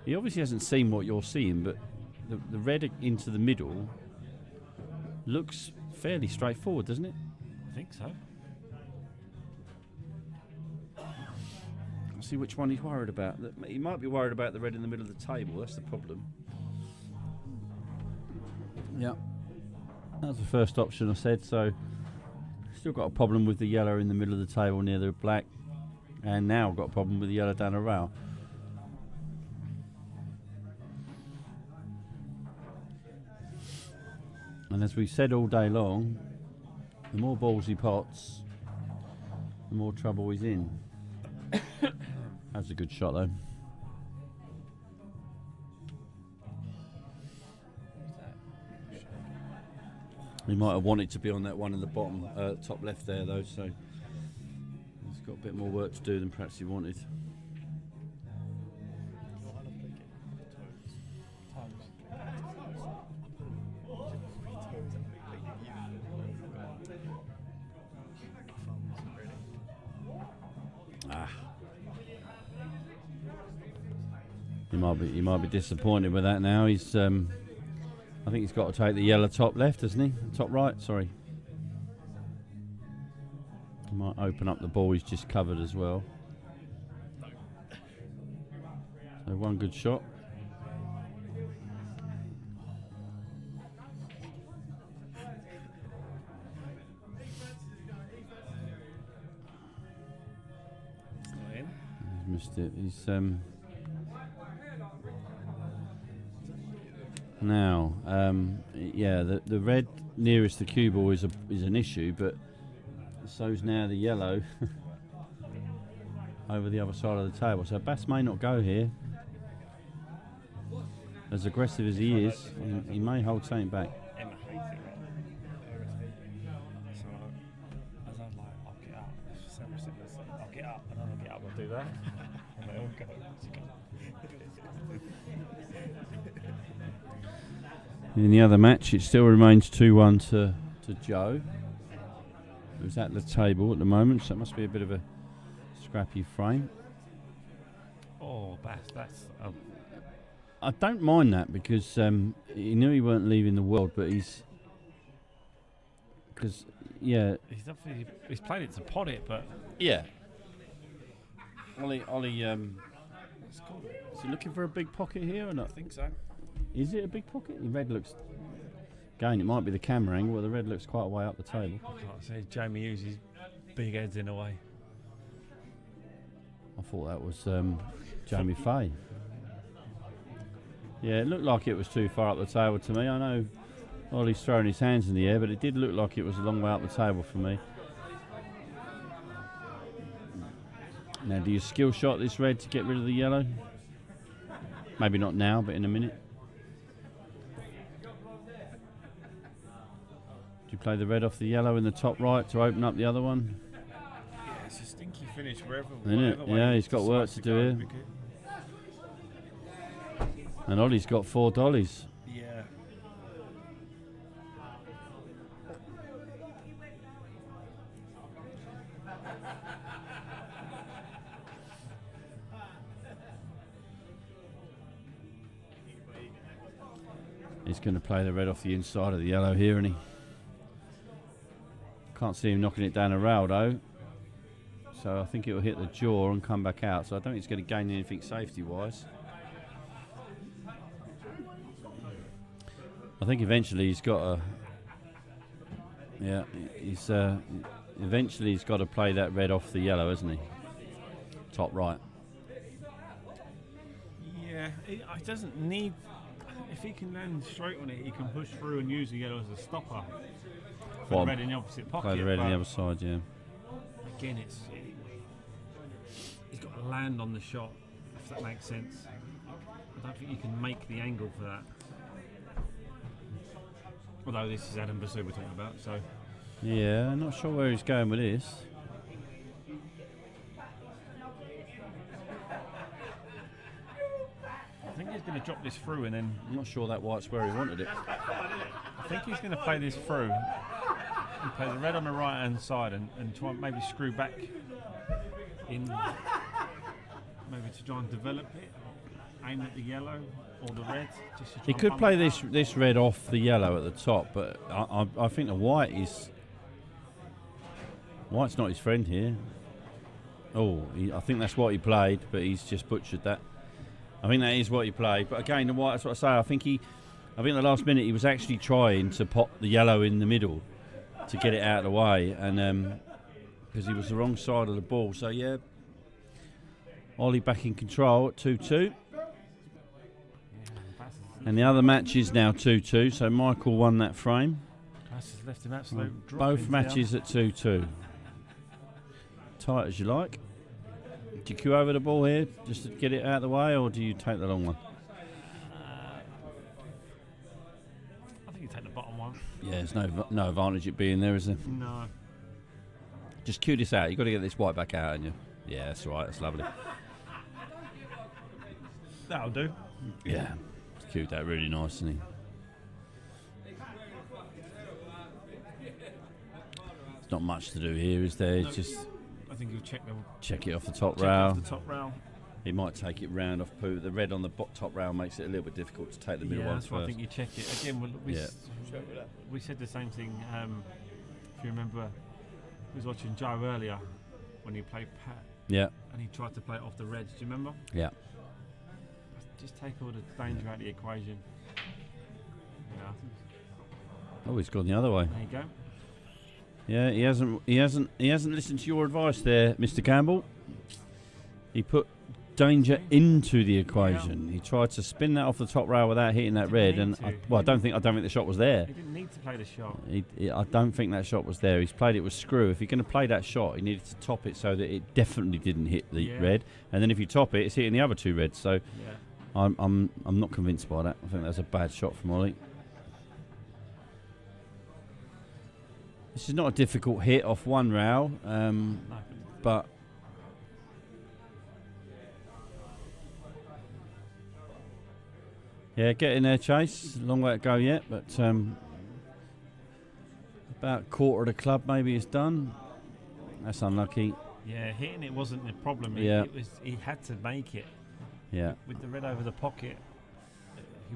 he obviously hasn't seen what you're seeing. But the red into the middle looks fairly straightforward, doesn't it? I think so. I'll see which one he's worried about. He might be worried about the red in the middle of the table. That's the problem. Yeah, that was the first option I said. So still got a problem with the yellow in the middle of the table near the black, and now I've got a problem with the yellow down the rail. And as we've said all day long, the more balls he pots, the more trouble he's in. That's a good shot though. He might have wanted to be on that one in the bottom, top left there though, so he's got a bit more work to do than perhaps he wanted. He might be disappointed with that now. He's I think he's got to take the yellow top left, hasn't he? Top right, sorry. He might open up the ball he's just covered as well. So one good shot. He's missed it. He's now, yeah, the red nearest the cue ball is an issue, but so's now the yellow over the other side of the table. So Bass may not go here. As aggressive as he is, he may hold something back. Emma hates it, right? So as I'm like, I'll get up. I'll get up, and then I'll get up and do that. And they all go. In the other match, it still remains 2-1 to Joe, who's at the table at the moment, so it must be a bit of a scrappy frame. Oh, Bass, that's... I don't mind that because he knew he weren't leaving the world, but he's... Because, yeah... He's played it to pot it, but... Yeah. Ollie, is he looking for a big pocket here or not? I think so. Is it a big pocket? The red looks... Again, it might be the camera angle, but the red looks quite a way up the table. I can't see. Jamie uses big heads in a way. I thought that was Jamie Fay. Yeah, it looked like it was too far up the table to me. I know Ollie's throwing his hands in the air, but it did look like it was a long way up the table for me. Now, do you skill shot this red to get rid of the yellow? Maybe not now, but in a minute. Do you play the red off the yellow in the top right to open up the other one? Yeah, it's a stinky finish wherever. Isn't it? Yeah, he's got work to do here. And Ollie's got 4 dollies. Yeah. he's going to play the red off the inside of the yellow here, and he can't see him knocking it down a rail though. So I think it will hit the jaw and come back out. So I don't think it's going to gain anything safety-wise. I think eventually he's got to. Yeah, he's eventually he's got to play that red off the yellow, isn't he? Top right. Yeah, he doesn't need. If he can land straight on it, he can push through and use the yellow as a stopper. For the red in the opposite pocket. Play the red on the other side, yeah. Again, he's got to land on the shot, if that makes sense. I don't think you can make the angle for that. Although this is Adam Basu we're talking about, so. Yeah, I'm not sure where he's going with this. I think he's going to drop this through and then. I'm not sure that white's where he wanted it. I think he's going to play this through and play the red on the right hand side and try and maybe screw back in, maybe to try and develop it, aim at the yellow or the red. Just to try He and could bump play it this up. this red off the yellow at the top, but I think the white's not his friend here. Oh, I think that's what he played, but he's just butchered that. I think that is what he played, but again, the white. That's what I say. I think the last minute he was actually trying to pop the yellow in the middle to get it out of the way, and because he was the wrong side of the ball. So yeah, Ollie back in control at 2-2. And the other match is now 2-2, so Michael won that frame. That's just left him absolute drop Both into matches the at 2-2. Tight as you like. Do you queue over the ball here just to get it out of the way, or do you take the long one? I think you take the bottom one. Yeah, there's no advantage it being there, is there? No. Just cue this out. You've got to get this white back out, haven't you? Yeah, that's right. That's lovely. That'll do. Yeah. Cued that really nice, isn't he? There's not much to do here, is there? It's just I think he'll check it off the top check it rail. off the top rail. He might take it round off poo. The red on the top rail makes it a little bit difficult to take the middle Yeah, one that's first. why I think you check it again. Yeah. We said the same thing. If you remember, I was watching Joe earlier when he played Pat. Yeah. And he tried to play it off the reds. Do you remember? Yeah. Just take all the danger out of the equation. Yeah, I think. Oh, he's gone the other way. There you go. Yeah, he hasn't listened to your advice there, Mr. Campbell. He put danger into the equation. He tried to spin that off the top rail without hitting that red, and I don't think the shot was there. He didn't need to play the shot. I don't think that shot was there. He's played it with screw. If you're going to play that shot, he needed to top it so that it definitely didn't hit the red, and then if you top it, it's hitting the other two reds. So I'm not convinced by that. I think that's a bad shot from Ollie. This is not a difficult hit off one rail, but yeah, get in there, Chase. Long way to go yet, but about a quarter of the club maybe is done. That's unlucky. Yeah, hitting it wasn't the problem. Yeah. He had to make it. Yeah. With the red over the pocket.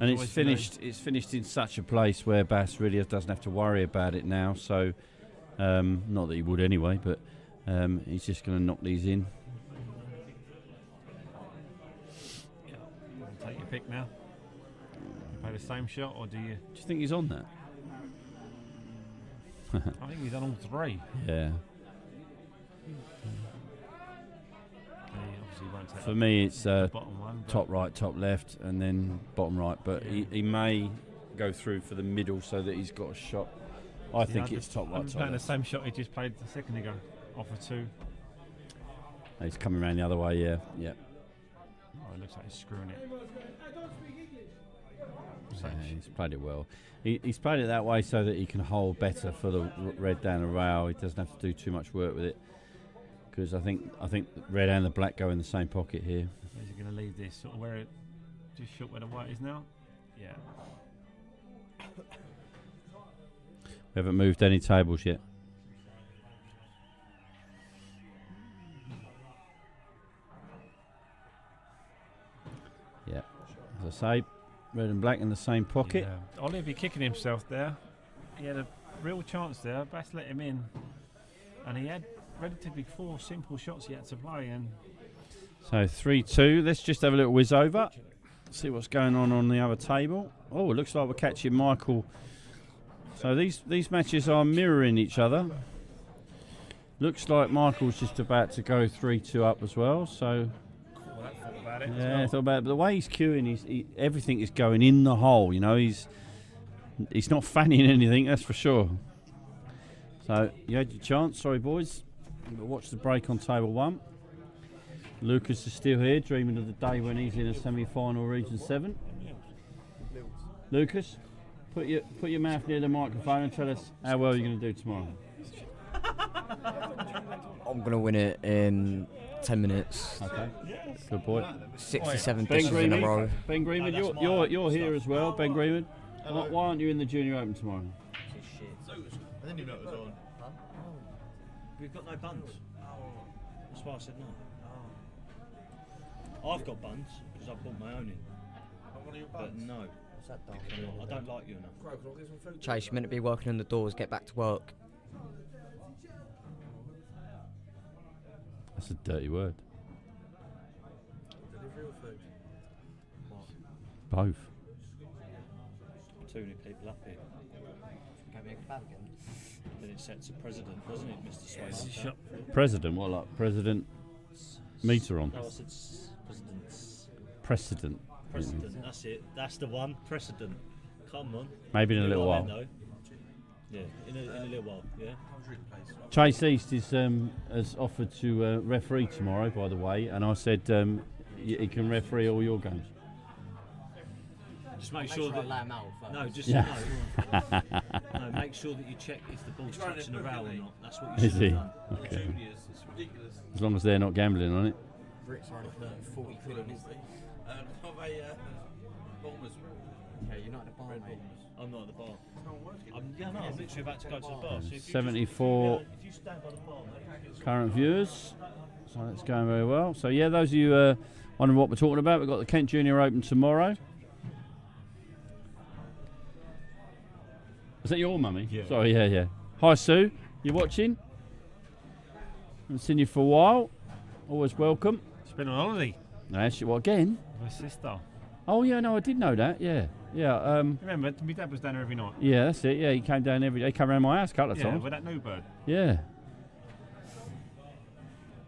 And it's finished. It's finished in such a place where Bass really doesn't have to worry about it now. So, not that he would anyway, but he's just going to knock these in. Yeah. Take your pick now. You play the same shot, or do you? Do you think he's on that? I think he's done all three. Yeah. Obviously won't take For me, it's bottom one, top right, top left, and then bottom right. But he may go through for the middle so that he's got a shot. I think it's top right, I'm top playing left. the same shot he just played a second ago. Off a two. He's coming around the other way. Yeah, yeah. Oh, it looks like he's screwing it. Yeah, he's played it well. He's played it that way so that he can hold better for the red down the rail. He doesn't have to do too much work with it. Because I think red and the black go in the same pocket here. Is he going to leave this sort of where it just short where the white is now? Yeah. We haven't moved any tables yet. Yeah, as I say, Red and black in the same pocket. Yeah. Ollie be kicking himself there. He had a real chance there. Bass let him in, and he had relatively 4 simple shots he had to play. And so 3-2. Let's just have a little whiz over. See what's going on the other table. Oh, it looks like we're catching Michael. So these matches are mirroring each other. Looks like Michael's just about to go 3-2 up as well. So. Yeah, thought about it. But the way he's queuing, everything is going in the hole. You know, he's not fanning anything. That's for sure. So you had your chance. Sorry, boys. But watch the break on table 1. Lucas is still here, dreaming of the day when he's in a semi-final Region 7. Lucas, put your mouth near the microphone and tell us how well you're going to do tomorrow. I'm going to win it in 10 minutes. Okay. Good boy. 67 dishes in a row. Ben Greenwood, you're here as well. Ben Greenwood, why aren't you in the Junior Open tomorrow? I didn't even know it was on. We've got no buns. That's why I said no. I've got buns because I bought my own in. But no. What's that done? I don't like you enough. Chase, you're meant to be working on the doors, get back to work. That's a dirty word. Delivery or food? Both. Too many people up here. Can we make a kebab again? Then it sets a precedent, doesn't it, Mr. Swayze? President, what, like President meter on? No, I said presidents. Precedent. Precedent, that's it. That's the one. Precedent. Come on. Maybe in a little while. Though. Yeah, in a little while, yeah. Chase East has offered to referee tomorrow, by the way, and I said he can referee all your games. Just make sure that. No, just yeah. no, make sure that you check if the ball's touching the rail or not. That's what you Is should he? have done. Okay. It's ridiculous. As long as they're not gambling on it. Rick's already put 40 quid on his thing. Bournemouth. Okay, you're not at the bar, mate. I'm not at the bar. I'm literally about to go to the bar. So if you 74 if you stand by the bar, mate, current viewers. So that's going very well. So yeah, those of you wondering what we're talking about, we've got the Kent Junior Open tomorrow. Is that your mummy? Yeah. Sorry, yeah. Hi Sue, you watching? Haven't seen you for a while. Always welcome. She's been on holiday. No, actually, what again? My sister. Oh yeah, no, I did know that. Yeah. Remember, my dad was down there every night. Yeah, that's it. Yeah, he came down every day. He came around my house a couple of times. Yeah, with that new bird. Yeah.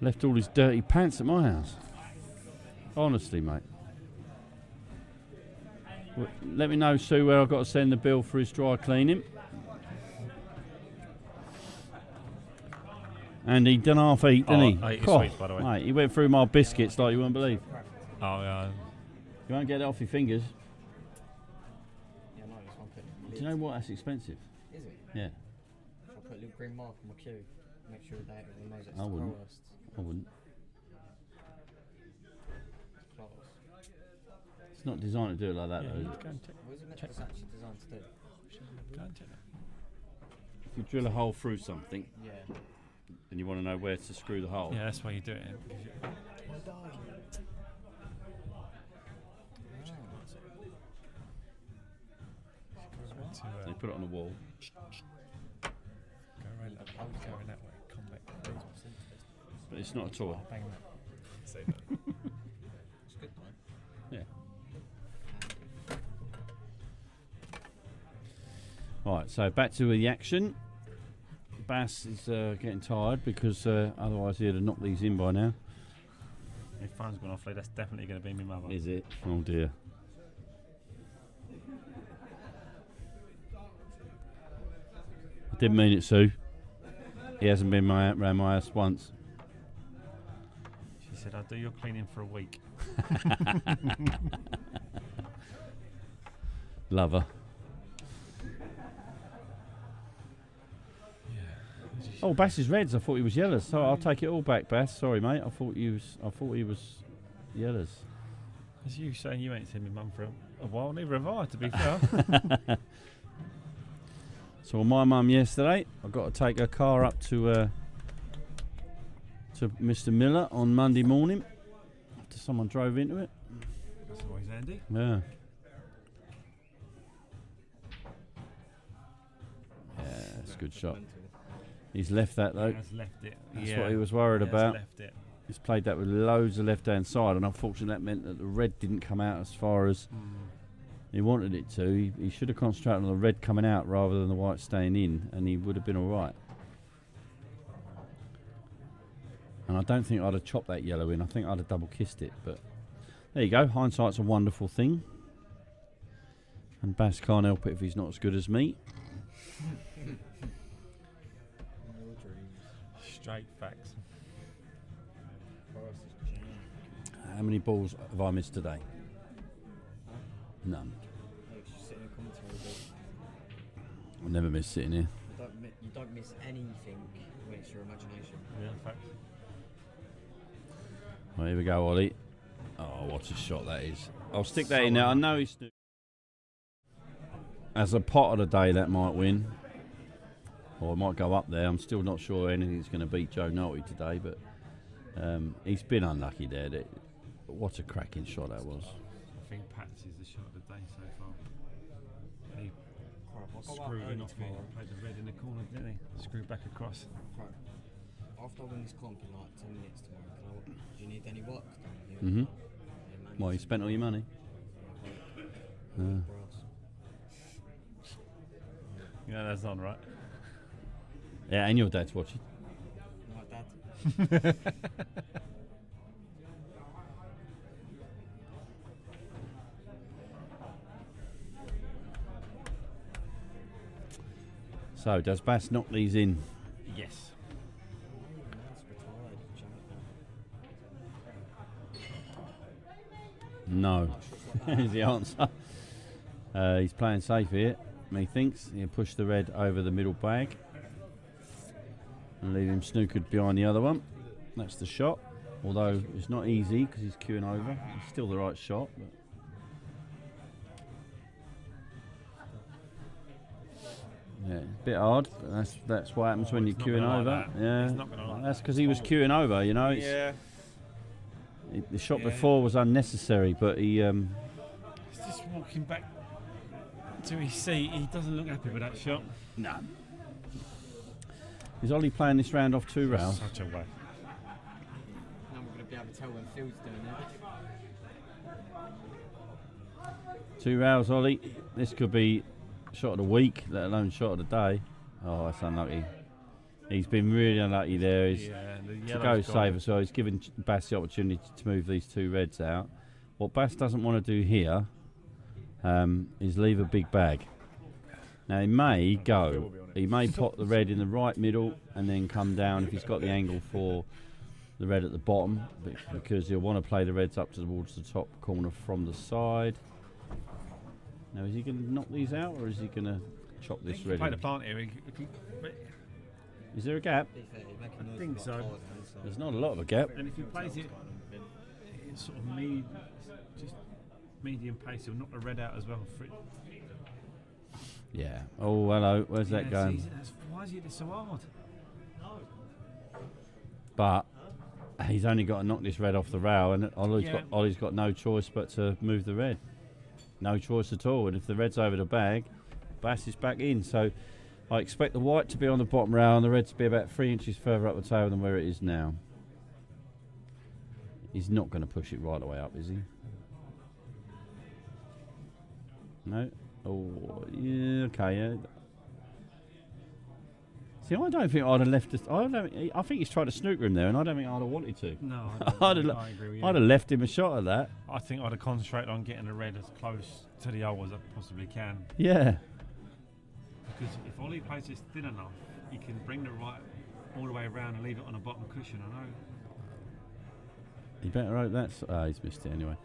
Left all his dirty pants at my house. Honestly, mate. Well, let me know, Sue, where I've got to send the bill for his dry cleaning. And he done half eat, didn't he? I ate his sweets, by the way. Mate, he went through my biscuits like you wouldn't believe. Oh, yeah. You won't get it off your fingers. Yeah, no, this one put. Do you know what? That's expensive. Is it? Yeah. I'll put a little green mark on my queue. Make sure that everyone knows it's I wouldn't. Crowhurst. I wouldn't. Class. It's not designed to do it like that, though. Is it? What is it that's actually designed to do? Go and check that. If you drill a hole through something, Yeah. and you want to know where to screw the hole. Yeah, that's why you do it. So you put it on the wall. Go around that way. Come back. But it's not a toy. Bang that. Say that. It's good though. Yeah. Right, so back to the action. Bass is getting tired because otherwise he'd have knocked these in by now. If phone's gone off, that's definitely going to be my mother. Is it? Oh dear. I didn't mean it, Sue. He hasn't been around my house once. She said, I'll do your cleaning for a week. Love her. Oh, Bass is reds. I thought he was yellows. So I'll take it all back, Bass. Sorry, mate. I thought he was yellows. As you saying, you ain't seen my mum for a while. Neither have I, to be fair. So my mum yesterday, I got to take her car up to Mr. Miller on Monday morning after someone drove into it. That's always handy. Yeah. good shot. He's left that though. He has left it. That's Yeah, what he was worried he has about. left it. He's played that with loads of left-hand side, and unfortunately that meant that the red didn't come out as far as he wanted it to. He should have concentrated on the red coming out rather than the white staying in, and he would have been all right. And I don't think I'd have chopped that yellow in. I think I'd have double kissed it. But there you go. Hindsight's a wonderful thing. And Bass can't help it if he's not as good as me. Straight facts. How many balls have I missed today? None. I never miss sitting here. You don't miss anything when it's your imagination. Yeah, facts. Well, here we go, Ollie. Oh, what a shot that is. I'll stick that in now. I know he's... As a pot of the day, that might win. Or it might go up there. I'm still not sure anything's going to beat Joe Nolte today, but he's been unlucky there. But what a cracking shot that was. I think Pat's is the shot of the day so far. He screwed it off here. Played the red in the corner, didn't he? Screwed back across. Right. After I win this comp in like 10 minutes tomorrow, do you need any work done? Mm-hmm. Well, you spent all your money. Yeah, that's on, right? Yeah, and your dad's watching. My dad. So, does Bass knock these in? Yes. No, is the answer. He's playing safe here, methinks. He'll push the red over the middle bag and leave him snookered behind the other one. That's the shot, although it's not easy because he's queuing over. It's still the right shot. But yeah, a bit hard, but that's what happens when you're queuing over. Yeah, that's because he was queuing over, you know. It's, the shot before was unnecessary, but he... He's just walking back to his seat. He doesn't look happy with that shot. No. Is Ollie playing this round off 2 rounds? Such a way. Now we're going to be able to tell when Phil's doing it. 2 rounds, Ollie. This could be shot of the week, let alone shot of the day. Oh, that's unlucky. He's been really unlucky there. He's to go safe as well. He's given Bass the opportunity to move these 2 reds out. What Bass doesn't want to do here is leave a big bag. Now he may go. He may pot the red in the right middle and then come down if he's got the angle for the red at the bottom, because he'll want to play the reds up towards the top corner from the side. Now is he going to knock these out or is he going to chop this red in? Play the plant here. Is there a gap? I think so. There's not a lot of a gap. And if he plays it sort of just medium pace, he'll knock the red out as well. Yeah. Oh, hello. Where's that going? See, why is it so hard? But he's only got to knock this red off the rail, and Ollie's got no choice but to move the red. No choice at all. And if the red's over the bag, Bass is back in. So I expect the white to be on the bottom rail and the red to be about 3 inches further up the tail than where it is now. He's not going to push it right the way up, is he? No? Oh, yeah, okay, yeah. See, I don't think I'd have left this. I think he's tried to snooker him there, and I don't think I'd have wanted to. No, I agree with you. I'd have left him a shot at that. I think I'd have concentrated on getting the red as close to the hole as I possibly can. Yeah. Because if Ollie plays this thin enough, he can bring the right all the way around and leave it on the bottom cushion, I know. You better hope that's... he's missed it anyway.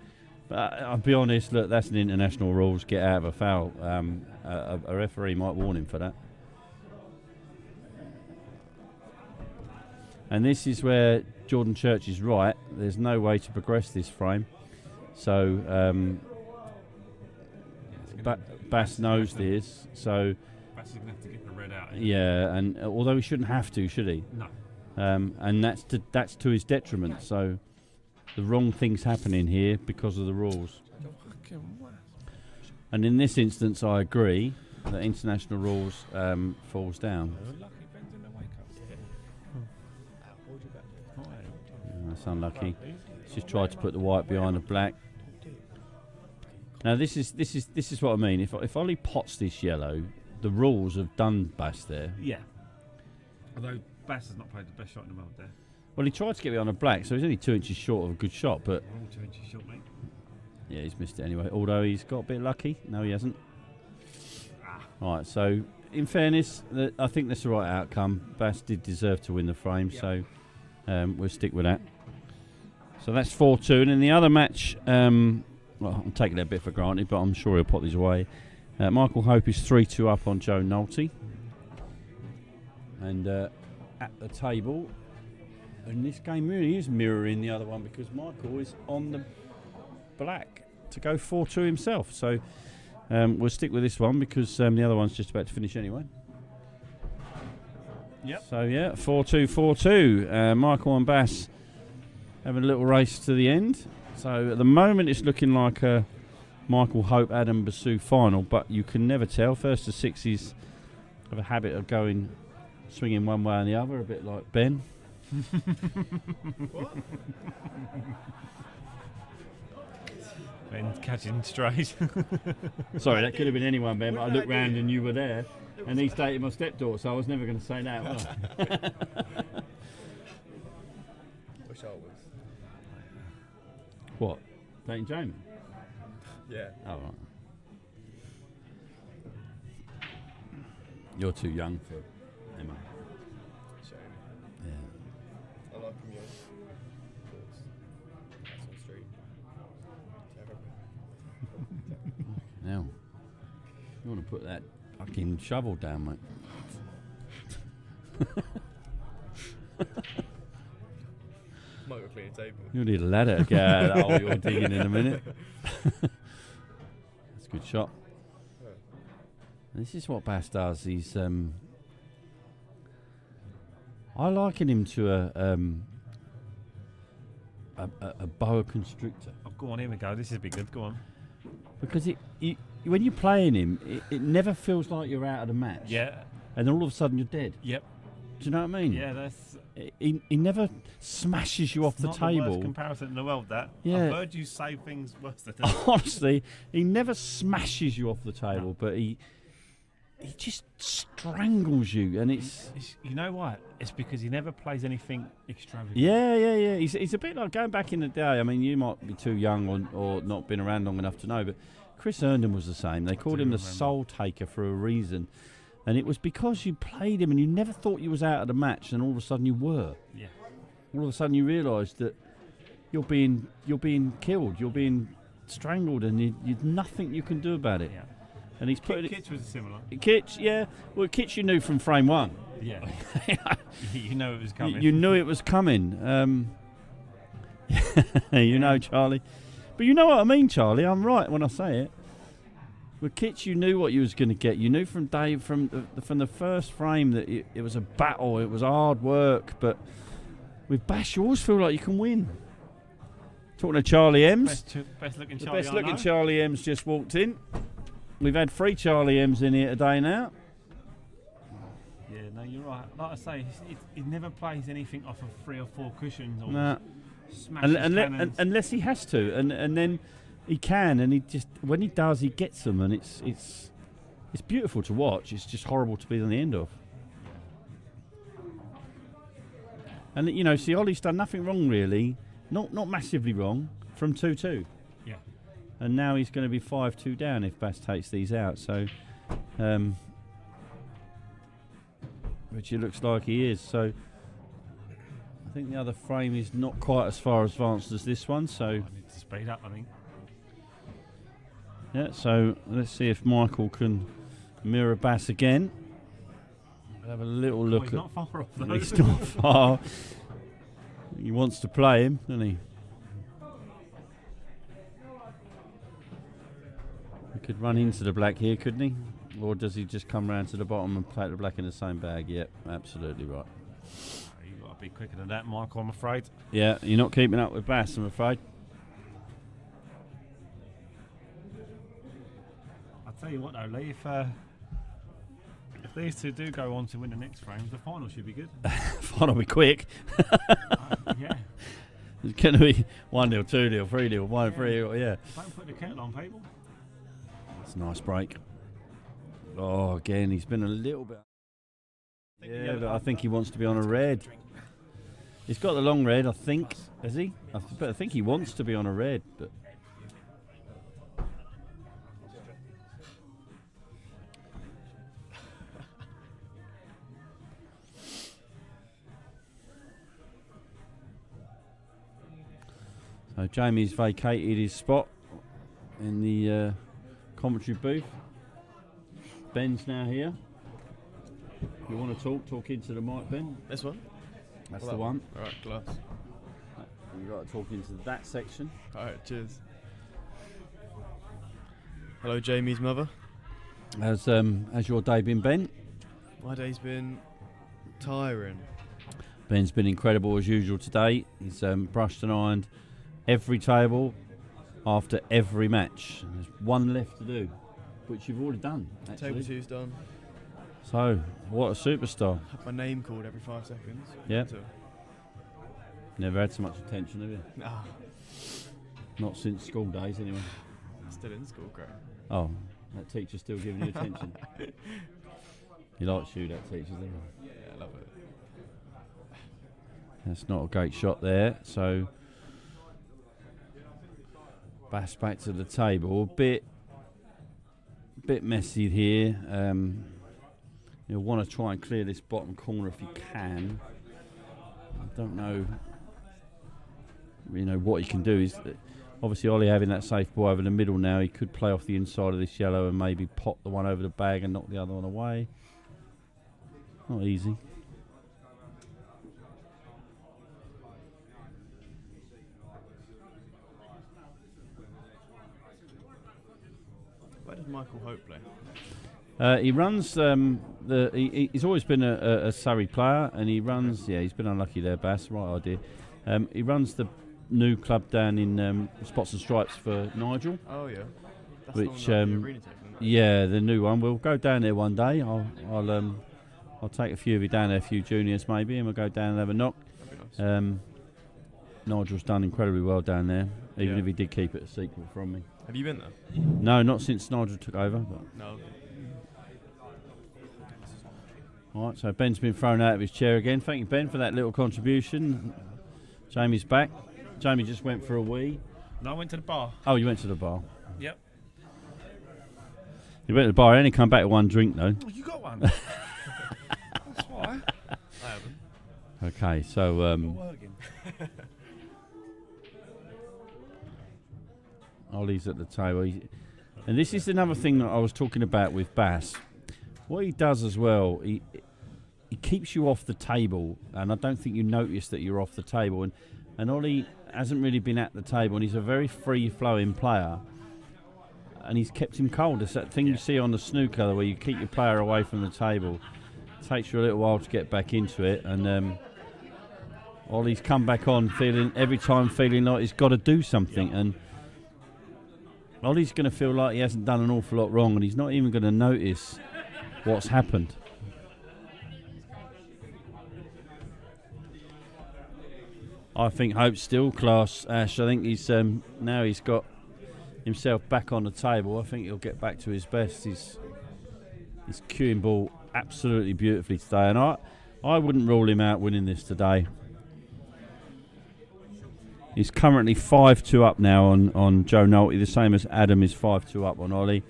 But I'll be honest, look, that's an international rules, get out of a foul. A referee might warn him for that. And this is where Jordan Church is right. There's no way to progress this frame. So Bass knows this. So Bass is going to have to get the red out. Yeah, and although he shouldn't have to, should he? No. And that's to his detriment. So the wrong thing's happening here because of the rules. And in this instance, I agree. the international rules falls down. That's unlucky. Just tried to put the white behind the black. Now this is what I mean. If Ollie pots this yellow, the rules have done Bass there. Yeah. Although Bass has not played the best shot in the world there. Well, he tried to get behind the black, so he's only 2 inches short of a good shot, but We're all 2 inches short, mate. yeah, he's missed it anyway. Although he's got a bit lucky. No, he hasn't. Right, so in fairness, I think that's the right outcome. Bass did deserve to win the frame, so we'll stick with that. So that's 4-2, and in the other match, well, I'm taking it a bit for granted, but I'm sure he'll put these away. Michael Hope is 3-2 up on Joe Nolte. And at the table, and this game really is mirroring the other one because Michael is on the black to go 4-2 himself. So we'll stick with this one because the other one's just about to finish anyway. Yep. So yeah, 4-2, 4-2. Michael and Bass having a little race to the end. So at the moment it's looking like a Michael Hope, Adam Basu final, but you can never tell. First to sixes have a habit of swinging one way and the other, a bit like Ben. What? Ben's catching strays. Sorry, that could have been anyone, Ben, but I looked round and you were there, and he's dating my stepdaughter, so I was never going to say that, was I? Wish I was. What? Dating Jamie? Yeah. Oh, right. You're too young for Emma. Shame. Yeah. I like him young. Of course. That's on the street. Terrible. Now, you want to put that fucking shovel down, mate. Might clean a table. You'll need a ladder to get out of that hole you're digging in a minute. That's a good shot. This is what Bass does. He's I liken him to a boa constrictor. Oh, go on, here we go. This is be good. Go on. Because when you're playing him, it never feels like you're out of the match. Yeah. And then all of a sudden you're dead. Yep. Do you know what I mean? Yeah, that's. He never smashes you off the Not table. the worst comparison in the world. That. Yeah. I've heard you say things worse than that. Honestly, he never smashes you off the table, but he just strangles you, and it's you know what? It's because he never plays anything extravagant. yeah. He's a bit like going back in the day. I mean, you might be too young or not been around long enough to know, but Chris Herndon was the same. They called him the soul taker for a reason, and it was because you played him and you never thought you was out of the match, and all of a sudden you were. Yeah. All of a sudden you realised that you're being killed, you're being strangled, and you've nothing you can do about it. Yeah. And he's put Kitch was similar. Kitch, yeah. Well, Kitch you knew from frame one. Yeah. You know it was coming. You knew it was coming. You know, Charlie. But you know what I mean, Charlie. I'm right when I say it. With Kitch, you knew what you was going to get. You knew from the first frame that it was a battle. It was hard work. But with Bash, you always feel like you can win. Talking to Charlie Ems. Best looking The Charlie. best looking Charlie Ems just walked in. We've had 3 Charlie M's in here today now. Yeah, no, you're right. Like I say, he never plays anything off of 3 or 4 cushions or Nah. smashes cannons. Unless he has to, and then he can, and he just when he does, he gets them, and it's beautiful to watch. It's just horrible to be on the end of. And you know, see, Ollie's done nothing wrong really, not massively wrong from 2-2. Yeah. And now he's going to be 5-2 down if Bass takes these out. So, which it looks like he is. So, I think the other frame is not quite as far advanced as this one. So, I need to speed up, I think. yeah. So let's see if Michael can mirror Bass again. We'll have a little look. He's not far off, though. He's not far. He wants to play him, doesn't he? He could run into the black here, couldn't he? Or does he just come round to the bottom and play the black in the same bag? Yep, absolutely right. You've got to be quicker than that, Michael, I'm afraid. Yeah, you're not keeping up with Bass, I'm afraid. I'll tell you what, though, Lee, these two do go on to win the next frames, the final should be good. Final will be quick. Yeah. It's going to be 1-0, 2-0, 3-0, 1-3. Yeah. Don't put the kettle on, people. It's a nice break. Oh, again, he's been a little bit. Yeah, but I think he wants to be on a red. He's got the long red, I think. Has he? But I think he wants to be on a red. But so Jamie's vacated his spot in the commentary booth. Ben's now here. You want to talk into the mic, Ben? This one? That's the one. Alright, class. You've got to talk into that section. Alright, cheers. Hello, Jamie's mother. How's your day been, Ben? My day's been tiring. Ben's been incredible as usual today. He's brushed and ironed every table after every match. There's one left to do, which you've already done, actually. Table 2's done. So, what a superstar. Have my name called every 5 seconds. Yeah. So. Never had so much attention, have you? Nah. Not since school days, anyway. Still in school, Graham. Oh, that teacher's still giving you attention. You like to shoot that teacher, don't you? Yeah, I love it. That's not a great shot there. So, Bass back to the table. Bit messy here. You'll want to try and clear this bottom corner if you can. I don't know. What he can do is obviously Ollie having that safe ball over the middle now. He could play off the inside of this yellow and maybe pop the one over the bag and knock the other one away. Not easy. Where does Michael Hope play? He runs he's always been a Surrey player, and he runs. Yeah, he's been unlucky there, Bass. Right idea. He runs the new club down in Spots and Stripes for Nigel. Oh yeah. That's Which the one the arena tape, isn't it? yeah, the new one. We'll go down there one day. I'll take a few of you down there, a few juniors maybe, and we'll go down and have a knock. That'd be nice. Nigel's done incredibly well down there, even if he did keep it a secret from me. Have you been there? No, not since Nigel took over. But No. Okay. all right, so Ben's been thrown out of his chair again. Thank you, Ben, for that little contribution. Jamie's back. Jamie just went for a wee. No, I went to the bar. Oh, you went to the bar. Yep. You went to the bar. I only come back with one drink though. Oh, you got one. That's why. I haven't. Okay, so working. Ollie's at the table, and this is another thing that I was talking about with Bass. What he does as well, he keeps you off the table, and I don't think you notice that you're off the table. And Ollie hasn't really been at the table, and he's a very free-flowing player, and he's kept him cold. It's that thing you see on the snooker where you keep your player away from the table. It takes you a little while to get back into it, and Ollie's come back on every time feeling like he's got to do something, and Ollie's going to feel like he hasn't done an awful lot wrong, and he's not even going to notice what's happened. I think Hope's still class, Ash. I think he's now he's got himself back on the table. I think he'll get back to his best. He's cueing ball absolutely beautifully today, and I wouldn't rule him out winning this today. He's currently 5-2 up now on Joe Nolte, the same as Adam is 5-2 up on Ollie.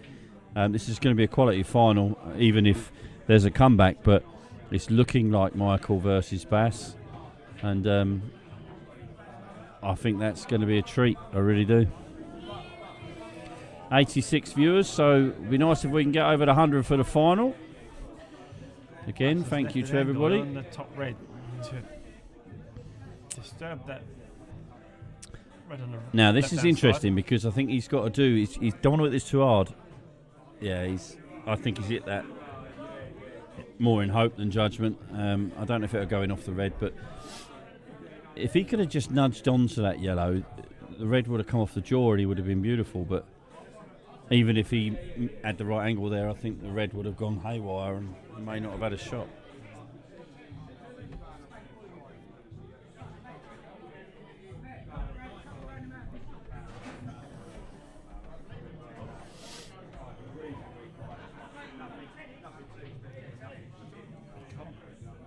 This is going to be a quality final, even if there's a comeback, but it's looking like Michael versus Bass, and I think that's going to be a treat. I really do. 86 viewers, so it'd be nice if we can get over the 100 for the final. Again, thank you to everybody. On the top red to disturb that. Now this is interesting because I think he's got to do. He's don't want to hit this too hard. Yeah, I think he's hit that more in hope than judgment. I don't know if it'll go in off the red, but if he could have just nudged onto that yellow, the red would have come off the jaw and he would have been beautiful. But even if he had the right angle there, I think the red would have gone haywire and may not have had a shot.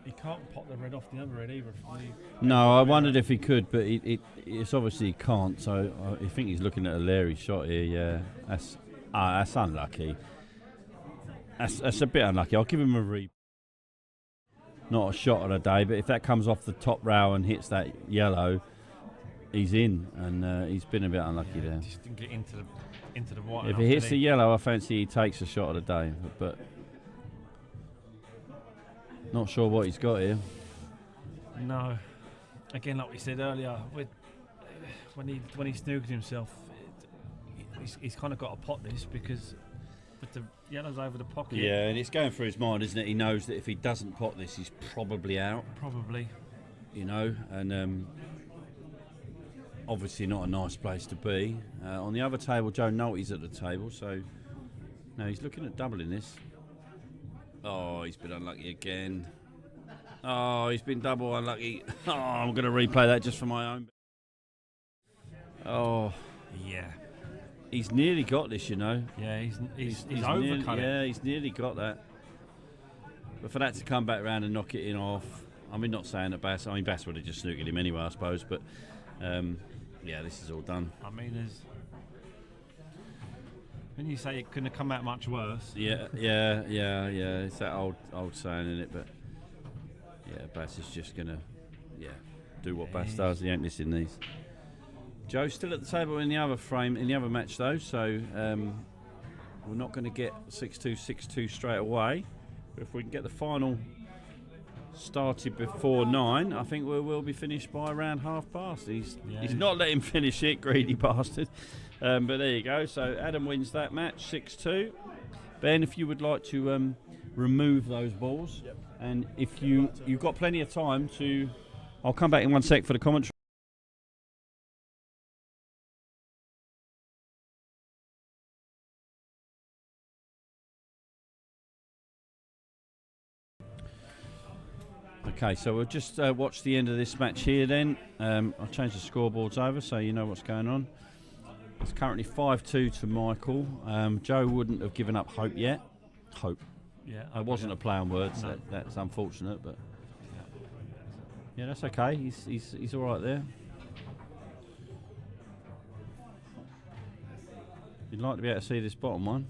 He can't pop the red off the other red either. No, I wondered if he could, but it's obviously he can't. So I think he's looking at a Larry shot here. Yeah, that's unlucky. That's a bit unlucky. I'll give him a re. Not a shot of the day, but if that comes off the top rail and hits that yellow, he's in, and he's been a bit unlucky there. Just didn't get into the white. If he hits the yellow, I fancy he takes a shot of the day, but not sure what he's got here. No. Again, like we said earlier, when he snooged himself, he's kind of got to pot this because with the yellows over the pocket. Yeah, and it's going through his mind, isn't it? He knows that if he doesn't pot this, he's probably out. Probably. You know, and obviously not a nice place to be. On the other table, Joe Nolte's at the table, so now he's looking at doubling this. Oh, he's been unlucky again. Oh, he's been double unlucky. Oh, I'm going to replay that just for my own. Oh. Yeah. He's nearly got this, you know. Yeah, he's overcut it. Yeah, he's nearly got that. But for that to come back around and knock it in off, I mean, not saying that Bass would have just snooked him anyway, I suppose, but yeah, this is all done. I mean, when you say it couldn't have come out much worse. Yeah. It's that old saying, isn't it? But yeah, Bass is just gonna, do what Bass does. He ain't missing these. Joe's still at the table in the other frame, in the other match though, so we're not going to get 6-2, 6-2 straight away. But if we can get the final started before 9, I think we will be finished by around past. He's not letting him finish it, greedy bastard. But there you go. So Adam wins that match, 6-2. Ben, if you would like to remove those balls, and if you've got plenty of time to, I'll come back in 1 sec for the commentary. Okay, so we'll just watch the end of this match here then. I'll change the scoreboards over so you know what's going on. It's currently 5-2 to Michael. Joe wouldn't have given up hope yet. Hope. Yeah. It wasn't a play on words. No. That's unfortunate, but yeah, that's okay. He's all right there. You'd like to be able to see this bottom one.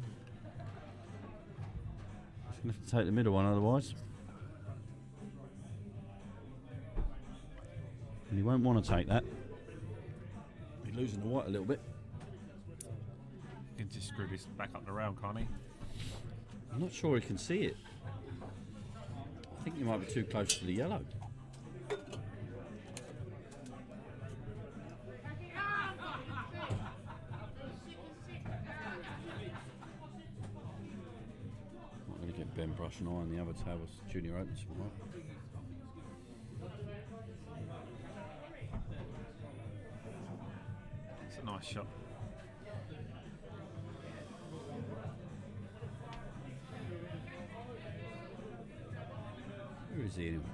Just gonna have to take the middle one otherwise. And he won't want to take that. He's losing the white a little bit. He can just screw this back up the rail, can't he? I'm not sure he can see it. I think you might be too close to the yellow. I'm going to get Ben Brush and I on the other tables, Junior Opens tomorrow. It's a nice shot. Where is he anyway?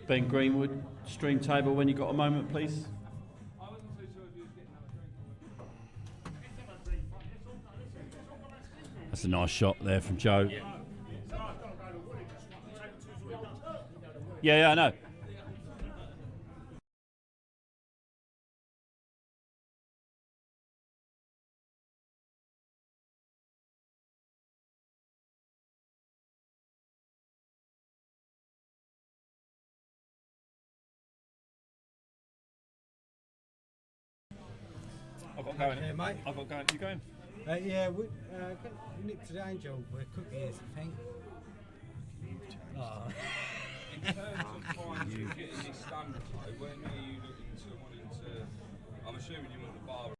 Ben Greenwood, stream table when you got a moment, please. That's a nice shot there from Joe. Yeah, I know. I've got going. Yeah, mate. I've got going. You going? Yeah, we nip to the Angel where Cookie is, I think. Oh. In terms of trying to get this done, when are you looking to wanting to? I'm assuming you want the bar.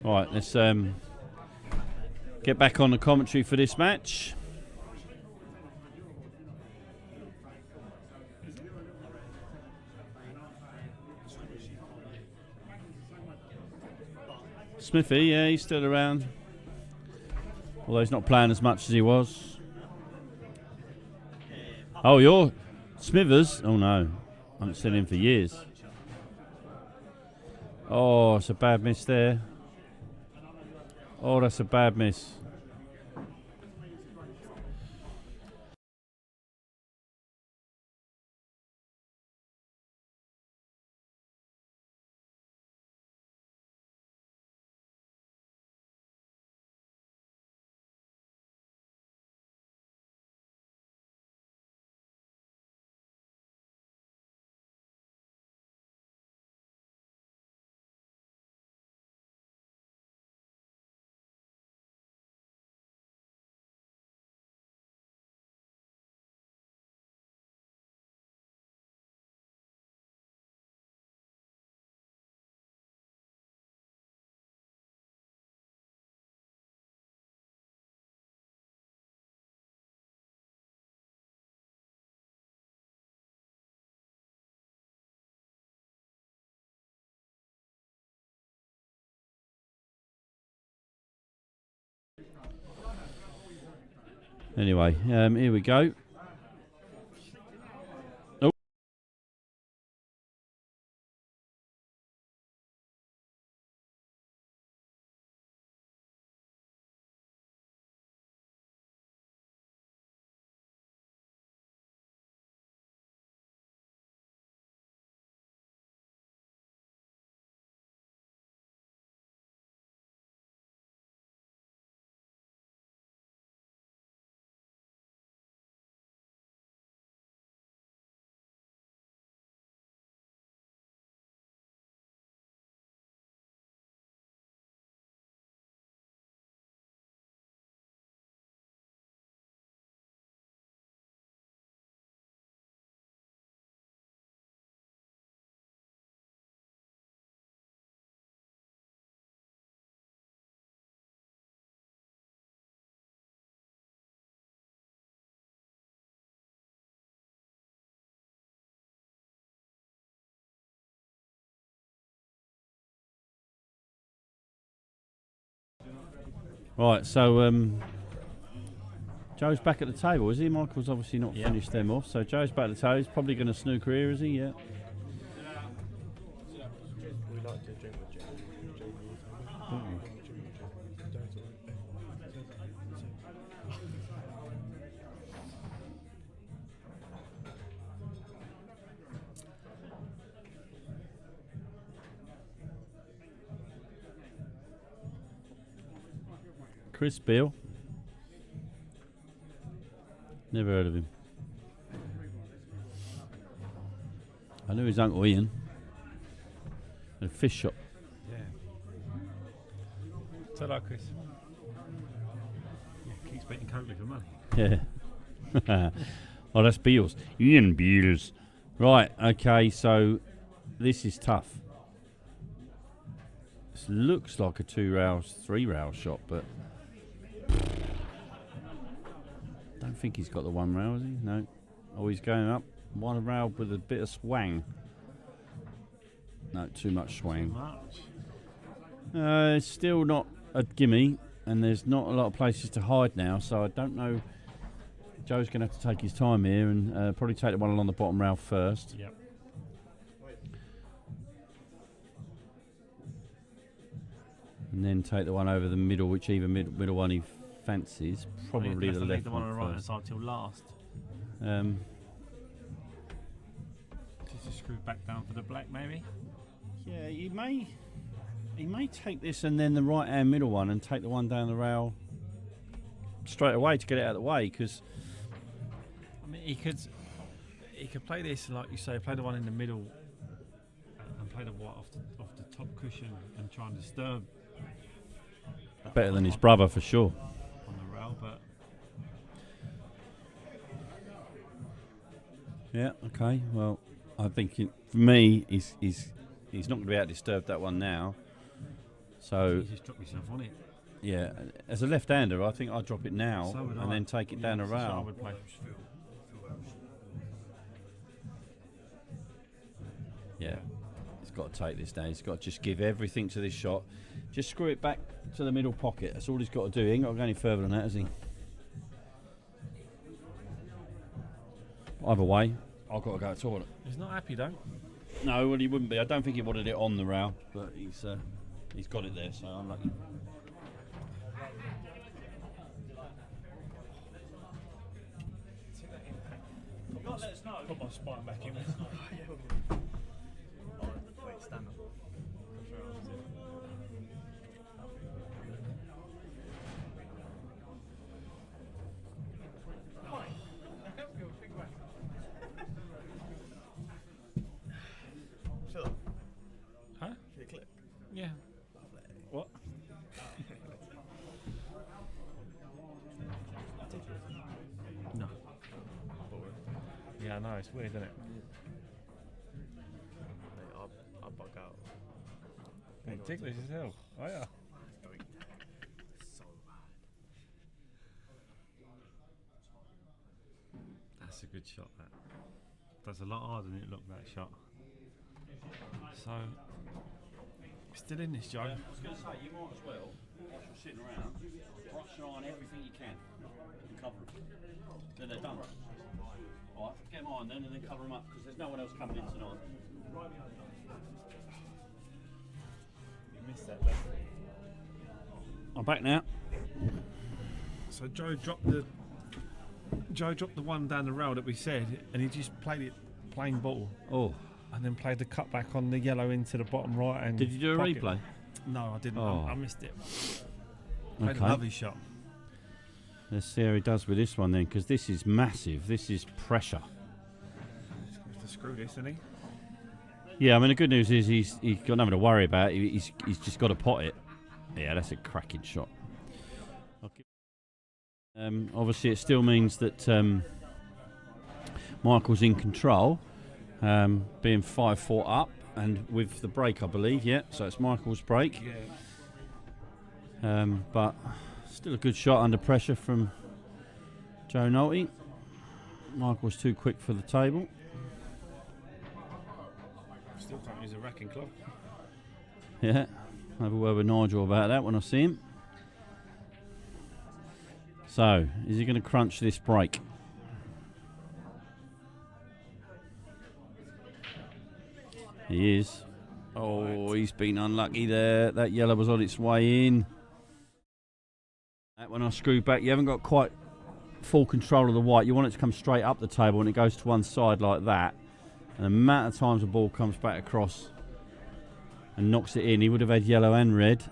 Right, let's get back on the commentary for this match. Smithy, yeah, he's still around. Although he's not playing as much as he was. Oh, you're Smithers? Oh no, I haven't seen him for years. Oh, it's a bad miss there. Oh, that's a bad miss. Anyway, here we go. Oh. Right, so Joe's back at the table, is he? Michael's obviously not finished them off, so Joe's back at the table. He's probably going to snooker here, is he? Yeah. We like to drink with Joe. Chris Beale. Never heard of him. I knew his Uncle Ian. At a fish shop. Yeah. So like Chris. Yeah, keeps beating Coatley for money. Yeah. Oh, that's Beals. Ian Beals. Right, okay, so this is tough. This looks like a 2-rail, 3-rail shot, but don't think he's got the 1 rail, is he? No. Oh, he's going up 1 rail with a bit of swang. No, too much swang. Too much. It's still not a gimme, and there's not a lot of places to hide now, so I don't know. Joe's going to have to take his time here and probably take the one along the bottom rail first. Yep. And then take the one over the middle, whichever middle one he fancies. Probably the left the one on the right hand first. side till last. Just screw back down for the black, maybe. Yeah, he may take this and then the right hand middle one and take the one down the rail straight away to get it out of the way, because I mean, he could play this like you say, play the one in the middle and play the white off the top cushion and try and disturb. better than his brother for sure. On the rail, but yeah, okay. Well, I think for me, he's not going to be able to disturb that one now. So You just drop yourself on it. yeah, as a left-hander, I think I'd drop it now So would and I. then take it Yeah, down the that's what I rail. would play. Yeah, he's got to take this down. He's got to just give everything to this shot. Just screw it back to the middle pocket. That's all he's got to do. He ain't got to go any further than that, has he? Either way, I've got to go to the toilet. He's not happy though. No, well, he wouldn't be. I don't think he wanted it on the rail, but he's got it there, so I'm lucky. Put my spine back in. Wait, stand up. Phil. Huh? Should we clip? Yeah. What? No. Yeah, I know, it's weird, isn't it? I'll bug out. Hey, ticklish as hell. Oh yeah. So bad. That's a good shot, that. That's a lot harder than it looked, that shot. So, still in this, Joe. I was going to say, you might as well, whilst you're sitting around, brush on everything you can and cover them. Then they're done. Alright, get them on then and then cover them up because there's no one else coming in tonight. You missed that left. I'm back now. So Joe dropped the one down the rail that we said, and he just played it plain ball. Oh. And then played the cutback on the yellow into the bottom right hand. Did you do a pocket. replay? No, I didn't. Oh. I missed it. Played Okay. a lovely shot. Let's see how he does with this one then, because this is massive. This is pressure. He's going to have to screw this, isn't he? Yeah, I mean the good news is he's got nothing to worry about. He's just got to pot it. Yeah, that's a cracking shot. Obviously, it still means that Michael's in control, being 5-4 up and with the break, I believe. Yeah, so it's Michael's break. Yeah. But still a good shot under pressure from Joe Nolte. Michael's too quick for the table. Still can't use a rack and club. Yeah, have a word with Nigel about that when I see him. So, is he going to crunch this break? He is. Oh, he's been unlucky there. That yellow was on its way in. That when I screw back, you haven't got quite full control of the white. You want it to come straight up the table and it goes to one side like that. And the amount of times the ball comes back across and knocks it in, he would have had yellow and red,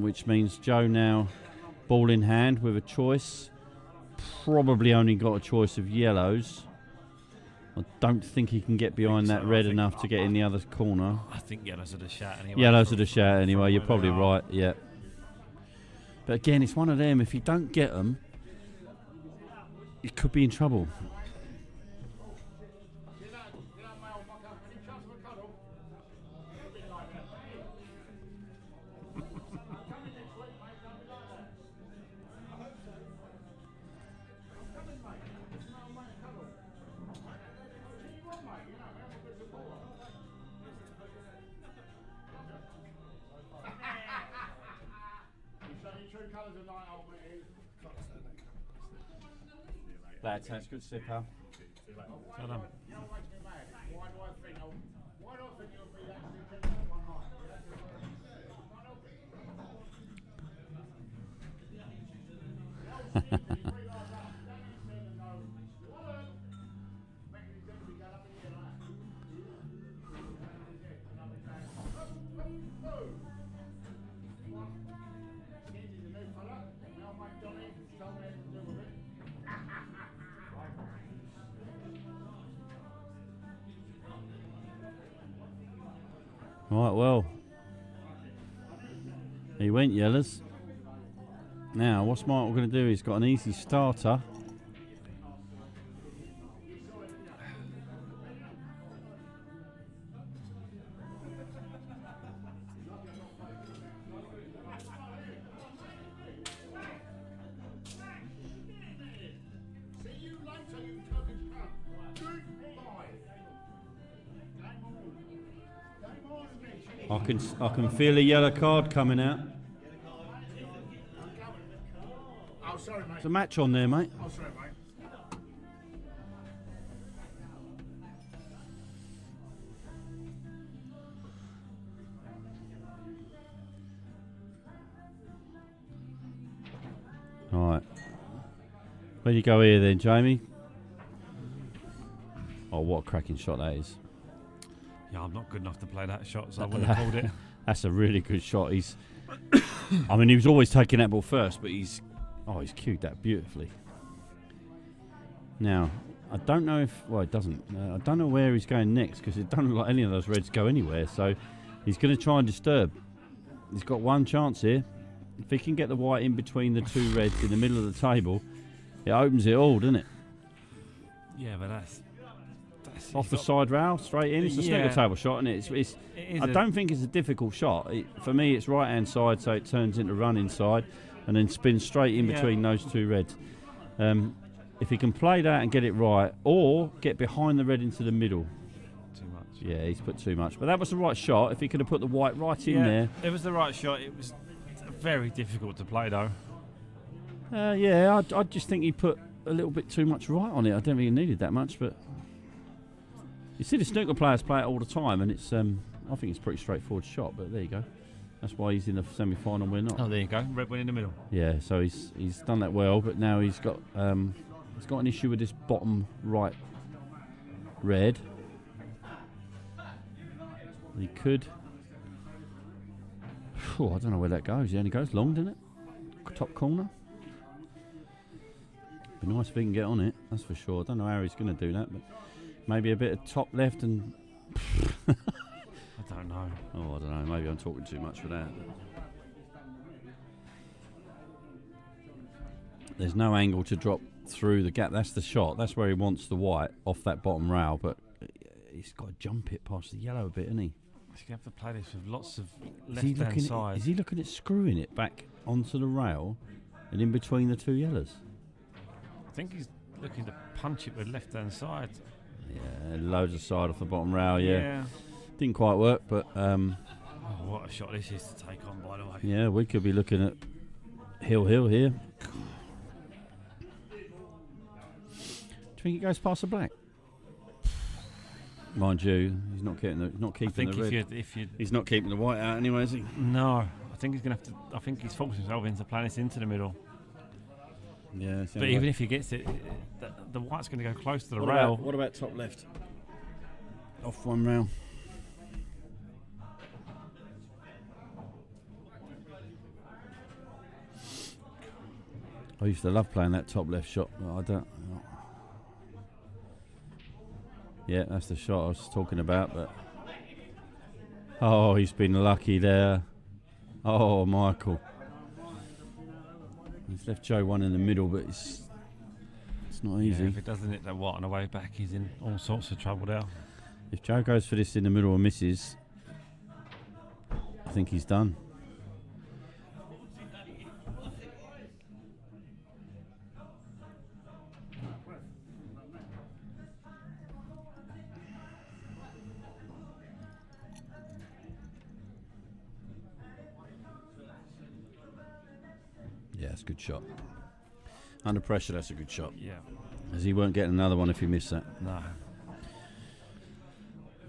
which means Joe now ball in hand with a choice. Probably only got a choice of yellows. I don't think he can get behind that red enough to get in the other corner. I think yellows are the shout anyway. Yellows are the shout anyway, you're probably they are. right, yeah. But again, it's one of them, if you don't get them, you could be in trouble. Lads, that's good to see, pal. Well done. Right, well, he went yellows. Now, what's Michael going to do? He's got an easy starter. I can feel a yellow card coming out. Oh, sorry, mate. There's a match on there, mate. Oh, sorry, mate. All right. Where do you go here then, Jamie? Oh, what a cracking shot that is. Yeah, I'm not good enough to play that shot, so I wouldn't have called it. That's a really good shot. I mean, he was always taking that ball first, but he's cued that beautifully. Now, I don't know if, well, it doesn't. I don't know where he's going next because it doesn't look like any of those reds go anywhere. So he's going to try and disturb. He's got one chance here. If he can get the white in between the two reds in the middle of the table, it opens it all, doesn't it? Yeah, but that's off the side rail, straight in. It's a snooker table shot, and I don't think it's a difficult shot. For me, it's right hand side, so it turns into running side, and then spins straight in between those two reds. If he can play that and get it right, or get behind the red into the middle. Too much. Yeah, he's put too much, but that was the right shot. If he could have put the white right in there. It was the right shot. It was very difficult to play, though. I just think he put a little bit too much right on it. I don't think he needed that much, but you see the snooker players play it all the time, and it's I think it's a pretty straightforward shot. But there you go. That's why he's in the semi-final. We're not. Oh, there you go. Red one in the middle. Yeah, so he's done that well, but now he's got an issue with this bottom right red. He could. Oh, I don't know where that goes. He only goes long, doesn't it? Top corner. Be nice if he can get on it. That's for sure. I don't know how he's going to do that, but maybe a bit of top left and. I don't know. Oh, I don't know. Maybe I'm talking too much for that. There's no angle to drop through the gap. That's the shot. That's where he wants the white off that bottom rail, but he's got to jump it past the yellow a bit, isn't he? He's going to have to play this with lots of left-hand side. Is he looking at screwing it back onto the rail and in between the two yellows? I think he's looking to punch it with left-hand side. Yeah, loads of side off the bottom rail, Yeah. Didn't quite work, but... oh, what a shot this is to take on, by the way. Yeah, we could be looking at hill here. Do you think it goes past the black? Mind you, he's not keeping the red. He's not keeping the white out anyway, is he? No, I think he's going to have to... I think he's forced himself into playing this into the middle. Yeah, but even if he gets it, the white's going to go close to the rail. What about top left? Off one rail. I used to love playing that top left shot, but I don't. Yeah, that's the shot I was talking about. But oh, he's been lucky there. Oh, Michael. He's left Joe one in the middle, but it's not easy. Yeah, if it doesn't hit that white on the way back, he's in all sorts of trouble now. If Joe goes for this in the middle and misses, I think he's done. Yeah, it's a good shot. Under pressure, that's a good shot. Yeah. As he won't get another one if he missed that. No.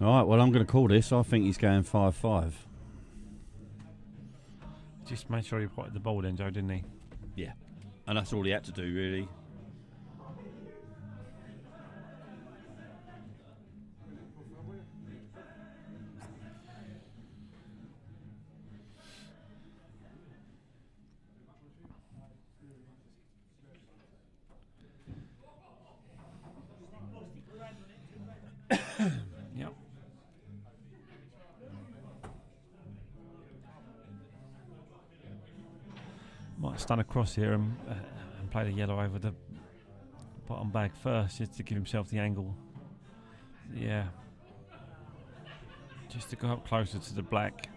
All right, well, I'm going to call this. I think he's going 5-5. Just made sure he potted the ball then, Joe, didn't he? Yeah. And that's all he had to do, really. Yep. Might stun across here and play the yellow over the bottom bag first, just to give himself the angle. Yeah. Just to go up closer to the black.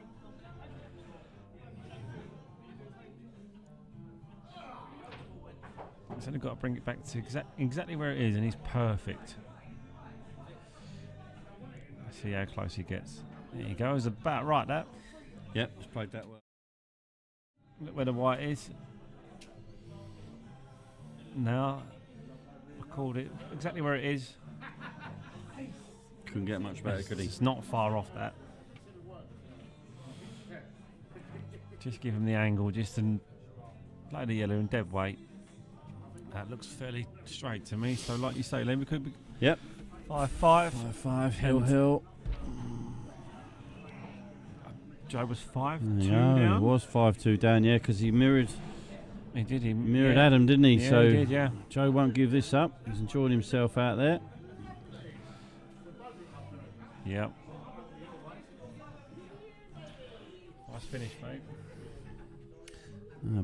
He's only got to bring it back to exactly where it is, and he's perfect. Let's see how close he gets. There you go. It's about right, that. Yep, it's played that well. Look where the white is. Now, I called it exactly where it is. Couldn't get much better, could he? It's not far off that. Just give him the angle, just and play the yellow and dead weight. That looks fairly straight to me. So, like you say, Liam, we could be. Yep. 5-5. 5-5. Hill. Joe was 5-2 Yeah, down. he was 5-2 down, yeah, because he mirrored. He did. He mirrored Adam, didn't he? Yeah, So he did, yeah. Joe won't give this up. He's enjoying himself out there. Yep. Nice finish, mate.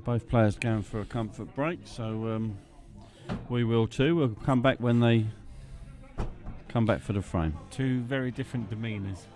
Both players going for a comfort break, so we will too. We'll come back when they come back for the frame. Two very different demeanours.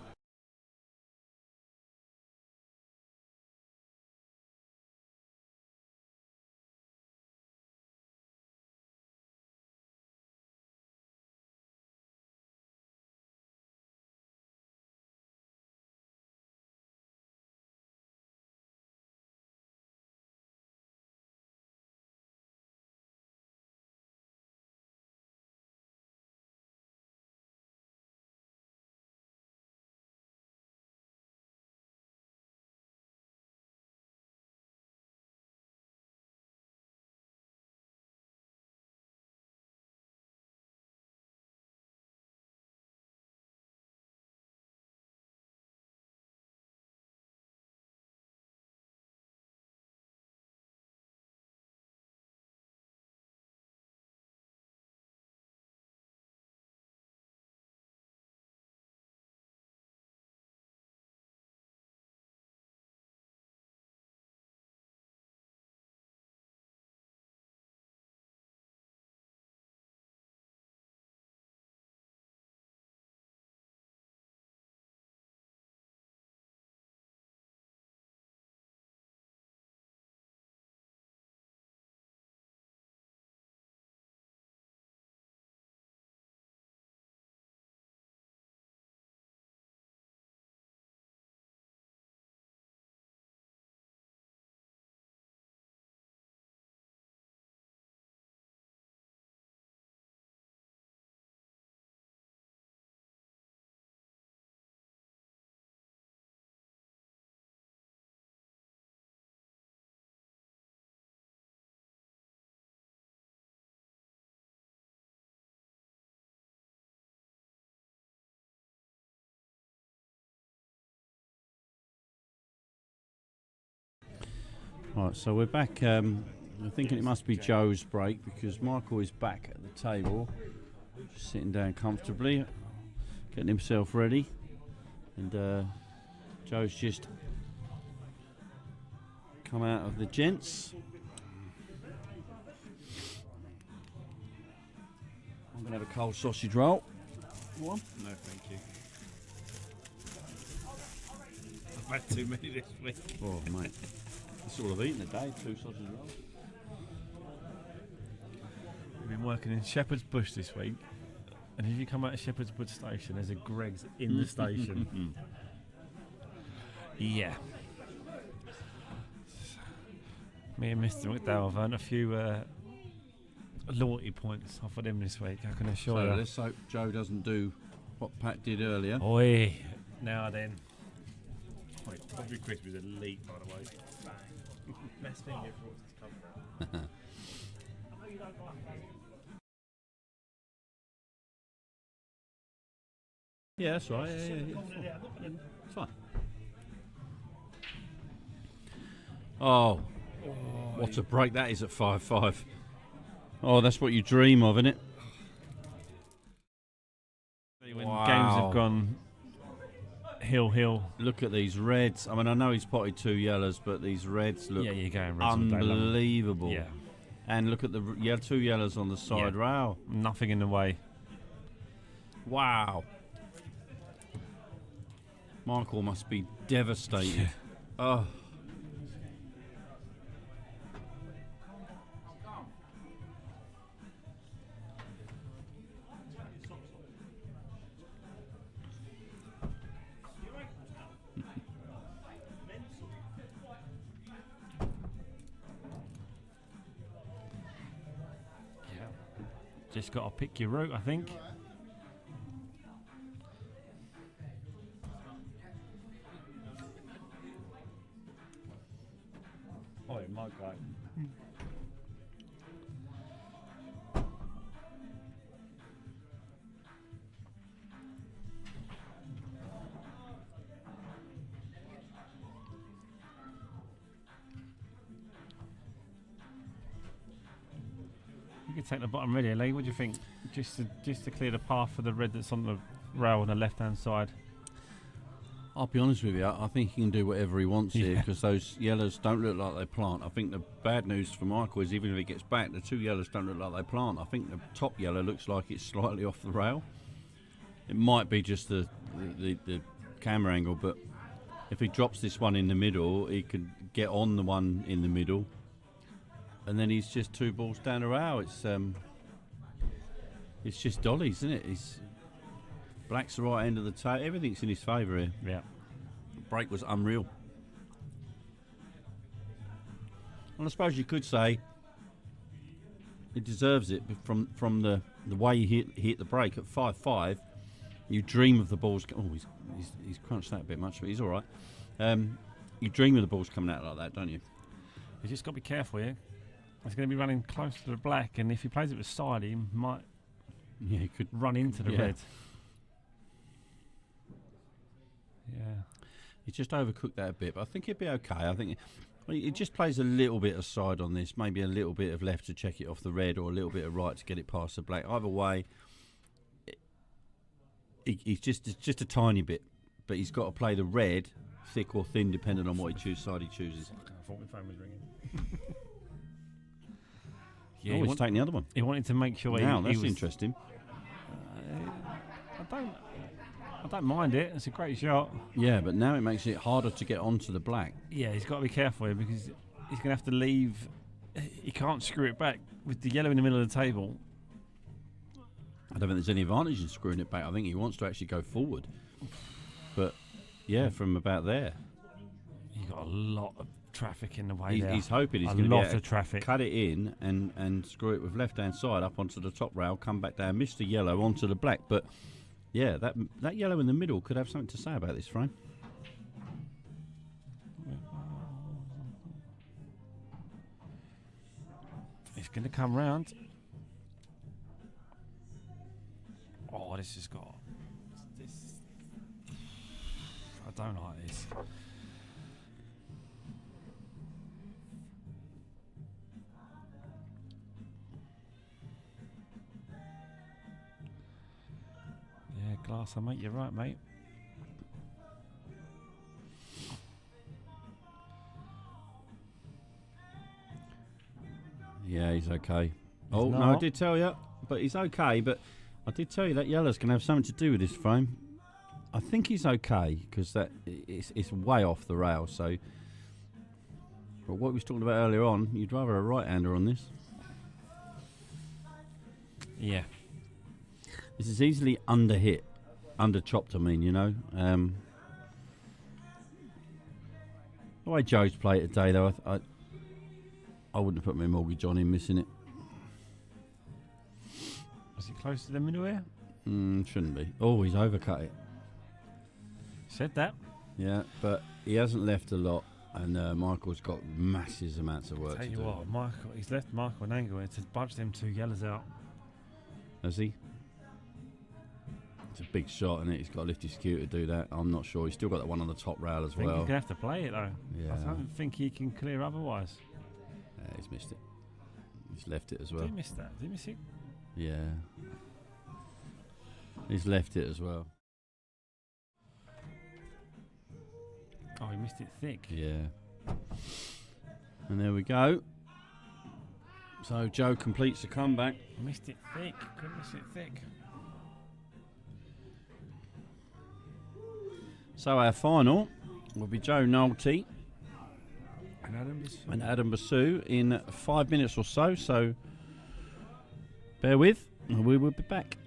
Right, so we're back. I'm thinking it must be Joe's break because Michael is back at the table, just sitting down comfortably, getting himself ready, and Joe's just come out of the gents. I'm going to have a cold sausage roll. One? No, thank you. I've had too many this week. Oh, mate. That's all I've eaten today, 2 sausage rolls. We've been working in Shepherd's Bush this week, and if you come out of Shepherd's Bush station, there's a Greg's in the station. Yeah. Me and Mr. McDowell have earned a few loyalty points off of him this week, I can assure So you. let's hope Joe doesn't do what Pat did earlier. Oi, now then. Wait, Bobby Crisp is elite, by the way. Best thing you've brought to come. Yeah, that's right. Yeah. It's fine. Oh, what a break that is at 5-5. Oh, that's what you dream of, isn't it? When games have gone hill. Look at these reds. I mean, I know he's potted 2 yellows, but these reds look you're going reds all day long. unbelievable. Yeah. And look at the 2 yellows on the side rail. Nothing in the way. Wow. Michael must be devastated. Oh. just got to pick your route, I think. Oh, it might go. You could take the bottom red here, Lee. What do you think? Just to clear the path for the red that's on the rail on the left-hand side. I'll be honest with you, I think he can do whatever he wants here Yeah. because those yellows don't look like they plant. I think the bad news for Michael is even if he gets back, the two yellows don't look like they plant. I think the top yellow looks like it's slightly off the rail. It might be just the camera angle, but if he drops this one in the middle, he could get on the one in the middle, and then he's just two balls down the rail. It's just dollies, isn't it? Black's the right end of the tape. Everything's in his favour here. Yeah. The break was unreal. And I suppose you could say it deserves it from the way he hit the break at 5-5. You dream of the balls. Oh, he's crunched that a bit much, but he's all right. You dream of the balls coming out like that, don't you? You just got to be careful here. He's going to be running close to the black, and if he plays it with side, he might he could run into the red. Yeah. He just overcooked that a bit, but I think he'd be okay. I think he just plays a little bit of side on this, maybe a little bit of left to check it off the red, or a little bit of right to get it past the black. Either way, he's just a tiny bit, but he's got to play the red, thick or thin, depending on what side he chooses. I thought my phone was ringing. Yeah, he's taking the other one. He wanted to make sure now, he that's was interesting. I don't mind it. It's a great shot. Yeah, but now it makes it harder to get onto the black. Yeah, he's got to be careful here because he's going to have to leave. He can't screw it back with the yellow in the middle of the table. I don't think there's any advantage in screwing it back. I think he wants to actually go forward. But, yeah, from about there. You've got a lot of traffic in the way there. He's hoping he's going to be able to cut it in and screw it with left-hand side up onto the top rail, come back down, miss the yellow onto the black. But, yeah, that yellow in the middle could have something to say about this frame. It's going to come round. Oh, this has got... I don't like this. Yeah, Glass, I mate, you're right, mate. Yeah, he's okay. He's no, I not. did tell you, but he's okay. But I did tell you that yellow's going to have something to do with this frame. I think he's okay because it's way off the rail. So, but what we was talking about earlier on, you'd rather a right-hander on this. Yeah. This is easily under-hit, under-chopped, I mean, you know. The way Joe's played today, though, I wouldn't have put my mortgage on him missing it. Was he close to the middle here? Shouldn't be. Oh, he's overcut it. Said that. Yeah, but he hasn't left a lot, and Michael's got massive amounts of work Tell to you do. what, he's left Michael an angle here to budge them two yellows out. Has he? It's a big shot, and he's got to lift his cue to do that. I'm not sure. He's still got that one on the top rail as I think well. he's going to have to play it, though. Yeah. I don't think he can clear otherwise. Yeah, he's missed it. He's left it as well. Did he miss that? Did he miss it? Yeah. He's left it as well. Oh, he missed it thick. Yeah. And there we go. So Joe completes the comeback. Missed it thick. Couldn't miss it thick. So our final will be Joe Nolte And Adam Basu. and Adam Basu in 5 minutes or so. So bear with, and we will be back.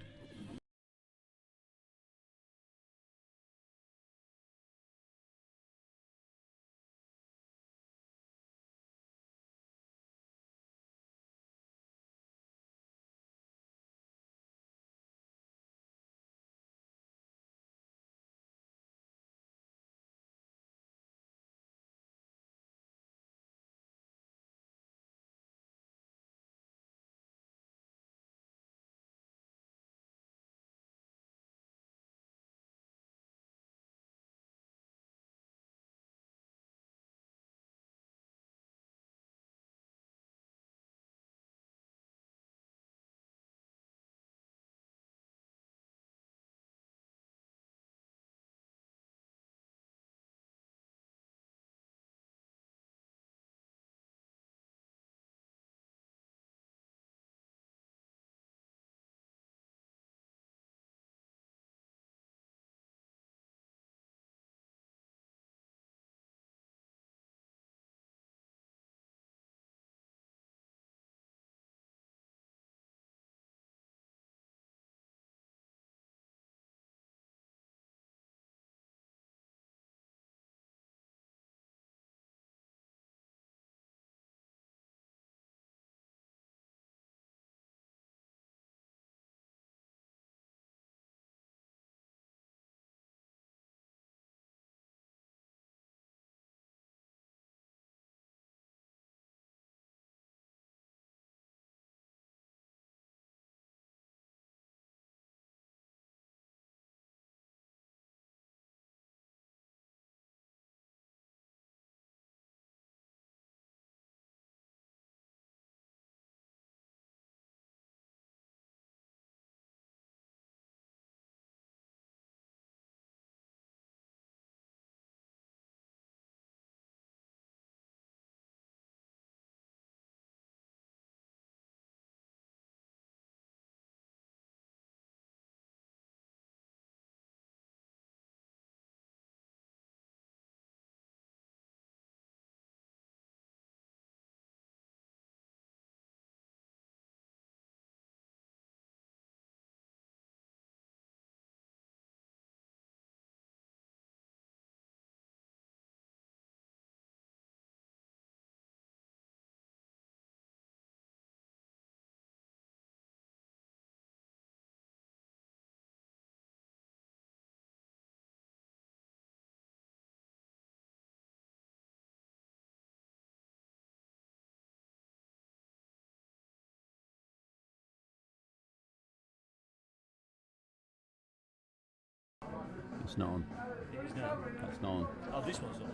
It's not on. It's not. That's not on. Oh, this one's not on.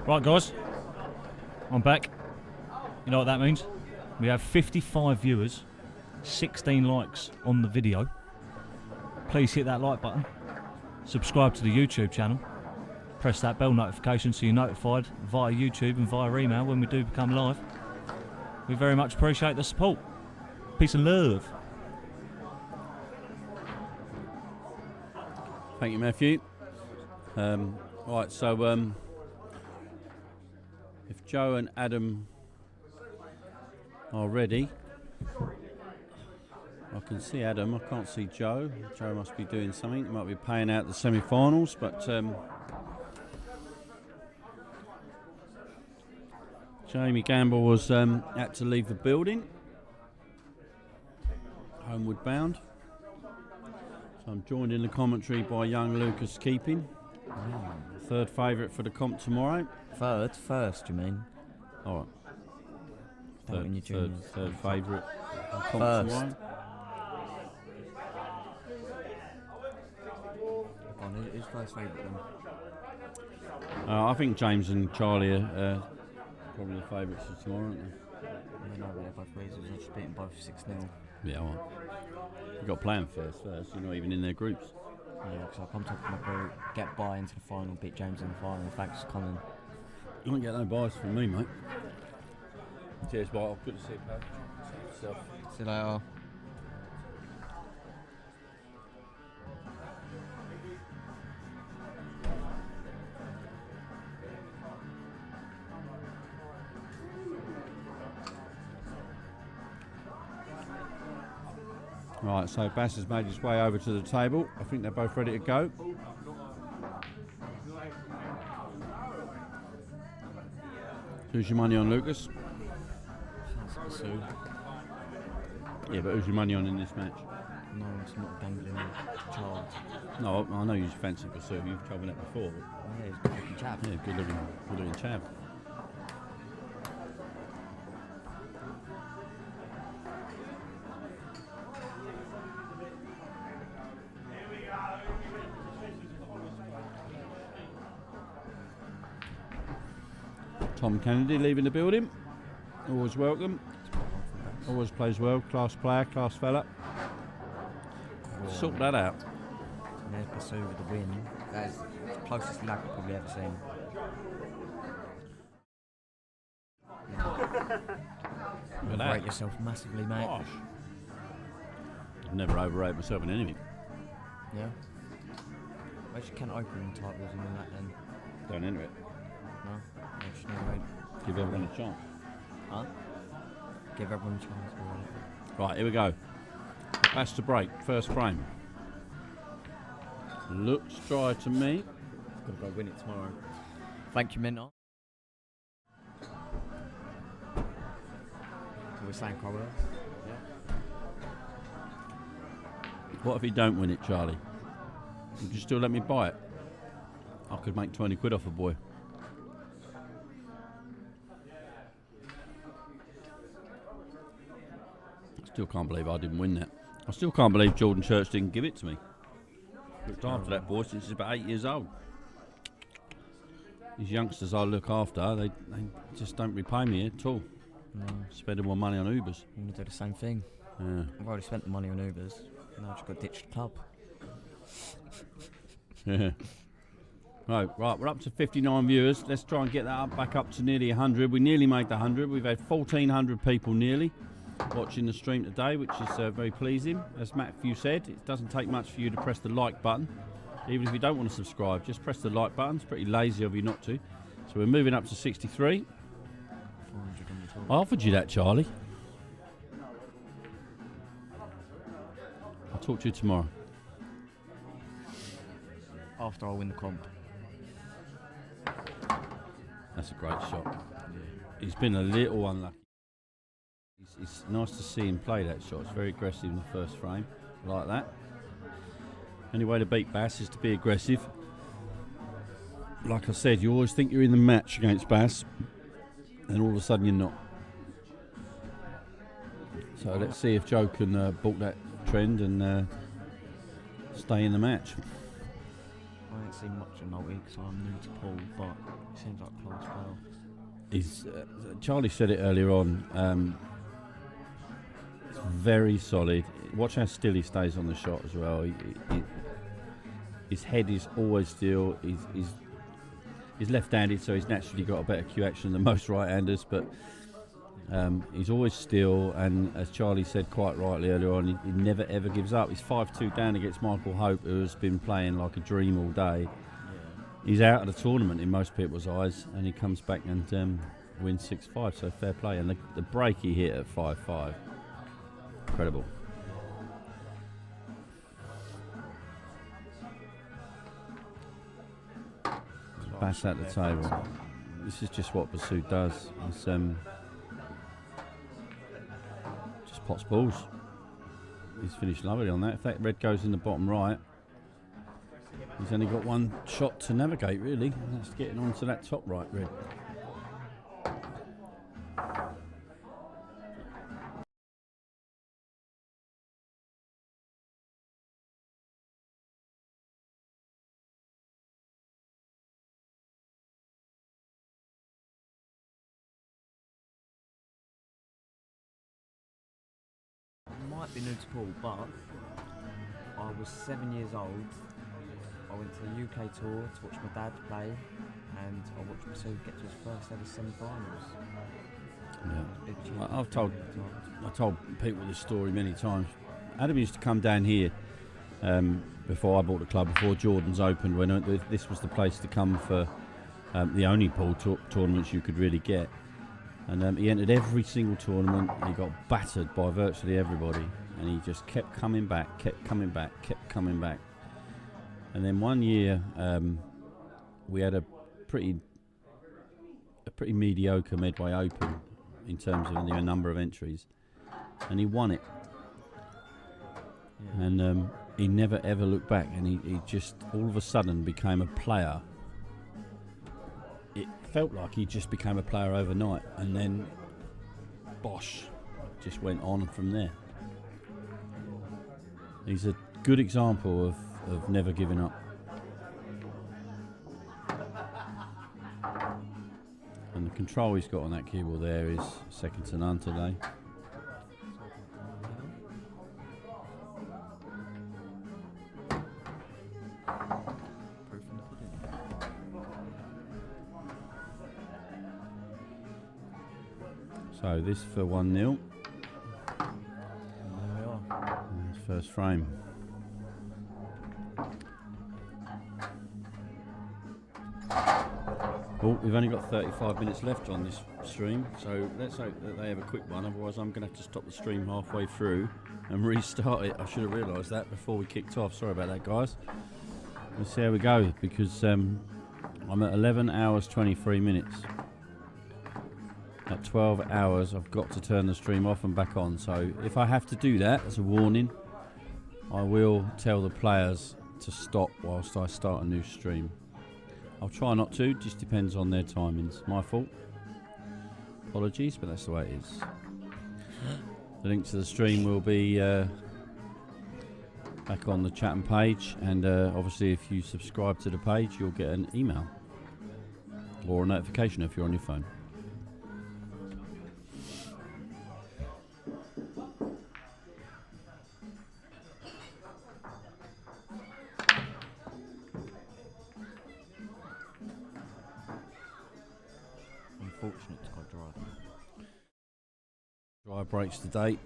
Right, guys, I'm back. You know what that means? We have 55 viewers, 16 likes on the video. Please hit that like button, subscribe to the YouTube channel, press that bell notification so you're notified via YouTube and via email when we do become live. We very much appreciate the support. Peace and love. Thank you, Matthew. Right, so if Joe and Adam are ready, I can see Adam, I can't see Joe. Joe must be doing something, he might be paying out the semi-finals, but Jamie Gamble was had to leave the building, homeward bound. So I'm joined in the commentary by young Lucas Keeping, third favourite for the comp tomorrow. First, you mean? All right. Don't win your juniors. Third favourite for comp First. tomorrow. Who's first favourite then? I think James and Charlie are probably the favourites for tomorrow, aren't they? Yeah, no, they're both reasons. I just beat them both 6-0. Yeah, all right. You've got to play them first. You're not even in their groups. Yeah, because I'll come top of my group, get by into the final, beat James in the final. Thanks for coming. You won't get no buys from me, mate. Cheers, mate. Good to see you, pal. See yourself. See you later. Right, so Bass has made his way over to the table. I think they're both ready to go. Who's your money on, Lucas? Yeah, but who's your money on in this match? No, it's not gambling child. No, I know you fancy Pursue. You've told me that before. But Oh, yeah, he's a good looking chap. yeah, good looking chap. Tom Kennedy leaving the building. Always welcome. Always plays well. Class player, class fella. Sort that out. And there's Pursue with the win. That is the closest lag I've probably ever seen. Look at that. Overrate yourself massively, mate. Gosh. I've never overrated myself in anything. Yeah. I just can't open titles and all that then. Don't enter it. No. I just never rate. Give everyone a chance. Huh? Give everyone a chance. Right, here we go. That's to break. First frame. Looks dry to me. Gotta go win it tomorrow. Thank you, Minter. We're saying Crowell. Yeah. What if he don't win it, Charlie? Would you still let me buy it? I could make 20 quid off a boy. I still can't believe I didn't win that. I still can't believe Jordan Church didn't give it to me. Looked after that boy since he's about 8 years old. These youngsters I look after, they just don't repay me at all. No. Spending more money on Ubers. I'm going to do the same thing. Yeah. I've already spent the money on Ubers. Now I've just got to ditch the club. Yeah. Right, we're up to 59 viewers. Let's try and get that back up to nearly 100. We nearly made the 100. We've had 1,400 people nearly watching the stream today, which is very pleasing. As Matthew said, it doesn't take much for you to press the like button. Even if you don't want to subscribe, just press the like button. It's pretty lazy of you not to. So we're moving up to 63. I offered you that, Charlie. I'll talk to you tomorrow. After I win the comp. That's a great shot. He's been a little unlucky. It's nice to see him play that shot. It's very aggressive in the first frame, like that. Only way to beat Bass is to be aggressive. Like I said, you always think you're in the match against Bass, and all of a sudden you're not. So let's see if Joe can balk that trend and stay in the match. I ain't seen much of Nolty because I'm new to pool, but it seems like class well. He's, Charlie said it earlier on. It's very solid. Watch how still he stays on the shot as well. His head is always still. He's left-handed, so he's naturally got a better cue action than most right-handers. But he's always still, and as Charlie said quite rightly earlier on, he never ever gives up. He's 5-2 down against Michael Hope, who has been playing like a dream all day. He's out of the tournament in most people's eyes, and he comes back and wins 6-5, so fair play. And the break he hit at 5-5, incredible. Bass at the table. This is just what Basu does. It's just pots balls. He's finished lovely on that. If that red goes in the bottom right, he's only got one shot to navigate, really, and that's getting onto that top right red. Might be new to pool, but I was 7 years old. I went to the UK tour to watch my dad play, and I watched Basu get to his first ever semi-finals. Yeah. I've told people this story many times. Adam used to come down here before I bought the club, before Jordan's opened, when this was the place to come for the only pool tournaments you could really get. And he entered every single tournament. He got battered by virtually everybody, and he just kept coming back, kept coming back. And then one year we had a pretty mediocre Medway Open in terms of the number of entries, and he won it. Yeah. And he never ever looked back, and he just all of a sudden became a player. It felt like he just became a player overnight, and then bosh, just went on from there. He's a good example of never giving up. And the control he's got on that keyboard there is second to none today. So this for 1-0. There we are. First frame. Well, we've only got 35 minutes left on this stream, so let's hope that they have a quick one, otherwise I'm going to have to stop the stream halfway through and restart it. I should have realised that before we kicked off. Sorry about that, guys. Let's see how we go, because I'm at 11 hours 23 minutes. At 12 hours I've got to turn the stream off and back on, so if I have to do that as a warning, I will tell the players to stop whilst I start a new stream. I'll try not to, just depends on their timings. My fault. Apologies, but that's the way it is. The link to the stream will be back on the Chatham page, and obviously if you subscribe to the page you'll get an email or a notification if you're on your phone. 5 breaks to date.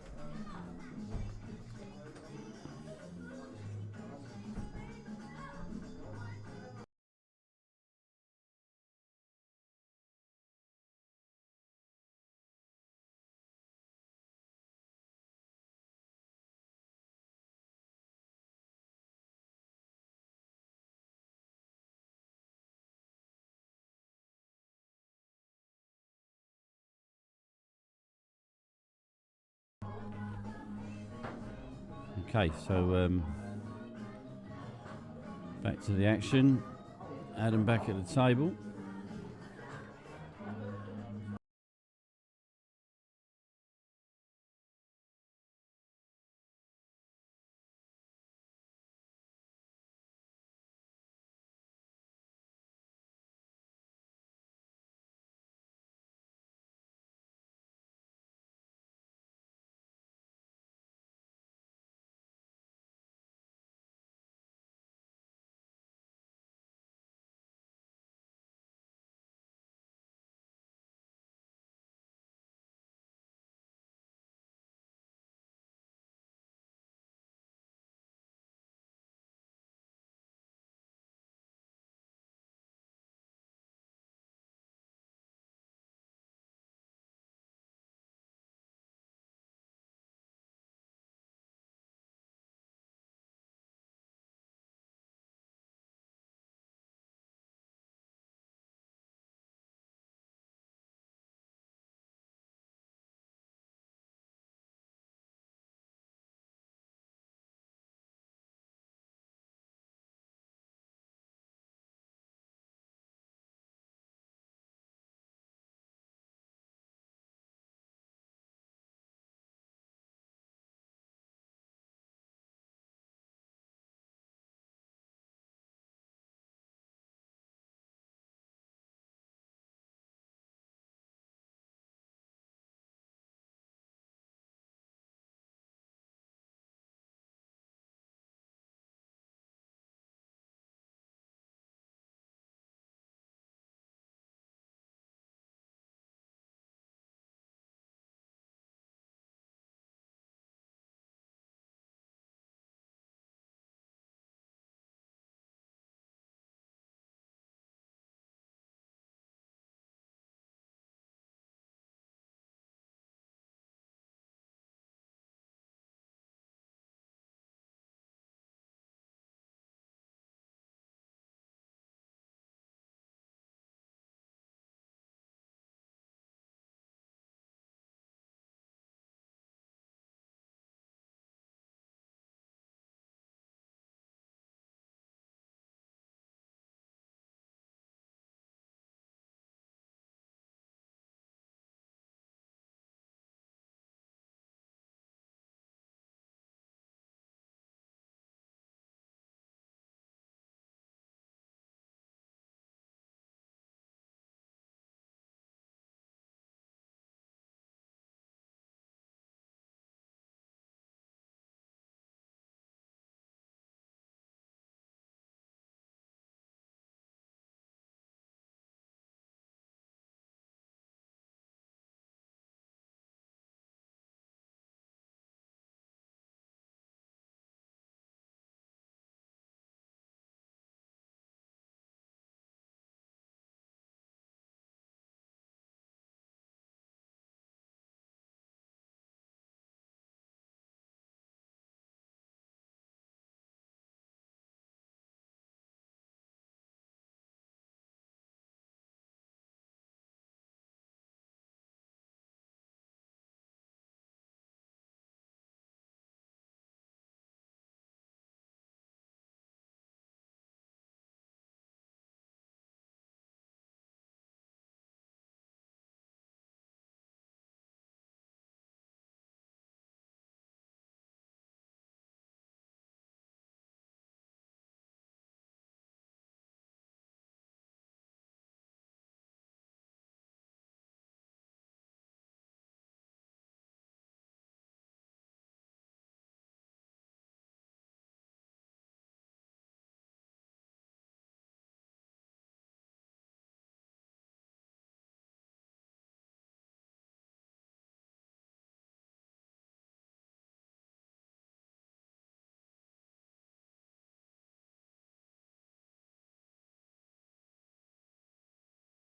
Okay, so back to the action. Adam back at the table.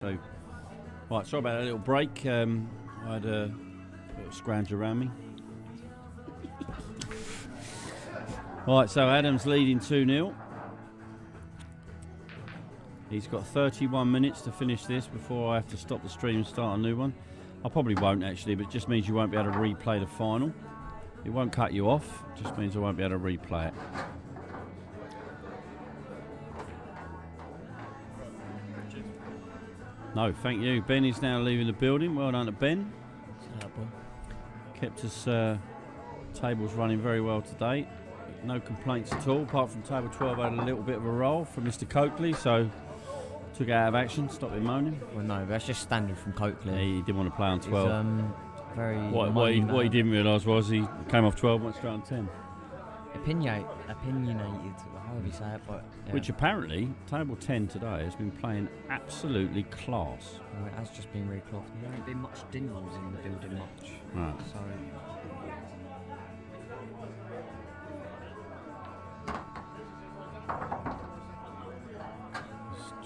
So, right, sorry about a little break. I had a little scrounge around me. Right, so Adam's leading 2-0. He's got 31 minutes to finish this before I have to stop the stream and start a new one. I probably won't actually, but it just means you won't be able to replay the final. It won't cut you off, it just means I won't be able to replay it. No, thank you. Ben is now leaving the building. Well done to Ben. Kept his tables running very well today. No complaints at all, apart from table 12 had a little bit of a roll from Mr. Coakley, so took it out of action, stopped him moaning. Well, no, that's just standard from Coakley. Yeah, he didn't want to play on 12. He's, very what he didn't realise was he came off 12 and went straight on 10. Opinionated, however you say it, but yeah. Which apparently, table 10 today has been playing absolutely class. Well, it has just been reclocked. There ain't been much dingles in the building much. Right. So.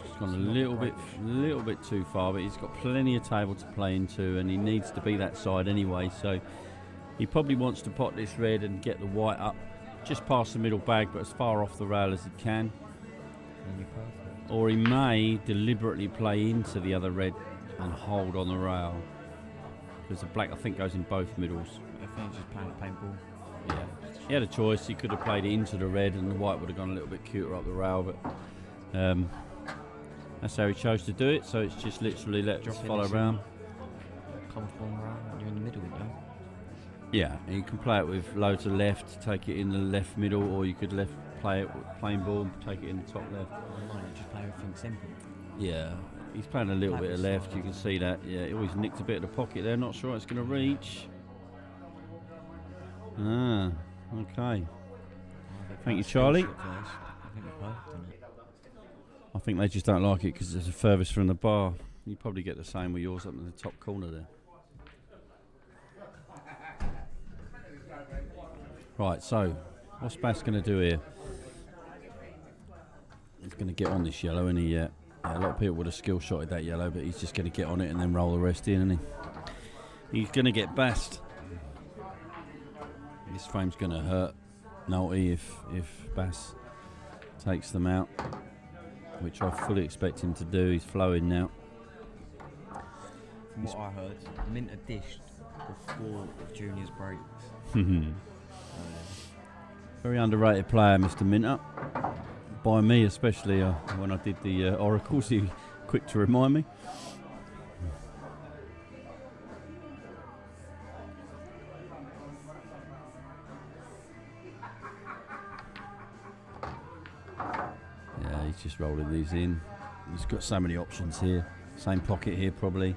He's gone a little bit too far, but he's got plenty of table to play into, and he needs to be that side anyway. So he probably wants to pot this red and get the white up just past the middle bag, but as far off the rail as he can. Or he may deliberately play into the other red and hold on the rail, because the black I think goes in both middles. I think he's just playing paintball. Yeah, he had a choice. He could have played it into the red, and the white would have gone a little bit cuter up the rail, but that's how he chose to do it. So it's just literally let's follow around. Comfortable around. You're in the middle, you know. Yeah, and you can play it with loads of left, take it in the left middle, or you could play it with plain ball and take it in the top left. Just play everything simple. Yeah, he's playing a little bit of left, you can see that. Yeah, he always nicked a bit of the pocket there, not sure it's going to reach. Ah, okay. Thank you, Charlie. I think they just don't like it because it's the furthest from the bar. You probably get the same with yours up in the top corner there. Right, so what's Bass going to do here? He's going to get on this yellow, isn't he? Yeah. A lot of people would have skill shotted that yellow, but he's just going to get on it and then roll the rest in, isn't he? He's going to get bassed. This frame's going to hurt Nolte if Bass takes them out, which I fully expect him to do. He's flowing now. From what I heard, Minter dished before Junior's breaks. Very underrated player, Mr. Minter. By me especially, when I did the Oracles, he was quick to remind me. Yeah, he's just rolling these in. He's got so many options here. Same pocket here probably.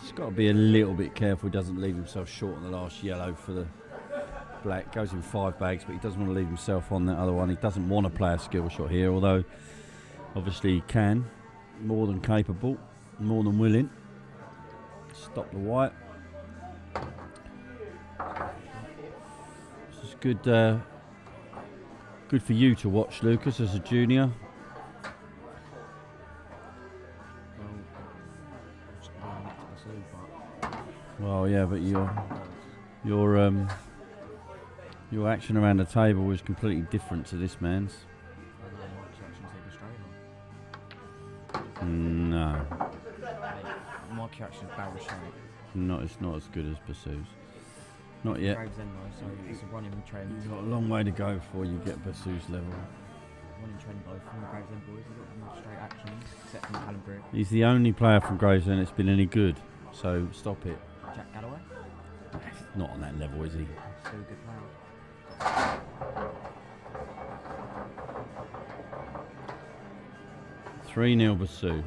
Just got to be a little bit careful he doesn't leave himself short on the last yellow for the black. Goes in 5 bags, but he doesn't want to leave himself on that other one. He doesn't want to play a skill shot here, although obviously he can. More than capable, more than willing. Stop the white. This is good. Good for you to watch, Lucas, as a junior. Well, yeah, but your action around the table was completely different to this man's. No. My reaction is barrel shape. It's not as good as Bassouz. Not yet. Gravesend though, so it's a running trend. You've got a long way to go before you get Bassouz level. Running trend though from the Gravesend boys. They've got more straight actions, except from Callum. He's the only player from Gravesend that's been any good, so stop it. Jack Galloway? Not on that level, is he? Still a good player. 3-0 Bassouz.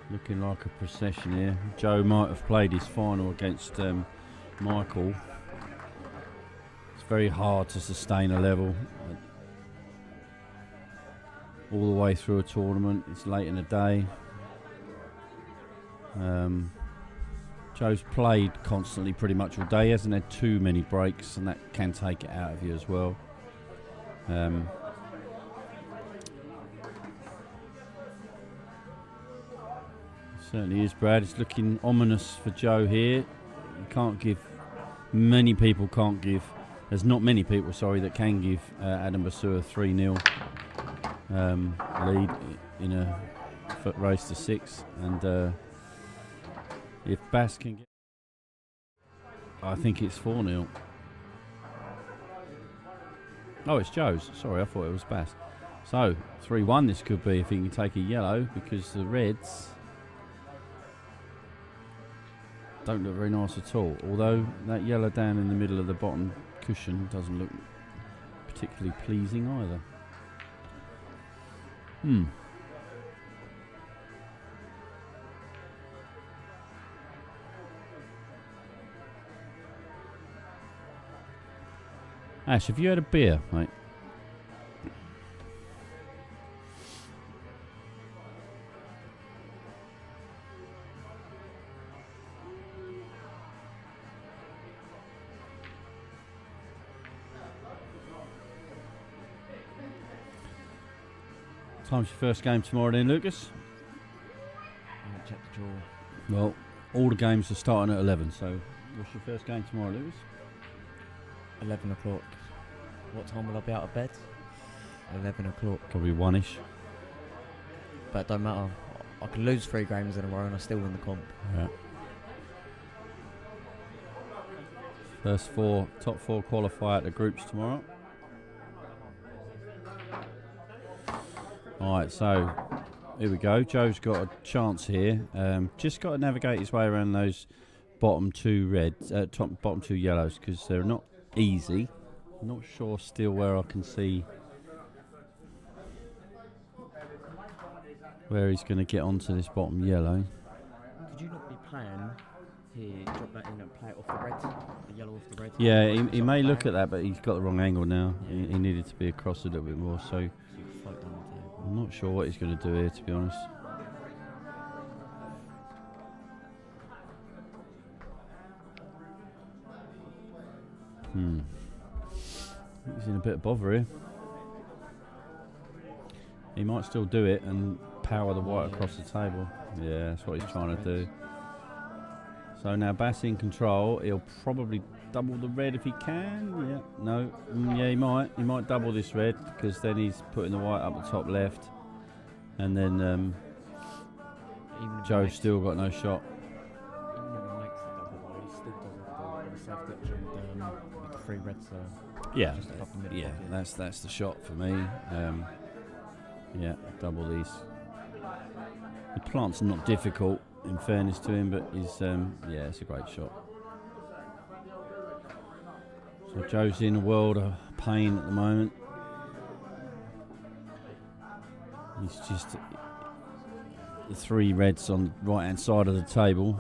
Looking like a procession here. Joe might have played his final against Michael. It's very hard to sustain a level all the way through a tournament. It's late in the day. Joe's played constantly pretty much all day. He hasn't had too many breaks, and that can take it out of you as well. Certainly is, Brad. It's looking ominous for Joe here. You can't give. Many people can't give. There's not many people, sorry, that can give Adam Basu a 3-0 lead in a foot race to 6. And if Bass can get, I think it's 4-0. Oh, it's Joe's. Sorry, I thought it was Bass. So 3-1 this could be if he can take a yellow, because the Reds don't look very nice at all. Although that yellow down in the middle of the bottom cushion doesn't look particularly pleasing either. Ash, have you had a beer, mate? Time's your first game tomorrow then, Lucas? I'm gonna check the draw. Well, all the games are starting at 11, so what's your first game tomorrow, Lucas? 11 o'clock. What time will I be out of bed? 11 o'clock. Probably 1-ish. But it don't matter. I can lose 3 games in a row and I still win the comp. Yeah. Top four qualify at the groups tomorrow. Alright, so here we go. Joe's got a chance here. Just got to navigate his way around those bottom 2 reds, bottom 2 yellows, because they're not easy. I'm not sure still where I can see where he's going to get onto this bottom yellow. Could you not be playing here, drop that in and play it off the red, the yellow off the red? Yeah, he may look at that, but he's got the wrong angle now. He needed to be across a little bit more, so I'm not sure what he's going to do here, to be honest. He's in a bit of bother here. He might still do it and power the white across the table. Yeah, that's what he's trying to do. So now Bass in control. He'll probably double the red if he can. Yeah, no. Yeah, he might. He might double this red, because then he's putting the white up the top left. And then Joe's still got no shot. Even if he makes the double, he still doesn't do self with the 3 reds there. Yeah, Just above the middle yeah, pocket. that's the shot for me. Yeah, double these. The plant's not difficult, in fairness to him, but he's yeah, it's a great shot. So Joe's in a world of pain at the moment. He's just the 3 reds on the right hand side of the table.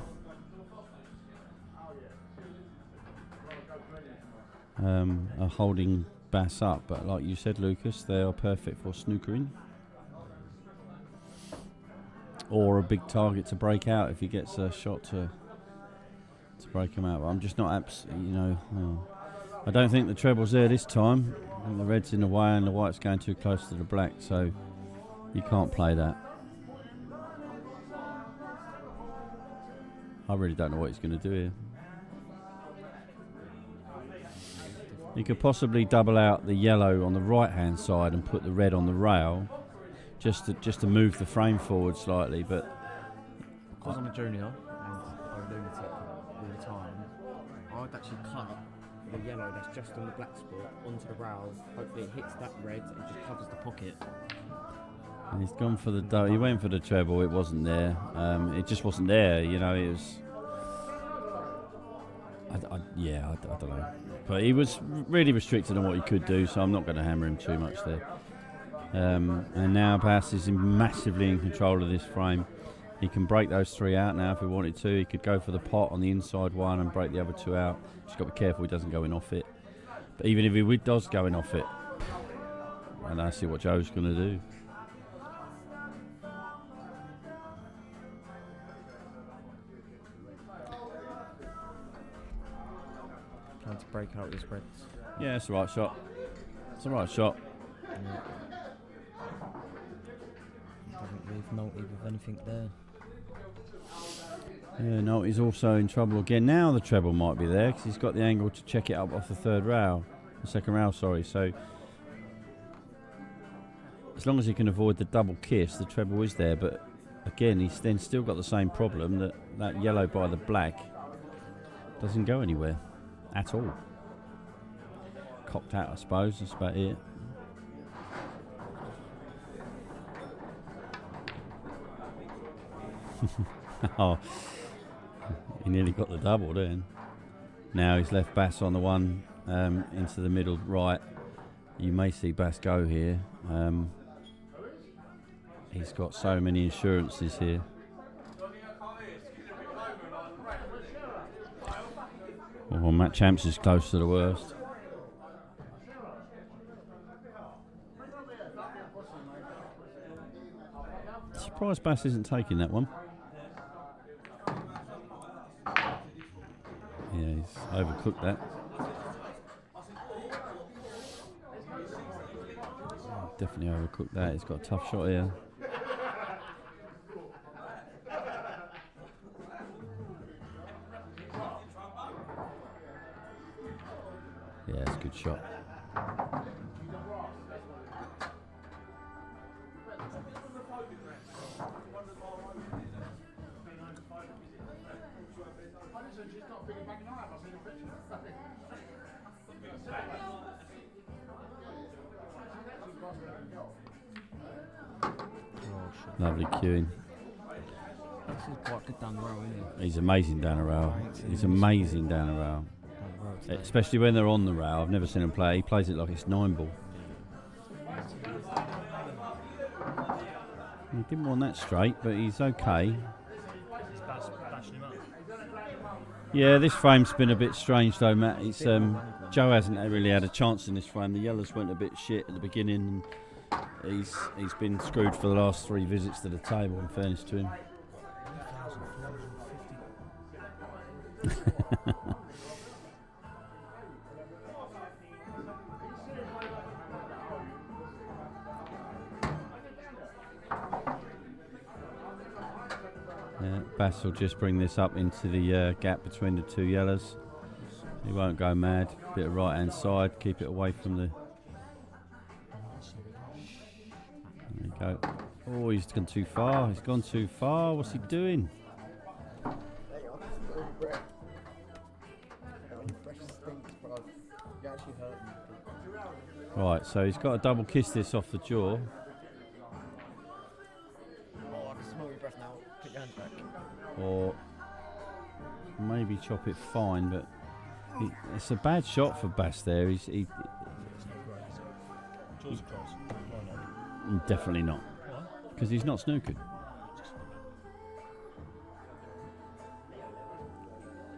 Are holding Bass up, but like you said, Lucas, they are perfect for snookering or a big target to break out if he gets a shot to break him out. But I'm just not I don't think the treble's there this time. I think the red's in the way and the white's going too close to the black, so you can't play that. I really don't know what he's going to do here. You could possibly double out the yellow on the right hand side and put the red on the rail, just to move the frame forward slightly. But because I'm a junior and I'm a lunatic all the time, I'd actually cut the yellow that's just on the black spot onto the rail. Hopefully it hits that red and just covers the pocket. And he's gone for the he went for the treble. It wasn't there. It just wasn't there. You know, it was. I don't know. But he was really restricted on what he could do, so I'm not going to hammer him too much there. And now Bass is massively in control of this frame. He can break those 3 out now if he wanted to. He could go for the pot on the inside one and break the other 2 out. Just got to be careful he doesn't go in off it. But even if he does go in off it, and I see what Joe's going to do. Trying to break out his reds. Yeah, it's the right shot. It's the right shot. Doesn't leave Naughty with anything there. Yeah, no, he's also in trouble again. Now the treble might be there because he's got the angle to check it up off the third rail. The second rail, sorry. So as long as he can avoid the double kiss, the treble is there. But again, he's then still got the same problem that that yellow by the black doesn't go anywhere at all. Cocked out, I suppose. That's about it. Oh, he nearly got the double then. Now he's left Bass on the one into the middle right. You may see Bass go here. He's got so many insurances here. Well, Matt Champs is close to the worst. Surprised Bass isn't taking that one. Yeah, he's overcooked that. Definitely overcooked that. He's got a tough shot here. Yeah, it's a good shot. Lovely cueing. This is quite good down the row, isn't he? He's amazing down the rail. He's amazing down the rail. Especially when they're on the rail. I've never seen him play. He plays it like it's 9-ball. He didn't want that straight, but he's okay. Yeah, this frame's been a bit strange though, Matt. It's Joe hasn't really had a chance in this frame. The yellows went a bit shit at the beginning, and he's been screwed for the last 3 visits to the table, in fairness to him. Yeah, Bass will just bring this up into the gap between the 2 yellows. He won't go mad. Bit of right hand side, keep it away from the. There you go. Oh, he's gone too far. He's gone too far. What's he doing? Right, so he's got to double kiss this off the jaw. Or maybe chop it fine, but it's a bad shot for Bass there. Definitely not, because he's not snookered.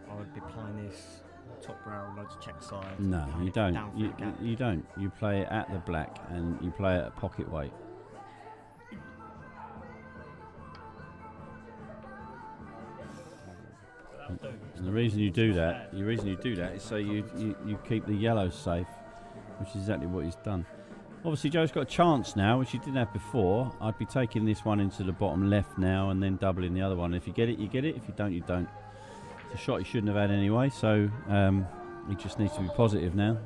I would be playing this top rail, loads of check side. No, you don't. You don't. You play it at the black and you play it at pocket weight. And the reason you do that, is so you keep the yellows safe, which is exactly what he's done. Obviously, Joe's got a chance now, which he didn't have before. I'd be taking this one into the bottom left now and then doubling the other one. If you get it, you get it. If you don't, you don't. It's a shot he shouldn't have had anyway, so he just needs to be positive now.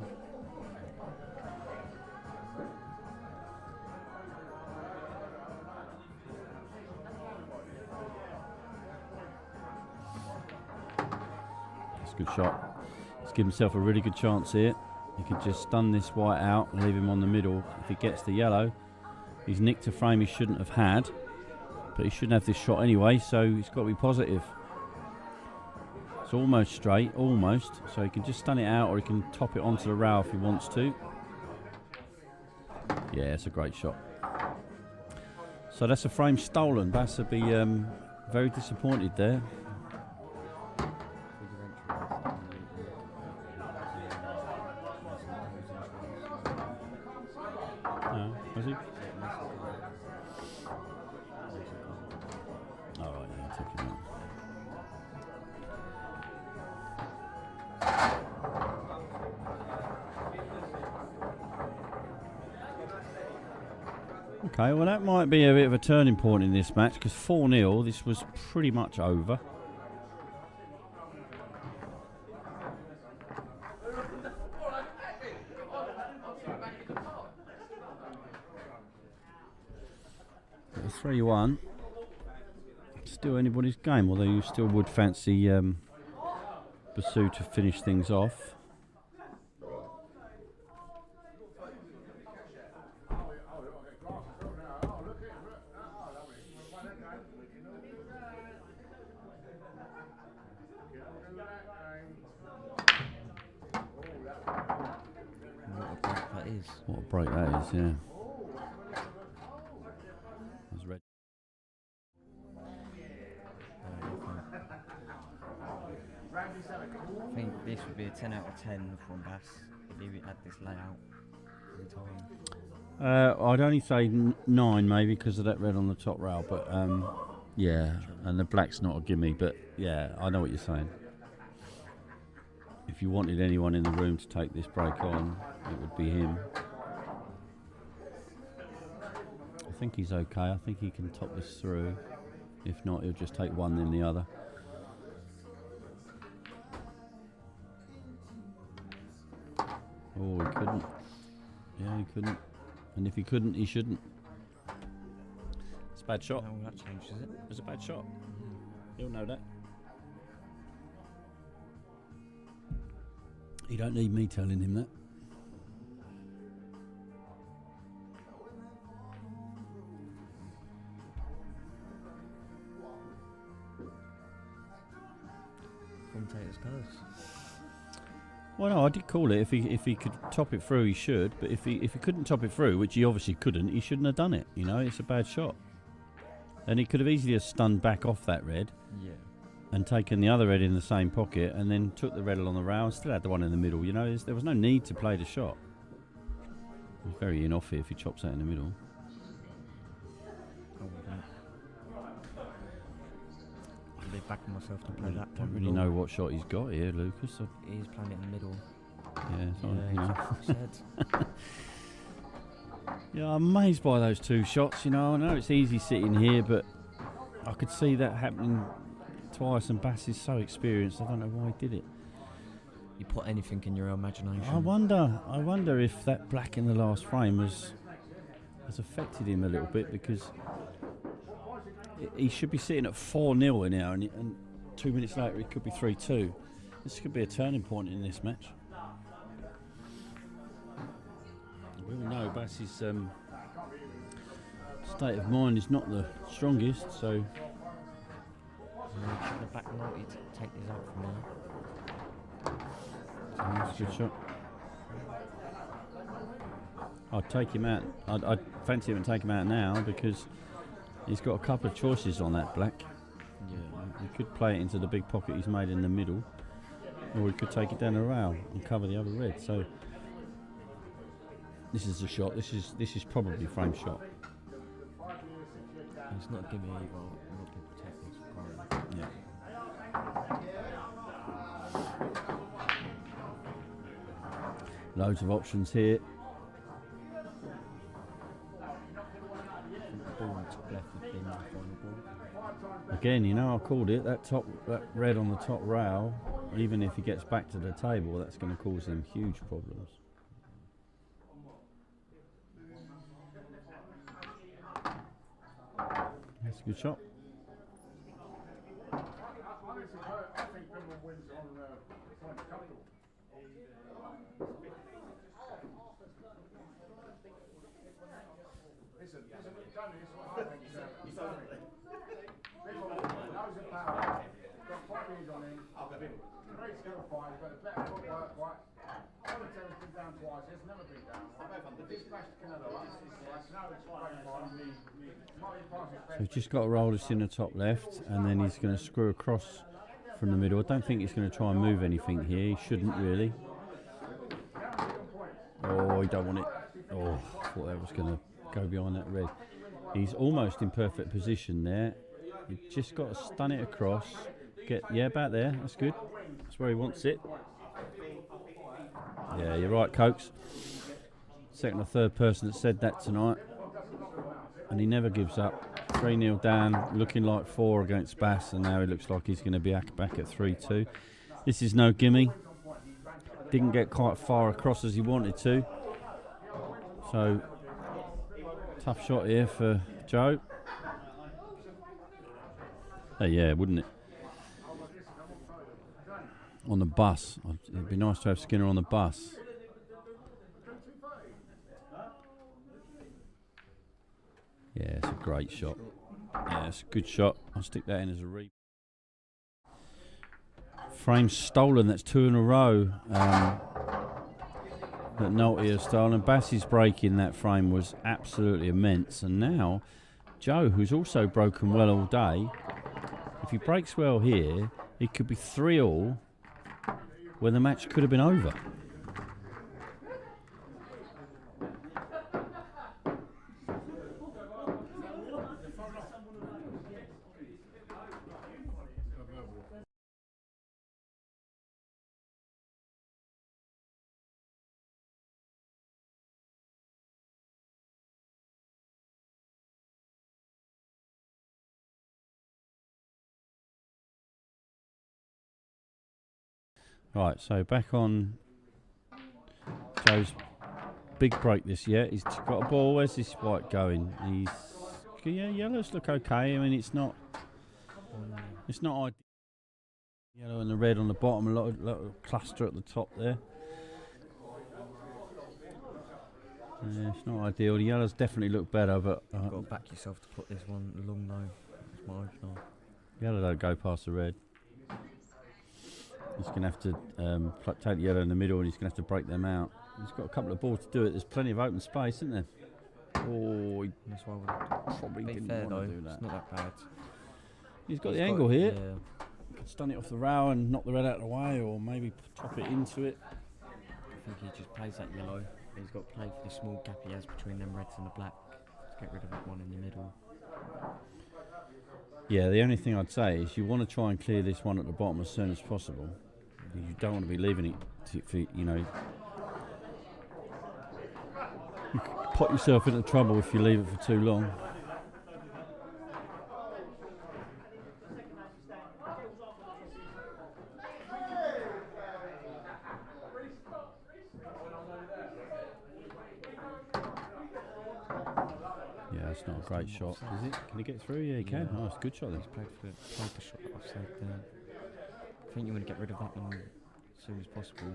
That's a good shot. He's given himself a really good chance here. He could just stun this white out and leave him on the middle. If he gets the yellow, he's nicked a frame he shouldn't have had, but he shouldn't have this shot anyway, so he's got to be positive. It's almost straight, almost, so he can just stun it out or he can top it onto the rail if he wants to. Yeah, it's a great shot. So that's a frame stolen. Bass would be very disappointed there. Was he? Oh, right, yeah, I took him out. Okay, well that might be a bit of a turning point in this match because 4-0, this was pretty much over. But a 3-1. Still anybody's game, although you still would fancy Basu to finish things off. What a break that is, yeah. There's red. I think this would be a 10 out of 10 from Bass if he had this layout in time. I'd only say 9 maybe because of that red on the top rail, but yeah, and the black's not a gimme, but yeah, I know what you're saying. If you wanted anyone in the room to take this break on, it would be him. I think he's okay. I think he can top this through. If not, he'll just take one then the other. Oh, he couldn't. Yeah, he couldn't. And if he couldn't, he shouldn't. It's a bad shot. No, that changes it. It's a bad shot. He'll know that. You don't need me telling him that. Commentator's curse. Well, no, I did call it. If he could top it through, he should. But if he couldn't top it through, which he obviously couldn't, he shouldn't have done it. You know, it's a bad shot. And he could have easily have stunned back off that red. Yeah. And taken the other red in the same pocket, and then took the red along the rail and still had the one in the middle. You know, there was no need to play the shot. It's very in off here if he chops that in the middle. I'll be backing myself to play that. I don't really know what shot he's got here, Lucas. He's playing it in the middle. Yeah, yeah, I'm amazed by those two shots. You know, I know it's easy sitting here, but I could see that happening twice, and Bass is so experienced. I don't know why he did it. You put anything in your imagination. I wonder if that black in the last frame has affected him a little bit, because he should be sitting at 4-0 now, and 2 minutes later it could be 3-2. This could be a turning point in this match. We all know Bass's state of mind is not the strongest, so. The back naughty to take this out from there. That's a good shot. I'd take him out. I'd fancy him and take him out now, because he's got a couple of choices on that black. Yeah. He could play it into the big pocket he's made in the middle, or he could take it down the rail and cover the other red. So this is a shot. This is probably frame shot. It's not a gimme either. Not to protect this. Yeah. Loads of options here. Again, you know, I called it. That red on the top rail, even if he gets back to the table, that's going to cause them huge problems. That's a good shot. So he's just got to roll this in the top left, and then he's going to screw across from the middle. I don't think he's going to try and move anything here. He shouldn't really. Oh, he don't want it. Oh, I thought that was going to go behind that red. He's almost in perfect position there. You've just got to stun it across. Yeah, about there. That's good. That's where he wants it. Yeah, you're right, Cokes. Second or third person that said that tonight. and he never gives up. 3-0 down, looking like 4 against Bass, and now he looks like he's going to be back at 3-2. This is no gimme. Didn't get quite far across as he wanted to. So, tough shot here for Joe. Oh yeah, wouldn't it? On the bus. It'd be nice to have Skinner on the bus. Yeah, it's a great shot. Yeah, it's a good shot. I'll stick that in as a replay. Frame stolen, that's 2 in a row that Nolte has stolen. Bass's break in that frame was absolutely immense, and now Joe, who's also broken well all day, if he breaks well here, it could be 3-all when the match could have been over. Right, so back on Joe's big break this year. He's got a ball. Where's this white going? Yeah, yellows look okay. I mean, it's not ideal. Yellow and the red on the bottom, a lot of cluster at the top there. Yeah, it's not ideal. The yellows definitely look better, but You've got to back yourself to put this one long though. It's my opener. Yellow don't go past the red. He's going to have to take the yellow in the middle, and he's going to have to break them out. He's got a couple of balls to do it. There's plenty of open space, isn't there? Oh, he that's why probably didn't fair want though. to do that. It's not that bad. He's got the angle here. Yeah. Could stun it off the rail and knock the red out of the way, or maybe top it into it. I think he just plays that yellow. He's got to play for the small gap he has between them reds and the black to get rid of that one in the middle. Yeah, the only thing I'd say is you want to try and clear this one at the bottom as soon as possible. You don't want to be leaving it for, you know. You could put yourself into trouble if you leave it for too long. Yeah, it's not a great shot, is it? Can he get through? Yeah, he can. Oh, it's a good shot then. He's played the shot that I've said there. I think you want to get rid of that one as soon as possible.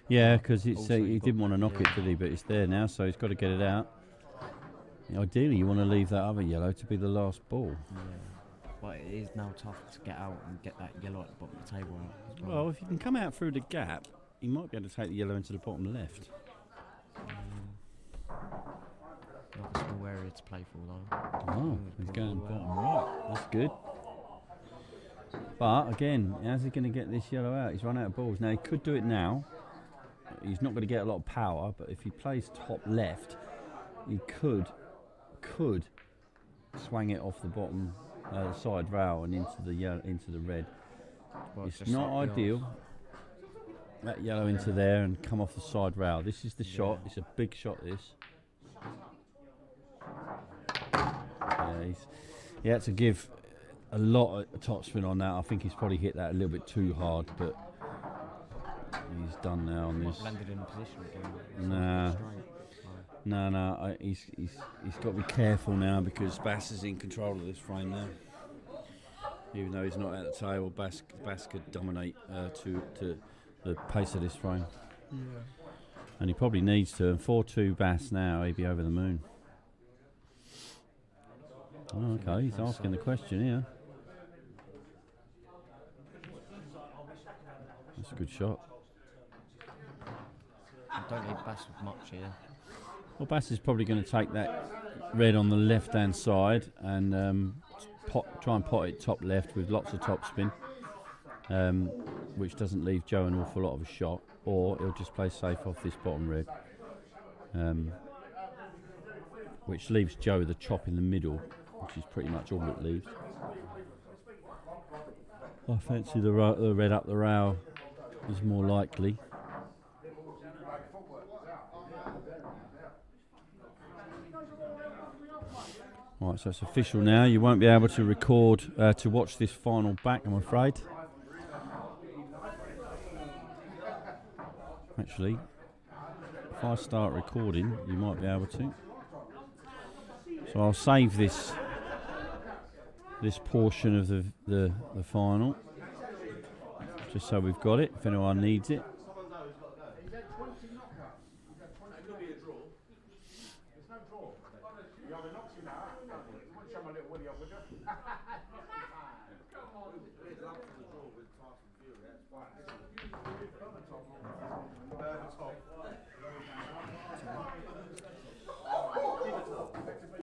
Yeah, because he Also didn't want to knock it, did he? But it's there now, so he's got to get it out. Ideally, you want to leave that other yellow to be the last ball. Yeah, but it is now tough to get out and get that yellow at the bottom of the table out as Well, if you can come out through the gap, he might be able to take the yellow into the bottom left. Not a small area to play for though. Oh, he's going bottom right. That's good. But again, how's he going to get this yellow out? He's run out of balls. Now he could do it now. He's not going to get a lot of power, but if he plays top left, he could swing it off the bottom, the side rail and into the red. Well, it's not ideal. That yellow into there and come off the side rail. This is the shot. It's a big shot. This. Yeah, he had to give a lot of topspin on that. I think he's probably hit that a little bit too hard, but he's done now on this. Landed in a position again. No. He's got to be careful now because Bass is in control of this frame now. Even though he's not at the table, Bass could dominate to the pace of this frame. Yeah. And he probably needs to. And 4-2 Bass now, he'd be over the moon. Oh, okay, he's asking the question here. That's a good shot. Don't need Bass with much here. Well, Bass is probably going to take that red on the left-hand side and try and pot it top left with lots of topspin, which doesn't leave Joe an awful lot of a shot, or he'll just play safe off this bottom red, which leaves Joe the chop in the middle, which is pretty much all it leaves. I fancy the red up the rail is more likely. Right, so it's official now. You won't be able to record to watch this final back, I'm afraid. Actually, if I start recording, you might be able to. So I'll save this portion of the final, just so we've got it if anyone needs it.